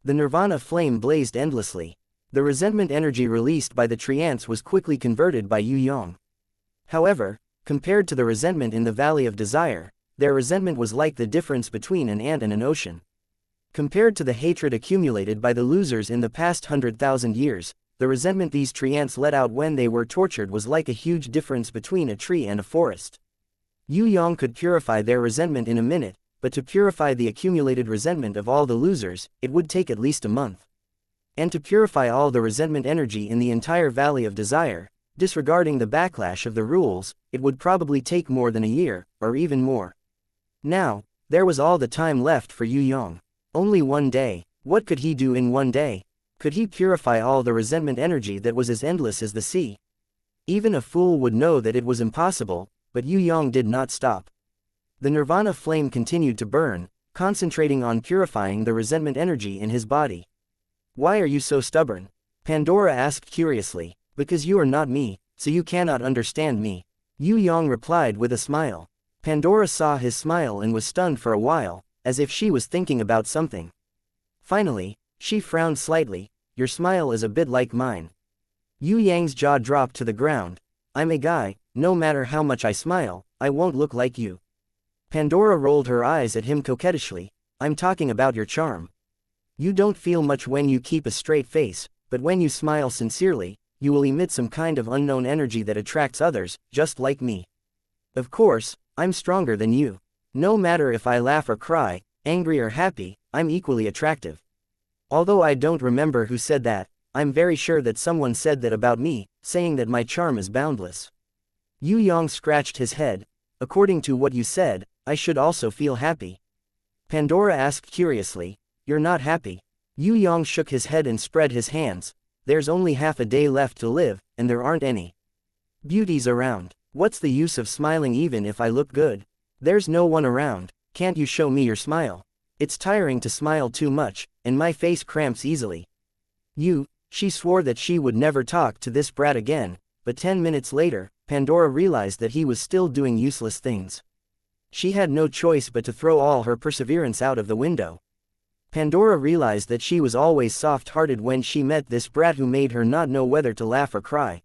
The Nirvana flame blazed endlessly. The resentment energy released by the tree ants was quickly converted by Yue Yang. However, compared to the resentment in the Valley of Desire, their resentment was like the difference between an ant and an ocean. Compared to the hatred accumulated by the losers in the past 100,000 years, the resentment these tree ants let out when they were tortured was like a huge difference between a tree and a forest. Yue Yang could purify their resentment in a minute, but to purify the accumulated resentment of all the losers, it would take at least a month. And to purify all the resentment energy in the entire Valley of Desire, disregarding the backlash of the rules, it would probably take more than a year, or even more. Now, there was all the time left for Yue Yang. Only one day. What could he do in one day? Could he purify all the resentment energy that was as endless as the sea? Even a fool would know that it was impossible, but Yue Yang did not stop. The Nirvana flame continued to burn, concentrating on purifying the resentment energy in his body. "Why are you so stubborn?" Pandora asked curiously. "Because you are not me, so you cannot understand me." Yue Yang replied with a smile. Pandora saw his smile and was stunned for a while, as if she was thinking about something. Finally, she frowned slightly. "Your smile is a bit like mine." Yue Yang's jaw dropped to the ground. "I'm a guy, no matter how much I smile, I won't look like you." Pandora rolled her eyes at him coquettishly. "I'm talking about your charm. You don't feel much when you keep a straight face, but when you smile sincerely, you will emit some kind of unknown energy that attracts others, just like me. Of course, I'm stronger than you. No matter if I laugh or cry, angry or happy, I'm equally attractive. Although I don't remember who said that, I'm very sure that someone said that about me, saying that my charm is boundless." Yue Yang scratched his head. "According to what you said, I should also feel happy." Pandora asked curiously. "You're not happy?" Yue Yang shook his head and spread his hands. "There's only half a day left to live, and there aren't any beauties around. What's the use of smiling even if I look good? There's no one around. Can't you show me your smile? It's tiring to smile too much, and my face cramps easily." She swore that she would never talk to this brat again, but 10 minutes later, Pandora realized that he was still doing useless things. She had no choice but to throw all her perseverance out of the window. Pandora realized that she was always soft-hearted when she met this brat who made her not know whether to laugh or cry.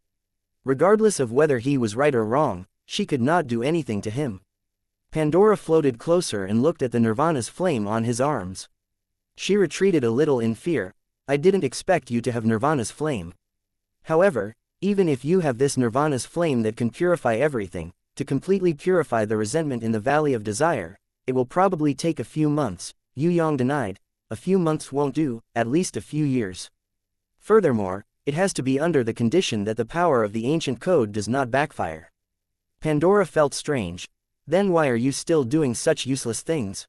Regardless of whether he was right or wrong, she could not do anything to him. Pandora floated closer and looked at the Nirvana's flame on his arms. She retreated a little in fear. "I didn't expect you to have Nirvana's flame. However, even if you have this Nirvana's flame that can purify everything, to completely purify the resentment in the Valley of Desire, it will probably take a few months," Yue Yang denied. "A few months won't do, at least a few years. Furthermore, it has to be under the condition that the power of the ancient code does not backfire." Pandora felt strange. "Then why are you still doing such useless things?"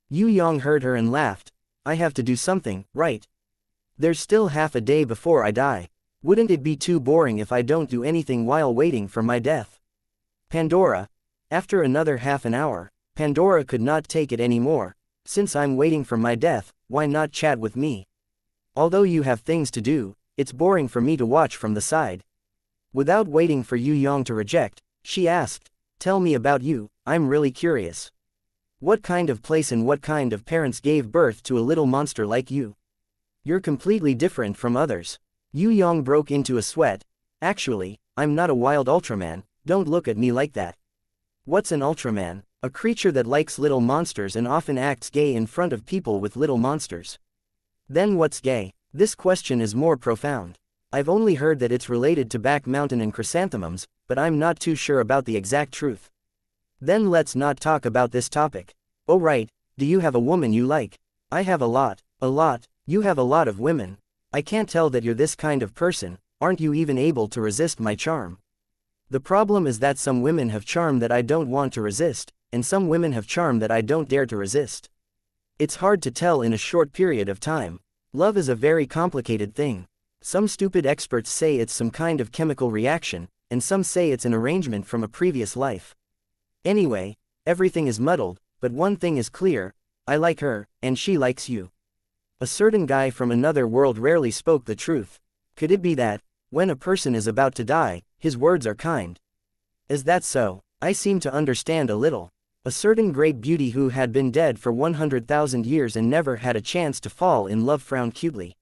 Yue Yang heard her and laughed. "I have to do something, right? There's still half a day before I die. Wouldn't it be too boring if I don't do anything while waiting for my death? Pandora. After another half an hour, Pandora could not take it anymore. Since I'm waiting for my death, why not chat with me? Although you have things to do, it's boring for me to watch from the side. Without waiting for Yue Yang to reject, she asked, tell me about you, I'm really curious. What kind of place and what kind of parents gave birth to a little monster like you? You're completely different from others. Yue Yang broke into a sweat. Actually, I'm not a wild Ultraman, don't look at me like that. What's an Ultraman? A creature that likes little monsters and often acts gay in front of people with little monsters. Then what's gay? This question is more profound. I've only heard that it's related to Back Mountain and chrysanthemums, but I'm not too sure about the exact truth. Then let's not talk about this topic. Oh right, do you have a woman you like? I have a lot. A lot? You have a lot of women. I can't tell that you're this kind of person, aren't you even able to resist my charm? The problem is that some women have charm that I don't want to resist, and some women have charm that I don't dare to resist. It's hard to tell in a short period of time. Love is a very complicated thing. Some stupid experts say it's some kind of chemical reaction, and some say it's an arrangement from a previous life. Anyway, everything is muddled, but one thing is clear, I like her, and she likes you. A certain guy from another world rarely spoke the truth. Could it be that, when a person is about to die, his words are kind? Is that so? I seem to understand a little. A certain great beauty who had been dead for 100,000 years and never had a chance to fall in love frowned cutely.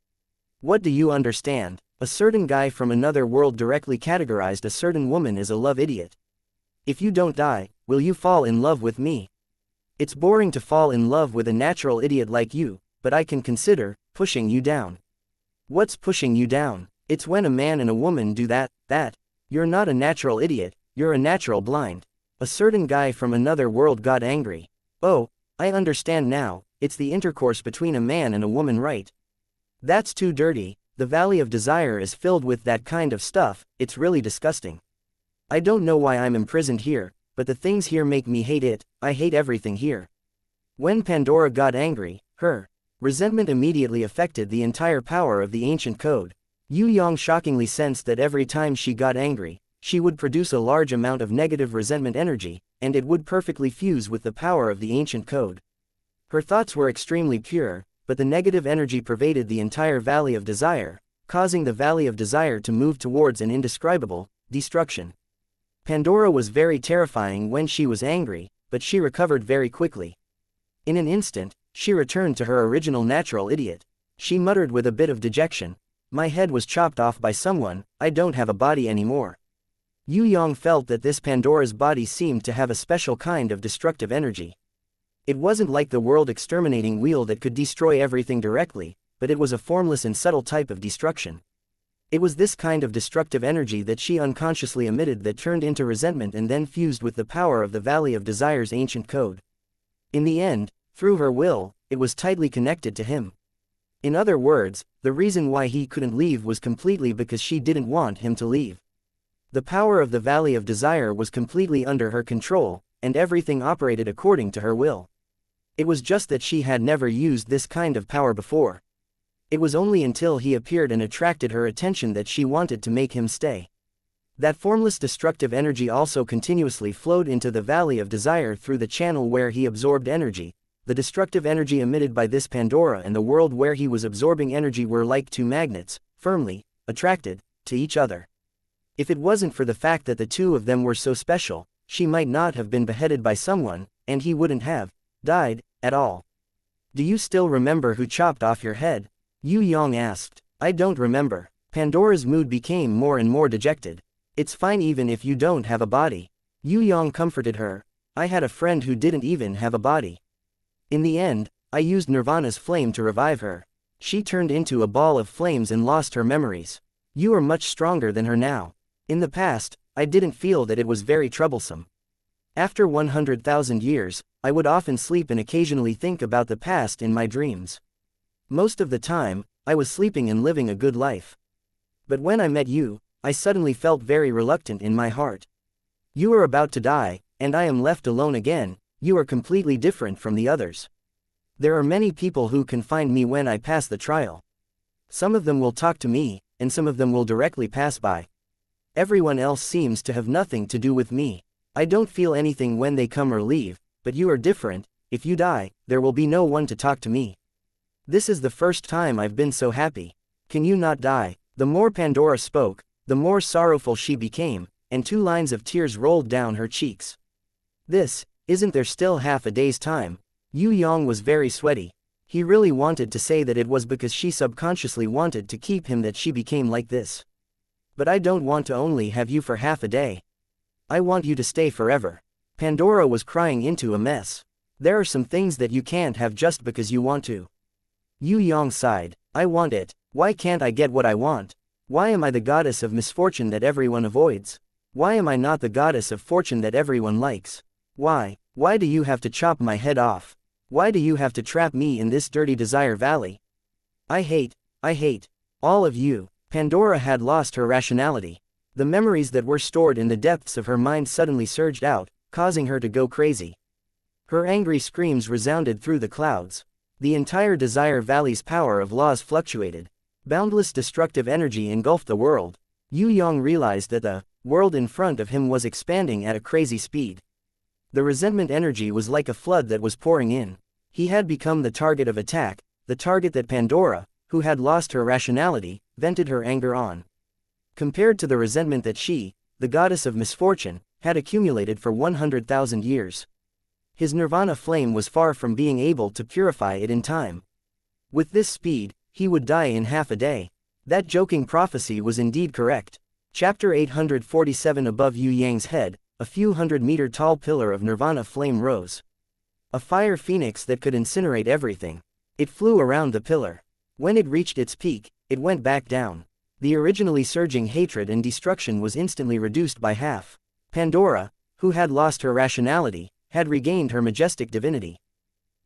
What do you understand? A certain guy from another world directly categorized a certain woman as a love idiot. If you don't die, will you fall in love with me? It's boring to fall in love with a natural idiot like you, but I can consider pushing you down. What's pushing you down? It's when a man and a woman do that. You're not a natural idiot, you're a natural blind. A certain guy from another world got angry. Oh, I understand now, it's the intercourse between a man and a woman, right? That's too dirty, the Valley of Desire is filled with that kind of stuff, it's really disgusting. I don't know why I'm imprisoned here, but the things here make me hate it, I hate everything here. When Pandora got angry, her resentment immediately affected the entire power of the ancient code. Yue Yang shockingly sensed that every time she got angry, she would produce a large amount of negative resentment energy, and it would perfectly fuse with the power of the ancient code. Her thoughts were extremely pure, but the negative energy pervaded the entire Valley of Desire, causing the Valley of Desire to move towards an indescribable destruction. Pandora was very terrifying when she was angry, but she recovered very quickly. In an instant, she returned to her original natural idiot. She muttered with a bit of dejection, my head was chopped off by someone, I don't have a body anymore. Yue Yang felt that this Pandora's body seemed to have a special kind of destructive energy. It wasn't like the world exterminating wheel that could destroy everything directly, but it was a formless and subtle type of destruction. It was this kind of destructive energy that she unconsciously emitted that turned into resentment and then fused with the power of the Valley of Desire's ancient code. In the end, through her will, it was tightly connected to him. In other words, the reason why he couldn't leave was completely because she didn't want him to leave. The power of the Valley of Desire was completely under her control, and everything operated according to her will. It was just that she had never used this kind of power before. It was only until he appeared and attracted her attention that she wanted to make him stay. That formless destructive energy also continuously flowed into the Valley of Desire through the channel where he absorbed energy. The destructive energy emitted by this Pandora and the world where he was absorbing energy were like two magnets, firmly attracted to each other. If it wasn't for the fact that the two of them were so special, she might not have been beheaded by someone, and he wouldn't have died at all. Do you still remember who chopped off your head? Yue Yang asked. I don't remember. Pandora's mood became more and more dejected. It's fine even if you don't have a body. Yue Yang comforted her. I had a friend who didn't even have a body. In the end, I used Nirvana's flame to revive her. She turned into a ball of flames and lost her memories. You are much stronger than her now. In the past, I didn't feel that it was very troublesome. After 100,000 years, I would often sleep and occasionally think about the past in my dreams. Most of the time, I was sleeping and living a good life. But when I met you, I suddenly felt very reluctant in my heart. You are about to die, and I am left alone again. You are completely different from the others. There are many people who can find me when I pass the trial. Some of them will talk to me, and some of them will directly pass by. Everyone else seems to have nothing to do with me. I don't feel anything when they come or leave, but you are different. If you die, there will be no one to talk to me. This is the first time I've been so happy. Can you not die?" The more Pandora spoke, the more sorrowful she became, and 2 lines of tears rolled down her cheeks. Isn't there still half a day's time?" Yue Yang was very sweaty. He really wanted to say that it was because she subconsciously wanted to keep him that she became like this. "But I don't want to only have you for half a day. I want you to stay forever." Pandora was crying into a mess. "There are some things that you can't have just because you want to." Yue Yang sighed. "I want it. Why can't I get what I want? Why am I the goddess of misfortune that everyone avoids? Why am I not the goddess of fortune that everyone likes? Why do you have to chop my head off? Why do you have to trap me in this dirty desire valley? I hate all of you." Pandora had lost her rationality. The memories that were stored in the depths of her mind suddenly surged out, causing her to go crazy. Her angry screams resounded through the clouds. The entire Desire Valley's power of laws fluctuated. Boundless destructive energy engulfed the world. Yue Yang realized that the world in front of him was expanding at a crazy speed. The resentment energy was like a flood that was pouring in. He had become the target of attack, the target that Pandora, who had lost her rationality, vented her anger on. Compared to the resentment that she, the goddess of misfortune, had accumulated for 100,000 years. His nirvana flame was far from being able to purify it in time. With this speed, he would die in half a day. That joking prophecy was indeed correct. Chapter 847. Above Yue Yang's head, a few 100-meter tall pillar of nirvana flame rose. A fire phoenix that could incinerate everything. It flew around the pillar. When it reached its peak, it went back down. The originally surging hatred and destruction was instantly reduced by half. Pandora, who had lost her rationality, had regained her majestic divinity.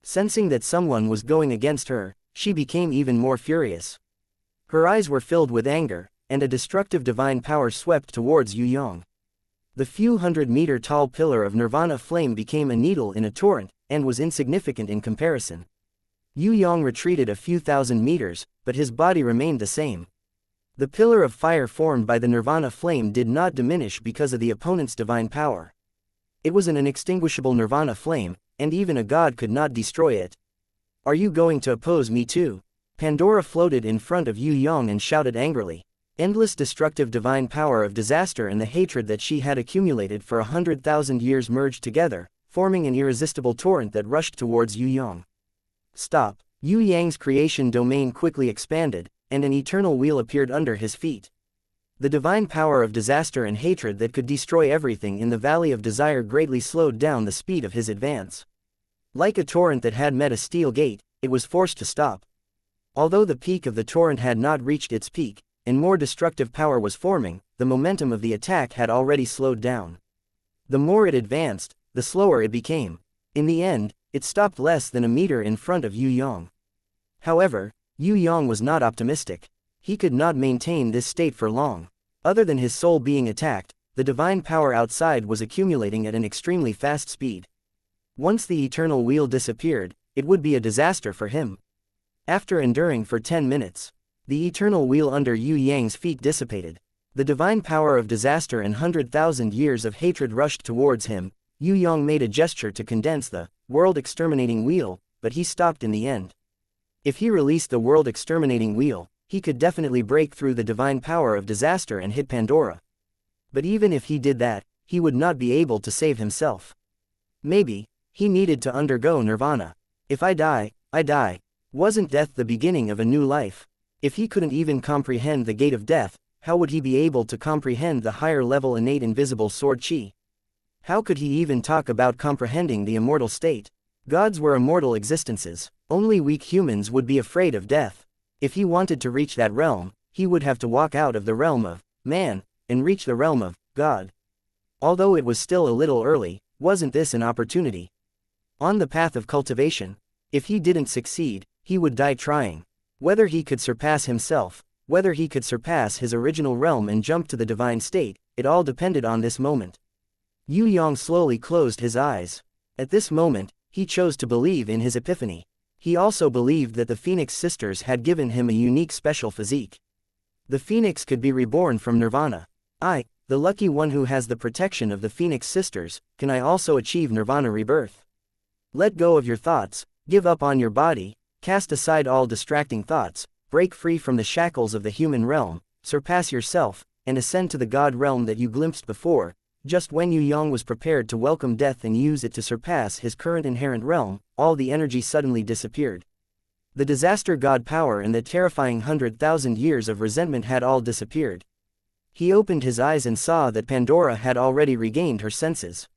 Sensing that someone was going against her, she became even more furious. Her eyes were filled with anger, and a destructive divine power swept towards Yue Yang. The few 100-meter tall pillar of nirvana flame became a needle in a torrent, and was insignificant in comparison. Yue Yang retreated a few thousand meters, but his body remained the same. The pillar of fire formed by the nirvana flame did not diminish because of the opponent's divine power. It was an inextinguishable nirvana flame, and even a god could not destroy it. "Are you going to oppose me too?" Pandora floated in front of Yue Yang and shouted angrily. Endless destructive divine power of disaster and the hatred that she had accumulated for 100,000 years merged together, forming an irresistible torrent that rushed towards Yue Yang. "Stop!" Yue Yang's creation domain quickly expanded, and an eternal wheel appeared under his feet. The divine power of disaster and hatred that could destroy everything in the Valley of Desire greatly slowed down the speed of his advance. Like a torrent that had met a steel gate, it was forced to stop. Although the peak of the torrent had not reached its peak, and more destructive power was forming, the momentum of the attack had already slowed down. The more it advanced, the slower it became. In the end, it stopped less than a meter in front of Yue Yang. However, Yue Yang was not optimistic. He could not maintain this state for long. Other than his soul being attacked, the divine power outside was accumulating at an extremely fast speed. Once the eternal wheel disappeared, it would be a disaster for him. After enduring for 10 minutes, the eternal wheel under Yue Yang's feet dissipated. The divine power of disaster and 100,000 years of hatred rushed towards him. Yue Yang made a gesture to condense the world-exterminating wheel, but he stopped in the end. If he released the world-exterminating wheel, he could definitely break through the divine power of disaster and hit Pandora. But even if he did that, he would not be able to save himself. Maybe he needed to undergo nirvana. If I die, I die. Wasn't death the beginning of a new life? If he couldn't even comprehend the gate of death, how would he be able to comprehend the higher level innate invisible sword chi? How could he even talk about comprehending the immortal state? Gods were immortal existences. Only weak humans would be afraid of death. If he wanted to reach that realm, he would have to walk out of the realm of man, and reach the realm of God. Although it was still a little early, wasn't this an opportunity? On the path of cultivation, if he didn't succeed, he would die trying. Whether he could surpass himself, whether he could surpass his original realm and jump to the divine state, it all depended on this moment. Yue Yang slowly closed his eyes. At this moment, he chose to believe in his epiphany. He also believed that the Phoenix sisters had given him a unique special physique. The Phoenix could be reborn from nirvana. I, the lucky one who has the protection of the Phoenix sisters, can I also achieve nirvana rebirth? Let go of your thoughts, give up on your body, cast aside all distracting thoughts, break free from the shackles of the human realm, surpass yourself, and ascend to the God realm that you glimpsed before. Just when Yue Yang was prepared to welcome death and use it to surpass his current inherent realm, all the energy suddenly disappeared. The disaster god power and the terrifying 100,000 years of resentment had all disappeared. He opened his eyes and saw that Pandora had already regained her senses.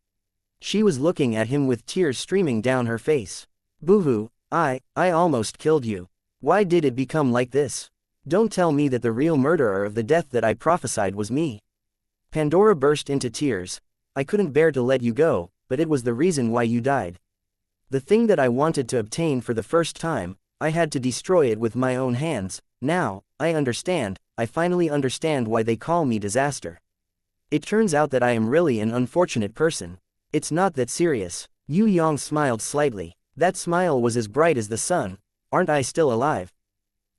She was looking at him with tears streaming down her face. Boo-hoo, I almost killed you. Why did it become like this? Don't tell me that the real murderer of the death that I prophesied was me. Pandora burst into tears. I couldn't bear to let you go, but it was the reason why you died. The thing that I wanted to obtain for the first time, I had to destroy it with my own hands. Now, I understand, I finally understand why they call me disaster. It turns out that I am really an unfortunate person. It's not that serious. Yue Yang smiled slightly. That smile was as bright as the sun. Aren't I still alive?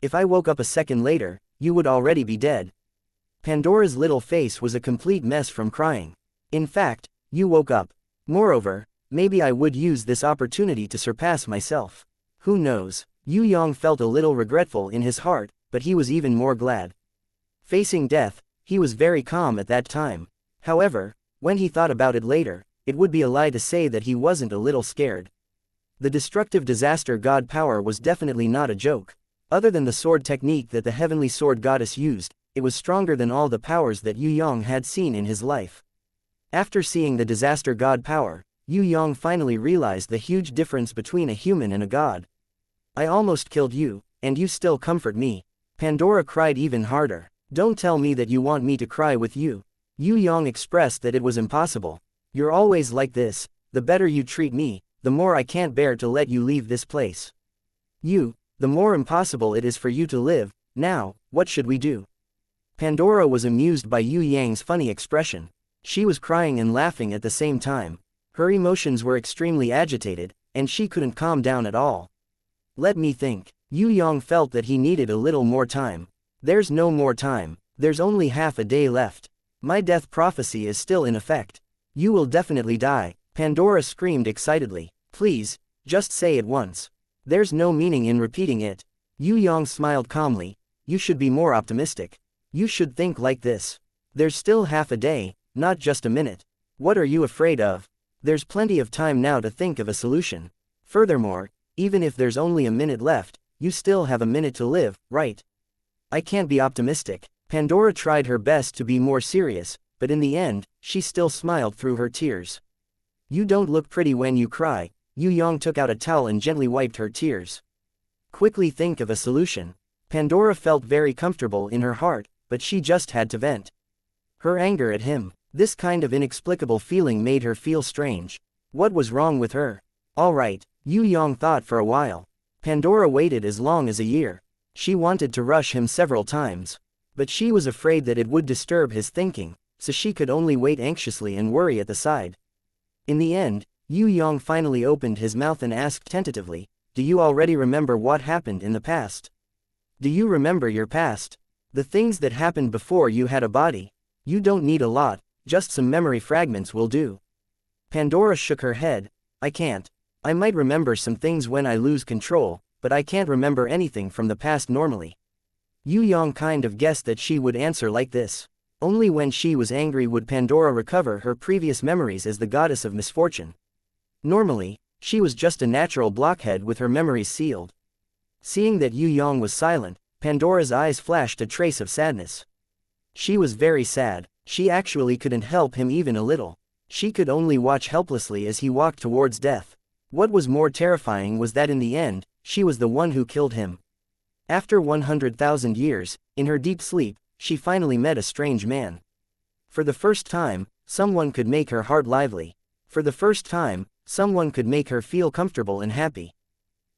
If I woke up a second later, you would already be dead. Pandora's little face was a complete mess from crying. In fact, you woke up. Moreover, maybe I would use this opportunity to surpass myself. Who knows? Yue Yang felt a little regretful in his heart, but he was even more glad. Facing death, he was very calm at that time. However, when he thought about it later, it would be a lie to say that he wasn't a little scared. The destructive disaster god power was definitely not a joke. Other than the sword technique that the heavenly sword goddess used, it was stronger than all the powers that Yue Yang had seen in his life. After seeing the disaster god power, Yue Yang finally realized the huge difference between a human and a god. I almost killed you, and you still comfort me. Pandora cried even harder. Don't tell me that you want me to cry with you. Yue Yang expressed that it was impossible. You're always like this. The better you treat me, the more I can't bear to let you leave this place. The more impossible it is for you to live. Now, what should we do? Pandora was amused by Yue Yang's funny expression. She was crying and laughing at the same time. Her emotions were extremely agitated, and she couldn't calm down at all. Let me think. Yue Yang felt that he needed a little more time. There's no more time. There's only half a day left. My death prophecy is still in effect. You will definitely die. Pandora screamed excitedly. Please, just say it once. There's no meaning in repeating it. Yue Yang smiled calmly. You should be more optimistic. You should think like this. There's still half a day, not just a minute. What are you afraid of? There's plenty of time now to think of a solution. Furthermore, even if there's only a minute left, you still have a minute to live, right? I can't be optimistic. Pandora tried her best to be more serious, but in the end, she still smiled through her tears. You don't look pretty when you cry. Yue Yang took out a towel and gently wiped her tears. Quickly think of a solution. Pandora felt very comfortable in her heart, but she just had to vent her anger at him. This kind of inexplicable feeling made her feel strange. What was wrong with her? Alright, Yue Yang thought for a while. Pandora waited as long as a year. She wanted to rush him several times. But she was afraid that it would disturb his thinking, so she could only wait anxiously and worry at the side. In the end, Yue Yang finally opened his mouth and asked tentatively, do you already remember what happened in the past? Do you remember your past? The things that happened before you had a body? You don't need a lot, just some memory fragments will do. Pandora shook her head. I can't. I might remember some things when I lose control, but I can't remember anything from the past normally. Yue Yang kind of guessed that she would answer like this. Only when she was angry would Pandora recover her previous memories as the goddess of misfortune. Normally, she was just a natural blockhead with her memories sealed. Seeing that Yue Yang was silent, Pandora's eyes flashed a trace of sadness. She was very sad. She actually couldn't help him even a little. She could only watch helplessly as he walked towards death. What was more terrifying was that in the end, she was the one who killed him. After 100,000 years, in her deep sleep, she finally met a strange man. For the first time, someone could make her heart lively. For the first time, someone could make her feel comfortable and happy.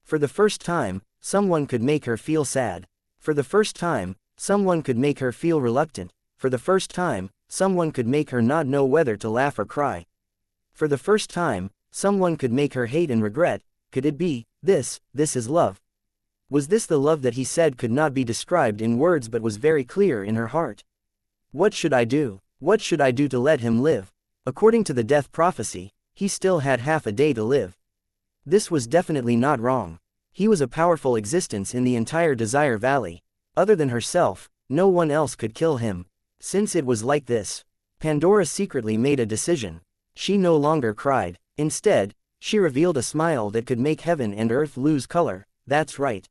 For the first time, someone could make her feel sad. For the first time, someone could make her feel reluctant. For the first time, someone could make her not know whether to laugh or cry. For the first time, someone could make her hate and regret, Could it be, this is love? Was this the love that he said could not be described in words but was very clear in her heart? What should I do? What should I do to let him live? According to the death prophecy, he still had half a day to live. This was definitely not wrong. He was a powerful existence in the entire Desire Valley. Other than herself, no one else could kill him. Since it was like this, Pandora secretly made a decision. She no longer cried. Instead, she revealed a smile that could make heaven and earth lose color. That's right.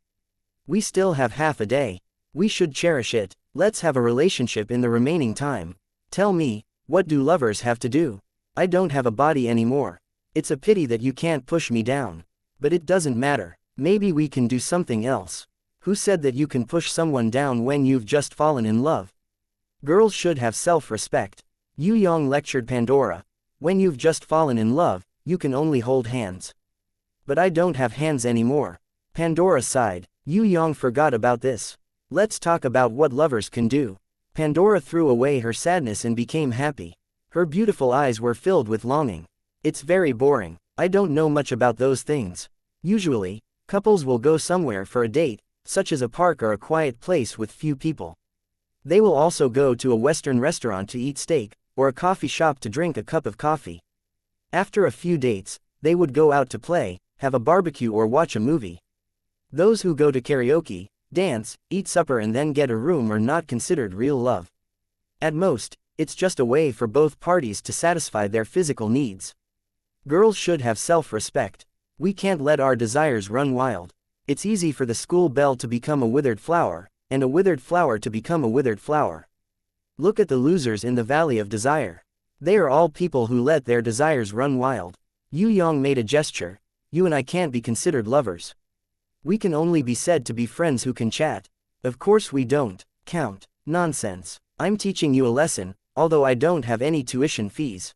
We still have half a day. We should cherish it. Let's have a relationship in the remaining time. Tell me, what do lovers have to do? I don't have a body anymore. It's a pity that you can't push me down. But it doesn't matter. Maybe we can do something else. Who said that you can push someone down when you've just fallen in love? Girls should have self-respect. Yue Yang lectured Pandora. When you've just fallen in love, you can only hold hands. But I don't have hands anymore. Pandora sighed. Yue Yang forgot about this. Let's talk about what lovers can do. Pandora threw away her sadness and became happy. Her beautiful eyes were filled with longing. It's very boring. I don't know much about those things. Usually, couples will go somewhere for a date, such as a park or a quiet place with few people. They will also go to a Western restaurant to eat steak, or a coffee shop to drink a cup of coffee. After a few dates, they would go out to play, have a barbecue or watch a movie. Those who go to karaoke, dance, eat supper and then get a room are not considered real love. At most, it's just a way for both parties to satisfy their physical needs. Girls should have self-respect. We can't let our desires run wild. It's easy for the school bell to become a withered flower, and a withered flower to become a withered flower. Look at the losers in the Valley of Desire. They are all people who let their desires run wild. Yue Yang made a gesture. You and I can't be considered lovers. We can only be said to be friends who can chat. Of course we don't count. Nonsense. I'm teaching you a lesson, although I don't have any tuition fees.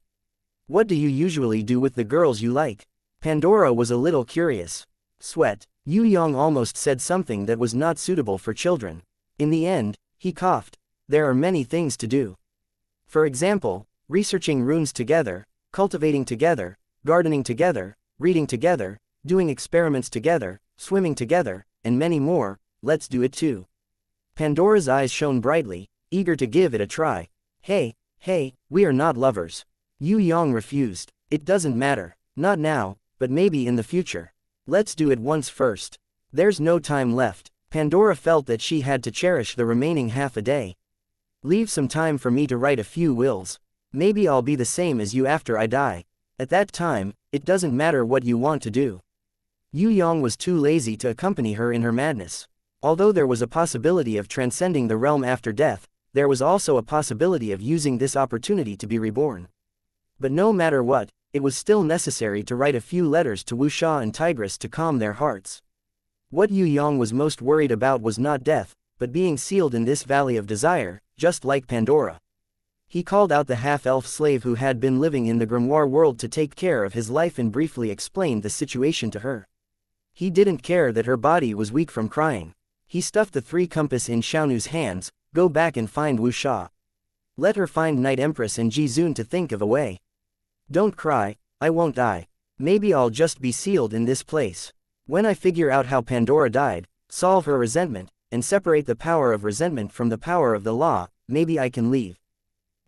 What do you usually do with the girls you like? Pandora was a little curious. Sweat. Yue Yang almost said something that was not suitable for children. In the end, he coughed. There are many things to do. For example, researching runes together, cultivating together, gardening together, reading together, doing experiments together, swimming together, and many more. Let's do it too. Pandora's eyes shone brightly, eager to give it a try. Hey, we are not lovers. Yue Yang refused. It doesn't matter. Not now, but maybe in the future. Let's do it once first. There's no time left. Pandora felt that she had to cherish the remaining half a day. Leave some time for me to write a few wills. Maybe I'll be the same as you after I die. At that time, it doesn't matter what you want to do. Yue Yang was too lazy to accompany her in her madness. Although there was a possibility of transcending the realm after death, there was also a possibility of using this opportunity to be reborn. But no matter what, it was still necessary to write a few letters to wuxia and tigress to calm their hearts. What Yue Yang was most worried about was not death, but being sealed in this valley of desire, just like Pandora. He called out the half-elf slave who had been living in the grimoire world to take care of his life and briefly explained the situation to her. He didn't care that her body was weak from crying. He stuffed the 3 compass in Xiaonu's hands. Go back and find wuxia. Let her find Night Empress and Jizun to think of a way. Don't cry, I won't die. Maybe I'll just be sealed in this place. When I figure out how Pandora died, solve her resentment, and separate the power of resentment from the power of the law, maybe I can leave.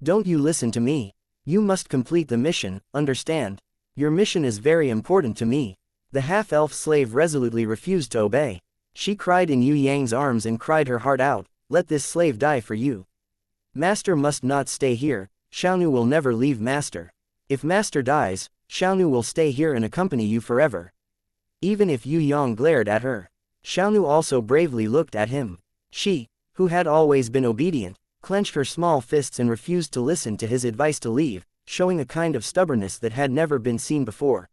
Don't you listen to me. You must complete the mission, understand? Your mission is very important to me. The half-elf slave resolutely refused to obey. She cried in Yue Yang's arms and cried her heart out. Let this slave die for you. Master must not stay here. Xiaonu will never leave Master. If Master dies, Xiaonu will stay here and accompany you forever. Even if Yue Yang glared at her, Xiaonu also bravely looked at him. She, who had always been obedient, clenched her small fists and refused to listen to his advice to leave, showing a kind of stubbornness that had never been seen before.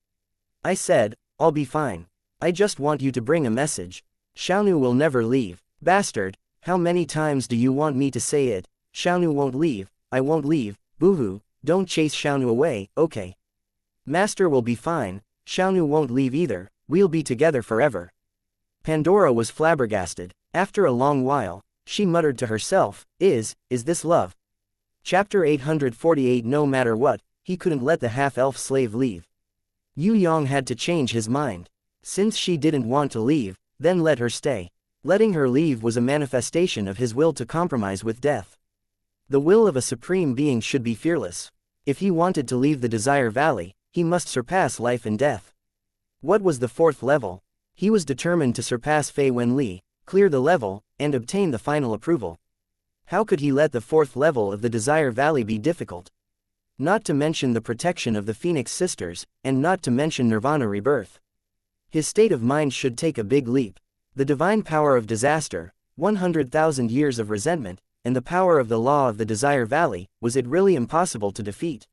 I said, I'll be fine. I just want you to bring a message. Xiaonu will never leave. Bastard, how many times do you want me to say it? Xiaonu won't leave, I won't leave. Boo-hoo, don't chase Xiaonu away, okay? Master will be fine. Xiaonu won't leave either. We'll be together forever. Pandora was flabbergasted. After a long while, she muttered to herself, Is this love? Chapter 848. No matter what, he couldn't let the half-elf slave leave. Yue Yang had to change his mind. Since she didn't want to leave, then let her stay. Letting her leave was a manifestation of his will to compromise with death. The will of a supreme being should be fearless. If he wanted to leave the Desire Valley, he must surpass life and death. What was the fourth level? He was determined to surpass Fei Wenli, clear the level, and obtain the final approval. How could he let the fourth level of the Desire Valley be difficult? Not to mention the protection of the Phoenix Sisters, and not to mention Nirvana rebirth. His state of mind should take a big leap. The divine power of disaster, 100,000 years of resentment, and the power of the law of the Desire Valley, was it really impossible to defeat?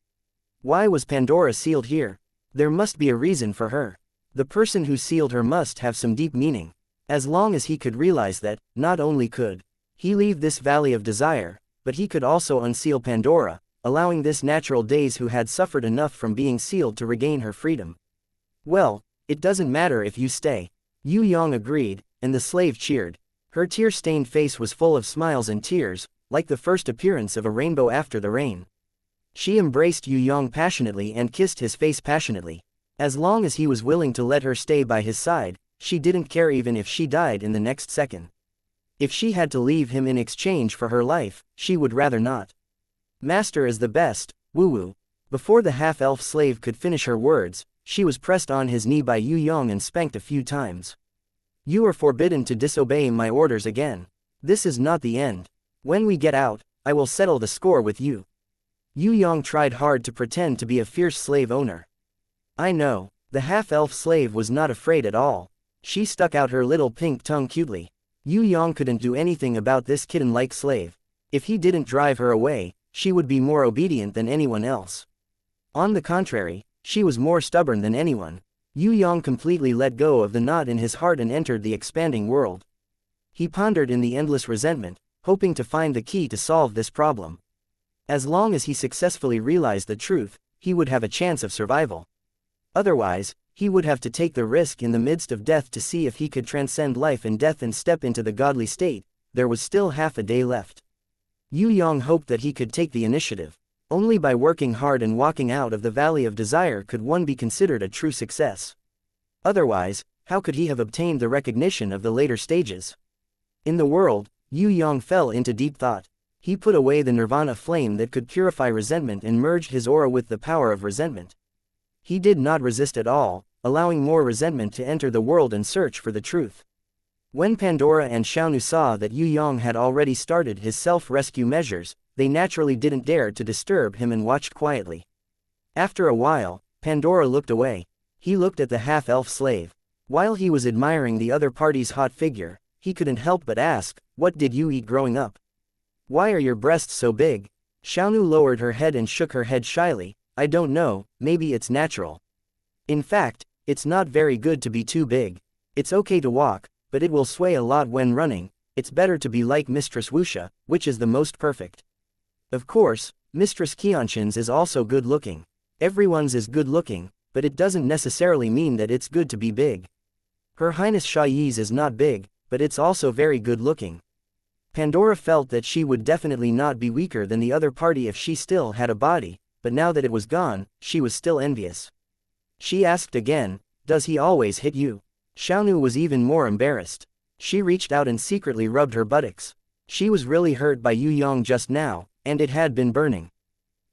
Why was Pandora sealed here? There must be a reason for her. The person who sealed her must have some deep meaning. As long as he could realize that, not only could he leave this valley of desire, but he could also unseal Pandora, allowing this natural days who had suffered enough from being sealed to regain her freedom. Well, it doesn't matter if you stay. Yue Yang agreed, and the slave cheered. Her tear-stained face was full of smiles and tears, like the first appearance of a rainbow after the rain. She embraced Yue Yang passionately and kissed his face passionately. As long as he was willing to let her stay by his side, she didn't care even if she died in the next second. If she had to leave him in exchange for her life, she would rather not. Master is the best, woo-woo. Before the half-elf slave could finish her words, she was pressed on his knee by Yue Yang and spanked a few times. You are forbidden to disobey my orders again. This is not the end. When we get out, I will settle the score with you. Yue Yang tried hard to pretend to be a fierce slave owner. I know. The half-elf slave was not afraid at all. She stuck out her little pink tongue cutely. Yue Yang couldn't do anything about this kitten-like slave. If he didn't drive her away, she would be more obedient than anyone else. On the contrary, she was more stubborn than anyone. Yue Yang completely let go of the knot in his heart and entered the expanding world. He pondered in the endless resentment, hoping to find the key to solve this problem. As long as he successfully realized the truth, he would have a chance of survival. Otherwise, he would have to take the risk in the midst of death to see if he could transcend life and death and step into the godly state. There was still half a day left. Yue Yang hoped that he could take the initiative. Only by working hard and walking out of the Valley of Desire could one be considered a true success. Otherwise, how could he have obtained the recognition of the later stages? In the world, Yue Yang fell into deep thought. He put away the nirvana flame that could purify resentment and merged his aura with the power of resentment. He did not resist at all, allowing more resentment to enter the world and search for the truth. When Pandora and Xiaonu saw that Yue Yang had already started his self-rescue measures, they naturally didn't dare to disturb him and watched quietly. After a while, Pandora looked away. He looked at the half-elf slave. While he was admiring the other party's hot figure, he couldn't help but ask, "What did you eat growing up? Why are your breasts so big?" Xiaonu lowered her head and shook her head shyly. I don't know, maybe it's natural. In fact, it's not very good to be too big. It's okay to walk, but it will sway a lot when running. It's better to be like Mistress Wuxia, which is the most perfect. Of course, Mistress Xianxia's is also good looking. Everyone's is good looking, but it doesn't necessarily mean that it's good to be big. Her Highness Sha Yi's is not big, but it's also very good looking. Pandora felt that she would definitely not be weaker than the other party if she still had a body. But now that it was gone, she was still envious. She asked again, "Does he always hit you?" Xiaonu was even more embarrassed. She reached out and secretly rubbed her buttocks. She was really hurt by Yue Yang just now, and it had been burning.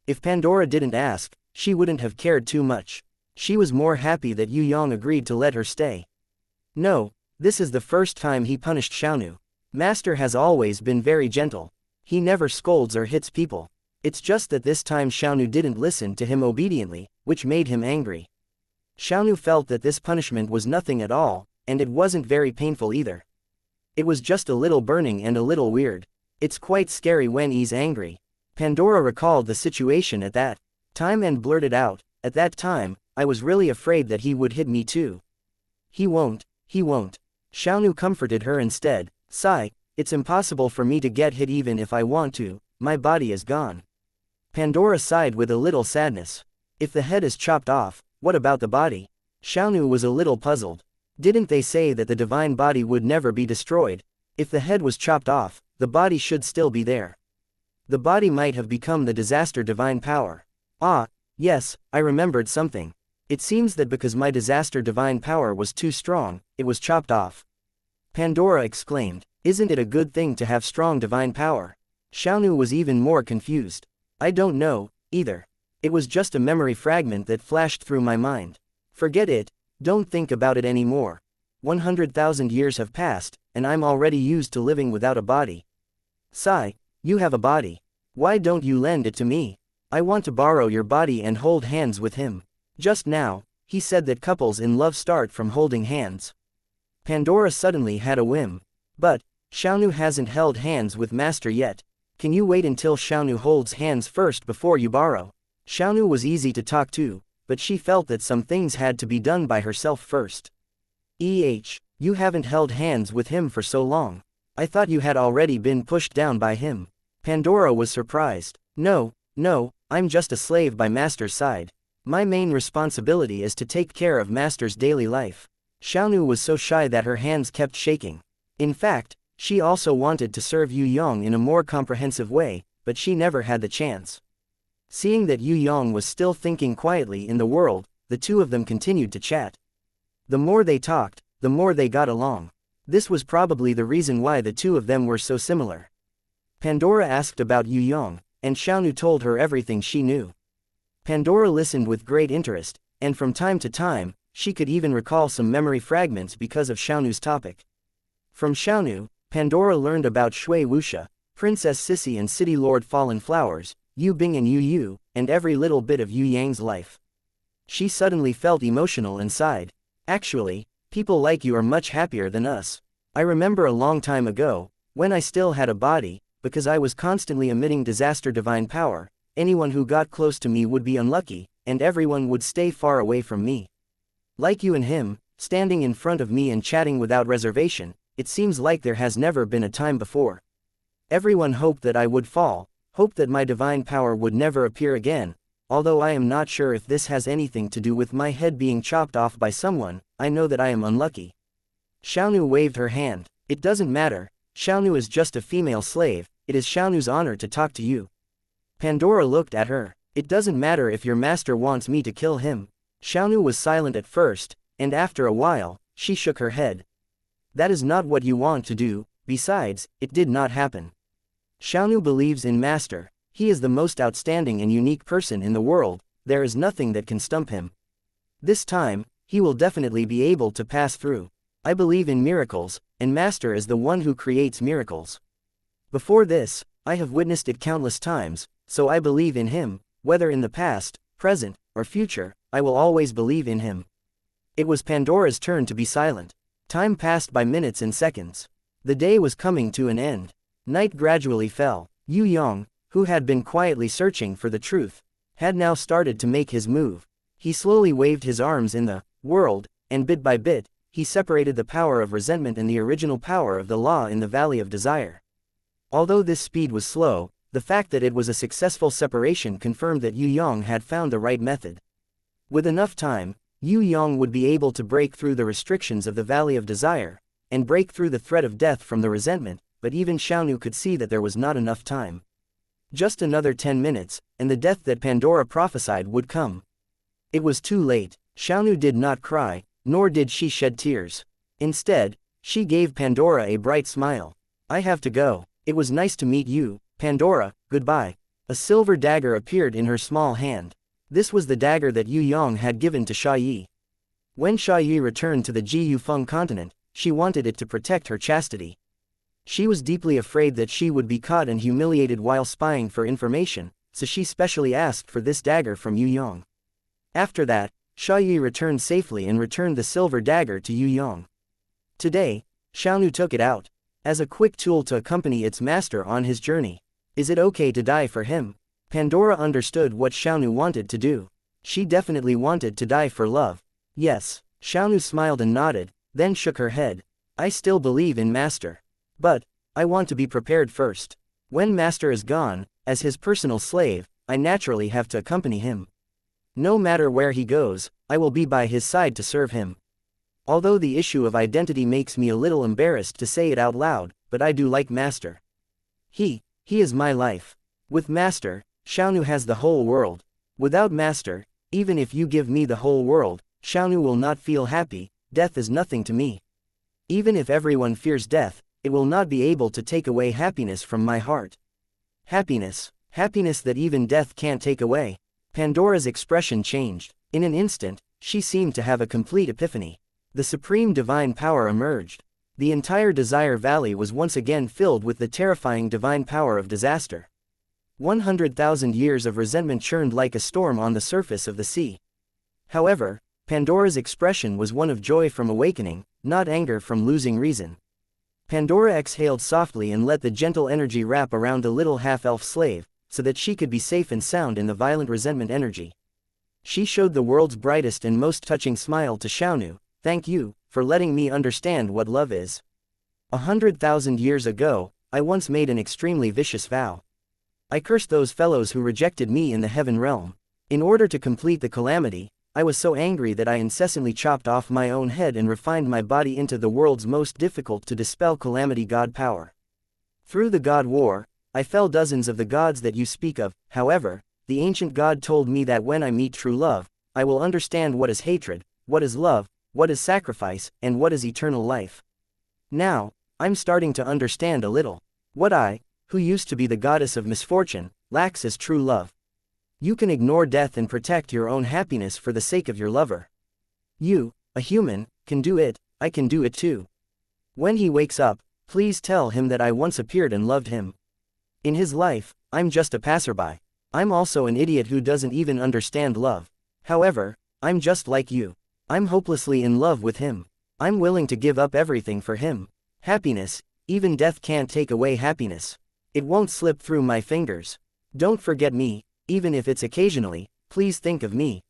If Pandora didn't ask, she wouldn't have cared too much. She was more happy that Yue Yang agreed to let her stay. No, this is the first time he punished Xiaonu. Master has always been very gentle. He never scolds or hits people. It's just that this time Xiaonu didn't listen to him obediently, which made him angry. Xiaonu felt that this punishment was nothing at all, and it wasn't very painful either. It was just a little burning and a little weird. It's quite scary when he's angry. Pandora recalled the situation at that time and blurted out, "At that time, I was really afraid that he would hit me too." He won't. Xiaonu comforted her instead. "Sigh, it's impossible for me to get hit even if I want to, my body is gone." Pandora sighed with a little sadness. If the head is chopped off, what about the body? Xiaonu was a little puzzled. Didn't they say that the divine body would never be destroyed? If the head was chopped off, the body should still be there. The body might have become the disaster divine power. Ah, yes, I remembered something. It seems that because my disaster divine power was too strong, it was chopped off. Pandora exclaimed, "Isn't it a good thing to have strong divine power?" Xiaonu was even more confused. "I don't know, either. It was just a memory fragment that flashed through my mind. Forget it, don't think about it anymore. 100,000 years have passed, and I'm already used to living without a body." "Sigh, you have a body. Why don't you lend it to me? I want to borrow your body and hold hands with him." Just now, he said that couples in love start from holding hands. Pandora suddenly had a whim. "But, Xiaonu hasn't held hands with Master yet. Can you wait until Xiaonu holds hands first before you borrow?" Xiaonu was easy to talk to, but she felt that some things had to be done by herself first. You haven't held hands with him for so long. I thought you had already been pushed down by him." Pandora was surprised. No, I'm just a slave by Master's side. My main responsibility is to take care of Master's daily life." Xiaonu was so shy that her hands kept shaking. In fact, she also wanted to serve Yue Yang in a more comprehensive way, but she never had the chance. Seeing that Yue Yang was still thinking quietly in the world, the two of them continued to chat. The more they talked, the more they got along. This was probably the reason why the two of them were so similar. Pandora asked about Yue Yang, and Xiaonu told her everything she knew. Pandora listened with great interest, and from time to time, she could even recall some memory fragments because of Xiaonu's topic. From Xiaonu, Pandora learned about Shui Wuxia, Princess Sissy and City Lord Fallen Flowers, Yu Bing and Yu Yu, and every little bit of Yue Yang's life. She suddenly felt emotional and sighed. "Actually, people like you are much happier than us. I remember a long time ago, when I still had a body, because I was constantly emitting disaster divine power, anyone who got close to me would be unlucky, and everyone would stay far away from me. Like you and him, standing in front of me and chatting without reservation, it seems like there has never been a time before. Everyone hoped that I would fall, hoped that my divine power would never appear again. Although I am not sure if this has anything to do with my head being chopped off by someone, I know that I am unlucky." Xiaonu waved her hand. "It doesn't matter, Xiaonu is just a female slave, it is Xiaonu's honor to talk to you." Pandora looked at her. "It doesn't matter if your master wants me to kill him." Xiaonu was silent at first, and after a while, she shook her head. "That is not what you want to do, besides, it did not happen. Xiaonu believes in Master, he is the most outstanding and unique person in the world, there is nothing that can stump him. This time, he will definitely be able to pass through. I believe in miracles, and Master is the one who creates miracles. Before this, I have witnessed it countless times, so I believe in him, whether in the past, present, or future, I will always believe in him." It was Pandora's turn to be silent. Time passed by minutes and seconds. The day was coming to an end. Night gradually fell. Yue Yang, who had been quietly searching for the truth, had now started to make his move. He slowly waved his arms in the world, and bit by bit, he separated the power of resentment and the original power of the law in the Valley of Desire. Although this speed was slow, the fact that it was a successful separation confirmed that Yue Yang had found the right method. With enough time, Yue Yang would be able to break through the restrictions of the Valley of Desire, and break through the threat of death from the resentment, but even Xiaonu could see that there was not enough time. Just another 10 minutes, and the death that Pandora prophesied would come. It was too late. Xiaonu did not cry, nor did she shed tears. Instead, she gave Pandora a bright smile. "I have to go. It was nice to meet you, Pandora, goodbye." A silver dagger appeared in her small hand. This was the dagger that Yue Yang had given to Sha Yi. When Sha Yi returned to the Ji Yufeng continent, she wanted it to protect her chastity. She was deeply afraid that she would be caught and humiliated while spying for information, so she specially asked for this dagger from Yue Yang. After that, Sha Yi returned safely and returned the silver dagger to Yue Yang. Today, Xiaonu took it out, as a quick tool to accompany its master on his journey. Is it okay to die for him? Pandora understood what Xiaonu wanted to do. She definitely wanted to die for love. Yes, Xiaonu smiled and nodded, then shook her head. I still believe in Master. But, I want to be prepared first. When Master is gone, as his personal slave, I naturally have to accompany him. No matter where he goes, I will be by his side to serve him. Although the issue of identity makes me a little embarrassed to say it out loud, but I do like Master. He is my life. With Master, Xiaonu has the whole world. Without Master, Even if you give me the whole world, Xiaonu will not feel happy. Death is nothing to me. Even if everyone fears death, it will not be able to take away happiness from my heart. Happiness. Happiness that even death can't take away. Pandora's expression changed. In an instant, she seemed to have a complete epiphany. The supreme divine power emerged. The entire Desire Valley was once again filled with the terrifying divine power of disaster. 100,000 years of resentment churned like a storm on the surface of the sea. However, Pandora's expression was one of joy from awakening, not anger from losing reason. Pandora exhaled softly and let the gentle energy wrap around the little half-elf slave, so that she could be safe and sound in the violent resentment energy. She showed the world's brightest and most touching smile to Xiaonu. Thank you, for letting me understand what love is. 100,000 years ago, I once made an extremely vicious vow. I cursed those fellows who rejected me in the heaven realm. In order to complete the calamity, I was so angry that I incessantly chopped off my own head and refined my body into the world's most difficult to dispel calamity god power. Through the god war, I fell dozens of the gods that you speak of. However, the ancient god told me that when I meet true love, I will understand what is hatred, what is love, what is sacrifice, and what is eternal life. Now, I'm starting to understand a little. What I, who used to be the goddess of misfortune, lacks is true love. You can ignore death and protect your own happiness for the sake of your lover. You, a human, can do it. I can do it too. When he wakes up, please tell him that I once appeared and loved him. In his life, I'm just a passerby. I'm also an idiot who doesn't even understand love. However, I'm just like you. I'm hopelessly in love with him. I'm willing to give up everything for him. Happiness, even death can't take away happiness. It won't slip through my fingers. Don't forget me, even if it's occasionally. Please think of me.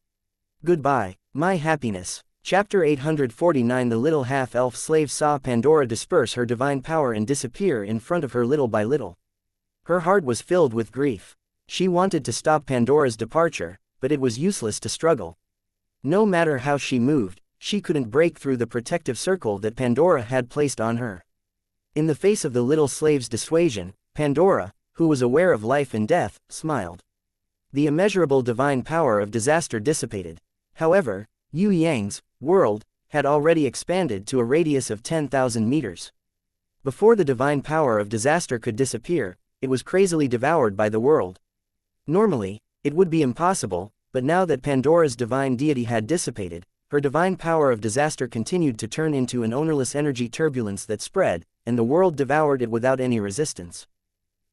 Goodbye, my happiness. Chapter 849. The little half-elf slave saw Pandora disperse her divine power and disappear in front of her little by little. Her heart was filled with grief. She wanted to stop Pandora's departure, but it was useless to struggle. No matter how she moved, she couldn't break through the protective circle that Pandora had placed on her. In the face of the little slave's dissuasion, Pandora, who was aware of life and death, smiled. The immeasurable divine power of disaster dissipated. However, Yue Yang's world had already expanded to a radius of 10,000 meters. Before the divine power of disaster could disappear, it was crazily devoured by the world. Normally, it would be impossible, but now that Pandora's divine deity had dissipated, her divine power of disaster continued to turn into an ownerless energy turbulence that spread, and the world devoured it without any resistance.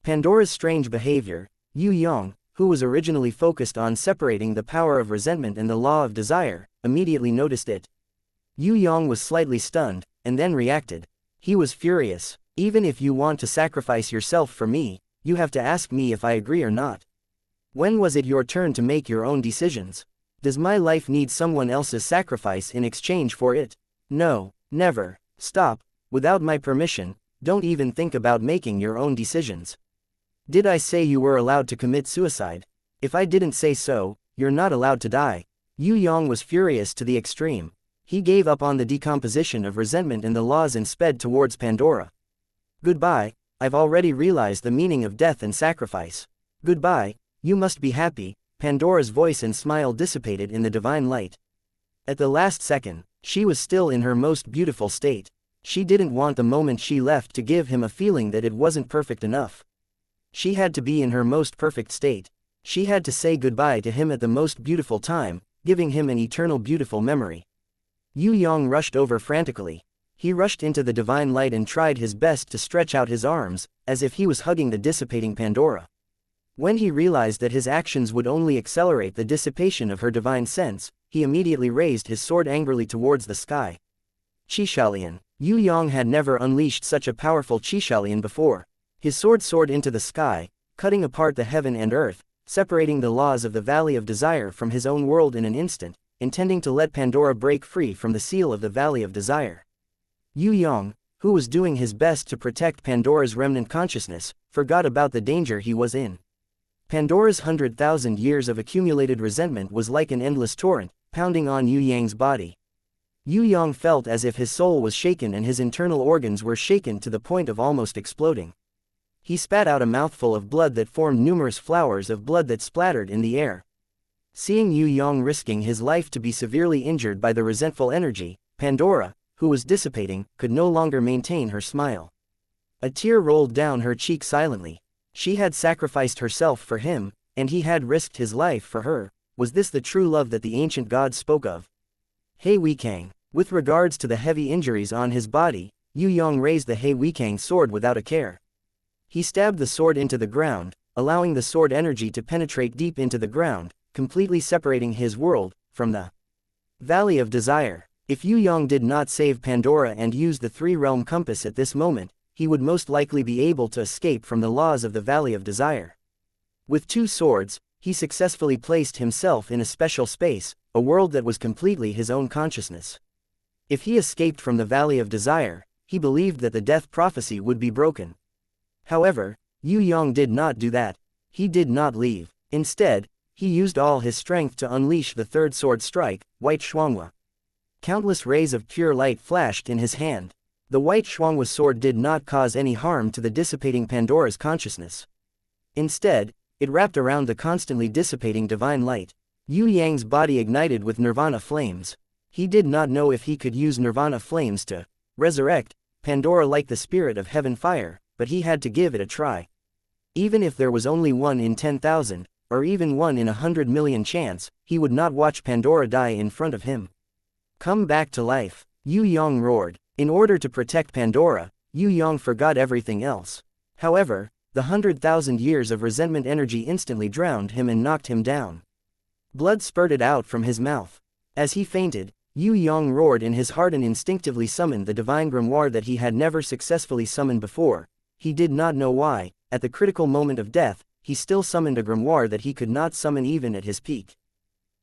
Pandora's strange behavior. Yue Yang, who was originally focused on separating the power of resentment and the law of desire, immediately noticed it. Yue Yang was slightly stunned, and then reacted. He was furious. Even if you want to sacrifice yourself for me, you have to ask me if I agree or not. When was it your turn to make your own decisions? Does my life need someone else's sacrifice in exchange for it? No, never. Stop. Without my permission, don't even think about making your own decisions. Did I say you were allowed to commit suicide? If I didn't say so, you're not allowed to die. Yue Yang was furious to the extreme. He gave up on the decomposition of resentment and the laws and sped towards Pandora. Goodbye, I've already realized the meaning of death and sacrifice. Goodbye, you must be happy. Pandora's voice and smile dissipated in the divine light. At the last second, she was still in her most beautiful state. She didn't want the moment she left to give him a feeling that it wasn't perfect enough. She had to be in her most perfect state. She had to say goodbye to him at the most beautiful time, giving him an eternal beautiful memory. Yue Yang rushed over frantically. He rushed into the divine light and tried his best to stretch out his arms, as if he was hugging the dissipating Pandora. When he realized that his actions would only accelerate the dissipation of her divine sense, he immediately raised his sword angrily towards the sky. Qishalian. Yue Yang had never unleashed such a powerful Qishalian before. His sword soared into the sky, cutting apart the heaven and earth, separating the laws of the Valley of Desire from his own world in an instant, intending to let Pandora break free from the seal of the Valley of Desire. Yue Yang, who was doing his best to protect Pandora's remnant consciousness, forgot about the danger he was in. Pandora's 100,000 years of accumulated resentment was like an endless torrent, pounding on Yue Yang's body. Yue Yang felt as if his soul was shaken and his internal organs were shaken to the point of almost exploding. He spat out a mouthful of blood that formed numerous flowers of blood that splattered in the air. Seeing Yue Yang risking his life to be severely injured by the resentful energy, Pandora, who was dissipating, could no longer maintain her smile. A tear rolled down her cheek silently. She had sacrificed herself for him, and he had risked his life for her. Was this the true love that the ancient gods spoke of? He Weikang. With regards to the heavy injuries on his body, Yue Yang raised the He Weikang sword without a care. He stabbed the sword into the ground, allowing the sword energy to penetrate deep into the ground, completely separating his world from the Valley of Desire. If Yue Yang did not save Pandora and use the three-realm compass at this moment, he would most likely be able to escape from the laws of the Valley of Desire. With two swords, he successfully placed himself in a special space, a world that was completely his own consciousness. If he escaped from the Valley of Desire, he believed that the death prophecy would be broken. However, Yue Yang did not do that. He did not leave. Instead, he used all his strength to unleash the third sword strike, White Xianxia. Countless rays of pure light flashed in his hand. The White Xianxia sword did not cause any harm to the dissipating Pandora's consciousness. Instead, it wrapped around the constantly dissipating divine light. Yue Yang's body ignited with nirvana flames. He did not know if he could use nirvana flames to resurrect Pandora like the spirit of heaven fire, but he had to give it a try. Even if there was only 1 in 10,000, or even 1 in 100 million chance, he would not watch Pandora die in front of him. Come back to life, Yue Yang roared. In order to protect Pandora, Yue Yang forgot everything else. However, the 100,000 years of resentment energy instantly drowned him and knocked him down. Blood spurted out from his mouth. As he fainted, Yue Yang roared in his heart and instinctively summoned the divine grimoire that he had never successfully summoned before. He did not know why. At the critical moment of death, he still summoned a grimoire that he could not summon even at his peak.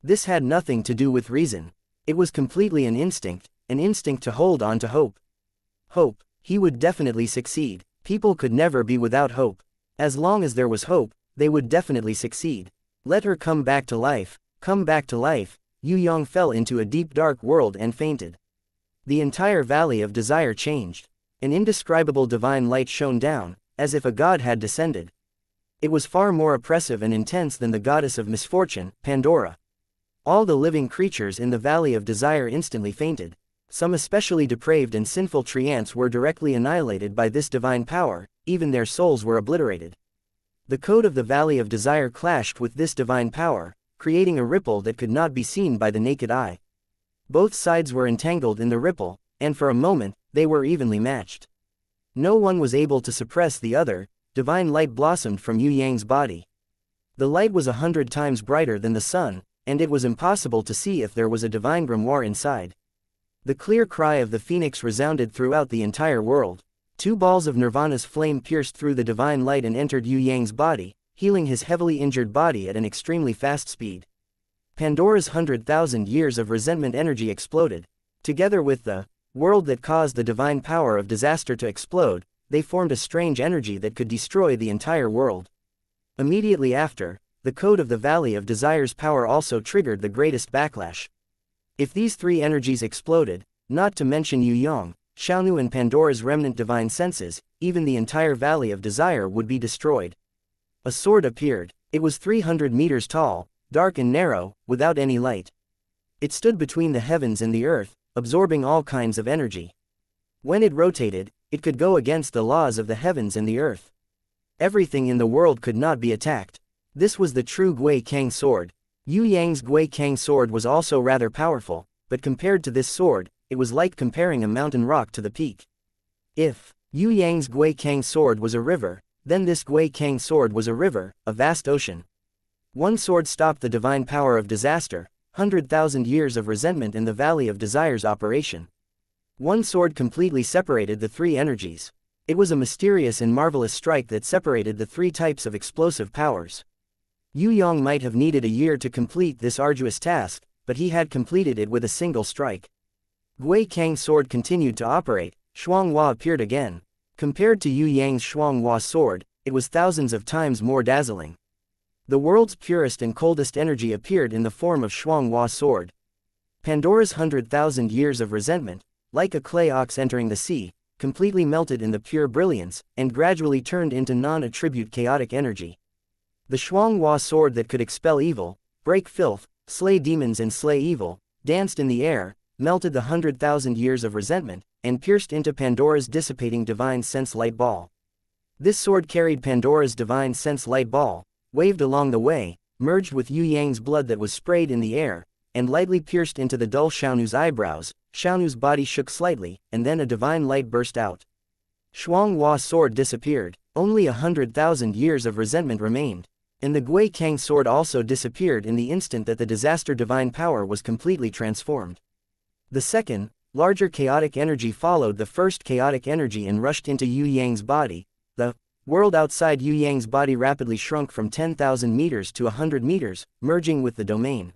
This had nothing to do with reason. It was completely an instinct to hold on to hope. Hope. He would definitely succeed. People could never be without hope. As long as there was hope, they would definitely succeed. Let her come back to life. Come back to life. Yue Yang fell into a deep dark world and fainted. The entire Valley of Desire changed. An indescribable divine light shone down, as if a god had descended. It was far more oppressive and intense than the goddess of misfortune, Pandora. All the living creatures in the Valley of Desire instantly fainted. Some especially depraved and sinful treants were directly annihilated by this divine power, even their souls were obliterated. The code of the Valley of Desire clashed with this divine power, creating a ripple that could not be seen by the naked eye. Both sides were entangled in the ripple, and for a moment, they were evenly matched. No one was able to suppress the other. Divine light blossomed from Yue Yang's body. The light was 100 times brighter than the sun, and it was impossible to see if there was a divine grimoire inside. The clear cry of the phoenix resounded throughout the entire world. 2 balls of Nirvana's flame pierced through the divine light and entered Yue Yang's body, healing his heavily injured body at an extremely fast speed. Pandora's 100,000 years of resentment energy exploded. Together with the world that caused the divine power of disaster to explode, they formed a strange energy that could destroy the entire world. Immediately after, the code of the Valley of Desire's power also triggered the greatest backlash. If these 3 energies exploded, not to mention Yue Yang, Xiaonu and Pandora's remnant divine senses, even the entire Valley of Desire would be destroyed. A sword appeared. It was 300 meters tall, dark and narrow, without any light. It stood between the heavens and the earth, absorbing all kinds of energy. When it rotated, it could go against the laws of the heavens and the earth. Everything in the world could not be attacked. This was the true Yue Kang sword. Yue Yang's Yue Kang sword was also rather powerful, but compared to this sword, it was like comparing a mountain rock to the peak. If Yue Yang's Yue Kang sword was a river, then this Yue Kang sword was a river, a vast ocean. One sword stopped the divine power of disaster, 100,000 years of resentment in the Valley of Desire's operation. One sword completely separated the 3 energies. It was a mysterious and marvelous strike that separated the 3 types of explosive powers. Yue Yang might have needed a year to complete this arduous task, but he had completed it with a single strike. Yue Kang's sword continued to operate. Xianxia appeared again. Compared to Yue Yang's Xianxia sword, it was thousands of times more dazzling. The world's purest and coldest energy appeared in the form of Xianxia's sword. Pandora's 100,000 years of resentment, like a clay ox entering the sea, completely melted in the pure brilliance, and gradually turned into non-attribute chaotic energy. The Xianxia sword that could expel evil, break filth, slay demons and slay evil, danced in the air, melted the 100,000 years of resentment, and pierced into Pandora's dissipating divine sense light ball. This sword carried Pandora's divine sense light ball, waved along the way, merged with Yue Yang's blood that was sprayed in the air, and lightly pierced into the dull Xiaonu's eyebrows. Xiaonu's body shook slightly, and then a divine light burst out. Shuanghua's sword disappeared, only 100,000 years of resentment remained. And the Gui Kang sword also disappeared in the instant that the disaster divine power was completely transformed. The second, larger chaotic energy followed the first chaotic energy and rushed into Yue Yang's body. The world outside Yue Yang's body rapidly shrunk from 10,000 meters to 100 meters, merging with the domain.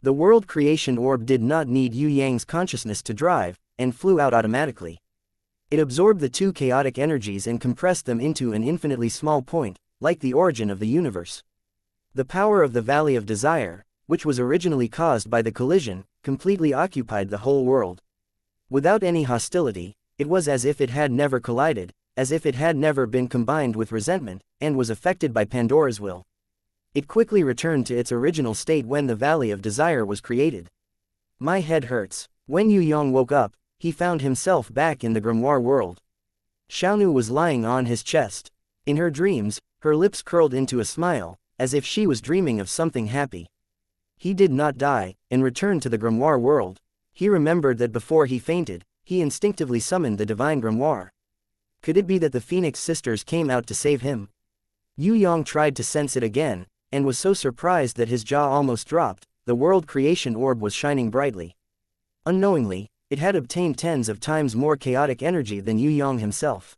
The world creation orb did not need Yue Yang's consciousness to drive, and flew out automatically. It absorbed the two chaotic energies and compressed them into an infinitely small point, like the origin of the universe. The power of the Valley of Desire, which was originally caused by the collision, completely occupied the whole world. Without any hostility, it was as if it had never collided, as if it had never been combined with resentment, and was affected by Pandora's will. It quickly returned to its original state when the Valley of Desire was created. My head hurts. When Yue Yang woke up, he found himself back in the grimoire world. Xiaonu was lying on his chest. In her dreams, her lips curled into a smile, as if she was dreaming of something happy. He did not die, and returned to the grimoire world. He remembered that before he fainted, he instinctively summoned the divine grimoire. Could it be that the Phoenix sisters came out to save him? Yue Yang tried to sense it again, and was so surprised that his jaw almost dropped. The world creation orb was shining brightly. Unknowingly, it had obtained tens of times more chaotic energy than Yue Yang himself.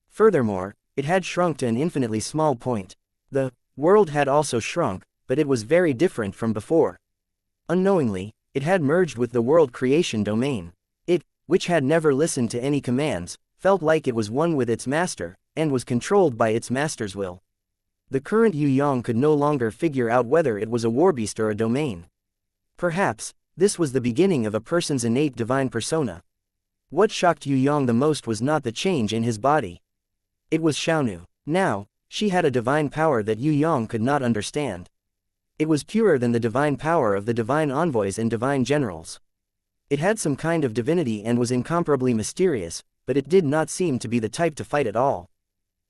Furthermore, it had shrunk to an infinitely small point. The world had also shrunk, but it was very different from before. Unknowingly, it had merged with the world creation domain. It, which had never listened to any commands, felt like it was one with its master, and was controlled by its master's will. The current Yue Yang could no longer figure out whether it was a warbeast or a domain. Perhaps, this was the beginning of a person's innate divine persona. What shocked Yue Yang the most was not the change in his body. It was Xiaonu. Now, she had a divine power that Yue Yang could not understand. It was purer than the divine power of the divine envoys and divine generals. It had some kind of divinity and was incomparably mysterious, but it did not seem to be the type to fight at all.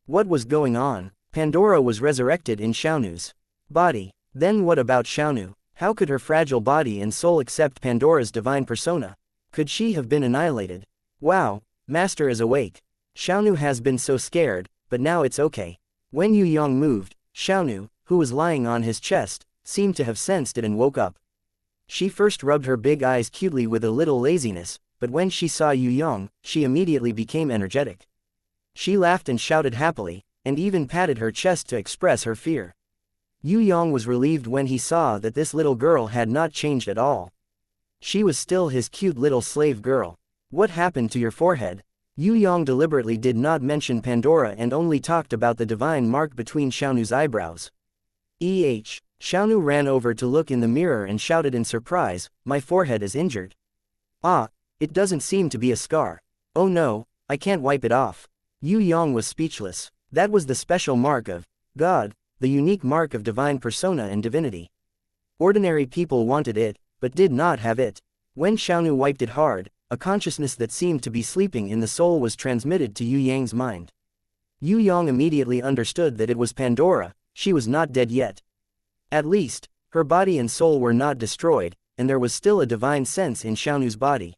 What was going on? Pandora was resurrected in Xiaonu's body. Then what about Xiaonu? How could her fragile body and soul accept Pandora's divine persona? Could she have been annihilated? Wow, Master is awake. Xiaonu has been so scared, but now it's okay. When Yue Yang moved, Xiaonu, who was lying on his chest, seemed to have sensed it and woke up. She first rubbed her big eyes cutely with a little laziness, but when she saw Yue Yang, she immediately became energetic. She laughed and shouted happily, and even patted her chest to express her fear. Yue Yang was relieved when he saw that this little girl had not changed at all. She was still his cute little slave girl. What happened to your forehead? Yue Yang deliberately did not mention Pandora and only talked about the divine mark between Xiaonu's eyebrows. Xiaonu ran over to look in the mirror and shouted in surprise, "My forehead is injured." "Ah, it doesn't seem to be a scar." "Oh no, I can't wipe it off." Yue Yang was speechless. That was the special mark of God, the unique mark of divine persona and divinity. Ordinary people wanted it, but did not have it. When Xiaonu wiped it hard, a consciousness that seemed to be sleeping in the soul was transmitted to Yue Yang's mind. Yue Yang immediately understood that it was Pandora. She was not dead yet. At least, her body and soul were not destroyed, and there was still a divine sense in Xiaonu's body.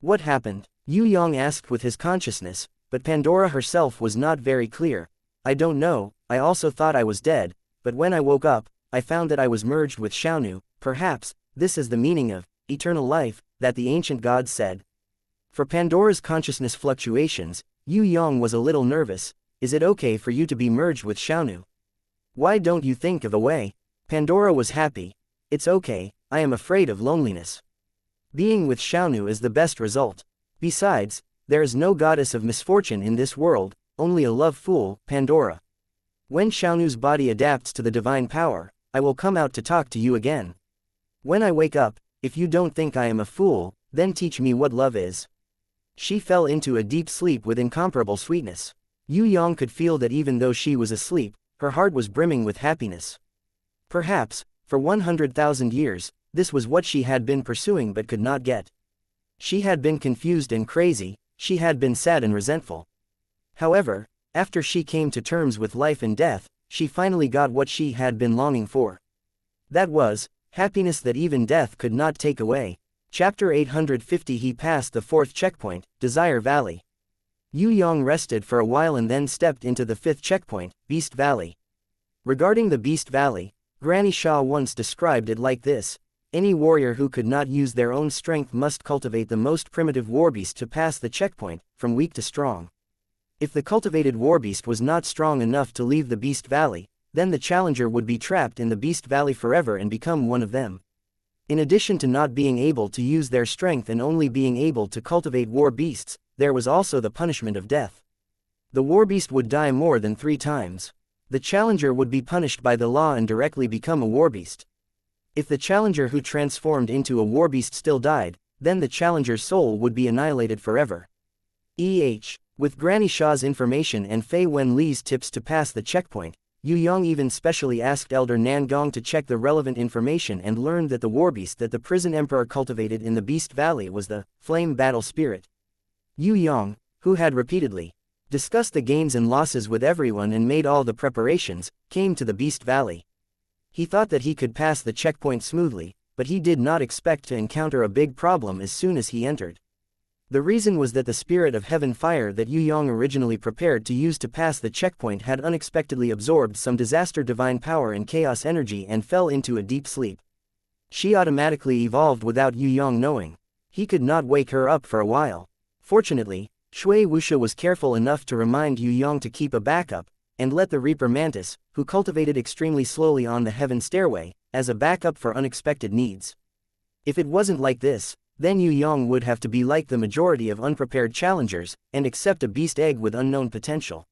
What happened? Yue Yang asked with his consciousness, but Pandora herself was not very clear. I don't know, I also thought I was dead, but when I woke up, I found that I was merged with Xiaonu. Perhaps, this is the meaning of eternal life, that the ancient gods said. For Pandora's consciousness fluctuations, Yue Yang was a little nervous. Is it okay for you to be merged with Xiaonu? Why don't you think of a way? Pandora was happy. It's okay, I am afraid of loneliness. Being with Xiaonu is the best result. Besides, there is no goddess of misfortune in this world, only a love fool, Pandora. When Xiaonu's body adapts to the divine power, I will come out to talk to you again. When I wake up, if you don't think I am a fool, then teach me what love is. She fell into a deep sleep with incomparable sweetness. Yue Yang could feel that even though she was asleep, her heart was brimming with happiness. Perhaps, For 100,000 years, this was what she had been pursuing but could not get. She had been confused and crazy, she had been sad and resentful. However, after she came to terms with life and death, she finally got what she had been longing for. That was happiness that even death could not take away. Chapter 850. He passed the fourth checkpoint, Desire Valley. Yue Yang rested for a while and then stepped into the fifth checkpoint, Beast Valley. Regarding the Beast Valley, Granny Shah once described it like this: any warrior who could not use their own strength must cultivate the most primitive warbeast to pass the checkpoint, from weak to strong. If the cultivated warbeast was not strong enough to leave the Beast Valley, then the challenger would be trapped in the Beast Valley forever and become one of them. In addition to not being able to use their strength and only being able to cultivate war beasts, there was also the punishment of death. The warbeast would die more than 3 times. The challenger would be punished by the law and directly become a warbeast. If the challenger who transformed into a warbeast still died, then the challenger's soul would be annihilated forever. With Granny Shah's information and Fei Wenli's tips to pass the checkpoint, Yue Yang even specially asked Elder Nangong to check the relevant information and learned that the warbeast that the prison emperor cultivated in the Beast Valley was the flame battle spirit. Yue Yang, who had repeatedly discussed the gains and losses with everyone and made all the preparations, came to the Beast Valley. He thought that he could pass the checkpoint smoothly, but he did not expect to encounter a big problem as soon as he entered. The reason was that the spirit of heaven fire that Yue Yang originally prepared to use to pass the checkpoint had unexpectedly absorbed some disaster divine power and chaos energy and fell into a deep sleep. She automatically evolved without Yue Yang knowing. He could not wake her up for a while. Fortunately, Shui Wuxia was careful enough to remind Yue Yang to keep a backup, and let the Reaper Mantis, who cultivated extremely slowly on the heaven stairway, as a backup for unexpected needs. If it wasn't like this, then Yue Yang would have to be like the majority of unprepared challengers, and accept a beast egg with unknown potential.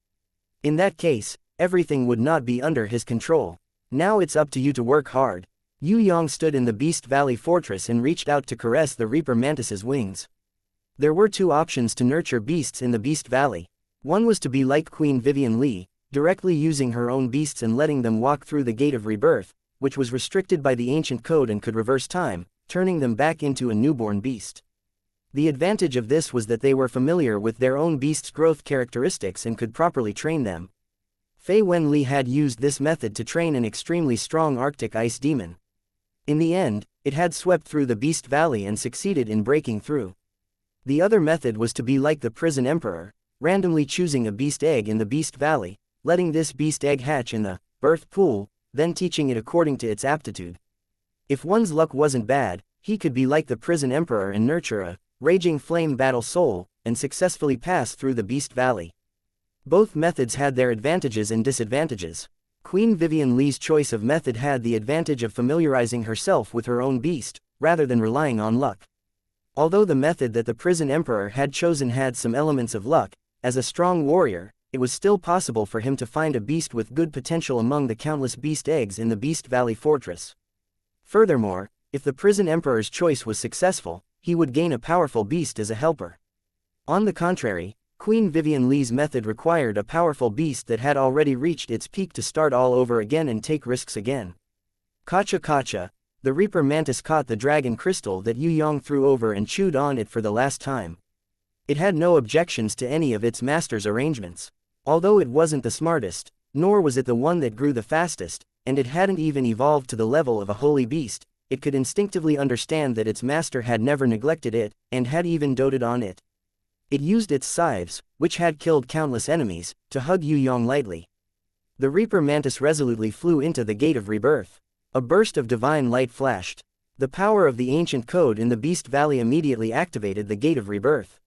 In that case, everything would not be under his control. Now it's up to you to work hard. Yue Yang stood in the Beast Valley fortress and reached out to caress the Reaper Mantis's wings. There were 2 options to nurture beasts in the Beast Valley. One was to be like Queen Vivian Li, directly using her own beasts and letting them walk through the Gate of Rebirth, which was restricted by the ancient code and could reverse time, turning them back into a newborn beast. The advantage of this was that they were familiar with their own beast's growth characteristics and could properly train them. Fei Wenli had used this method to train an extremely strong Arctic ice demon. In the end, it had swept through the Beast Valley and succeeded in breaking through. The other method was to be like the prison emperor, randomly choosing a beast egg in the Beast Valley, letting this beast egg hatch in the birth pool, then teaching it according to its aptitude. If one's luck wasn't bad, he could be like the prison emperor and nurture a raging flame battle soul, and successfully pass through the Beast Valley. Both methods had their advantages and disadvantages. Queen Vivian Li's choice of method had the advantage of familiarizing herself with her own beast, rather than relying on luck. Although the method that the prison emperor had chosen had some elements of luck, as a strong warrior, it was still possible for him to find a beast with good potential among the countless beast eggs in the Beast Valley fortress. Furthermore, if the prison emperor's choice was successful, he would gain a powerful beast as a helper. On the contrary, Queen Vivian Li's method required a powerful beast that had already reached its peak to start all over again and take risks again. Kacha, the Reaper Mantis caught the dragon crystal that Yue Yang threw over and chewed on it for the last time. It had no objections to any of its master's arrangements. Although it wasn't the smartest, nor was it the one that grew the fastest, and it hadn't even evolved to the level of a holy beast, it could instinctively understand that its master had never neglected it, and had even doted on it. It used its scythes, which had killed countless enemies, to hug Yue Yang lightly. The Reaper Mantis resolutely flew into the Gate of Rebirth. A burst of divine light flashed. The power of the ancient code in the Beast Valley immediately activated the Gate of Rebirth.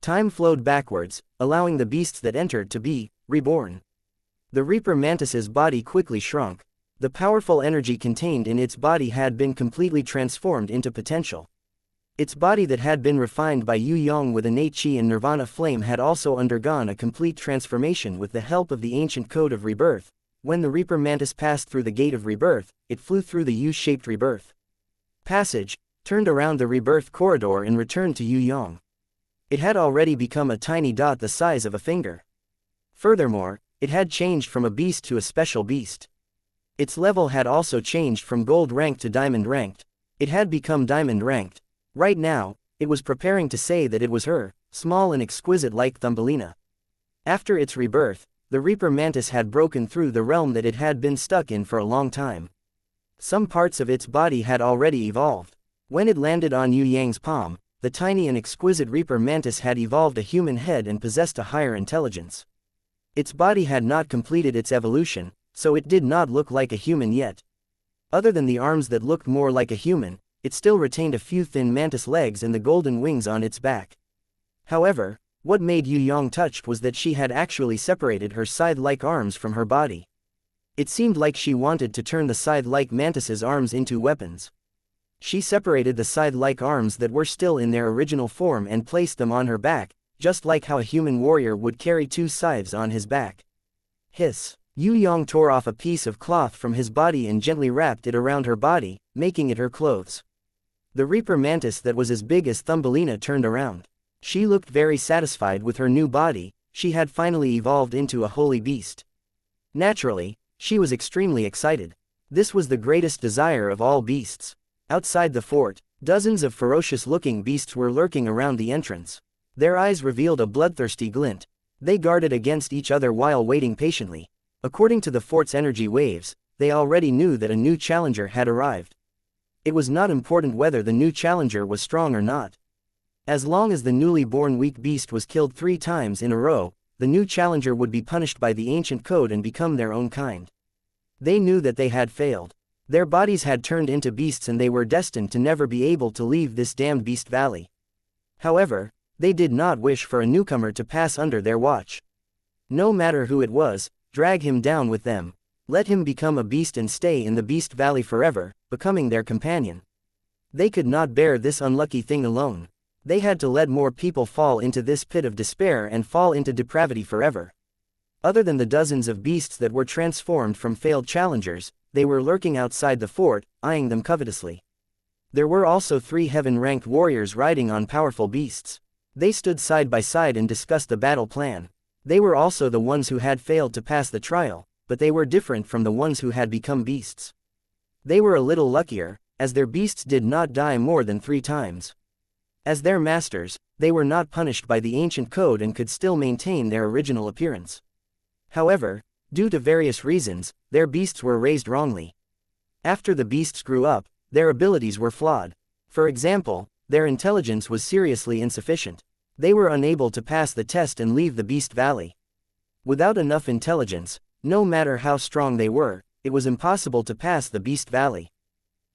Time flowed backwards, allowing the beasts that entered to be reborn. The Reaper Mantis's body quickly shrunk. The powerful energy contained in its body had been completely transformed into potential. Its body that had been refined by Yue Yang with innate chi and nirvana flame had also undergone a complete transformation with the help of the ancient code of rebirth. When the Reaper Mantis passed through the Gate of Rebirth, it flew through the U-shaped rebirth passage, turned around the rebirth corridor and returned to Yue Yang. It had already become a tiny dot the size of a finger. Furthermore, it had changed from a beast to a special beast. Its level had also changed from gold ranked to diamond ranked. It had become diamond ranked. Right now, it was preparing to say that it was her, small and exquisite like Thumbelina. After its rebirth, the Reaper Mantis had broken through the realm that it had been stuck in for a long time. Some parts of its body had already evolved. When it landed on Yue Yang's palm, the tiny and exquisite Reaper Mantis had evolved a human head and possessed a higher intelligence. Its body had not completed its evolution, so it did not look like a human yet. Other than the arms that looked more like a human, it still retained a few thin mantis legs and the golden wings on its back. However, what made Yue Yang touched was that she had actually separated her scythe-like arms from her body. It seemed like she wanted to turn the scythe-like mantis's arms into weapons. She separated the scythe-like arms that were still in their original form and placed them on her back, just like how a human warrior would carry two scythes on his back. Hiss! Yue Yang tore off a piece of cloth from his body and gently wrapped it around her body, making it her clothes. The Reaper Mantis that was as big as Thumbelina turned around. She looked very satisfied with her new body. She had finally evolved into a holy beast. Naturally, she was extremely excited. This was the greatest desire of all beasts. Outside the fort, dozens of ferocious-looking beasts were lurking around the entrance. Their eyes revealed a bloodthirsty glint. They guarded against each other while waiting patiently. According to the fort's energy waves, they already knew that a new challenger had arrived. It was not important whether the new challenger was strong or not. As long as the newly born weak beast was killed 3 times in a row, the new challenger would be punished by the ancient code and become their own kind. They knew that they had failed. Their bodies had turned into beasts and they were destined to never be able to leave this damned beast valley. However, they did not wish for a newcomer to pass under their watch. No matter who it was, drag him down with them. Let him become a beast and stay in the beast valley forever, becoming their companion. They could not bear this unlucky thing alone. They had to let more people fall into this pit of despair and fall into depravity forever. Other than the dozens of beasts that were transformed from failed challengers, they were lurking outside the fort, eyeing them covetously. There were also 3 heaven-ranked warriors riding on powerful beasts. They stood side by side and discussed the battle plan. They were also the ones who had failed to pass the trial, but they were different from the ones who had become beasts. They were a little luckier, as their beasts did not die more than 3 times. As their masters, they were not punished by the ancient code and could still maintain their original appearance. However, due to various reasons, their beasts were raised wrongly. After the beasts grew up, their abilities were flawed. For example, their intelligence was seriously insufficient. They were unable to pass the test and leave the Beast Valley. Without enough intelligence, no matter how strong they were, it was impossible to pass the Beast Valley.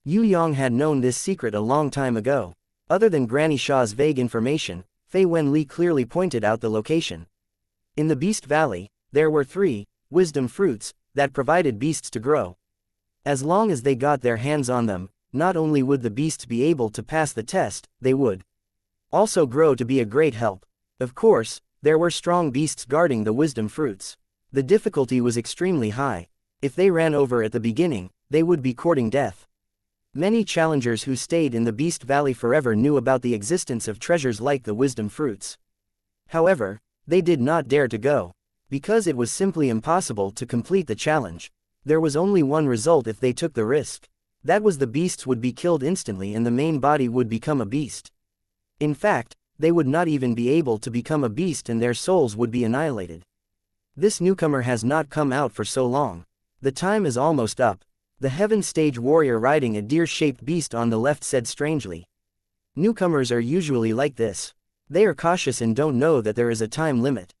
Yue Yang had known this secret a long time ago. Other than Granny Shaw's vague information, Fei Wenli clearly pointed out the location. In the Beast Valley, there were 3 wisdom fruits that provided beasts to grow. As long as they got their hands on them, not only would the beasts be able to pass the test, they would also grow to be a great help. Of course, there were strong beasts guarding the wisdom fruits. The difficulty was extremely high. If they ran over at the beginning, they would be courting death. Many challengers who stayed in the Beast Valley forever knew about the existence of treasures like the wisdom fruits. However, they did not dare to go, because it was simply impossible to complete the challenge. There was only one result if they took the risk. That was the beasts would be killed instantly and the main body would become a beast. In fact, they would not even be able to become a beast and their souls would be annihilated. This newcomer has not come out for so long. The time is almost up. The Heaven Stage warrior riding a deer-shaped beast on the left said strangely. Newcomers are usually like this. They are cautious and don't know that there is a time limit.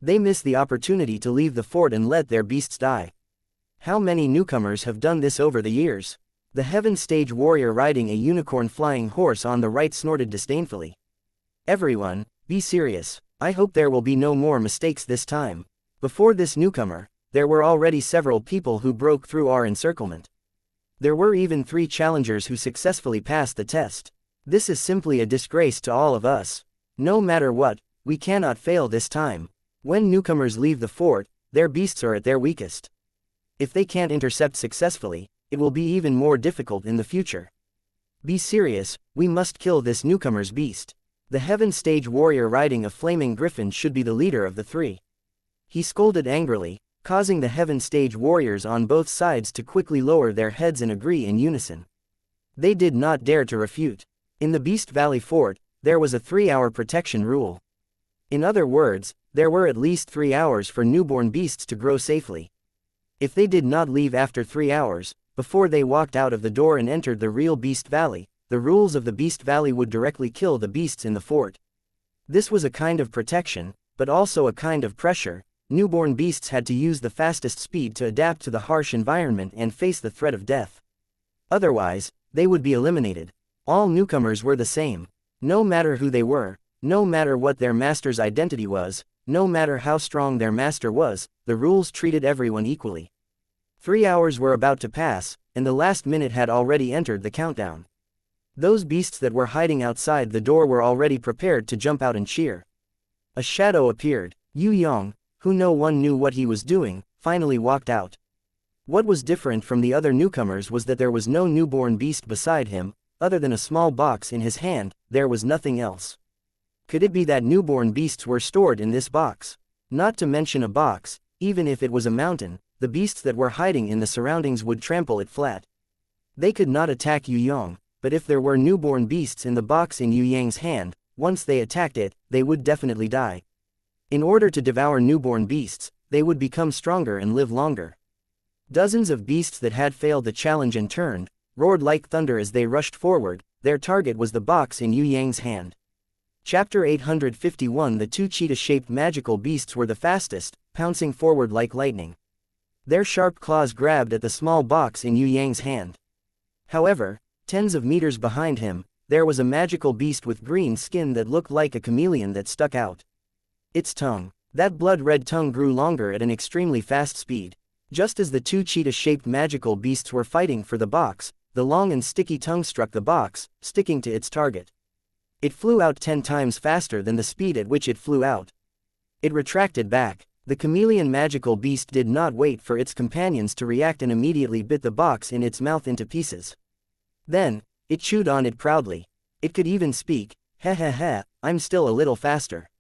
They miss the opportunity to leave the fort and let their beasts die. How many newcomers have done this over the years? The Heaven Stage warrior riding a unicorn flying horse on the right snorted disdainfully. Everyone, be serious. I hope there will be no more mistakes this time. Before this newcomer, there were already several people who broke through our encirclement. There were even 3 challengers who successfully passed the test. This is simply a disgrace to all of us. No matter what, we cannot fail this time. When newcomers leave the fort, their beasts are at their weakest. If they can't intercept successfully, it will be even more difficult in the future. Be serious, we must kill this newcomer's beast. The Heaven Stage warrior riding a flaming griffin should be the leader of the 3. He scolded angrily, causing the Heaven Stage warriors on both sides to quickly lower their heads and agree in unison. They did not dare to refute. In the Beast Valley Fort, there was a 3-hour protection rule. In other words, there were at least 3 hours for newborn beasts to grow safely. If they did not leave after 3 hours, before they walked out of the door and entered the real Beast Valley, the rules of the Beast Valley would directly kill the beasts in the fort. This was a kind of protection, but also a kind of pressure. Newborn beasts had to use the fastest speed to adapt to the harsh environment and face the threat of death. Otherwise, they would be eliminated. All newcomers were the same. No matter who they were, no matter what their master's identity was, no matter how strong their master was, the rules treated everyone equally. 3 hours were about to pass, and the last minute had already entered the countdown. Those beasts that were hiding outside the door were already prepared to jump out and cheer. A shadow appeared. Yue Yang, who no one knew what he was doing, finally walked out. What was different from the other newcomers was that there was no newborn beast beside him. Other than a small box in his hand, there was nothing else. Could it be that newborn beasts were stored in this box? Not to mention a box, even if it was a mountain, the beasts that were hiding in the surroundings would trample it flat. They could not attack Yue Yang, but if there were newborn beasts in the box in Yue Yang's hand, once they attacked it, they would definitely die. In order to devour newborn beasts, they would become stronger and live longer. Dozens of beasts that had failed the challenge and turned, roared like thunder as they rushed forward. Their target was the box in Yue Yang's hand. Chapter 851. The two cheetah-shaped magical beasts were the fastest, pouncing forward like lightning. Their sharp claws grabbed at the small box in Yue Yang's hand. However, tens of meters behind him, there was a magical beast with green skin that looked like a chameleon that stuck out. Its tongue. That blood-red tongue grew longer at an extremely fast speed. Just as the two cheetah-shaped magical beasts were fighting for the box, the long and sticky tongue struck the box, sticking to its target. It flew out 10 times faster than the speed at which it flew out. It retracted back. The chameleon magical beast did not wait for its companions to react and immediately bit the box in its mouth into pieces. Then, it chewed on it proudly. It could even speak. Heh heh heh, I'm still a little faster.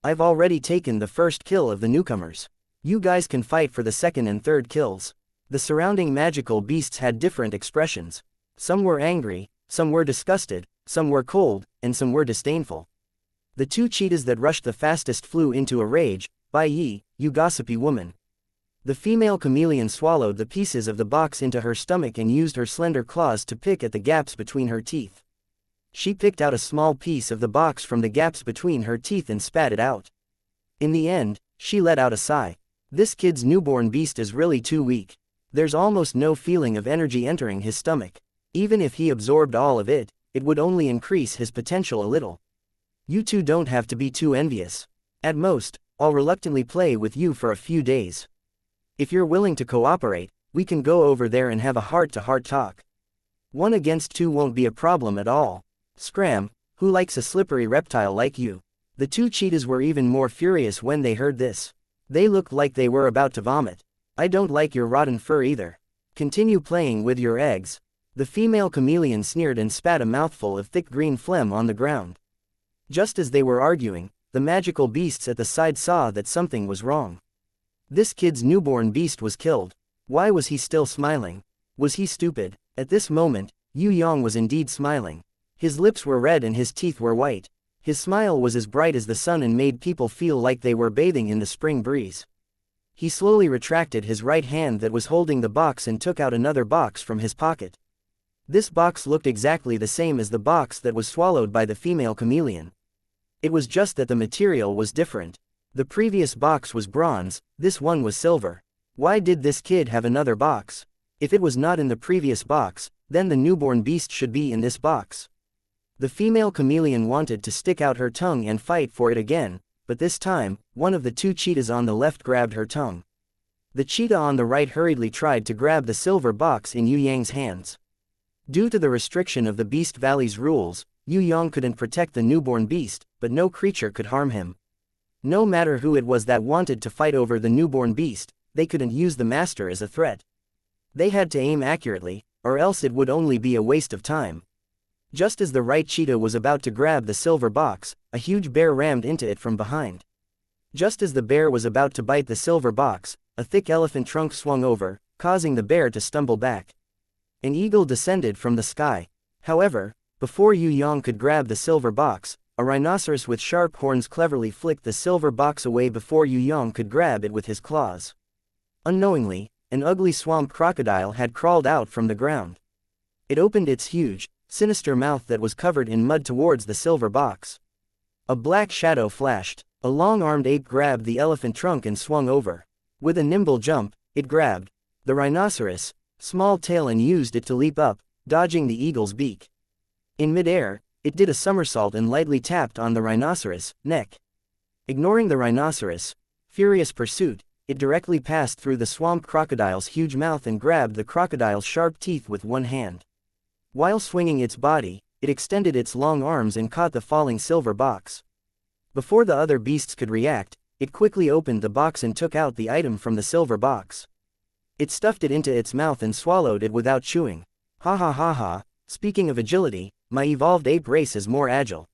I've already taken the first kill of the newcomers. You guys can fight for the second and third kills. The surrounding magical beasts had different expressions. Some were angry, some were disgusted, some were cold, and some were disdainful. The two cheetahs that rushed the fastest flew into a rage. By ye, you gossipy woman. The female chameleon swallowed the pieces of the box into her stomach and used her slender claws to pick at the gaps between her teeth. She picked out a small piece of the box from the gaps between her teeth and spat it out. In the end, she let out a sigh. This kid's newborn beast is really too weak. There's almost no feeling of energy entering his stomach. Even if he absorbed all of it, it would only increase his potential a little. You two don't have to be too envious. At most, I'll reluctantly play with you for a few days. If you're willing to cooperate, we can go over there and have a heart-to-heart talk. 1 against 2 won't be a problem at all. Scram, who likes a slippery reptile like you? The two cheetahs were even more furious when they heard this. They looked like they were about to vomit. I don't like your rotten fur either. Continue playing with your eggs. The female chameleon sneered and spat a mouthful of thick green phlegm on the ground. Just as they were arguing, the magical beasts at the side saw that something was wrong. This kid's newborn beast was killed. Why was he still smiling? Was he stupid? At this moment, Yue Yang was indeed smiling. His lips were red and his teeth were white. His smile was as bright as the sun and made people feel like they were bathing in the spring breeze. He slowly retracted his right hand that was holding the box and took out another box from his pocket. This box looked exactly the same as the box that was swallowed by the female chameleon. It was just that the material was different. The previous box was bronze, this one was silver. Why did this kid have another box? If it was not in the previous box, then the newborn beast should be in this box. The female chameleon wanted to stick out her tongue and fight for it again, but this time, one of the two cheetahs on the left grabbed her tongue. The cheetah on the right hurriedly tried to grab the silver box in Yue Yang's hands. Due to the restriction of the Beast Valley's rules, Yue Yang couldn't protect the newborn beast, but no creature could harm him. No matter who it was that wanted to fight over the newborn beast, they couldn't use the master as a threat. They had to aim accurately, or else it would only be a waste of time. Just as the right cheetah was about to grab the silver box, a huge bear rammed into it from behind. Just as the bear was about to bite the silver box, a thick elephant trunk swung over, causing the bear to stumble back. An eagle descended from the sky. However, before Yue Yang could grab the silver box, a rhinoceros with sharp horns cleverly flicked the silver box away before Yue Yang could grab it with his claws. Unknowingly, an ugly swamp crocodile had crawled out from the ground. It opened its huge, sinister mouth that was covered in mud towards the silver box. A black shadow flashed. A long-armed ape grabbed the elephant trunk and swung over. With a nimble jump, it grabbed the rhinoceros' small tail and used it to leap up, dodging the eagle's beak. In midair, it did a somersault and lightly tapped on the rhinoceros' neck. Ignoring the rhinoceros' furious pursuit, it directly passed through the swamp crocodile's huge mouth and grabbed the crocodile's sharp teeth with one hand. While swinging its body, it extended its long arms and caught the falling silver box. Before the other beasts could react, it quickly opened the box and took out the item from the silver box. It stuffed it into its mouth and swallowed it without chewing. Ha ha ha ha, speaking of agility, my evolved ape race is more agile.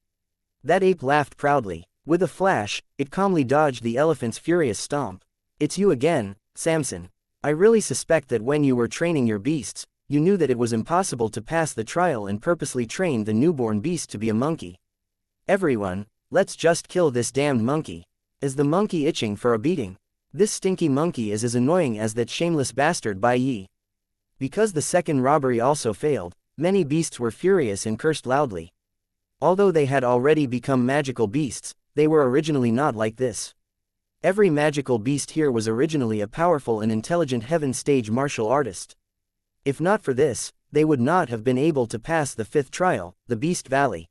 That ape laughed proudly. With a flash, it calmly dodged the elephant's furious stomp. It's you again, Samson. I really suspect that when you were training your beasts, you knew that it was impossible to pass the trial and purposely trained the newborn beast to be a monkey. Everyone, let's just kill this damned monkey. Is the monkey itching for a beating? This stinky monkey is as annoying as that shameless bastard Bai Yi. Because the second robbery also failed, many beasts were furious and cursed loudly. Although they had already become magical beasts, they were originally not like this. Every magical beast here was originally a powerful and intelligent heaven stage martial artist. If not for this, they would not have been able to pass the fifth trial, the Beast Valley.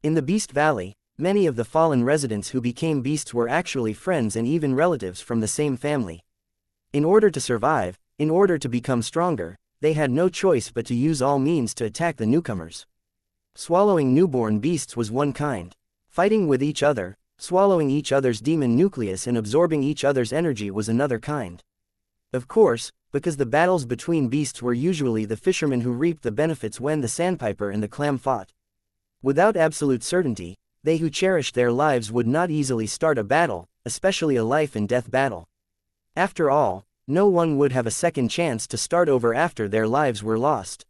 In the Beast Valley, many of the fallen residents who became beasts were actually friends and even relatives from the same family. In order to survive, in order to become stronger, they had no choice but to use all means to attack the newcomers. Swallowing newborn beasts was one kind. Fighting with each other, swallowing each other's demon nucleus and absorbing each other's energy was another kind. Of course, because the battles between beasts were usually the fishermen who reaped the benefits when the sandpiper and the clam fought. Without absolute certainty, they who cherished their lives would not easily start a battle, especially a life and death battle. After all, no one would have a second chance to start over after their lives were lost.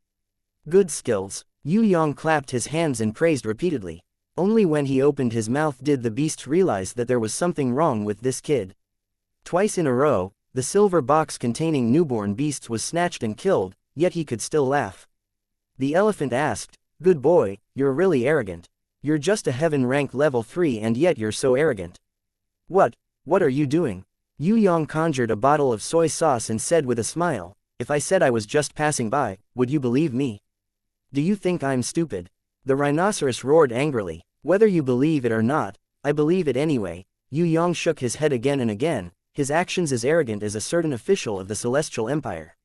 Good skills. Yue Yang clapped his hands and praised repeatedly. Only when he opened his mouth did the beasts realize that there was something wrong with this kid. Twice in a row, the silver box containing newborn beasts was snatched and killed, yet he could still laugh. The elephant asked, "Good boy, you're really arrogant. You're just a heaven rank level 3 and yet you're so arrogant." What are you doing?" Yue Yang conjured a bottle of soy sauce and said with a smile, "If I said I was just passing by, would you believe me? Do you think I'm stupid?" The rhinoceros roared angrily, "Whether you believe it or not, I believe it anyway." Yue Yang shook his head again and again, his actions as arrogant as a certain official of the Celestial Empire.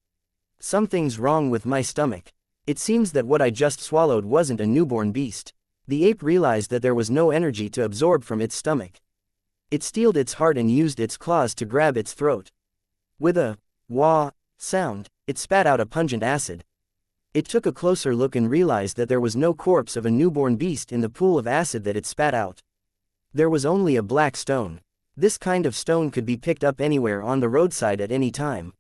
"Something's wrong with my stomach. It seems that what I just swallowed wasn't a newborn beast." The ape realized that there was no energy to absorb from its stomach. It steeled its heart and used its claws to grab its throat. With a wah sound, it spat out a pungent acid. It took a closer look and realized that there was no corpse of a newborn beast in the pool of acid that it spat out. There was only a black stone. This kind of stone could be picked up anywhere on the roadside at any time.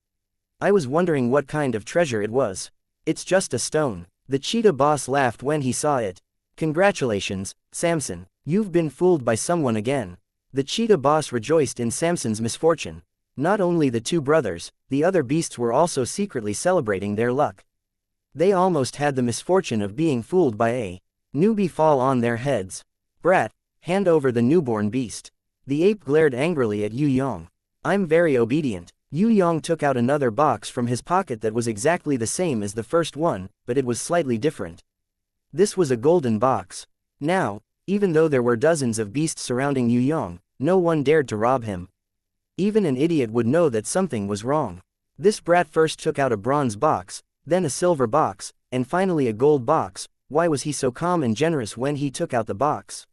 I was wondering what kind of treasure it was. It's just a stone. The cheetah boss laughed when he saw it. Congratulations, Samson, you've been fooled by someone again. The cheetah boss rejoiced in Samson's misfortune. Not only the two brothers, the other beasts were also secretly celebrating their luck. They almost had the misfortune of being fooled by a newbie fall on their heads. Brat, hand over the newborn beast. The ape glared angrily at Yue Yang. I'm very obedient. Yue Yang took out another box from his pocket that was exactly the same as the first one, but it was slightly different. This was a golden box. Now, even though there were dozens of beasts surrounding Yue Yang, no one dared to rob him. Even an idiot would know that something was wrong. This brat first took out a bronze box, then a silver box, and finally a gold box. Why was he so calm and generous when he took out the box?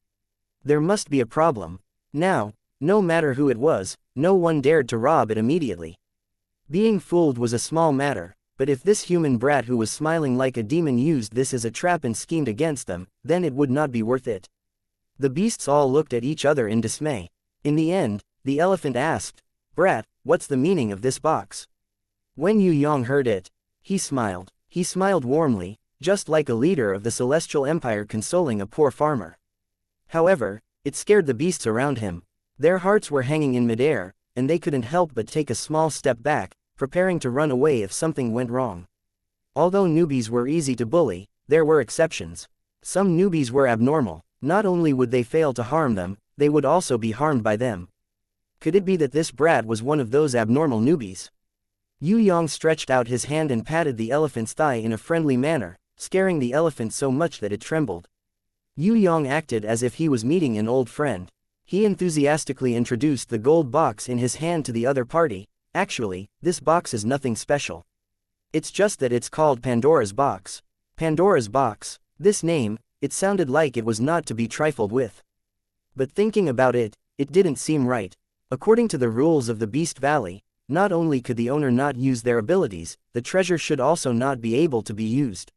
There must be a problem. Now, no matter who it was, no one dared to rob it immediately. Being fooled was a small matter. But if this human brat who was smiling like a demon used this as a trap and schemed against them, then it would not be worth it. The beasts all looked at each other in dismay. In the end, the elephant asked, "Brat, what's the meaning of this box? When Yue Yang heard it, he smiled. He smiled warmly, just like a leader of the Celestial Empire consoling a poor farmer. However, it scared the beasts around him. Their hearts were hanging in midair, and they couldn't help but take a small step back, preparing to run away if something went wrong. Although newbies were easy to bully, there were exceptions. Some newbies were abnormal. Not only would they fail to harm them, they would also be harmed by them. Could it be that this brat was one of those abnormal newbies? Yue Yang stretched out his hand and patted the elephant's thigh in a friendly manner, scaring the elephant so much that it trembled. Yue Yang acted as if he was meeting an old friend. He enthusiastically introduced the gold box in his hand to the other party. Actually, this box is nothing special. It's just that it's called Pandora's box. Pandora's box. This name, it sounded like it was not to be trifled with. But thinking about it, it didn't seem right. According to the rules of the Beast Valley, not only could the owner not use their abilities, the treasure should also not be able to be used.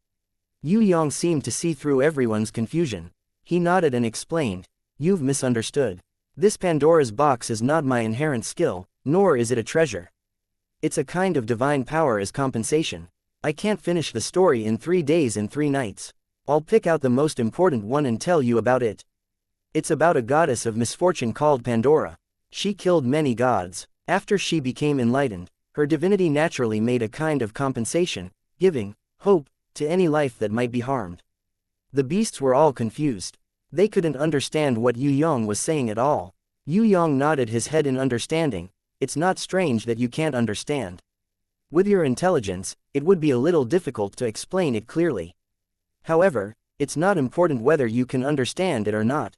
Yue Yang seemed to see through everyone's confusion. He nodded and explained, "You've misunderstood. This Pandora's box is not my inherent skill, nor is it a treasure. It's a kind of divine power as compensation. I can't finish the story in 3 days and 3 nights. I'll pick out the most important one and tell you about it. It's about a goddess of misfortune called Pandora. She killed many gods. After she became enlightened, her divinity naturally made a kind of compensation, giving hope to any life that might be harmed." The beasts were all confused. They couldn't understand what Yue Yang was saying at all. Yue Yang nodded his head in understanding. "It's not strange that you can't understand. With your intelligence, it would be a little difficult to explain it clearly. However, it's not important whether you can understand it or not.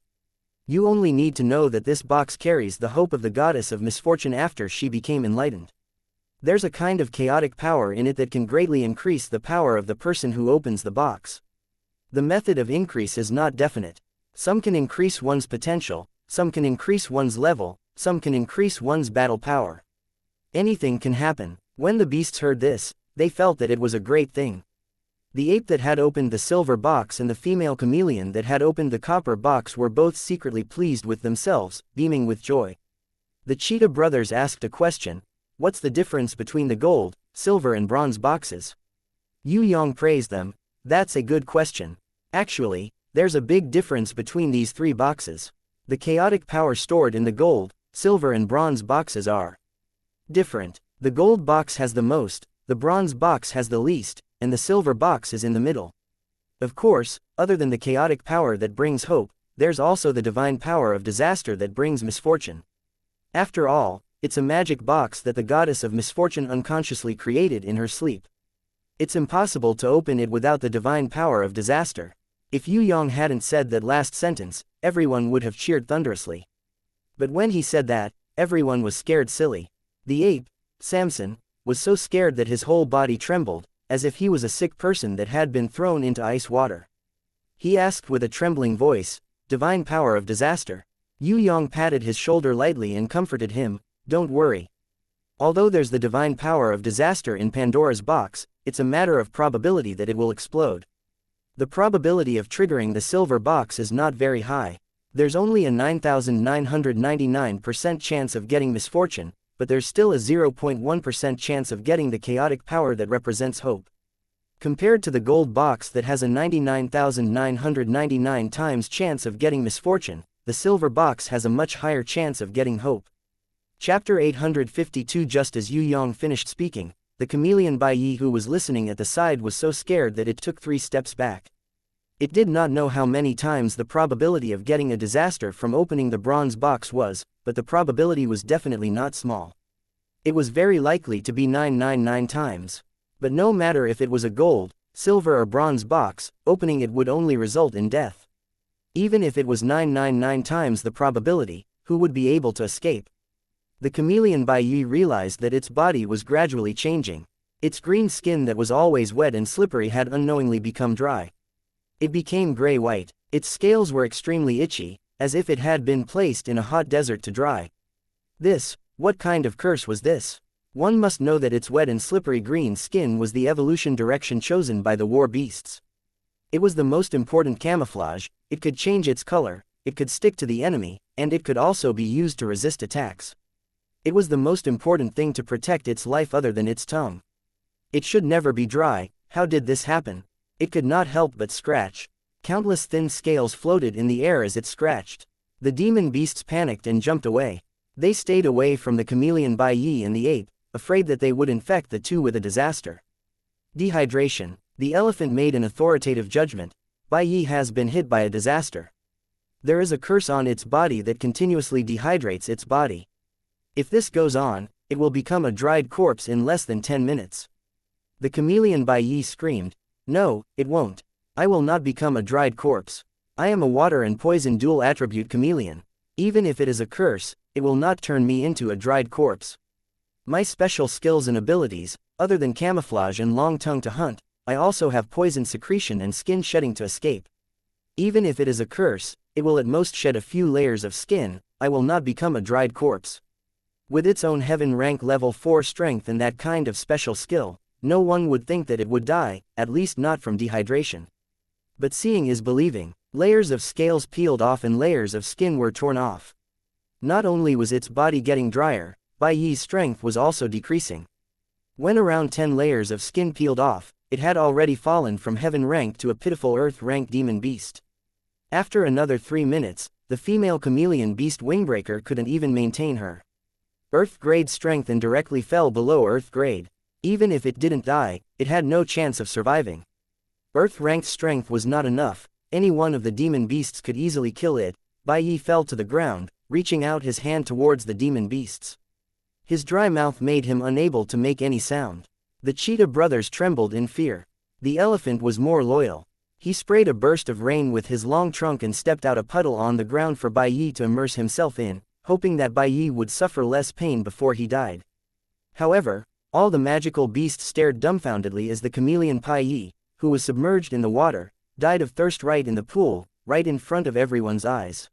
You only need to know that this box carries the hope of the goddess of misfortune after she became enlightened. There's a kind of chaotic power in it that can greatly increase the power of the person who opens the box. The method of increase is not definite. Some can increase one's potential, some can increase one's level, some can increase one's battle power. Anything can happen." When the beasts heard this, they felt that it was a great thing. The ape that had opened the silver box and the female chameleon that had opened the copper box were both secretly pleased with themselves, beaming with joy. The cheetah brothers asked a question: "What's the difference between the gold, silver and bronze boxes?" Yue Yang praised them. "That's a good question. Actually, there's a big difference between these 3 boxes. The chaotic power stored in the gold, silver and bronze boxes are different. The gold box has the most, the bronze box has the least, and the silver box is in the middle. Of course, other than the chaotic power that brings hope, there's also the divine power of disaster that brings misfortune. After all, it's a magic box that the goddess of misfortune unconsciously created in her sleep. It's impossible to open it without the divine power of disaster." If Yue Yang hadn't said that last sentence, everyone would have cheered thunderously. But when he said that, everyone was scared silly. The ape, Samson, was so scared that his whole body trembled, as if he was a sick person that had been thrown into ice water. He asked with a trembling voice, "Divine power of disaster?" Yue Yang patted his shoulder lightly and comforted him, "Don't worry. Although there's the divine power of disaster in Pandora's box, it's a matter of probability that it will explode. The probability of triggering the silver box is not very high. There's only a 9,999% chance of getting misfortune, but there's still a 0.1% chance of getting the chaotic power that represents hope. Compared to the gold box that has a 99,999 times chance of getting misfortune, the silver box has a much higher chance of getting hope." Chapter 852. Just as Yue Yang finished speaking, the chameleon Bai Yi who was listening at the side was so scared that it took 3 steps back. It did not know how many times the probability of getting a disaster from opening the bronze box was, but the probability was definitely not small. It was very likely to be 999 times. But no matter if it was a gold, silver or bronze box, opening it would only result in death. Even if it was 999 times the probability, who would be able to escape? The chameleon Bai Yi realized that its body was gradually changing. Its green skin that was always wet and slippery had unknowingly become dry. It became gray-white. Its scales were extremely itchy, as if it had been placed in a hot desert to dry. What kind of curse was this? One must know that its wet and slippery green skin was the evolution direction chosen by the war beasts. It was the most important camouflage. It could change its color, it could stick to the enemy, and it could also be used to resist attacks. It was the most important thing to protect its life other than its tongue. It should never be dry. How did this happen? It could not help but scratch. Countless thin scales floated in the air as it scratched. The demon beasts panicked and jumped away. They stayed away from the chameleon Bai Yi and the ape, afraid that they would infect the two with a disaster. Dehydration. The elephant made an authoritative judgment. Bai Yi has been hit by a disaster. There is a curse on its body that continuously dehydrates its body. If this goes on, it will become a dried corpse in less than 10 minutes. The chameleon Bai Yi screamed, "No, it won't. I will not become a dried corpse. I am a water and poison dual attribute chameleon. Even if it is a curse, it will not turn me into a dried corpse. My special skills and abilities, other than camouflage and long tongue to hunt, I also have poison secretion and skin shedding to escape. Even if it is a curse, it will at most shed a few layers of skin. I will not become a dried corpse." With its own heaven rank level 4 strength and that kind of special skill, no one would think that it would die, at least not from dehydration. But seeing is believing. Layers of scales peeled off and layers of skin were torn off. Not only was its body getting drier, Bai Yi's strength was also decreasing. When around 10 layers of skin peeled off, it had already fallen from heaven rank to a pitiful earth rank demon beast. After another 3 minutes, the female chameleon beast Wingbreaker couldn't even maintain her Earth grade strength and directly fell below Earth grade. Even if it didn't die, it had no chance of surviving. Earth ranked strength was not enough. Any one of the demon beasts could easily kill it. Bai Yi fell to the ground, reaching out his hand towards the demon beasts. His dry mouth made him unable to make any sound. The cheetah brothers trembled in fear. The elephant was more loyal. He sprayed a burst of rain with his long trunk and stepped out a puddle on the ground for Bai Yi to immerse himself in, hoping that Bai Yi would suffer less pain before he died. However, all the magical beasts stared dumbfoundedly as the chameleon Bai Yi, who was submerged in the water, died of thirst right in the pool, right in front of everyone's eyes.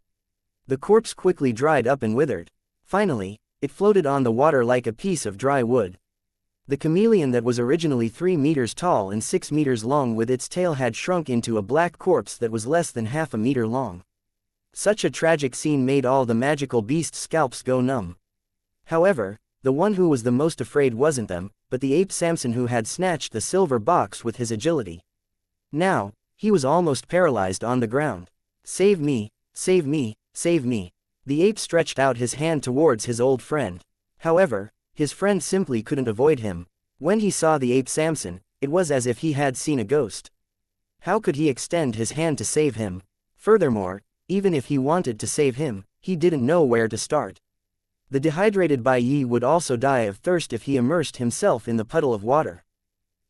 The corpse quickly dried up and withered. Finally, it floated on the water like a piece of dry wood. The chameleon that was originally 3 meters tall and 6 meters long with its tail had shrunk into a black corpse that was less than half a meter long. Such a tragic scene made all the magical beasts' scalps go numb. However, the one who was the most afraid wasn't them, but the ape Samson, who had snatched the silver box with his agility. Now, he was almost paralyzed on the ground. "Save me, save me, save me." The ape stretched out his hand towards his old friend. However, his friend simply couldn't avoid him. When he saw the ape Samson, it was as if he had seen a ghost. How could he extend his hand to save him? Furthermore, even if he wanted to save him, he didn't know where to start. The dehydrated Bai Yi would also die of thirst if he immersed himself in the puddle of water.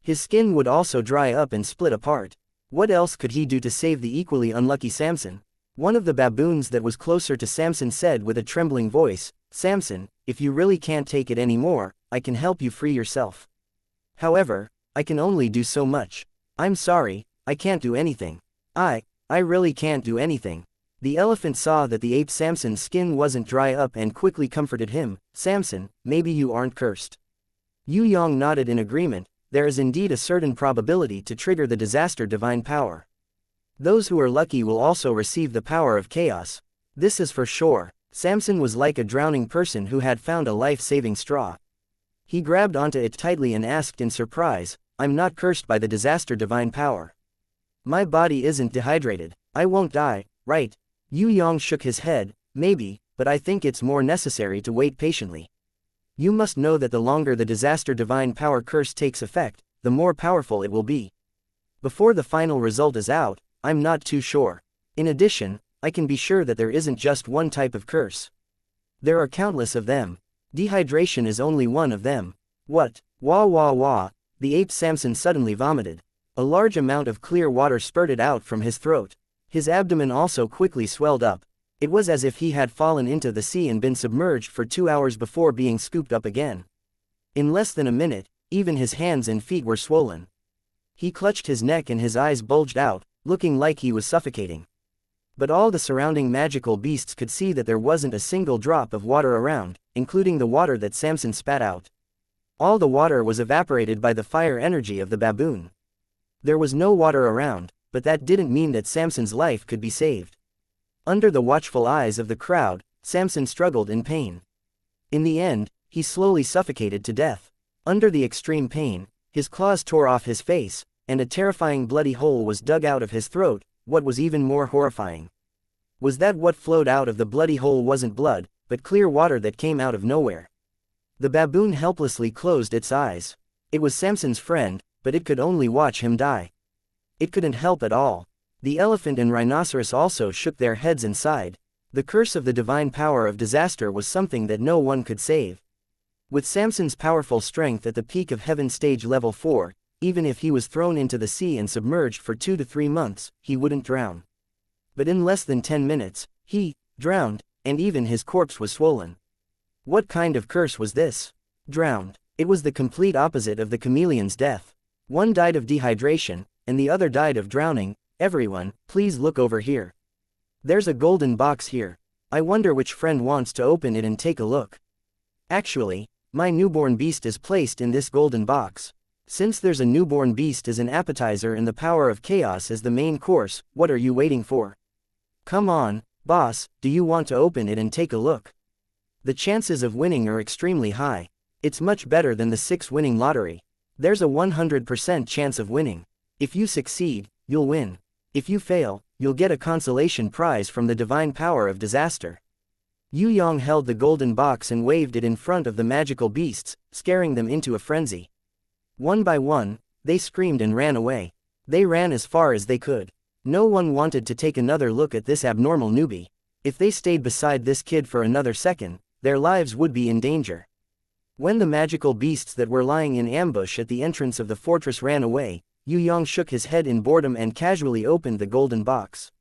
His skin would also dry up and split apart. What else could he do to save the equally unlucky Samson? One of the baboons that was closer to Samson said with a trembling voice, "Samson, if you really can't take it anymore, I can help you free yourself. However, I can only do so much. I'm sorry, I can't do anything. I really can't do anything." The elephant saw that the ape Samson's skin wasn't dry up and quickly comforted him. "Samson, maybe you aren't cursed." Yue Yang nodded in agreement. There is indeed a certain probability to trigger the disaster divine power. Those who are lucky will also receive the power of chaos. This is for sure. Samson was like a drowning person who had found a life-saving straw. He grabbed onto it tightly and asked in surprise, "I'm not cursed by the disaster divine power. My body isn't dehydrated. I won't die, right?" Yue Yang shook his head. "Maybe, but I think it's more necessary to wait patiently. You must know that the longer the disaster divine power curse takes effect, the more powerful it will be. Before the final result is out, I'm not too sure. In addition, I can be sure that there isn't just one type of curse. There are countless of them. Dehydration is only one of them." "What? Wah wah wah." The ape Samson suddenly vomited. A large amount of clear water spurted out from his throat. His abdomen also quickly swelled up. It was as if he had fallen into the sea and been submerged for 2 hours before being scooped up again. In less than a minute, even his hands and feet were swollen. He clutched his neck and his eyes bulged out, looking like he was suffocating. But all the surrounding magical beasts could see that there wasn't a single drop of water around, including the water that Samson spat out. All the water was evaporated by the fire energy of the baboon. There was no water around, but that didn't mean that Samson's life could be saved. Under the watchful eyes of the crowd, Samson struggled in pain. In the end, he slowly suffocated to death. Under the extreme pain, his claws tore off his face, and a terrifying bloody hole was dug out of his throat. What was even more horrifying was that what flowed out of the bloody hole wasn't blood, but clear water that came out of nowhere. The baboon helplessly closed its eyes. It was Samson's friend, but it could only watch him die. It couldn't help at all. The elephant and rhinoceros also shook their heads and sighed. The curse of the divine power of disaster was something that no one could save. With Samson's powerful strength at the peak of heaven stage level 4, even if he was thrown into the sea and submerged for 2 to 3 months, he wouldn't drown. But in less than 10 minutes, he drowned, and even his corpse was swollen. What kind of curse was this? Drowned. It was the complete opposite of the chameleon's death. One died of dehydration, and the other died of drowning. Everyone, please look over here. There's a golden box here. I wonder which friend wants to open it and take a look. Actually, my newborn beast is placed in this golden box. Since there's a newborn beast as an appetizer and the power of chaos as the main course, what are you waiting for? Come on, boss, do you want to open it and take a look? The chances of winning are extremely high. It's much better than the 6-winning lottery. There's a 100% chance of winning. If you succeed, you'll win. If you fail, you'll get a consolation prize from the divine power of disaster. Yue Yang held the golden box and waved it in front of the magical beasts, scaring them into a frenzy. One by one, they screamed and ran away. They ran as far as they could. No one wanted to take another look at this abnormal newbie. If they stayed beside this kid for another second, their lives would be in danger. When the magical beasts that were lying in ambush at the entrance of the fortress ran away, Yue Yang shook his head in boredom and casually opened the golden box.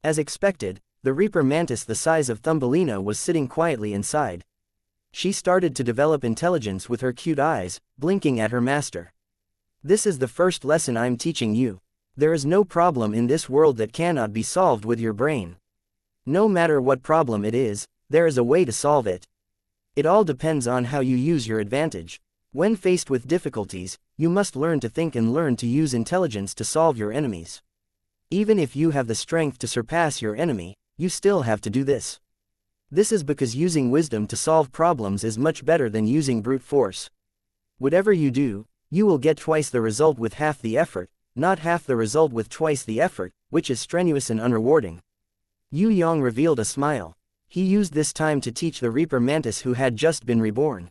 As expected, the Reaper mantis the size of Thumbelina was sitting quietly inside. She started to develop intelligence with her cute eyes, blinking at her master. This is the first lesson I'm teaching you. There is no problem in this world that cannot be solved with your brain. No matter what problem it is, there is a way to solve it. It all depends on how you use your advantage. When faced with difficulties, you must learn to think and learn to use intelligence to solve your enemies. Even if you have the strength to surpass your enemy, you still have to do this. This is because using wisdom to solve problems is much better than using brute force. Whatever you do, you will get twice the result with half the effort, not half the result with twice the effort, which is strenuous and unrewarding. Yue Yang revealed a smile. He used this time to teach the Reaper mantis who had just been reborn.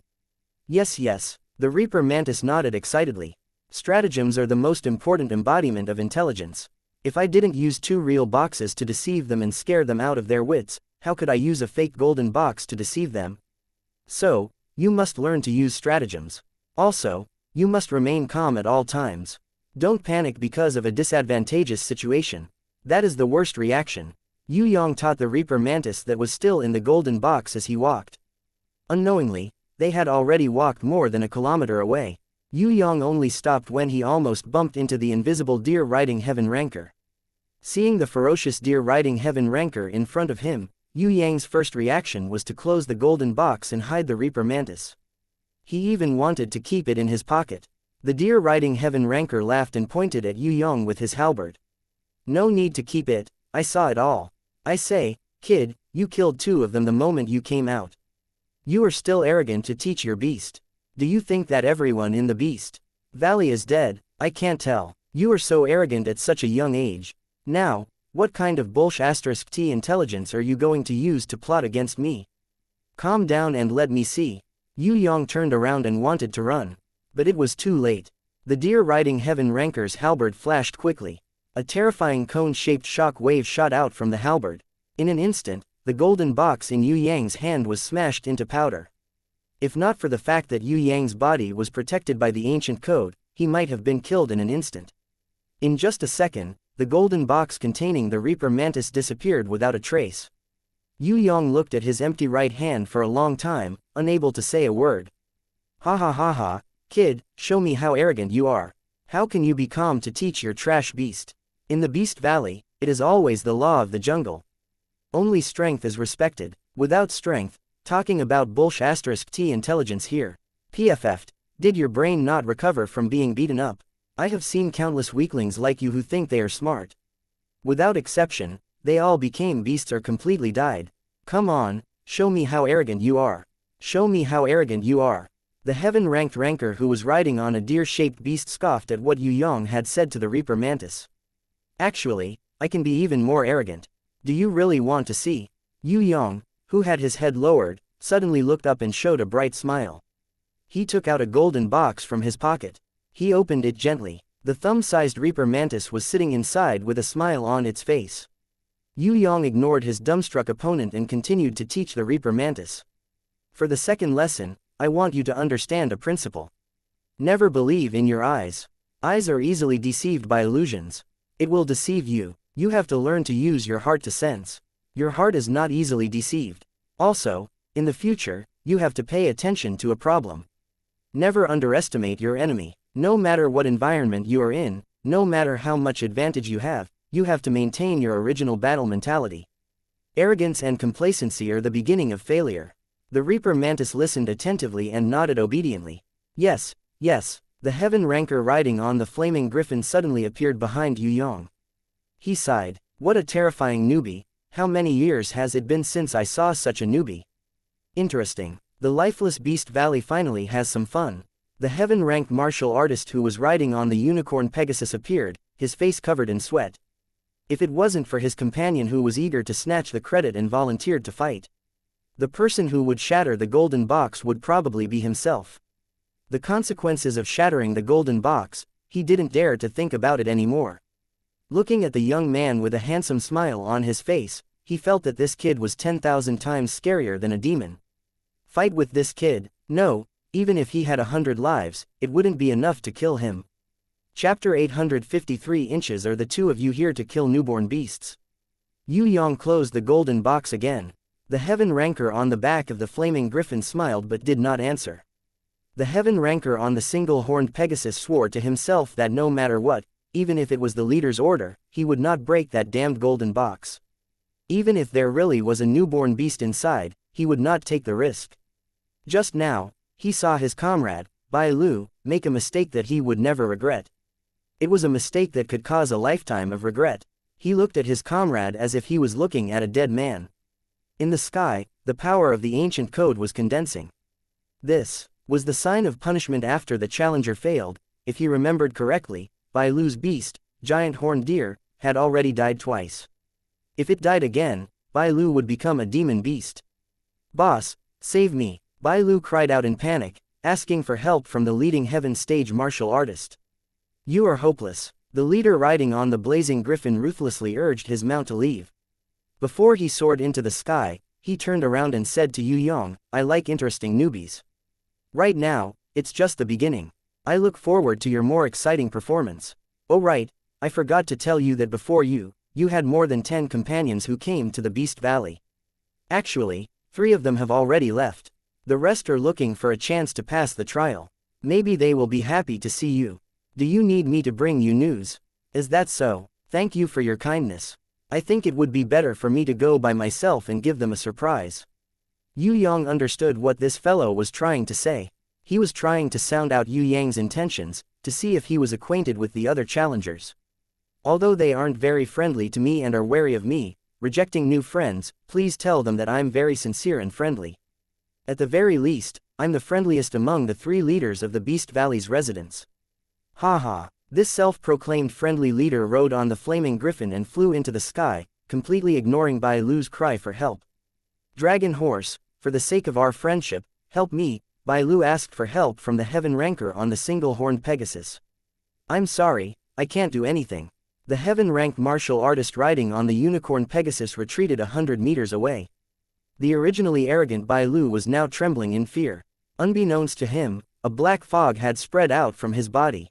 Yes, the Reaper mantis nodded excitedly. Stratagems are the most important embodiment of intelligence. If I didn't use 2 real boxes to deceive them and scare them out of their wits, how could I use a fake golden box to deceive them? So, you must learn to use stratagems. Also, you must remain calm at all times. Don't panic because of a disadvantageous situation. That is the worst reaction. Yue Yang taught the Reaper mantis that was still in the golden box as he walked. Unknowingly, they had already walked more than a kilometer away. Yue Yang only stopped when he almost bumped into the invisible deer riding heaven ranker. Seeing the ferocious deer riding heaven ranker in front of him, Yue Yang's first reaction was to close the golden box and hide the Reaper mantis. He even wanted to keep it in his pocket. The deer riding heaven ranker laughed and pointed at Yue Yang with his halberd. No need to keep it, I saw it all. I say, kid, you killed 2 of them the moment you came out. You are still arrogant to teach your beast. Do you think that everyone in the beast valley is dead? I can't tell. You are so arrogant at such a young age. Now, what kind of bullshit intelligence are you going to use to plot against me? Calm down and let me see. Yue Yang turned around and wanted to run. But it was too late. The deer riding heaven ranker's halberd flashed quickly. A terrifying cone-shaped shock wave shot out from the halberd. In an instant, the golden box in Yue Yang's hand was smashed into powder. If not for the fact that Yue Yang's body was protected by the ancient code, he might have been killed in an instant. In just a second, the golden box containing the Reaper mantis disappeared without a trace. Yue Yang looked at his empty right hand for a long time, unable to say a word. Ha, kid, show me how arrogant you are. How can you be calm to teach your trash beast? In the Beast Valley, it is always the law of the jungle. Only strength is respected. Without strength, talking about bullshit intelligence here. PFF'd, did your brain not recover from being beaten up? I have seen countless weaklings like you who think they are smart. Without exception, they all became beasts or completely died. Come on, show me how arrogant you are. Show me how arrogant you are. The heaven-ranked ranker who was riding on a deer-shaped beast scoffed at what Yue Yang had said to the Reaper Mantis. Actually, I can be even more arrogant. Do you really want to see? Yue Yang, who had his head lowered, suddenly looked up and showed a bright smile. He took out a golden box from his pocket. He opened it gently. The thumb-sized Reaper Mantis was sitting inside with a smile on its face. Yue Yang ignored his dumbstruck opponent and continued to teach the Reaper Mantis. For the second lesson, I want you to understand a principle. Never believe in your eyes. Eyes are easily deceived by illusions. It will deceive you. You have to learn to use your heart to sense. Your heart is not easily deceived. Also, in the future, you have to pay attention to a problem. Never underestimate your enemy. No matter what environment you are in, no matter how much advantage you have to maintain your original battle mentality. Arrogance and complacency are the beginning of failure. The Reaper Mantis listened attentively and nodded obediently. Yes, yes. The heaven ranker riding on the flaming griffin suddenly appeared behind Yue Yang. He sighed. What a terrifying newbie. How many years has it been since I saw such a newbie? Interesting. The lifeless beast valley finally has some fun. The heaven-ranked martial artist who was riding on the unicorn Pegasus appeared, his face covered in sweat. If it wasn't for his companion who was eager to snatch the credit and volunteered to fight, the person who would shatter the golden box would probably be himself. The consequences of shattering the golden box, he didn't dare to think about it anymore. Looking at the young man with a handsome smile on his face, he felt that this kid was 10,000 times scarier than a demon. Fight with this kid? No, even if he had 100 lives, it wouldn't be enough to kill him. Chapter 853 Inches. Are the two of you here to kill newborn beasts? Yue Yang closed the golden box again. The heaven ranker on the back of the flaming griffin smiled but did not answer. The heaven ranker on the single-horned Pegasus swore to himself that no matter what, even if it was the leader's order, he would not break that damned golden box. Even if there really was a newborn beast inside, he would not take the risk. Just now, he saw his comrade, Bai Lu, make a mistake that he would never regret. It was a mistake that could cause a lifetime of regret. He looked at his comrade as if he was looking at a dead man. In the sky, the power of the ancient code was condensing. This was the sign of punishment after the challenger failed. If he remembered correctly, Bai Lu's beast, giant horned deer, had already died twice. If it died again, Bai Lu would become a demon beast. Boss, save me, Bai Lu cried out in panic, asking for help from the leading heaven stage martial artist. You are hopeless. The leader riding on the blazing griffin ruthlessly urged his mount to leave. Before he soared into the sky, he turned around and said to Yue Yang, I like interesting newbies. Right now, it's just the beginning. I look forward to your more exciting performance. Oh right, I forgot to tell you that before you had more than 10 companions who came to the Beast Valley. Actually, 3 of them have already left. The rest are looking for a chance to pass the trial. Maybe they will be happy to see you. Do you need me to bring you news? Is that so? Thank you for your kindness. I think it would be better for me to go by myself and give them a surprise. Yue Yang understood what this fellow was trying to say. He was trying to sound out Yue Yang's intentions, to see if he was acquainted with the other challengers. Although they aren't very friendly to me and are wary of me, rejecting new friends, please tell them that I'm very sincere and friendly. At the very least, I'm the friendliest among the 3 leaders of the Beast Valley's residents. Haha. This self-proclaimed friendly leader rode on the flaming griffin and flew into the sky, completely ignoring Bai Lu's cry for help. Dragon horse, for the sake of our friendship, help me, Bai Lu asked for help from the heaven ranker on the single-horned Pegasus. I'm sorry, I can't do anything. The heaven-ranked martial artist riding on the unicorn Pegasus retreated 100 meters away. The originally arrogant Bai Lu was now trembling in fear. Unbeknownst to him, a black fog had spread out from his body.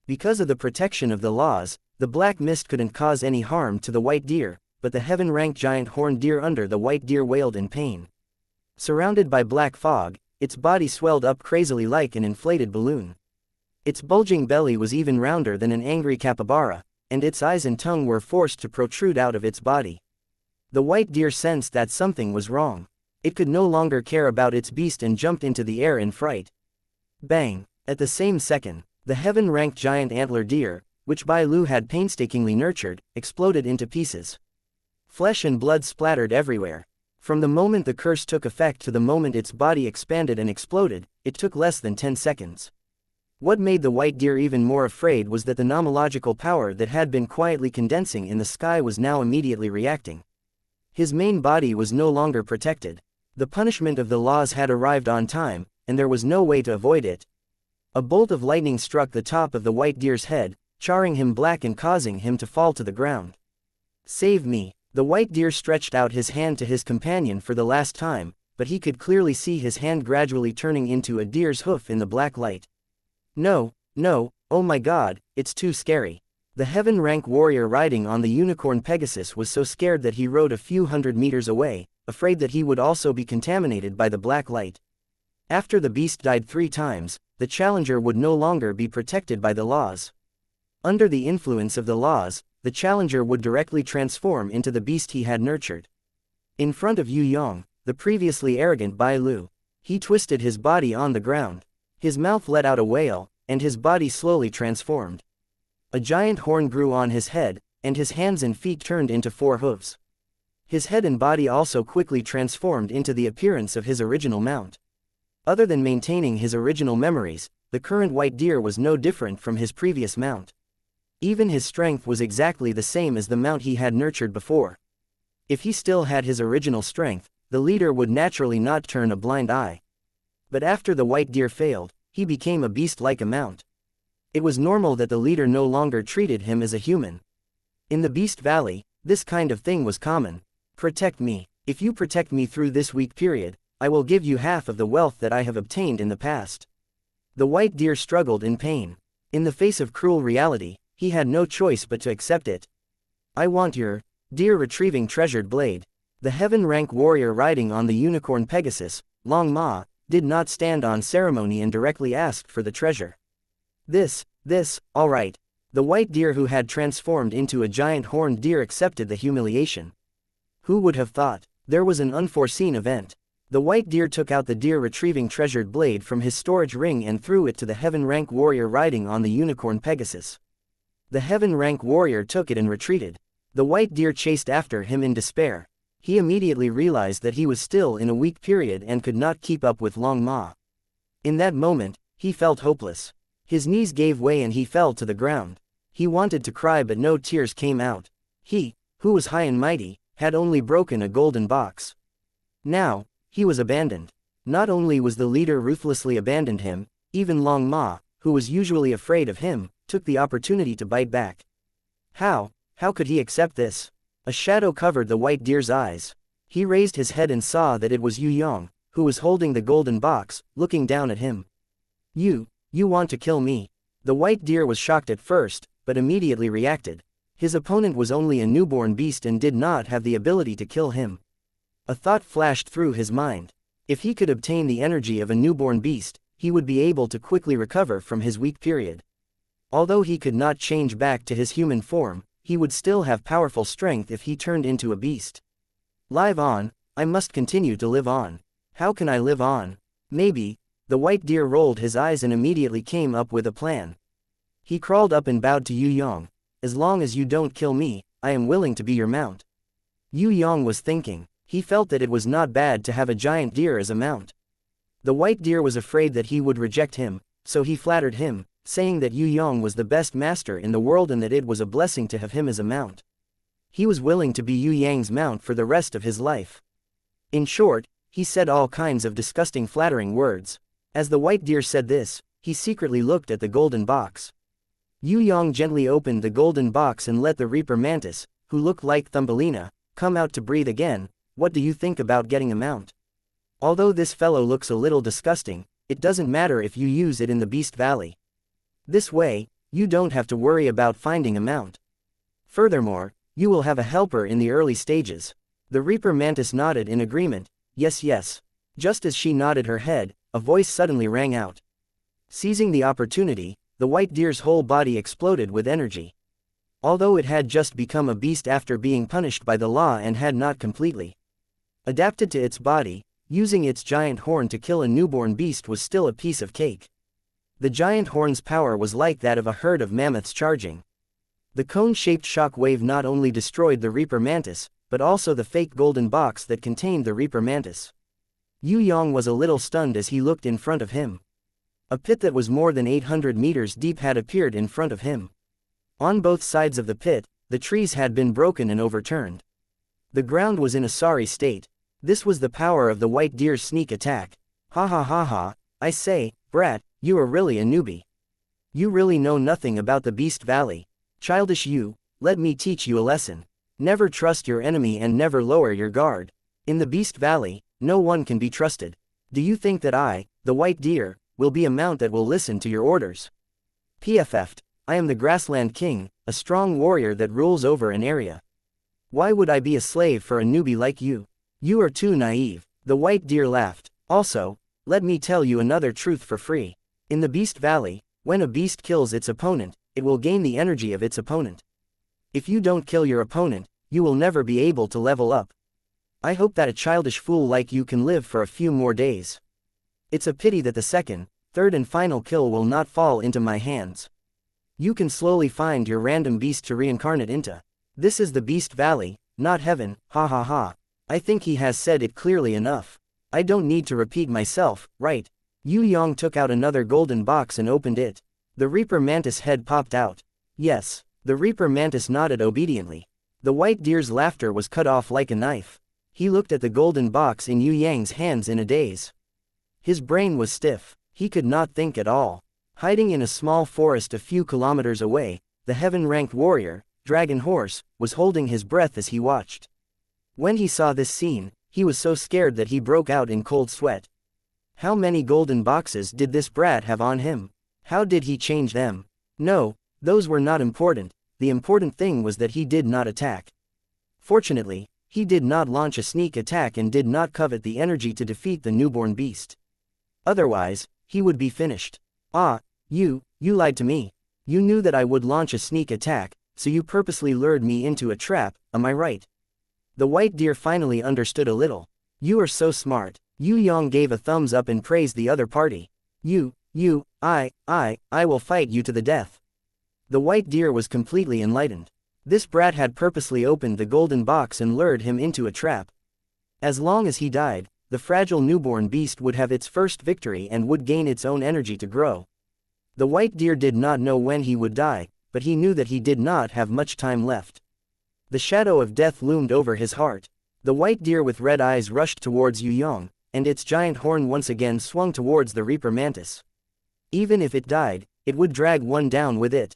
Because of the protection of the laws, the black mist couldn't cause any harm to the white deer, but the heaven-ranked giant horned deer under the white deer wailed in pain. Surrounded by black fog, its body swelled up crazily like an inflated balloon. Its bulging belly was even rounder than an angry capybara, and its eyes and tongue were forced to protrude out of its body. The white deer sensed that something was wrong. It could no longer care about its beast and jumped into the air in fright. Bang! At the same second, the heaven-ranked giant antler deer, which Bai Lu had painstakingly nurtured, exploded into pieces. Flesh and blood splattered everywhere. From the moment the curse took effect to the moment its body expanded and exploded, it took less than 10 seconds. What made the white deer even more afraid was that the nomological power that had been quietly condensing in the sky was now immediately reacting. His main body was no longer protected. The punishment of the laws had arrived on time, and there was no way to avoid it. A bolt of lightning struck the top of the white deer's head, charring him black and causing him to fall to the ground. "Save me." The white deer stretched out his hand to his companion for the last time, but he could clearly see his hand gradually turning into a deer's hoof in the black light. "No, no, oh my God, it's too scary." The heaven rank warrior riding on the unicorn Pegasus was so scared that he rode a few hundred meters away, afraid that he would also be contaminated by the black light. After the beast died 3 times, the challenger would no longer be protected by the laws. Under the influence of the laws, the challenger would directly transform into the beast he had nurtured. In front of Yue Yang, the previously arrogant Bai Lu, he twisted his body on the ground. His mouth let out a wail, and his body slowly transformed. A giant horn grew on his head, and his hands and feet turned into 4 hooves. His head and body also quickly transformed into the appearance of his original mount. Other than maintaining his original memories, the current white deer was no different from his previous mount. Even his strength was exactly the same as the mount he had nurtured before. If he still had his original strength, the leader would naturally not turn a blind eye. But after the white deer failed, he became a beast like a mount. It was normal that the leader no longer treated him as a human. In the Beast Valley, this kind of thing was common. "Protect me. If you protect me through this weak period, I will give you half of the wealth that I have obtained in the past." The white deer struggled in pain. In the face of cruel reality, he had no choice but to accept it. "I want your deer retrieving treasured blade." The heaven rank warrior riding on the unicorn Pegasus, Long Ma, did not stand on ceremony and directly asked for the treasure. This, all right. The white deer who had transformed into a giant horned deer accepted the humiliation. Who would have thought? There was an unforeseen event. The white deer took out the deer retrieving treasured blade from his storage ring and threw it to the heaven rank warrior riding on the unicorn Pegasus. The heaven rank warrior took it and retreated. The white deer chased after him in despair. He immediately realized that he was still in a weak period and could not keep up with Long Ma. In that moment, he felt hopeless. His knees gave way and he fell to the ground. He wanted to cry but no tears came out. He, who was high and mighty, had only broken a golden box. Now, he was abandoned. Not only was the leader ruthlessly abandoned him, even Long Ma, who was usually afraid of him, took the opportunity to bite back. How could he accept this? A shadow covered the white deer's eyes. He raised his head and saw that it was Yue Yang, who was holding the golden box, looking down at him. You want to kill me?" The white deer was shocked at first, but immediately reacted. His opponent was only a newborn beast and did not have the ability to kill him. A thought flashed through his mind. If he could obtain the energy of a newborn beast, he would be able to quickly recover from his weak period. Although he could not change back to his human form, he would still have powerful strength if he turned into a beast. "Live on, I must continue to live on. How can I live on? Maybe." The white deer rolled his eyes and immediately came up with a plan. He crawled up and bowed to Yue Yang. "As long as you don't kill me, I am willing to be your mount." Yue Yang was thinking. He felt that it was not bad to have a giant deer as a mount. The white deer was afraid that he would reject him, so he flattered him, saying that Yue Yang was the best master in the world and that it was a blessing to have him as a mount. He was willing to be Yue Yang's mount for the rest of his life. In short, he said all kinds of disgusting flattering words. As the white deer said this, he secretly looked at the golden box. Yue Yang gently opened the golden box and let the Reaper Mantis, who looked like Thumbelina, come out to breathe again. "What do you think about getting a mount? Although this fellow looks a little disgusting, it doesn't matter if you use it in the Beast Valley. This way, you don't have to worry about finding a mount. Furthermore, you will have a helper in the early stages." The Reaper Mantis nodded in agreement. Yes. Just as she nodded her head, a voice suddenly rang out. Seizing the opportunity, the white deer's whole body exploded with energy. Although it had just become a beast after being punished by the law and had not completely adapted to its body, using its giant horn to kill a newborn beast was still a piece of cake. The giant horn's power was like that of a herd of mammoths charging. The cone-shaped shock wave not only destroyed the Reaper Mantis, but also the fake golden box that contained the Reaper Mantis. Yue Yang was a little stunned as he looked in front of him. A pit that was more than 800 meters deep had appeared in front of him. On both sides of the pit, the trees had been broken and overturned. The ground was in a sorry state. This was the power of the white deer's sneak attack. Ha ha ha ha, I say, brat, you are really a newbie. You really know nothing about the Beast Valley. Childish you, let me teach you a lesson. Never trust your enemy and never lower your guard. In the Beast Valley, no one can be trusted. Do you think that I, the white deer, will be a mount that will listen to your orders? PFF'd, I am the Grassland King, a strong warrior that rules over an area. Why would I be a slave for a newbie like you? You are too naive. The white deer laughed. Also, let me tell you another truth for free. In the Beast Valley, when a beast kills its opponent, it will gain the energy of its opponent. If you don't kill your opponent, you will never be able to level up. I hope that a childish fool like you can live for a few more days. It's a pity that the second, third and final kill will not fall into my hands. You can slowly find your random beast to reincarnate into. This is the Beast Valley, not heaven, ha ha ha. I think he has said it clearly enough. I don't need to repeat myself, right? Yue Yang took out another golden box and opened it. The Reaper Mantis head popped out. Yes, the Reaper Mantis nodded obediently. The white deer's laughter was cut off like a knife. He looked at the golden box in Yue Yang's hands in a daze. His brain was stiff. He could not think at all. Hiding in a small forest a few kilometers away, the heaven-ranked warrior, Dragon Horse, was holding his breath as he watched. When he saw this scene, he was so scared that he broke out in cold sweat. How many golden boxes did this brat have on him? How did he change them? No, those were not important. The important thing was that he did not attack. Fortunately, he did not launch a sneak attack and did not covet the energy to defeat the newborn beast. Otherwise, he would be finished. Ah, you lied to me. You knew that I would launch a sneak attack, so you purposely lured me into a trap, am I right? The white deer finally understood a little. You are so smart. Yue Yang gave a thumbs up and praised the other party. I will fight you to the death. The white deer was completely enlightened. This brat had purposely opened the golden box and lured him into a trap. As long as he died, the fragile newborn beast would have its first victory and would gain its own energy to grow. The white deer did not know when he would die, but he knew that he did not have much time left. The shadow of death loomed over his heart. The white deer with red eyes rushed towards Yue Yang, and its giant horn once again swung towards the Reaper Mantis. Even if it died, it would drag one down with it.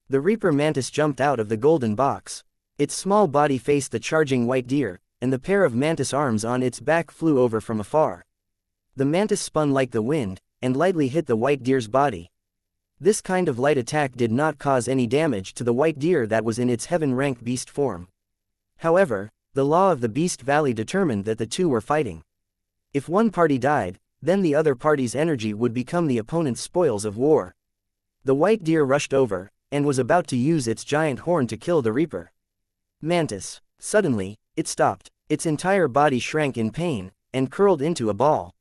The Reaper Mantis jumped out of the golden box. Its small body faced the charging white deer, and the pair of mantis arms on its back flew over from afar. The mantis spun like the wind, and lightly hit the white deer's body. This kind of light attack did not cause any damage to the white deer that was in its heaven-ranked beast form. However, the law of the Beast Valley determined that the two were fighting. If one party died, then the other party's energy would become the opponent's spoils of war. The white deer rushed over, and was about to use its giant horn to kill the Reaper Mantis. Suddenly, it stopped. Its entire body shrank in pain, and curled into a ball.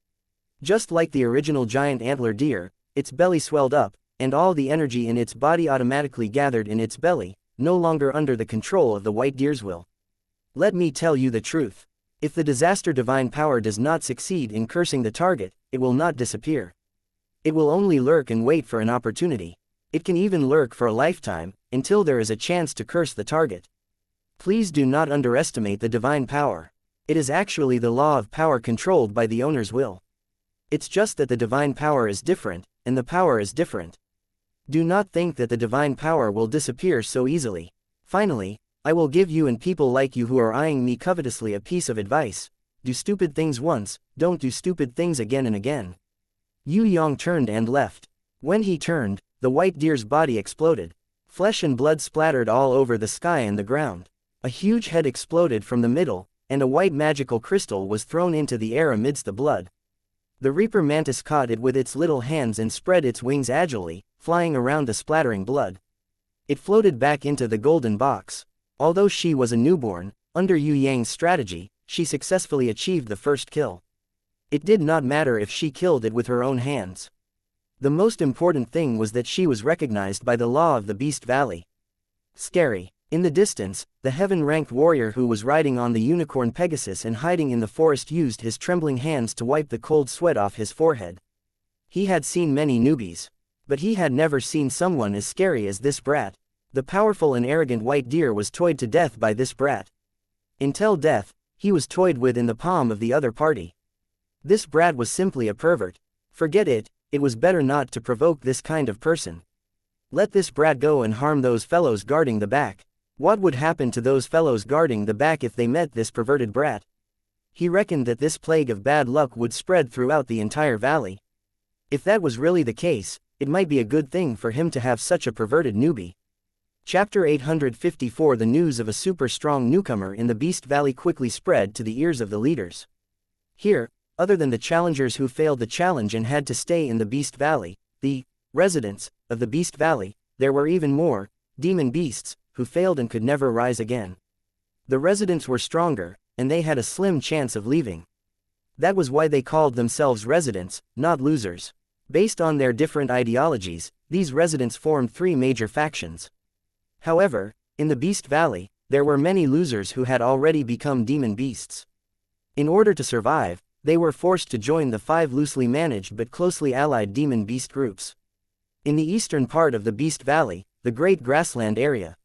Just like the original giant antler deer, its belly swelled up, and all the energy in its body automatically gathered in its belly, no longer under the control of the white deer's will. Let me tell you the truth. If the disaster divine power does not succeed in cursing the target, it will not disappear. It will only lurk and wait for an opportunity. It can even lurk for a lifetime, until there is a chance to curse the target. Please do not underestimate the divine power. It is actually the law of power controlled by the owner's will. It's just that the divine power is different, and the power is different. Do not think that the divine power will disappear so easily. Finally, I will give you and people like you who are eyeing me covetously a piece of advice. Do stupid things once, don't do stupid things again and again. Yue Yang turned and left. When he turned, the white deer's body exploded. Flesh and blood splattered all over the sky and the ground. A huge head exploded from the middle, and a white magical crystal was thrown into the air amidst the blood. The Reaper Mantis caught it with its little hands and spread its wings agilely, flying around the splattering blood. It floated back into the golden box. Although she was a newborn, under Yue Yang's strategy, she successfully achieved the first kill. It did not matter if she killed it with her own hands. The most important thing was that she was recognized by the law of the Beast Valley. Scary. In the distance, the heaven-ranked warrior who was riding on the unicorn Pegasus and hiding in the forest used his trembling hands to wipe the cold sweat off his forehead. He had seen many newbies, but he had never seen someone as scary as this brat. The powerful and arrogant white deer was toyed to death by this brat. Until death, he was toyed with in the palm of the other party. This brat was simply a pervert. Forget it, it was better not to provoke this kind of person. Let this brat go and harm those fellows guarding the back. What would happen to those fellows guarding the back if they met this perverted brat? He reckoned that this plague of bad luck would spread throughout the entire valley. If that was really the case, it might be a good thing for him to have such a perverted newbie. Chapter 854 The news of a super strong newcomer in the Beast Valley quickly spread to the ears of the leaders. Here, other than the challengers who failed the challenge and had to stay in the Beast Valley, the residents of the Beast Valley, there were even more demon beasts who failed and could never rise again. The residents were stronger, and they had a slim chance of leaving. That was why they called themselves residents, not losers. Based on their different ideologies, these residents formed three major factions. However, in the Beast Valley, there were many losers who had already become demon beasts. In order to survive, they were forced to join the 5 loosely managed but closely allied demon beast groups. In the eastern part of the Beast Valley, the Great Grassland area.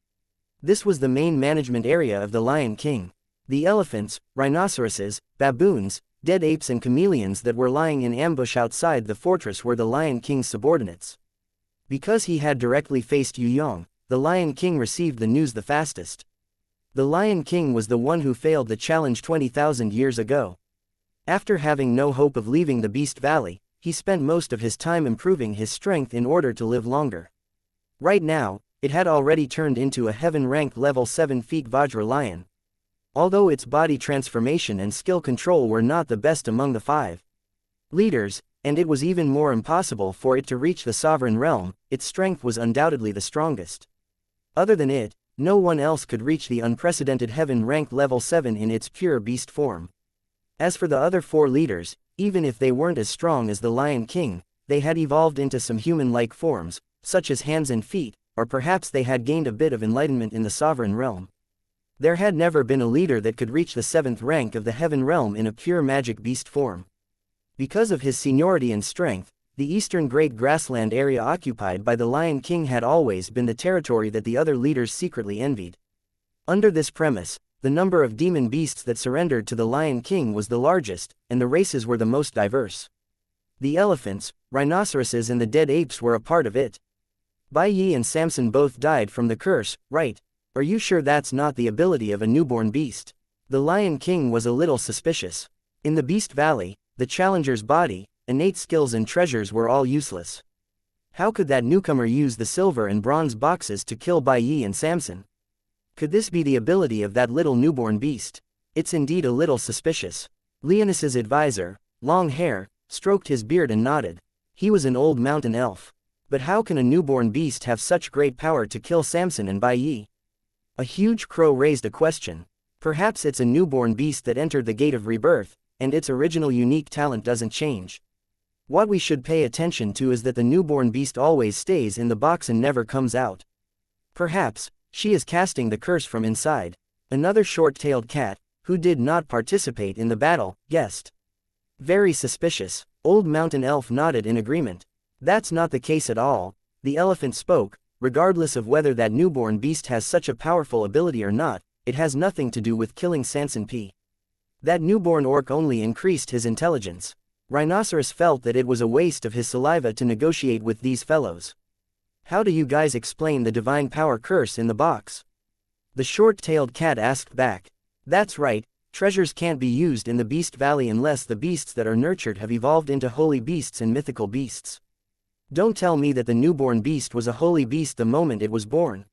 This was the main management area of the Lion King. The elephants, rhinoceroses, baboons, dead apes and chameleons that were lying in ambush outside the fortress were the Lion King's subordinates. Because he had directly faced Yue Yang, the Lion King received the news the fastest. The Lion King was the one who failed the challenge 20,000 years ago. After having no hope of leaving the Beast Valley, he spent most of his time improving his strength in order to live longer. Right now, it had already turned into a heaven-ranked level 7 feet Vajra lion. Although its body transformation and skill control were not the best among the 5 leaders, and it was even more impossible for it to reach the sovereign realm, its strength was undoubtedly the strongest. Other than it, no one else could reach the unprecedented heaven-ranked level 7 in its pure beast form. As for the other 4 leaders, even if they weren't as strong as the Lion King, they had evolved into some human-like forms, such as hands and feet, or perhaps they had gained a bit of enlightenment in the sovereign realm. There had never been a leader that could reach the 7th rank of the heaven realm in a pure magic beast form. Because of his seniority and strength, the eastern Great Grassland area occupied by the Lion King had always been the territory that the other leaders secretly envied. Under this premise, the number of demon beasts that surrendered to the Lion King was the largest, and the races were the most diverse. The elephants, rhinoceroses and the dead apes were a part of it. Bai Yi and Samson both died from the curse, right? Are you sure that's not the ability of a newborn beast? The Lion King was a little suspicious. In the Beast Valley, the challenger's body, innate skills and treasures were all useless. How could that newcomer use the silver and bronze boxes to kill Bai Yi and Samson? Could this be the ability of that little newborn beast? It's indeed a little suspicious. Leonis's advisor, long hair, stroked his beard and nodded. He was an old mountain elf. But how can a newborn beast have such great power to kill Samson and Bai Yi? A huge crow raised a question. Perhaps it's a newborn beast that entered the gate of rebirth, and its original unique talent doesn't change. What we should pay attention to is that the newborn beast always stays in the box and never comes out. Perhaps she is casting the curse from inside. Another short-tailed cat, who did not participate in the battle, guessed. Very suspicious. Old Mountain Elf nodded in agreement. That's not the case at all. The elephant spoke. Regardless of whether that newborn beast has such a powerful ability or not, it has nothing to do with killing Samson P. That newborn orc only increased his intelligence. Rhinoceros felt that it was a waste of his saliva to negotiate with these fellows. How do you guys explain the divine power curse in the box? The short-tailed cat asked back. That's right, treasures can't be used in the Beast Valley unless the beasts that are nurtured have evolved into holy beasts and mythical beasts. Don't tell me that the newborn beast was a holy beast the moment it was born.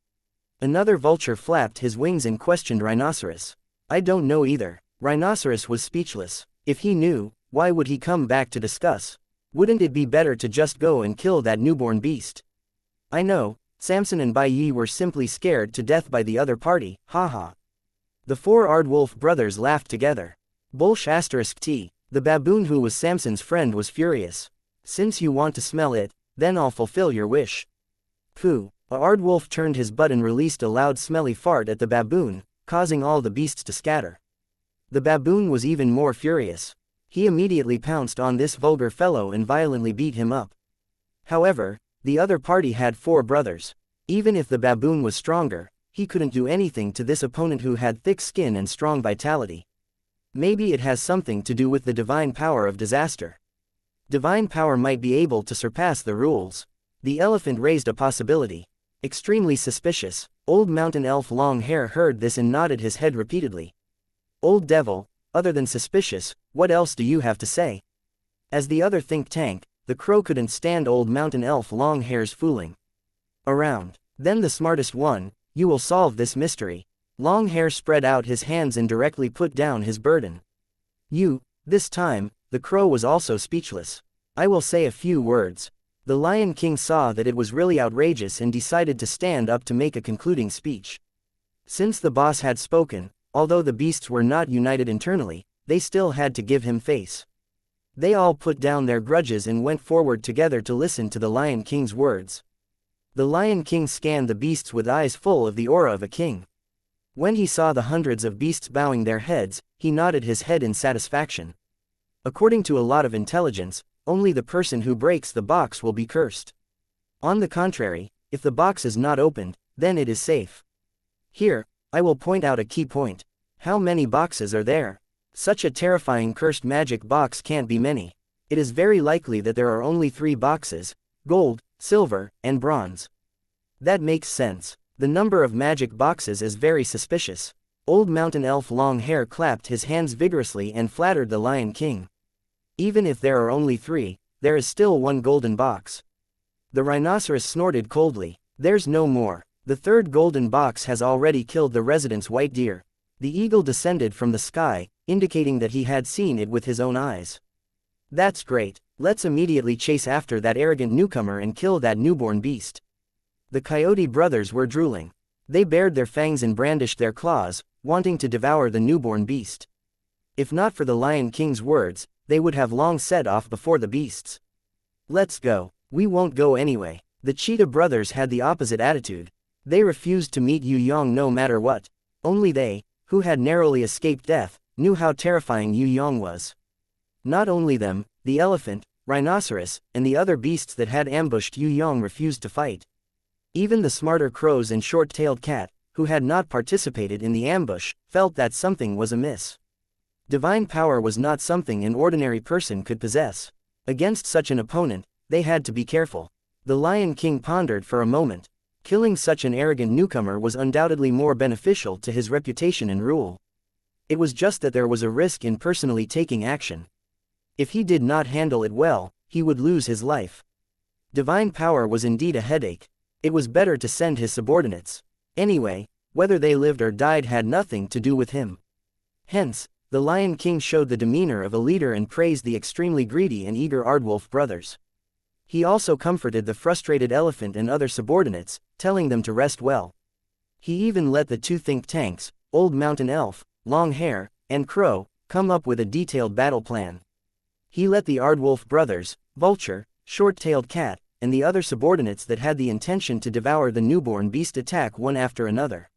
Another vulture flapped his wings and questioned Rhinoceros. I don't know either. Rhinoceros was speechless. If he knew, why would he come back to discuss? Wouldn't it be better to just go and kill that newborn beast? I know, Samson and Bai Yi were simply scared to death by the other party, haha. The 4 Aardwolf brothers laughed together. Bolsh *T. The baboon who was Samson's friend was furious. Since you want to smell it, then I'll fulfill your wish. Pooh. A aardwolf turned his butt and released a loud smelly fart at the baboon, causing all the beasts to scatter. The baboon was even more furious. He immediately pounced on this vulgar fellow and violently beat him up. However, the other party had 4 brothers. Even if the baboon was stronger, he couldn't do anything to this opponent who had thick skin and strong vitality. Maybe it has something to do with the divine power of disaster. Divine power might be able to surpass the rules. The elephant raised a possibility. Extremely suspicious, old mountain elf Long Hair heard this and nodded his head repeatedly. Old devil, other than suspicious, what else do you have to say? As the other think tank, the crow couldn't stand old mountain elf Long Hair's fooling around. Then the smartest one, you will solve this mystery. Long Hair spread out his hands and directly put down his burden. This time, the crow was also speechless. I will say a few words. The Lion King saw that it was really outrageous and decided to stand up to make a concluding speech. Since the boss had spoken, although the beasts were not united internally, they still had to give him face. They all put down their grudges and went forward together to listen to the Lion King's words. The Lion King scanned the beasts with eyes full of the aura of a king. When he saw the hundreds of beasts bowing their heads, he nodded his head in satisfaction. According to a lot of intelligence, only the person who breaks the box will be cursed. On the contrary, if the box is not opened, then it is safe. Here, I will point out a key point. How many boxes are there? Such a terrifying cursed magic box can't be many. It is very likely that there are only 3 boxes: gold, silver, and bronze. That makes sense. The number of magic boxes is very suspicious. Old mountain elf Long Hair clapped his hands vigorously and flattered the Lion King. Even if there are only 3, there is still 1 golden box. The rhinoceros snorted coldly. There's no more. The 3rd golden box has already killed the resident's white deer. The eagle descended from the sky, indicating that he had seen it with his own eyes. That's great. Let's immediately chase after that arrogant newcomer and kill that newborn beast. The coyote brothers were drooling. They bared their fangs and brandished their claws, wanting to devour the newborn beast. If not for the Lion King's words, they would have long set off before the beasts. Let's go. We won't go anyway. The cheetah brothers had the opposite attitude. They refused to meet Yue Yang no matter what. Only they, who had narrowly escaped death, knew how terrifying Yue Yang was. Not only them, the elephant, rhinoceros, and the other beasts that had ambushed Yue Yang refused to fight. Even the smarter crows and short-tailed cat, who had not participated in the ambush, felt that something was amiss. Divine power was not something an ordinary person could possess. Against such an opponent, they had to be careful. The Lion King pondered for a moment. Killing such an arrogant newcomer was undoubtedly more beneficial to his reputation and rule. It was just that there was a risk in personally taking action. If he did not handle it well, he would lose his life. Divine power was indeed a headache. It was better to send his subordinates. Anyway, whether they lived or died had nothing to do with him. Hence, the Lion King showed the demeanor of a leader and praised the extremely greedy and eager Aardwolf brothers. He also comforted the frustrated elephant and other subordinates, telling them to rest well. He even let the 2 think tanks, Old Mountain Elf, Long Hair, and Crow, come up with a detailed battle plan. He let the Aardwolf brothers, Vulture, Short-tailed Cat, and the other subordinates that had the intention to devour the newborn beast attack one after another.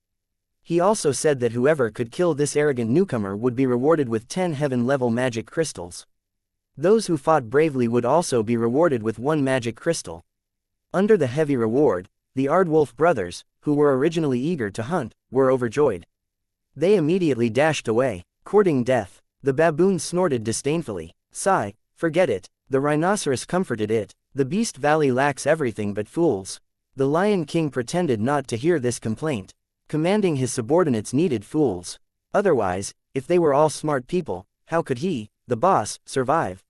He also said that whoever could kill this arrogant newcomer would be rewarded with 10 heaven-level magic crystals. Those who fought bravely would also be rewarded with 1 magic crystal. Under the heavy reward, the Aardwolf brothers, who were originally eager to hunt, were overjoyed. They immediately dashed away, courting death. The baboon snorted disdainfully. Sigh, forget it. The rhinoceros comforted it. The Beast Valley lacks everything but fools. The Lion King pretended not to hear this complaint. Commanding his subordinates needed fools. Otherwise, if they were all smart people, how could he, the boss, survive?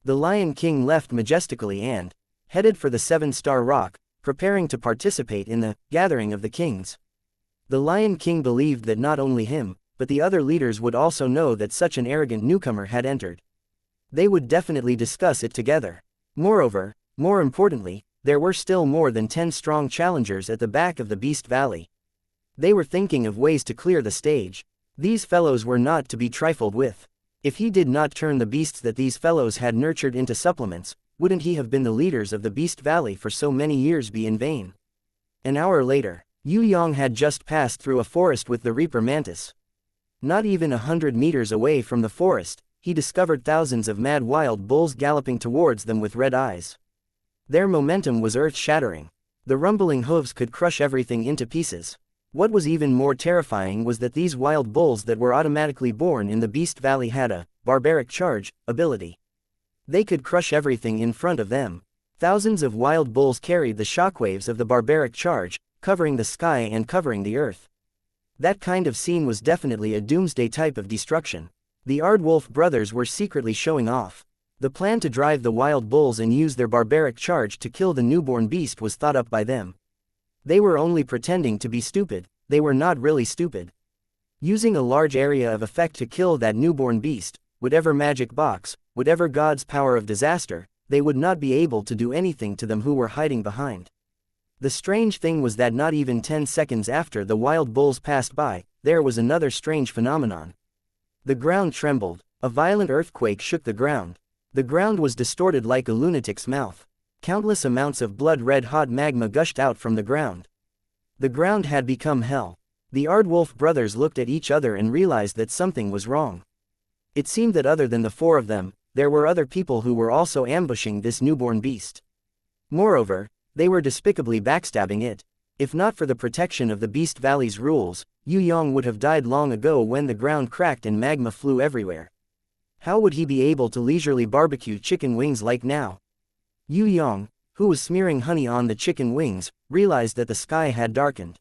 The Lion King left majestically and headed for the 7-star rock, preparing to participate in the gathering of the kings. The Lion King believed that not only him, but the other leaders would also know that such an arrogant newcomer had entered. They would definitely discuss it together. Moreover, more importantly, there were still more than 10 strong challengers at the back of the Beast Valley. They were thinking of ways to clear the stage. These fellows were not to be trifled with. If he did not turn the beasts that these fellows had nurtured into supplements, wouldn't he have been the leaders of the Beast Valley for so many years be in vain? An hour later, Yue Yang had just passed through a forest with the Reaper Mantis. Not even 100 meters away from the forest, he discovered thousands of mad wild bulls galloping towards them with red eyes. Their momentum was earth-shattering. The rumbling hooves could crush everything into pieces. What was even more terrifying was that these wild bulls that were automatically born in the Beast Valley had a barbaric charge ability. They could crush everything in front of them. Thousands of wild bulls carried the shockwaves of the barbaric charge, covering the sky and covering the earth. That kind of scene was definitely a doomsday type of destruction. The Aardwolf brothers were secretly showing off. The plan to drive the wild bulls and use their barbaric charge to kill the newborn beast was thought up by them. They were only pretending to be stupid, they were not really stupid. Using a large area of effect to kill that newborn beast, whatever magic box, whatever god's power of disaster, they would not be able to do anything to them who were hiding behind. The strange thing was that not even 10 seconds after the wild bulls passed by, there was another strange phenomenon. The ground trembled. A violent earthquake shook the ground. The ground was distorted like a lunatic's mouth. Countless amounts of blood-red-hot magma gushed out from the ground. The ground had become hell. The Aardwolf brothers looked at each other and realized that something was wrong. It seemed that other than the four of them, there were other people who were also ambushing this newborn beast. Moreover, they were despicably backstabbing it. If not for the protection of the Beast Valley's rules, Yue Yang would have died long ago when the ground cracked and magma flew everywhere. How would he be able to leisurely barbecue chicken wings like now? Yue Yang, who was smearing honey on the chicken wings, realized that the sky had darkened.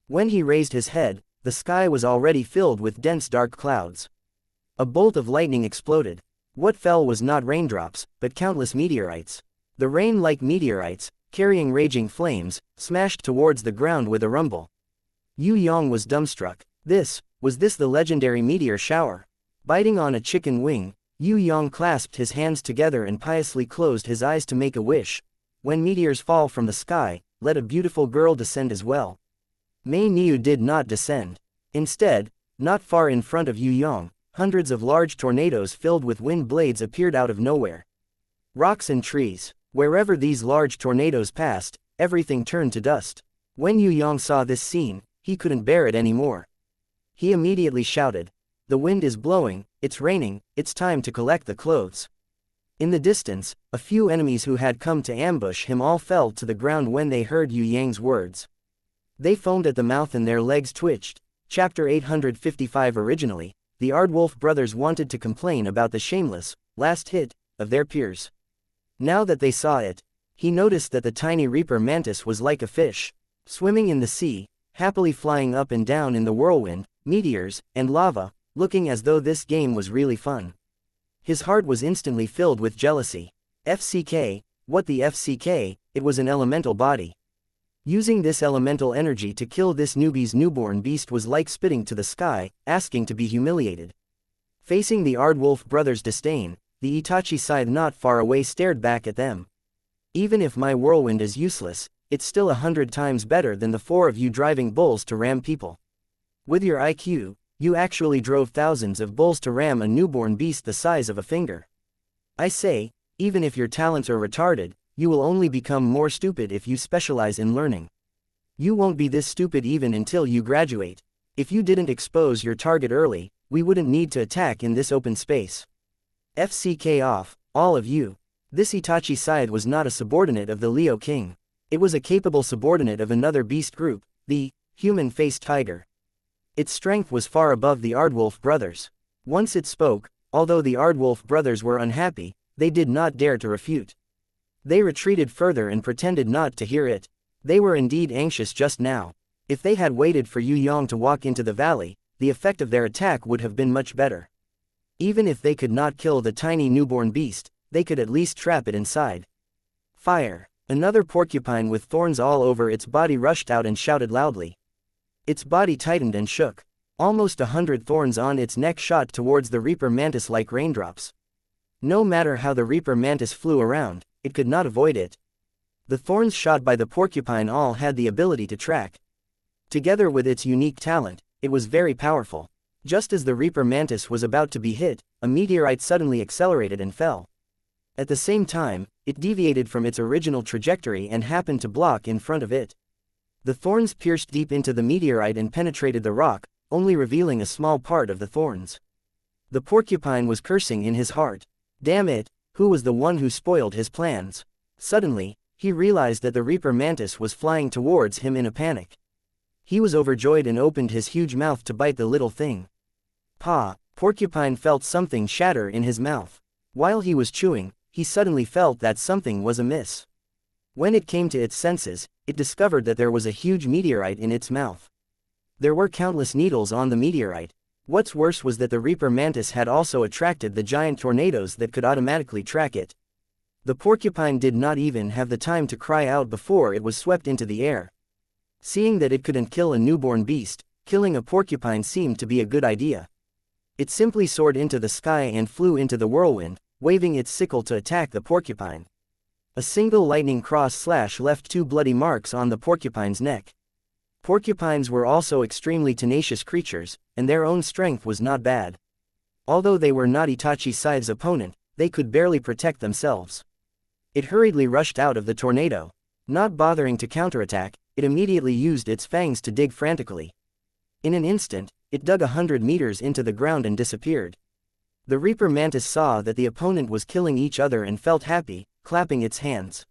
When he raised his head, the sky was already filled with dense dark clouds. A bolt of lightning exploded. What fell was not raindrops, but countless meteorites. The rain, like meteorites, carrying raging flames, smashed towards the ground with a rumble. Yue Yang was dumbstruck. Was this the legendary meteor shower? Biting on a chicken wing, Yue Yang clasped his hands together and piously closed his eyes to make a wish. When meteors fall from the sky, let a beautiful girl descend as well. Mei Niu did not descend. Instead, not far in front of Yue Yang, hundreds of large tornadoes filled with wind blades appeared out of nowhere. Rocks and trees. Wherever these large tornadoes passed, everything turned to dust. When Yue Yang saw this scene, he couldn't bear it anymore. He immediately shouted, "The wind is blowing, it's raining, it's time to collect the clothes." In the distance, a few enemies who had come to ambush him all fell to the ground when they heard Yue Yang's words. They foamed at the mouth and their legs twitched. Chapter 855. Originally, the Aardwolf brothers wanted to complain about the shameless, last hit, of their peers. Now that they saw it, he noticed that the tiny Reaper Mantis was like a fish, swimming in the sea, happily flying up and down in the whirlwind, meteors, and lava, looking as though this game was really fun. His heart was instantly filled with jealousy. FCK, what the FCK, it was an elemental body. Using this elemental energy to kill this newbie's newborn beast was like spitting to the sky, asking to be humiliated. Facing the Aardwolf brothers' disdain, the Itachi scythe not far away stared back at them. Even if my whirlwind is useless, it's still 100 times better than the four of you driving bulls to ram people. With your IQ, you actually drove thousands of bulls to ram a newborn beast the size of a finger. I say, even if your talents are retarded, you will only become more stupid if you specialize in learning. You won't be this stupid even until you graduate. If you didn't expose your target early, we wouldn't need to attack in this open space. FCK off, all of you. This Itachi scythe was not a subordinate of the Leo King. It was a capable subordinate of another beast group, the human-faced tiger. Its strength was far above the Aardwolf brothers. Once it spoke, although the Aardwolf brothers were unhappy, they did not dare to refute. They retreated further and pretended not to hear it. They were indeed anxious just now. If they had waited for Yue Yang to walk into the valley, the effect of their attack would have been much better. Even if they could not kill the tiny newborn beast, they could at least trap it inside. Fire! Another porcupine with thorns all over its body rushed out and shouted loudly. Its body tightened and shook. Almost 100 thorns on its neck shot towards the Reaper Mantis like raindrops. No matter how the Reaper Mantis flew around, it could not avoid it. The thorns shot by the porcupine all had the ability to track. Together with its unique talent, it was very powerful. Just as the Reaper Mantis was about to be hit, a meteorite suddenly accelerated and fell. At the same time, it deviated from its original trajectory and happened to block in front of it. The thorns pierced deep into the meteorite and penetrated the rock, only revealing a small part of the thorns. The porcupine was cursing in his heart. Damn it, who was the one who spoiled his plans? Suddenly, he realized that the Reaper Mantis was flying towards him in a panic. He was overjoyed and opened his huge mouth to bite the little thing. Pa! Porcupine felt something shatter in his mouth. While he was chewing, he suddenly felt that something was amiss. When it came to its senses, it discovered that there was a huge meteorite in its mouth. There were countless needles on the meteorite. What's worse was that the Reaper Mantis had also attracted the giant tornadoes that could automatically track it. The porcupine did not even have the time to cry out before it was swept into the air. Seeing that it couldn't kill a newborn beast, killing a porcupine seemed to be a good idea. It simply soared into the sky and flew into the whirlwind, waving its sickle to attack the porcupine. A single lightning cross slash left 2 bloody marks on the porcupine's neck. Porcupines were also extremely tenacious creatures, and their own strength was not bad. Although they were not Itachi Scythe's opponent, they could barely protect themselves. It hurriedly rushed out of the tornado. Not bothering to counterattack, it immediately used its fangs to dig frantically. In an instant, it dug 100 meters into the ground and disappeared. The Reaper Mantis saw that the opponent was killing each other and felt happy, clapping its hands.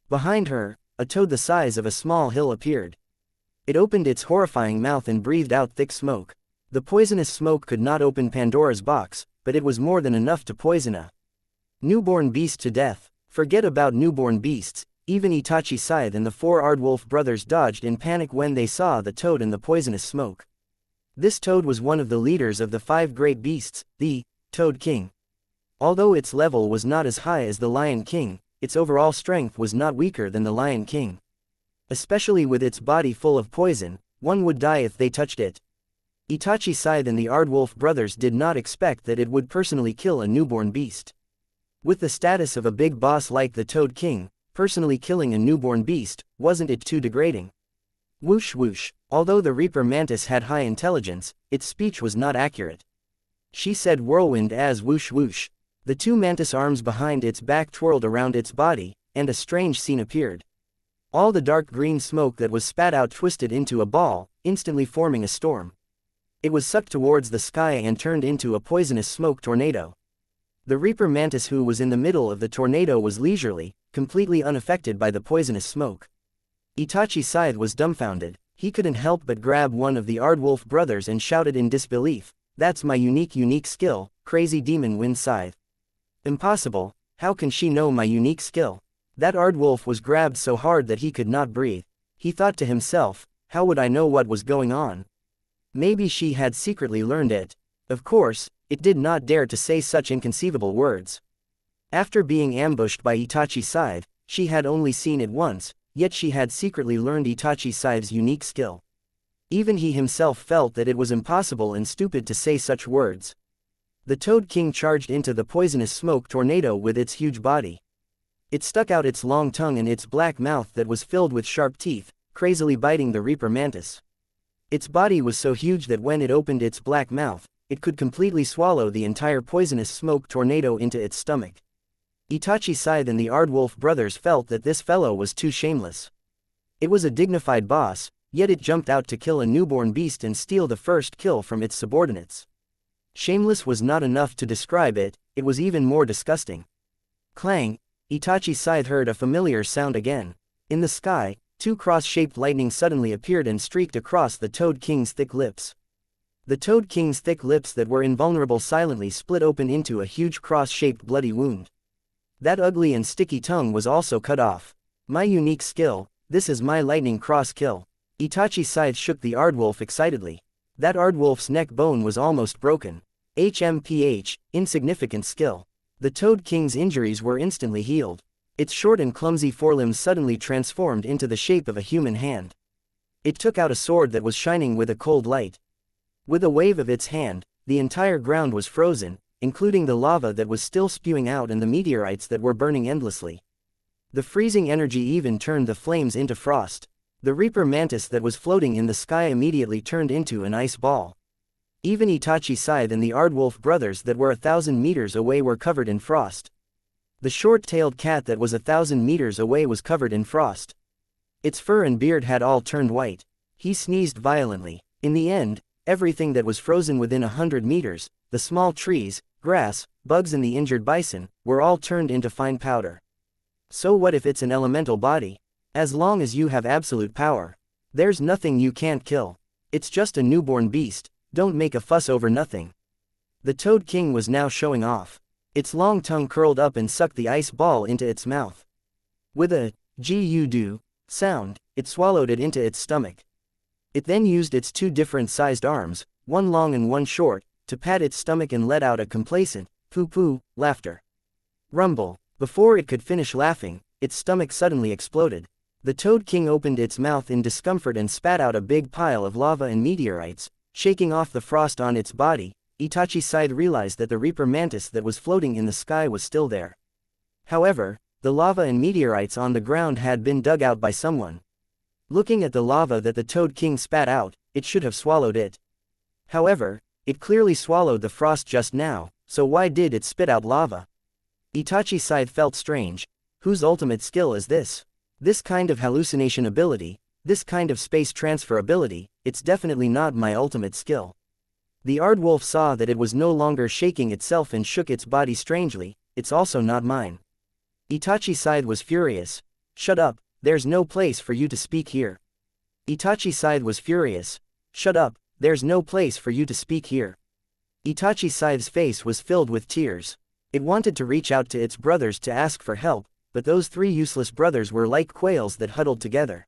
Behind her, a toad the size of a small hill appeared. It opened its horrifying mouth and breathed out thick smoke. The poisonous smoke could not open Pandora's box, but it was more than enough to poison a newborn beast to death. Forget about newborn beasts, even Itachi Scythe and the 4 Aardwolf brothers dodged in panic when they saw the toad and the poisonous smoke. This toad was one of the leaders of the 5 great beasts, the Toad King. Although its level was not as high as the Lion King, its overall strength was not weaker than the Lion King. Especially with its body full of poison, one would die if they touched it. Itachi Scythe and the Aardwolf brothers did not expect that it would personally kill a newborn beast. With the status of a big boss like the Toad King, personally killing a newborn beast, wasn't it too degrading? Whoosh whoosh. Although the Reaper Mantis had high intelligence, its speech was not accurate. She said whirlwind as whoosh whoosh. The 2 mantis arms behind its back twirled around its body, and a strange scene appeared. All the dark green smoke that was spat out twisted into a ball, instantly forming a storm. It was sucked towards the sky and turned into a poisonous smoke tornado. The Reaper Mantis who was in the middle of the tornado was leisurely, completely unaffected by the poisonous smoke. Itachi Scythe was dumbfounded. He couldn't help but grab one of the Aardwolf brothers and shouted in disbelief, "That's my unique skill, Crazy Demon Wind Scythe." "Impossible, how can she know my unique skill?" That Aardwolf was grabbed so hard that he could not breathe. He thought to himself, how would I know what was going on? Maybe she had secretly learned it. Of course, it did not dare to say such inconceivable words. After being ambushed by Itachi Scythe, she had only seen it once, yet she had secretly learned Itachi Scythe's unique skill. Even he himself felt that it was impossible and stupid to say such words. The Toad King charged into the poisonous smoke tornado with its huge body. It stuck out its long tongue and its black mouth that was filled with sharp teeth, crazily biting the Reaper Mantis. Its body was so huge that when it opened its black mouth, it could completely swallow the entire poisonous smoke tornado into its stomach. Itachi Scythe and the Aardwolf brothers felt that this fellow was too shameless. It was a dignified boss, yet it jumped out to kill a newborn beast and steal the first kill from its subordinates. Shameless was not enough to describe it, it was even more disgusting. Clang! Itachi Scythe heard a familiar sound again. In the sky, 2 cross-shaped lightning suddenly appeared and streaked across the Toad King's thick lips. The Toad King's thick lips that were invulnerable silently split open into a huge cross-shaped bloody wound. That ugly and sticky tongue was also cut off. My unique skill, this is my lightning cross kill. Itachi Scythe shook the Aardwolf excitedly. That Aardwolf's neck bone was almost broken. HMPH, insignificant skill. The Toad King's injuries were instantly healed. Its short and clumsy forelimbs suddenly transformed into the shape of a human hand. It took out a sword that was shining with a cold light. With a wave of its hand, the entire ground was frozen, including the lava that was still spewing out and the meteorites that were burning endlessly. The freezing energy even turned the flames into frost. The Reaper Mantis that was floating in the sky immediately turned into an ice ball. Even Itachi Scythe and the Aardwolf brothers that were 1,000 meters away were covered in frost. The short-tailed cat that was 1,000 meters away was covered in frost. Its fur and beard had all turned white. He sneezed violently. In the end, everything that was frozen within 100 meters, the small trees, grass, bugs and the injured bison, were all turned into fine powder. So what if it's an elemental body? As long as you have absolute power, there's nothing you can't kill. It's just a newborn beast, don't make a fuss over nothing. The Toad King was now showing off. Its long tongue curled up and sucked the ice ball into its mouth. With a "gu-do" sound, it swallowed it into its stomach. It then used its two different-sized arms, one long and one short, to pat its stomach and let out a complacent, poo-poo, laughter. Rumble. Before it could finish laughing, its stomach suddenly exploded. The Toad King opened its mouth in discomfort and spat out a big pile of lava and meteorites, shaking off the frost on its body. Itachi sighed, realized that the Reaper Mantis that was floating in the sky was still there. However, the lava and meteorites on the ground had been dug out by someone. Looking at the lava that the Toad King spat out, it should have swallowed it. However, it clearly swallowed the frost just now, so why did it spit out lava? Itachi sighed, felt strange. Whose ultimate skill is this? This kind of hallucination ability, this kind of space transfer ability, it's definitely not my ultimate skill. The Aardwolf saw that it was no longer shaking itself and shook its body strangely. It's also not mine. Itachi Scythe was furious. Shut up, there's no place for you to speak here. Itachi Scythe was furious. Shut up, there's no place for you to speak here. Itachi Scythe's face was filled with tears. It wanted to reach out to its brothers to ask for help, but those three useless brothers were like quails that huddled together.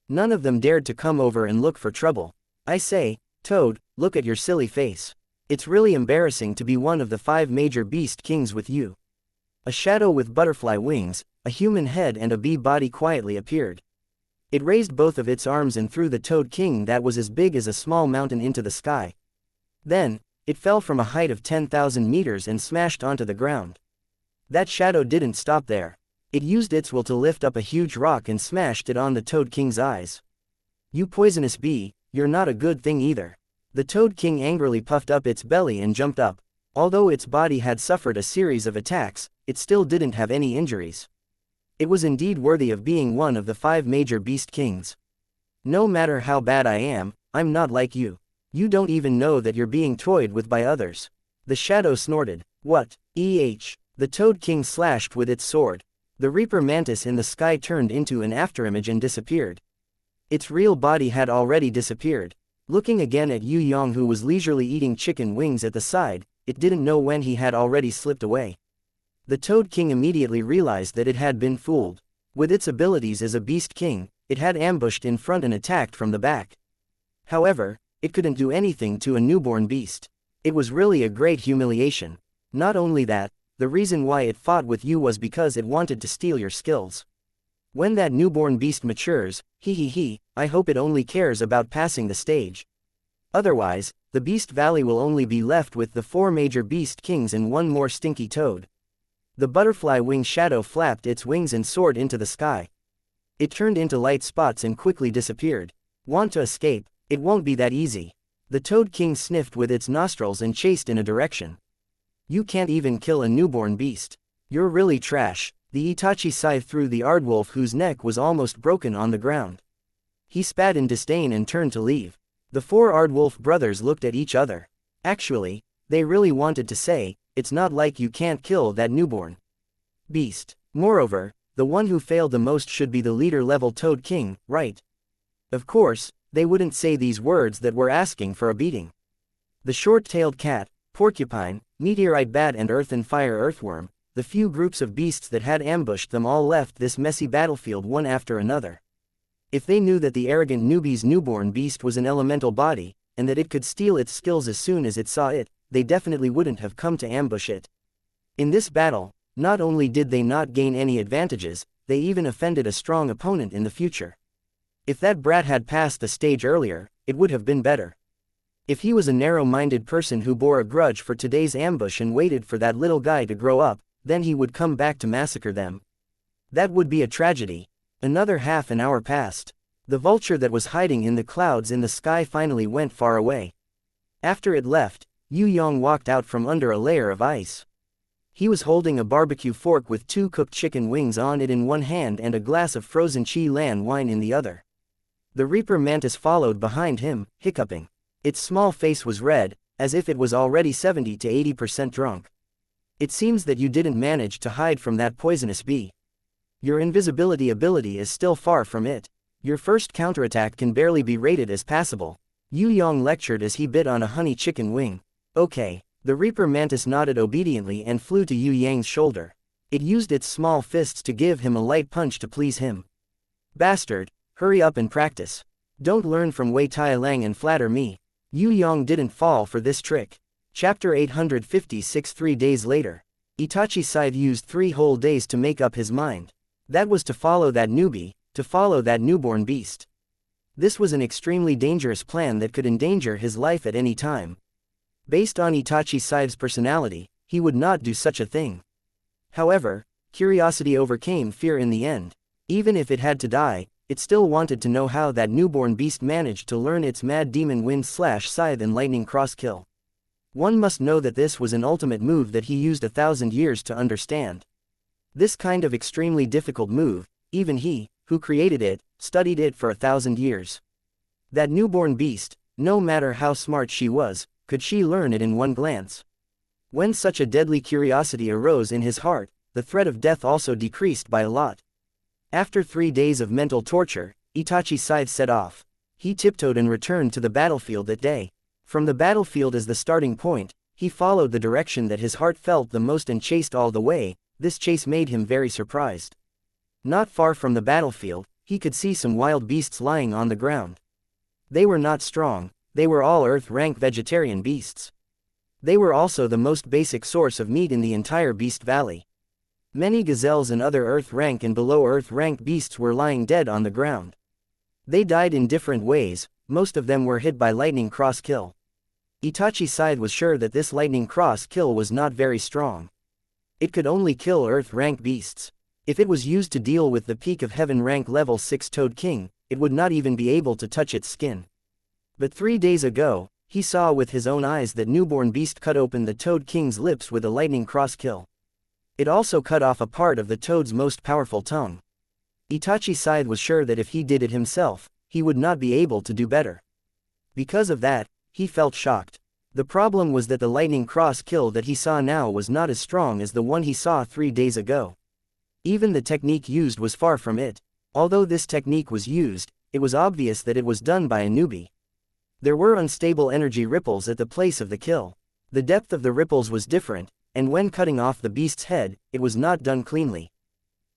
None of them dared to come over and look for trouble. I say, Toad, look at your silly face. It's really embarrassing to be one of the 5 major beast kings with you. A shadow with butterfly wings, a human head and a bee body quietly appeared. It raised both of its arms and threw the Toad King that was as big as a small mountain into the sky. Then, it fell from a height of 10,000 meters and smashed onto the ground. That shadow didn't stop there. It used its will to lift up a huge rock and smashed it on the Toad King's eyes. You poisonous bee, you're not a good thing either. The Toad King angrily puffed up its belly and jumped up. Although its body had suffered a series of attacks, it still didn't have any injuries. It was indeed worthy of being one of the 5 major beast kings. No matter how bad I am, I'm not like you. You don't even know that you're being toyed with by others. The shadow snorted. What? The Toad King slashed with its sword. The Reaper Mantis in the sky turned into an afterimage and disappeared. Its real body had already disappeared. Looking again at Yue Yang, who was leisurely eating chicken wings at the side, it didn't know when he had already slipped away. The Toad King immediately realized that it had been fooled. With its abilities as a beast king, it had ambushed in front and attacked from the back. However, it couldn't do anything to a newborn beast. It was really a great humiliation. Not only that, the reason why it fought with you was because it wanted to steal your skills. When that newborn beast matures, I hope it only cares about passing the stage. Otherwise, the Beast Valley will only be left with the 4 major beast kings and one more stinky toad. The butterfly wing shadow flapped its wings and soared into the sky. It turned into light spots and quickly disappeared. Want to escape? It won't be that easy. The Toad King sniffed with its nostrils and chased in a direction. You can't even kill a newborn beast. You're really trash. The Itachi Scythe threw the Aardwolf, whose neck was almost broken, on the ground. He spat in disdain and turned to leave. The 4 Aardwolf brothers looked at each other. Actually, they really wanted to say, it's not like you can't kill that newborn beast. Moreover, the one who failed the most should be the leader-level Toad King, right? Of course, they wouldn't say these words that were asking for a beating. The short-tailed cat, porcupine, meteorite bat and earth and fire earthworm, the few groups of beasts that had ambushed them all left this messy battlefield one after another. If they knew that the arrogant newbie's newborn beast was an elemental body, and that it could steal its skills as soon as it saw it, they definitely wouldn't have come to ambush it. In this battle, not only did they not gain any advantages, they even offended a strong opponent in the future. If that brat had passed the stage earlier, it would have been better. If he was a narrow-minded person who bore a grudge for today's ambush and waited for that little guy to grow up, then he would come back to massacre them. That would be a tragedy. Another half an hour passed. The vulture that was hiding in the clouds in the sky finally went far away. After it left, Yue Yang walked out from under a layer of ice. He was holding a barbecue fork with 2 cooked chicken wings on it in one hand and a glass of frozen Chi Lan wine in the other. The Reaper Mantis followed behind him, hiccuping. Its small face was red, as if it was already 70 to 80% drunk. It seems that you didn't manage to hide from that poisonous bee. Your invisibility ability is still far from it. Your first counterattack can barely be rated as passable. Yue Yang lectured as he bit on a honey chicken wing. Okay. The Reaper Mantis nodded obediently and flew to Yue Yang's shoulder. It used its small fists to give him a light punch to please him. Bastard, hurry up and practice. Don't learn from Wei Tailang and flatter me. Yue Yang didn't fall for this trick. Chapter 856. 3 days later. Itachi Scythe used 3 whole days to make up his mind. That was to follow that newbie, to follow that newborn beast. This was an extremely dangerous plan that could endanger his life at any time. Based on Itachi Scythe's personality, he would not do such a thing. However, curiosity overcame fear in the end. Even if it had to die, it still wanted to know how that newborn beast managed to learn its mad demon wind/scythe and lightning cross kill. One must know that this was an ultimate move that he used 1,000 years to understand. This kind of extremely difficult move, even he, who created it, studied it for 1,000 years. That newborn beast, no matter how smart she was, could she learn it in one glance? When such a deadly curiosity arose in his heart, the threat of death also decreased by a lot. After 3 days of mental torture, Itachi Scythe set off. He tiptoed and returned to the battlefield that day. From the battlefield as the starting point, he followed the direction that his heart felt the most and chased all the way. This chase made him very surprised. Not far from the battlefield, he could see some wild beasts lying on the ground. They were not strong, they were all Earth-rank vegetarian beasts. They were also the most basic source of meat in the entire Beast Valley. Many gazelles and other Earth-rank and below Earth-rank beasts were lying dead on the ground. They died in different ways, most of them were hit by lightning cross kill. Itachi Scythe was sure that this lightning cross kill was not very strong. It could only kill Earth-rank beasts. If it was used to deal with the peak of heaven rank level 6 Toad King, it would not even be able to touch its skin. But 3 days ago, he saw with his own eyes that newborn beast cut open the Toad King's lips with a lightning cross kill. It also cut off a part of the toad's most powerful tongue. Itachi Scythe was sure that if he did it himself, he would not be able to do better. Because of that, he felt shocked. The problem was that the lightning cross kill that he saw now was not as strong as the one he saw 3 days ago. Even the technique used was far from it. Although this technique was used, it was obvious that it was done by a newbie. There were unstable energy ripples at the place of the kill. The depth of the ripples was different, and when cutting off the beast's head, it was not done cleanly.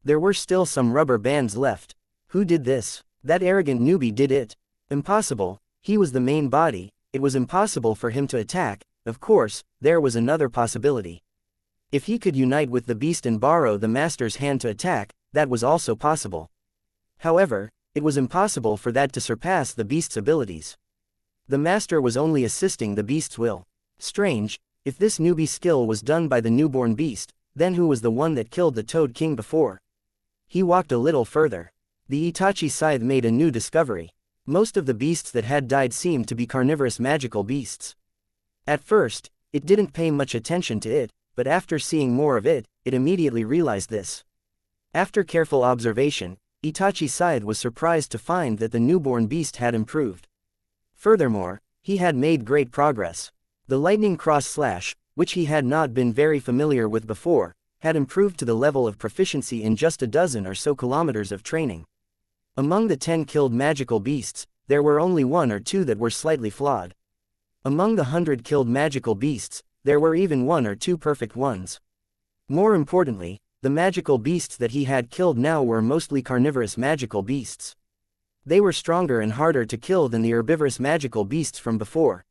There were still some rubber bands left. Who did this? That arrogant newbie did it. Impossible. He was the main body. It was impossible for him to attack. Of course, there was another possibility. If he could unite with the beast and borrow the master's hand to attack, that was also possible. However, it was impossible for that to surpass the beast's abilities. The master was only assisting the beast's will. Strange, if this newbie skill was done by the newborn beast, then who was the one that killed the Toad King before? He walked a little further. The Itachi Scythe made a new discovery. Most of the beasts that had died seemed to be carnivorous magical beasts. At first, it didn't pay much attention to it, but after seeing more of it, it immediately realized this. After careful observation, Itachi Scythe was surprised to find that the newborn beast had improved. Furthermore, he had made great progress. The lightning cross slash, which he had not been very familiar with before, had improved to the level of proficiency in just a dozen or so kilometers of training. Among the 10 killed magical beasts, there were only 1 or 2 that were slightly flawed. Among the 100 killed magical beasts, there were even 1 or 2 perfect ones. More importantly, the magical beasts that he had killed now were mostly carnivorous magical beasts. They were stronger and harder to kill than the herbivorous magical beasts from before.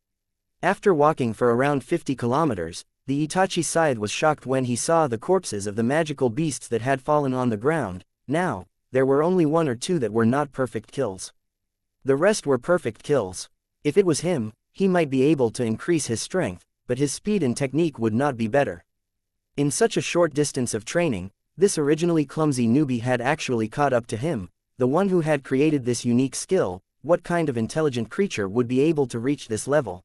After walking for around 50 kilometers, the Itachi Scythe was shocked when he saw the corpses of the magical beasts that had fallen on the ground. Now, there were only 1 or 2 that were not perfect kills. The rest were perfect kills. If it was him, he might be able to increase his strength, but his speed and technique would not be better. In such a short distance of training, this originally clumsy newbie had actually caught up to him, the one who had created this unique skill. What kind of intelligent creature would be able to reach this level?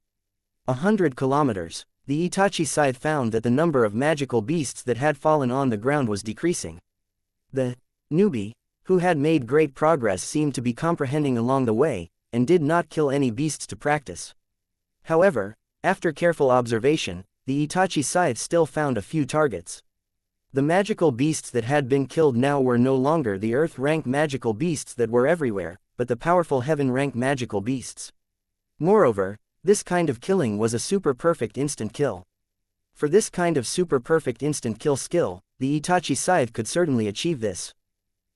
100 kilometers. the Itachi scythe found that the number of magical beasts that had fallen on the ground was decreasing. The newbie, who had made great progress, seemed to be comprehending along the way, and did not kill any beasts to practice. However, after careful observation, the Itachi scythe still found a few targets. The magical beasts that had been killed now were no longer the earth-rank magical beasts that were everywhere, but the powerful heaven-rank magical beasts. Moreover, this kind of killing was a super-perfect instant kill. For this kind of super-perfect instant kill skill, the Itachi scythe could certainly achieve this.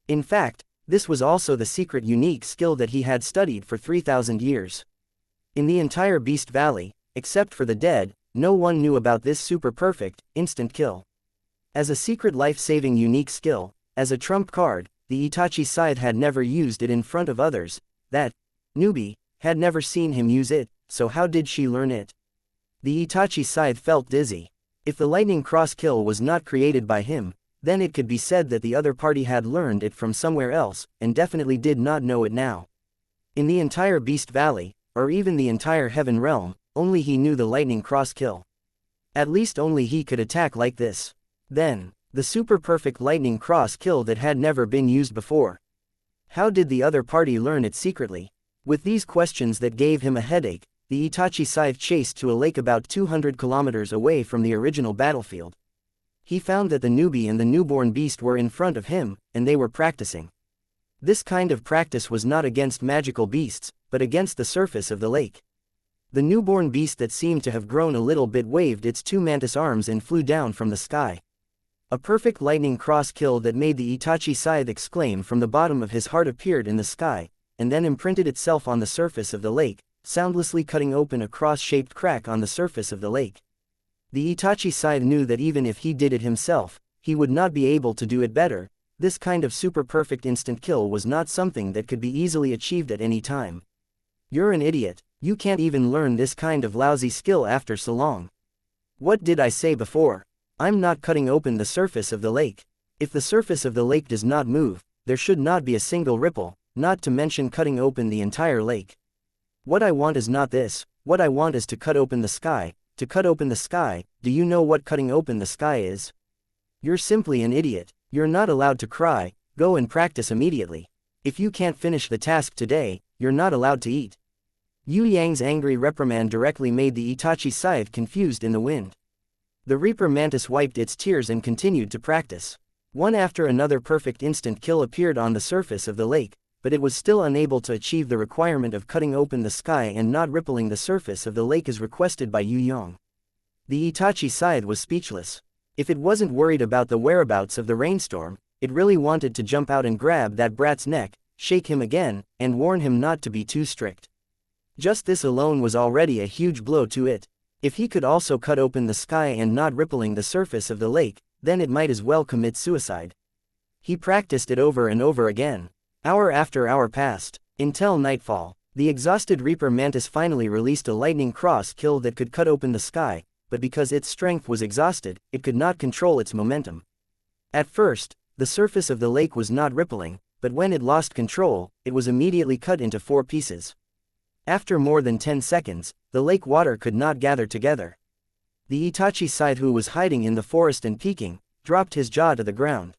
In fact, this was also the secret unique skill that he had studied for 3,000 years. In the entire Beast Valley, except for the dead, no one knew about this super-perfect, instant kill. As a secret life-saving unique skill, as a trump card, the Itachi scythe had never used it in front of others. That newbie had never seen him use it, so how did she learn it? The Itachi scythe felt dizzy. If the lightning cross kill was not created by him, then it could be said that the other party had learned it from somewhere else, and definitely did not know it now. In the entire Beast Valley, or even the entire Heaven Realm, only he knew the lightning cross kill. At least only he could attack like this. Then, the super perfect lightning cross kill that had never been used before. How did the other party learn it secretly? With these questions that gave him a headache, the Itachi scythe chased to a lake about 200 kilometers away from the original battlefield. He found that the newbie and the newborn beast were in front of him, and they were practicing. This kind of practice was not against magical beasts, but against the surface of the lake. The newborn beast that seemed to have grown a little bit waved its two mantis arms and flew down from the sky. A perfect lightning cross kill that made the Itachi scythe exclaim from the bottom of his heart appeared in the sky, and then imprinted itself on the surface of the lake, soundlessly cutting open a cross-shaped crack on the surface of the lake. The Itachi scythe knew that even if he did it himself, he would not be able to do it better. This kind of super-perfect instant kill was not something that could be easily achieved at any time. You're an idiot, you can't even learn this kind of lousy skill after so long. What did I say before? I'm not cutting open the surface of the lake. If the surface of the lake does not move, there should not be a single ripple, not to mention cutting open the entire lake. What I want is not this, what I want is to cut open the sky. To cut open the sky, do you know what cutting open the sky is? You're simply an idiot, you're not allowed to cry, go and practice immediately. If you can't finish the task today, you're not allowed to eat. Yue Yang's angry reprimand directly made the Itachi scythe confused in the wind. The Reaper Mantis wiped its tears and continued to practice. One after another perfect instant kill appeared on the surface of the lake, but it was still unable to achieve the requirement of cutting open the sky and not rippling the surface of the lake as requested by Yue Yang. The Itachi scythe was speechless. If it wasn't worried about the whereabouts of the rainstorm, it really wanted to jump out and grab that brat's neck, shake him again, and warn him not to be too strict. Just this alone was already a huge blow to it. If he could also cut open the sky and not rippling the surface of the lake, then it might as well commit suicide. He practiced it over and over again. Hour after hour passed, until nightfall. The exhausted Reaper Mantis finally released a lightning cross kill that could cut open the sky, but because its strength was exhausted, it could not control its momentum. At first, the surface of the lake was not rippling, but when it lost control, it was immediately cut into 4 pieces. After more than 10 seconds, the lake water could not gather together. The Itachi scythe, who was hiding in the forest and peeking, dropped his jaw to the ground.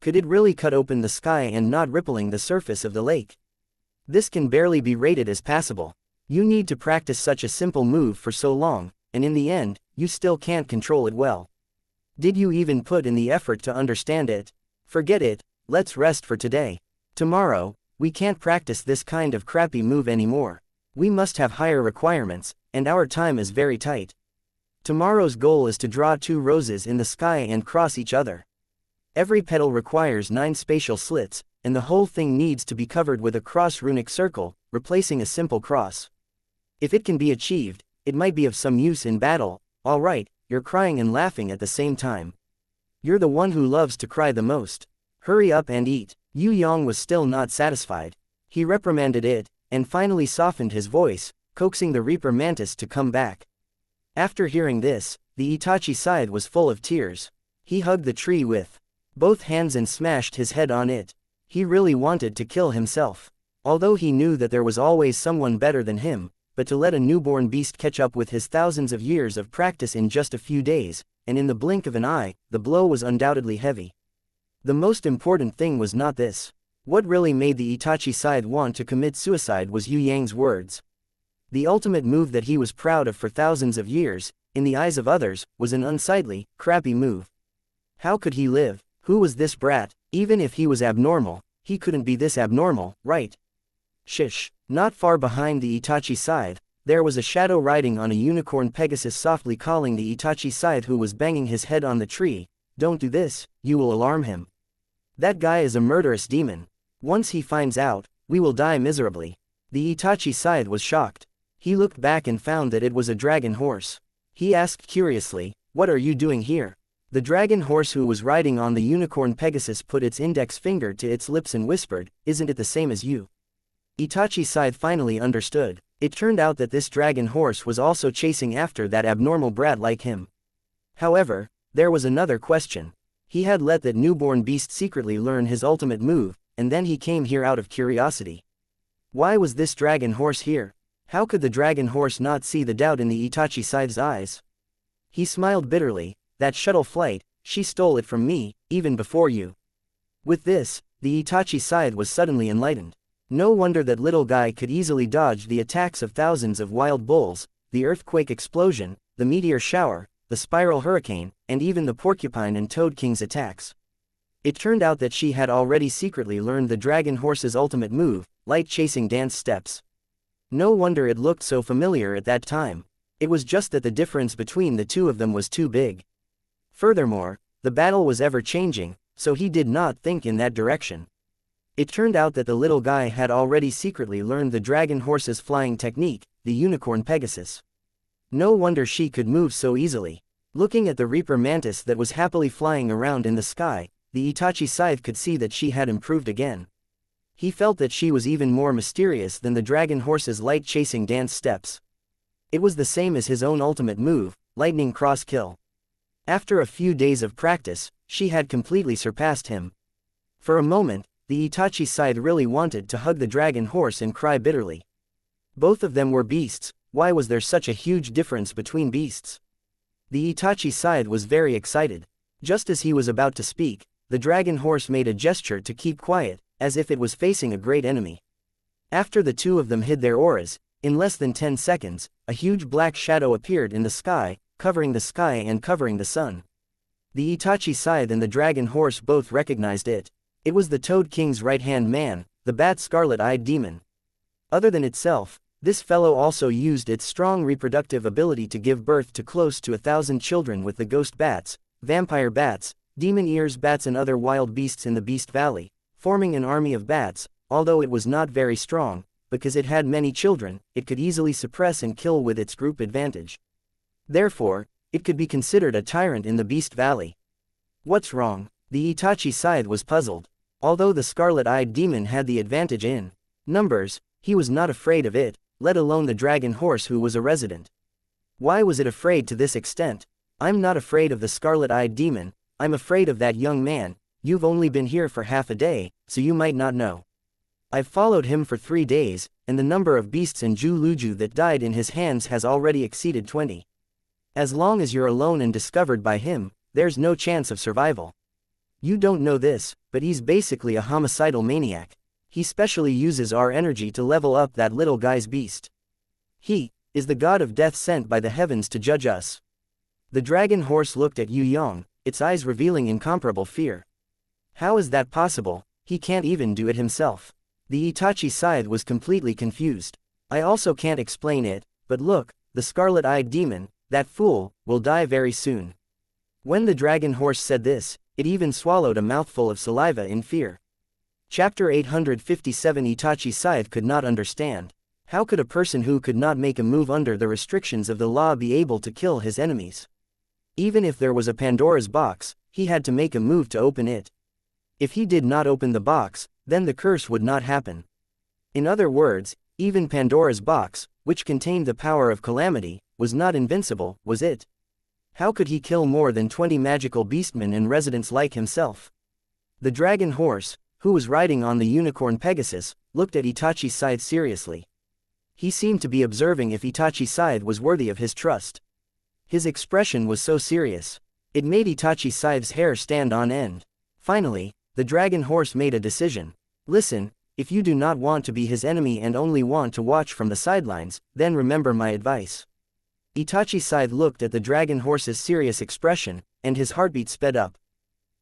Could it really cut open the sky and not rippling the surface of the lake? This can barely be rated as passable. You need to practice such a simple move for so long, and in the end, you still can't control it well. Did you even put in the effort to understand it? Forget it, let's rest for today. Tomorrow, we can't practice this kind of crappy move anymore. We must have higher requirements, and our time is very tight. Tomorrow's goal is to draw 2 roses in the sky and cross each other. Every petal requires 9 spatial slits, and the whole thing needs to be covered with a cross runic circle, replacing a simple cross. If it can be achieved, it might be of some use in battle. Alright, you're crying and laughing at the same time. You're the one who loves to cry the most. Hurry up and eat. Yue Yang was still not satisfied. He reprimanded it, and finally softened his voice, coaxing the Reaper Mantis to come back. After hearing this, the Itachi scythe was full of tears. He hugged the tree with both hands and smashed his head on it. He really wanted to kill himself. Although he knew that there was always someone better than him, but to let a newborn beast catch up with his thousands of years of practice in just a few days, and in the blink of an eye, the blow was undoubtedly heavy. The most important thing was not this. What really made the Itachi side want to commit suicide was Yue Yang's words. The ultimate move that he was proud of for thousands of years, in the eyes of others, was an unsightly, crappy move. How could he live? Who was this brat? Even if he was abnormal, he couldn't be this abnormal, right? Shish. Not far behind the Itachi scythe, there was a shadow riding on a unicorn Pegasus softly calling the Itachi scythe who was banging his head on the tree. Don't do this, you will alarm him. That guy is a murderous demon. Once he finds out, we will die miserably. The Itachi scythe was shocked. He looked back and found that it was a dragon horse. He asked curiously, "What are you doing here?" The dragon horse who was riding on the unicorn Pegasus put its index finger to its lips and whispered, "Isn't it the same as you?" Itachi scythe finally understood. It turned out that this dragon horse was also chasing after that abnormal brat like him. However, there was another question. He had let that newborn beast secretly learn his ultimate move, and then he came here out of curiosity. Why was this dragon horse here? How could the dragon horse not see the doubt in the Itachi scythe's eyes? He smiled bitterly. That shuttle flight, she stole it from me, even before you. With this, the Itachi scythe was suddenly enlightened. No wonder that little guy could easily dodge the attacks of thousands of wild bulls, the earthquake explosion, the meteor shower, the spiral hurricane, and even the porcupine and toad king's attacks. It turned out that she had already secretly learned the dragon horse's ultimate move, light chasing dance steps. No wonder it looked so familiar at that time. It was just that the difference between the two of them was too big. Furthermore, the battle was ever changing, so he did not think in that direction. It turned out that the little guy had already secretly learned the dragon horse's flying technique, the unicorn Pegasus. No wonder she could move so easily. Looking at the Reaper mantis that was happily flying around in the sky, the Itachi scythe could see that she had improved again. He felt that she was even more mysterious than the dragon horse's light chasing dance steps. It was the same as his own ultimate move, lightning cross kill. After a few days of practice, she had completely surpassed him. For a moment, the Itachi scythe really wanted to hug the dragon horse and cry bitterly. Both of them were beasts. Why was there such a huge difference between beasts? The Itachi scythe was very excited. Just as he was about to speak, the dragon horse made a gesture to keep quiet, as if it was facing a great enemy. After the two of them hid their auras, in less than 10 seconds, a huge black shadow appeared in the sky, covering the sky and covering the sun. The Itachi scythe and the dragon horse both recognized it. It was the Toad King's right-hand man, the bat scarlet-eyed demon. Other than itself, this fellow also used its strong reproductive ability to give birth to close to 1,000 children with the ghost bats, vampire bats, demon ears bats and other wild beasts in the Beast Valley, forming an army of bats. Although it was not very strong, because it had many children, it could easily suppress and kill with its group advantage. Therefore, it could be considered a tyrant in the Beast Valley. What's wrong? The Itachi scythe was puzzled. Although the scarlet-eyed demon had the advantage in numbers, he was not afraid of it, let alone the dragon horse who was a resident. Why was it afraid to this extent? I'm not afraid of the scarlet-eyed demon, I'm afraid of that young man. You've only been here for half a day, so you might not know. I've followed him for 3 days, and the number of beasts and Juluju that died in his hands has already exceeded 20. As long as you're alone and discovered by him, there's no chance of survival. You don't know this, but he's basically a homicidal maniac. He specially uses our energy to level up that little guy's beast. He is the god of death sent by the heavens to judge us. The dragon horse looked at Yue Yang, its eyes revealing incomparable fear. How is that possible? He can't even do it himself. The Itachi scythe was completely confused. I also can't explain it, but look, the scarlet-eyed demon, that fool, will die very soon. When the dragon horse said this, it even swallowed a mouthful of saliva in fear. Chapter 857 Itachi scythe could not understand. How could a person who could not make a move under the restrictions of the law be able to kill his enemies? Even if there was a Pandora's box, he had to make a move to open it. If he did not open the box, then the curse would not happen. In other words, even Pandora's box, which contained the power of calamity, was not invincible, was it? How could he kill more than 20 magical beastmen and residents like himself? The dragon horse, who was riding on the unicorn Pegasus, looked at Itachi's scythe seriously. He seemed to be observing if Itachi Scythe was worthy of his trust. His expression was so serious. It made Itachi Scythe's hair stand on end. Finally, the dragon horse made a decision. Listen, if you do not want to be his enemy and only want to watch from the sidelines, then remember my advice. Itachi Scythe looked at the dragon horse's serious expression, and his heartbeat sped up.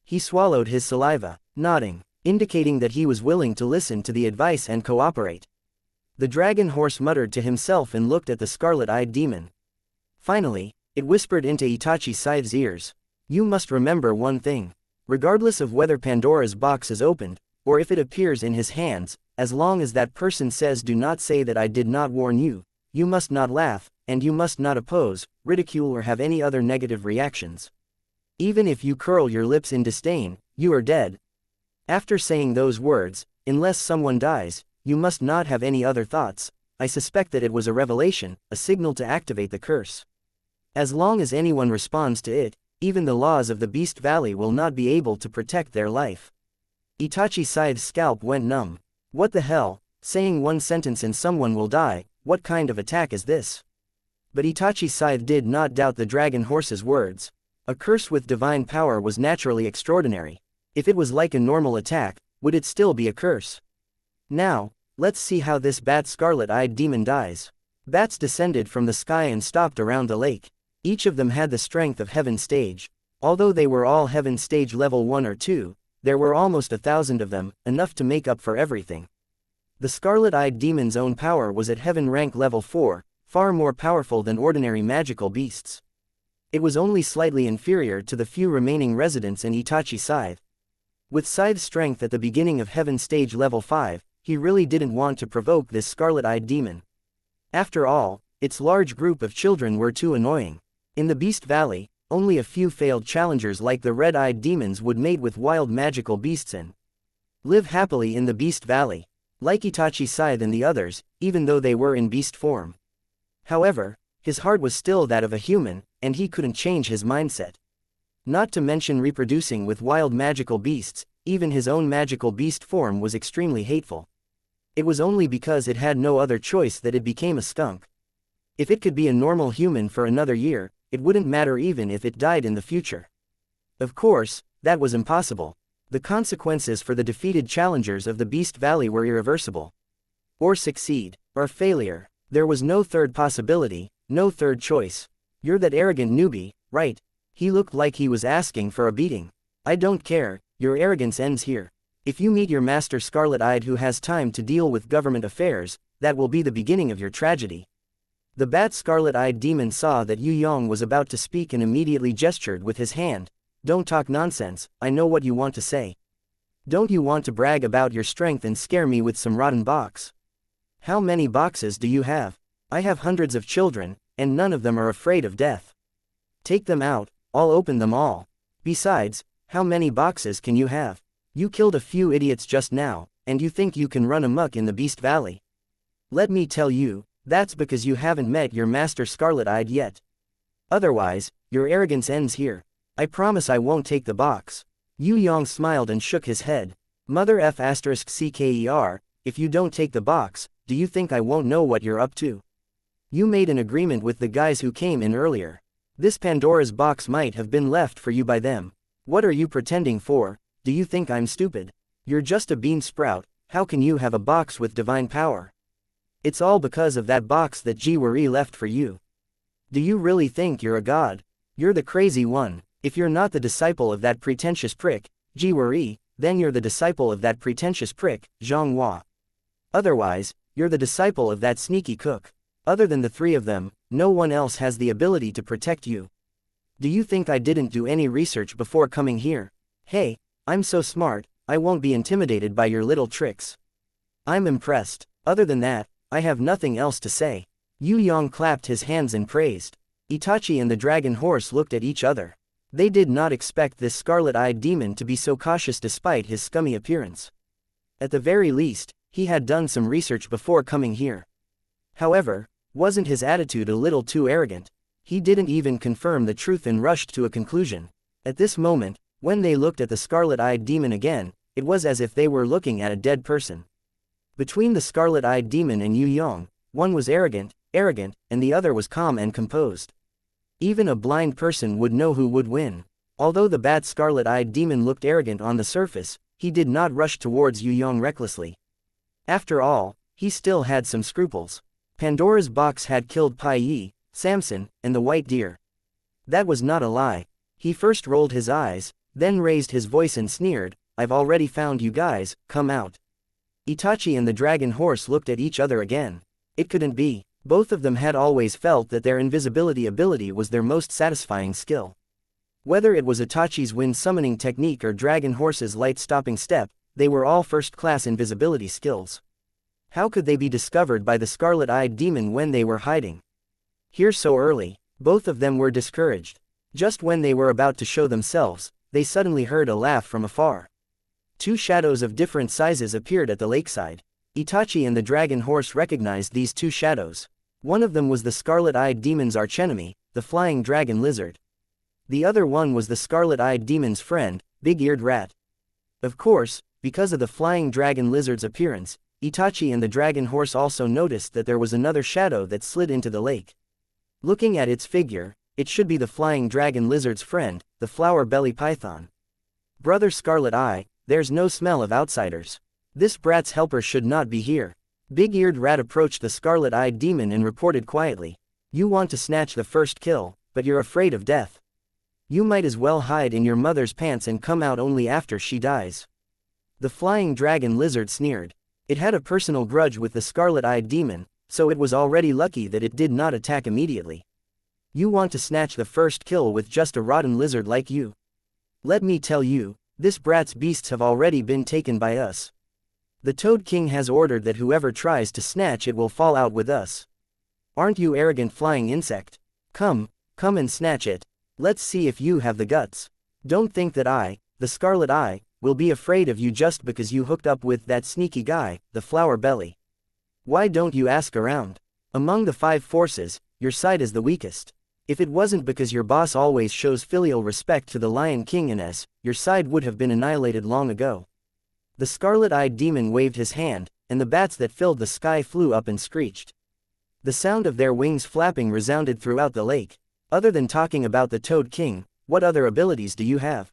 He swallowed his saliva, nodding, indicating that he was willing to listen to the advice and cooperate. The dragon horse muttered to himself and looked at the scarlet-eyed demon. Finally, it whispered into Itachi Scythe's ears. You must remember one thing. Regardless of whether Pandora's box is opened, or if it appears in his hands, as long as that person says do not say that I did not warn you, you must not laugh, and you must not oppose, ridicule or have any other negative reactions. Even if you curl your lips in disdain, you are dead. After saying those words, unless someone dies, you must not have any other thoughts. I suspect that it was a revelation, a signal to activate the curse. As long as anyone responds to it, even the laws of the Beast Valley will not be able to protect their life. Itachi Scythe's scalp went numb. What the hell, saying one sentence and someone will die, what kind of attack is this? But Itachi Scythe did not doubt the dragon horse's words. A curse with divine power was naturally extraordinary. If it was like a normal attack, would it still be a curse? Now, let's see how this bat scarlet-eyed demon dies. Bats descended from the sky and stopped around the lake. Each of them had the strength of Heaven Stage. Although they were all Heaven Stage level 1 or 2, there were almost 1,000 of them, enough to make up for everything. The scarlet-eyed demon's own power was at Heaven rank level 4, far more powerful than ordinary magical beasts. It was only slightly inferior to the few remaining residents in Itachi Scythe. With Scythe's strength at the beginning of Heaven Stage level 5, he really didn't want to provoke this scarlet-eyed demon. After all, its large group of children were too annoying. In the Beast Valley, only a few failed challengers like the red-eyed demons would mate with wild magical beasts and live happily in the Beast Valley, like Itachi Scythe and the others, even though they were in beast form. However, his heart was still that of a human, and he couldn't change his mindset. Not to mention reproducing with wild magical beasts, even his own magical beast form was extremely hateful. It was only because it had no other choice that it became a skunk. If it could be a normal human for another year, it wouldn't matter even if it died in the future. Of course, that was impossible. The consequences for the defeated challengers of the Beast Valley were irreversible. Or succeed, or failure. There was no third possibility, no third choice. You're that arrogant newbie, right? He looked like he was asking for a beating. I don't care, your arrogance ends here. If you meet your master scarlet-eyed who has time to deal with government affairs, that will be the beginning of your tragedy. The bat scarlet-eyed demon saw that Yue Yang was about to speak and immediately gestured with his hand. Don't talk nonsense, I know what you want to say. Don't you want to brag about your strength and scare me with some rotten box? How many boxes do you have? I have hundreds of children, and none of them are afraid of death. Take them out, I'll open them all. Besides, how many boxes can you have? You killed a few idiots just now, and you think you can run amok in the Beast Valley. Let me tell you, that's because you haven't met your master scarlet-eyed yet. Otherwise, your arrogance ends here. I promise I won't take the box. Yue Yang smiled and shook his head. Mother f***cker, if you don't take the box, do you think I won't know what you're up to? You made an agreement with the guys who came in earlier. This Pandora's box might have been left for you by them. What are you pretending for? Do you think I'm stupid? You're just a bean sprout, how can you have a box with divine power? It's all because of that box that Jiwari left for you. Do you really think you're a god? You're the crazy one. If you're not the disciple of that pretentious prick, Jiwari, then you're the disciple of that pretentious prick, Zhonghua. Otherwise, you're the disciple of that sneaky cook. Other than the three of them, no one else has the ability to protect you. Do you think I didn't do any research before coming here? Hey, I'm so smart, I won't be intimidated by your little tricks. I'm impressed. Other than that, I have nothing else to say. Yue Yang clapped his hands and praised. Itachi and the dragon horse looked at each other. They did not expect this scarlet-eyed demon to be so cautious despite his scummy appearance. At the very least, he had done some research before coming here. However, wasn't his attitude a little too arrogant? He didn't even confirm the truth and rushed to a conclusion. At this moment, when they looked at the scarlet-eyed demon again, it was as if they were looking at a dead person. Between the scarlet-eyed demon and Yue Yang, one was arrogant, and the other was calm and composed. Even a blind person would know who would win. Although the bat scarlet-eyed demon looked arrogant on the surface, he did not rush towards Yue Yang recklessly. After all, he still had some scruples. Pandora's box had killed Pai Yi, Samson, and the white deer. That was not a lie. He first rolled his eyes, then raised his voice and sneered, "I've already found you guys, come out." Itachi and the dragon horse looked at each other again. It couldn't be. Both of them had always felt that their invisibility ability was their most satisfying skill. Whether it was Itachi's wind summoning technique or Dragon Horse's light stopping step, they were all first-class invisibility skills. How could they be discovered by the scarlet-eyed demon when they were hiding here so early? Both of them were discouraged. Just when they were about to show themselves, they suddenly heard a laugh from afar. Two shadows of different sizes appeared at the lakeside. Itachi and the dragon horse recognized these two shadows. One of them was the scarlet-eyed demon's archenemy, the flying dragon lizard. The other one was the scarlet-eyed demon's friend, big-eared rat. Of course, because of the flying dragon lizard's appearance, Itachi and the dragon horse also noticed that there was another shadow that slid into the lake. Looking at its figure, it should be the flying dragon lizard's friend, the flower belly python. Brother Scarlet Eye, there's no smell of outsiders. This brat's helper should not be here. Big-eared rat approached the scarlet-eyed demon and reported quietly. You want to snatch the first kill, but you're afraid of death. You might as well hide in your mother's pants and come out only after she dies. The flying dragon lizard sneered. It had a personal grudge with the scarlet-eyed demon, so it was already lucky that it did not attack immediately. You want to snatch the first kill with just a rotten lizard like you? Let me tell you, this brat's beasts have already been taken by us. The Toad King has ordered that whoever tries to snatch it will fall out with us. Aren't you arrogant flying insect? Come and snatch it. Let's see if you have the guts. Don't think that I, the Scarlet Eye, will be afraid of you just because you hooked up with that sneaky guy, the flower belly. Why don't you ask around? Among the 5 forces, your side is the weakest. If it wasn't because your boss always shows filial respect to the Lion King your side would have been annihilated long ago. The scarlet-eyed demon waved his hand, and the bats that filled the sky flew up and screeched. The sound of their wings flapping resounded throughout the lake. Other than talking about the Toad King, what other abilities do you have?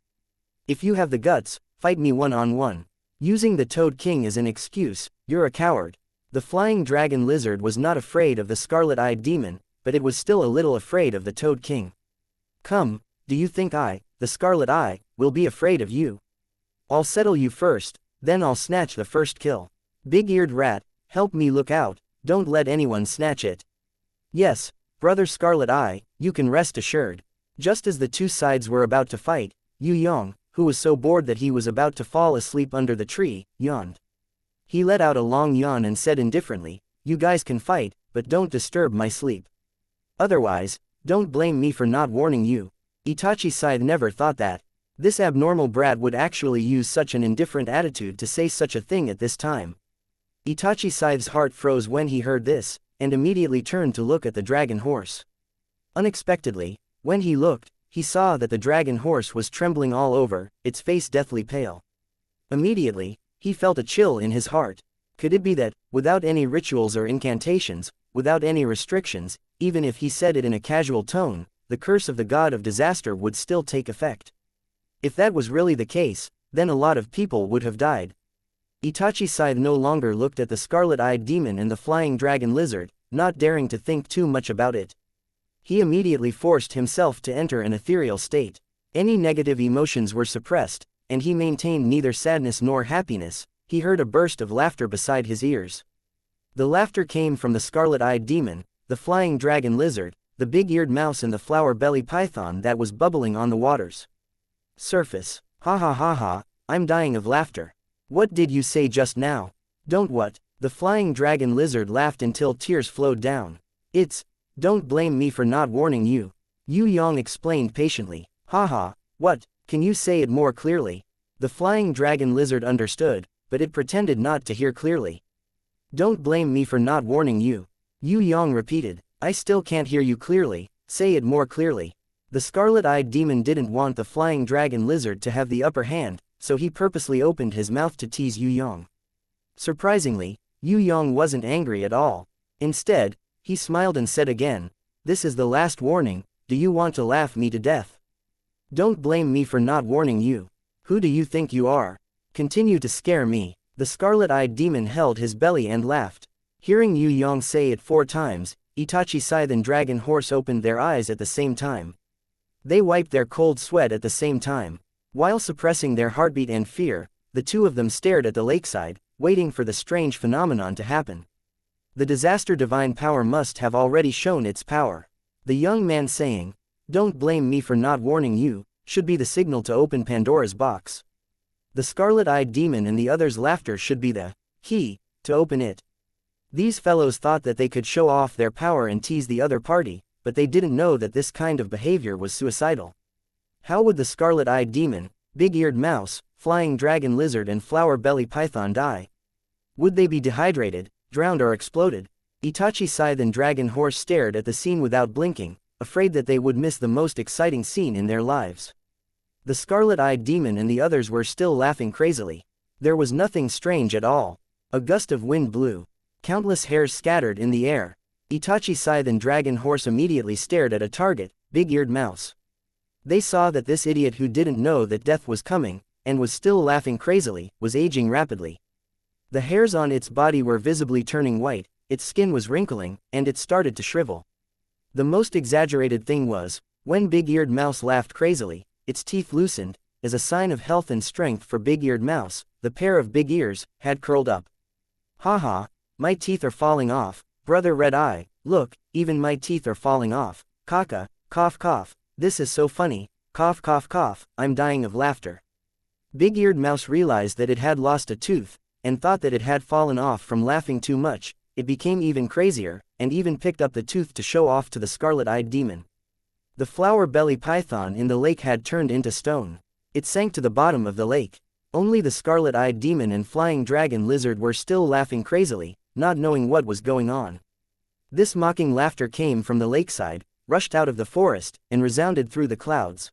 If you have the guts, fight me one-on-one. Using the Toad King as an excuse, you're a coward. The flying dragon lizard was not afraid of the scarlet-eyed demon, but it was still a little afraid of the Toad King. Come, do you think I, the Scarlet Eye, will be afraid of you? I'll settle you first, then I'll snatch the first kill. Big-eared rat, help me look out, don't let anyone snatch it. Yes, Brother Scarlet Eye, you can rest assured. Just as the two sides were about to fight, Yue Yang, who was so bored that he was about to fall asleep under the tree, yawned. He let out a long yawn and said indifferently, "You guys can fight, but don't disturb my sleep. Otherwise, don't blame me for not warning you." Itachi Scythe never thought that this abnormal brat would actually use such an indifferent attitude to say such a thing at this time. Itachi Scythe's heart froze when he heard this, and immediately turned to look at the dragon horse. Unexpectedly, when he looked, he saw that the dragon horse was trembling all over, its face deathly pale. Immediately, he felt a chill in his heart. Could it be that, without any rituals or incantations, without any restrictions, even if he said it in a casual tone, the curse of the god of disaster would still take effect? If that was really the case, then a lot of people would have died. Itachi Scythe no longer looked at the scarlet-eyed demon and the flying dragon lizard, not daring to think too much about it. He immediately forced himself to enter an ethereal state. Any negative emotions were suppressed, and he maintained neither sadness nor happiness. He heard a burst of laughter beside his ears. The laughter came from the scarlet-eyed demon, the flying dragon lizard, the big-eared mouse and the flower belly python that was bubbling on the water's surface. Ha ha ha ha, I'm dying of laughter. What did you say just now? Don't what? The flying dragon lizard laughed until tears flowed down. Don't blame me for not warning you. Yue Yang explained patiently. Haha, what? Can you say it more clearly? The flying dragon lizard understood, but it pretended not to hear clearly. Don't blame me for not warning you. Yue Yang repeated. I still can't hear you clearly, say it more clearly. The scarlet-eyed demon didn't want the flying dragon lizard to have the upper hand, so he purposely opened his mouth to tease Yue Yang. Surprisingly, Yue Yang wasn't angry at all. Instead, he smiled and said again, "This is the last warning, do you want to laugh me to death? Don't blame me for not warning you. Who do you think you are? Continue to scare me." The scarlet-eyed demon held his belly and laughed. Hearing Yue Yang say it 4 times, Itachi Scythe and Dragon Horse opened their eyes at the same time. They wiped their cold sweat at the same time. While suppressing their heartbeat and fear, the two of them stared at the lakeside, waiting for the strange phenomenon to happen. The disaster divine power must have already shown its power. The young man saying, "Don't blame me for not warning you," should be the signal to open Pandora's box. The scarlet-eyed demon and the others' laughter should be the key to open it. These fellows thought that they could show off their power and tease the other party, but they didn't know that this kind of behavior was suicidal. How would the scarlet-eyed demon, big-eared mouse, flying dragon lizard and flower-belly python die? Would they be dehydrated, drowned or exploded? Itachi Scythe and Dragon Horse stared at the scene without blinking, afraid that they would miss the most exciting scene in their lives. The scarlet-eyed demon and the others were still laughing crazily. There was nothing strange at all. A gust of wind blew. Countless hairs scattered in the air. Itachi Scythe and Dragon Horse immediately stared at a target, big-eared mouse. They saw that this idiot who didn't know that death was coming, and was still laughing crazily, was aging rapidly. The hairs on its body were visibly turning white, its skin was wrinkling, and it started to shrivel. The most exaggerated thing was, when big-eared mouse laughed crazily, its teeth loosened, as a sign of health and strength for big-eared mouse, the pair of big ears had curled up. "Ha ha, my teeth are falling off, brother Red Eye, look, even my teeth are falling off, Kaka, cough cough, this is so funny, cough cough cough, I'm dying of laughter." Big-eared mouse realized that it had lost a tooth, and thought that it had fallen off from laughing too much. It became even crazier, and even picked up the tooth to show off to the scarlet-eyed demon. The flower-belly python in the lake had turned into stone. It sank to the bottom of the lake. Only the scarlet-eyed demon and flying dragon lizard were still laughing crazily, not knowing what was going on. This mocking laughter came from the lakeside, rushed out of the forest, and resounded through the clouds.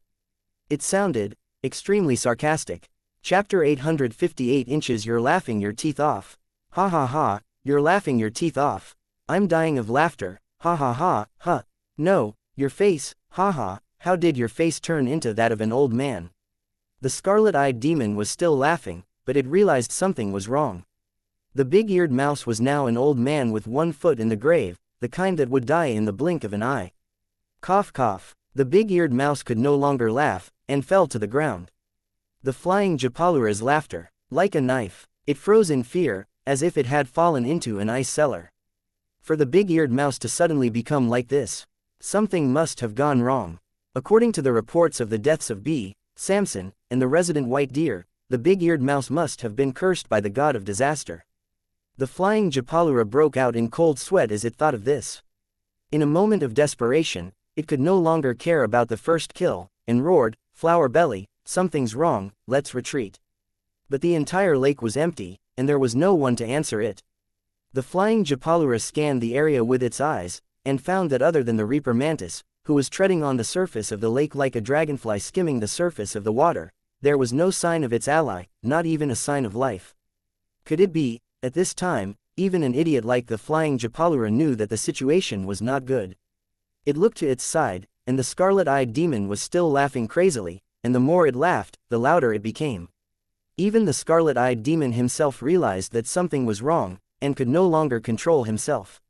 It sounded extremely sarcastic. Chapter 858 Inches. You're laughing your teeth off. Ha ha ha, you're laughing your teeth off. I'm dying of laughter, ha ha ha, huh. No, your face, ha ha, how did your face turn into that of an old man? The scarlet-eyed demon was still laughing, but it realized something was wrong. The big-eared mouse was now an old man with 1 foot in the grave, the kind that would die in the blink of an eye. Cough cough, the big-eared mouse could no longer laugh, and fell to the ground. The flying Japalura's laughter, like a knife, it froze in fear, as if it had fallen into an ice cellar. For the big-eared mouse to suddenly become like this, something must have gone wrong. According to the reports of the deaths of B. Samson, and the resident white deer, the big-eared mouse must have been cursed by the god of disaster. The flying Japalura broke out in cold sweat as it thought of this. In a moment of desperation, it could no longer care about the first kill, and roared, "Flower belly, something's wrong, let's retreat." But the entire lake was empty, and there was no one to answer it. The flying Japalura scanned the area with its eyes, and found that other than the Reaper Mantis, who was treading on the surface of the lake like a dragonfly skimming the surface of the water, there was no sign of its ally, not even a sign of life. Could it be, at this time, even an idiot like the flying Japalura knew that the situation was not good? It looked to its side, and the scarlet-eyed demon was still laughing crazily, and the more it laughed, the louder it became. Even the scarlet-eyed demon himself realized that something was wrong, and could no longer control himself.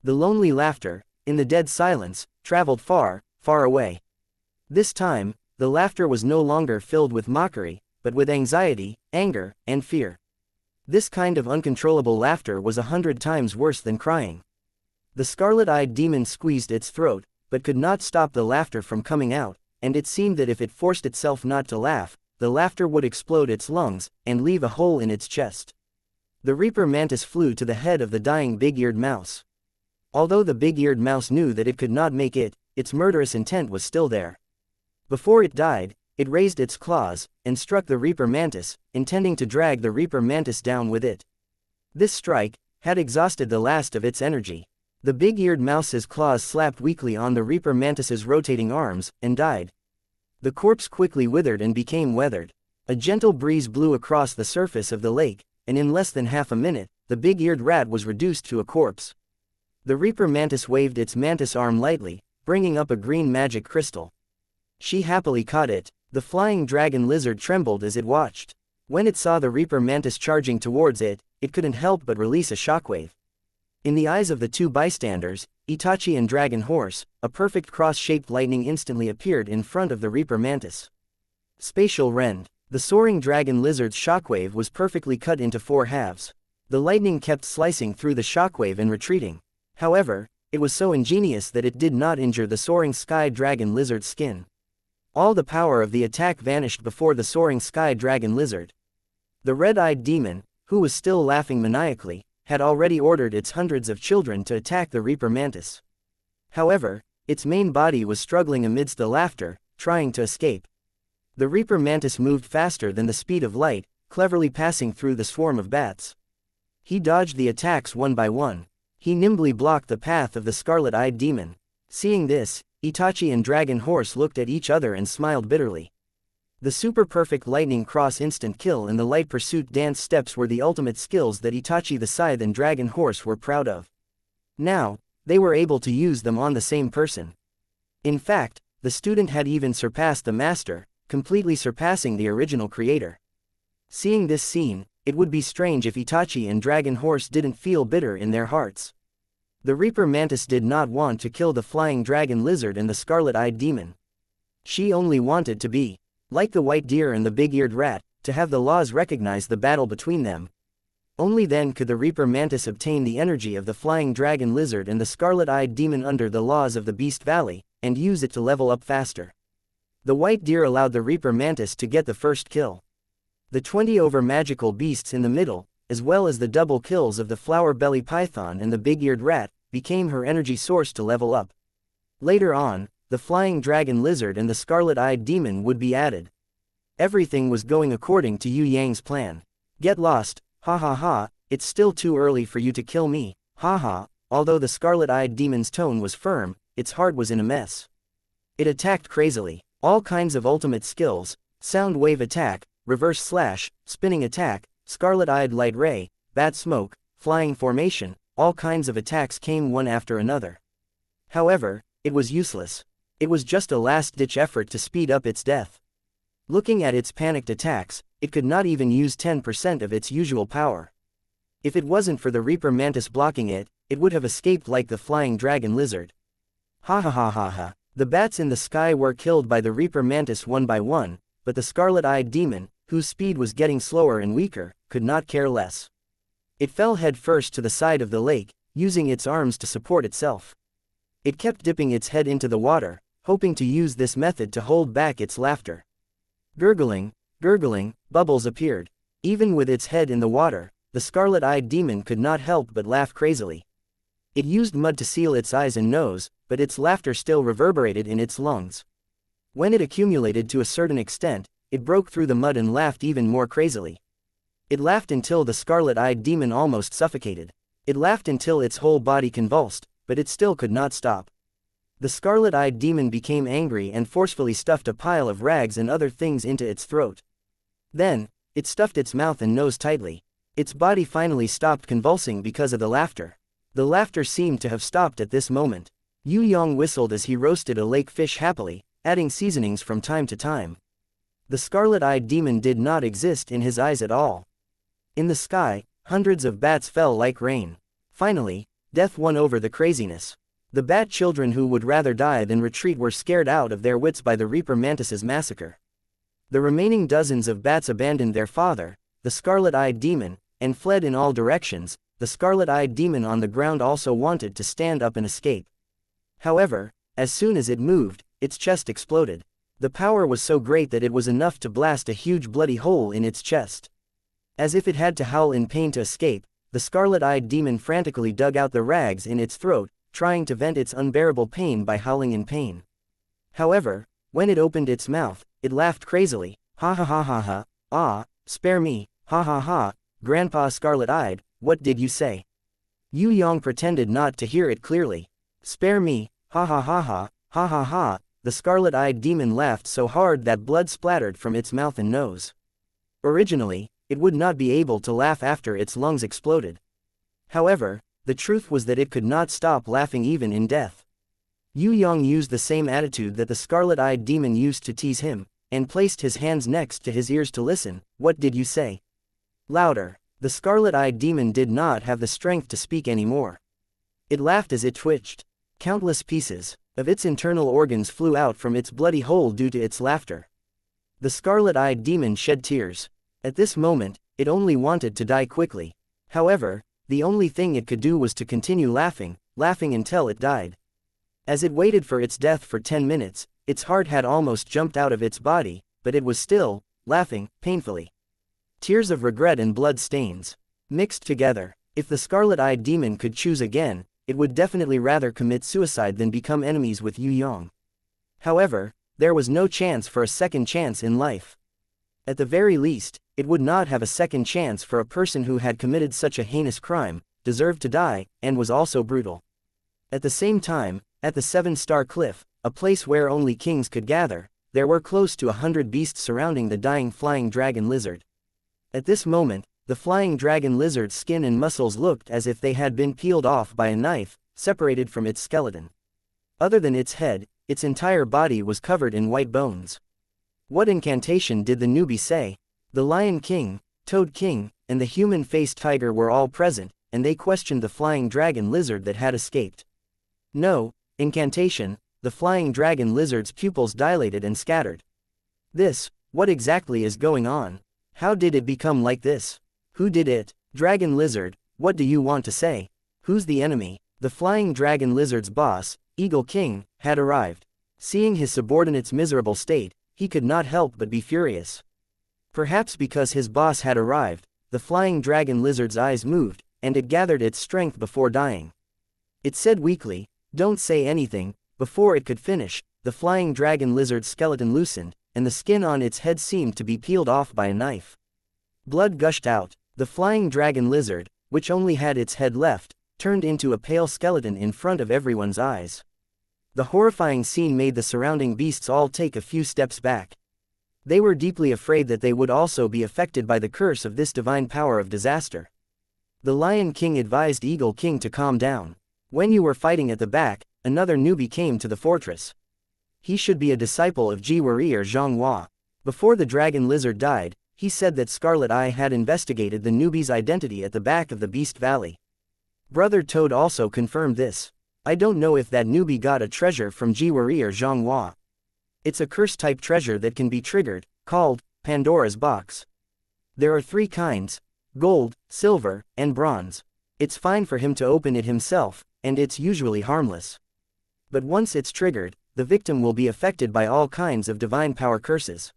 The lonely laughter, in the dead silence, traveled far, far away. This time, the laughter was no longer filled with mockery, but with anxiety, anger, and fear. This kind of uncontrollable laughter was 100 times worse than crying. The scarlet-eyed demon squeezed its throat, but could not stop the laughter from coming out, and it seemed that if it forced itself not to laugh, the laughter would explode its lungs, and leave a hole in its chest. The Reaper Mantis flew to the head of the dying big-eared mouse. Although the big-eared mouse knew that it could not make it, its murderous intent was still there. Before it died, it raised its claws, and struck the Reaper Mantis, intending to drag the Reaper Mantis down with it. This strike had exhausted the last of its energy. The big-eared mouse's claws slapped weakly on the Reaper Mantis's rotating arms, and died. The corpse quickly withered and became weathered. A gentle breeze blew across the surface of the lake, and in less than half a minute, the big-eared rat was reduced to a corpse. The Reaper Mantis waved its mantis arm lightly, bringing up a green magic crystal. She happily caught it. The flying dragon lizard trembled as it watched. When it saw the Reaper Mantis charging towards it, it couldn't help but release a shockwave. In the eyes of the two bystanders, Itachi and Dragon Horse, a perfect cross-shaped lightning instantly appeared in front of the Reaper Mantis. Spatial rend. The soaring dragon lizard's shockwave was perfectly cut into 4 halves. The lightning kept slicing through the shockwave and retreating. However, it was so ingenious that it did not injure the soaring sky dragon lizard's skin. All the power of the attack vanished before the soaring sky dragon lizard. The red-eyed demon, who was still laughing maniacally, had already ordered its hundreds of children to attack the Reaper Mantis. However, its main body was struggling amidst the laughter, trying to escape. The Reaper Mantis moved faster than the speed of light, cleverly passing through the swarm of bats. He dodged the attacks one by one. He nimbly blocked the path of the scarlet-eyed demon. Seeing this, Itachi and Dragon Horse looked at each other and smiled bitterly. The super-perfect lightning cross instant kill and the light pursuit dance steps were the ultimate skills that Itachi the Scythe and Dragon Horse were proud of. Now, they were able to use them on the same person. In fact, the student had even surpassed the master, completely surpassing the original creator. Seeing this scene, it would be strange if Itachi and Dragon Horse didn't feel bitter in their hearts. The Reaper Mantis did not want to kill the flying dragon lizard and the scarlet-eyed demon. She only wanted to be, like the white deer and the big-eared rat, to have the laws recognize the battle between them. Only then could the Reaper Mantis obtain the energy of the flying dragon lizard and the scarlet-eyed demon under the laws of the Beast Valley, and use it to level up faster. The white deer allowed the Reaper Mantis to get the first kill. The 20 over magical beasts in the middle, as well as the double kills of the flower belly python and the big-eared rat, became her energy source to level up. Later on, the flying dragon lizard and the scarlet-eyed demon would be added. Everything was going according to Yue Yang's plan. Get lost, ha ha ha, it's still too early for you to kill me, ha ha. Although the scarlet-eyed demon's tone was firm, its heart was in a mess. It attacked crazily. All kinds of ultimate skills, sound wave attack, reverse slash, spinning attack, scarlet-eyed light ray, bat smoke, flying formation, all kinds of attacks came one after another. However, it was useless. It was just a last-ditch effort to speed up its death. Looking at its panicked attacks, it could not even use 10% of its usual power. If it wasn't for the Reaper Mantis blocking it, it would have escaped like the flying dragon lizard. Ha ha ha ha ha. The bats in the sky were killed by the Reaper Mantis one by one, but the scarlet-eyed demon, whose speed was getting slower and weaker, could not care less. It fell head first to the side of the lake, using its arms to support itself. It kept dipping its head into the water, hoping to use this method to hold back its laughter. Gurgling, gurgling, bubbles appeared. Even with its head in the water, the scarlet-eyed demon could not help but laugh crazily. It used mud to seal its eyes and nose, but its laughter still reverberated in its lungs. When it accumulated to a certain extent, it broke through the mud and laughed even more crazily. It laughed until the scarlet-eyed demon almost suffocated. It laughed until its whole body convulsed, but it still could not stop. The scarlet-eyed demon became angry and forcefully stuffed a pile of rags and other things into its throat. Then, it stuffed its mouth and nose tightly. Its body finally stopped convulsing because of the laughter. The laughter seemed to have stopped at this moment. Yue Yang whistled as he roasted a lake fish happily, adding seasonings from time to time. The scarlet-eyed demon did not exist in his eyes at all. In the sky, hundreds of bats fell like rain. Finally, death won over the craziness. The bat children who would rather die than retreat were scared out of their wits by the Reaper Mantis's massacre. The remaining dozens of bats abandoned their father, the scarlet-eyed demon, and fled in all directions. The scarlet-eyed demon on the ground also wanted to stand up and escape. However, as soon as it moved, its chest exploded. The power was so great that it was enough to blast a huge bloody hole in its chest. As if it had to howl in pain to escape, the scarlet-eyed demon frantically dug out the rags in its throat, trying to vent its unbearable pain by howling in pain. However, when it opened its mouth, it laughed crazily. Ha ha ha ha ha, ah, spare me, ha ha ha, Grandpa Scarlet-Eyed, what did you say? Yue Yang pretended not to hear it clearly. Spare me, ha ha ha ha, ha ha ha. The scarlet-eyed demon laughed so hard that blood splattered from its mouth and nose. Originally, it would not be able to laugh after its lungs exploded. However, the truth was that it could not stop laughing even in death. Yue Yang used the same attitude that the scarlet-eyed demon used to tease him, and placed his hands next to his ears to listen. What did you say? Louder. The scarlet-eyed demon did not have the strength to speak anymore. It laughed as it twitched. Countless pieces of its internal organs flew out from its bloody hole due to its laughter. The scarlet-eyed demon shed tears. At this moment, it only wanted to die quickly. However, the only thing it could do was to continue laughing, laughing until it died. As it waited for its death for 10 minutes, its heart had almost jumped out of its body, but it was still laughing painfully. Tears of regret and blood stains mixed together. If the scarlet-eyed demon could choose again, it would definitely rather commit suicide than become enemies with Yue Yang. However, there was no chance for a second chance in life. At the very least, it would not have a second chance for a person who had committed such a heinous crime, deserved to die, and was also brutal. At the same time, at the 7-star cliff, a place where only kings could gather, there were close to 100 beasts surrounding the dying flying dragon lizard. At this moment, the flying dragon lizard's skin and muscles looked as if they had been peeled off by a knife, separated from its skeleton. Other than its head, its entire body was covered in white bones. What incantation did the newbie say? The Lion King, Toad King, and the human-faced tiger were all present, and they questioned the flying dragon lizard that had escaped. No incantation. The flying dragon lizard's pupils dilated and scattered. What exactly is going on? How did it become like this? Who did it? Dragon lizard, what do you want to say? Who's the enemy? The flying dragon lizard's boss, Eagle King, had arrived. Seeing his subordinate's miserable state, he could not help but be furious. Perhaps because his boss had arrived, the flying dragon lizard's eyes moved, and it gathered its strength before dying. It said weakly, "Don't say anything." Before it could finish, the flying dragon lizard's skeleton loosened, and the skin on its head seemed to be peeled off by a knife. Blood gushed out. The flying dragon lizard, which only had its head left, turned into a pale skeleton in front of everyone's eyes. The horrifying scene made the surrounding beasts all take a few steps back. They were deeply afraid that they would also be affected by the curse of this divine power of disaster. The Lion King advised Eagle King to calm down. When you were fighting at the back, another newbie came to the fortress. He should be a disciple of Ji Weri or Xianxia. Before the dragon lizard died, he said that Scarlet Eye had investigated the newbie's identity at the back of the Beast Valley. Brother Toad also confirmed this. I don't know if that newbie got a treasure from Ji Weri or Xianxia. It's a curse-type treasure that can be triggered, called Pandora's Box. There are 3 kinds: gold, silver, and bronze. It's fine for him to open it himself, and it's usually harmless. But once it's triggered, the victim will be affected by all kinds of divine power curses.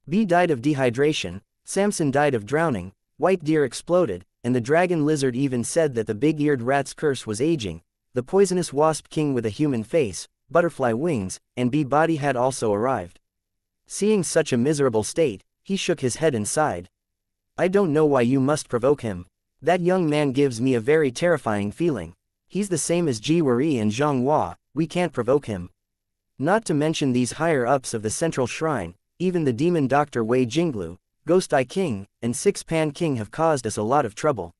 B died of dehydration, Samson died of drowning, White Deer exploded, and the dragon lizard even said that the big-eared rat's curse was aging. The poisonous wasp king with a human face, butterfly wings, and bee body had also arrived. Seeing such a miserable state, he shook his head and sighed. I don't know why you must provoke him. That young man gives me a very terrifying feeling. He's the same as Ji Weri and Xianxia. We can't provoke him. Not to mention these higher-ups of the central shrine, even the demon doctor Wei Jinglu, Ghost Eye King, and Six Pan King have caused us a lot of trouble.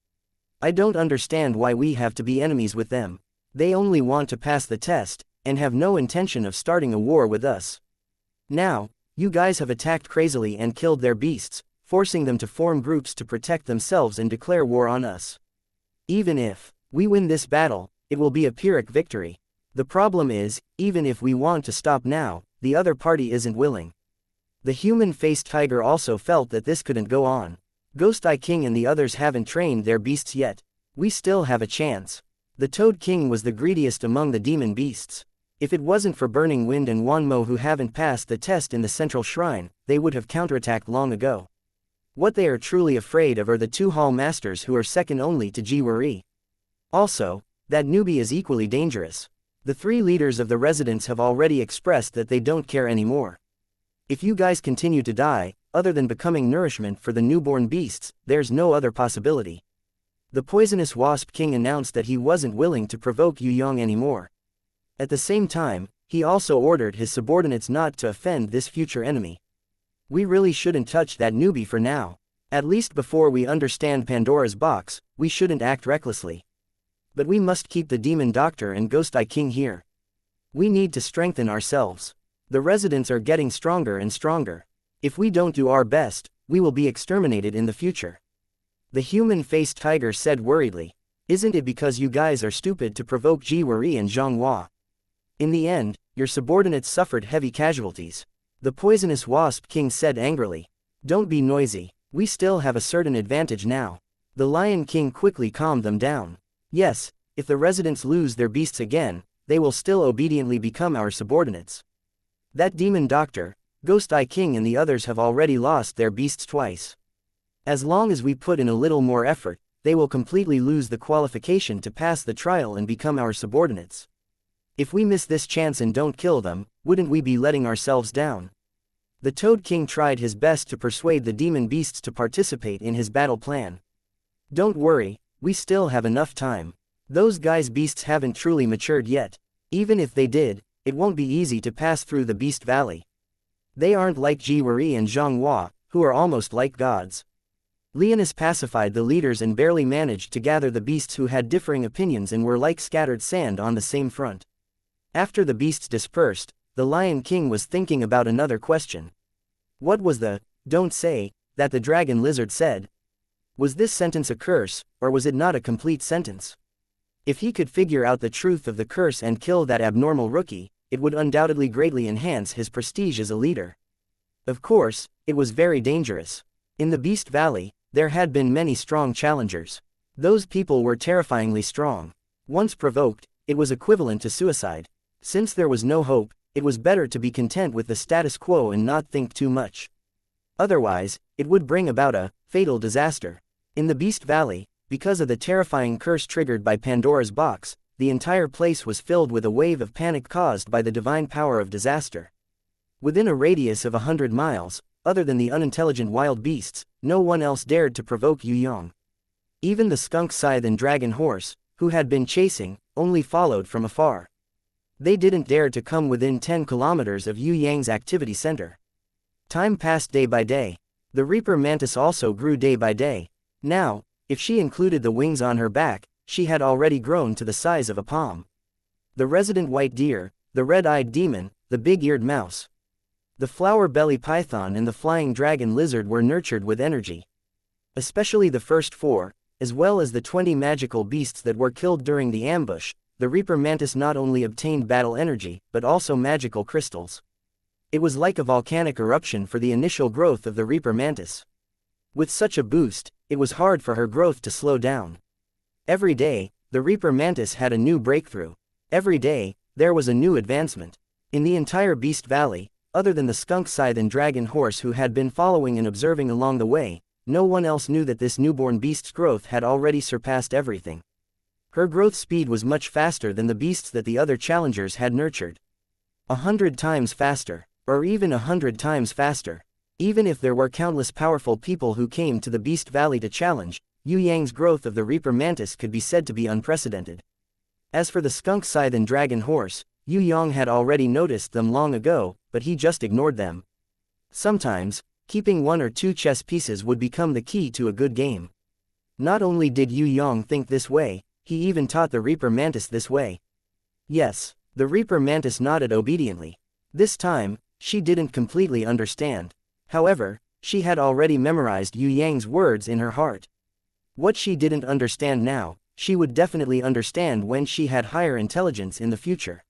I don't understand why we have to be enemies with them. They only want to pass the test, and have no intention of starting a war with us. Now, you guys have attacked crazily and killed their beasts, forcing them to form groups to protect themselves and declare war on us. Even if we win this battle, it will be a Pyrrhic victory. The problem is, even if we want to stop now, the other party isn't willing. The human-faced tiger also felt that this couldn't go on. Ghost Eye King and the others haven't trained their beasts yet. We still have a chance. The Toad King was the greediest among the demon beasts. If it wasn't for Burning Wind and Wanmo who haven't passed the test in the central shrine, they would have counterattacked long ago. What they are truly afraid of are the 2 hall masters who are second only to Ji Weri. Also, that newbie is equally dangerous. The 3 leaders of the residents have already expressed that they don't care anymore. If you guys continue to die, other than becoming nourishment for the newborn beasts, there's no other possibility. The poisonous Wasp King announced that he wasn't willing to provoke Yue Yang anymore. At the same time, he also ordered his subordinates not to offend this future enemy. We really shouldn't touch that newbie for now. At least before we understand Pandora's box, we shouldn't act recklessly. But we must keep the Demon Doctor and Ghost Eye King here. We need to strengthen ourselves. The residents are getting stronger and stronger. If we don't do our best, we will be exterminated in the future. The human-faced tiger said worriedly. Isn't it because you guys are stupid to provoke Ji Weri and Zhang Hua? In the end, your subordinates suffered heavy casualties. The poisonous wasp king said angrily. Don't be noisy, we still have a certain advantage now. The lion king quickly calmed them down. Yes, if the residents lose their beasts again, they will still obediently become our subordinates. That demon doctor, Ghost Eye King and the others have already lost their beasts twice. As long as we put in a little more effort, they will completely lose the qualification to pass the trial and become our subordinates. If we miss this chance and don't kill them, wouldn't we be letting ourselves down? The Toad King tried his best to persuade the demon beasts to participate in his battle plan. Don't worry, we still have enough time. Those guys' beasts haven't truly matured yet. Even if they did, it won't be easy to pass through the Beast Valley. They aren't like Ji Weri and Zhang Hua, who are almost like gods. Leonis pacified the leaders and barely managed to gather the beasts who had differing opinions and were like scattered sand on the same front. After the beasts dispersed, the Lion King was thinking about another question. What was the "don't say" that the dragon lizard said? Was this sentence a curse, or was it not a complete sentence? If he could figure out the truth of the curse and kill that abnormal rookie, it would undoubtedly greatly enhance his prestige as a leader. Of course, it was very dangerous. In the Beast Valley, there had been many strong challengers. Those people were terrifyingly strong. Once provoked, it was equivalent to suicide. Since there was no hope, it was better to be content with the status quo and not think too much. Otherwise, it would bring about a fatal disaster. In the Beast Valley, because of the terrifying curse triggered by Pandora's box, the entire place was filled with a wave of panic caused by the divine power of disaster. Within a radius of 100 miles, other than the unintelligent wild beasts, no one else dared to provoke Yue Yang. Even the skunk scythe and dragon horse, who had been chasing, only followed from afar. They didn't dare to come within 10 kilometers of Yue Yang's activity center. Time passed day by day. The Reaper Mantis also grew day by day. Now, if she included the wings on her back, she had already grown to the size of a palm. The resident white deer, the red-eyed demon, the big-eared mouse, the flower-belly python and the flying dragon lizard were nurtured with energy. Especially the first 4, as well as the 20 magical beasts that were killed during the ambush, the Reaper Mantis not only obtained battle energy, but also magical crystals. It was like a volcanic eruption for the initial growth of the Reaper Mantis. With such a boost, it was hard for her growth to slow down. Every day, the Reaper Mantis had a new breakthrough. Every day, there was a new advancement. In the entire Beast Valley, other than the skunk scythe and dragon horse who had been following and observing along the way, no one else knew that this newborn beast's growth had already surpassed everything. Her growth speed was much faster than the beasts that the other challengers had nurtured. 100 times faster, or even 100 times faster. Even if there were countless powerful people who came to the Beast Valley to challenge, Yue Yang's growth of the Reaper Mantis could be said to be unprecedented. As for the skunk scythe and dragon horse, Yue Yang had already noticed them long ago, but he just ignored them. Sometimes, keeping 1 or 2 chess pieces would become the key to a good game. Not only did Yue Yang think this way, he even taught the Reaper Mantis this way. Yes, the Reaper Mantis nodded obediently. This time, she didn't completely understand. However, she had already memorized Yue Yang's words in her heart. What she didn't understand now, she would definitely understand when she had higher intelligence in the future.